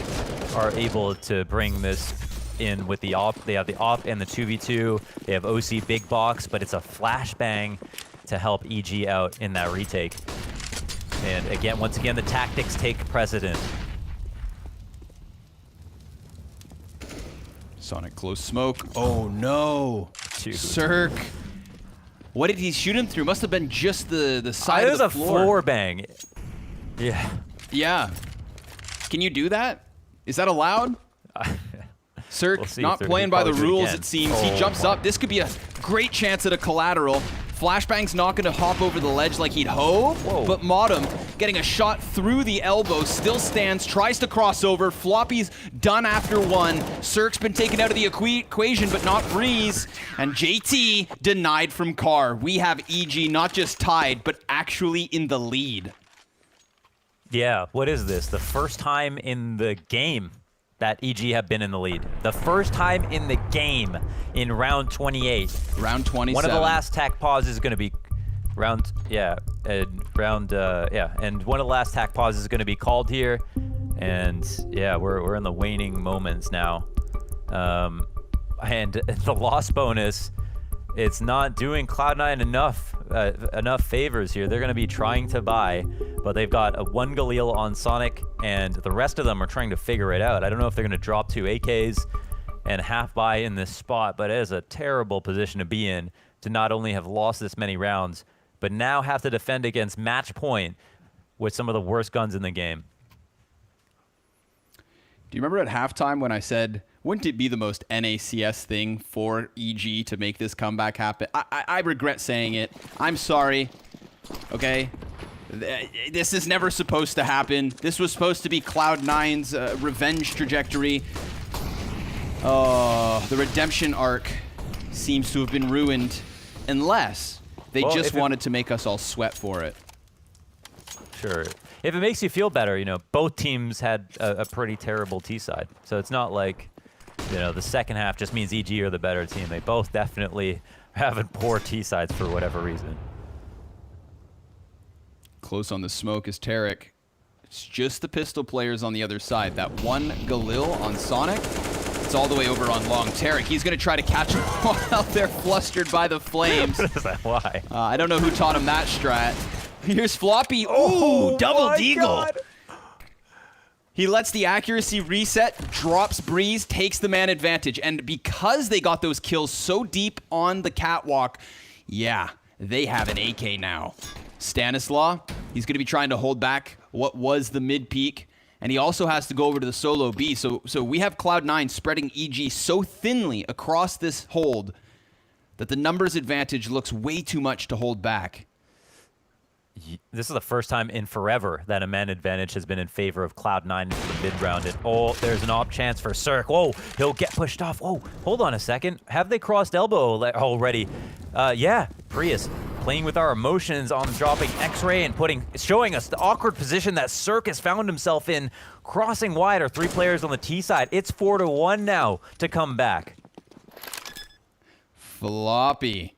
are able to bring this in with the op. They have the op and the 2v2. They have OC big box, but it's a flashbang to help EG out in that retake. And again, once again, the tactics take precedent. Sonic close smoke. Oh no. Cirque. What did he shoot him through? Must have been just the side of the floor. It was a floor bang. Yeah. Yeah. Can you do that? Is that allowed? Cirque not playing by the rules, it seems. He jumps up. This could be a great chance at a collateral. Flashbang's not going to hop over the ledge like he'd hope, but Modem getting a shot through the elbow, still stands, tries to cross over. Floppy's done after 1. Cirque's been taken out of the equation, but not Breeze. And JT denied from Car. We have EG not just tied, but actually in the lead. Yeah, what is this? The first time in the game that EG have been in the lead. The first time in the game in round 28. Round 27. One of the last tack pauses is going to be and one of the last tack pauses is going to be called here. And yeah, we're in the waning moments now. And the loss bonus, it's not doing Cloud9 enough favors here. They're going to be trying to buy, but they've got a 1 Galil on Sonic, and the rest of them are trying to figure it out. I don't know if they're going to drop 2 AKs and half buy in this spot, but it is a terrible position to be in to not only have lost this many rounds, but now have to defend against match point with some of the worst guns in the game. Do you remember at halftime when I said, wouldn't it be the most NACS thing for EG to make this comeback happen? I regret saying it. I'm sorry. Okay? This is never supposed to happen. This was supposed to be Cloud9's revenge trajectory. Oh, the redemption arc seems to have been ruined, unless they just wanted to make us all sweat for it. Sure. If it makes you feel better, you know, both teams had a pretty terrible T side. So it's not like, you know, the second half just means EG are the better team. They both definitely having poor T sides for whatever reason. Close on the smoke is Tarek. It's just the pistol players on the other side. That one Galil on Sonic. It's all the way over on long. Tarek, he's going to try to catch him while they're flustered by the flames. Is that why? I don't know who taught him that strat. Here's Floppy. Ooh, double deagle. God. He lets the accuracy reset, drops Breeze, takes the man advantage. And because they got those kills so deep on the catwalk, yeah, they have an AK now. Stanislaw, he's going to be trying to hold back what was the mid-peak. And he also has to go over to the solo B. So we have Cloud9 spreading EG so thinly across this hold that the numbers advantage looks way too much to hold back. This is the first time in forever that a man advantage has been in favor of Cloud9 into the mid-round. And oh, there's an op chance for Cirque. Whoa, he'll get pushed off. Whoa, hold on a second. Have they crossed elbow already? Yeah, Prius playing with our emotions on dropping X-Ray and showing us the awkward position that Cirque has found himself in. Crossing wide are 3 players on the T side. It's 4-1 now to come back. Floppy.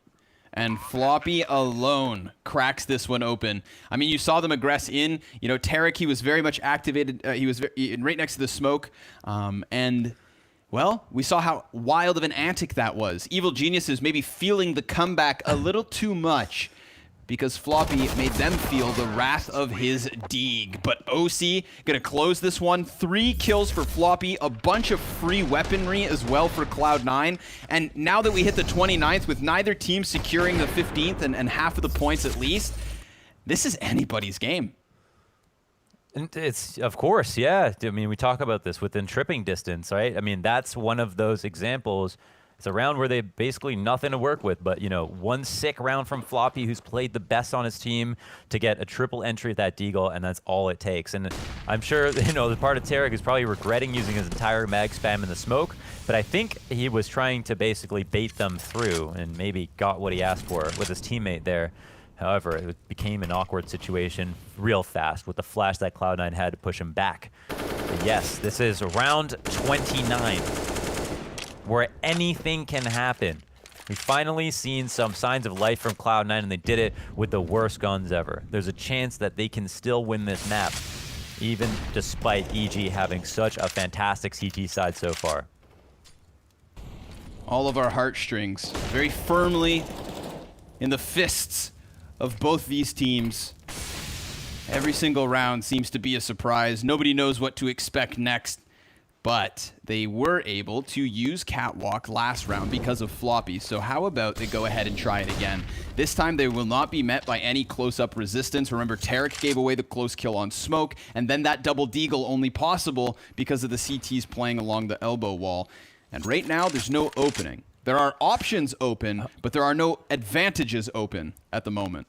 And Floppy alone cracks this one open. I mean, you saw them aggress in. You know, Tarek, he was very much activated. He was right next to the smoke. And, well, we saw how wild of an antic that was. Evil Geniuses maybe feeling the comeback a little too much because Floppy made them feel the wrath of his Deeg. But OC gonna close this one. 3 kills for Floppy, a bunch of free weaponry as well for Cloud9. And now that we hit the 29th with neither team securing the 15th and half of the points at least, this is anybody's game. And it's, of course, yeah. I mean, we talk about this within tripping distance, right? I mean, that's one of those examples. It's a round where they basically nothing to work with, but, you know, one sick round from Floppy, who's played the best on his team to get a triple entry at that deagle, and that's all it takes. And I'm sure, you know, the part of Tarek is probably regretting using his entire mag spam in the smoke, but I think he was trying to basically bait them through and maybe got what he asked for with his teammate there. However, it became an awkward situation real fast with the flash that Cloud9 had to push him back. But yes, this is round 29. Where anything can happen. We've finally seen some signs of life from Cloud9, and they did it with the worst guns ever. There's a chance that they can still win this map, even despite EG having such a fantastic CT side so far. All of our heartstrings very firmly in the fists of both these teams. Every single round seems to be a surprise. Nobody knows what to expect next. But they were able to use Catwalk last round because of Floppy, so how about they go ahead and try it again? This time they will not be met by any close-up resistance. Remember, Tarek gave away the close kill on Smoke, and then that double deagle only possible because of the CTs playing along the elbow wall. And right now, there's no opening. There are options open, but there are no advantages open at the moment.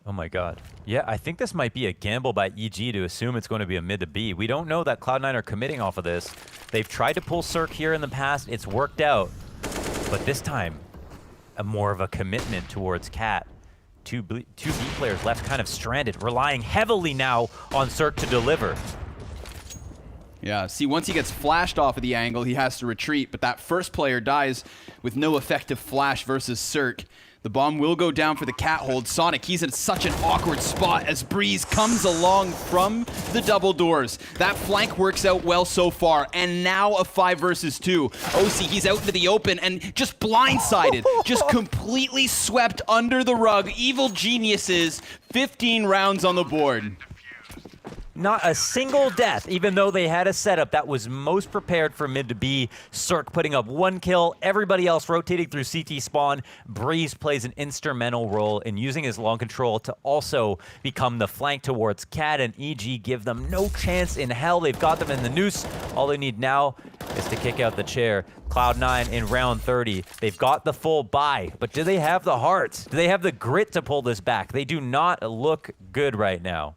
Oh my god. Yeah, I think this might be a gamble by EG to assume it's going to be a mid to B. We don't know that Cloud9 are committing off of this. They've tried to pull Cirque here in the past. It's worked out. But this time, more of a commitment towards Cat. Two B players left kind of stranded, relying heavily now on Cirque to deliver. Yeah, see, once he gets flashed off of the angle, he has to retreat, but that first player dies with no effective flash versus Cirque. The bomb will go down for the cat hold. Sonic, he's in such an awkward spot as Breeze comes along from the double doors. That flank works out well so far, and now a 5 versus 2. OC, he's out into the open and just blindsided, just completely swept under the rug. Evil Geniuses, 15 rounds on the board. not a single death, even though they had a setup that was most prepared for mid to be. Cirque putting up 1 kill, everybody else rotating through CT spawn. Breeze plays an instrumental role in using his long control to also become the flank towards Cat, and EG give them no chance in hell. They've got them in the noose. All they need now is to kick out the chair. Cloud9 in round 30. They've got the full buy, but do they have the heart? Do they have the grit to pull this back? They do not look good right now.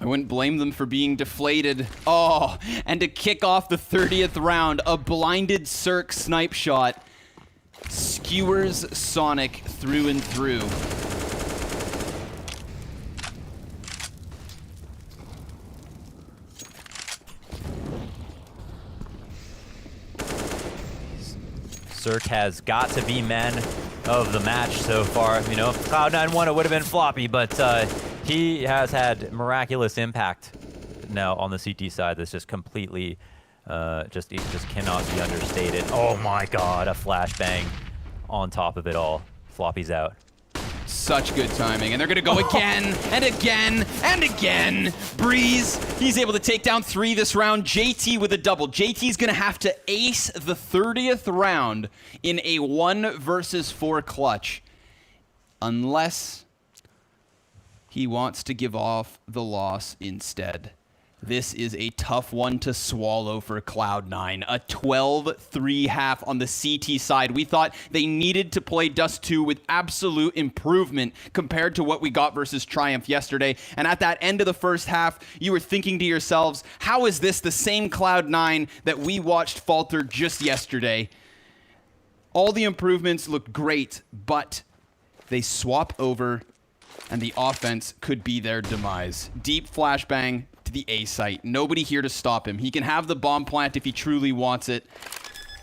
I wouldn't blame them for being deflated. Oh, and to kick off the 30th round, a blinded Cirque snipe shot skewers Sonic through and through. Cirque has got to be man of the match so far. You know, if Cloud9 won, it would have been floppy, but he has had miraculous impact now on the CT side. That's just completely, just cannot be understated. Oh my God, a flashbang on top of it all. Floppy's out. Such good timing, and they're gonna go again, and again, and again. Breeze, he's able to take down 3 this round. JT with a double. JT's gonna have to ace the 30th round in a 1 versus 4 clutch, unless he wants to give off the loss instead. This is a tough one to swallow for Cloud9. A 12-3 half on the CT side. We thought they needed to play Dust 2 with absolute improvement compared to what we got versus Triumph yesterday. And at that end of the first half, you were thinking to yourselves, how is this the same Cloud9 that we watched falter just yesterday? All the improvements looked great, but they swap over and the offense could be their demise. Deep flashbang to the A site. Nobody here to stop him. He can have the bomb plant if he truly wants it.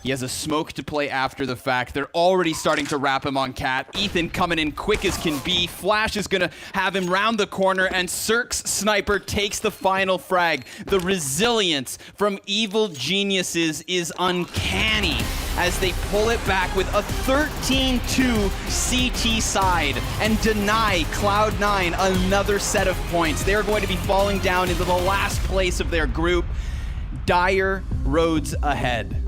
He has a smoke to play after the fact. They're already starting to wrap him on Cat. Ethan coming in quick as can be. Flash is gonna have him round the corner, and Cirque's sniper takes the final frag. The resilience from Evil Geniuses is uncanny as they pull it back with a 13-2 CT side and deny Cloud9 another set of points. They're going to be falling down into the last place of their group. Dire roads ahead.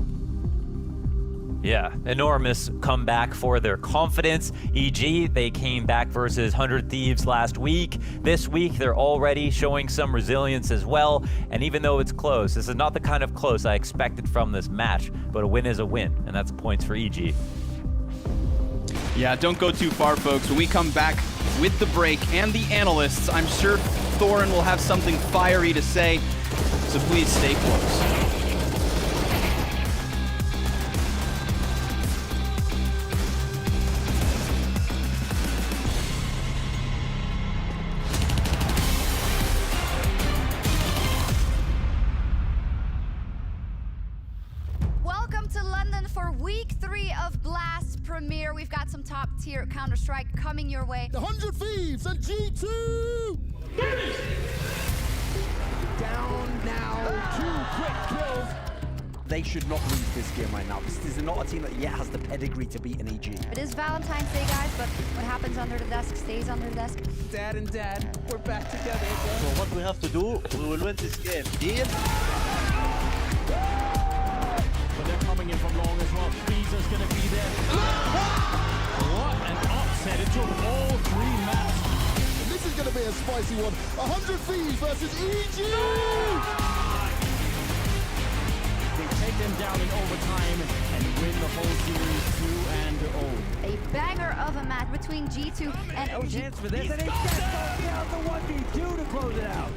Yeah, enormous comeback for their confidence. EG, they came back versus 100 Thieves last week. This week, they're already showing some resilience as well. And even though it's close, this is not the kind of close I expected from this match, but a win is a win, and that's points for EG. Yeah, don't go too far, folks. When we come back with the break and the analysts, I'm sure Thorin will have something fiery to say, so please stay close. For week 3 of Blast Premier, we've got some top tier Counter-Strike coming your way. The 100 Thieves and G2! Down now, 2 quick kills. They should not lose this game right now. This is not a team that yet has the pedigree to beat an EG. It is Valentine's Day, guys, but what happens under the desk stays under the desk. Dad and Dad, we're back together again. So what we have to do, we will win this game. Deal? But they're coming in from long as well. Beezer's gonna be there. What an upset. It took all 3 maps. And this is gonna be a spicy one. 100 Thieves versus EG! They take them down in overtime and win the whole series 2-0. A banger of a match between G2 and OG. Chance for this, and it's down the 1v2 to close it out.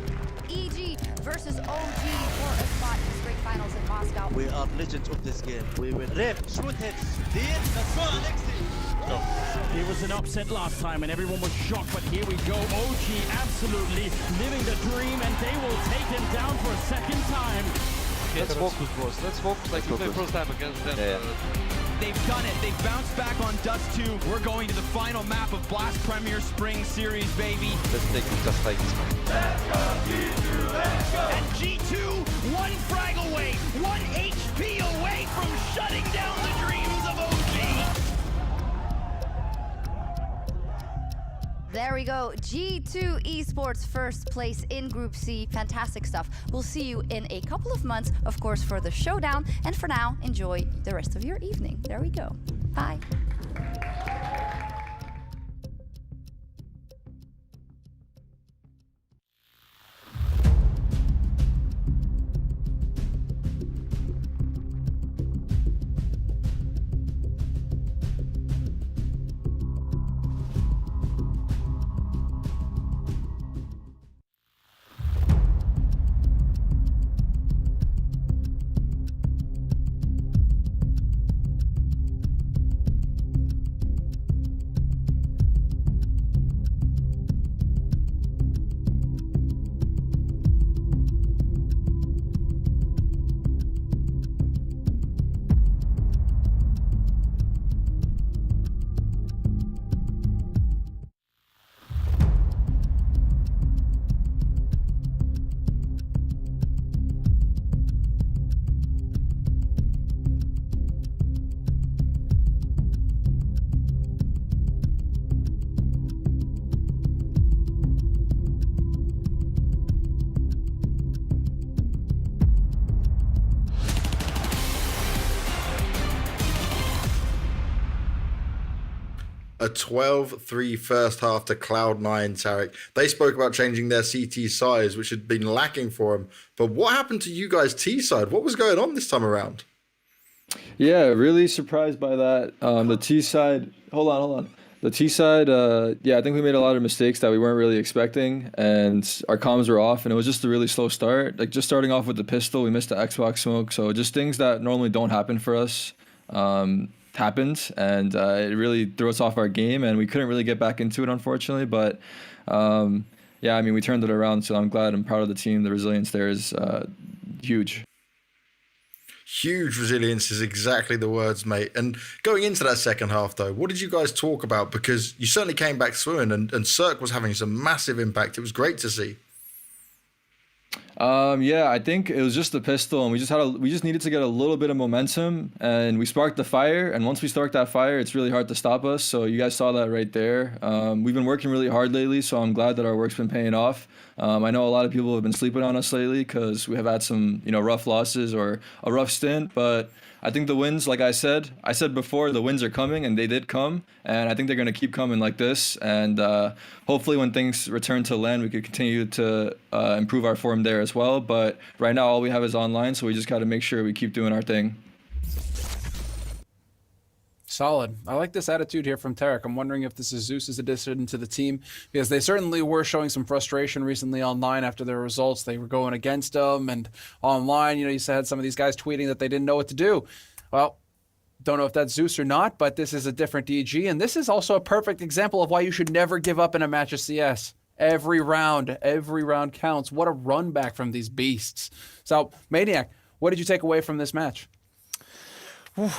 EG versus OG for a spot in the straight finals in Moscow. We are legends of this game. We will rip, shoot hits, deal, that's all, Alexi. It was an upset last time and everyone was shocked, but here we go. OG absolutely living the dream, and they will take them down for a second time. Let's focus, boys. Let's focus like we played first time against them. Yeah. They've done it. They've bounced back on Dust 2. We're going to the final map of Blast Premier Spring Series, baby. Let's take it just like this. Let's go, G2, let's go! And G2, 1 frag away, 1 HP away from shutting down the dreams of OG. There we go. G2 Esports first place in Group C. Fantastic stuff. We'll see you in a couple of months, of course, for the showdown. And for now, enjoy the rest of your evening. There we go. Bye. A 12-3 first half to Cloud9, Tarek. They spoke about changing their CT size, which had been lacking for them. But what happened to you guys T side? What was going on this time around? Yeah, really surprised by that. The T side, hold on. The T side, yeah, I think we made a lot of mistakes that we weren't really expecting, and our comms were off, and it was just a really slow start. Like, just starting off with the pistol, we missed the Xbox smoke, so just things that normally don't happen for us happened, and it really threw us off our game, and we couldn't really get back into it, unfortunately. But yeah, I mean, we turned it around, so I'm glad and proud of the team. The resilience there is huge. Huge resilience is exactly the words, mate. And going into that second half, though, what did you guys talk about? Because you certainly came back swimming, and Cirque was having some massive impact. It was great to see. Yeah, I think it was just the pistol, and we just needed to get a little bit of momentum, and we sparked the fire. And once we sparked that fire, it's really hard to stop us. So you guys saw that right there. We've been working really hard lately, so I'm glad that our work's been paying off. I know a lot of people have been sleeping on us lately because we have had some, rough losses or a rough stint, but I think the wins, like I said before, the wins are coming, and they did come, and I think they're going to keep coming like this, and hopefully when things return to LAN, we could continue to improve our form there as well, but right now all we have is online, so we just got to make sure we keep doing our thing. Solid. I like this attitude here from Tarek. I'm wondering if this is Zeus's addition to the team, because they certainly were showing some frustration recently online after their results. They were going against them, and online, you had some of these guys tweeting that they didn't know what to do. Well, don't know if that's Zeus or not, but this is a different DG, and this is also a perfect example of why you should never give up in a match of CS. Every round counts. What a run back from these beasts. So, Maniac, what did you take away from this match?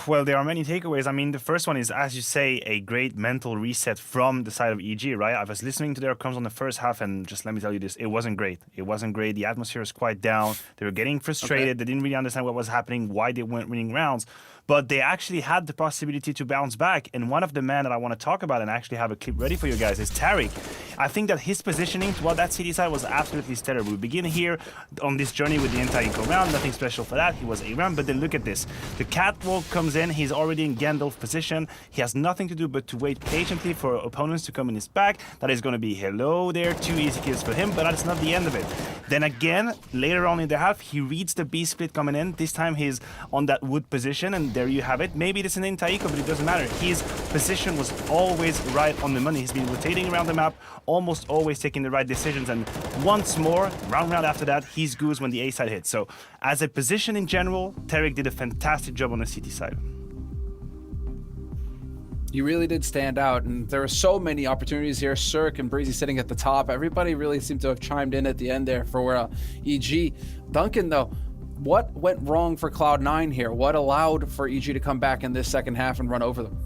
Well, there are many takeaways. I mean, the first one is, as you say, a great mental reset from the side of EG, right? I was listening to their comms on the first half, and just let me tell you this, it wasn't great. It wasn't great. The atmosphere was quite down. They were getting frustrated. Okay. They didn't really understand what was happening, why they weren't winning rounds. But they actually had the possibility to bounce back. And one of the men that I want to talk about and actually have a clip ready for you guys is Tarek. I think that his positioning toward that city side was absolutely stellar. We begin here on this journey with the entire round. Nothing special for that. He was a round. But then look at this. The catwalk comes in. He's already in Gandalf position. He has nothing to do but to wait patiently for opponents to come in his back. That is going to be hello there. 2 easy kills for him. But that's not the end of it. Then again, later on in the half, he reads the B split coming in. This time he's on that wood position. And there you have it. Maybe it is an Intaiko, but it doesn't matter. His position was always right on the money. He's been rotating around the map, almost always taking the right decisions, and once more, round after that, he's goose when the A side hits. So, as a position in general, Tarek did a fantastic job on the CT side. He really did stand out, and there are so many opportunities here. Cirque and Breezy sitting at the top. Everybody really seemed to have chimed in at the end there for EG. Duncan, though, what went wrong for Cloud9 here? What allowed for EG to come back in this second half and run over them?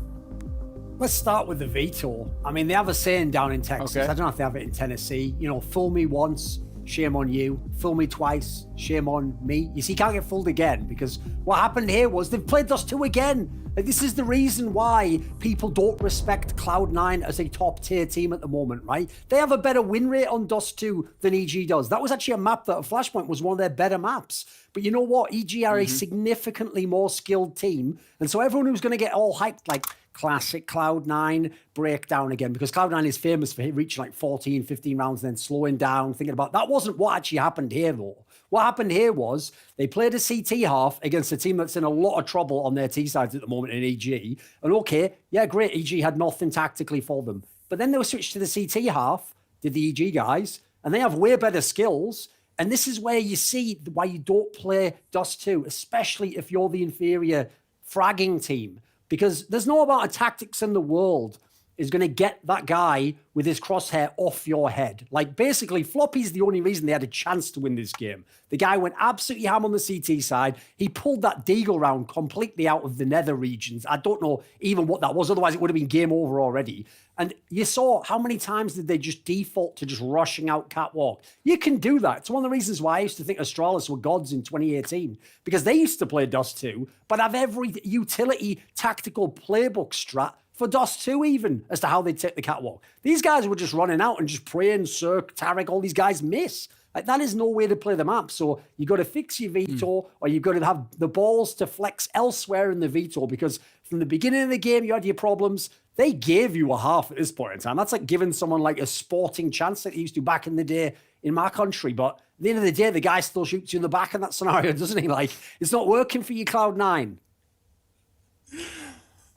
Let's start with the veto. I mean, they have a saying down in Texas. Okay. I don't know if they have it in Tennessee. Fool me once, shame on you. Fool me twice, shame on me. You see, you can't get fooled again, because what happened here was they've played Dust 2 again. Like, this is the reason why people don't respect Cloud9 as a top tier team at the moment, right? They have a better win rate on Dust 2 than EG does. That was actually a map that at Flashpoint was one of their better maps. But you know what? EG are a significantly more skilled team. And so everyone who's going to get all hyped, like, classic Cloud9 breakdown again, because Cloud9 is famous for reaching like 14, 15 rounds and then slowing down, thinking about that wasn't what actually happened here though. What happened here was they played a CT half against a team that's in a lot of trouble on their T sides at the moment in EG. And okay, yeah, great, EG had nothing tactically for them. But then they were switched to the CT half, did the EG guys, and they have way better skills. And this is where you see why you don't play Dust 2, especially if you're the inferior fragging team. Because there's no amount of tactics in the world is going to get that guy with his crosshair off your head. Like, basically, Floppy's the only reason they had a chance to win this game. The guy went absolutely ham on the CT side. He pulled that Deagle round completely out of the nether regions. I don't know even what that was. Otherwise, it would have been game over already. And you saw how many times did they just default to just rushing out Catwalk. You can do that. It's one of the reasons why I used to think Astralis were gods in 2018, because they used to play Dust 2, but have every utility tactical playbook strat for Dust 2 even, as to how they take the Catwalk. These guys were just running out and just praying, Cirque, Tarek, all these guys miss. Like, that is no way to play the map. So you got to fix your veto, or you've got to have the balls to flex elsewhere in the veto, because from the beginning of the game, you had your problems. They gave you a half at this point in time. That's like giving someone like a sporting chance that they used to back in the day in my country. But at the end of the day, the guy still shoots you in the back in that scenario, doesn't he? Like, it's not working for you, Cloud9.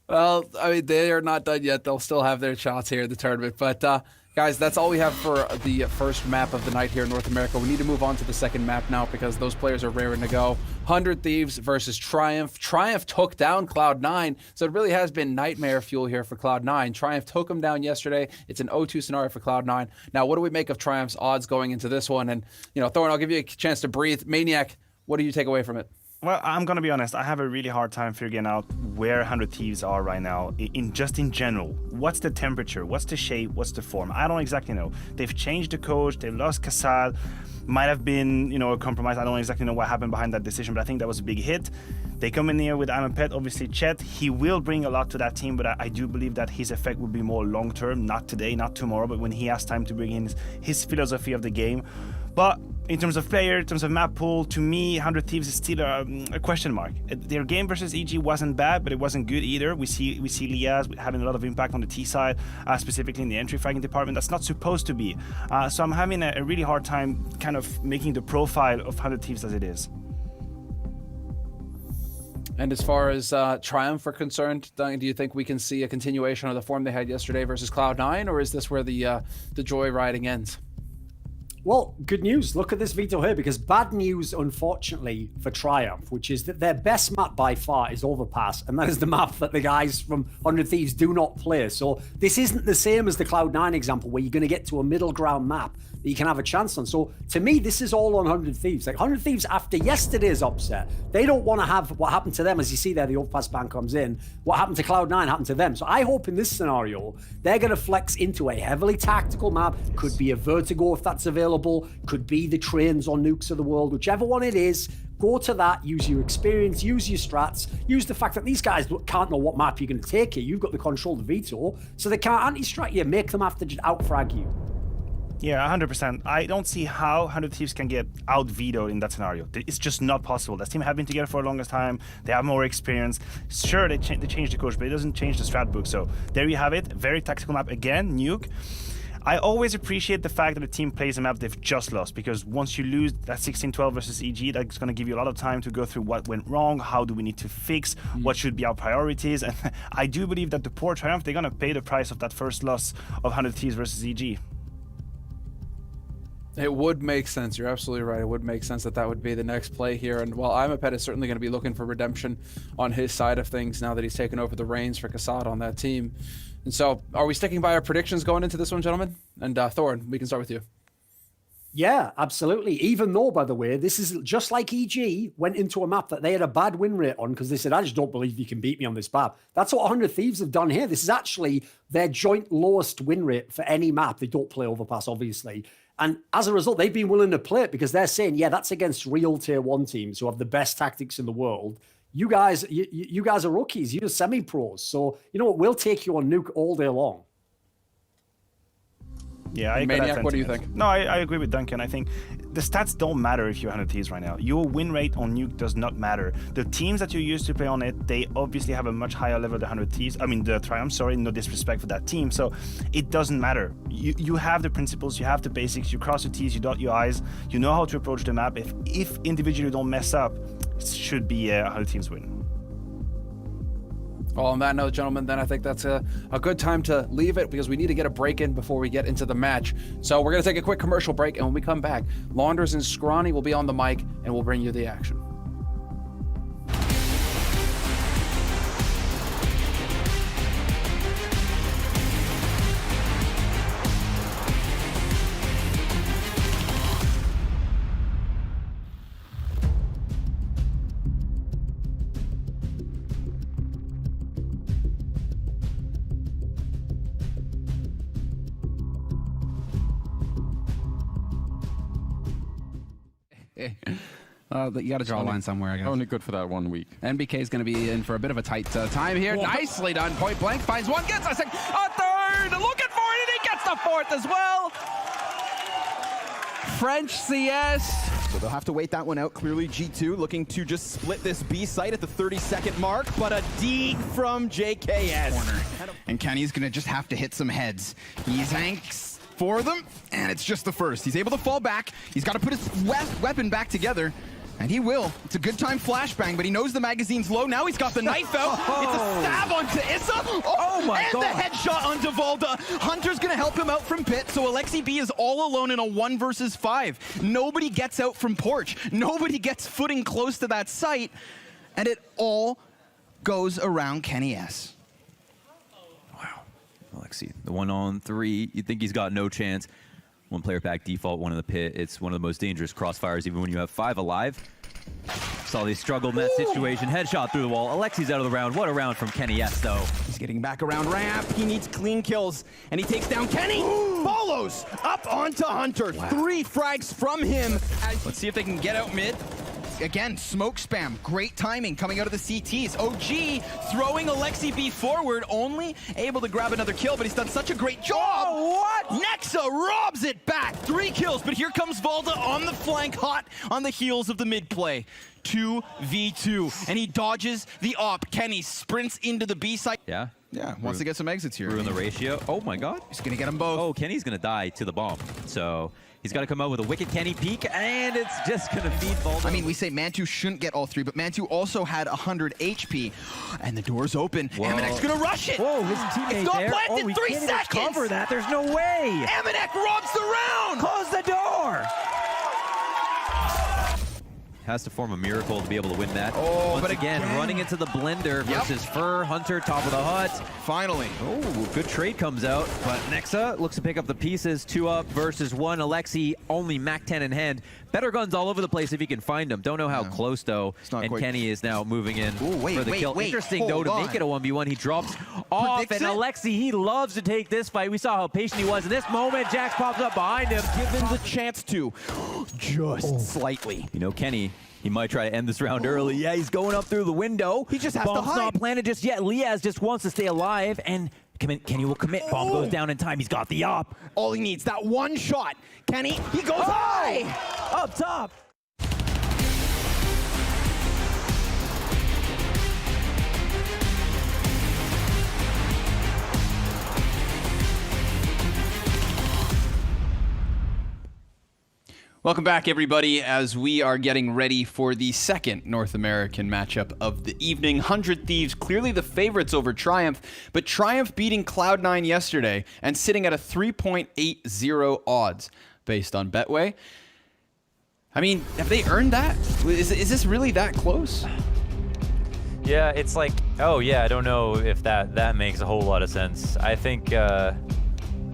Well, I mean, they are not done yet. They'll still have their shots here in the tournament. But, guys, that's all we have for the first map of the night here in North America. We need to move on to the second map now, because those players are raring to go. 100 Thieves versus Triumph. Triumph took down Cloud9, so it really has been nightmare fuel here for Cloud9. Triumph took them down yesterday. It's an 0-2 scenario for Cloud9. Now, what do we make of Triumph's odds going into this one? And, you know, Thorn, I'll give you a chance to breathe. Maniac, what do you take away from it? Well, I'm going to be honest. I have a really hard time figuring out where 100 Thieves are right now, in general. What's the temperature? What's the shape? What's the form? I don't exactly know. They've changed the coach. They've lost Casal. Might have been, a compromise. I don't exactly know what happened behind that decision, but I think that was a big hit. They come in here with I'm a Pet, obviously Chet. He will bring a lot to that team, but I do believe that his effect will be more long-term, not today, not tomorrow, but when he has time to bring in his philosophy of the game. But in terms of player, in terms of map pool, to me, 100 Thieves is still a question mark. Their game versus EG wasn't bad, but it wasn't good either. We see Liaz having a lot of impact on the T side, specifically in the entry fragging department. That's not supposed to be. So I'm having a really hard time kind of making the profile of 100 Thieves as it is. And as far as Triumph are concerned, do you think we can see a continuation of the form they had yesterday versus Cloud9, or is this where the joy riding ends? Well, good news. Look at this veto here, because bad news, unfortunately, for Triumph, which is that their best map by far is Overpass, and that is the map that the guys from 100 Thieves do not play. So this isn't the same as the Cloud9 example, where you're going to get to a middle ground map that you can have a chance on. So to me, this is all on 100 Thieves. Like, 100 Thieves, after yesterday's upset, they don't want to have what happened to them. As you see there, the Overpass ban comes in. What happened to Cloud9 happened to them. So I hope in this scenario, they're going to flex into a heavily tactical map. Could be a Vertigo if that's available. Could be the trains or nukes of the world. Whichever one it is, go to that, use your experience, use your strats, use the fact that these guys can't know what map you're going to take here. You've got the control to veto, so they can't anti-strat you, make them have to just out-frag you. Yeah, 100%. I don't see how 100 Thieves can get out-vetoed in that scenario. It's just not possible. That team have been together for the longest time. They have more experience. Sure, they changed the coach, but it doesn't change the strat book. So there you have it. Very tactical map again, Nuke. I always appreciate the fact that the team plays a map they've just lost, because once you lose that 16-12 versus EG, that's going to give you a lot of time to go through what went wrong, how do we need to fix, what should be our priorities. And I do believe that the poor Triumph, they're going to pay the price of that first loss of 100 Thieves versus EG. It would make sense. You're absolutely right. It would make sense that would be the next play here. And while I'm a Pet is certainly going to be looking for redemption on his side of things now that he's taken over the reins for Kassad on that team. And so, are we sticking by our predictions going into this one, gentlemen? And Thorn, we can start with you. Yeah, absolutely. Even though, by the way, this is just like EG went into a map that they had a bad win rate on because they said, I just don't believe you can beat me on this map. That's what 100 Thieves have done here. This is actually their joint lowest win rate for any map. They don't play Overpass, obviously. And as a result, they've been willing to play it because they're saying, yeah, that's against real tier 1 teams who have the best tactics in the world. You guys are rookies. You're semi-pros. So, you know what? We'll take you on Nuke all day long. Yeah, I Maniac, what do you think? No, I agree with Duncan. I think the stats don't matter if you're 100 Thieves right now. Your win rate on Nuke does not matter. The teams that you used to play on it, they obviously have a much higher level than 100 Thieves. I mean, the Triumph, sorry, no disrespect for that team. So it doesn't matter. You have the principles, you have the basics, you cross your T's, you dot your I's, you know how to approach the map. If individually you don't mess up, it should be a 100 Thieves win. Well, on that note, gentlemen, then I think that's a good time to leave it because we need to get a break in before we get into the match. So we're going to take a quick commercial break, and when we come back, Launders and Scrawny will be on the mic, and we'll bring you the action. You got to draw a line somewhere, I guess. Only good for that 1 week. NBK is going to be in for a bit of a tight time here. Nicely done. Point blank finds one, gets a second, a third, looking for it, and he gets the fourth as well. French CS. So they'll have to wait that one out. Clearly G2 looking to just split this B site at the 30-second mark, but a dig from JKS. Corner. And Kenny's going to just have to hit some heads. He's hanks for them, and it's just the first. He's able to fall back. He's got to put his weapon back together. And he will. It's a good time flashbang, but he knows the magazine's low. Now he's got the knife out. It's a stab onto Issa. Oh my God. And the headshot onto Volda. Hunter's going to help him out from pit, so Alexi B is all alone in a 1 versus 5. Nobody gets out from porch. Nobody gets footing close to that site. And it all goes around Kenny S. Wow. Alexi, the 1-on-3, you think he's got no chance. One player back default, one in the pit. It's one of the most dangerous crossfires, even when you have 5 alive. Saw they struggled in that situation. Headshot through the wall. Alexi's out of the round. What a round from Kenny S, though. He's getting back around ramp. He needs clean kills, and he takes down Kenny. Follows up onto Hunter. Wow. 3 frags from him. Let's see if they can get out mid. Again, smoke spam. Great timing coming out of the CTs. OG throwing Alexi B forward, only able to grab another kill, but he's done such a great job. Oh, what? Nexa robs it back. 3 kills, but here comes Volda on the flank, hot on the heels of the mid play. 2v2, and he dodges the op. Kenny sprints into the B site. Yeah, wants to get some exits here. Ruin the ratio. Oh my God. He's gonna get them both. Oh, Kenny's gonna die to the bomb. So he's got to come out with a wicked Kenny peek, and it's just going to feed Volda. I mean, we say Mantu shouldn't get all 3, but Mantu also had 100 HP. And the door's open. Emanek's going to rush it. Whoa, his teammate it's not there. planted. We 3 can't seconds. Cover that. There's no way. Emanek robs the round. Close the door. Has to form a miracle to be able to win that. Oh, Once but again, running into the blender versus Fur, Hunter, top of the hut. Finally. Oh, good trade comes out, but Nexa looks to pick up the pieces. 2 up versus 1. Alexi only Mac 10 in hand. Better guns all over the place if he can find them. Don't know how close, though. And quite... Kenny is now moving in for the kill. Wait, Interesting, though, to make it a 1v1. He drops off, Predicts and Alexi, he loves to take this fight. We saw how patient he was in this moment. Jax pops up behind him. Given the chance to. Just slightly. You know, Kenny, he might try to end this round early. Yeah, he's going up through the window. He just has to Bomb's hide. not planted just yet. Liaz just wants to stay alive, and Kenny will commit. Bomb goes down in time. He's got the op. All he needs, that one shot. Kenny, he goes high. Up top. Welcome back, everybody, as we are getting ready for the second North American matchup of the evening. 100 Thieves, clearly the favorites over Triumph, but Triumph beating Cloud9 yesterday and sitting at a 3.80 odds based on Betway. I mean, have they earned that? Is this really that close? Yeah, it's like, oh yeah, I don't know if that makes a whole lot of sense. I think, yeah,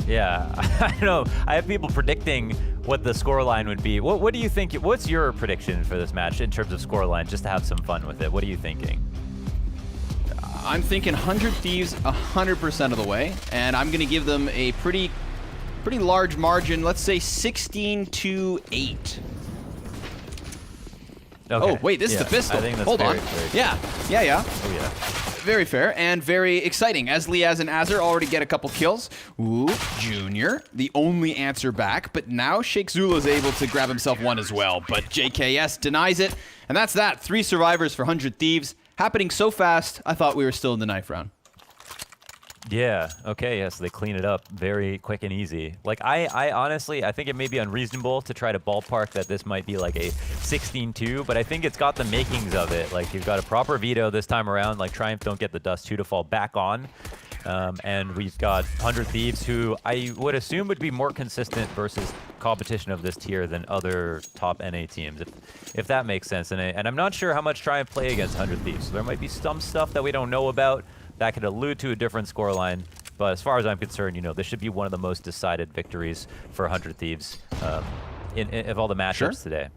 I don't know. I have people predicting what the scoreline would be. What do you think? What's your prediction for this match in terms of scoreline, just to have some fun with it? What are you thinking? I'm thinking 100 Thieves 100% of the way, and I'm going to give them a pretty Pretty large margin. Let's say 16-8. Okay. Oh, wait, this is the pistol. I think that's Hold very, on. very Yeah. Oh, yeah. Very fair and very exciting, as Liaz and Azur already get a couple kills. Ooh, Junior, the only answer back, but now Sheikh Zula's able to grab himself one as well, but JKS denies it, and that's that. 3 survivors for 100 Thieves, happening so fast, I thought we were still in the knife round. Yeah, okay, yes, they clean it up very quick and easy. Like, I honestly, I think it may be unreasonable to try to ballpark that this might be like a 16-2, but I think it's got the makings of it. Like, you've got a proper veto this time around, like Triumph don't get the Dust 2 to fall back on. And we've got 100 Thieves, who I would assume would be more consistent versus competition of this tier than other top NA teams, if that makes sense. And I'm not sure how much Triumph play against 100 Thieves, so there might be some stuff that we don't know about that could allude to a different scoreline. But as far as I'm concerned, you know, this should be one of the most decided victories for 100 Thieves of all the matchups today.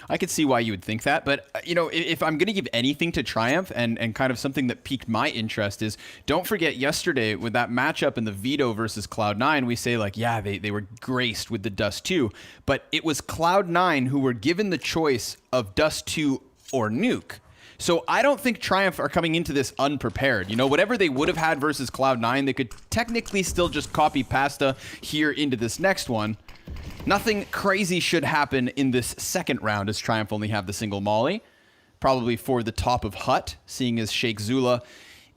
I could see why you would think that, but you know, if I'm going to give anything to Triumph and kind of something that piqued my interest is, don't forget yesterday with that matchup in the Veto versus Cloud9, we say like, yeah, they were graced with the Dust 2, but it was Cloud9 who were given the choice of Dust 2 or Nuke. So I don't think Triumph are coming into this unprepared. You know, whatever they would have had versus Cloud9, they could technically still just copy pasta here into this next one. Nothing crazy should happen in this second round as Triumph only have the single molly. Probably for the top of Hut, seeing as Sheikh Zula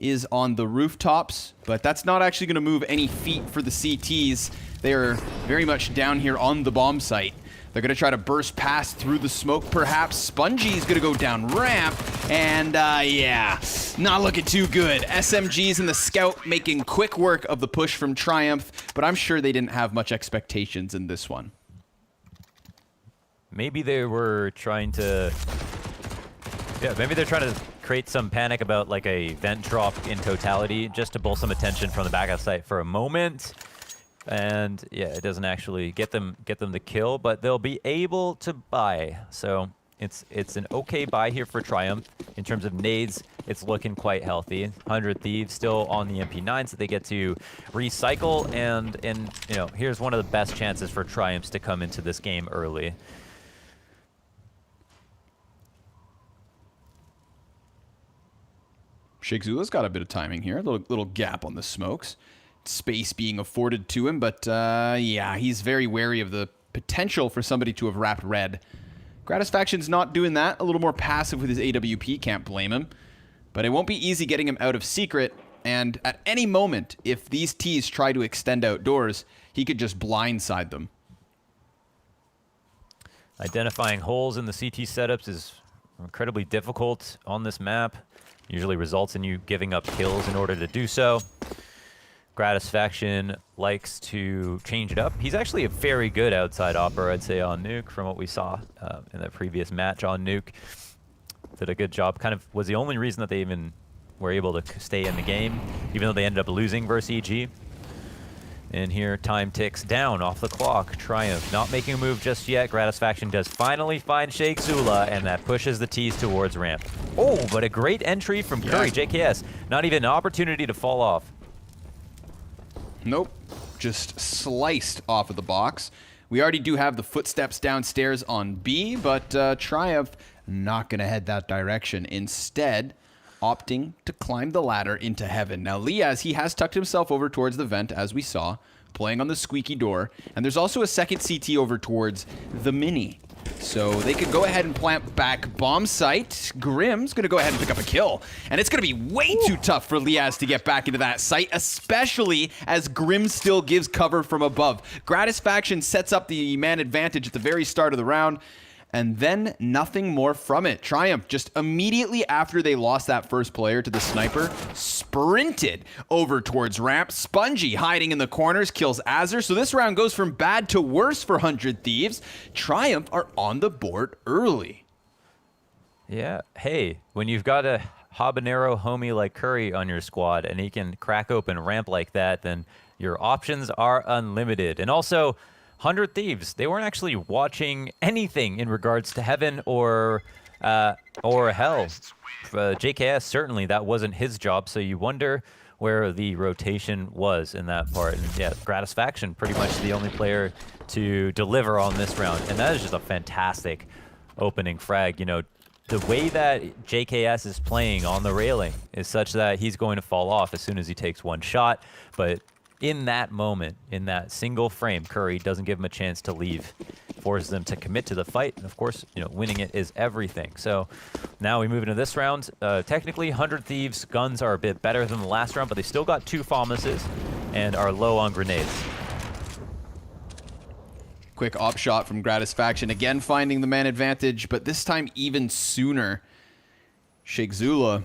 is on the rooftops. But that's not actually going to move any feet for the CTs. They are very much down here on the bomb site. They're going to try to burst past through the smoke, perhaps. Spongy's going to go down ramp. And, yeah, not looking too good. SMGs and the Scout making quick work of the push from Triumph, but I'm sure they didn't have much expectations in this one. Maybe they were trying to... Yeah, maybe they're trying to create some panic about, like, a vent drop in totality, just to pull some attention from the back of the site for a moment. And yeah, it doesn't actually get them the kill, but they'll be able to buy. So it's an okay buy here for Triumph. In terms of nades, it's looking quite healthy. 100 Thieves still on the MP9s that they get to recycle, and you know, here's one of the best chances for Triumphs to come into this game early. Sheikh Zula's got a bit of timing here, a little gap on the smokes. Space being afforded to him, but yeah, he's very wary of the potential for somebody to have wrapped red. Gratisfaction's not doing that, a little more passive with his AWP, can't blame him. But it won't be easy getting him out of secret, and at any moment, if these Ts try to extend outdoors, he could just blindside them. Identifying holes in the CT setups is incredibly difficult on this map. Usually results in you giving up kills in order to do so. Gratisfaction likes to change it up. He's actually a very good outside opera, I'd say, on Nuke, from what we saw in the previous match on Nuke. Did a good job. Kind of was the only reason that they even were able to stay in the game, even though they ended up losing versus EG. And here, time ticks down off the clock. Triumph not making a move just yet. Gratisfaction does finally find Sheikh Zula, and that pushes the T's towards ramp. Oh, but a great entry from Curry. JKS. Not even an opportunity to fall off. Nope, just sliced off of the box. We already do have the footsteps downstairs on B, but Triumph not going to head that direction. Instead, opting to climb the ladder into heaven. Now, Liaz, he has tucked himself over towards the vent, as we saw, playing on the squeaky door. And there's also a second CT over towards the mini. So they could go ahead and plant back bomb site. Grim's going to go ahead and pick up a kill. And it's going to be way too tough for Liaz to get back into that site, especially as Grim still gives cover from above. Gratisfaction sets up the man advantage at the very start of the round, and then nothing more from it. Triumph, just immediately after they lost that first player to the sniper, sprinted over towards ramp. Spongy hiding in the corners, kills Azur. So this round goes from bad to worse for 100 Thieves. Triumph are on the board early. Yeah, hey, when you've got a habanero homie like Curry on your squad and he can crack open ramp like that, then your options are unlimited. And also, 100 Thieves, they weren't actually watching anything in regards to heaven or hell. JKS, certainly that wasn't his job, so you wonder where the rotation was in that part. And yeah, Gratisfaction, pretty much the only player to deliver on this round. And that is just a fantastic opening frag. You know, the way that JKS is playing on the railing is such that he's going to fall off as soon as he takes one shot. But in that moment, in that single frame, Curry doesn't give him a chance to leave, forces them to commit to the fight. And of course, you know, winning it is everything. So now we move into this round. Technically, 100 Thieves guns are a bit better than the last round, but they still got 2 FAMASes and are low on grenades. Quick op shot from Gratisfaction, again finding the man advantage, but this time even sooner. Sheikh Zula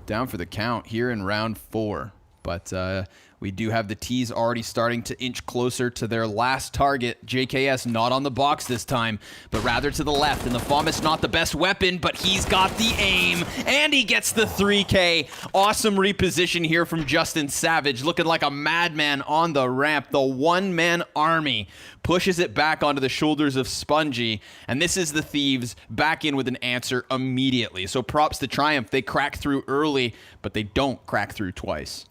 down for the count here in round 4. But we do have the T's already starting to inch closer to their last target. JKS not on the box this time, but rather to the left. And the FAMAS not the best weapon, but he's got the aim. And he gets the 3K. Awesome reposition here from Justin Savage, looking like a madman on the ramp. The one-man army pushes it back onto the shoulders of Spongy. And this is the Thieves back in with an answer immediately. So props to Triumph. They crack through early, but they don't crack through twice.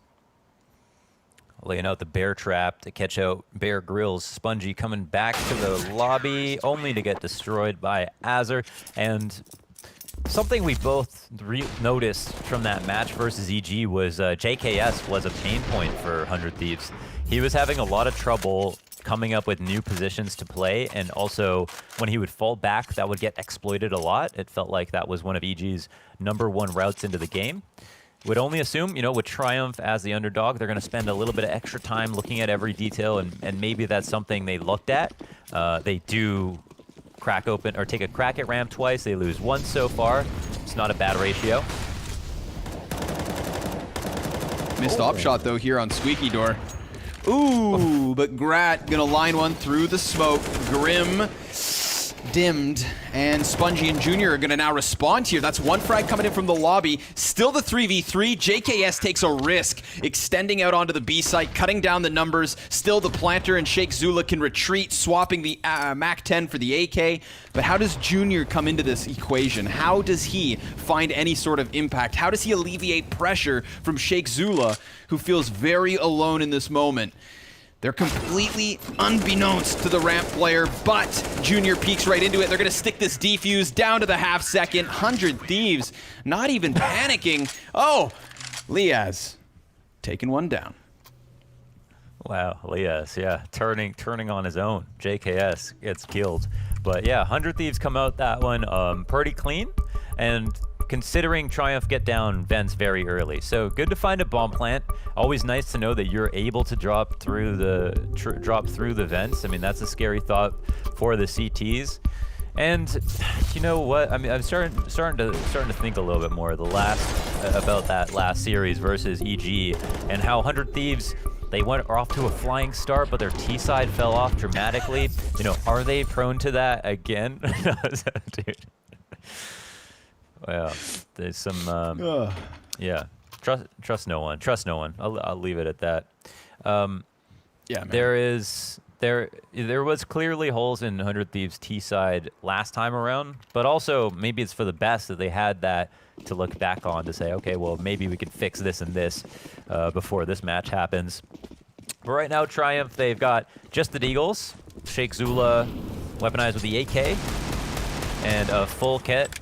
Laying out the bear trap to catch out Bear Grylls. Spongy coming back to the lobby, only to get destroyed by Azur. And something we both noticed from that match versus EG was JKS was a pain point for 100 Thieves. He was having a lot of trouble coming up with new positions to play, and also when he would fall back, that would get exploited a lot. It felt like that was one of EG's #1 routes into the game. Would only assume, you know, with Triumph as the underdog, they're going to spend a little bit of extra time looking at every detail, and maybe that's something they looked at. They do crack open or take a crack at ramp twice. They lose once so far. It's not a bad ratio. Missed op shot though here on Squeaky Door. Ooh, but Grat gonna line one through the smoke. Grim dimmed, and Spongy and Junior are gonna now respond here. That's one frag coming in from the lobby. Still the 3v3. JKS takes a risk, extending out onto the B site, cutting down the numbers. Still the planter and Sheikh Zula can retreat, swapping the MAC-10 for the AK. But how does Junior come into this equation? How does he find any sort of impact? How does he alleviate pressure from Sheikh Zula, who feels very alone in this moment? They're completely unbeknownst to the ramp player, but Junior peeks right into it. They're going to stick this defuse down to the half second. 100 Thieves not even panicking. Oh, Liaz taking one down. Wow, Liaz, yeah, turning on his own. JKS gets killed. But yeah, 100 Thieves come out that one pretty clean, and considering Triumph get down vents very early. So good to find a bomb plant. Always nice to know that you're able to drop through the vents. I mean, that's a scary thought for the CTs. And you know what? I mean, I'm starting to think a little bit more about that last series versus EG, and how 100 Thieves, they went off to a flying start, but their T side fell off dramatically. You know, are they prone to that again? Dude. Well, there's some, yeah. Trust no one. Trust no one. I'll leave it at that. Yeah, man. There was clearly holes in 100 Thieves' T side last time around, but also maybe it's for the best that they had that to look back on to say, okay, well, maybe we could fix this and this before this match happens. But right now, Triumph, they've got just the Deagles, Sheikh Zula weaponized with the AK, and a full kit.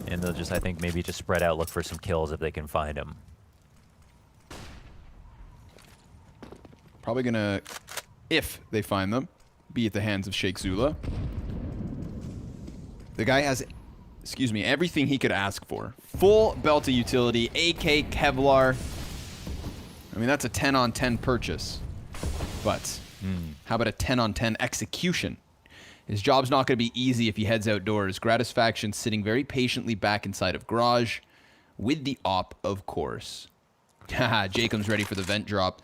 And they'll just, I think, maybe just spread out, look for some kills if they can find them. Probably gonna, if they find them, be at the hands of Sheikh Zula. The guy has, excuse me, everything he could ask for. Full belt of utility, AK, Kevlar. I mean, that's a 10-on-10 purchase. But how about a 10-on-10 execution? His job's not going to be easy if he heads outdoors. Gratisfaction sitting very patiently back inside of Garage with the op, of course. Jacob's ready for the vent drop.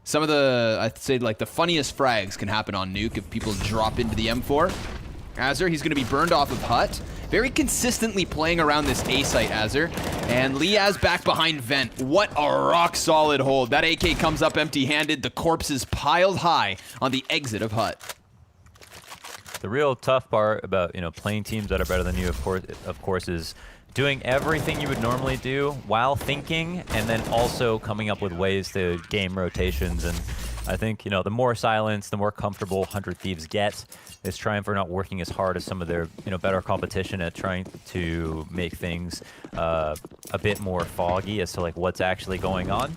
Some of the, I'd say, like, the funniest frags can happen on Nuke if people drop into the M4. Azur, he's going to be burned off of Hut. Very consistently playing around this A site, Azur. And Liaz back behind vent. What a rock-solid hold. That AK comes up empty-handed. The corpse is piled high on the exit of Hut. The real tough part about, you know, playing teams that are better than you, of course, is doing everything you would normally do while thinking, and then also coming up with ways to game rotations. And I think, you know, the more silence, the more comfortable 100 Thieves get. Is Triumph are not working as hard as some of their, you know, better competition at trying to make things a bit more foggy as to like what's actually going on.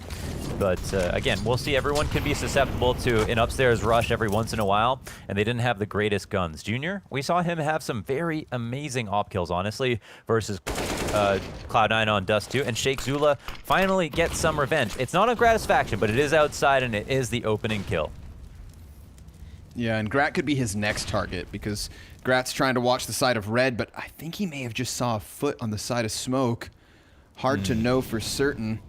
But again, we'll see. Everyone can be susceptible to an upstairs rush every once in a while, and they didn't have the greatest guns. Junior, we saw him have some very amazing op kills, honestly, versus Cloud9 on Dust 2, and Sheikh Zula finally gets some revenge. It's not a Gratisfaction, but it is outside, and it is the opening kill. Yeah, and Grat could be his next target because Grat's trying to watch the side of red, but I think he may have just saw a foot on the side of smoke. Hard to know for certain,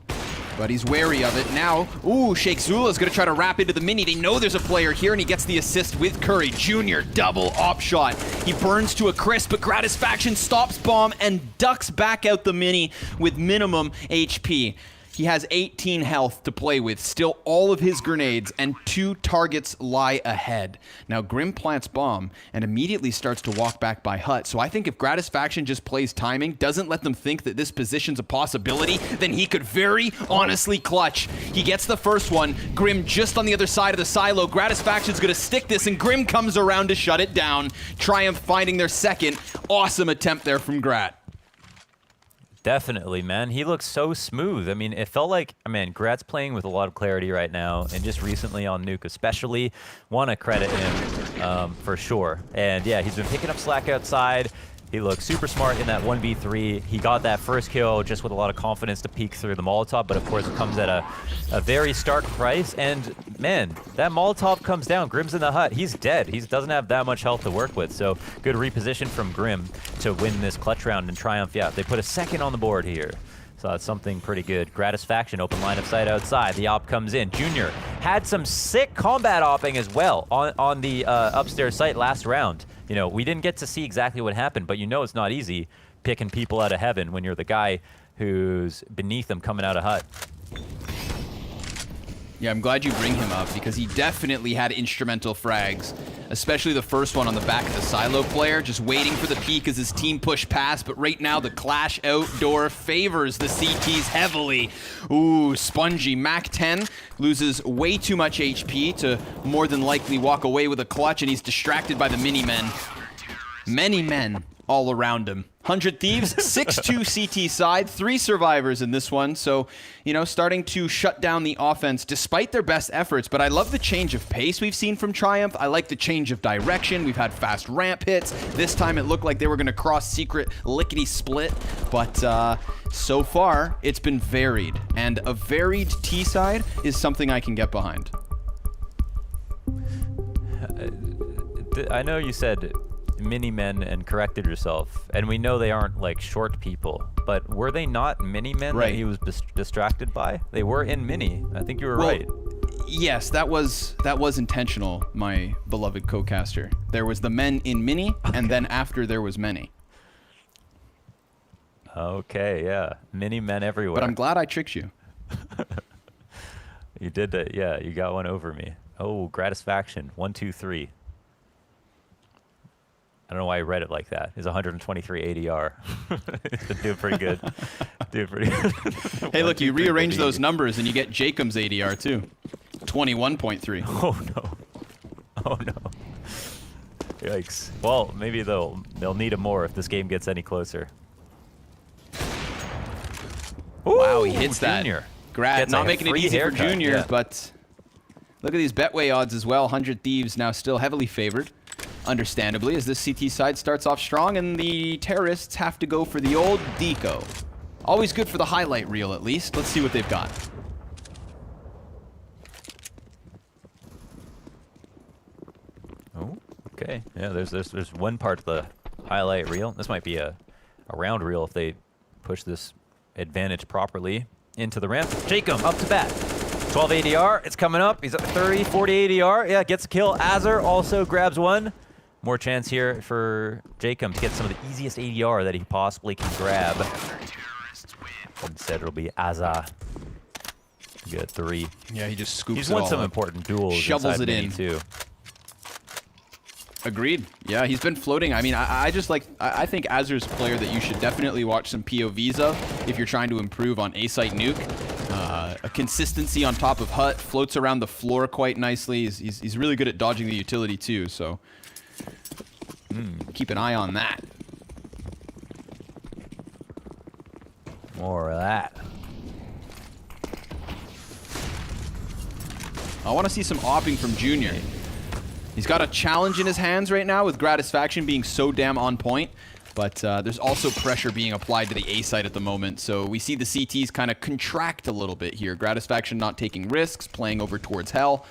but he's wary of it. Now, ooh, Sheikh Zula's gonna try to wrap into the mini. They know there's a player here, and he gets the assist with Curry. Junior, double op shot. He burns to a crisp, but Gratisfaction stops bomb and ducks back out the mini with minimum HP. He has 18 health to play with, still all of his grenades, and 2 targets lie ahead. Now, Grim plants bomb and immediately starts to walk back by hut. So I think if Gratisfaction just plays timing, doesn't let them think that this position's a possibility, then he could very honestly clutch. He gets the first one. Grim just on the other side of the silo. Gratisfaction's gonna stick this, and Grim comes around to shut it down. Triumph finding their second. Awesome attempt there from Grat. Definitely, man. He looks so smooth. I mean, it felt like, I mean, Grat's playing with a lot of clarity right now, and just recently on Nuke especially. Want to credit him for sure. And yeah, he's been picking up slack outside. He looks super smart in that 1v3. He got that first kill just with a lot of confidence to peek through the Molotov, but of course it comes at a very stark price. And man, that Molotov comes down. Grim's in the hut. He's dead. He doesn't have that much health to work with. So good reposition from Grim to win this clutch round and Triumph. Yeah, they put a second on the board here. So that's something pretty good. Gratisfaction, open line of sight outside. The op comes in. Junior had some sick combat opping as well on the upstairs site last round. You know, we didn't get to see exactly what happened, but you know it's not easy picking people out of heaven when you're the guy who's beneath them coming out of hut. Yeah, I'm glad you bring him up because he definitely had instrumental frags, especially the first one on the back of the silo player, just waiting for the peek as his team pushed past, but right now the clash outdoor favors the CTs heavily. Ooh, Spongy, Mac 10 loses way too much HP to more than likely walk away with a clutch, and he's distracted by the mini-men. Many men all around him. 100 Thieves, 6-2 CT side, 3 survivors in this one. So, you know, starting to shut down the offense despite their best efforts. But I love the change of pace we've seen from Triumph. I like the change of direction. We've had fast ramp hits. This time it looked like they were going to cross secret lickety split. But so far, it's been varied. And a varied T side is something I can get behind. I know you said mini-men and corrected yourself, and we know they aren't like short people, but were they not mini-men that he was distracted by? They were in mini. I think you were right. Yes, that was intentional, my beloved co-caster. There was the men in mini, and then after there was many. Okay, yeah. Mini-men everywhere. But I'm glad I tricked you. You did that, yeah. You got one over me. Oh, Gratisfaction. 1, 2, 3. I don't know why I read it like that. It's 123 ADR. It's been doing pretty good. Doing pretty good. Hey, look, you rearrange those numbers and you get Jacob's ADR too. 21.3. Oh no. Oh no. Yikes. Well, maybe they'll need him more if this game gets any closer. Ooh, wow, he hits Junior. that. Grat, not making it easy for Junior, but look at these Betway odds as well. 100 Thieves now still heavily favored. Understandably, as this CT side starts off strong and the terrorists have to go for the old deco. Always good for the highlight reel, at least. Let's see what they've got. Oh, okay. Yeah, there's one part of the highlight reel. This might be a round reel if they push this advantage properly into the ramp. Jacob up to bat. 12 ADR. It's coming up. He's at 30, 40 ADR. Yeah, gets a kill. Azar also grabs one. More chance here for Jacob to get some of the easiest ADR that he possibly can grab. Instead, it'll be Azar. Good 3. Yeah, he just scoops He's it won all some up. important duels. Shovels it in. Too. Agreed. Yeah, he's been floating. I mean, I think Azur's a player that you should definitely watch some POVs of if you're trying to improve on A-Site Nuke. A consistency on top of Hut, floats around the floor quite nicely. He's really good at dodging the utility too, so keep an eye on that. More of that. I want to see some opping from Junior. He's got a challenge in his hands right now with Gratisfaction being so damn on point, but there's also pressure being applied to the A side at the moment, so we see the CTs kind of contract a little bit here. Gratisfaction not taking risks, playing over towards Hell.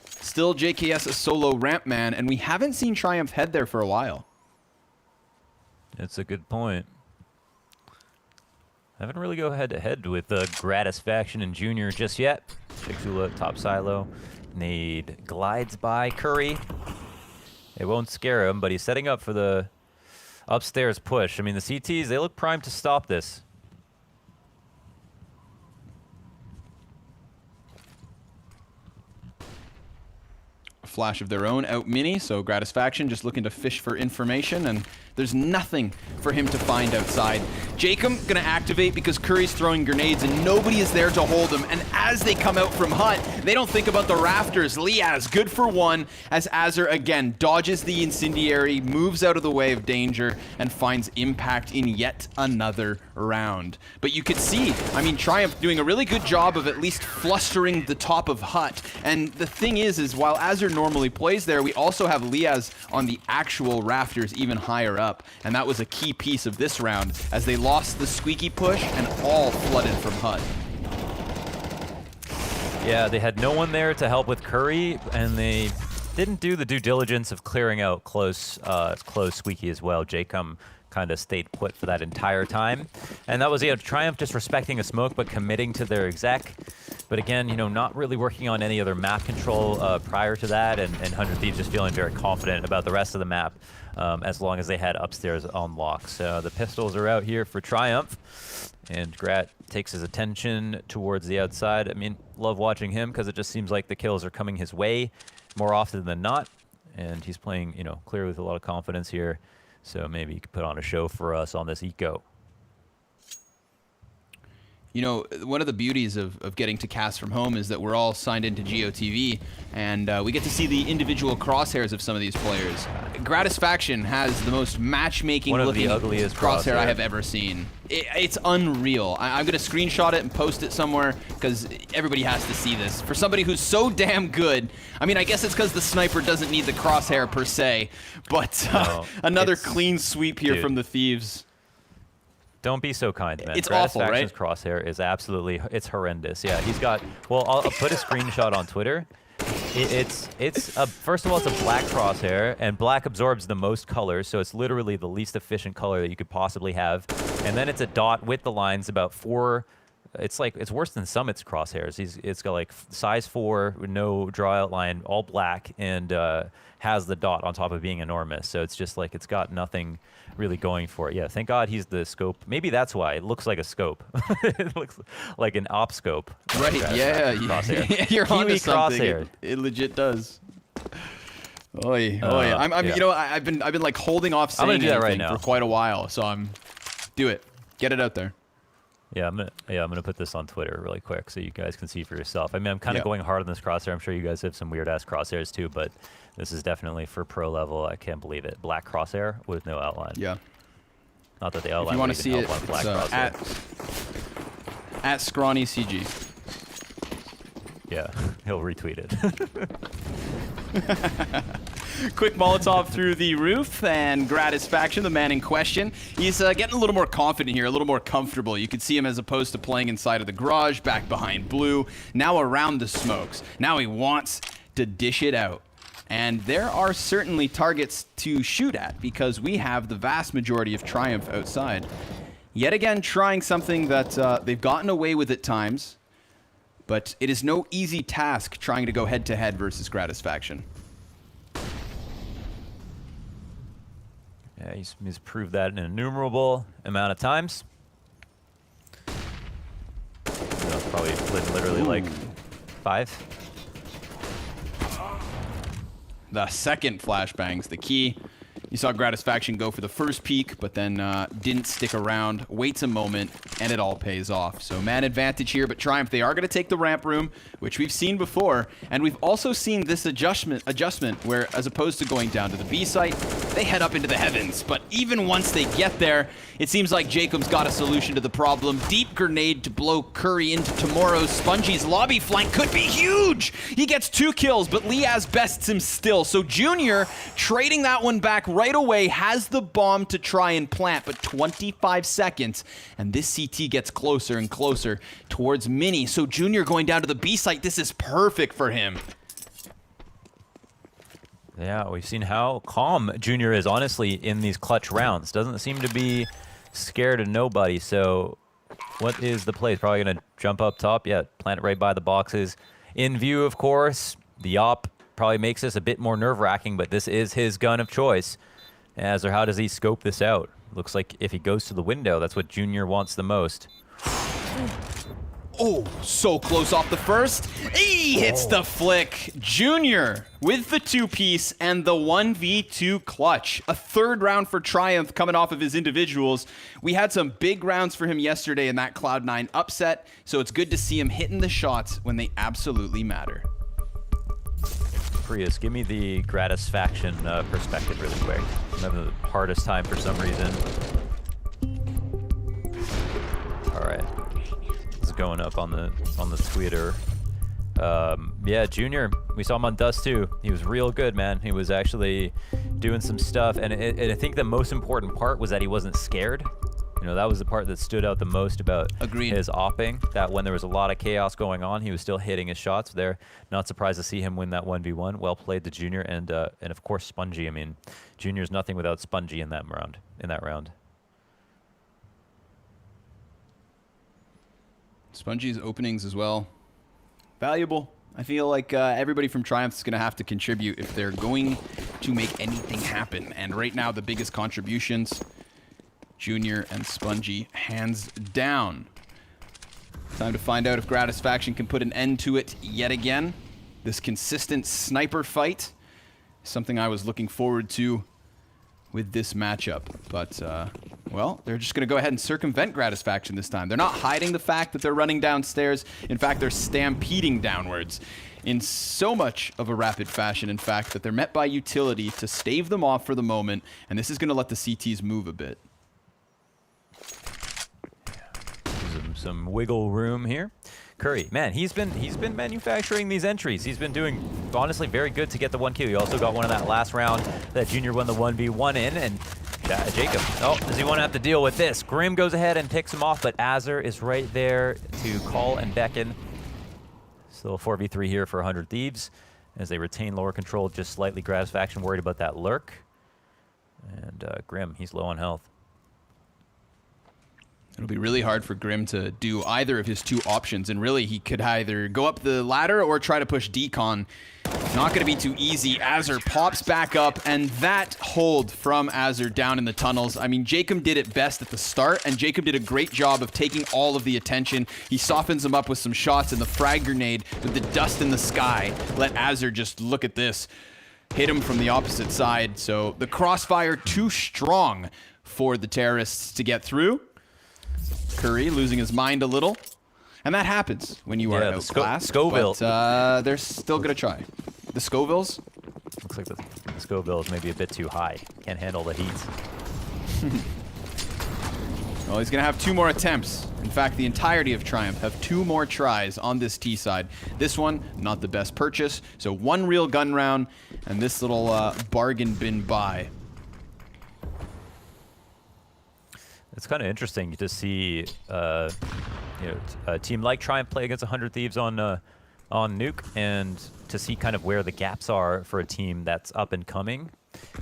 Still JKS a solo ramp man, and we haven't seen Triumph head there for a while. That's a good point. I haven't really go head-to-head with Gratisfaction and Junior just yet. Chixula, top silo. Nade glides by Curry. It won't scare him, but he's setting up for the upstairs push. I mean, the CTs, they look primed to stop this. A flash of their own out mini, so Gratisfaction just looking to fish for information, and there's nothing for him to find outside. Jacob gonna activate because Curry's throwing grenades and nobody is there to hold him. And as they come out from Hut, they don't think about the rafters. Liaz, good for one, as Azur again dodges the incendiary, moves out of the way of danger, and finds impact in yet another round. But you could see, I mean, Triumph doing a really good job of at least flustering the top of Hut. And the thing is while Azur normally plays there, we also have Liaz on the actual rafters even higher up. And that was a key piece of this round as they lost the squeaky push and all flooded from Hut. Yeah, they had no one there to help with Curry, and they didn't do the due diligence of clearing out close squeaky as well. Jacob kind of stayed put for that entire time. And that was, Triumph just respecting a smoke but committing to their exec. But again, not really working on any other map control prior to that, and 100 Thieves just feeling very confident about the rest of the map as long as they had upstairs on lock. So the pistols are out here for Triumph, and Grat takes his attention towards the outside. I mean, love watching him because it just seems like the kills are coming his way more often than not, and he's playing, clearly with a lot of confidence here. So maybe he could put on a show for us on this eco. One of the beauties of getting to cast from home is that we're all signed into GOTV, and we get to see the individual crosshairs of some of these players. Gratisfaction has the most matchmaking looking crosshair I have ever seen. It's unreal. I'm going to screenshot it and post it somewhere because everybody has to see this. For somebody who's so damn good, I mean, I guess it's because the sniper doesn't need the crosshair per se, but another clean sweep here from the Thieves. Don't be so kind, man. It's awful, right? Crosshair is absolutely, it's horrendous. Yeah, he's got, well, I'll put a screenshot on Twitter. First of all, it's a black crosshair, and black absorbs the most colors, so it's literally the least efficient color that you could possibly have. And then it's a dot with the lines about 4, it's worse than Summit's crosshairs. It's got like size 4, with no draw outline, all black, and has the dot on top of being enormous. So it's just like, it's got nothing really going for it. Yeah, thank God he's the scope. Maybe that's why it looks like a scope. It looks like an op scope. Right, yeah. You're onto something. It legit does. Oy. I've been like holding off saying anything for quite a while, so do it. Get it out there. Yeah, I'm gonna put this on Twitter really quick so you guys can see for yourself. I mean, I'm kind of going hard on this crosshair. I'm sure you guys have some weird ass crosshairs too, but this is definitely for pro level. I can't believe it. Black crosshair with no outline. Yeah. Not that the outline. If you want to see it, black at Scrawny CG. Yeah, he'll retweet it. Quick Molotov through the roof, and Gratisfaction, the man in question, he's getting a little more confident here, a little more comfortable. You can see him as opposed to playing inside of the garage, back behind blue, now around the smokes. Now he wants to dish it out. And there are certainly targets to shoot at because we have the vast majority of Triumph outside. Yet again, trying something that they've gotten away with at times, but it is no easy task trying to go head-to-head versus Gratisfaction. Yeah, he's proved that an innumerable amount of times. Probably literally like 5. the second flashbang's the key. You saw Gratisfaction go for the first peek, but then didn't stick around, waits a moment, and it all pays off. So man advantage here, but Triumph, they are going to take the ramp room, which we've seen before, and we've also seen this adjustment where, as opposed to going down to the B site, they head up into the heavens. But even once they get there, it seems like Jacob's got a solution to the problem. Deep grenade to blow Curry into tomorrow's. Spongy's lobby flank could be huge! He gets 2 kills, but Liaz bests him still. So Junior, trading that one back right away, has the bomb to try and plant, but 25 seconds, and this CT gets closer and closer towards Mini. So Junior going down to the B site, this is perfect for him. Yeah, we've seen how calm Junior is, honestly, in these clutch rounds. Doesn't seem to be scared of nobody. So what is the play? He's probably going to jump up top. Yeah, plant it right by the boxes. In view, of course, the op probably makes this a bit more nerve-wracking, but this is his gun of choice. As or how does he scope this out? Looks like if he goes to the window, that's what Junior wants the most. Oh, so close off the first. He hits the flick. Junior with the 2-piece and the 1v2 clutch. A third round for Triumph coming off of his individuals. We had some big rounds for him yesterday in that Cloud9 upset, so it's good to see him hitting the shots when they absolutely matter. Prius, give me the Gratisfaction perspective really quick. I'm having the hardest time for some reason. All right. Going up on the Twitter. Yeah, Junior, we saw him on Dust too. He was real good, man. He was actually doing some stuff, and I think the most important part was that he wasn't scared. You know, that was the part that stood out the most about his opping, that when there was a lot of chaos going on, he was still hitting his shots there. Not surprised to see him win that 1v1. Well played to Junior, and of course Spongy. I mean, Junior's nothing without Spongy in that round. Spongy's openings as well. Valuable. I feel like everybody from Triumph is going to have to contribute if they're going to make anything happen. And right now, the biggest contributions, Junior and Spongy, hands down. Time to find out if Gratisfaction can put an end to it yet again. This consistent sniper fight is something I was looking forward to with this matchup. But, well, they're just going to go ahead and circumvent Gratisfaction this time. They're not hiding the fact that they're running downstairs. In fact, they're stampeding downwards in so much of a rapid fashion, in fact, that they're met by utility to stave them off for the moment, and this is going to let the CTs move a bit. Some wiggle room here. Curry, man, he's been manufacturing these entries. He's been doing, honestly, very good to get the 1 kill. He also got one in that last round that Junior won the 1v1 in, and Jacob, oh, does he want to have to deal with this? Grim goes ahead and picks him off, but Azur is right there to call and beckon. Still a 4v3 here for 100 Thieves as they retain lower control, just slightly. Gratisfaction worried about that lurk. And Grim, he's low on health. It'll be really hard for Grim to do either of his 2 options, and really he could either go up the ladder or try to push decon. Not going to be too easy. Azur pops back up, and that hold from Azur down in the tunnels. I mean, Jacob did it best at the start, and Jacob did a great job of taking all of the attention. He softens him up with some shots, and the frag grenade with the dust in the sky let Azur just look at this. Hit him from the opposite side, so the crossfire too strong for the terrorists to get through. Curry losing his mind a little. And that happens when you are outclassed. Scoville. But they're still going to try. The Scovilles? Looks like the Scoville is maybe a bit too high. Can't handle the heat. Well, he's going to have 2 more attempts. In fact, the entirety of Triumph have 2 more tries on this T side. This one, not the best purchase. So 1 real gun round and this little bargain bin buy. It's kind of interesting to see a team like Triumph play against 100 Thieves on Nuke, and to see kind of where the gaps are for a team that's up and coming,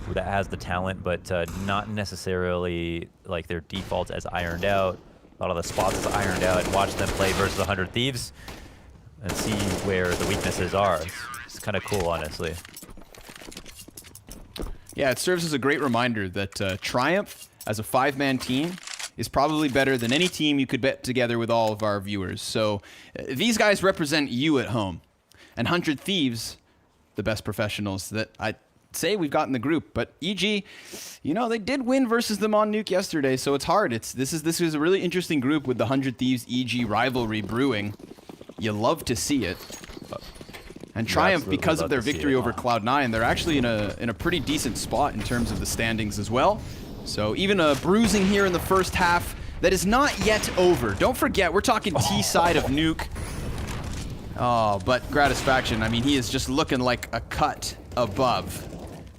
that has the talent, but not necessarily like their defaults as ironed out. A lot of the spots is ironed out, and watch them play versus 100 Thieves and see where the weaknesses are. It's kind of cool, honestly. Yeah, it serves as a great reminder that Triumph, as a 5-man team, is probably better than any team you could bet together with all of our viewers. So these guys represent you at home. And 100 Thieves, the best professionals that I'd say we've got in the group. But EG, you know, they did win versus them on Nuke yesterday, so it's hard. This is a really interesting group with the 100 Thieves EG rivalry brewing. You love to see it. And Triumph, because of their victory over Cloud9, they're actually in a pretty decent spot in terms of the standings as well. So even a bruising here in the first half that is not yet over. Don't forget, we're talking T side of Nuke. Oh, but Gratisfaction, I mean, he is just looking like a cut above.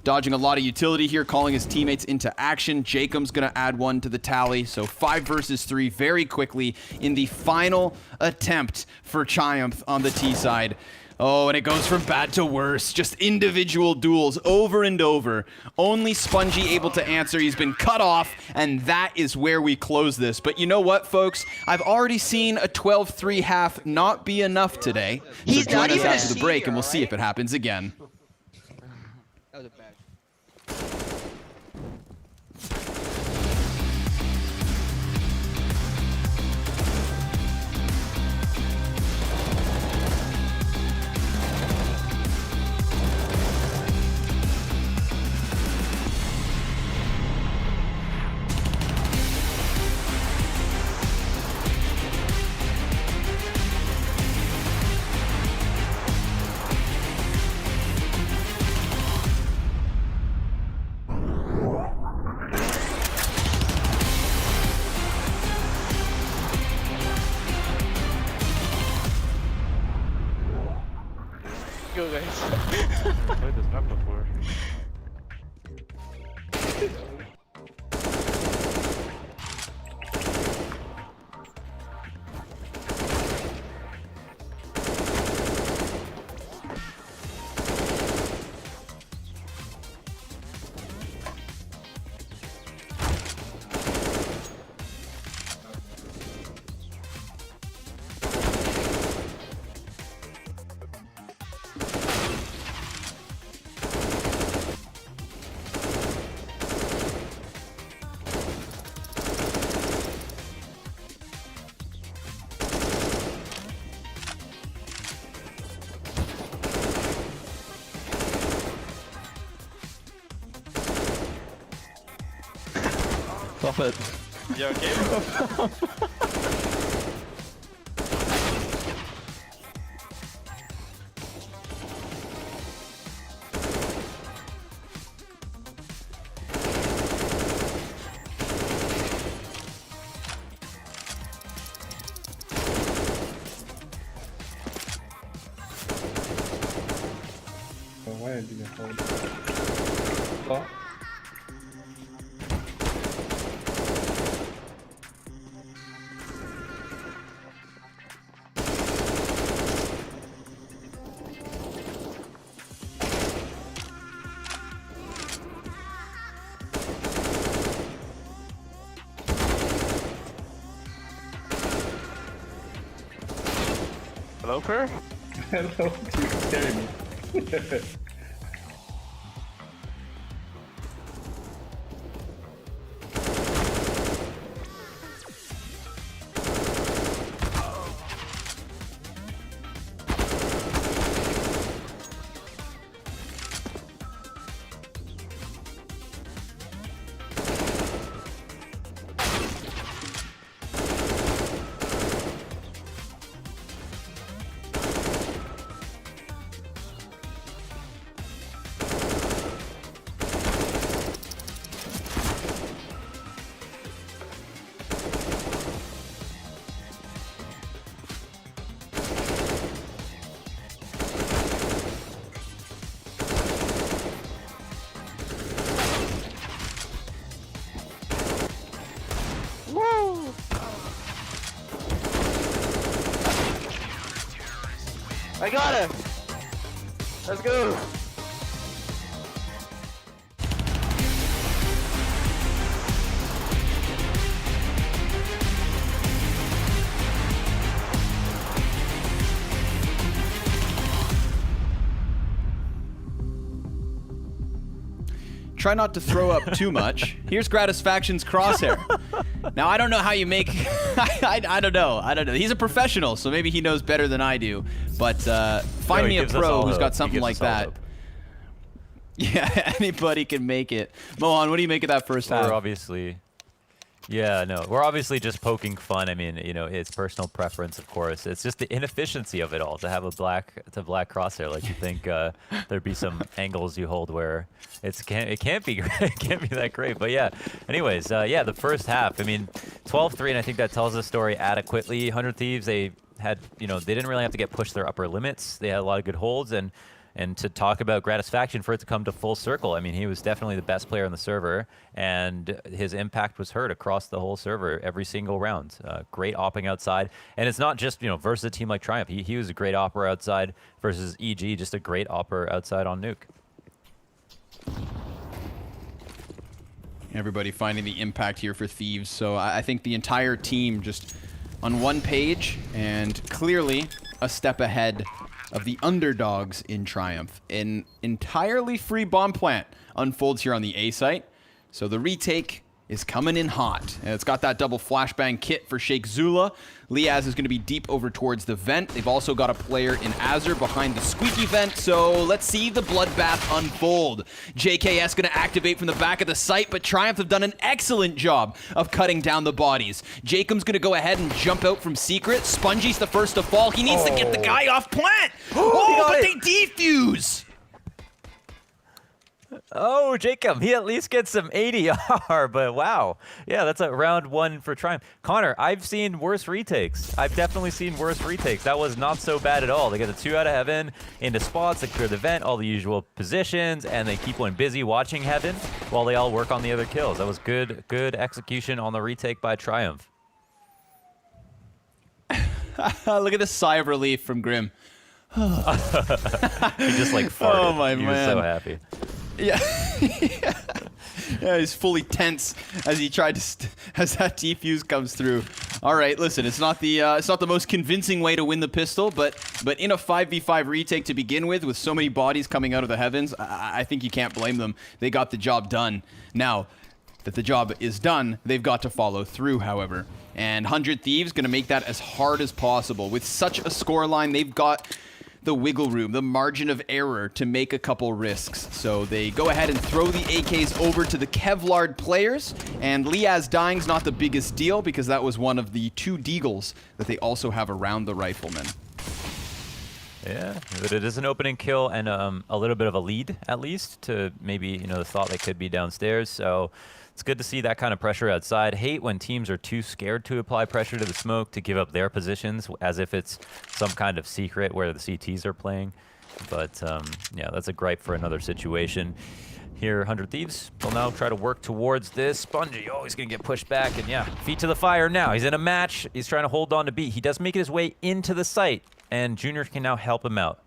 Dodging a lot of utility here, calling his teammates into action. Jacob's going to add one to the tally. So 5 versus 3 very quickly in the final attempt for Triumph on the T side. Oh, and it goes from bad to worse. Just individual duels over and over. Only Spongy able to answer. He's been cut off, and that is where we close this. But you know what, folks? I've already seen a 12-3 half not be enough today. So join us after the break, and we'll see if it happens again. That was a bad. Go guys. I've played this map before. Stop it. You okay? Why did you hold? Oh. Hello, Per? Hello, you're scaring me. I got it! Let's go! Try not to throw up too much. Here's Gratisfaction's crosshair. Now, I don't know how you make... I don't know. He's a professional, so maybe he knows better than I do. But find me a pro who's got something like that. Yeah, anybody can make it. Mohan, what do you make of that first half? We're obviously... Yeah, no, we're obviously just poking fun. I mean, you know, it's personal preference, of course. It's just the inefficiency of it all to have a black crosshair. Like, you think there'd be some angles you hold where it can't be great. It can't be that great. But yeah, anyways, yeah, the first half. I mean, 12-3, and I think that tells the story adequately. 100 Thieves, they had, you know, they didn't really have to get pushed their upper limits. They had a lot of good holds, and to talk about Gratisfaction, for it to come to full circle, I mean, he was definitely the best player on the server, and his impact was heard across the whole server every single round. Great opping outside, and it's not just, you know, versus a team like Triumph. He was a great opper outside versus EG, just a great opper outside on Nuke. Everybody finding the impact here for Thieves, so I think the entire team just on one page and clearly a step ahead of the underdogs in Triumph. An entirely free bomb plant unfolds here on the A site. So the retake is coming in hot. And it's got that double flashbang kit for Sheikh Zula. Liaz is going to be deep over towards the vent. They've also got a player in Azure behind the squeaky vent. So let's see the bloodbath unfold. JKS going to activate from the back of the site, but Triumph have done an excellent job of cutting down the bodies. Jacob's going to go ahead and jump out from secret. Spongy's the first to fall. He needs to get the guy off plant. Oh, but they defuse. Oh, Jacob, he at least gets some ADR, but wow. Yeah, that's a round one for Triumph. Connor, I've seen worse retakes. I've definitely seen worse retakes. That was not so bad at all. They get the 2 out of heaven into spots, they clear the vent, all the usual positions, and they keep one busy watching heaven while they all work on the other kills. That was good execution on the retake by Triumph. Look at this sigh of relief from Grim. He just like farted. Oh my he man. was so happy. Yeah. Yeah, he's fully tense as he tried to as that defuse comes through. All right, listen, it's not the most convincing way to win the pistol, but in a 5v5 retake to begin with so many bodies coming out of the heavens, I think you can't blame them. They got the job done. Now that the job is done, they've got to follow through, however. And 100 Thieves going to make that as hard as possible. With such a scoreline, they've got the wiggle room, the margin of error to make a couple risks. So they go ahead and throw the AKs over to the Kevlar players, and Liaz dying's not the biggest deal because that was one of the 2 deagles that they also have around the rifleman. Yeah, but it is an opening kill and a little bit of a lead, at least, to maybe, you know, the thought they could be downstairs. So it's good to see that kind of pressure outside. Hate when teams are too scared to apply pressure to the smoke to give up their positions as if it's some kind of secret where the CTs are playing. But yeah, that's a gripe for another situation. Here, 100 Thieves will now try to work towards this. Spongy, oh, he's going to get pushed back. And yeah, feet to the fire now. He's in a match. He's trying to hold on to B. He does make his way into the site, and Junior can now help him out.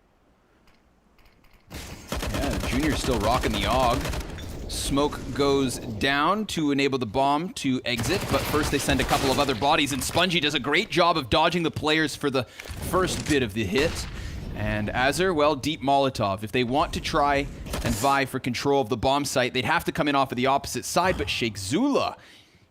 Yeah, Junior's still rocking the AUG. Smoke goes down to enable the bomb to exit, but first they send a couple of other bodies, and Spongy does a great job of dodging the players for the first bit of the hit. And Azure, well, deep Molotov. If they want to try and vie for control of the bomb site, they'd have to come in off of the opposite side, but Sheikh Zula,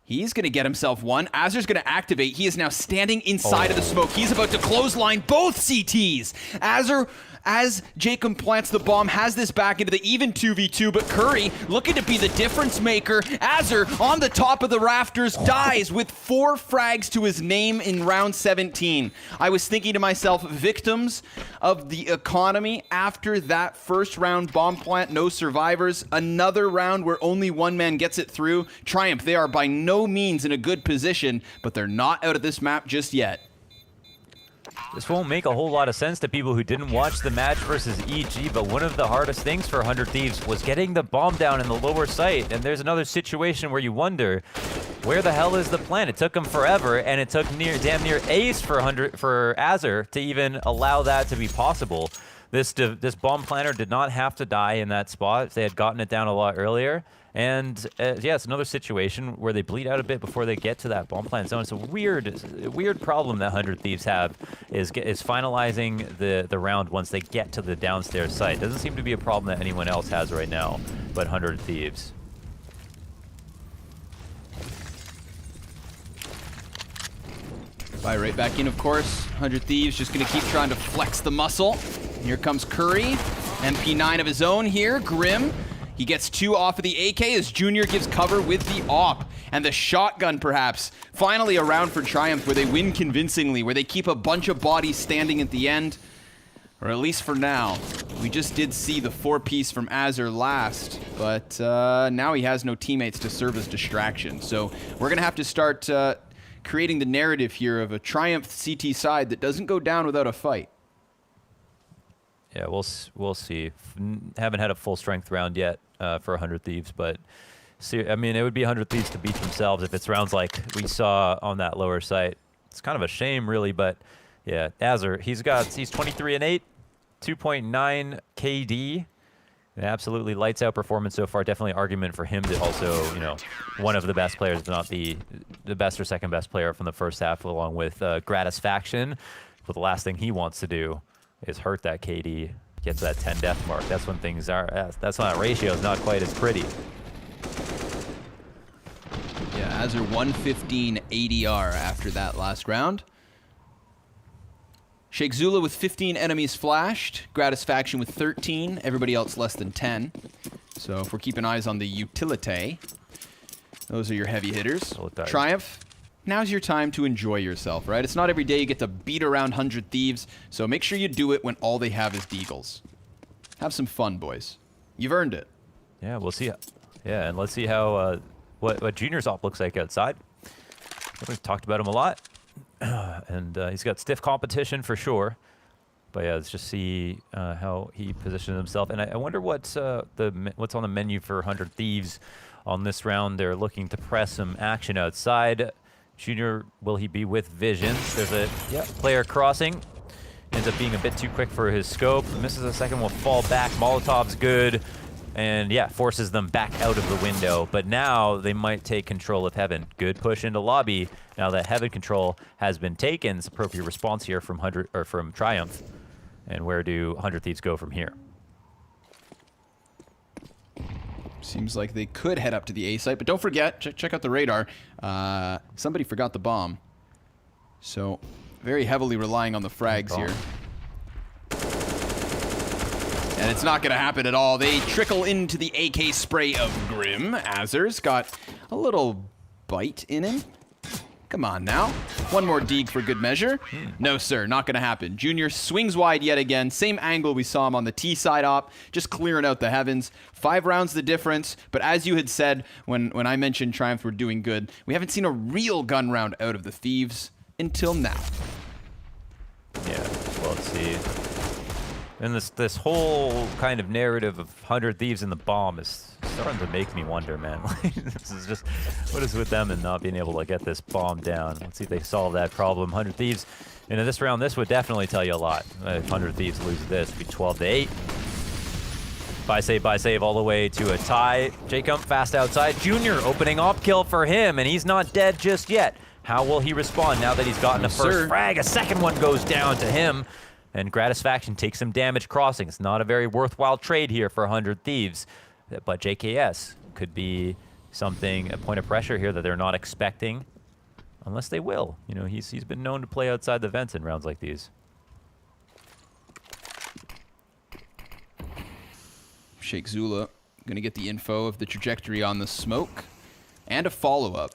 he's going to get himself one. Azure's going to activate. He is now standing inside of the smoke. He's about to clothesline both CTs. Azure, as Jacob plants the bomb, has this back into the even 2v2, but Curry looking to be the difference maker. Azure on the top of the rafters dies with 4 frags to his name in round 17. I was thinking to myself, victims of the economy after that first round bomb plant, no survivors. Another round where only one man gets it through. Triumph, they are by no means in a good position, but they're not out of this map just yet. This won't make a whole lot of sense to people who didn't watch the match versus EG, but one of the hardest things for 100 Thieves was getting the bomb down in the lower site. And there's another situation where you wonder, where the hell is the plan? It took them forever, and it took damn near ace for Azure to even allow that to be possible. This bomb planter did not have to die in that spot if they had gotten it down a lot earlier. And yeah, it's another situation where they bleed out a bit before they get to that bomb plant zone. It's a weird problem that 100 Thieves have is finalizing the round once they get to the downstairs site. Doesn't seem to be a problem that anyone else has right now, but 100 Thieves. Buy right back in, of course. 100 Thieves just going to keep trying to flex the muscle. Here comes Curry. MP9 of his own here. Grim, he gets 2 off of the AK as Junior gives cover with the AWP. And the shotgun, perhaps, finally a round for Triumph where they win convincingly, where they keep a bunch of bodies standing at the end. Or at least for now. We just did see the 4-piece from Azur last, but now he has no teammates to serve as distraction. So we're going to have to start creating the narrative here of a Triumph CT side that doesn't go down without a fight. Yeah, we'll see. Haven't had a full strength round yet for 100 Thieves, but see, I mean, it would be 100 Thieves to beat themselves if it's rounds like we saw on that lower site. It's kind of a shame, really, but yeah, Azur, he's 23 and 8, 2.9 KD. An absolutely lights out performance so far. Definitely argument for him to also, you know, one of the best players, if not the best or second best player from the first half, along with Gratisfaction. But the last thing he wants to do is hurt that KD, get to that 10 death mark. That's when things are, that's when that ratio is not quite as pretty. Yeah, Azur 115 ADR after that last round. Sheikh Zula with 15 enemies flashed, Gratisfaction with 13, everybody else less than 10. So if we're keeping eyes on the utility, those are your heavy hitters. Triumph, now's your time to enjoy yourself, right? It's not every day you get to beat around 100 Thieves, so make sure you do it when all they have is deagles. Have some fun, boys. You've earned it. Yeah, we'll see. Yeah, and let's see how what Junior's op looks like outside. We've talked about him a lot. And he's got stiff competition for sure. But yeah, let's just see how he positions himself. And I wonder what's on the menu for 100 Thieves on this round. They're looking to press some action outside. Junior, will he be with vision? There's a player crossing. Ends up being a bit too quick for his scope. Misses a second, will fall back. Molotov's good. And yeah, forces them back out of the window. But now they might take control of Heaven. Good push into lobby. Now that Heaven control has been taken, it's appropriate response here from Triumph. And where do 100 Thieves go from here? Seems like they could head up to the A site, but don't forget, check out the radar. Somebody forgot the bomb. So very heavily relying on the frags here. And it's not going to happen at all. They trickle into the AK spray of Grim. Azur's got a little bite in him. Come on now. One more deeg for good measure. No, sir, not going to happen. Junior swings wide yet again. Same angle we saw him on the T side op, just clearing out the heavens. 5 rounds the difference, but as you had said when I mentioned Triumph were doing good, we haven't seen a real gun round out of the Thieves until now. Yeah, well, let's see. And this whole kind of narrative of 100 Thieves in the bomb is starting to make me wonder, man. This is just, what is with them and not being able to get this bomb down? Let's see if they solve that problem. 100 Thieves, and in this round, this would definitely tell you a lot. If 100 Thieves lose this, it'd be 12-8. Buy save all the way to a tie. Jacob fast outside. Junior opening op kill for him, and he's not dead just yet. How will he respond now that he's gotten a first frag? A second one goes down to him. And Gratisfaction takes some damage crossing. It's not a very worthwhile trade here for 100 Thieves. But JKS could be something, a point of pressure here that they're not expecting. Unless they will. You know, he's been known to play outside the vents in rounds like these. Sheikh Zula going to get the info of the trajectory on the smoke. And a follow-up.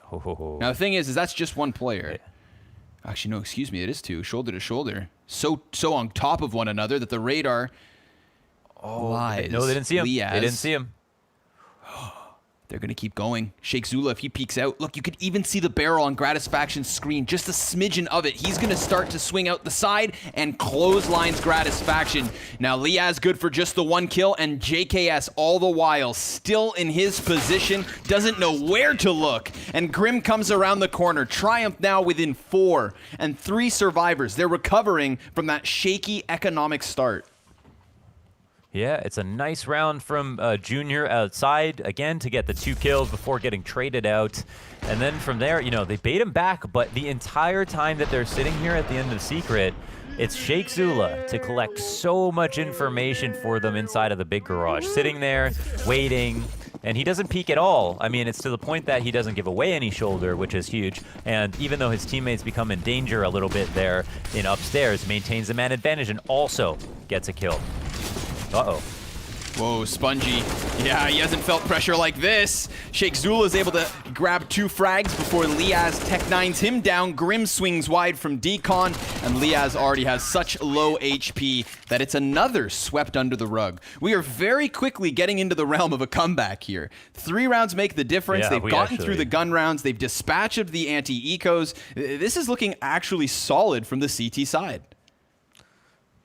Now the thing is that's just one player. Actually, no, excuse me, it is 2. Shoulder to shoulder. So on top of one another that the radar lies. No, they didn't see him. They didn't see him. They're going to keep going. Sheikh Zula, if he peeks out, look, you could even see the barrel on Gratisfaction's screen, just a smidgen of it. He's going to start to swing out the side and clotheslines Gratisfaction. Now, Liaz good for just the 1 kill, and JKS all the while still in his position, doesn't know where to look. And Grim comes around the corner. Triumph now within 4 and 3 survivors. They're recovering from that shaky economic start. Yeah, it's a nice round from Junior outside, again, to get the 2 kills before getting traded out. And then from there, you know, they bait him back, but the entire time that they're sitting here at the end of Secret, it's Sheikh Zula to collect so much information for them inside of the big garage. Sitting there, waiting, and he doesn't peek at all. I mean, it's to the point that he doesn't give away any shoulder, which is huge. And even though his teammates become in danger a little bit there in upstairs, maintains the man advantage and also gets a kill. Uh-oh. Whoa, Spongy. Yeah, he hasn't felt pressure like this. Sheikh Zula is able to grab 2 frags before Liaz Tech-9s him down. Grim swings wide from Decon, and Liaz already has such low HP that it's another swept under the rug. We are very quickly getting into the realm of a comeback here. 3 rounds make the difference. Yeah, They've gotten through the gun rounds. They've dispatched the anti-ecos. This is looking actually solid from the CT side.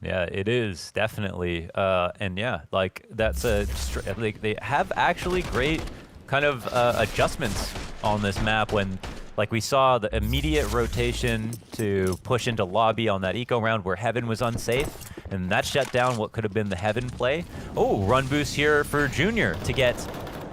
Yeah, it is definitely, and yeah, like that's they have actually great kind of adjustments on this map when, like, we saw the immediate rotation to push into lobby on that eco round where Heaven was unsafe, and that shut down what could have been the Heaven play. Oh, run boost here for Junior to get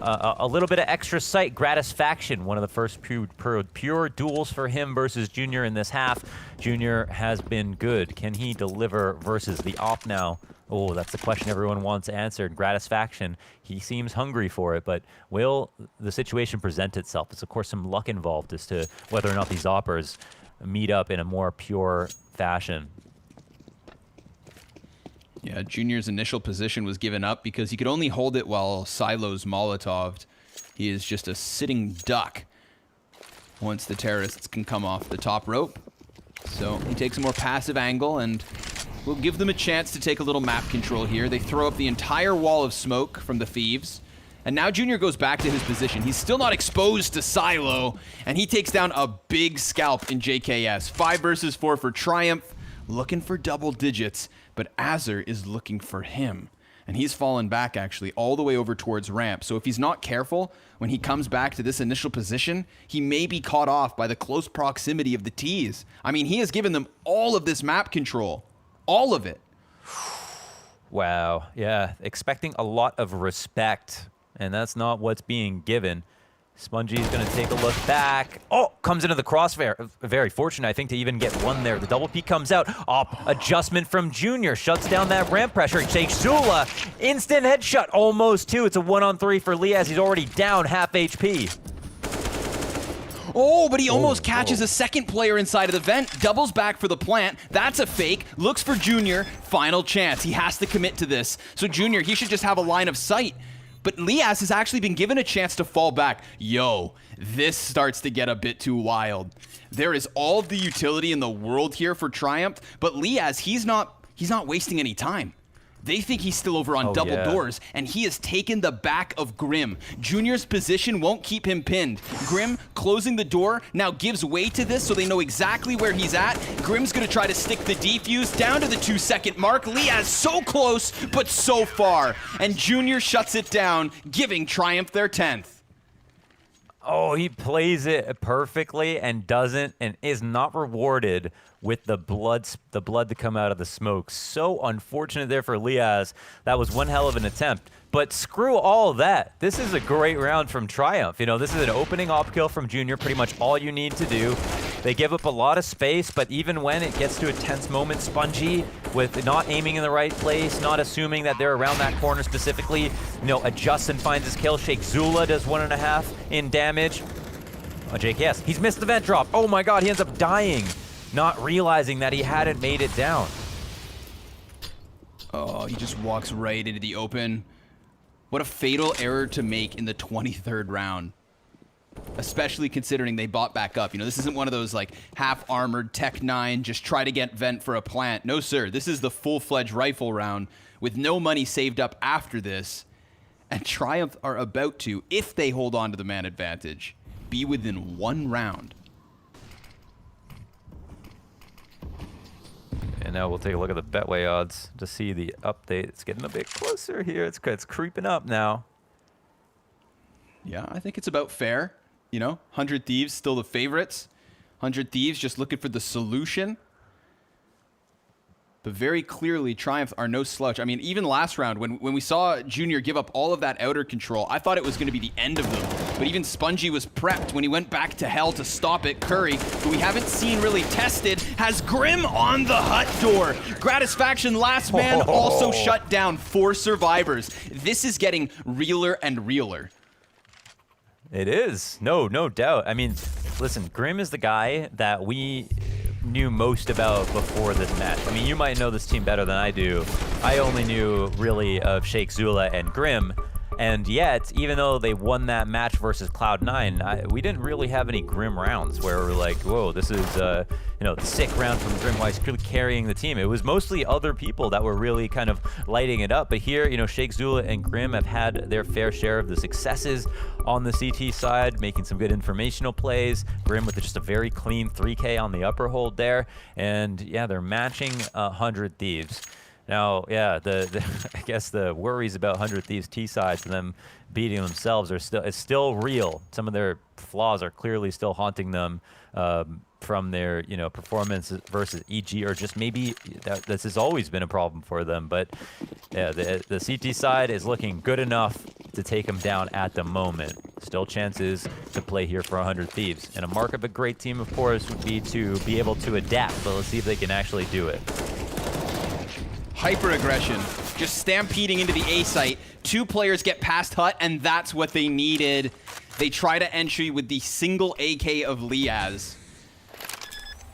a little bit of extra sight. Gratisfaction, one of the first pure duels for him versus Junior in this half. Junior has been good. Can he deliver versus the op now? Oh, that's the question everyone wants answered. Gratisfaction, he seems hungry for it, but will the situation present itself? There's, of course, some luck involved as to whether or not these oppers meet up in a more pure fashion. Yeah, Junior's initial position was given up because he could only hold it while Silo's Molotov'd. He is just a sitting duck once the terrorists can come off the top rope. So he takes a more passive angle, and we'll give them a chance to take a little map control here. They throw up the entire wall of smoke from the Thieves. And now Junior goes back to his position. He's still not exposed to Silo, and he takes down a big scalp in JKS. 5 versus 4 for Triumph, looking for double digits. But Azur is looking for him. And he's fallen back, actually, all the way over towards ramp. So if he's not careful, when he comes back to this initial position, he may be caught off by the close proximity of the T's. I mean, he has given them all of this map control. All of it. Wow. Yeah, expecting a lot of respect, and that's not what's being given. Spongy's going to take a look back. Oh, comes into the crossfire. Very fortunate, I think, to even get one there. The double peek comes out. Op adjustment from Junior. Shuts down that ramp pressure. Sheikh Zula. Instant headshot. Almost 2. It's a 1-on-3 for Liaz. He's already down half HP. Oh, but he almost catches a second player inside of the vent. Doubles back for the plant. That's a fake. Looks for Junior. Final chance. He has to commit to this. So Junior, he should just have a line of sight. But Liaz has actually been given a chance to fall back. Yo, this starts to get a bit too wild. There is all of the utility in the world here for Triumph, but Liaz, he's not wasting any time. They think he's still over on double doors, and he has taken the back of Grim. Junior's position won't keep him pinned. Grim closing the door now gives way to this, so they know exactly where he's at. Grim's gonna try to stick the defuse down to the 2-second mark. Liaz so close, but so far. And Junior shuts it down, giving Triumph their 10th. Oh, he plays it perfectly and doesn't and is not rewarded with the blood to come out of the smoke. So unfortunate there for Liaz. That was one hell of an attempt. But screw all of that. This is a great round from Triumph. You know, this is an opening op kill from Junior, pretty much all you need to do. They give up a lot of space, but even when it gets to a tense moment, Spongy, with not aiming in the right place, not assuming that they're around that corner specifically, you know, adjusts and finds his kill. Sheikh Zula does 1.5 in damage. Oh, JKS, he's missed the vent drop. Oh my god, he ends up dying, not realizing that he hadn't made it down. Oh, he just walks right into the open. What a fatal error to make in the 23rd round. Especially considering they bought back up. You know, this isn't one of those like half-armored Tech-9, just try to get vent for a plant. No, sir. This is the full-fledged rifle round with no money saved up after this. And Triumph are about to, if they hold on to the man advantage, be within 1 round. And now we'll take a look at the Betway odds to see the update. It's getting a bit closer here. It's creeping up now. Yeah, I think it's about fair. You know, 100 Thieves still the favorites. 100 Thieves just looking for the solution. But very clearly, Triumph are no slouch. I mean, even last round, when we saw Junior give up all of that outer control, I thought it was going to be the end of them. But even Spongy was prepped when he went back to hell to stop it. Curry, who we haven't seen really tested, has Grim on the hut door. Gratisfaction, last man, also shut down. 4 survivors. This is getting realer and realer. It is. No doubt. I mean, listen, Grim is the guy that we knew most about before this match. I mean, you might know this team better than I do. I only knew really of Sheikh Zula and Grim. And yet, even though they won that match versus Cloud9, we didn't really have any Grim rounds where we're like, whoa, this is, you know, the sick round from Grim while he's really carrying the team. It was mostly other people that were really kind of lighting it up. But here, you know, Sheikh Zula and Grim have had their fair share of the successes on the CT side, making some good informational plays. Grim with just a very clean 3K on the upper hold there. And yeah, they're matching 100 Thieves. Now, yeah, I guess the worries about 100 Thieves T-sides and them beating themselves are still real. Some of their flaws are clearly still haunting them from their, you know, performance versus EG, or just maybe this has always been a problem for them. But yeah, the CT side is looking good enough to take them down at the moment. Still chances to play here for 100 Thieves. And a mark of a great team, of course, would be to be able to adapt. But let's see if they can actually do it. Hyper aggression, just stampeding into the A site. 2 players get past Hut, and that's what they needed. They try to entry with the single AK of Liaz.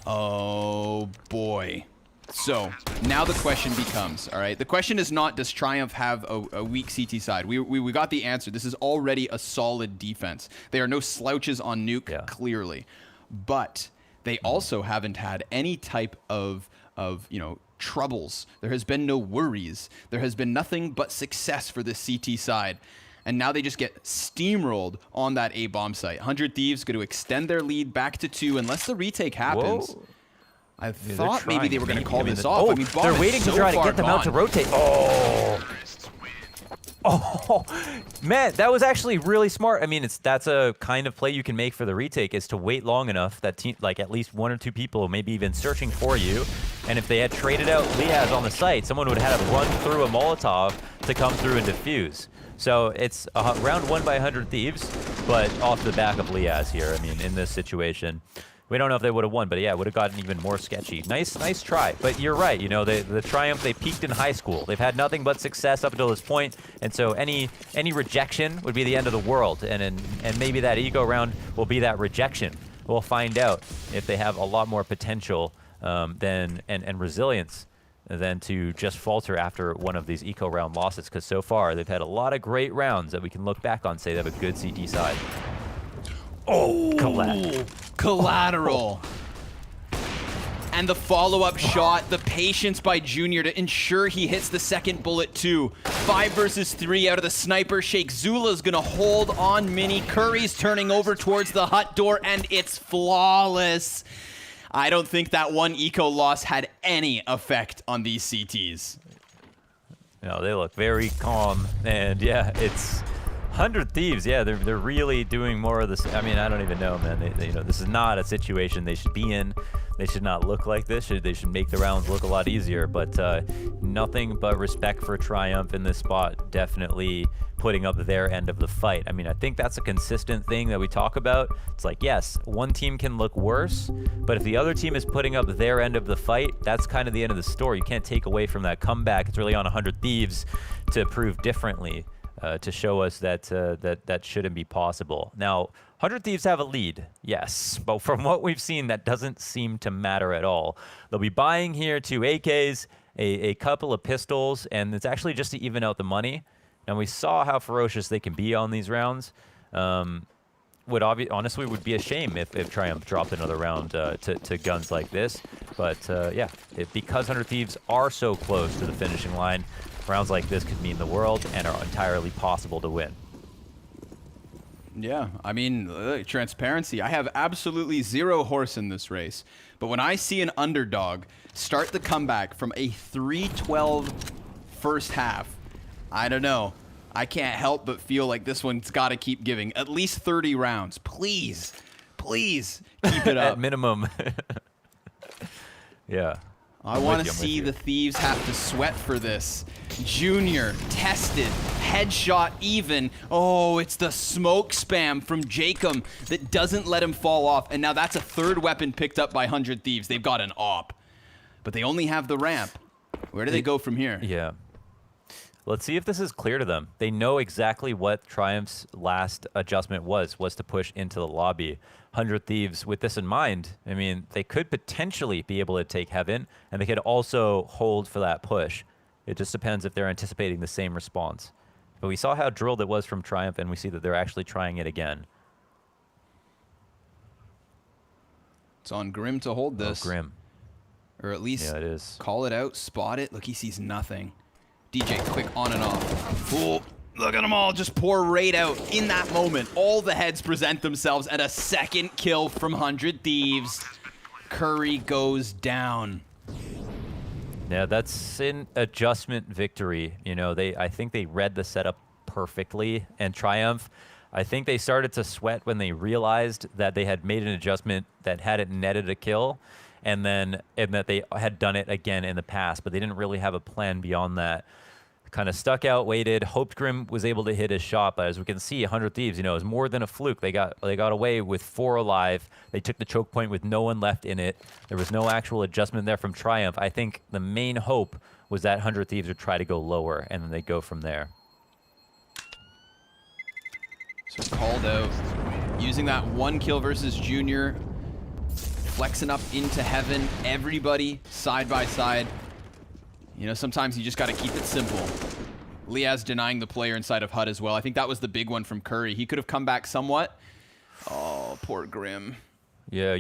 Oh boy. So now the question becomes, all right, the question is not, does Triumph have a weak CT side? We got the answer. This is already a solid defense. There are no slouches on Nuke, clearly. But they also haven't had any type of you know, troubles. There has been no worries. There has been nothing but success for the CT side. And now they just get steamrolled on that A bomb site. 100 Thieves going to extend their lead back to 2 unless the retake happens. Whoa. I thought maybe they were going to call this off. Oh, I mean, they're waiting to try to get them out to rotate. Oh, man, that was actually really smart. I mean, that's a kind of play you can make for the retake, is to wait long enough that like at least 1 or 2 people, maybe even searching for you. And if they had traded out Liaz on the site, someone would have had to run through a Molotov to come through and defuse. So it's round 1 by 100 Thieves, but off the back of Liaz here. I mean, in this situation. We don't know if they would have won, but yeah, it would have gotten even more sketchy. Nice try. But you're right, you know, the Triumph, they peaked in high school. They've had nothing but success up until this point, and so any rejection would be the end of the world. And maybe that eco round will be that rejection. We'll find out if they have a lot more potential and resilience than to just falter after one of these eco round losses. Because so far, they've had a lot of great rounds that we can look back on, say they have a good CT side. Oh, collateral. And the follow-up shot, the patience by Junior to ensure he hits the second bullet too. 5 versus 3 out of the sniper. Sheikh Zula's gonna hold on Mini. Curry's turning over towards the hut door, and it's flawless. I don't think that one eco loss had any effect on these CTs. No, they look very calm, and yeah, it's 100 Thieves. Yeah, they're really doing more of this. I mean, I don't even know, man. You know, this is not a situation they should be in. They should not look like this. They should make the rounds look a lot easier. But nothing but respect for Triumph in this spot. Definitely putting up their end of the fight. I mean, I think that's a consistent thing that we talk about. It's like, yes, one team can look worse, but if the other team is putting up their end of the fight, that's kind of the end of the story. You can't take away from that comeback. It's really on 100 Thieves to prove differently. To show us that that shouldn't be possible. Now, 100 Thieves have a lead, yes, but from what we've seen, that doesn't seem to matter at all. They'll be buying here 2 AKs, a couple of pistols, and it's actually just to even out the money. And we saw how ferocious they can be on these rounds. Honestly would be a shame if Triumph dropped another round to guns like this. But yeah, because 100 Thieves are so close to the finishing line, rounds like this could mean the world and are entirely possible to win. Yeah, I mean, transparency. I have absolutely 0 horse in this race. But when I see an underdog start the comeback from a 3-12 first half, I don't know. I can't help but feel like this one's got to keep giving at least 30 rounds. Please, please keep it up. At minimum. Yeah. I want to see the Thieves have to sweat for this. Junior, tested, headshot even. Oh, it's the smoke spam from Jacob that doesn't let him fall off. And now that's a 3rd weapon picked up by 100 Thieves. They've got an op. But they only have the ramp. Where do they go from here? Yeah. Let's see if this is clear to them. They know exactly what Triumph's last adjustment was to push into the lobby. 100 Thieves, with this in mind, I mean, they could potentially be able to take Heaven, and they could also hold for that push. It just depends if they're anticipating the same response. But we saw how drilled it was from Triumph, and we see that they're actually trying it again. It's on Grim to hold this. Oh, Grim. Or at least it is. Call it out, spot it. Look, he sees nothing. DJ quick on and off. Ooh, look at them all just pour right out in that moment. All the heads present themselves and a second kill from 100 Thieves. Curry goes down. Yeah, that's an adjustment victory. You know, I think they read the setup perfectly, and Triumph, I think they started to sweat when they realized that they had made an adjustment that hadn't netted a kill, and that they had done it again in the past, but they didn't really have a plan beyond that. Kind of stuck out, waited, hoped Grim was able to hit his shot, but as we can see, 100 Thieves, you know, is more than a fluke. They got away with 4 alive. They took the choke point with no one left in it. There was no actual adjustment there from Triumph. I think the main hope was that 100 Thieves would try to go lower, and then they go from there. So called out, using that 1 kill versus Junior, flexing up into Heaven, everybody side by side. You know, sometimes you just got to keep it simple. Liaz denying the player inside of HUD as well. I think that was the big one from Curry. He could have come back somewhat. Oh, poor Grim. Yeah,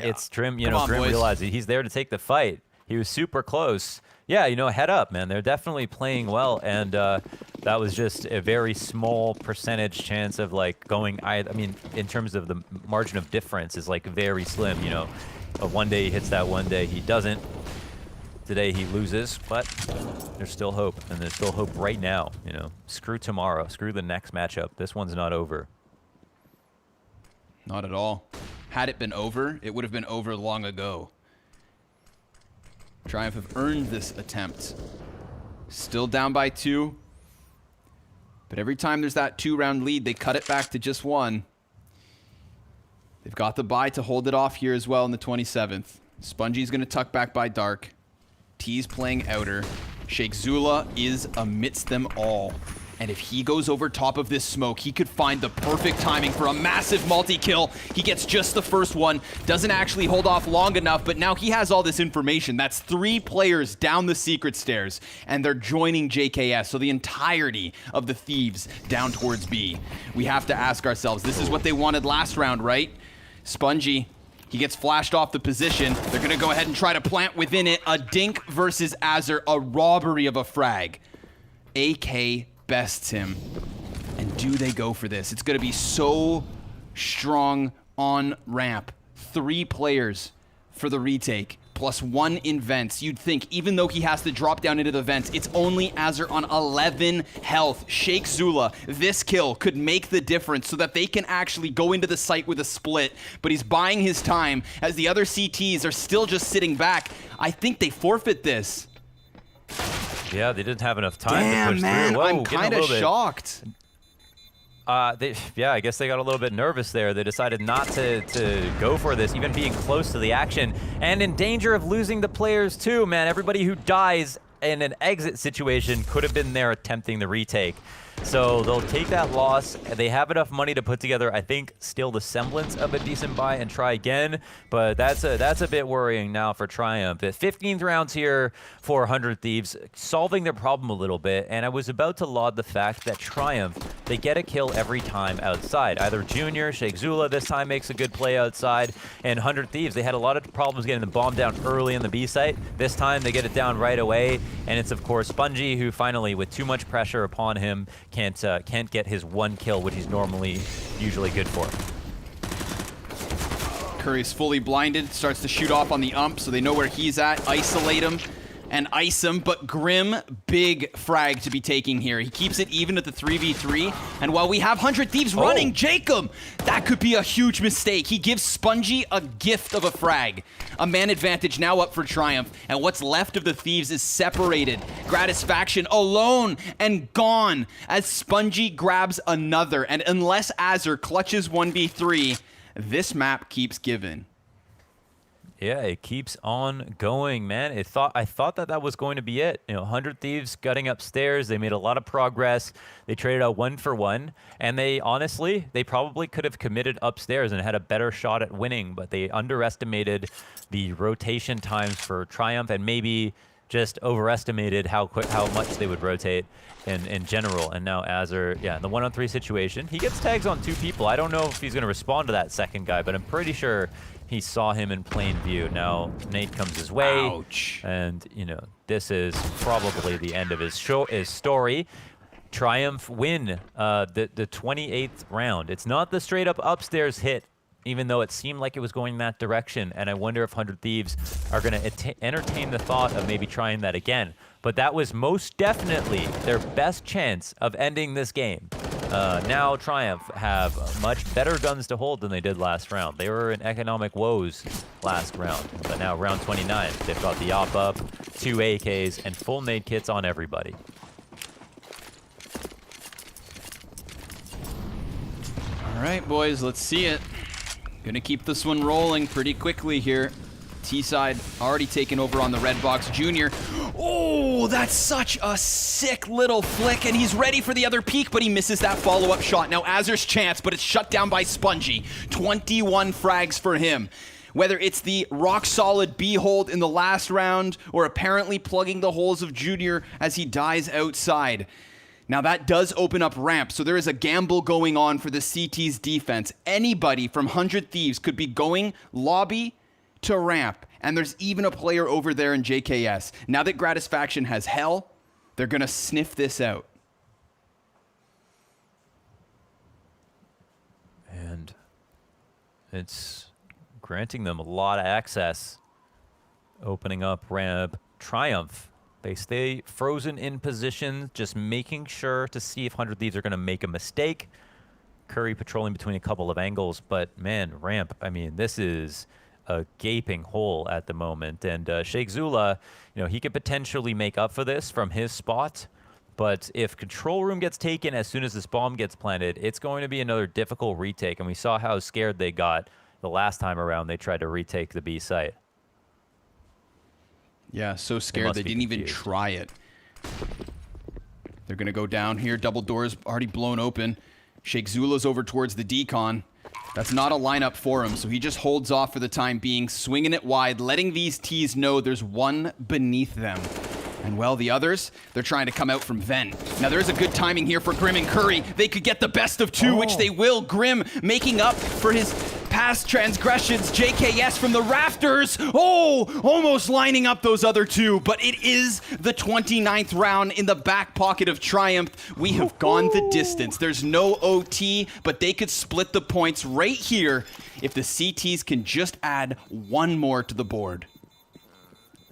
it's Grim. You Come know, on, Grim boys. realized he's there to take the fight. He was super close. Yeah, you know, head up, man. They're definitely playing well, and that was just a very small percentage chance of like going. I mean, in terms of the margin of difference, is like very slim. You know, one day he hits that, one day he doesn't. Today he loses, but there's still hope, and there's still hope right now. You know, screw tomorrow, screw the next matchup. This one's not over. Not at all. Had it been over, it would have been over long ago. Triumph have earned this attempt. Still down by 2. But every time there's that 2-round lead, they cut it back to just 1. They've got the bye to hold it off here as well in the 27th. Spongey's going to tuck back by Dark. T's playing outer. Sheikh Zula is amidst them all. And if he goes over top of this smoke, he could find the perfect timing for a massive multi-kill. He gets just the first one, doesn't actually hold off long enough, but now he has all this information. That's 3 players down the secret stairs, and they're joining JKS, so the entirety of the Thieves down towards B. We have to ask ourselves, this is what they wanted last round, right? Spongy, he gets flashed off the position. They're gonna go ahead and try to plant within it. A Dink versus Azur, a robbery of a frag. AK bests him. And do they go for this? It's gonna be so strong on ramp. 3 players for the retake, plus 1 in vents. You'd think, even though he has to drop down into the vents, it's only Azur on 11 health. Sheikh Zula, this kill could make the difference so that they can actually go into the site with a split, but he's buying his time as the other CTs are still just sitting back. I think they forfeit this. Yeah, they didn't have enough time to push man, through. Whoa, I'm kind of shocked. Yeah, I guess they got a little bit nervous there. They decided not to go for this, even being close to the action, and in danger of losing the players too, man. Everybody who dies in an exit situation could have been there attempting the retake. So they'll take that loss. They have enough money to put together, I think, still the semblance of a decent buy and try again. But that's a bit worrying now for Triumph. The 15th rounds here for 100 Thieves, solving their problem a little bit. And I was about to laud the fact that Triumph, they get a kill every time outside. Either Junior, Sheikh Zula this time makes a good play outside. And 100 Thieves, they had a lot of problems getting the bomb down early in the B site. This time they get it down right away. And it's, of course, Spongy, who finally, with too much pressure upon him, can't get his 1 kill, which he's usually good for. Curry's fully blinded, starts to shoot off on the ump, so they know where he's at, isolate him, and ice him, but Grim, big frag to be taking here. He keeps it even at the 3v3, and while we have 100 Thieves running, Jacob, that could be a huge mistake. He gives Spongy a gift of a frag. A man advantage now up for Triumph, and what's left of the Thieves is separated. Gratisfaction alone and gone as Spongy grabs another, and unless Azur clutches 1v3, this map keeps giving. Yeah, it keeps on going, man. I thought that was going to be it. 100 Thieves gutting upstairs. They made a lot of progress. They traded out 1 for 1, and they probably could have committed upstairs and had a better shot at winning, but they underestimated the rotation times for Triumph and maybe just overestimated how much they would rotate in general. And now Azur, yeah, in the 1-on-3 situation, he gets tags on 2 people. I don't know if he's going to respond to that second guy, but I'm pretty sure he saw him in plain view. Now Nate comes his way. Ouch. And this is probably the end of his story. Triumph win the 28th round. It's not the straight up upstairs hit, even though it seemed like it was going that direction. And I wonder if 100 Thieves are going to entertain the thought of maybe trying that again. But that was most definitely their best chance of ending this game. Now Triumph have much better guns to hold than they did last round. They were in economic woes last round, but now round 29, they've got the op up, 2 AKs, and full nade kits on everybody. All right, boys, let's see it. Gonna keep this one rolling pretty quickly here. T-side already taken over on the red box. Junior, oh, that's such a sick little flick, and he's ready for the other peek, but he misses that follow-up shot. Now Azur's chance, but it's shut down by Spongy. 21 frags for him. Whether it's the rock-solid B-hold in the last round, or apparently plugging the holes of Junior as he dies outside. Now that does open up ramp, so there is a gamble going on for the CT's defense. Anybody from 100 Thieves could be going lobby to ramp, and there's even a player over there in JKS. Now that Gratisfaction has hell, they're gonna sniff this out. And it's granting them a lot of access, opening up ramp. Triumph, they stay frozen in position, just making sure to see if 100 Thieves are gonna make a mistake. Curry patrolling between a couple of angles, but man, ramp, I mean, this is a gaping hole at the moment. And Sheikh Zula, he could potentially make up for this from his spot, but if control room gets taken as soon as this bomb gets planted, it's going to be another difficult retake. And we saw how scared they got the last time around they tried to retake the B site. Yeah, so scared they didn't even try it. They're gonna go down here. Double doors already blown open. Sheikh Zula's over towards the decon. That's not a lineup for him, so he just holds off for the time being, swinging it wide, letting these T's know there's one beneath them. And well, the others, they're trying to come out from vent. Now there's a good timing here for Grim and Curry. They could get the best of 2, which they will. Grim making up for his past transgressions. JKS from the rafters. Oh, almost lining up those other 2, but it is the 29th round in the back pocket of Triumph. We have gone the distance. There's no OT, but they could split the points right here if the CTs can just add 1 more to the board.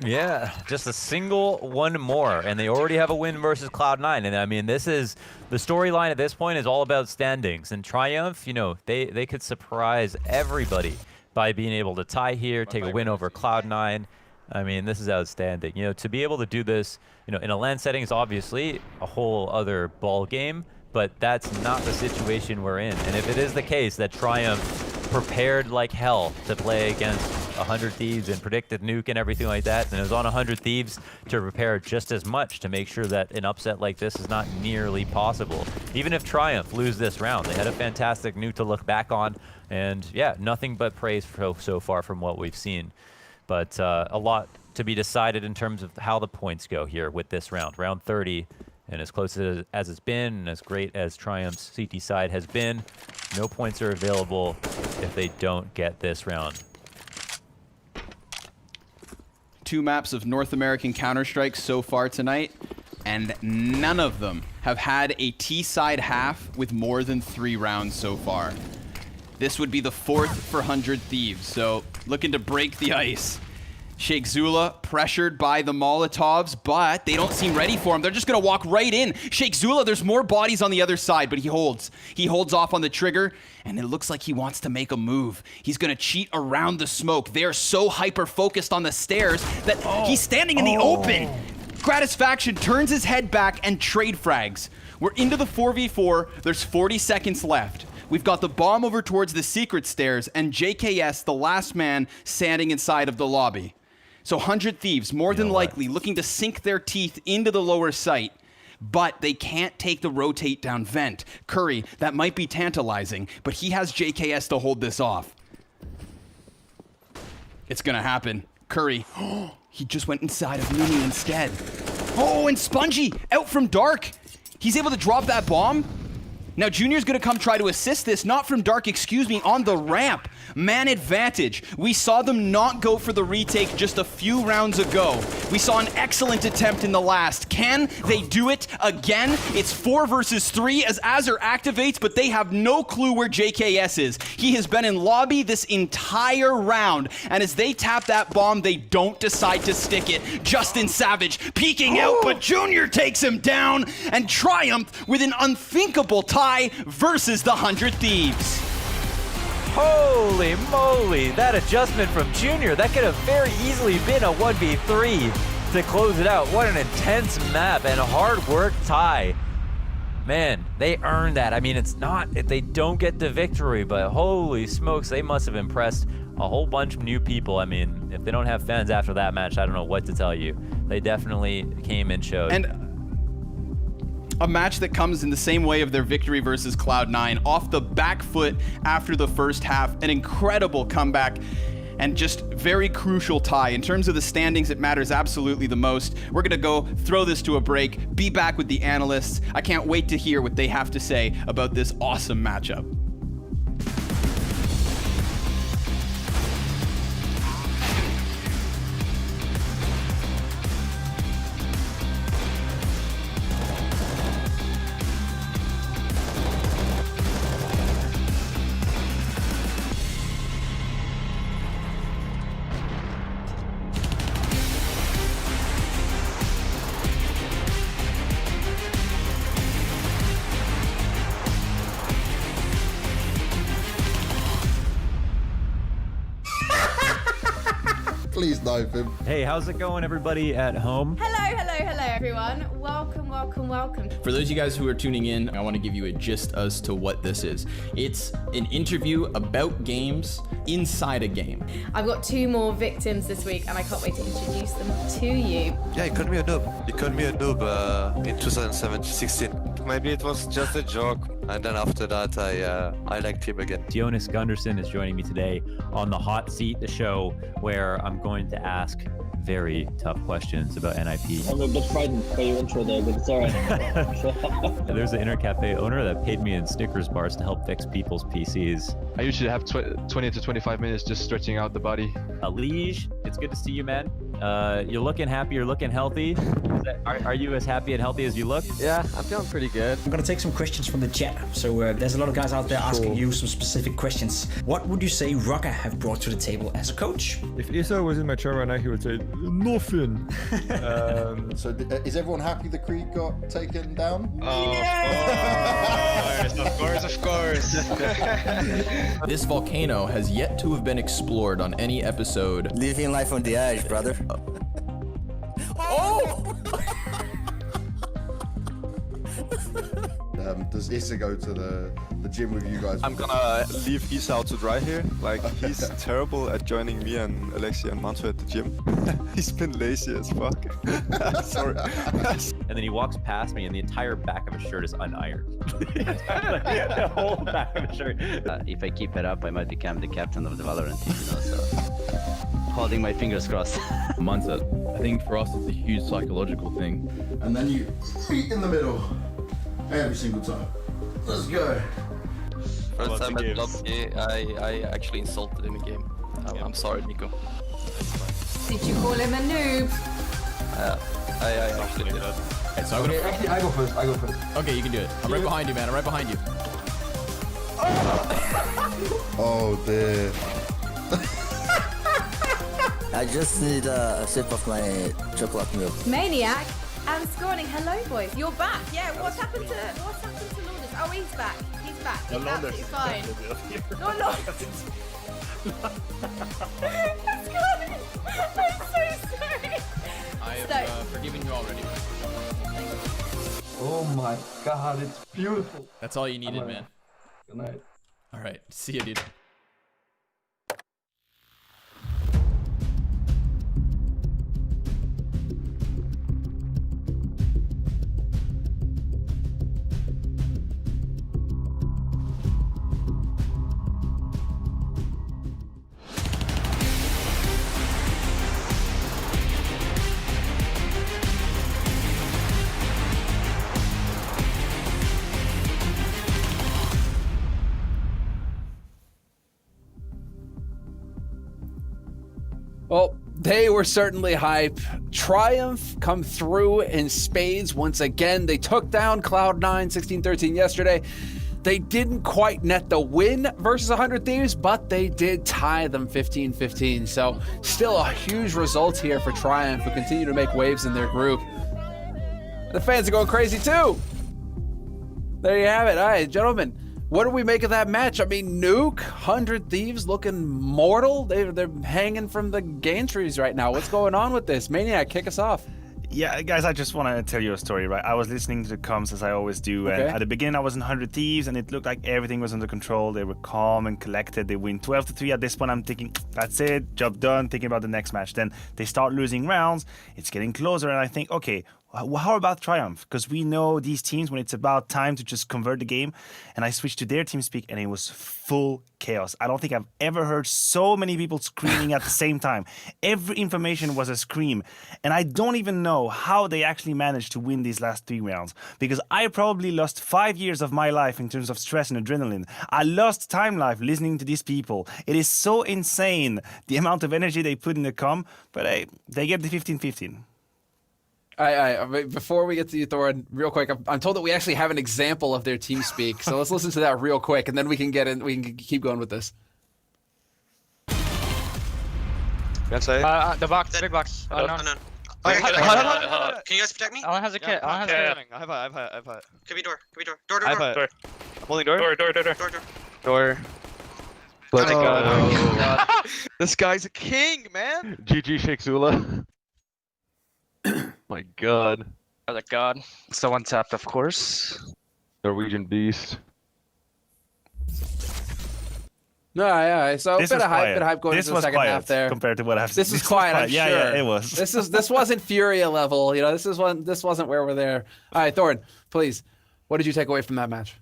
Yeah, just a single 1 more, and they already have a win versus Cloud9. And I mean, this is the storyline at this point is all about standings. And Triumph, they could surprise everybody by being able to tie here, take a win over Cloud9. I mean, this is outstanding. To be able to do this, in a LAN setting is obviously a whole other ball game, but that's not the situation we're in. And if it is the case that Triumph prepared like hell to play against 100 Thieves and predicted nuke and everything like that, and it was on 100 Thieves to prepare just as much to make sure that an upset like this is not nearly possible. Even if Triumph lose this round, they had a fantastic nuke to look back on, and yeah, nothing but praise so far from what we've seen. But a lot to be decided in terms of how the points go here with this round. Round 30, and as close as it's been, and as great as Triumph's CT side has been, no points are available if they don't get this round. 2 maps of North American Counter-Strike so far tonight, and none of them have had a T-side half with more than 3 rounds so far. This would be the 4th for 100 Thieves, so looking to break the ice. Sheikh Zula pressured by the Molotovs, but they don't seem ready for him. They're just going to walk right in. Sheikh Zula, there's more bodies on the other side, but he holds. He holds off on the trigger, and it looks like he wants to make a move. He's going to cheat around the smoke. They're so hyper-focused on the stairs that he's standing in the open. Gratisfaction turns his head back and trade frags. We're into the 4v4. There's 40 seconds left. We've got the bomb over towards the secret stairs, and JKS, the last man, standing inside of the lobby. So 100 Thieves, more than likely, looking to sink their teeth into the lower site. But they can't take the rotate down vent. Curry, that might be tantalizing, but he has JKS to hold this off. It's gonna happen. Curry, he just went inside of Mini instead. Oh, and Spongy, out from Dark. He's able to drop that bomb. Now Junior's gonna come try to assist this, not from Dark, excuse me, on the ramp. Man advantage. We saw them not go for the retake just a few rounds ago. We saw an excellent attempt in the last. Can they do it again? It's 4 versus 3 as Azur activates, but they have no clue where JKS is. He has been in lobby this entire round, and as they tap that bomb, they don't decide to stick it. Justin Savage peeking out, but Junior takes him down and triumphed with an unthinkable tie versus the 100 Thieves. Holy moly, that adjustment from Junior, that could have very easily been a 1v3 to close it out. What an intense map and a hard work tie. Man, they earned that. I mean, it's not, they don't get the victory, but holy smokes, they must have impressed a whole bunch of new people. I mean, if they don't have fans after that match, I don't know what to tell you. They definitely came and showed. And a match that comes in the same way of their victory versus Cloud9, off the back foot after the first half, an incredible comeback and just very crucial tie. In terms of the standings, it matters absolutely the most. We're gonna go throw this to a break, be back with the analysts. I can't wait to hear what they have to say about this awesome matchup. Please knife him. Hey, how's it going, everybody at home? Hello, everyone. Welcome. For those of you guys who are tuning in, I want to give you a gist as to what this is. It's an interview about games inside a game. I've got 2 more victims this week, and I can't wait to introduce them to you. Yeah, you called me a noob. You called me a noob in 2016. Maybe it was just a joke. And then after that, I liked him again. Jonas Gunderson is joining me today on the Hot Seat, the show where I'm going to ask very tough questions about NIP. I'm a bit frightened by your intro there, but it's alright. There's an internet cafe owner that paid me in Snickers bars to help fix people's PCs. I usually have 20 to 25 minutes just stretching out the body. Alige, it's good to see you, man. You're looking happy, you're looking healthy. Are you as happy and healthy as you look? Yeah, I'm feeling pretty good. I'm gonna take some questions from the chat. So there's a lot of guys out there asking you some specific questions. What would you say Rocker have brought to the table as a coach? If Isa was in my chair right now, he would say nothing. So is everyone happy the Creed got taken down? Oh, of course. This volcano has yet to have been explored on any episode. Living life on the edge, brother. Oh! Does Issa go to the gym with you guys? I'm gonna leave Isa out to dry here. Like, he's terrible at joining me and Alexia and Manto at the gym. He's been lazy as fuck. Sorry. And then he walks past me and the entire back of his shirt is unironed. The whole back of his shirt. If I keep it up, I might become the captain of the Valorant team, you know, so holding my fingers crossed. Mindset. I think for us, it's a huge psychological thing. And then you feet in the middle every single time. Let's go. First time at Lobby, I actually insulted him in game. I'm sorry, Nico. Did you call him a noob? I actually did. Okay, so Actually, I go first. Okay, you can do it. I'm right behind you, man. I'm right behind you. Oh dear. I just need a sip of my chocolate milk. Maniac and Scorning. Hello, boys. You're back. Yeah. What's happened to Lourdes? Oh, he's back. He's back. He's absolutely fine. No, Lourdes. Scorning. I'm so sorry. I have forgiven you already. Oh my god, it's beautiful. That's all you needed, man. Good night. All right, see you, dude. Well, they were certainly hype. Triumph come through in spades once again. They took down Cloud9 16-13 yesterday. They didn't quite net the win versus 100 Thieves, but they did tie them 15-15. So still a huge result here for Triumph, who continue to make waves in their group. The fans are going crazy too. There you have it. All right, gentlemen. What do we make of that match? I mean, Nuke, 100 Thieves looking mortal. They're hanging from the gantries right now. What's going on with this? Maniac, kick us off. Yeah, guys, I just want to tell you a story, right? I was listening to the comms as I always do, and at the beginning I was in 100 Thieves, and it looked like everything was under control. They were calm and collected. They win 12-3. At this point, I'm thinking, that's it, job done, thinking about the next match. Then they start losing rounds. It's getting closer, and I think, okay, how about Triumph? Because we know these teams when it's about time to just convert the game. And I switched to their team speak, and it was full chaos. I don't think I've ever heard so many people screaming at the same time. Every information was a scream. And I don't even know how they actually managed to win these last 3 rounds. Because I probably lost 5 years of my life in terms of stress and adrenaline. I lost time life listening to these people. It is so insane, the amount of energy they put in the comm. But hey, they get the 15-15. Before we get to you, Thorin, real quick, I'm told that we actually have an example of their team speak, so let's listen to that real quick, and then we can get in. We can keep going with this. The box, the big box. No. Can you guys protect me? Alan has a kit. Alan has a kit. I have it. Could be door. Door. I'm holding door. Door. Let's go. This guy's a king, man. GG Sheikh Zula. My god. Oh, the god. It's the one tapped, of course. Norwegian beast. No, yeah. So a bit of hype going into the second half there. Compared to what I've seen. This is quiet, I'm sure. Yeah, it was. This wasn't Furia level. You know, this wasn't where we're there. All right, Thorin, please. What did you take away from that match?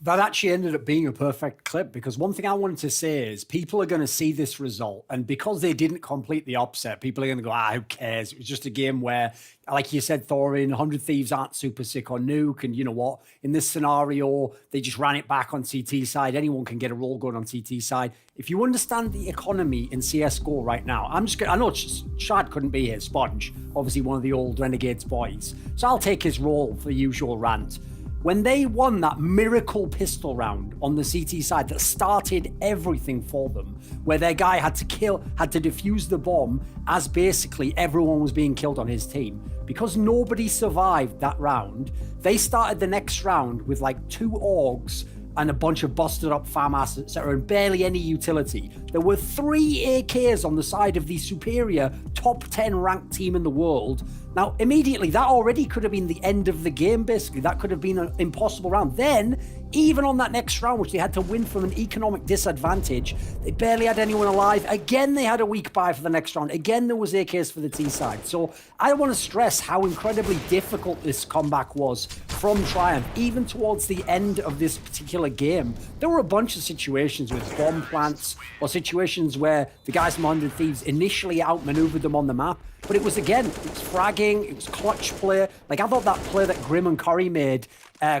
That actually ended up being a perfect clip, because one thing I wanted to say is people are going to see this result, and because they didn't complete the upset, people are going to go, who cares? It was just a game where, like you said, Thorin, 100 Thieves aren't super sick on Nuke, and you know what? In this scenario, they just ran it back on CT side. Anyone can get a roll going on CT side. If you understand the economy in CSGO right now, I know Shad couldn't be here, Sponge, obviously one of the old Renegades boys, so I'll take his role for the usual rant. When they won that miracle pistol round on the CT side that started everything for them, where their guy had to defuse the bomb as basically everyone was being killed on his team, because nobody survived that round, they started the next round with like 2 orgs and a bunch of busted up farm assets, etc., and barely any utility. There were 3 AKs on the side of the superior top 10 ranked team in the world. Now, immediately, that already could have been the end of the game, basically. That could have been an impossible round. Then, even on that next round, which they had to win from an economic disadvantage, they barely had anyone alive. Again, they had a weak buy for the next round. Again, there was AKs for the T side. So I want to stress how incredibly difficult this comeback was from Triumph. Even towards the end of this particular game, there were a bunch of situations with bomb plants or situations where the guys from 100 Thieves initially outmaneuvered them on the map. But it was fragging, it was clutch play. Like, I thought that play that Grim and Curry made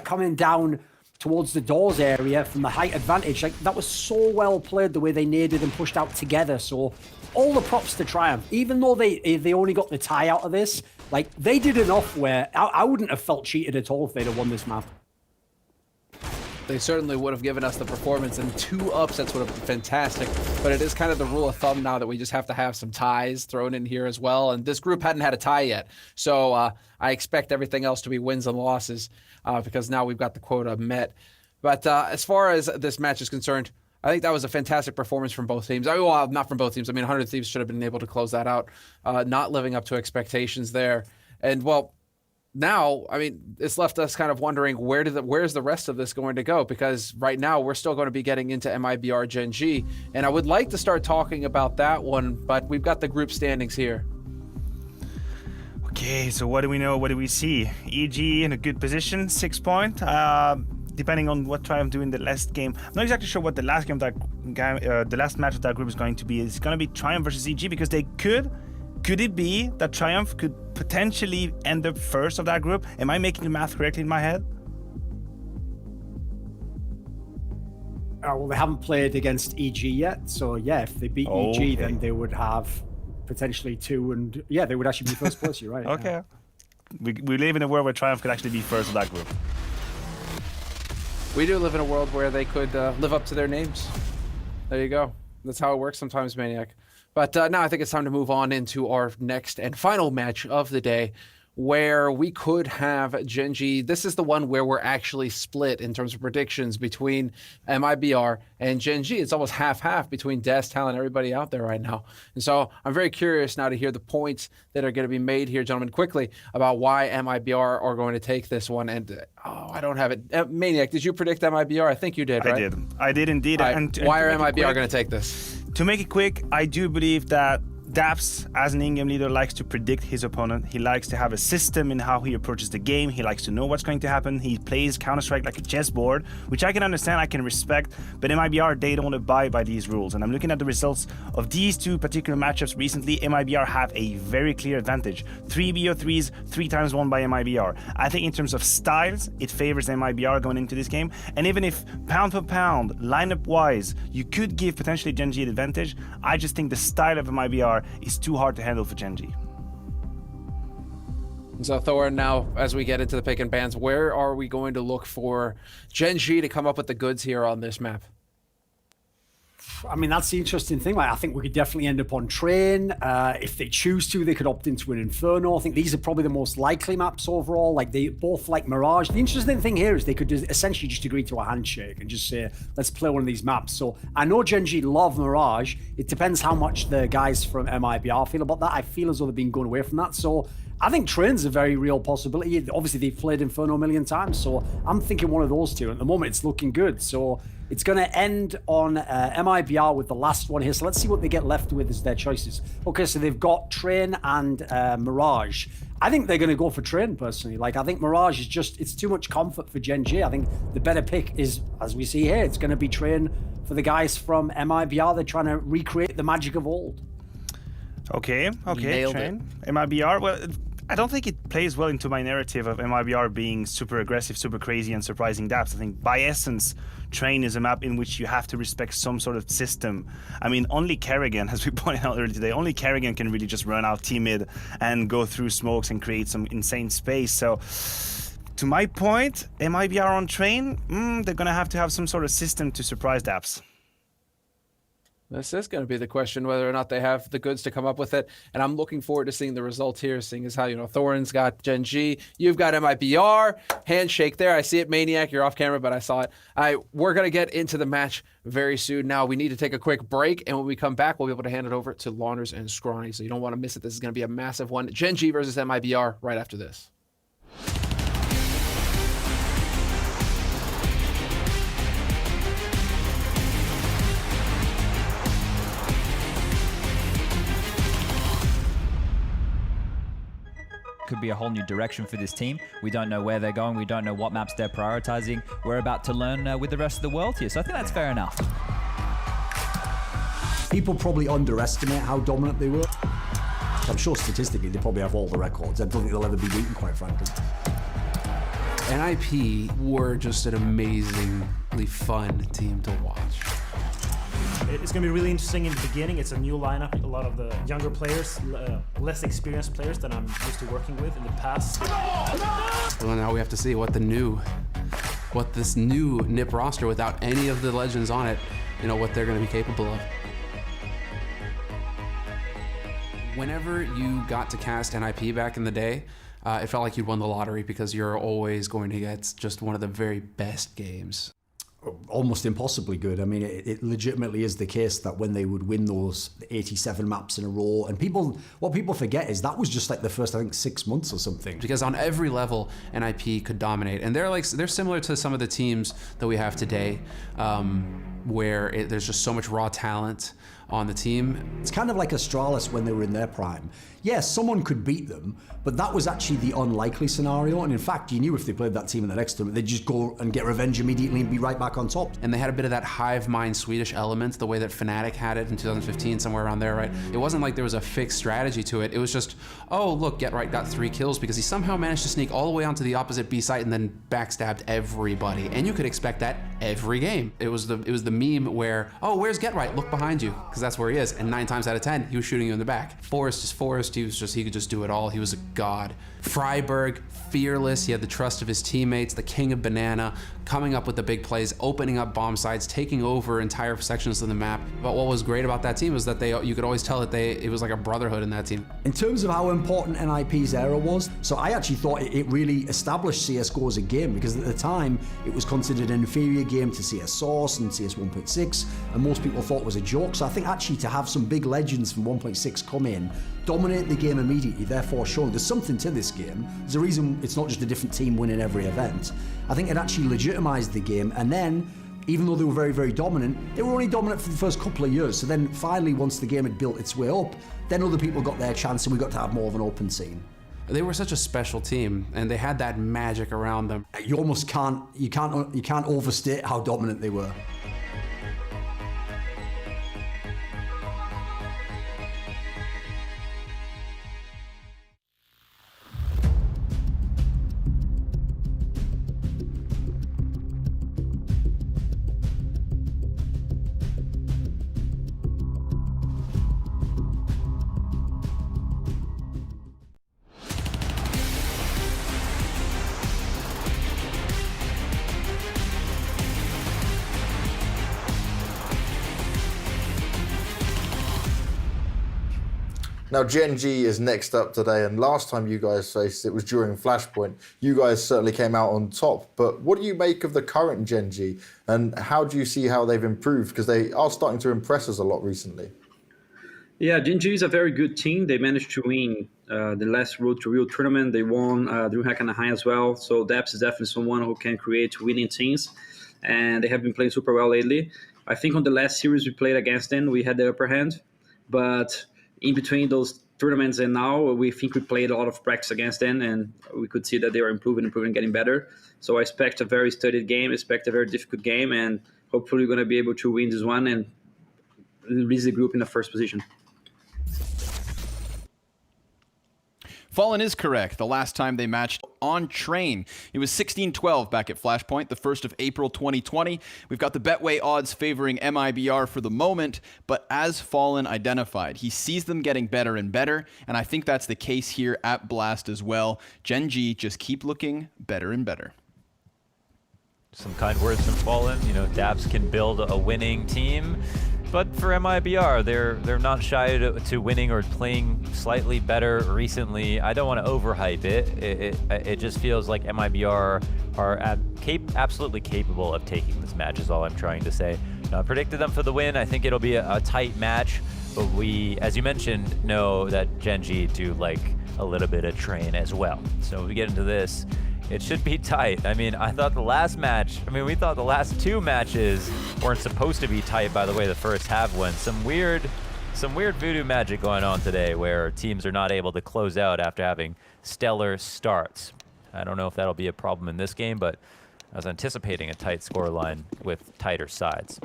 coming down towards the doors area from the height advantage, like, that was so well played the way they naded and pushed out together. So all the props to Triumph. Even though they only got the tie out of this, like, they did enough where I wouldn't have felt cheated at all if they'd have won this map. They certainly would have given us the performance, and 2 upsets would have been fantastic. But it is kind of the rule of thumb now that we just have to have some ties thrown in here as well. And this group hadn't had a tie yet. So I expect everything else to be wins and losses because now we've got the quota met. But as far as this match is concerned, I think that was a fantastic performance from both teams. Well, not from both teams. I mean, 100 Thieves should have been able to close that out, not living up to expectations there. And, well, now, I mean, it's left us kind of wondering where's the rest of this going to go? Because right now we're still going to be getting into MIBR Gen.G, and I would like to start talking about that one, but we've got the group standings here. Okay, so what do we know? What do we see? EG in a good position, 6 point. Depending on what Triumph do in the last game, I'm not exactly sure what the last game the last match of that group is going to be. It's going to be Triumph versus EG because they could it be that Triumph could potentially end up first of that group? Am I making the math correctly in my head? Well, they haven't played against EG yet, so yeah, if they beat EG, then they would have potentially 2, and yeah, they would actually be first place. You're right. Okay. Yeah. We live in a world where Triumph could actually be first of that group. We do live in a world where they could live up to their names. There you go. That's how it works sometimes, Maniac. But now I think it's time to move on into our next and final match of the day, where we could have Gen.G. This is the one where we're actually split in terms of predictions between MIBR and Gen.G. It's almost half-half between Des, Talon, everybody out there right now. And so I'm very curious now to hear the points that are going to be made here, gentlemen, quickly about why MIBR are going to take this one. And I don't have it. Maniac, did you predict MIBR? I think you did, right? I did indeed. Right. And why are MIBR going to take this? To make it quick, I do believe that Daps, as an in-game leader, likes to predict his opponent. He likes to have a system in how he approaches the game. He likes to know what's going to happen. He plays Counter-Strike like a chessboard, which I can understand, I can respect, but MIBR, they don't abide by these rules. And I'm looking at the results of these two particular matchups recently. MIBR have a very clear advantage. 3 BO3s, 3 times won by MIBR. I think in terms of styles, it favors MIBR going into this game. And even if pound for pound, lineup-wise, you could give potentially Gen.G an advantage, I just think the style of MIBR is too hard to handle for Gen.G. So Thor, now as we get into the pick and bans, where are we going to look for Gen.G to come up with the goods here on this map? I mean, that's the interesting thing. Like, I think we could definitely end up on Train. If they choose to, they could opt into an Inferno. I think these are probably the most likely maps overall. Like, they both like Mirage. The interesting thing here is they could essentially just agree to a handshake and just say, let's play one of these maps. So I know Gen.G love Mirage. It depends how much the guys from MIBR feel about that. I feel as though they've been going away from that. So I think Train's a very real possibility. Obviously, they've played Inferno a million times, so I'm thinking one of those two. At the moment, it's looking good. So it's going to end on MIBR with the last one here. So let's see what they get left with as their choices. Okay, so they've got Train and Mirage. I think they're going to go for Train, personally. Like, I think Mirage is just, it's too much comfort for Gen.G. I think the better pick is, as we see here, it's going to be Train for the guys from MIBR. They're trying to recreate the magic of old. Okay, Train. MIBR, well, I don't think it plays well into my narrative of MIBR being super aggressive, super crazy, and surprising Daps. I think by essence, Train is a map in which you have to respect some sort of system. I mean, only Kerrigan, as we pointed out earlier today, only Kerrigan can really just run out T-mid and go through smokes and create some insane space. So, to my point, MIBR on Train, they're going to have some sort of system to surprise Daps. This is going to be the question, whether or not they have the goods to come up with it. And I'm looking forward to seeing the results here, seeing as how, you know, Thorin's got Gen.G, you've got MIBR, handshake there. I see it, Maniac, you're off camera, but I saw it. All right, we're going to get into the match very soon. Now, we need to take a quick break, and when we come back, we'll be able to hand it over to Launders and Scrawny, so you don't want to miss it. This is going to be a massive one. Gen.G versus MIBR right after this. Could be a whole new direction for this team. We don't know where they're going. We don't know what maps they're prioritizing. We're about to learn with the rest of the world here. So I think that's fair enough. People probably underestimate how dominant they were. I'm sure statistically they probably have all the records. I don't think they'll ever be beaten, quite frankly. NIP were just an amazingly fun team to watch. It's going to be really interesting in the beginning. It's a new lineup. A lot of the younger players, less experienced players than I'm used to working with in the past. Well, now we have to see what this new NIP roster without any of the legends on it, you know, what they're going to be capable of. Whenever you got to cast NIP back in the day, it felt like you'd won the lottery because you're always going to get just one of the very best games. almost impossibly good. I mean, it legitimately is the case that when they would win those 87 maps in a row, and what people forget is that was just like the first, I think, 6 months or something. Because on every level, NIP could dominate, and they're similar to some of the teams that we have today, where there's just so much raw talent on the team. It's kind of like Astralis when they were in their prime. Yes, someone could beat them, but that was actually the unlikely scenario. And in fact, you knew if they played that team in the next tournament, they'd just go and get revenge immediately and be right back on top. And they had a bit of that hive mind Swedish element, the way that Fnatic had it in 2015, somewhere around there, right? It wasn't like there was a fixed strategy to it. It was just, oh, look, GetRight got 3 kills because he somehow managed to sneak all the way onto the opposite B site and then backstabbed everybody. And you could expect that every game. It was the meme where, oh, where's GetRight? Look behind you, because that's where he is. And 9 times out of 10, he was shooting you in the back. Forrest is Forrest. He could just do it all. He was a god. Freiburg, fearless. He had the trust of his teammates, the king of banana, coming up with the big plays, opening up bomb sites, taking over entire sections of the map. But what was great about that team was that you could always tell that it was like a brotherhood in that team. In terms of how important NIP's era was, so I actually thought it really established CSGO as a game, because at the time it was considered an inferior game to CS Source and CS 1.6, and most people thought it was a joke. So I think actually to have some big legends from 1.6 come in, dominate the game immediately, therefore showing there's something to this game. There's a reason it's not just a different team winning every event. I think it actually legitimized the game, and then even though they were very, very dominant, they were only dominant for the first couple of years. So then finally, once the game had built its way up, then other people got their chance and we got to have more of an open scene. They were such a special team, and they had that magic around them. You almost can't overstate how dominant they were. Now, Gen.G is next up today, and last time you guys faced it was during Flashpoint. You guys certainly came out on top, but what do you make of the current Gen.G, and how do you see how they've improved? Because they are starting to impress us a lot recently. Yeah, Gen.G is a very good team. They managed to win the last Road to Rio tournament. They won DreamHack Anaheim as well. So Daps is definitely someone who can create winning teams, and they have been playing super well lately. I think on the last series we played against them, we had the upper hand, but in between those tournaments and now, we think we played a lot of practice against them, and we could see that they were improving, getting better. So I expect a very studied game, expect a very difficult game, and hopefully we're going to be able to win this one and release the group in the first position. Fallen is correct. The last time they matched on Train, it was 16-12 back at Flashpoint, the 1st of April 2020. We've got the Betway odds favoring MIBR for the moment, but as Fallen identified, he sees them getting better and better, and I think that's the case here at Blast as well. Gen.G just keep looking better and better. Some kind words from Fallen. You know, Daps can build a winning team. But for MIBR, they're not shy to winning or playing slightly better recently. I don't want to overhype it. It just feels like MIBR are absolutely capable of taking this match is all I'm trying to say. I predicted them for the win. I think it'll be a tight match. But we, as you mentioned, know that Gen.G do like a little bit of Train as well. So we get into this. It should be tight. I mean, we thought the last 2 matches weren't supposed to be tight by the way the first half went. Some weird voodoo magic going on today where teams are not able to close out after having stellar starts. I don't know if that'll be a problem in this game, but I was anticipating a tight scoreline with tighter sides.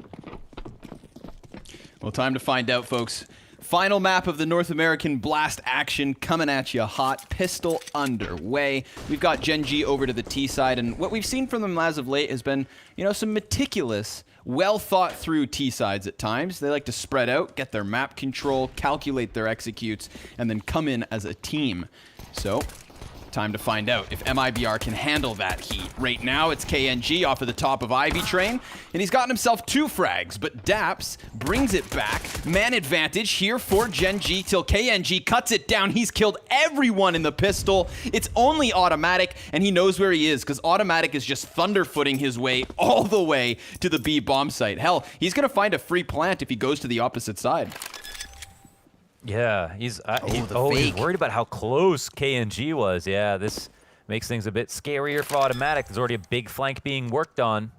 Well, time to find out, folks. Final map of the North American Blast action coming at you hot. Pistol underway. We've got Gen.G over to the T side, and what we've seen from them as of late has been, some meticulous, well thought through T sides at times. They like to spread out, get their map control, calculate their executes, and then come in as a team. So Time to find out if MIBR can handle that heat. Right now, it's Gen.G off of the top of Ivy Train, and he's gotten himself 2 frags, but Daps brings it back. Man advantage here for Gen.G till Gen.G cuts it down. He's killed everyone in the pistol. It's only Automatic, and he knows where he is, because Automatic is just thunderfooting his way all the way to the B bomb site. Hell, he's going to find a free plant if he goes to the opposite side. Yeah, he's fake. worried about how close Gen.G was. Yeah, this makes things a bit scarier for Automatic. There's already a big flank being worked on.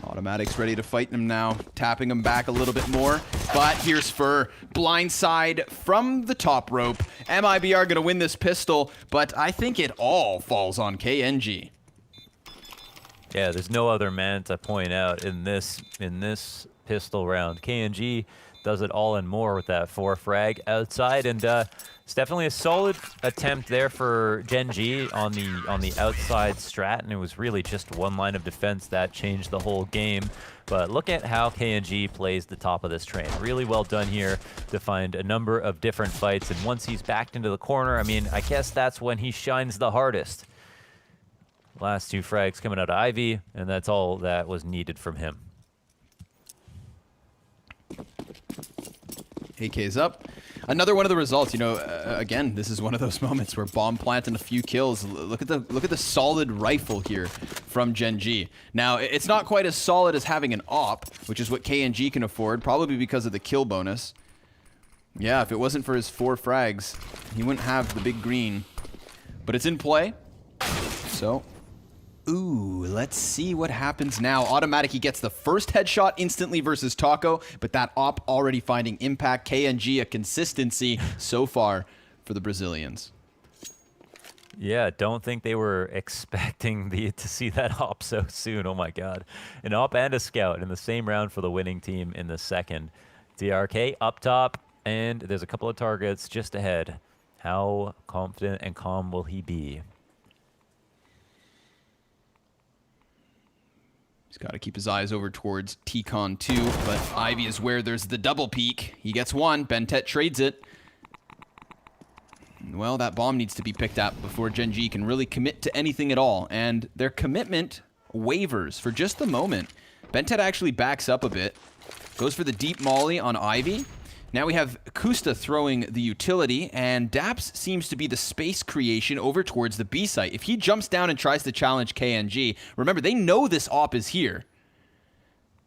Automatic's ready to fight him now, tapping him back a little bit more. But here's Fur, blindside from the top rope. MIBR gonna win this pistol, but I think it all falls on Gen.G. Yeah, there's no other man to point out in this pistol round. Gen.G does it all and more with that 4 frag outside, and it's definitely a solid attempt there for Gen.G on the outside strat, and it was really just one line of defense that changed the whole game. But look at how Gen.G plays the top of this train. Really well done here to find a number of different fights, and once he's backed into the corner, I mean, I guess that's when he shines the hardest. Last 2 frags coming out of Ivy, and that's all that was needed from him. AK's up. Another one of the results, you know, again, this is one of those moments where bomb plant and a few kills. Look at the solid rifle here from Gen.G. Now, it's not quite as solid as having an op, which is what Gen.G can afford, probably because of the kill bonus. Yeah, if it wasn't for his 4 frags, he wouldn't have the big green. But it's in play. So, ooh, let's see what happens now. Automatic, he gets the first headshot instantly versus Taco, but that op already finding impact. Gen.G, a consistency so far for the Brazilians. Yeah, don't think they were expecting to see that op so soon. Oh my god. An op and a scout in the same round for the winning team in the second. DRK up top, and there's a couple of targets just ahead. How confident and calm will he be? He's got to keep his eyes over towards T-Con 2, but Ivy is where there's the double peek. He gets one. Bentet trades it. Well, that bomb needs to be picked up before Gen.G can really commit to anything at all, and their commitment wavers for just the moment. Bentet actually backs up a bit, goes for the deep molly on Ivy. Now we have Kusta throwing the utility, and Daps seems to be the space creation over towards the B site. If he jumps down and tries to challenge Gen.G, remember, they know this op is here.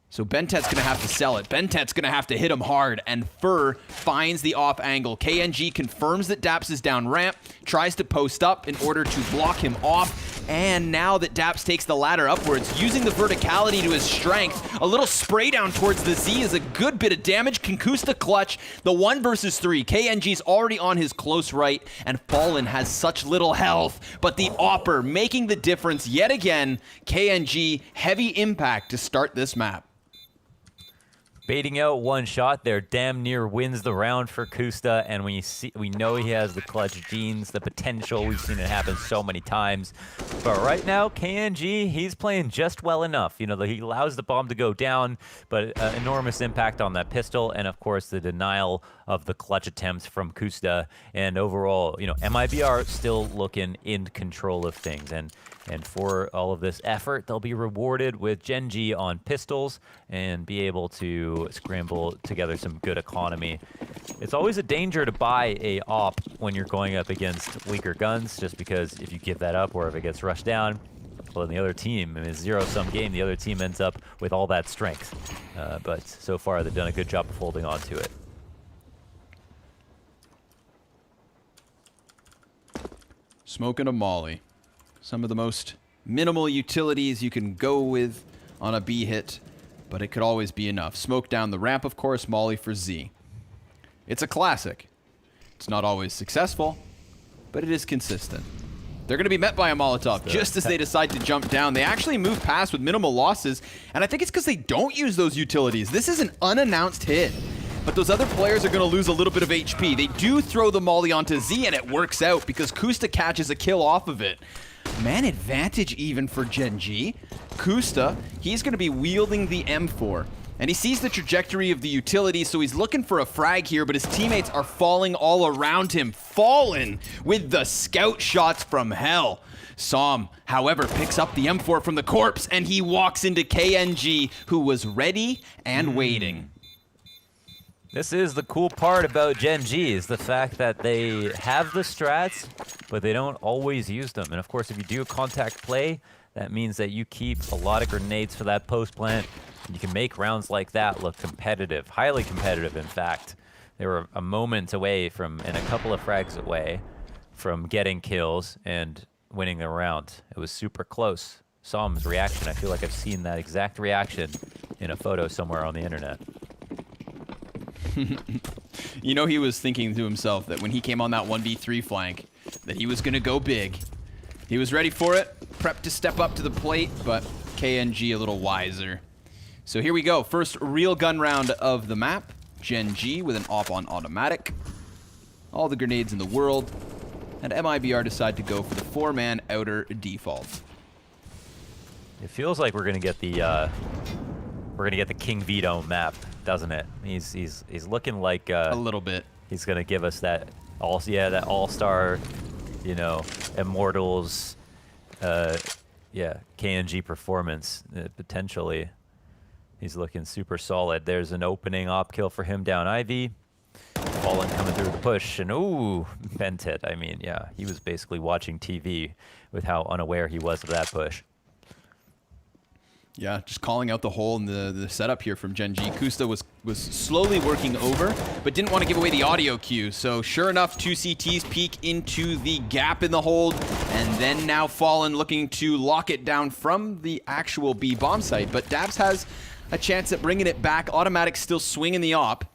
So Bentet's going to have to sell it. Bentet's going to have to hit him hard, and Fur finds the off angle. Gen.G confirms that Daps is down ramp, tries to post up in order to block him off, and now that Daps takes the ladder upwards, using the verticality to his strength, a little spray down towards the Z is a good bit of damage. Kusta clutch, the 1 versus 3. Gen.G's already on his close right, and Fallen has such little health, but the Opper making the difference yet again. Gen.G, heavy impact to start this map. Baiting out one shot there, damn near wins the round for Kusta, and we know he has the clutch genes, the potential. We've seen it happen so many times. But right now, Gen.G, he's playing just well enough. You know, he allows the bomb to go down, but enormous impact on that pistol, and of course the denial of the clutch attempts from Kusta. And overall, you know, MIBR still looking in control of things, and for all of this effort, they'll be rewarded with Gen.G on pistols and be able to scramble together some good economy. It's always a danger to buy a op when you're going up against weaker guns, just because if you give that up or if it gets rushed down, well, then the other team, I mean, it's a zero-sum game, the other team ends up with all that strength. But so far, they've done a good job of holding on to it. Smoking a molly. Some of the most minimal utilities you can go with on a B hit, but it could always be enough. Smoke down the ramp, of course, molly for Z. It's a classic. It's not always successful, but it is consistent. They're going to be met by a Molotov just as they decide to jump down. They actually move past with minimal losses, and I think it's because they don't use those utilities. This is an unannounced hit, but those other players are going to lose a little bit of HP. They do throw the molly onto Z, and it works out because Kusta catches a kill off of it. Man advantage even for Gen.G. Kusta, he's going to be wielding the M4. And he sees the trajectory of the utility, so he's looking for a frag here, but his teammates are falling all around him. Fallen with the scout shots from hell. Som, however, picks up the M4 from the corpse, and he walks into Gen.G, who was ready and waiting. This is the cool part about Gen.G, is the fact that they have the strats, but they don't always use them. And of course, if you do a contact play, that means that you keep a lot of grenades for that post plant. You can make rounds like that look competitive, highly competitive, in fact. They were a moment away from, and a couple of frags away from getting kills and winning the round. It was super close. Som's reaction, I feel like I've seen that exact reaction in a photo somewhere on the internet. You know, he was thinking to himself that when he came on that 1v3 flank, that he was going to go big. He was ready for it, prepped to step up to the plate, but Gen.G a little wiser. So here we go. First real gun round of the map. Gen.G with an op on automatic. All the grenades in the world. And MIBR decide to go for the 4-man outer default. It feels like we're gonna get the King Vito map, doesn't it? He's looking like a little bit. He's gonna give us that all-star, you know, Immortals, Gen.G performance potentially. He's looking super solid. There's an opening op kill for him down Ivy. Fallen coming through the push, and ooh, Bentet. I mean, yeah, he was basically watching TV with how unaware he was of that push. Yeah, just calling out the hole in the setup here from Gen.G. Kusta was slowly working over, but didn't want to give away the audio cue. So sure enough, 2 CTs peek into the gap in the hold, and then now Fallen looking to lock it down from the actual B bomb site. But Dabs has a chance at bringing it back. Automatic still swinging the op.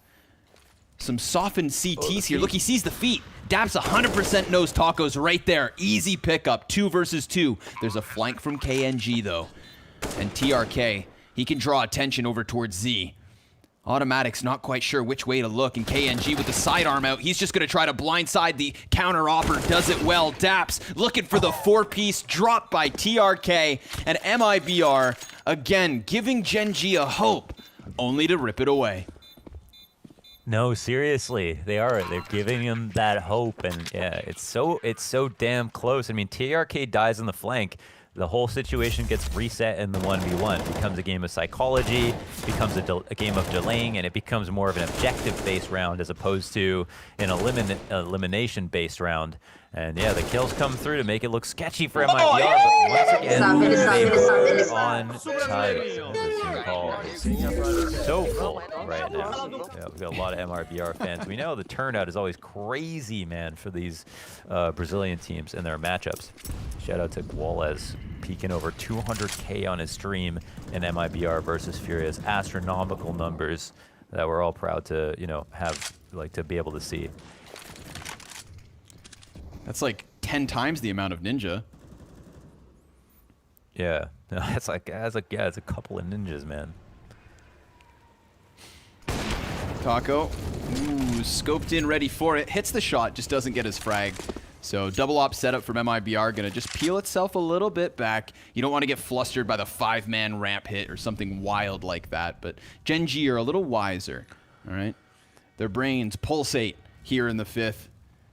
Some softened CTs here. Look, he sees the feet. Dabs 100% knows Taco's right there. Easy pickup, 2 versus 2. There's a flank from Gen.G though. And TRK, he can draw attention over towards Z. Automatic's not quite sure which way to look, and Gen.G with the sidearm out, he's just going to try to blindside the counter-opper, does it well. Daps looking for the 4-piece, dropped by TRK, and MIBR, again, giving Gen.G a hope, only to rip it away. No, seriously, they're giving him that hope, and yeah, it's so damn close. I mean, TRK dies in the flank. The whole situation gets reset in the 1v1. It becomes a game of psychology, becomes a game of delaying, and it becomes more of an objective-based round as opposed to an elimination-based round. And yeah, the kills come through to make it look sketchy for MIBR, but once again, they were on time. The Zoom call is so full right now. Yeah, we've got a lot of MIBR fans. We know the turnout is always crazy, man, for these Brazilian teams and their matchups. Shout out to Wallace, peaking over 200K on his stream in MIBR versus Furious. Astronomical numbers that we're all proud to, you know, have, like, to be able to see. That's like 10 times the amount of Ninja. Yeah, it's like it's a couple of ninjas, man. Taco, ooh, scoped in, ready for it. Hits the shot, just doesn't get his frag. So double op setup from MIBR, gonna just peel itself a little bit back. You don't want to get flustered by the 5-man ramp hit or something wild like that. But Gen.G are a little wiser, all right? Their brains pulsate here in the 5th.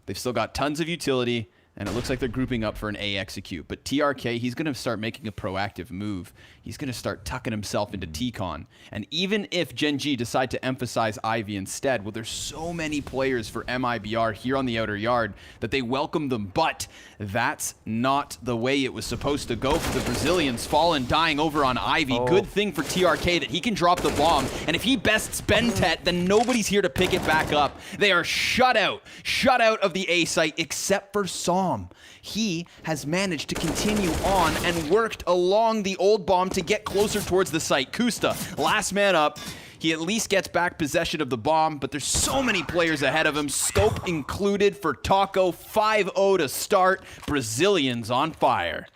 They've still got tons of utility, and it looks like they're grouping up for an A execute. But TRK, he's going to start making a proactive move. He's going to start tucking himself into T-Con. And even if Gen.G decide to emphasize Ivy instead, well, there's so many players for MIBR here on the outer yard that they welcome them. But that's not the way it was supposed to go for the Brazilians. Fallen dying over on Ivy. Good thing for TRK that he can drop the bomb. And if he bests Bentet, then nobody's here to pick it back up. They are shut out of the A site except for Som. He has managed to continue on and worked along the old bomb to get closer towards the site. Kusta, last man up. He at least gets back possession of the bomb, but there's so many players ahead of him. Scope included for Taco. 5-0 to start. Brazilians on fire.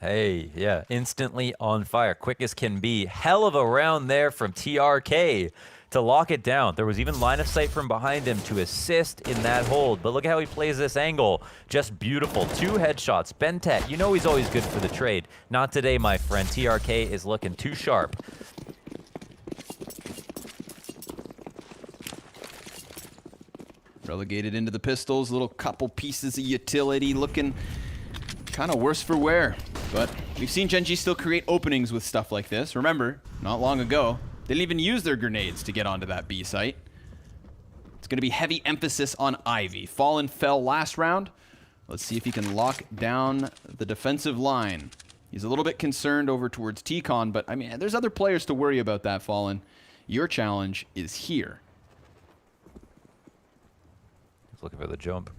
Hey, yeah, instantly on fire. Quick as can be. Hell of a round there from TRK to lock it down. There was even line of sight from behind him to assist in that hold. But look at how he plays this angle. Just beautiful. 2 headshots. Bentet, you know he's always good for the trade. Not today, my friend. TRK is looking too sharp. Relegated into the pistols, little couple pieces of utility looking kind of worse for wear. But we've seen Gen.G still create openings with stuff like this. Remember, not long ago, they didn't even use their grenades to get onto that B site. It's going to be heavy emphasis on Ivy. Fallen fell last round. Let's see if he can lock down the defensive line. He's a little bit concerned over towards T-Con, but I mean, there's other players to worry about that, Fallen. Your challenge is here. He's looking for the jump.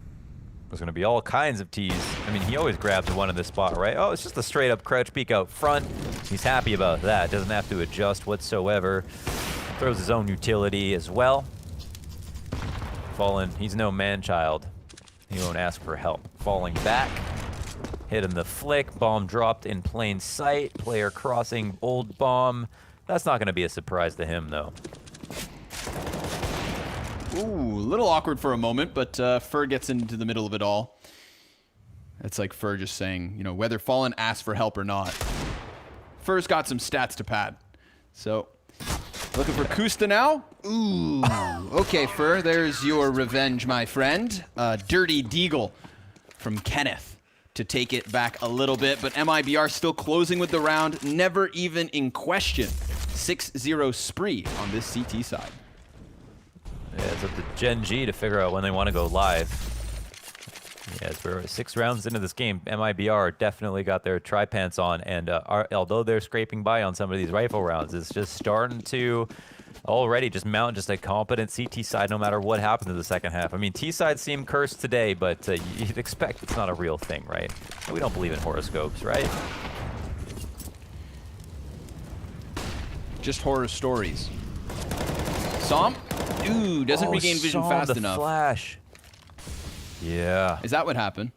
There's going to be all kinds of tees. I mean, he always grabs one in this spot, right? Oh, it's just a straight up crouch peek out front. He's happy about that. Doesn't have to adjust whatsoever. Throws his own utility as well. Fallen, he's no man-child. He won't ask for help. Falling back. Hit him the flick. Bomb dropped in plain sight. Player crossing old bomb. That's not going to be a surprise to him, though. Ooh, a little awkward for a moment, but Fur gets into the middle of it all. It's like Fur just saying, you know, whether Fallen asks for help or not. Fur's got some stats to pad. So, looking for Kusta now? Ooh, okay, Fur, there's your revenge, my friend. Dirty Deagle from Kenneth to take it back a little bit, but MIBR still closing with the round, never even in question. 6-0 spree on this CT side. Yeah, it's up to Gen.G to figure out when they want to go live. Yeah, we're 6 rounds into this game. MIBR definitely got their tri-pants on, and although they're scraping by on some of these rifle rounds, it's just starting to already just mount just a competent CT side no matter what happens in the second half. I mean, T side seemed cursed today, but you'd expect it's not a real thing, right? We don't believe in horoscopes, right? Just horror stories. Som? Ooh, doesn't regain vision fast enough. Flash. Yeah. Is that what happened?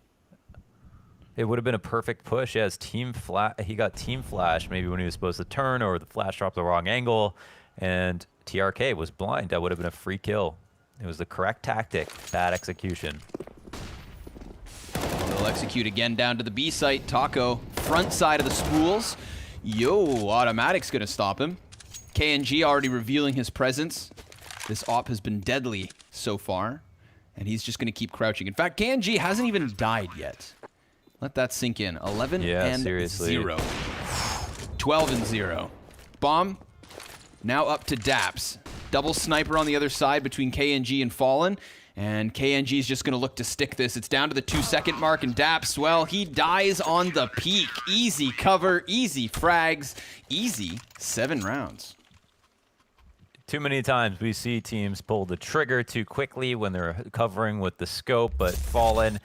It would have been a perfect push as he got team flash maybe when he was supposed to turn, or the flash dropped the wrong angle, and TRK was blind. That would have been a free kill. It was the correct tactic, bad execution. They'll execute again down to the B site. Taco, front side of the spools. Yo, Automatic's gonna stop him. Gen.G already revealing his presence. This op has been deadly so far, and he's just gonna keep crouching. In fact, Gen.G hasn't even died yet. Let that sink in. 11 and seriously. 0. 12 and 0. Bomb now up to Daps. Double sniper on the other side between Gen.G and Fallen. And Gen.G is just going to look to stick this. It's down to the 2-second mark, and Daps, well, he dies on the peak. Easy cover, easy frags, easy 7 rounds. Too many times we see teams pull the trigger too quickly when they're covering with the scope, but Fallen,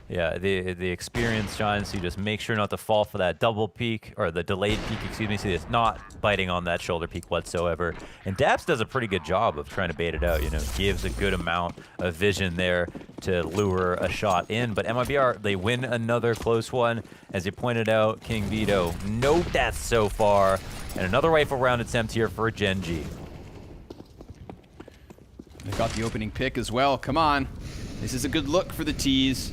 yeah, the experience shines, so you just make sure not to fall for that double peek, or the delayed peek, excuse me, so it's not biting on that shoulder peek whatsoever. And Daps does a pretty good job of trying to bait it out, you know, gives a good amount of vision there to lure a shot in. But MIBR, they win another close one. As you pointed out, King Vito, no deaths so far, and another rifle round attempt here for Gen.G. They got the opening pick as well. Come on. This is a good look for the T's.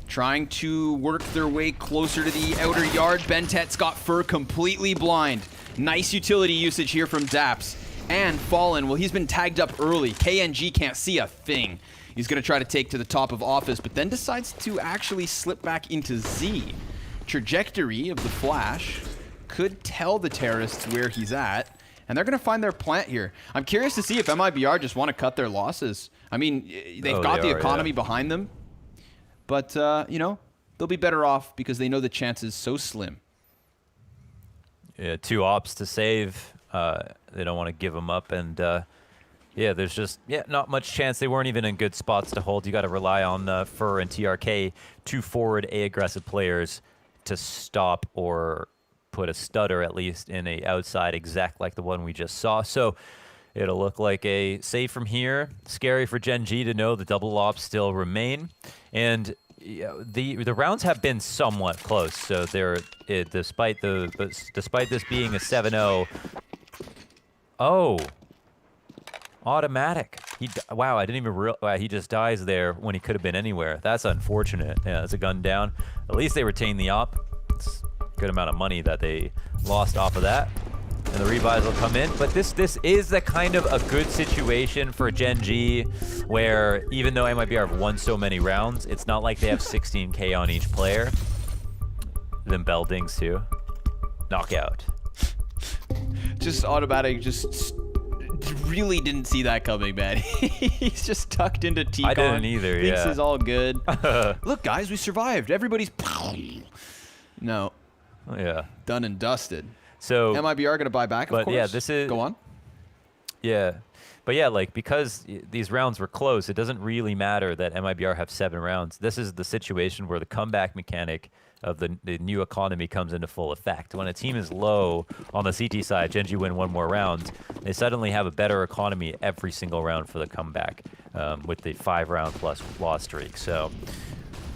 Trying to work their way closer to the outer yard. Bentet's got Fur completely blind. Nice utility usage here from Daps. And Fallen, well, he's been tagged up early. Gen.G can't see a thing. He's going to try to take to the top of office, but then decides to actually slip back into Z. Trajectory of the flash could tell the terrorists where he's at, and they're going to find their plant here. I'm curious to see if MIBR just want to cut their losses. I mean, they've got the economy behind them. But, you know, they'll be better off because they know the chance is so slim. Yeah, 2 ops to save. They don't want to give them up. And, yeah, there's just not much chance. They weren't even in good spots to hold. You got to rely on Fur and TRK, 2 forward A-aggressive players, to stop or put a stutter, at least, in a outside exec like the one we just saw. So it'll look like a save from here. Scary for Gen.G to know the double ops still remain. And the rounds have been somewhat close. So they're despite this being a 7-0. Oh, Automatic. Wow, I didn't even realize he just dies there when he could have been anywhere. That's unfortunate. Yeah, that's a gun down. At least they retain the op. It's a good amount of money that they lost off of that. and the rebuys will come in. But this is the kind of a good situation for Gen.G, where even though MIBR have won so many rounds, it's not like they have 16k on each player. Then Beldings too. Knockout. Just automatic, just really didn't see that coming, man. He's just tucked into T-Con. I didn't either, Thinks yeah. is all good. Look, guys, we survived. Everybody's... No. Yeah. Done and dusted. So MIBR going to buy back, of but course. yeah, this is... Go on. Yeah. But yeah, like, because these rounds were close, it doesn't really matter that MIBR have 7 rounds. This is the situation where the comeback mechanic of the new economy comes into full effect. When a team is low on the CT side, Gen.G win 1 more round, they suddenly have a better economy every single round for the comeback with the 5-round plus loss streak. So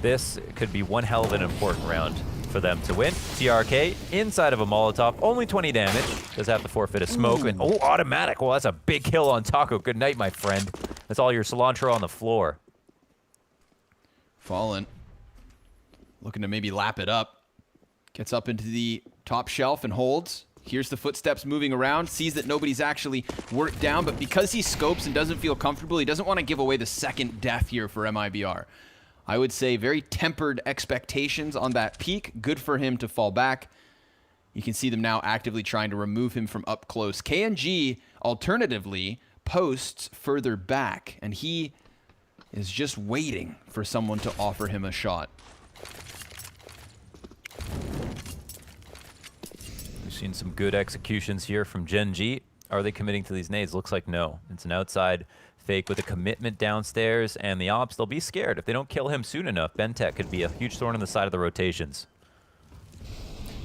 this could be one hell of an important round for them to win. TRK inside of a Molotov, only 20 damage. Does have to forfeit a smoke. And, oh, automatic. Well, that's a big kill on Taco. Good night, my friend. That's all your cilantro on the floor. Fallen. Looking to maybe lap it up. Gets up into the top shelf and holds. Hears the footsteps moving around. Sees that nobody's actually worked down. But because he scopes and doesn't feel comfortable, he doesn't want to give away the second death here for MIBR. I would say very tempered expectations on that peak. Good for him to fall back. You can see them now actively trying to remove him from up close. Gen.G, alternatively, posts further back. And he is just waiting for someone to offer him a shot. We've seen some good executions here from Gen.G. Are they committing to these nades? Looks like no. It's an outside fake with a commitment downstairs, and the ops, they'll be scared. If they don't kill him soon enough, Bentech could be a huge thorn in the side of the rotations.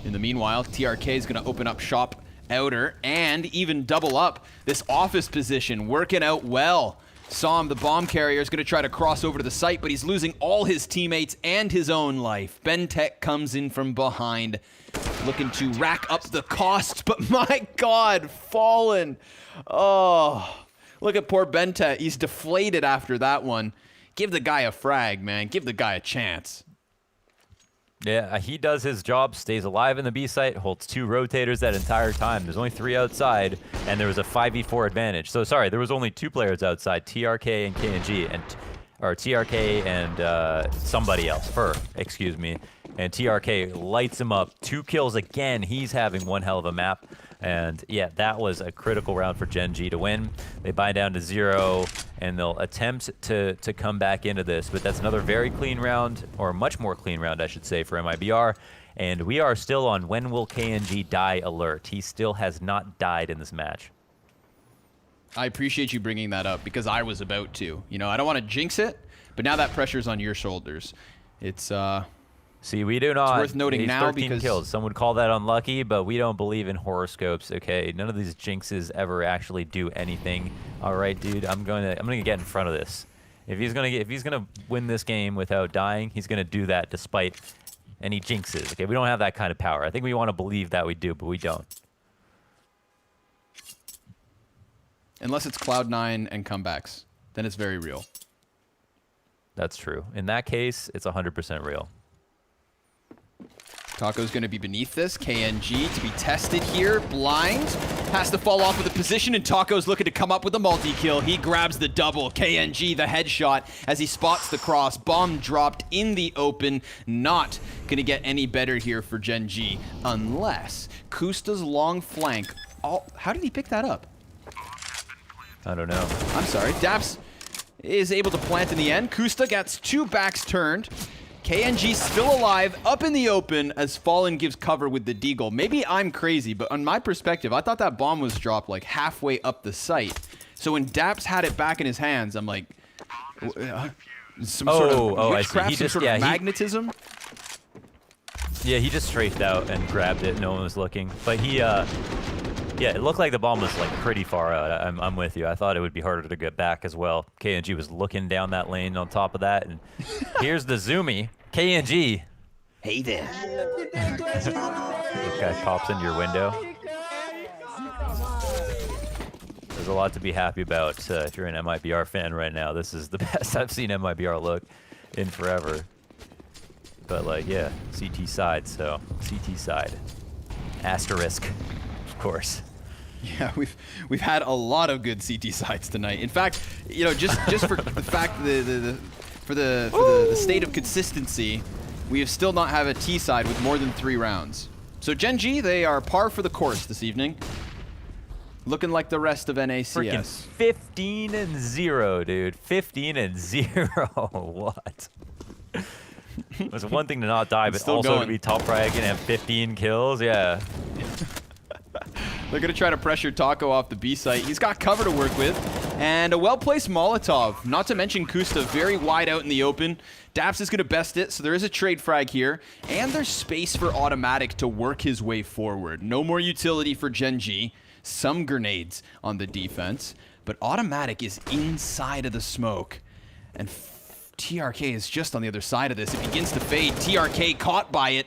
In the meanwhile, TRK is going to open up shop outer and even double up this office position, working out well. Saw him, the bomb carrier, is going to try to cross over to the site, but he's losing all his teammates and his own life. Bentech comes in from behind, looking to rack up the cost, but my God, Fallen. Oh, look at poor Bentech. He's deflated after that one. Give the guy a frag, man. Give the guy a chance. Yeah, he does his job, stays alive in the B site, holds 2 rotators that entire time. There's only 3 outside, and there was a 5v4 advantage. So sorry, there was only 2 players outside, TRK and Gen.G, or TRK and somebody else, excuse me. And TRK lights him up, 2 kills again. He's having one hell of a map. And yeah, that was a critical round for Gen.G to win. They buy down to 0, and they'll attempt to come back into this. But that's another very clean round, or much more clean round, I should say, for MIBR. And we are still on when will KNG die alert. He still has not died in this match. I appreciate you bringing that up because I was about to. You know, I don't want to jinx it, but now that pressure's on your shoulders. It's See, we do not. It's worth noting He's now 13 because kills. Some would call that unlucky, but we don't believe in horoscopes. Okay, none of these jinxes ever actually do anything. All right, dude, I'm gonna get in front of this. If he's gonna win this game without dying, he's gonna do that despite any jinxes. Okay, we don't have that kind of power. I think we want to believe that we do, but we don't. Unless it's Cloud9 and comebacks, then it's very real. That's true. In that case, it's 100% real. Taco's going to be beneath this. KNG to be tested here. Blind. Has to fall off of the position, and Taco's looking to come up with a multi-kill. He grabs the double. KNG the headshot as he spots the cross. Bomb dropped in the open. Not going to get any better here for Gen.G unless Kusta's long flank. Oh, how did he pick that up? I don't know. I'm sorry. Daps is able to plant in the end. Kusta gets 2 backs turned. KNG still alive, up in the open as Fallen gives cover with the deagle. Maybe I'm crazy, but on my perspective, I thought that bomb was dropped like halfway up the site. So when Daps had it back in his hands, I'm like, some sort of witchcraft, some sort of magnetism. Yeah, he just strafed out and grabbed it. No one was looking, but he, yeah, it looked like the bomb was like pretty far out. I'm with you. I thought it would be harder to get back as well. KNG was looking down that lane on top of that, and here's the zoomy. KNG. Hey there. This guy pops into your window. There's a lot to be happy about if you're an MIBR fan right now. This is the best I've seen MIBR look in forever. But like, yeah, CT side, so CT side. Asterisk, of course. Yeah, we've had a lot of good CT sides tonight. In fact, you know, just for the fact for the state of consistency, we have still not have a T side with more than 3 rounds. So Gen.G, they are par for the course this evening. Looking like the rest of NACS. Freaking 15-0, dude. 15-0. What? It's one thing to not die, but also to be top frag and have 15 kills. Yeah. They're going to try to pressure Taco off the B site. He's got cover to work with. And a well-placed Molotov. Not to mention Kusta very wide out in the open. Daps is going to best it, so there is a trade frag here. And there's space for Automatic to work his way forward. No more utility for Gen.G. Some grenades on the defense. But Automatic is inside of the smoke. And TRK is just on the other side of this. It begins to fade. TRK caught by it.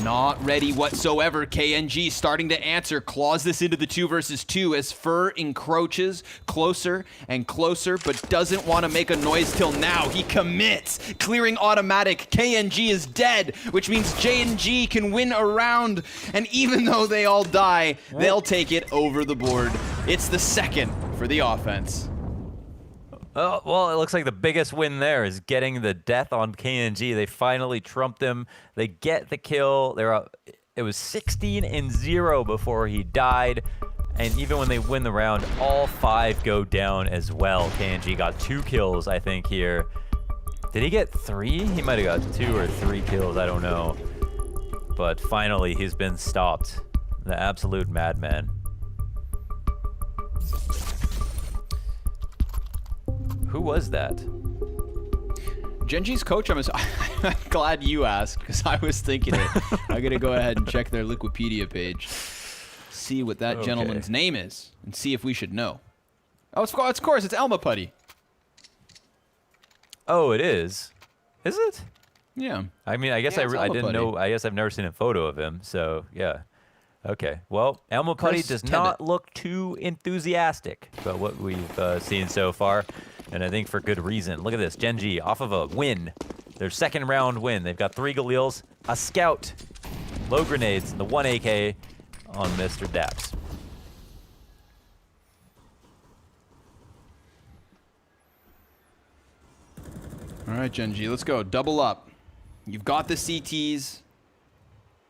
Not ready whatsoever. KNG starting to answer. Claws this into the 2 versus 2 as Fur encroaches closer and closer, but doesn't want to make a noise till now. He commits, clearing Automatic. KNG is dead, which means Gen.G can win a round. And even though they all die, they'll take it over the board. It's the second for the offense. Oh, well, it looks like the biggest win there is getting the death on KNG. They finally trumped him. They get the kill. They're up. It was 16-0 before he died. And even when they win the round, all 5 go down as well. KNG got 2 kills, I think, here. Did he get 3? He might have got 2 or 3 kills. I don't know. But finally, he's been stopped. The absolute madman. Who was that? Gen.G's coach, I'm glad you asked, because I was thinking it. I'm going to go ahead and check their Wikipedia page, see what that gentleman's name is, and see if we should know. Oh, of course, it's Elma Putty. Oh, it is? Is it? Yeah. I mean, I guess I didn't know. I guess I've never seen a photo of him, so yeah. Okay, well, Elma Putty does not look too enthusiastic about what we've seen so far, and I think for good reason. Look at this, Gen.G off of a win, their second round win. They've got 3 Galils, a scout, low grenades, and the 1 AK on Mr. Daps. All right, Gen.G, let's go. Double up. You've got the CTs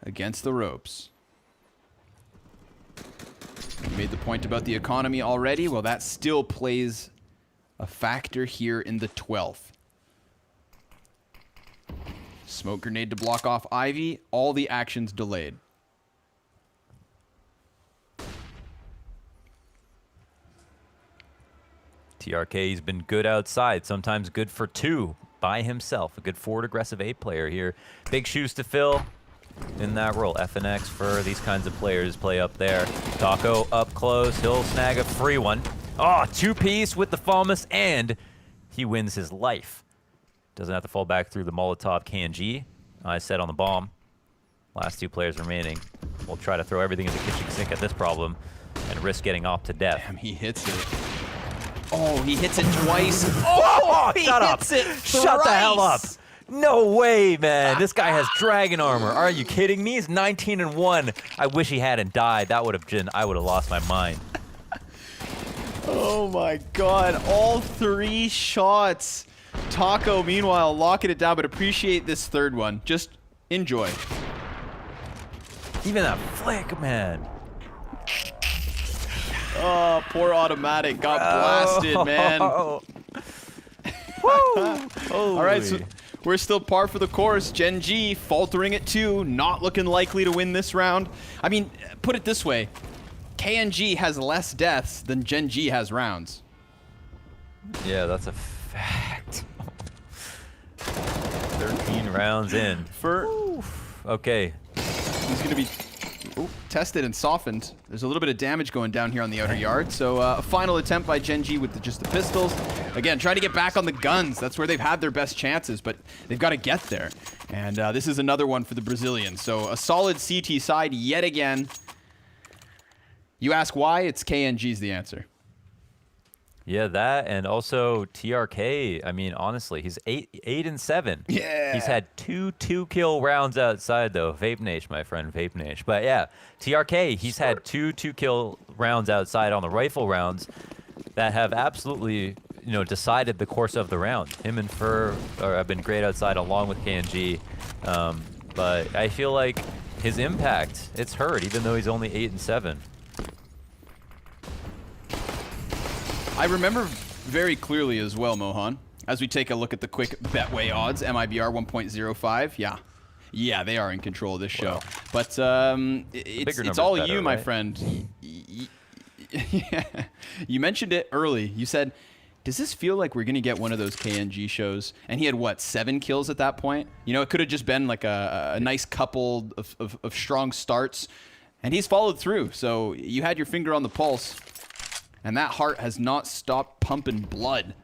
against the ropes. You made the point about the economy already. Well, that still plays a factor here in the 12th. Smoke grenade to block off Ivy. All the actions delayed. TRK's been good outside, sometimes good for 2 by himself. A good forward aggressive A player here. Big shoes to fill in that role. FNX for these kinds of players play up there. Taco up close. He'll snag a free one. Oh, 2-piece with the Falmus, and he wins his life. Doesn't have to fall back through the Molotov. KNG, I said on the bomb. Last 2 players remaining. We'll try to throw everything in the kitchen sink at this problem and risk getting off to death. Damn, he hits it. Oh, he hits it twice. Oh, he shut hits up. it Shut the hell up. thrice. No way, man. This guy has dragon armor. Are you kidding me? He's 19-1. I wish he hadn't died. That would have been, I would have lost my mind. Oh my god, all 3 shots. Taco, meanwhile, locking it down, but appreciate this third one. Just enjoy. Even that flick, man. Oh, poor Automatic got blasted, man. All right, so we're still par for the course. Gen.G faltering at 2, not looking likely to win this round. I mean, put it this way. KNG has less deaths than Gen.G has rounds. Yeah, that's a fact. 13 rounds in. Okay. He's going to be tested and softened. There's a little bit of damage going down here on the outer yard. So a final attempt by Gen.G with just the pistols. Again, trying to get back on the guns. That's where they've had their best chances, but they've got to get there. And this is another one for the Brazilians. So a solid CT side yet again. You ask why? It's KNG's the answer. Yeah, that, and also TRK. I mean, honestly, he's 8-7. Yeah. He's had 2 2-kill rounds outside though. Vape Nation, my friend, Vape Nation. But yeah, TRK, he's had 2 2-kill rounds outside on the rifle rounds that have absolutely, you know, decided the course of the round. Him and Fur have been great outside along with Gen.G. But I feel like his impact, it's hurt, even though he's only 8 and 7. I remember very clearly as well, Mohan, as we take a look at the quick Betway odds, MIBR 1.05. Yeah, they are in control of this show. Wow. But it's all better, you, my friend. Yeah. You mentioned it early. You said, does this feel like we're going to get one of those Gen.G shows? And he had, what, 7 kills at that point? You know, it could have just been like a nice couple of strong starts. And he's followed through. So you had your finger on the pulse. And that heart has not stopped pumping blood.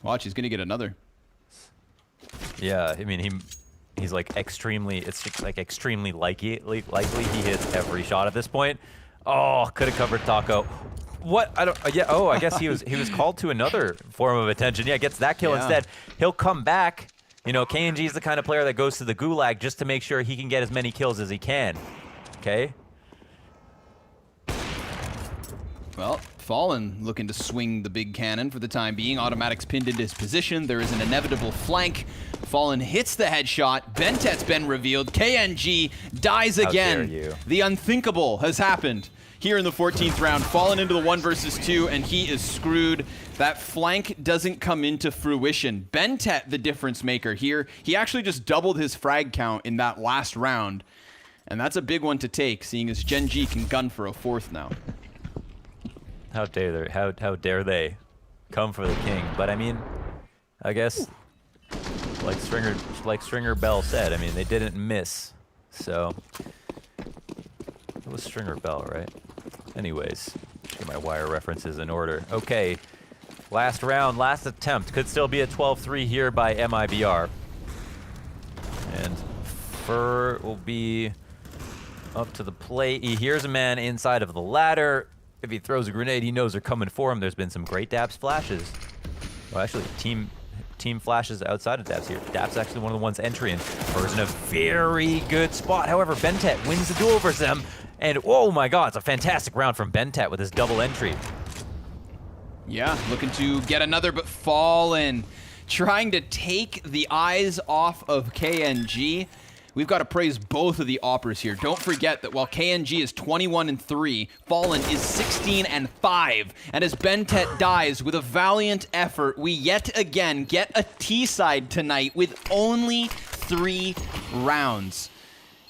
Watch, he's going to get another. Yeah, I mean, he's like extremely likely he hits every shot at this point. Oh, could have covered Taco. What? I don't. Yeah. Oh, I guess he was called to another form of attention. Yeah, gets that kill instead. He'll come back. You know, Gen.G is the kind of player that goes to the gulag just to make sure he can get as many kills as he can. Okay. Well, Fallen looking to swing the big cannon for the time being. Automatic's pinned into his position. There is an inevitable flank. Fallen hits the headshot. Bentet's been revealed. Gen.G dies again. How dare you. The unthinkable has happened here in the 14th round. Fallen into the 1 versus 2, and he is screwed. That flank doesn't come into fruition. Bentet, the difference maker here. He actually just doubled his frag count in that last round. And that's a big one to take, seeing as Gen.G can gun for a 4th now. How dare they come for the king? But I mean, I guess like Stringer Bell said, I mean, they didn't miss. So it was Stringer Bell, right? Anyways, get my wire references in order. Okay, last round, last attempt. Could still be a 12-3 here by MIBR. And Fur will be up to the plate. He hears a man inside of the ladder. If he throws a grenade, he knows they're coming for him. There's been some great Daps flashes. Well, actually, team flashes outside of Daps here. Daps actually one of the ones entering. Fur's in a very good spot. However, Bentet wins the duel versus him. And oh my god, it's a fantastic round from Bentet with his double entry. Yeah, looking to get another, but Fallen trying to take the eyes off of Gen.G. We've got to praise both of the Oppers here. Don't forget that while Gen.G is 21 and 3, Fallen is 16 and 5. And as Bentet dies with a valiant effort, we yet again get a T-side tonight with only 3 rounds.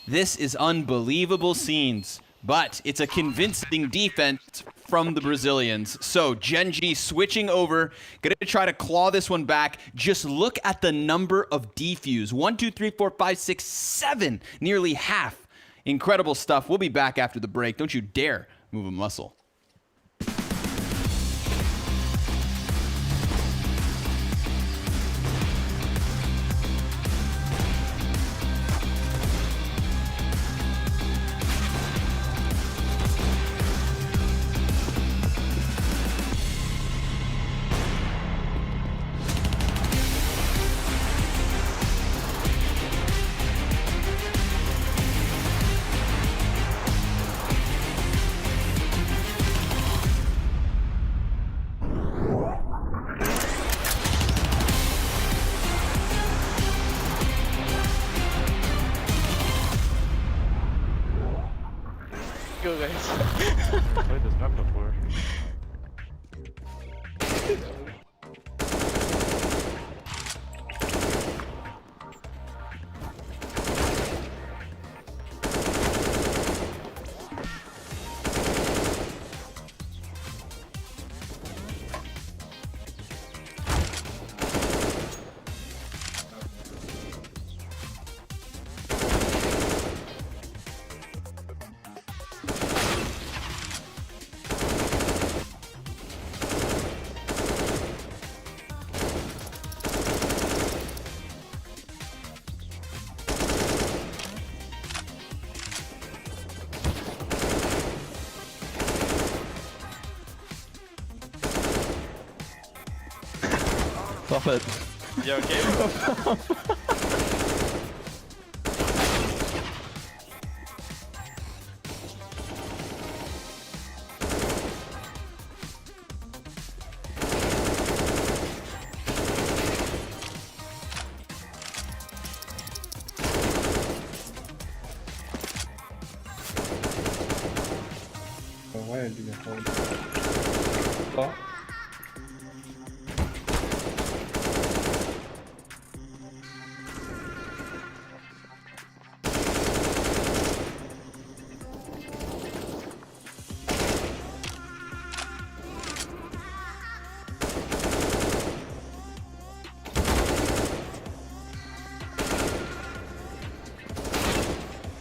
This is unbelievable scenes, but it's a convincing defense from the Brazilians. So Gen.G switching over, gonna try to claw this one back. Just look at the number of defuse. 1, 2, 3, 4, 5, 6, 7. Nearly half. Incredible stuff. We'll be back after the break. Don't you dare move a muscle. Go guys. I played this map before. Stop it. You okay?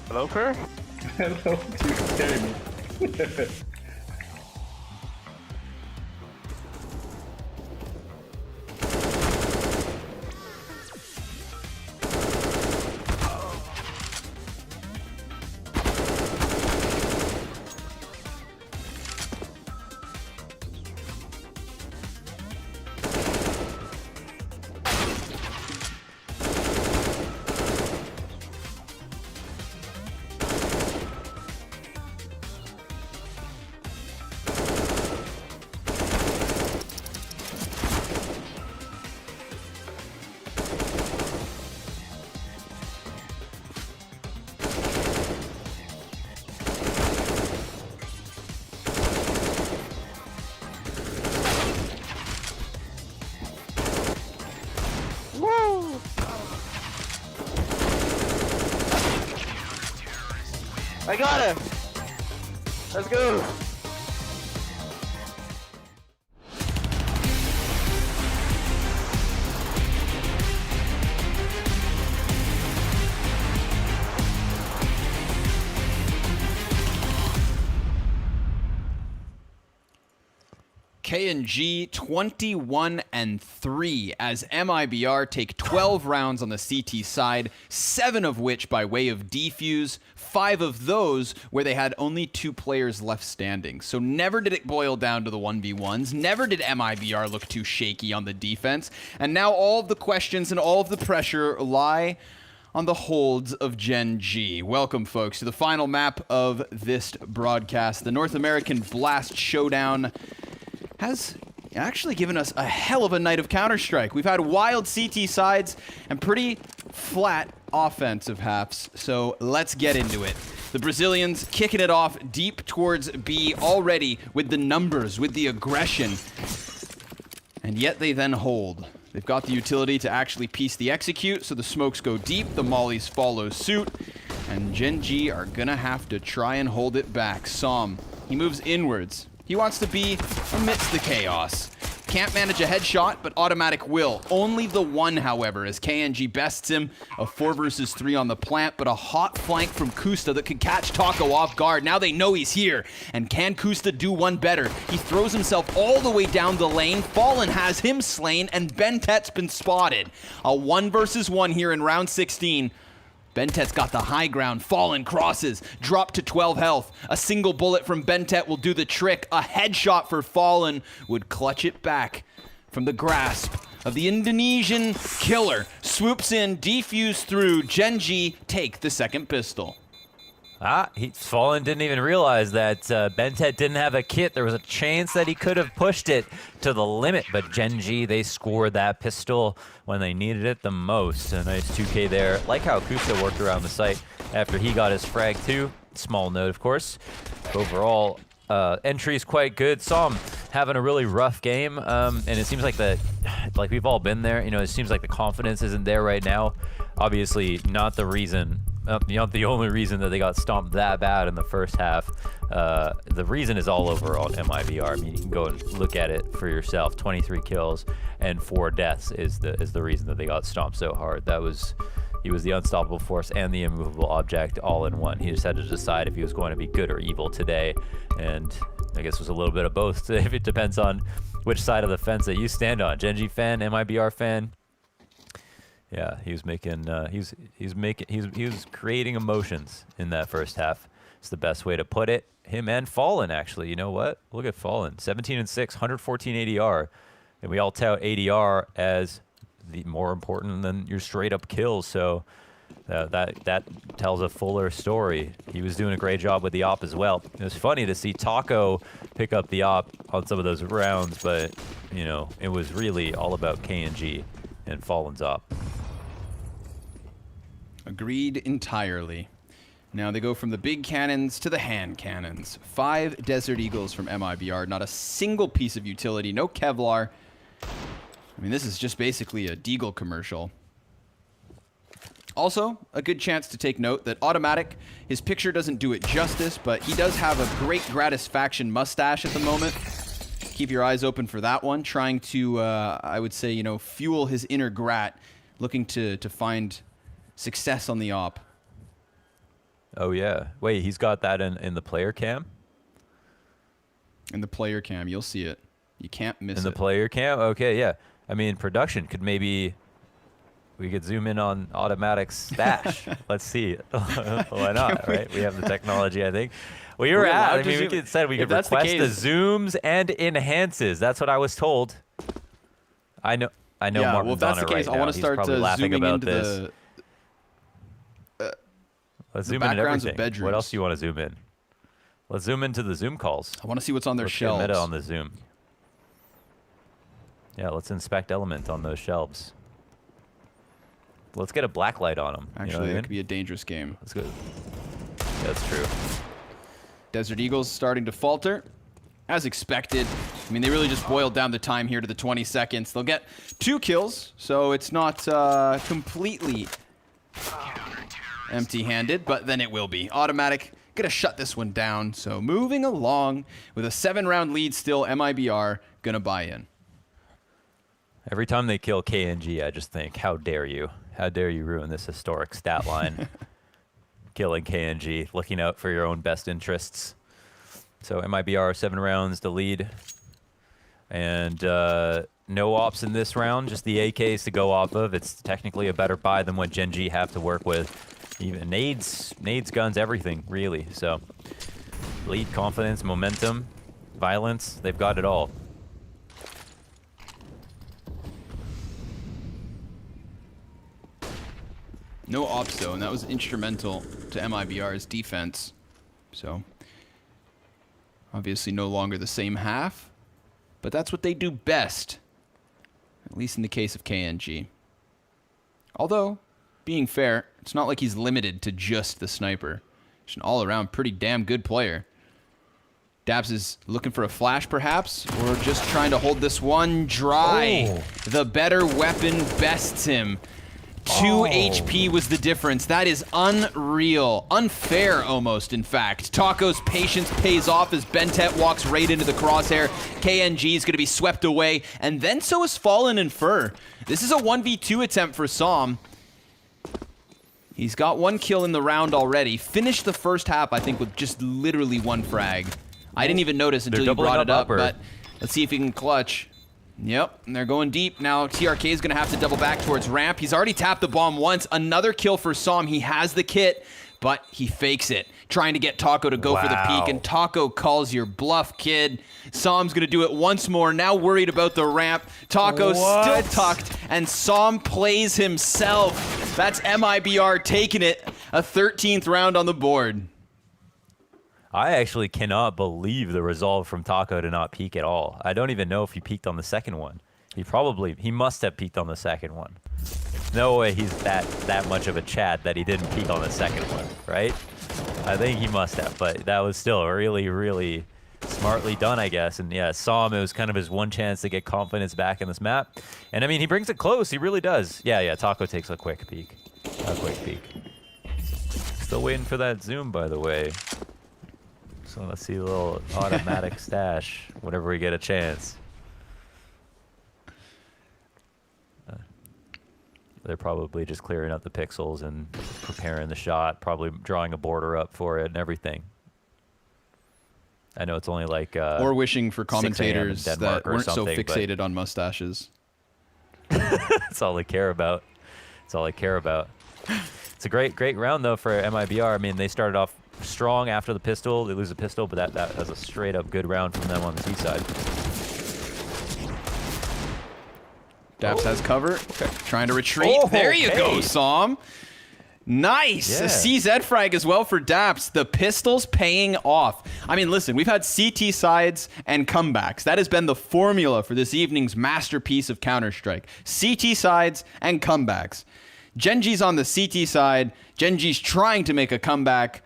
Hello, Kerr? Hello, you scared me. I got him! Let's go! Gen.G 21-3 as MIBR take 12 rounds on the CT side, 7 of which by way of defuse, 5 of those where they had only 2 players left standing. So never did it boil down to the 1v1s, never did MIBR look too shaky on the defense, and now all of the questions and all of the pressure lie on the holds of Gen.G. Welcome, folks, to the final map of this broadcast. The North American Blast Showdown has actually given us a hell of a night of Counter-Strike. We've had wild CT sides and pretty flat offensive halves, so let's get into it. The Brazilians kicking it off deep towards B already with the numbers, with the aggression, and yet they then hold. They've got the utility to actually piece the execute, so the smokes go deep, the mollies follow suit, and Gen.G are gonna have to try and hold it back. Som, he moves inwards. He wants to be amidst the chaos. Can't manage a headshot, but automatic will. Only the one, however, as Gen.G bests him. A 4 versus 3 on the plant, but a hot flank from Kusta that could catch Taco off guard. Now they know he's here. And can Kusta do one better? He throws himself all the way down the lane. Fallen has him slain, and Bentet's been spotted. A 1 versus 1 here in round 16. Bentet's got the high ground. Fallen crosses, drop to 12 health. A single bullet from Bentet will do the trick. A headshot for Fallen would clutch it back from the grasp of the Indonesian killer. Swoops in, defuse through. Gen.G take the second pistol. Fallen didn't even realize that Bentet didn't have a kit. There was a chance that he could have pushed it to the limit, but Gen.G, they scored that pistol when they needed it the most. A nice 2K there. Like how Kusta worked around the site after he got his frag too. Small note, of course. Overall, entry is quite good. Saw him having a really rough game, and it seems like like we've all been there. You know, it seems like the confidence isn't there right now. Obviously, not the reason. Not the only reason that they got stomped that bad in the first half. The reason is all over on MIBR. I mean, you can go and look at it for yourself. 23 kills and 4 deaths is the reason that they got stomped so hard. He was the unstoppable force and the immovable object all in one. He just had to decide if he was going to be good or evil today, and I guess it was a little bit of both. If it depends on which side of the fence that you stand on. Gen.G fan, MIBR fan. Yeah, he was making, he was creating emotions in that first half. It's the best way to put it. Him and Fallen, actually. You know what? Look at Fallen, 17 and 6, 114 ADR, and we all tout ADR as the more important than your straight up kills. So that tells a fuller story. He was doing a great job with the op as well. It was funny to see Taco pick up the op on some of those rounds, but you know, it was really all about Gen.G and Fallen's op. Agreed entirely. Now they go from the big cannons to the hand cannons. 5 Desert Eagles from MIBR. Not a single piece of utility. No Kevlar. I mean, this is just basically a Deagle commercial. Also, a good chance to take note that Automatic, his picture doesn't do it justice, but he does have a great Gratisfaction mustache at the moment. Keep your eyes open for that one. Trying to, I would say, you know, fuel his inner Grat. Looking to find success on the op. Oh, yeah. Wait, he's got that in the player cam? In the player cam, you'll see it. You can't miss it. In the player cam? Okay, yeah. I mean, production could maybe... We could zoom in on Automatic's stash. Let's see. Why not, right? We have the technology, I think. Well, you're at. I mean, we could said we could request the zooms and enhances. That's what I was told. I know. Yeah, Martin's well, if that's the case, I want to start zooming into the Let's zoom in everything. What else do you want to zoom in? Let's zoom into the Zoom calls. I want to see what's on their shelves. Meta on the Zoom. Yeah, let's inspect element on those shelves. Let's get a black light on them. Actually, that could be a dangerous game. That's good. Yeah, that's true. Desert Eagles starting to falter, as expected. I mean, they really just boiled down the time here to the 20 seconds. They'll get 2 kills, so it's not completely empty-handed, but then it will be. Automatic gonna shut this one down. So moving along with a 7-round lead still, MIBR gonna buy in. Every time they kill Gen.G, I just think, how dare you? How dare you ruin this historic stat line? Killing Gen.G, looking out for your own best interests. So MIBR 7 rounds to lead. And no ops in this round, just the AKs to go off of. It's technically a better buy than what Gen.G have to work with. Even nades, guns, everything, really. So lead, confidence, momentum, violence, they've got it all. No ops though, and that was instrumental to MIBR's defense. So obviously no longer the same half, but that's what they do best, at least in the case of Gen.G. Although, being fair, it's not like he's limited to just the sniper. He's an all-around pretty damn good player. Dabs is looking for a flash, perhaps, or just trying to hold this one dry. Oh. The better weapon bests him. 2 HP was the difference. That is unreal. Unfair, almost, in fact. Taco's patience pays off as Bentet walks right into the crosshair. Gen.G is going to be swept away, and then so is Fallen and Fur. This is a 1v2 attempt for Som. He's got 1 kill in the round already. Finished the first half, I think, with just literally 1 frag. I didn't even notice until you brought it up, but let's see if he can clutch. Yep, and they're going deep. Now TRK is going to have to double back towards ramp. He's already tapped the bomb once. Another kill for Som. He has the kit, but he fakes it. Trying to get Taco to go for the peek, and Taco calls your bluff, kid. Som's going to do it once more. Now worried about the ramp. Taco still tucked, and Som plays himself. That's MIBR taking it. A 13th round on the board. I actually cannot believe the resolve from Taco to not peek at all. I don't even know if he peeked on the second one. He must have peeked on the second one. No way he's that much of a Chad that he didn't peek on the second one, right? I think he must have, but that was still really, really smartly done, I guess. And yeah, Som, it was kind of his one chance to get confidence back in this map. And I mean, he brings it close, he really does. Yeah, Taco takes a quick peek. Still waiting for that zoom, by the way. So let's see a little Automatic stash whenever we get a chance. They're probably just clearing up the pixels and preparing the shot, probably drawing a border up for it and everything. I know it's only like or wishing for commentators that weren't so fixated on mustaches. That's all they care about. That's all they care about. It's a great round though for MIBR. I mean, they started off strong after the pistol. They lose a pistol, but that was a straight up good round from them on the C side. Daps has cover. Okay. Trying to retreat. There you go, Som. Nice. Yeah. A CZ frag as well for Daps. The pistols paying off. I mean, listen, we've had CT sides and comebacks. That has been the formula for this evening's masterpiece of Counter-Strike. CT sides and comebacks. Gen.G's on the CT side. Gen.G's trying to make a comeback.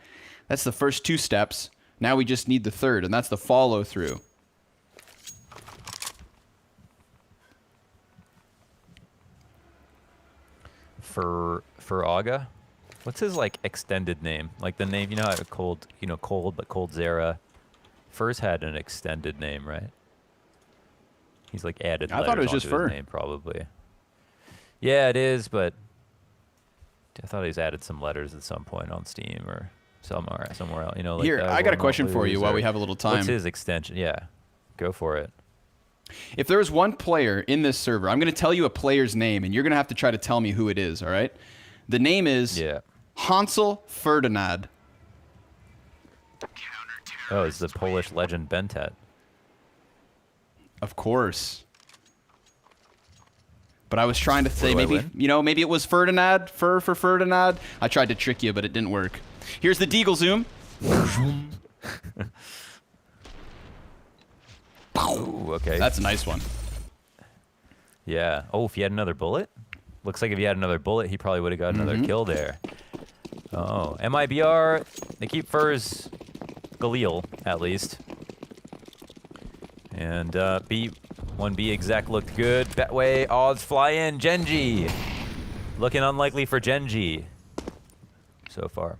That's the first 2 steps. Now we just need the third, and that's the follow through. For Aga, what's his like extended name? Like the name, you know, how Cold, but Cold Zera. Fur's had an extended name, right? He's like added. I thought it was just Fur. Name, probably. Yeah, it is, but I thought he's added some letters at some point on Steam or somewhere else. You know, like here, I got a question for you while we have a little time. What's his extension? Yeah, go for it. If there was one player in this server, I'm going to tell you a player's name, and you're going to have to try to tell me who it is, all right? The name is Hansel Ferdinand. Oh, it's the Polish legend Bentet. Of course. But I was trying to say maybe it was Ferdinand, Fur for Ferdinand. I tried to trick you, but it didn't work. Here's the Deagle zoom. Ooh, okay. That's a nice one. Yeah. Oh, if he had another bullet? Looks like if he had another bullet, he probably would have got another kill there. Oh, MIBR, they keep Fur's Galil, at least. And B1B exec looked good. Betway, odds fly in. Gen.G. Looking unlikely for Gen.G so far.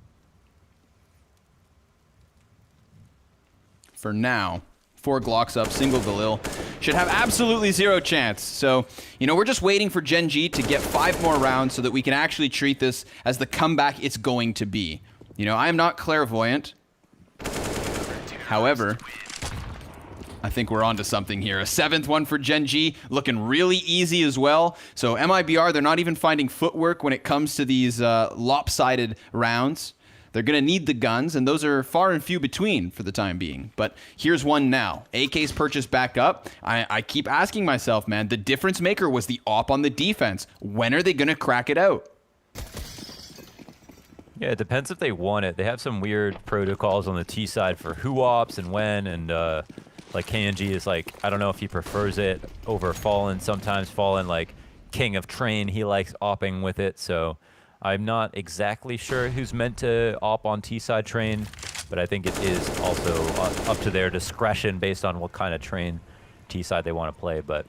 For now. 4 Glocks up, single Galil. Should have absolutely 0 chance. So, we're just waiting for Gen.G to get 5 more rounds so that we can actually treat this as the comeback it's going to be. I am not clairvoyant. However, I think we're onto something here. A 7th one for Gen.G, looking really easy as well. So MIBR, they're not even finding footwork when it comes to these lopsided rounds. They're going to need the guns, and those are far and few between for the time being. But here's one now. AK's purchased back up. I keep asking myself, man, the difference maker was the op on the defense. When are they going to crack it out? Yeah, it depends if they want it. They have some weird protocols on the T side for who ops and when, and like Gen.G is like, I don't know if he prefers it over Fallen. Sometimes Fallen, like King of Train, he likes opping with it, so I'm not exactly sure who's meant to op on T-side train, but I think it is also up to their discretion based on what kind of train T-side they want to play. But,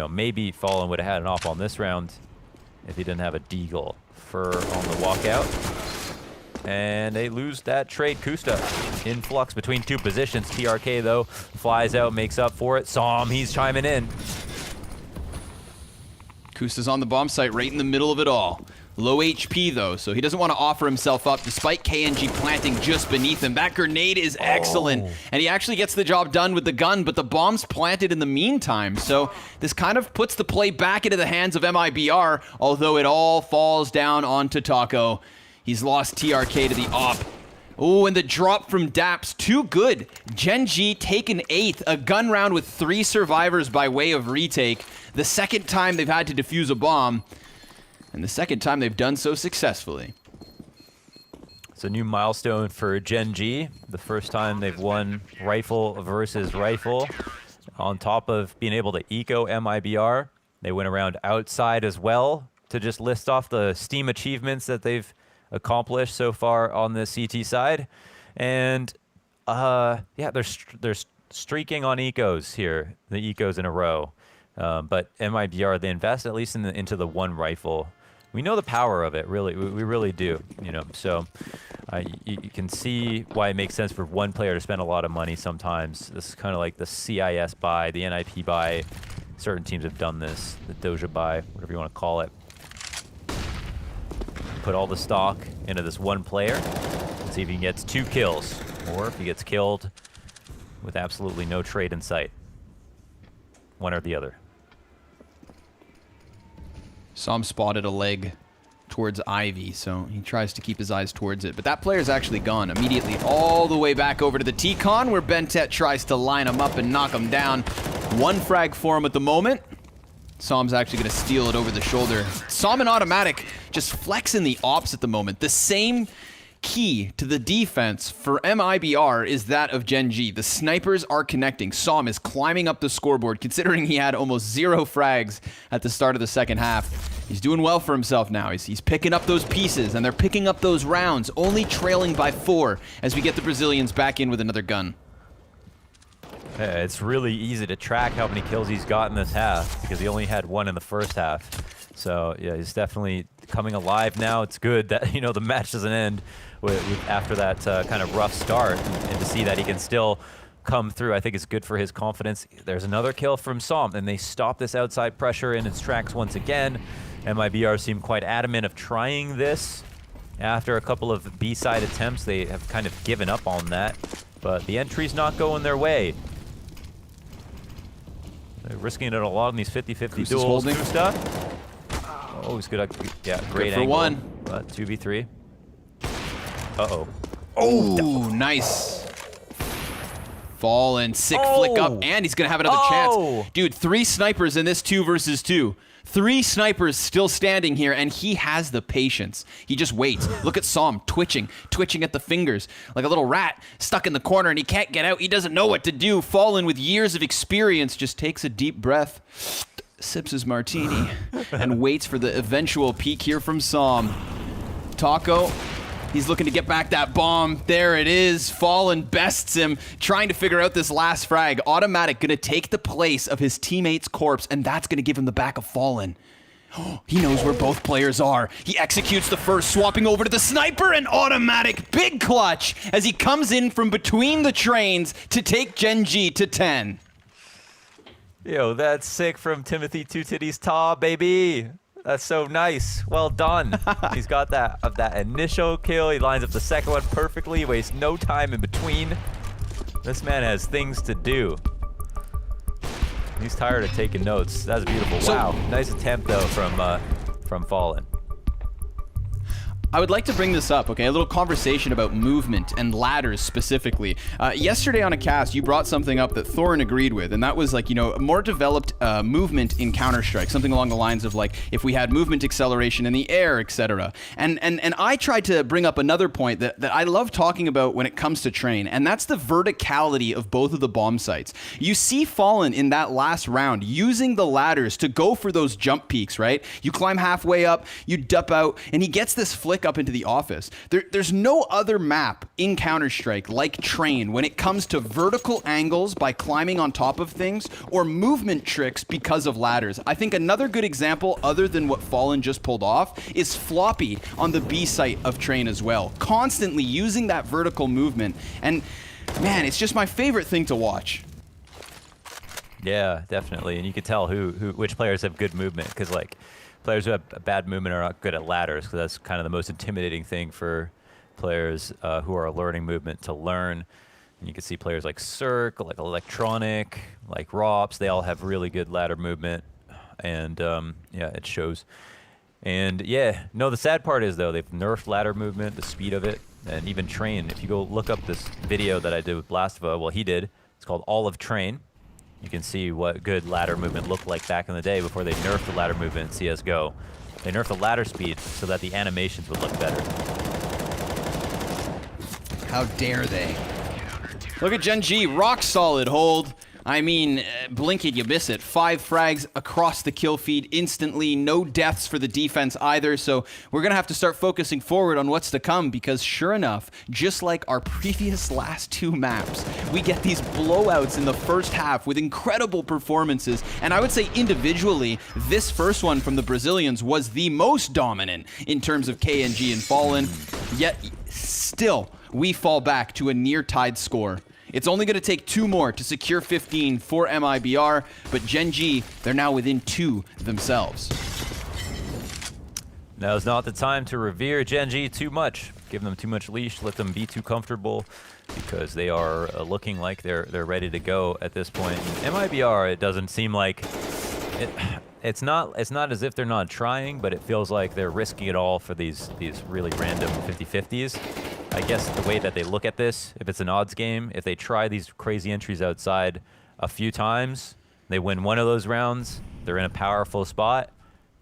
maybe Fallen would have had an op on this round if he didn't have a Deagle. Fur on the walkout. And they lose that trade. Kusta in flux between 2 positions. TRK, though, flies out, makes up for it. Som, he's chiming in. Kusta's on the bomb site right in the middle of it all. Low HP, though, so he doesn't want to offer himself up despite Gen.G planting just beneath him. That grenade is excellent, and he actually gets the job done with the gun, but the bomb's planted in the meantime. So this kind of puts the play back into the hands of MIBR, although it all falls down onto Taco. He's lost TRK to the op. Oh, and the drop from Daps, too good. Gen.G taken 8th, a gun round with 3 survivors by way of retake. The second time they've had to defuse a bomb. And the second time they've done so successfully. It's a new milestone for Gen.G. The first time they've won rifle versus rifle. On top of being able to eco MIBR, they went around outside as well to just list off the Steam achievements that they've accomplished so far on the CT side. And yeah, they're streaking on ecos here, the ecos in a row. But MIBR, they invest at least into the one rifle. We know the power of it, really. We really do, So you can see why it makes sense for one player to spend a lot of money sometimes. This is kind of like the CIS buy, the NIP buy. Certain teams have done this, the Doja buy, whatever you want to call it. Put all the stock into this one player, see if he gets 2 kills, or if he gets killed with absolutely no trade in sight. One or the other. Som spotted a leg towards Ivy, so he tries to keep his eyes towards it. But that player's actually gone immediately all the way back over to the T-Con, where Bentet tries to line him up and knock him down. 1 frag for him at the moment. Som's actually going to steal it over the shoulder. Som and Automatic just flexing the ops at the moment. The same key to the defense for MIBR is that of Gen.G. The snipers are connecting. Som is climbing up the scoreboard, considering he had almost 0 frags at the start of the second half. He's doing well for himself now. He's picking up those pieces, and they're picking up those rounds, only trailing by 4 as we get the Brazilians back in with another gun. Yeah, it's really easy to track how many kills he's got in this half because he only had 1 in the first half. So yeah, he's definitely coming alive now. It's good that, you know, the match doesn't end after that kind of rough start, and to see that he can still come through, I think it's good for his confidence. There's another kill from Som, and they stop this outside pressure in its tracks once again. MIBR seem quite adamant of trying this. After a couple of B-side attempts, they have kind of given up on that, but the entry's not going their way. They're risking it a lot in these 50-50 duels. Kusta. Oh, he's good. Yeah, great angle. Good for 1. But 2v3. Uh-oh. Oh, nice. Fallen, sick flick up, and he's going to have another chance. Dude, 3 snipers in this 2 versus 2. 3 snipers still standing here, and he has the patience. He just waits. Look at Som twitching at the fingers like a little rat stuck in the corner, and he can't get out. He doesn't know what to do. Fallen with years of experience just takes a deep breath, sips his martini, and waits for the eventual peek here from Som. Taco, he's looking to get back that bomb. There it is. Fallen bests him, trying to figure out this last frag. Automatic gonna take the place of his teammate's corpse, and that's gonna give him the back of Fallen. He knows where both players are. He executes the first, swapping over to the sniper, and Automatic big clutch as he comes in from between the trains to take Gen.G to 10. Yo, that's sick from Timothy Two Titties Taw, baby. That's so nice. Well done. He's got that initial kill. He lines up the second one perfectly. He wastes no time in between. This man has things to do. He's tired of taking notes. That's beautiful. Wow. Nice attempt though from Fallen. I would like to bring this up, okay? A little conversation about movement and ladders specifically. Yesterday on a cast, you brought something up that Thorin agreed with, and that was like, you know, more developed movement in Counter-Strike, something along the lines of like, if we had movement acceleration in the air, etc. And I tried to bring up another point that I love talking about when it comes to Train, and that's the verticality of both of the bomb sites. You see Fallen in that last round using the ladders to go for those jump peaks, right? You climb halfway up, you dup out, and he gets this flick up into the office. There's no other map in Counter-Strike like Train when it comes to vertical angles by climbing on top of things or movement tricks because of ladders. I think another good example other than what Fallen just pulled off is Floppy on the B site of Train as well. Constantly using that vertical movement, and man, it's just my favorite thing to watch. Yeah, definitely, and you can tell which players have good movement, because like players who have bad movement are not good at ladders, because that's kind of the most intimidating thing for players who are learning movement to learn. And you can see players like Cirque, like Electronic, like Rops, they all have really good ladder movement, and yeah, it shows. And yeah, no, the sad part is though, they've nerfed ladder movement, the speed of it, and even Train. If you go look up this video that I did with Blastava, well, he did, it's called All of Train. You can see what good ladder movement looked like back in the day before they nerfed the ladder movement in CSGO. They nerfed the ladder speed so that the animations would look better. How dare they? Look at Gen.G, rock solid hold. I mean, blink it, you miss it. 5 frags across the kill feed instantly. No deaths for the defense either. So we're going to have to start focusing forward on what's to come, because sure enough, just like our previous last 2 maps, we get these blowouts in the first half with incredible performances. And I would say individually, this first one from the Brazilians was the most dominant in terms of KNG and Fallen. Yet still, we fall back to a near-tied score. It's only going to take 2 more to secure 15 for MIBR, but Gen.G, they're now within 2 themselves. Now's not the time to revere Gen.G too much. Give them too much leash, let them be too comfortable, because they are looking like they're ready to go at this point. MIBR, it doesn't seem like it's not as if they're not trying, but it feels like they're risking it all for these really random 50-50s. I guess the way that they look at this, if it's an odds game, if they try these crazy entries outside a few times, they win one of those rounds, they're in a powerful spot.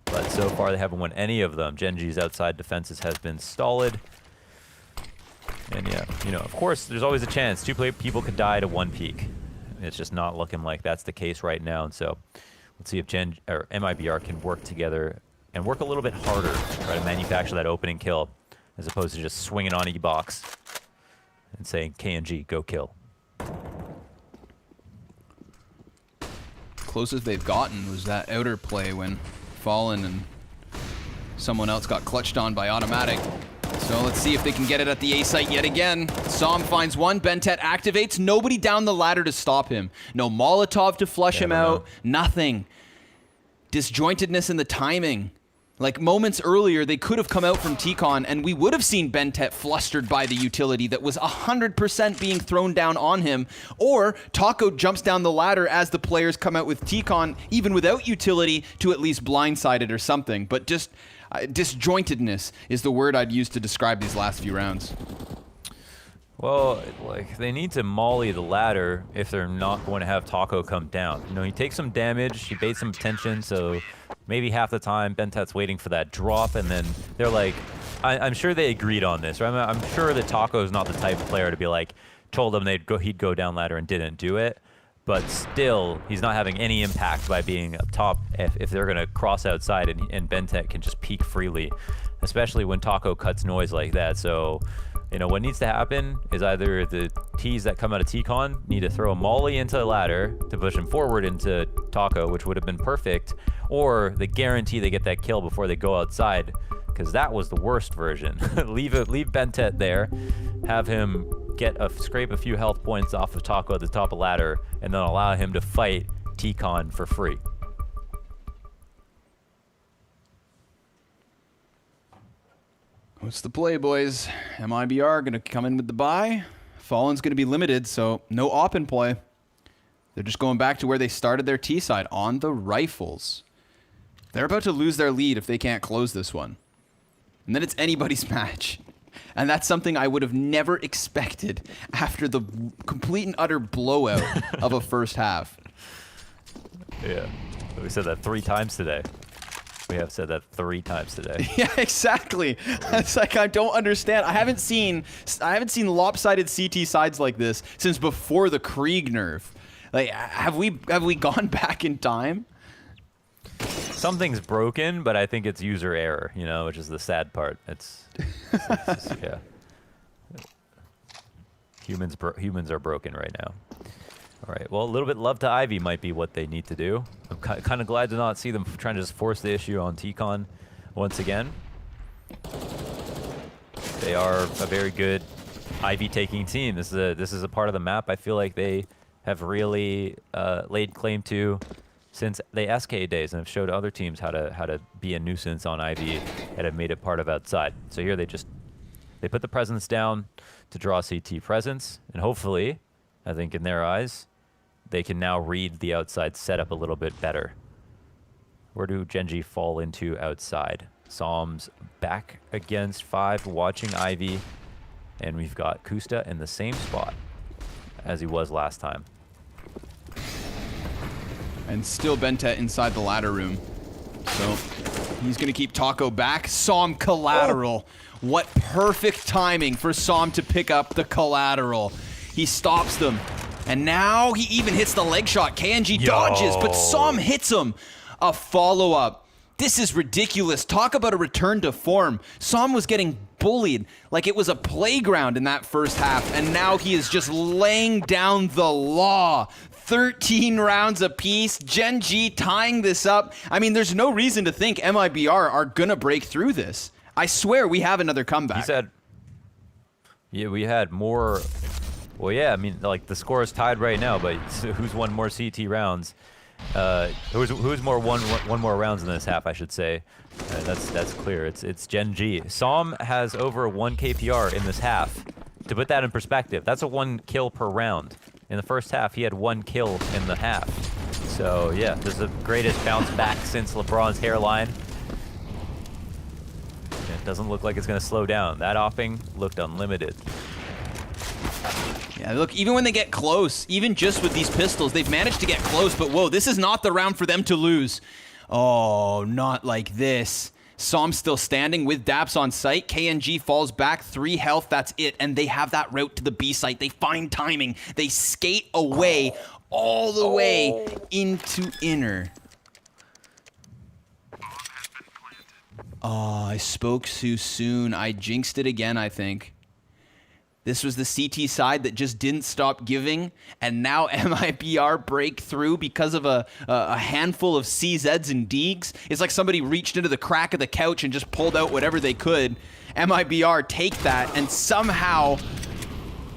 But so far they haven't won any of them. Gen.G's outside defenses has been stolid. And yeah, you know, of course, there's always a chance. People could die to one peak. It's just not looking like that's the case right now. And so let's see if MIBR can work together and work a little bit harder to try to manufacture that opening kill, as opposed to just swinging on E-Box and saying, Gen.G, go kill. Closest they've gotten was that outer play when Fallen and someone else got clutched on by Automatic. So let's see if they can get it at the A site yet again. Som finds one, Bentet activates, nobody down the ladder to stop him. No Molotov to flush him out, nothing. Disjointedness in the timing. Like moments earlier, they could have come out from T-Con and we would have seen Bentet flustered by the utility that was 100% being thrown down on him. Or Taco jumps down the ladder as the players come out with T-Con, even without utility, to at least blindside it or something. But just disjointedness is the word I'd use to describe these last few rounds. Well, like, they need to molly the ladder if they're not going to have Taco come down. You know, he takes some damage, he baits some attention, so maybe half the time Bentet's waiting for that drop, and then they're like, I'm sure they agreed on this, right? I'm sure that Taco's not the type of player to be like, told them he'd go down ladder and didn't do it, but still, he's not having any impact by being up top if they're going to cross outside and Bentet can just peek freely, especially when Taco cuts noise like that. So, you know, what needs to happen is either the Ts that come out of T-Con need to throw a molly into the ladder to push him forward into Taco, which would have been perfect, or they guarantee they get that kill before they go outside, because that was the worst version. leave Bentet there, have him scrape a few health points off of Taco at the top of ladder, and then allow him to fight T-Con for free. What's the play, boys? MIBR gonna come in with the buy. Fallen's gonna be limited, so no op in play. They're just going back to where they started their T side, on the rifles. They're about to lose their lead if they can't close this one. And then it's anybody's match. And that's something I would have never expected after the complete and utter blowout of a first half. Yeah, we said that 3 times today. We have said that 3 times today. Yeah, exactly. It's like, I don't understand. I haven't seen lopsided CT sides like this since before the Krieg nerf. Like, have we gone back in time? Something's broken, but I think it's user error, you know, which is the sad part. It's yeah. Humans are broken right now. All right, well, a little bit love to Ivy might be what they need to do. I'm kind of glad to not see them trying to just force the issue on T-Con once again. They are a very good Ivy-taking team. This is a part of the map I feel like they have really laid claim to since the SK days, and have showed other teams how to be a nuisance on Ivy and have made it part of outside. So here they put the presence down to draw CT presence, and hopefully, I think in their eyes, they can now read the outside setup a little bit better. Where do Gen.G fall into outside? Som's back against 5, watching Ivy, and we've got Kusta in the same spot as he was last time. And still Bentet inside the ladder room. So he's going to keep Taco back. Som collateral. Oh. What perfect timing for Som to pick up the collateral. He stops them. And now he even hits the leg shot. Gen.G dodges, but Som hits him. A follow-up. This is ridiculous. Talk about a return to form. Som was getting bullied like it was a playground in that first half, and now he is just laying down the law. 13 rounds apiece. Gen.G tying this up. I mean, there's no reason to think MIBR are gonna break through this. I swear we have another comeback. He said, yeah, we had more. Well, yeah, I mean, like, the score is tied right now, but who's won more CT rounds? Who's more one more rounds in this half, I should say. That's clear. It's Gen.G. Som has over 1 KPR in this half. To put that in perspective, that's a 1 kill per round. In the first half, he had 1 kill in the half. So yeah, this is the greatest bounce back since LeBron's hairline. It doesn't look like it's gonna slow down. That offing looked unlimited. Yeah, look, even when they get close, even just with these pistols, they've managed to get close, but whoa, this is not the round for them to lose. Oh, not like this. Som's still standing with Daps on site. Gen.G falls back, 3 health, that's it. And they have that route to the B site. They find timing. They skate away all the way into inner. Oh, I spoke too soon. I jinxed it again, I think. This was the CT side that just didn't stop giving, and now MIBR break through because of a handful of CZs and Deegs. It's like somebody reached into the crack of the couch and just pulled out whatever they could. MIBR take that and somehow,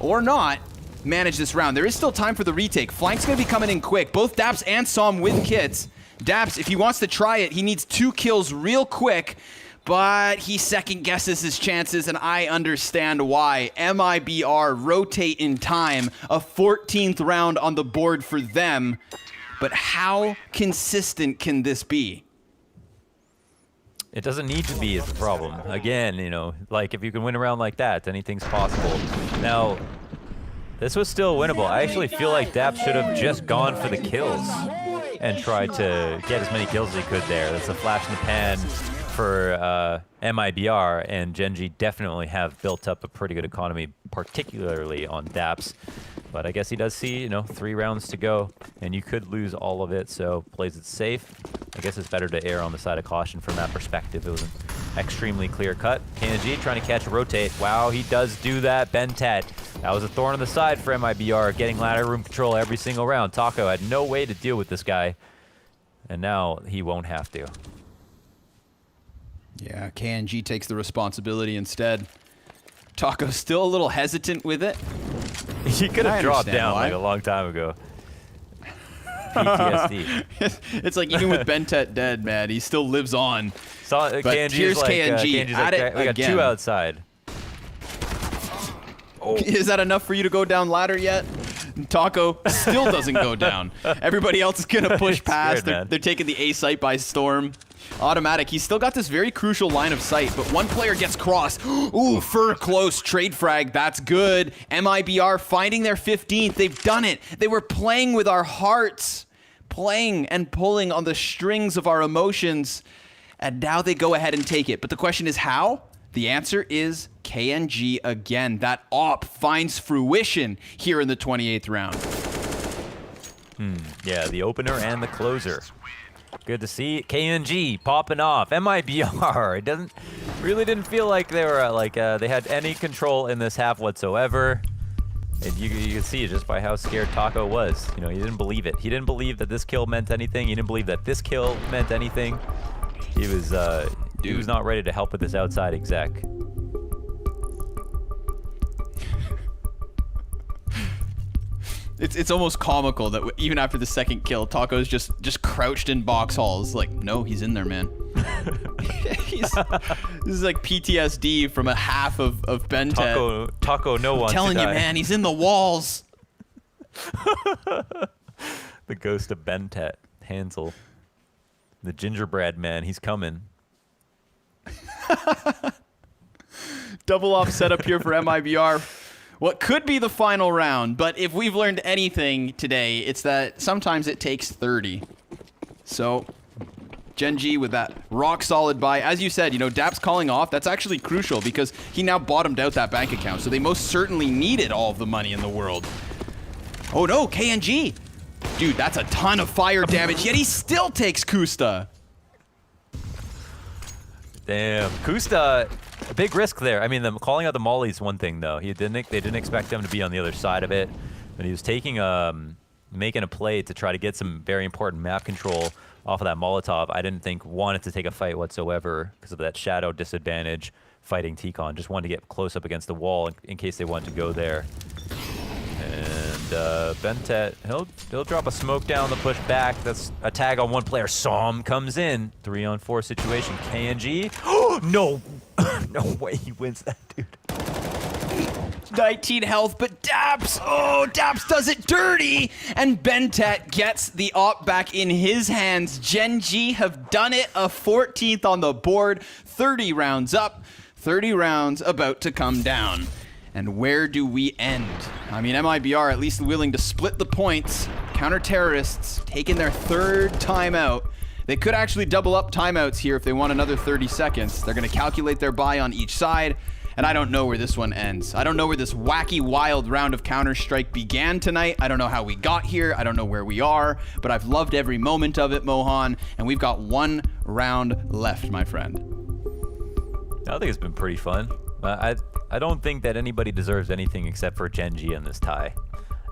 or not, manage this round. There is still time for the retake. Flank's going to be coming in quick. Both Daps and Som with kits. Daps, if he wants to try it, he needs 2 kills real quick. But he second guesses his chances, and I understand why. MIBR rotate in time, a 14th round on the board for them. But how consistent can this be? It doesn't need to be is the problem. Again, you know, like if you can win a round like that, anything's possible. Now, this was still winnable. I actually feel like Daps should have just gone for the kills and tried to get as many kills as he could there. That's a flash in the pan for MIBR, and Gen.G definitely have built up a pretty good economy, particularly on Daps. But I guess he does see, you know, 3 rounds to go, and you could lose all of it, so plays it safe. I guess it's better to err on the side of caution from that perspective. It was an extremely clear cut. Gen.G trying to catch a rotate. Wow, he does do that. Bentet. That was a thorn on the side for MIBR, getting ladder room control every single round. Taco had no way to deal with this guy, and now he won't have to. Yeah, Gen.G takes the responsibility instead. Taco's still a little hesitant with it. He could have dropped down like a long time ago. PTSD. It's like even with Bentet dead, man, he still lives on. But here's like, Gen.G at it we got again. 2 outside. Oh. Is that enough for you to go down ladder yet? Taco still doesn't go down. Everybody else is going to push past. They're taking the A site by storm. Automatic. He's still got this very crucial line of sight, but one player gets crossed. Ooh, fur close. Trade frag. That's good. MIBR finding their 15th. They've done it. They were playing with our hearts, playing and pulling on the strings of our emotions, and now they go ahead and take it. But the question is how? The answer is Gen.G again. That op finds fruition here in the 28th round. Yeah, the opener and the closer. Good to see Gen.G popping off. MIBR. It really didn't feel like they were they had any control in this half whatsoever. And you can see it just by how scared Taco was. You know, he didn't believe it. He didn't believe that this kill meant anything. He didn't believe that this kill meant anything. He was not ready to help with this outside exec. It's almost comical that even after the second kill, Taco's just crouched in box halls. Like, no, he's in there, man. This is like PTSD from a half of Bentet. Taco, no one. I'm telling you, man, he's in the walls. The ghost of Bentet, Hansel, the gingerbread man. He's coming. Double off setup here for MIBR. What could be the final round, but if we've learned anything today, it's that sometimes it takes 30. So, Gen.G with that rock solid buy. As you said, you know, Daps calling off, that's actually crucial because he now bottomed out that bank account, so they most certainly needed all of the money in the world. Oh no, Gen.G! Dude, that's a ton of fire damage, yet he still takes Kusta. Damn, Kusta, a big risk there. I mean, them calling out the molly is one thing, though. They didn't expect him to be on the other side of it, but he was taking making a play to try to get some very important map control off of that Molotov. I didn't think wanted to take a fight whatsoever because of that shadow disadvantage fighting T-Con. Just wanted to get close up against the wall in case they wanted to go there. And Bentet, he'll drop a smoke down the push back. That's a tag on one player. Som comes in. 3-on-4 situation. Gen.G. Oh, no. No way he wins that, dude. 19 health, but Daps, oh, Daps does it dirty, and Bentet gets the op back in his hands. Gen.G have done it, a 14th on the board, 30 rounds up, 30 rounds about to come down. And where do we end? I mean, MIBR at least willing to split the points, counter-terrorists taking their 3rd time out, They could actually double up timeouts here if they want another 30 seconds. They're going to calculate their buy on each side, and I don't know where this one ends. I don't know where this wacky, wild round of Counter-Strike began tonight. I don't know how we got here. I don't know where we are, but I've loved every moment of it, Mohan, and we've got 1 round left, my friend. I think it's been pretty fun. I don't think that anybody deserves anything except for Gen.G in this tie.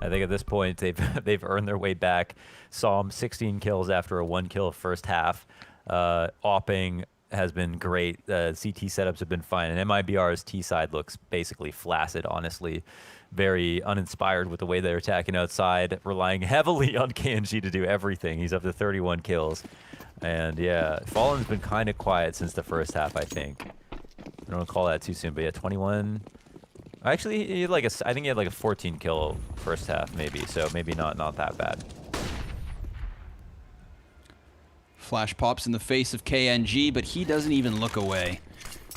I think at this point they've earned their way back. Saw 16 kills after a 1-kill first half. Opping has been great. CT setups have been fine. And MIBR's T side looks basically flaccid, honestly. Very uninspired with the way they're attacking outside, relying heavily on Gen.G to do everything. He's up to 31 kills. And yeah, Fallen's been kind of quiet since the first half, I think. I don't want to call that too soon, but yeah, 21. Actually, he had I think he had like a 14 kill first half, maybe. So maybe not that bad. Flash pops in the face of Gen.G, but he doesn't even look away.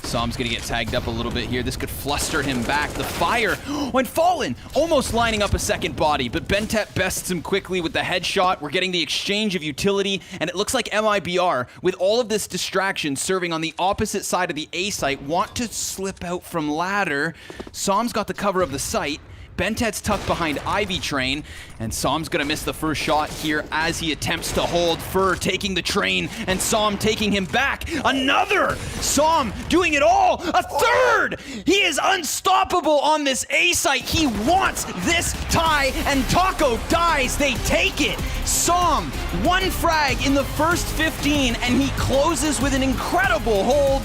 Som's gonna get tagged up a little bit here. This could fluster him back. The fire went Fallen, almost lining up a second body, but Bentet bests him quickly with the headshot. We're getting the exchange of utility, and it looks like MIBR, with all of this distraction serving on the opposite side of the A site, want to slip out from ladder. Som's got the cover of the site. Bentet's tucked behind Ivy Train, and Som's gonna miss the first shot here as he attempts to hold. Fur taking the train, and Som taking him back. Another! Som doing it all! A third! He is unstoppable on this A site. He wants this tie, and Taco dies. They take it. Som, 1 frag in the first 15, and he closes with an incredible hold.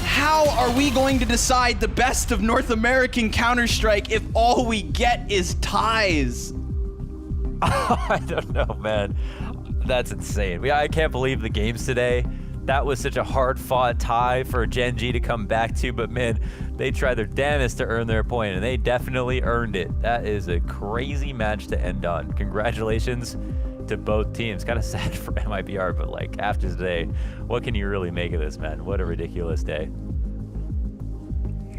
How are we going to decide the best of North American Counter-Strike if all we get is ties? I don't know, man. That's insane. I can't believe the games today. That was such a hard-fought tie for Gen.G to come back to, but man, they tried their damnedest to earn their point, and they definitely earned it. That is a crazy match to end on. Congratulations to both teams. Kind of sad for MIBR, but like after today, what can you really make of this, man? What a ridiculous day.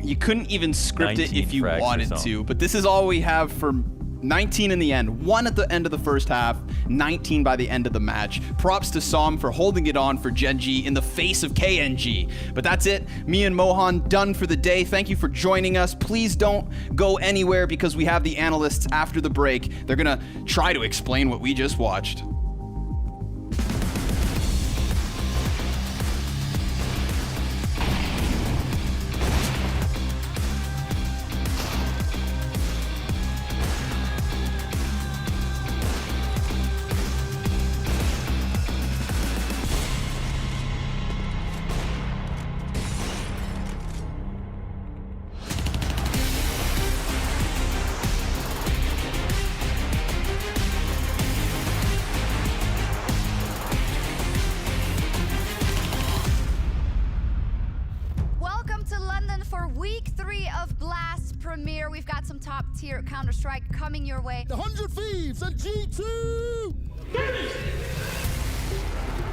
You couldn't even script it if you wanted to, but this is all we have for 19 in the end. 1 at the end of the first half, 19 by the end of the match. Props to Som for holding it on for Gen.G in the face of Gen.G. But that's it. Me and Mohan done for the day. Thank you for joining us. Please don't go anywhere because we have the analysts after the break. They're gonna try to explain what we just watched. We've got some top tier Counter-Strike coming your way. The 100 Thieves and G2!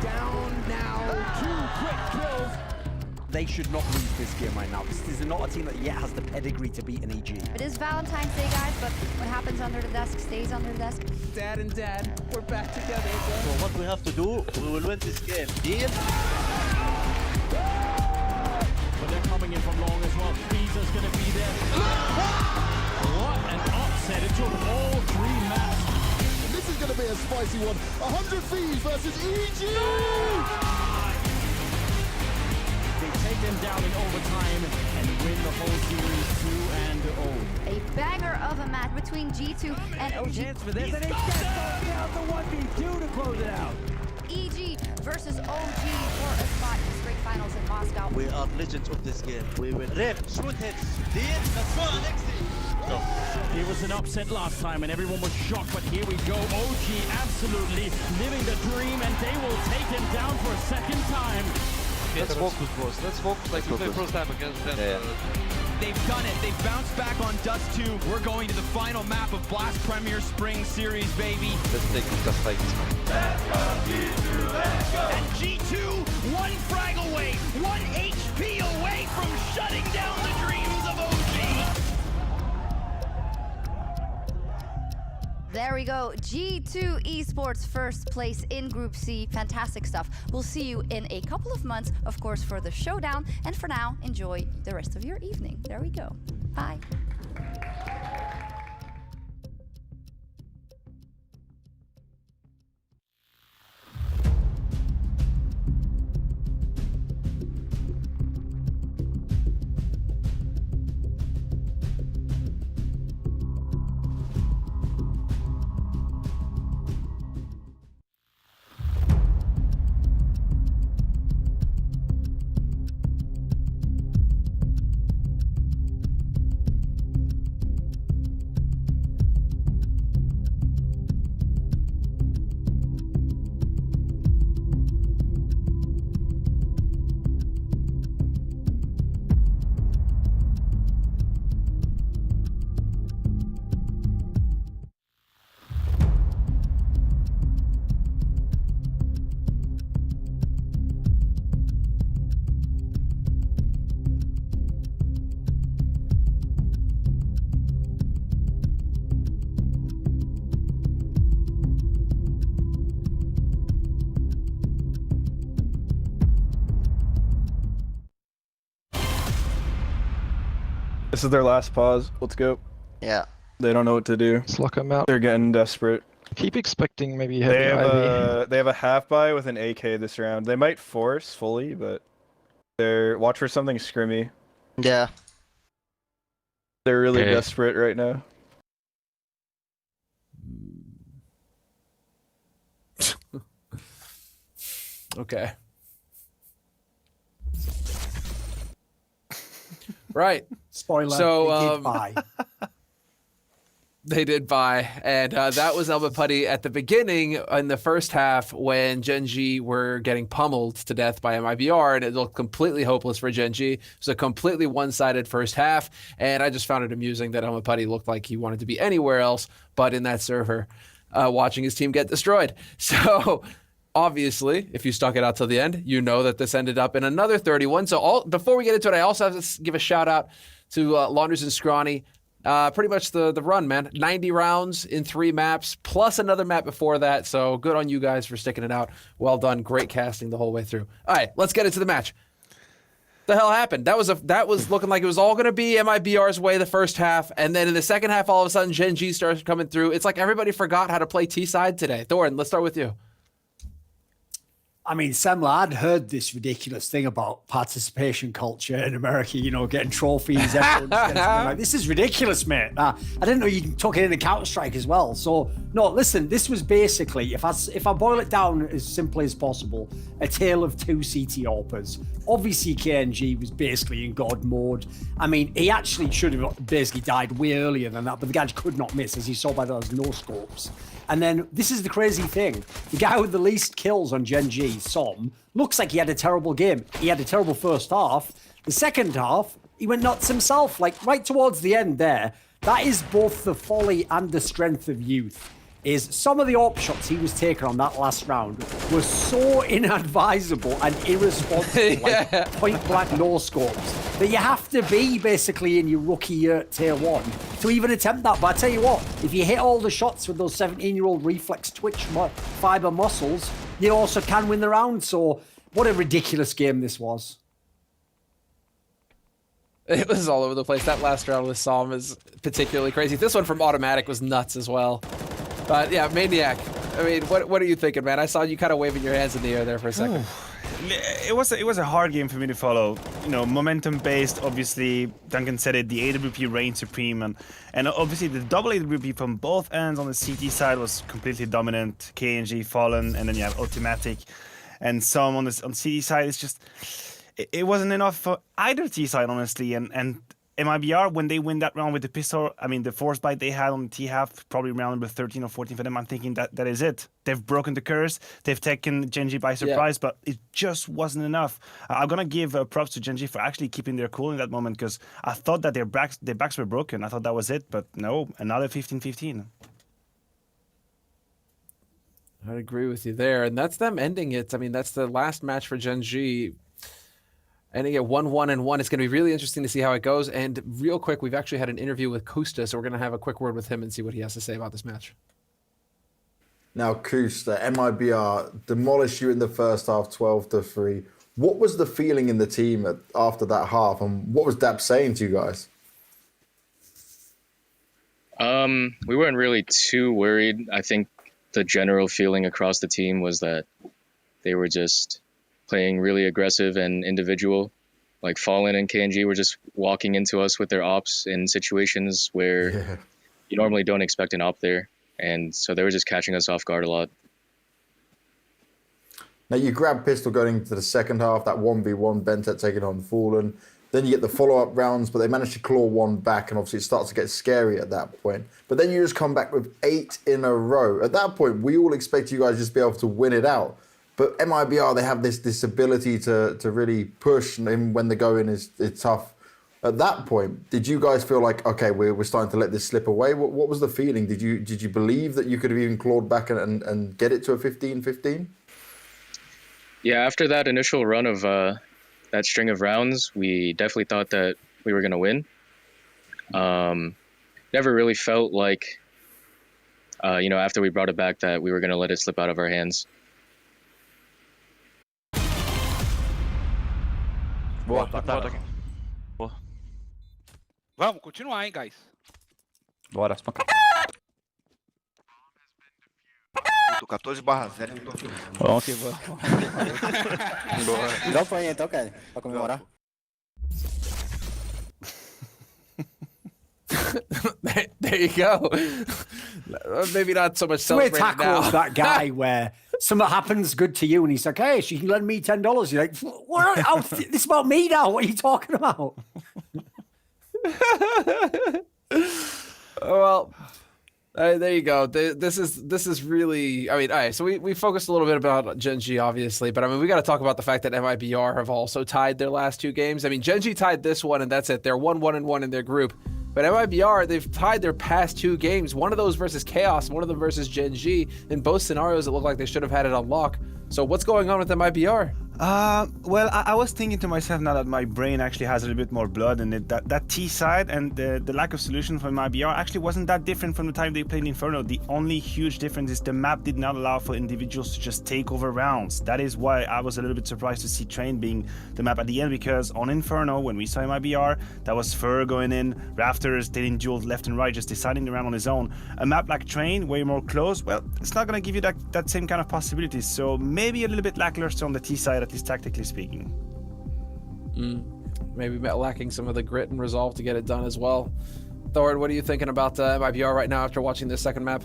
Down now, 2 quick kills. They should not lose this game right now. This is not a team that yet has the pedigree to beat an AG. It is Valentine's Day, guys, but what happens under the desk stays under the desk. Dad and Dad, we're back together. So what we have to do, we will win this game. Deal? But they're coming in from long as well. Visa's gonna be there. What an upset. It took all 3 maps. And this is gonna be a spicy one. 100 Thieves versus EG! They take them down in overtime and win the whole series 2-0. A banger of a match between G2 and OG. Chance for this, and it's down the 1v2 to close it out. EG versus OG for a spot in the straight finals in Moscow. We are legends of this game. We will rip, shoot hits. Deal? Let's go, Alexi. Go. It was an upset last time and everyone was shocked, but here we go. OG absolutely living the dream, and they will take him down for a second time. Let's focus, boys. Let's focus like we played first time against them. They've done it. They've bounced back on Dust 2. We're going to the final map of Blast Premier Spring Series, baby. Let's take it just like this one. And G2, 1 frag away, 1 HP away from shutting down the dreams of OG. There we go. G2 Esports first place in Group C. Fantastic stuff. We'll see you in a couple of months, of course, for the showdown. And for now, enjoy the rest of your evening. There we go. Bye. This is their last pause. Let's go. Yeah. They don't know what to do. Let's lock them out. They're getting desperate. Keep expecting maybe They heavy Ivy. have a half buy with an AK this round. They might force fully, but watch for something scrimmy. Yeah. They're really Okay. desperate right now. Okay. Right. Spoiler. So, they did buy. They did buy, and that was Elba Putty at the beginning in the first half when Gen.G were getting pummeled to death by MIBR, and it looked completely hopeless for Gen.G. It was a completely one-sided first half, and I just found it amusing that Elba Putty looked like he wanted to be anywhere else but in that server, watching his team get destroyed. So obviously, if you stuck it out till the end, you know that this ended up in another 31. So before we get into it, I also have to give a shout-out to Launders and Scrawny. Pretty much the run, man. 90 rounds in 3 maps, plus another map before that. So good on you guys for sticking it out. Well done. Great casting the whole way through. All right, let's get into the match. The hell happened? That was looking like it was all going to be MIBR's way the first half, and then in the second half, all of a sudden, Gen.G starts coming through. It's like everybody forgot how to play T-side today. Thorin, let's start with you. I memean, Semla, I'd heard this ridiculous thing about participation culture in America, you know, getting trophies. Like, this is ridiculous, mate. I didn't know you took it in Counter-Strike as well. So, no, listen, this was basically, if I boil it down as simply as possible, a tale of 2 CT AWPers. Obviously, Gen.G was basically in God mode. I mean, he actually should have basically died way earlier than that, but the guy could not miss, as you saw by those no-scopes. And then, this is the crazy thing. The guy with the least kills on Gen.G, Som, looks like he had a terrible game. He had a terrible first half. The second half, he went nuts himself. Like, right towards the end there, that is both the folly and the strength of youth. Is some of the AWP shots he was taking on that last round were so inadvisable and irresponsible, like point-blank no-scopes, that you have to be basically in your rookie year at tier 1 to even attempt that. But I tell you what, if you hit all the shots with those 17-year-old reflex twitch fiber muscles, you also can win the round. So what a ridiculous game this was. It was all over the place. That last round with Som is particularly crazy. This one from Automatic was nuts as well. But yeah, Maniac, I mean, what are you thinking, man? I saw you kind of waving your hands in the air there for a second. It was a hard game for me to follow. You know, momentum based. Obviously, Duncan said it. The AWP reigned supreme, and obviously the double AWP from both ends on the CT side was completely dominant. KNG fallen, and then you have Automatic, and some on CT side. It's just it wasn't enough for either T side, honestly, and MIBR, when they win that round with the pistol, I mean, the force bite they had on the T-half, probably round number 13 or 14 for them, I'm thinking that is it. They've broken the curse. They've taken Gen.G by surprise, but it just wasn't enough. I'm going to give props to Gen.G for actually keeping their cool in that moment, because I thought that their backs were broken. I thought that was it, but no, another 15-15. I agree with you there, and that's them ending it. I mean, that's the last match for Gen.G. Ending at 1-1-1. It's going to be really interesting to see how it goes. And real quick, we've actually had an interview with Kusta, so we're going to have a quick word with him and see what he has to say about this match. Now, Koos, the MIBR demolished you in the first half, 12-3. What was the feeling in the team after that half, and what was Dap saying to you guys? We weren't really too worried. I think the general feeling across the team was that they were just playing really aggressive and individual. Like Fallen and Gen.G were just walking into us with their ops in situations where you normally don't expect an op there. And so they were just catching us off guard a lot. Now you grab pistol going into the second half, that 1v1, Bentet taking on Fallen. Then you get the follow-up rounds, but they manage to claw one back, and obviously it starts to get scary at that point. But then you just come back with 8 in a row. At that point, we all expect you guys just to be able to win it out. But MIBR, they have this ability to really push, and when the going is tough. At that point, did you guys feel like, okay, we're starting to let this slip away? What was the feeling? Did you believe that you could have even clawed back and get it to a 15-15? Yeah, after that initial run of that string of rounds, we definitely thought that we were going to win. Never really felt like, after we brought it back, that we were going to let it slip out of our hands. Boa. Vamos continuar, hein, guys. Bora. 14/0. Vamos que vamos. Igual foi então, Kelly, pra comemorar. There you go. Maybe not so much celebrating now. tackles that guy where something happens good to you and he's like, hey, she can lend me $10. You're like, what? This is about me now. What are you talking about? Well, there you go. This is really, I mean, all right, so we focused a little bit about Gen.G, obviously, but I mean, we got to talk about the fact that MIBR have also tied their last 2 games. I mean, Gen.G tied this one, and that's it. They're 1-1-1 in their group. But MIBR, they've tied their past 2 games, one of those versus Chaos, one of them versus Gen.G. In both scenarios, it looked like they should have had it on lock. So what's going on with MIBR? Well, I was thinking to myself now that my brain actually has a little bit more blood in it, that T side and the lack of solution from MIBR actually wasn't that different from the time they played Inferno. The only huge difference is the map did not allow for individuals to just take over rounds. That is why I was a little bit surprised to see Train being the map at the end, because on Inferno, when we saw MIBR, that was Fur going in, Rafters, taking duels left and right, just deciding the round on his own. A map like Train, where you're more close, well, it's not going to give you that same kind of possibilities. So maybe a little bit lackluster on the T side, at least tactically speaking. Maybe lacking some of the grit and resolve to get it done as well. Thor, what are you thinking about MIBR right now after watching this second map?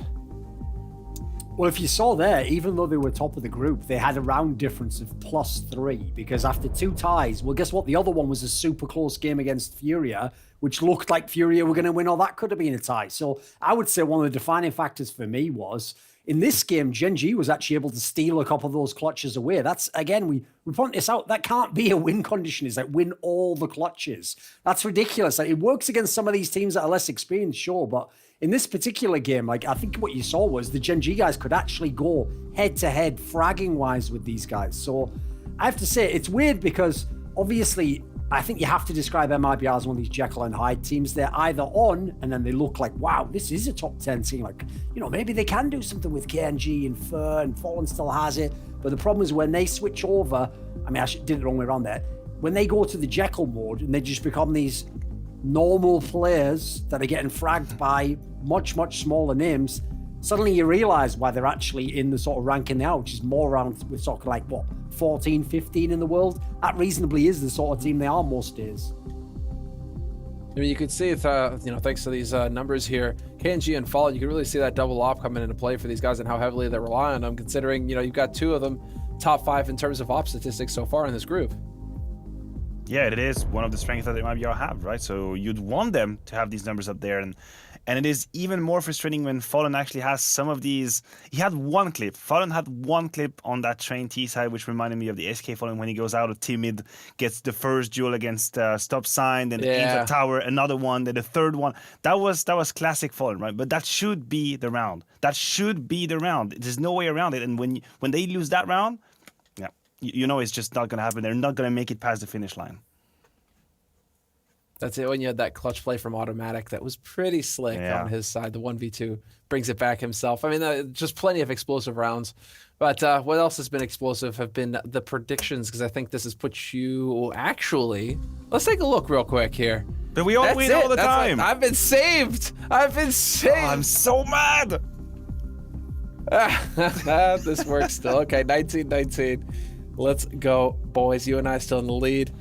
Well, if you saw there, even though they were top of the group, they had a round difference of +3, because after 2 ties, well, guess what? The other one was a super close game against Furia, which looked like Furia were going to win, or that could have been a tie. So I would say one of the defining factors for me was, in this game, Gen.G was actually able to steal a couple of those clutches away. That's, again, we point this out, that can't be a win condition, is like win all the clutches. That's ridiculous. Like, it works against some of these teams that are less experienced, sure, but in this particular game, like, I think what you saw was the Gen.G guys could actually go head-to-head fragging-wise with these guys. So I have to say, it's weird because, obviously, I think you have to describe MIBR as one of these Jekyll and Hyde teams. They're either on, and then they look like, wow, this is a top 10 team. Like, maybe they can do something with Gen.G and Fur, and Fallen still has it. But the problem is when they switch over, I mean, I did it the wrong way around there. When they go to the Jekyll mode, and they just become these normal players that are getting fragged by much, much smaller names, suddenly you realize why they're actually in the sort of ranking now, which is more around with sort of like, what, 14, 15 in the world. That reasonably is the sort of team they are most days. I mean, you could see, thanks to these numbers here, Gen.G and Fallen, you can really see that double op coming into play for these guys and how heavily they rely on them, considering, you've got 2 of them top 5 in terms of op statistics so far in this group. Yeah, it is one of the strengths that they might have, right? So you'd want them to have these numbers up there, and it is even more frustrating when Fallen actually has some of these. He had one clip. Fallen had one clip on that Train T side, which reminded me of the SK Fallen when he goes out of timid, gets the first duel against Stop Sign, then aims at tower, another one, then the third one. That was classic Fallen, right? But that should be the round. That should be the round. There's no way around it. And when they lose that round, yeah, it's just not going to happen. They're not going to make it past the finish line. That's it. When you had that clutch play from Automatic, that was pretty slick on his side. The 1v2 brings it back himself. I mean, just plenty of explosive rounds. But what else has been explosive have been the predictions, because I think this has put you actually. Let's take a look real quick here. But we all win all the time. I've been saved. I've been saved. Oh, I'm so mad. This works still. Okay, 19-19. Let's go, boys. You and I still in the lead.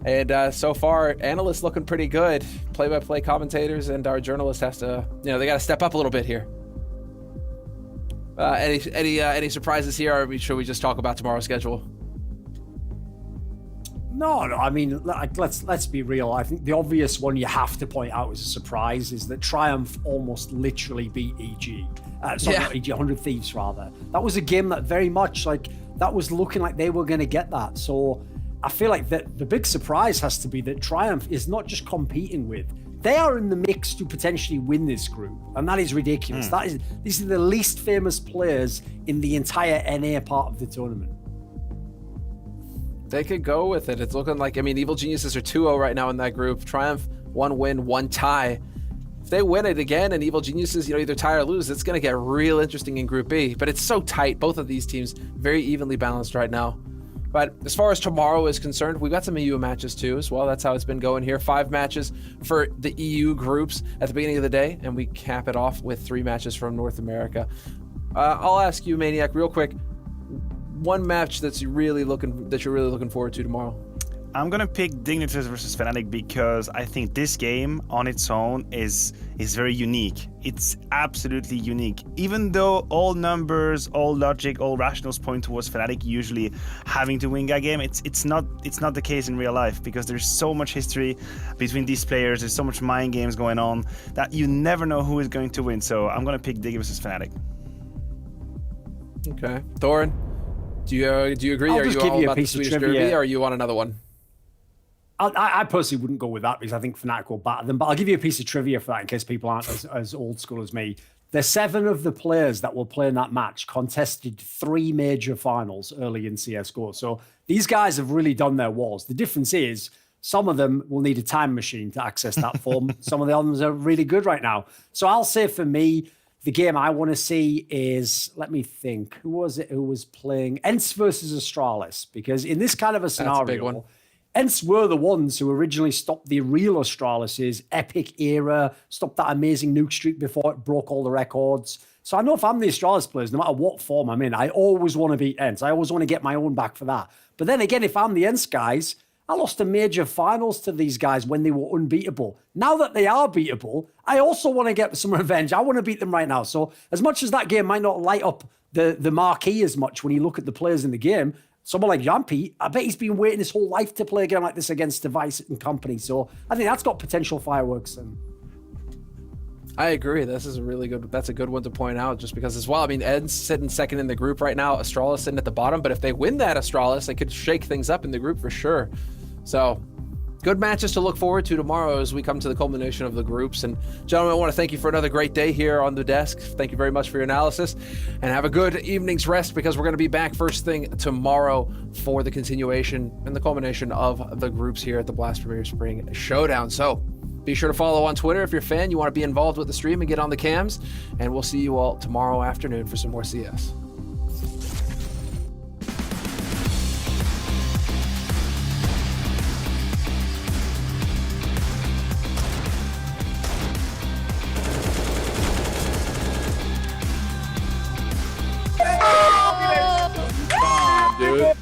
And so far, analysts looking pretty good. Play-by-play commentators and our journalist has to, they got to step up a little bit here. Any surprises here, or should we just talk about tomorrow's schedule? No. I mean, let's be real. I think the obvious one you have to point out as a surprise is that Triumph almost literally beat EG. Not EG, 100 Thieves rather. That was a game that very much that was looking like they were going to get that. So I feel like that the big surprise has to be that Triumph is not just competing with, they are in the mix to potentially win this group, and that is ridiculous. These are the least famous players in the entire NA part of the tournament. They could go with it. It's looking like, Evil Geniuses are 2-0 right now in that group. Triumph, 1 win, 1 tie. If they win it again and Evil Geniuses, either tie or lose, it's going to get real interesting in Group B. But it's so tight. Both of these teams very evenly balanced right now. But as far as tomorrow is concerned, we've got some EU matches too as well. That's how it's been going here. 5 matches for the EU groups at the beginning of the day, and we cap it off with 3 matches from North America. I'll ask you, Maniac, real quick. One match that you're really looking forward to tomorrow. I'm gonna pick Dignitas versus Fnatic because I think this game on its own is very unique. It's absolutely unique. Even though all numbers, all logic, all rationals point towards Fnatic usually having to win that game, it's not the case in real life, because there's so much history between these players. There's so much mind games going on that you never know who is going to win. So I'm gonna pick Dig versus Fnatic. Okay, Thorin, do you agree? I'll are just you give all you a about the piece of Swedish trivia. Derby, or you want another one? I personally wouldn't go with that because I think Fnatic will batter them. But I'll give you a piece of trivia for that in case people aren't as old school as me. The 7 of the players that will play in that match contested 3 major finals early in CSGO. So these guys have really done their wars. The difference is some of them will need a time machine to access that form. Some of the others are really good right now. So I'll say for me, the game I want to see is, let me think, who was it who was playing? ENCE versus Astralis. Because in this kind of a scenario, that's a big one. ENCE were the ones who originally stopped the real Astralis's epic era, stopped that amazing nuke streak before it broke all the records. So I know if I'm the Astralis players, no matter what form I'm in, I always want to beat ENCE. I always want to get my own back for that. But then again, if I'm the ENCE guys, I lost a major finals to these guys when they were unbeatable. Now that they are beatable, I also want to get some revenge. I want to beat them right now. So as much as that game might not light up the marquee as much when you look at the players in the game, someone like Jumpy, I bet he's been waiting his whole life to play a game like this against Device and company. So I think that's got potential fireworks. And I agree. This is that's a good one to point out, just because as well. ENCE sitting second in the group right now, Astralis sitting at the bottom. But if they win that Astralis, they could shake things up in the group for sure. So good matches to look forward to tomorrow as we come to the culmination of the groups. And gentlemen, I want to thank you for another great day here on the desk. Thank you very much for your analysis, and have a good evening's rest, because we're going to be back first thing tomorrow for the continuation and the culmination of the groups here at the Blast Premier Spring Showdown. So be sure to follow on Twitter if you're a fan, you want to be involved with the stream and get on the cams, and we'll see you all tomorrow afternoon for some more CS. Dude.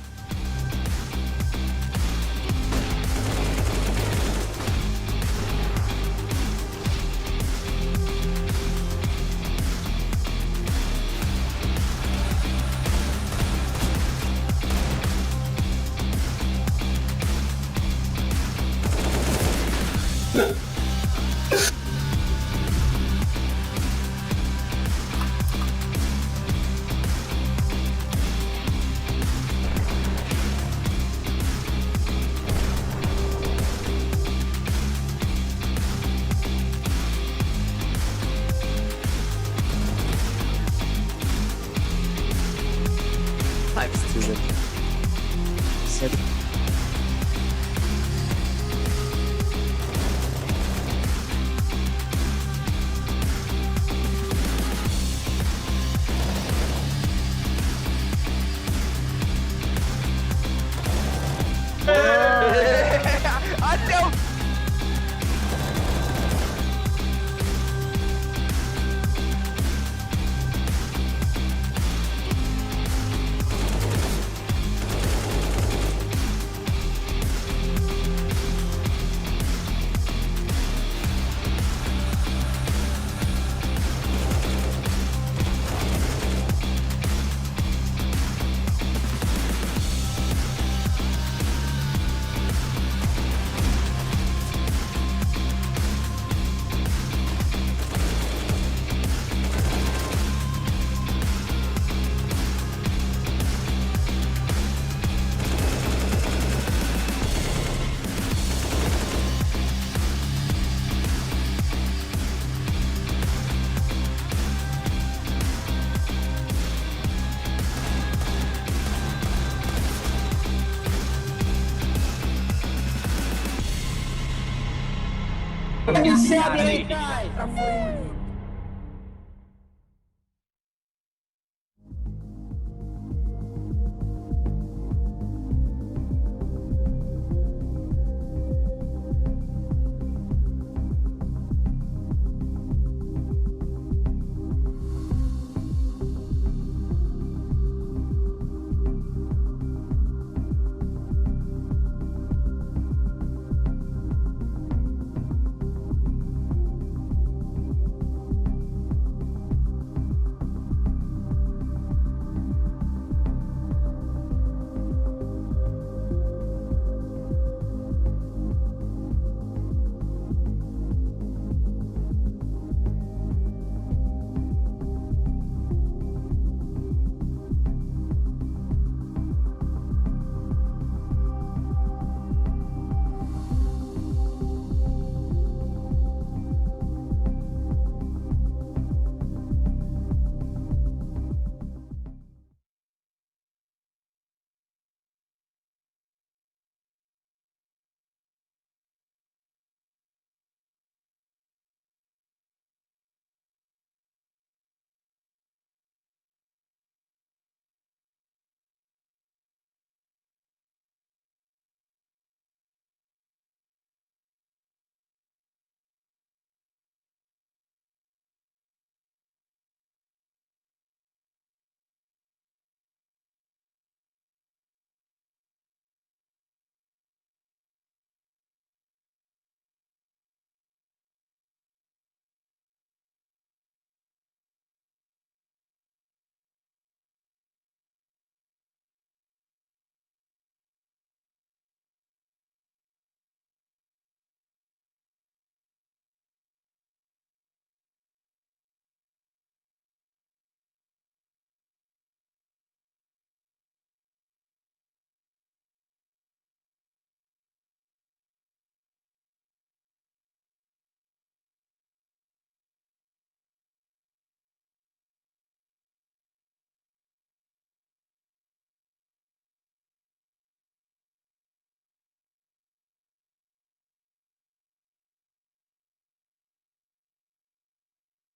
fucking insanity.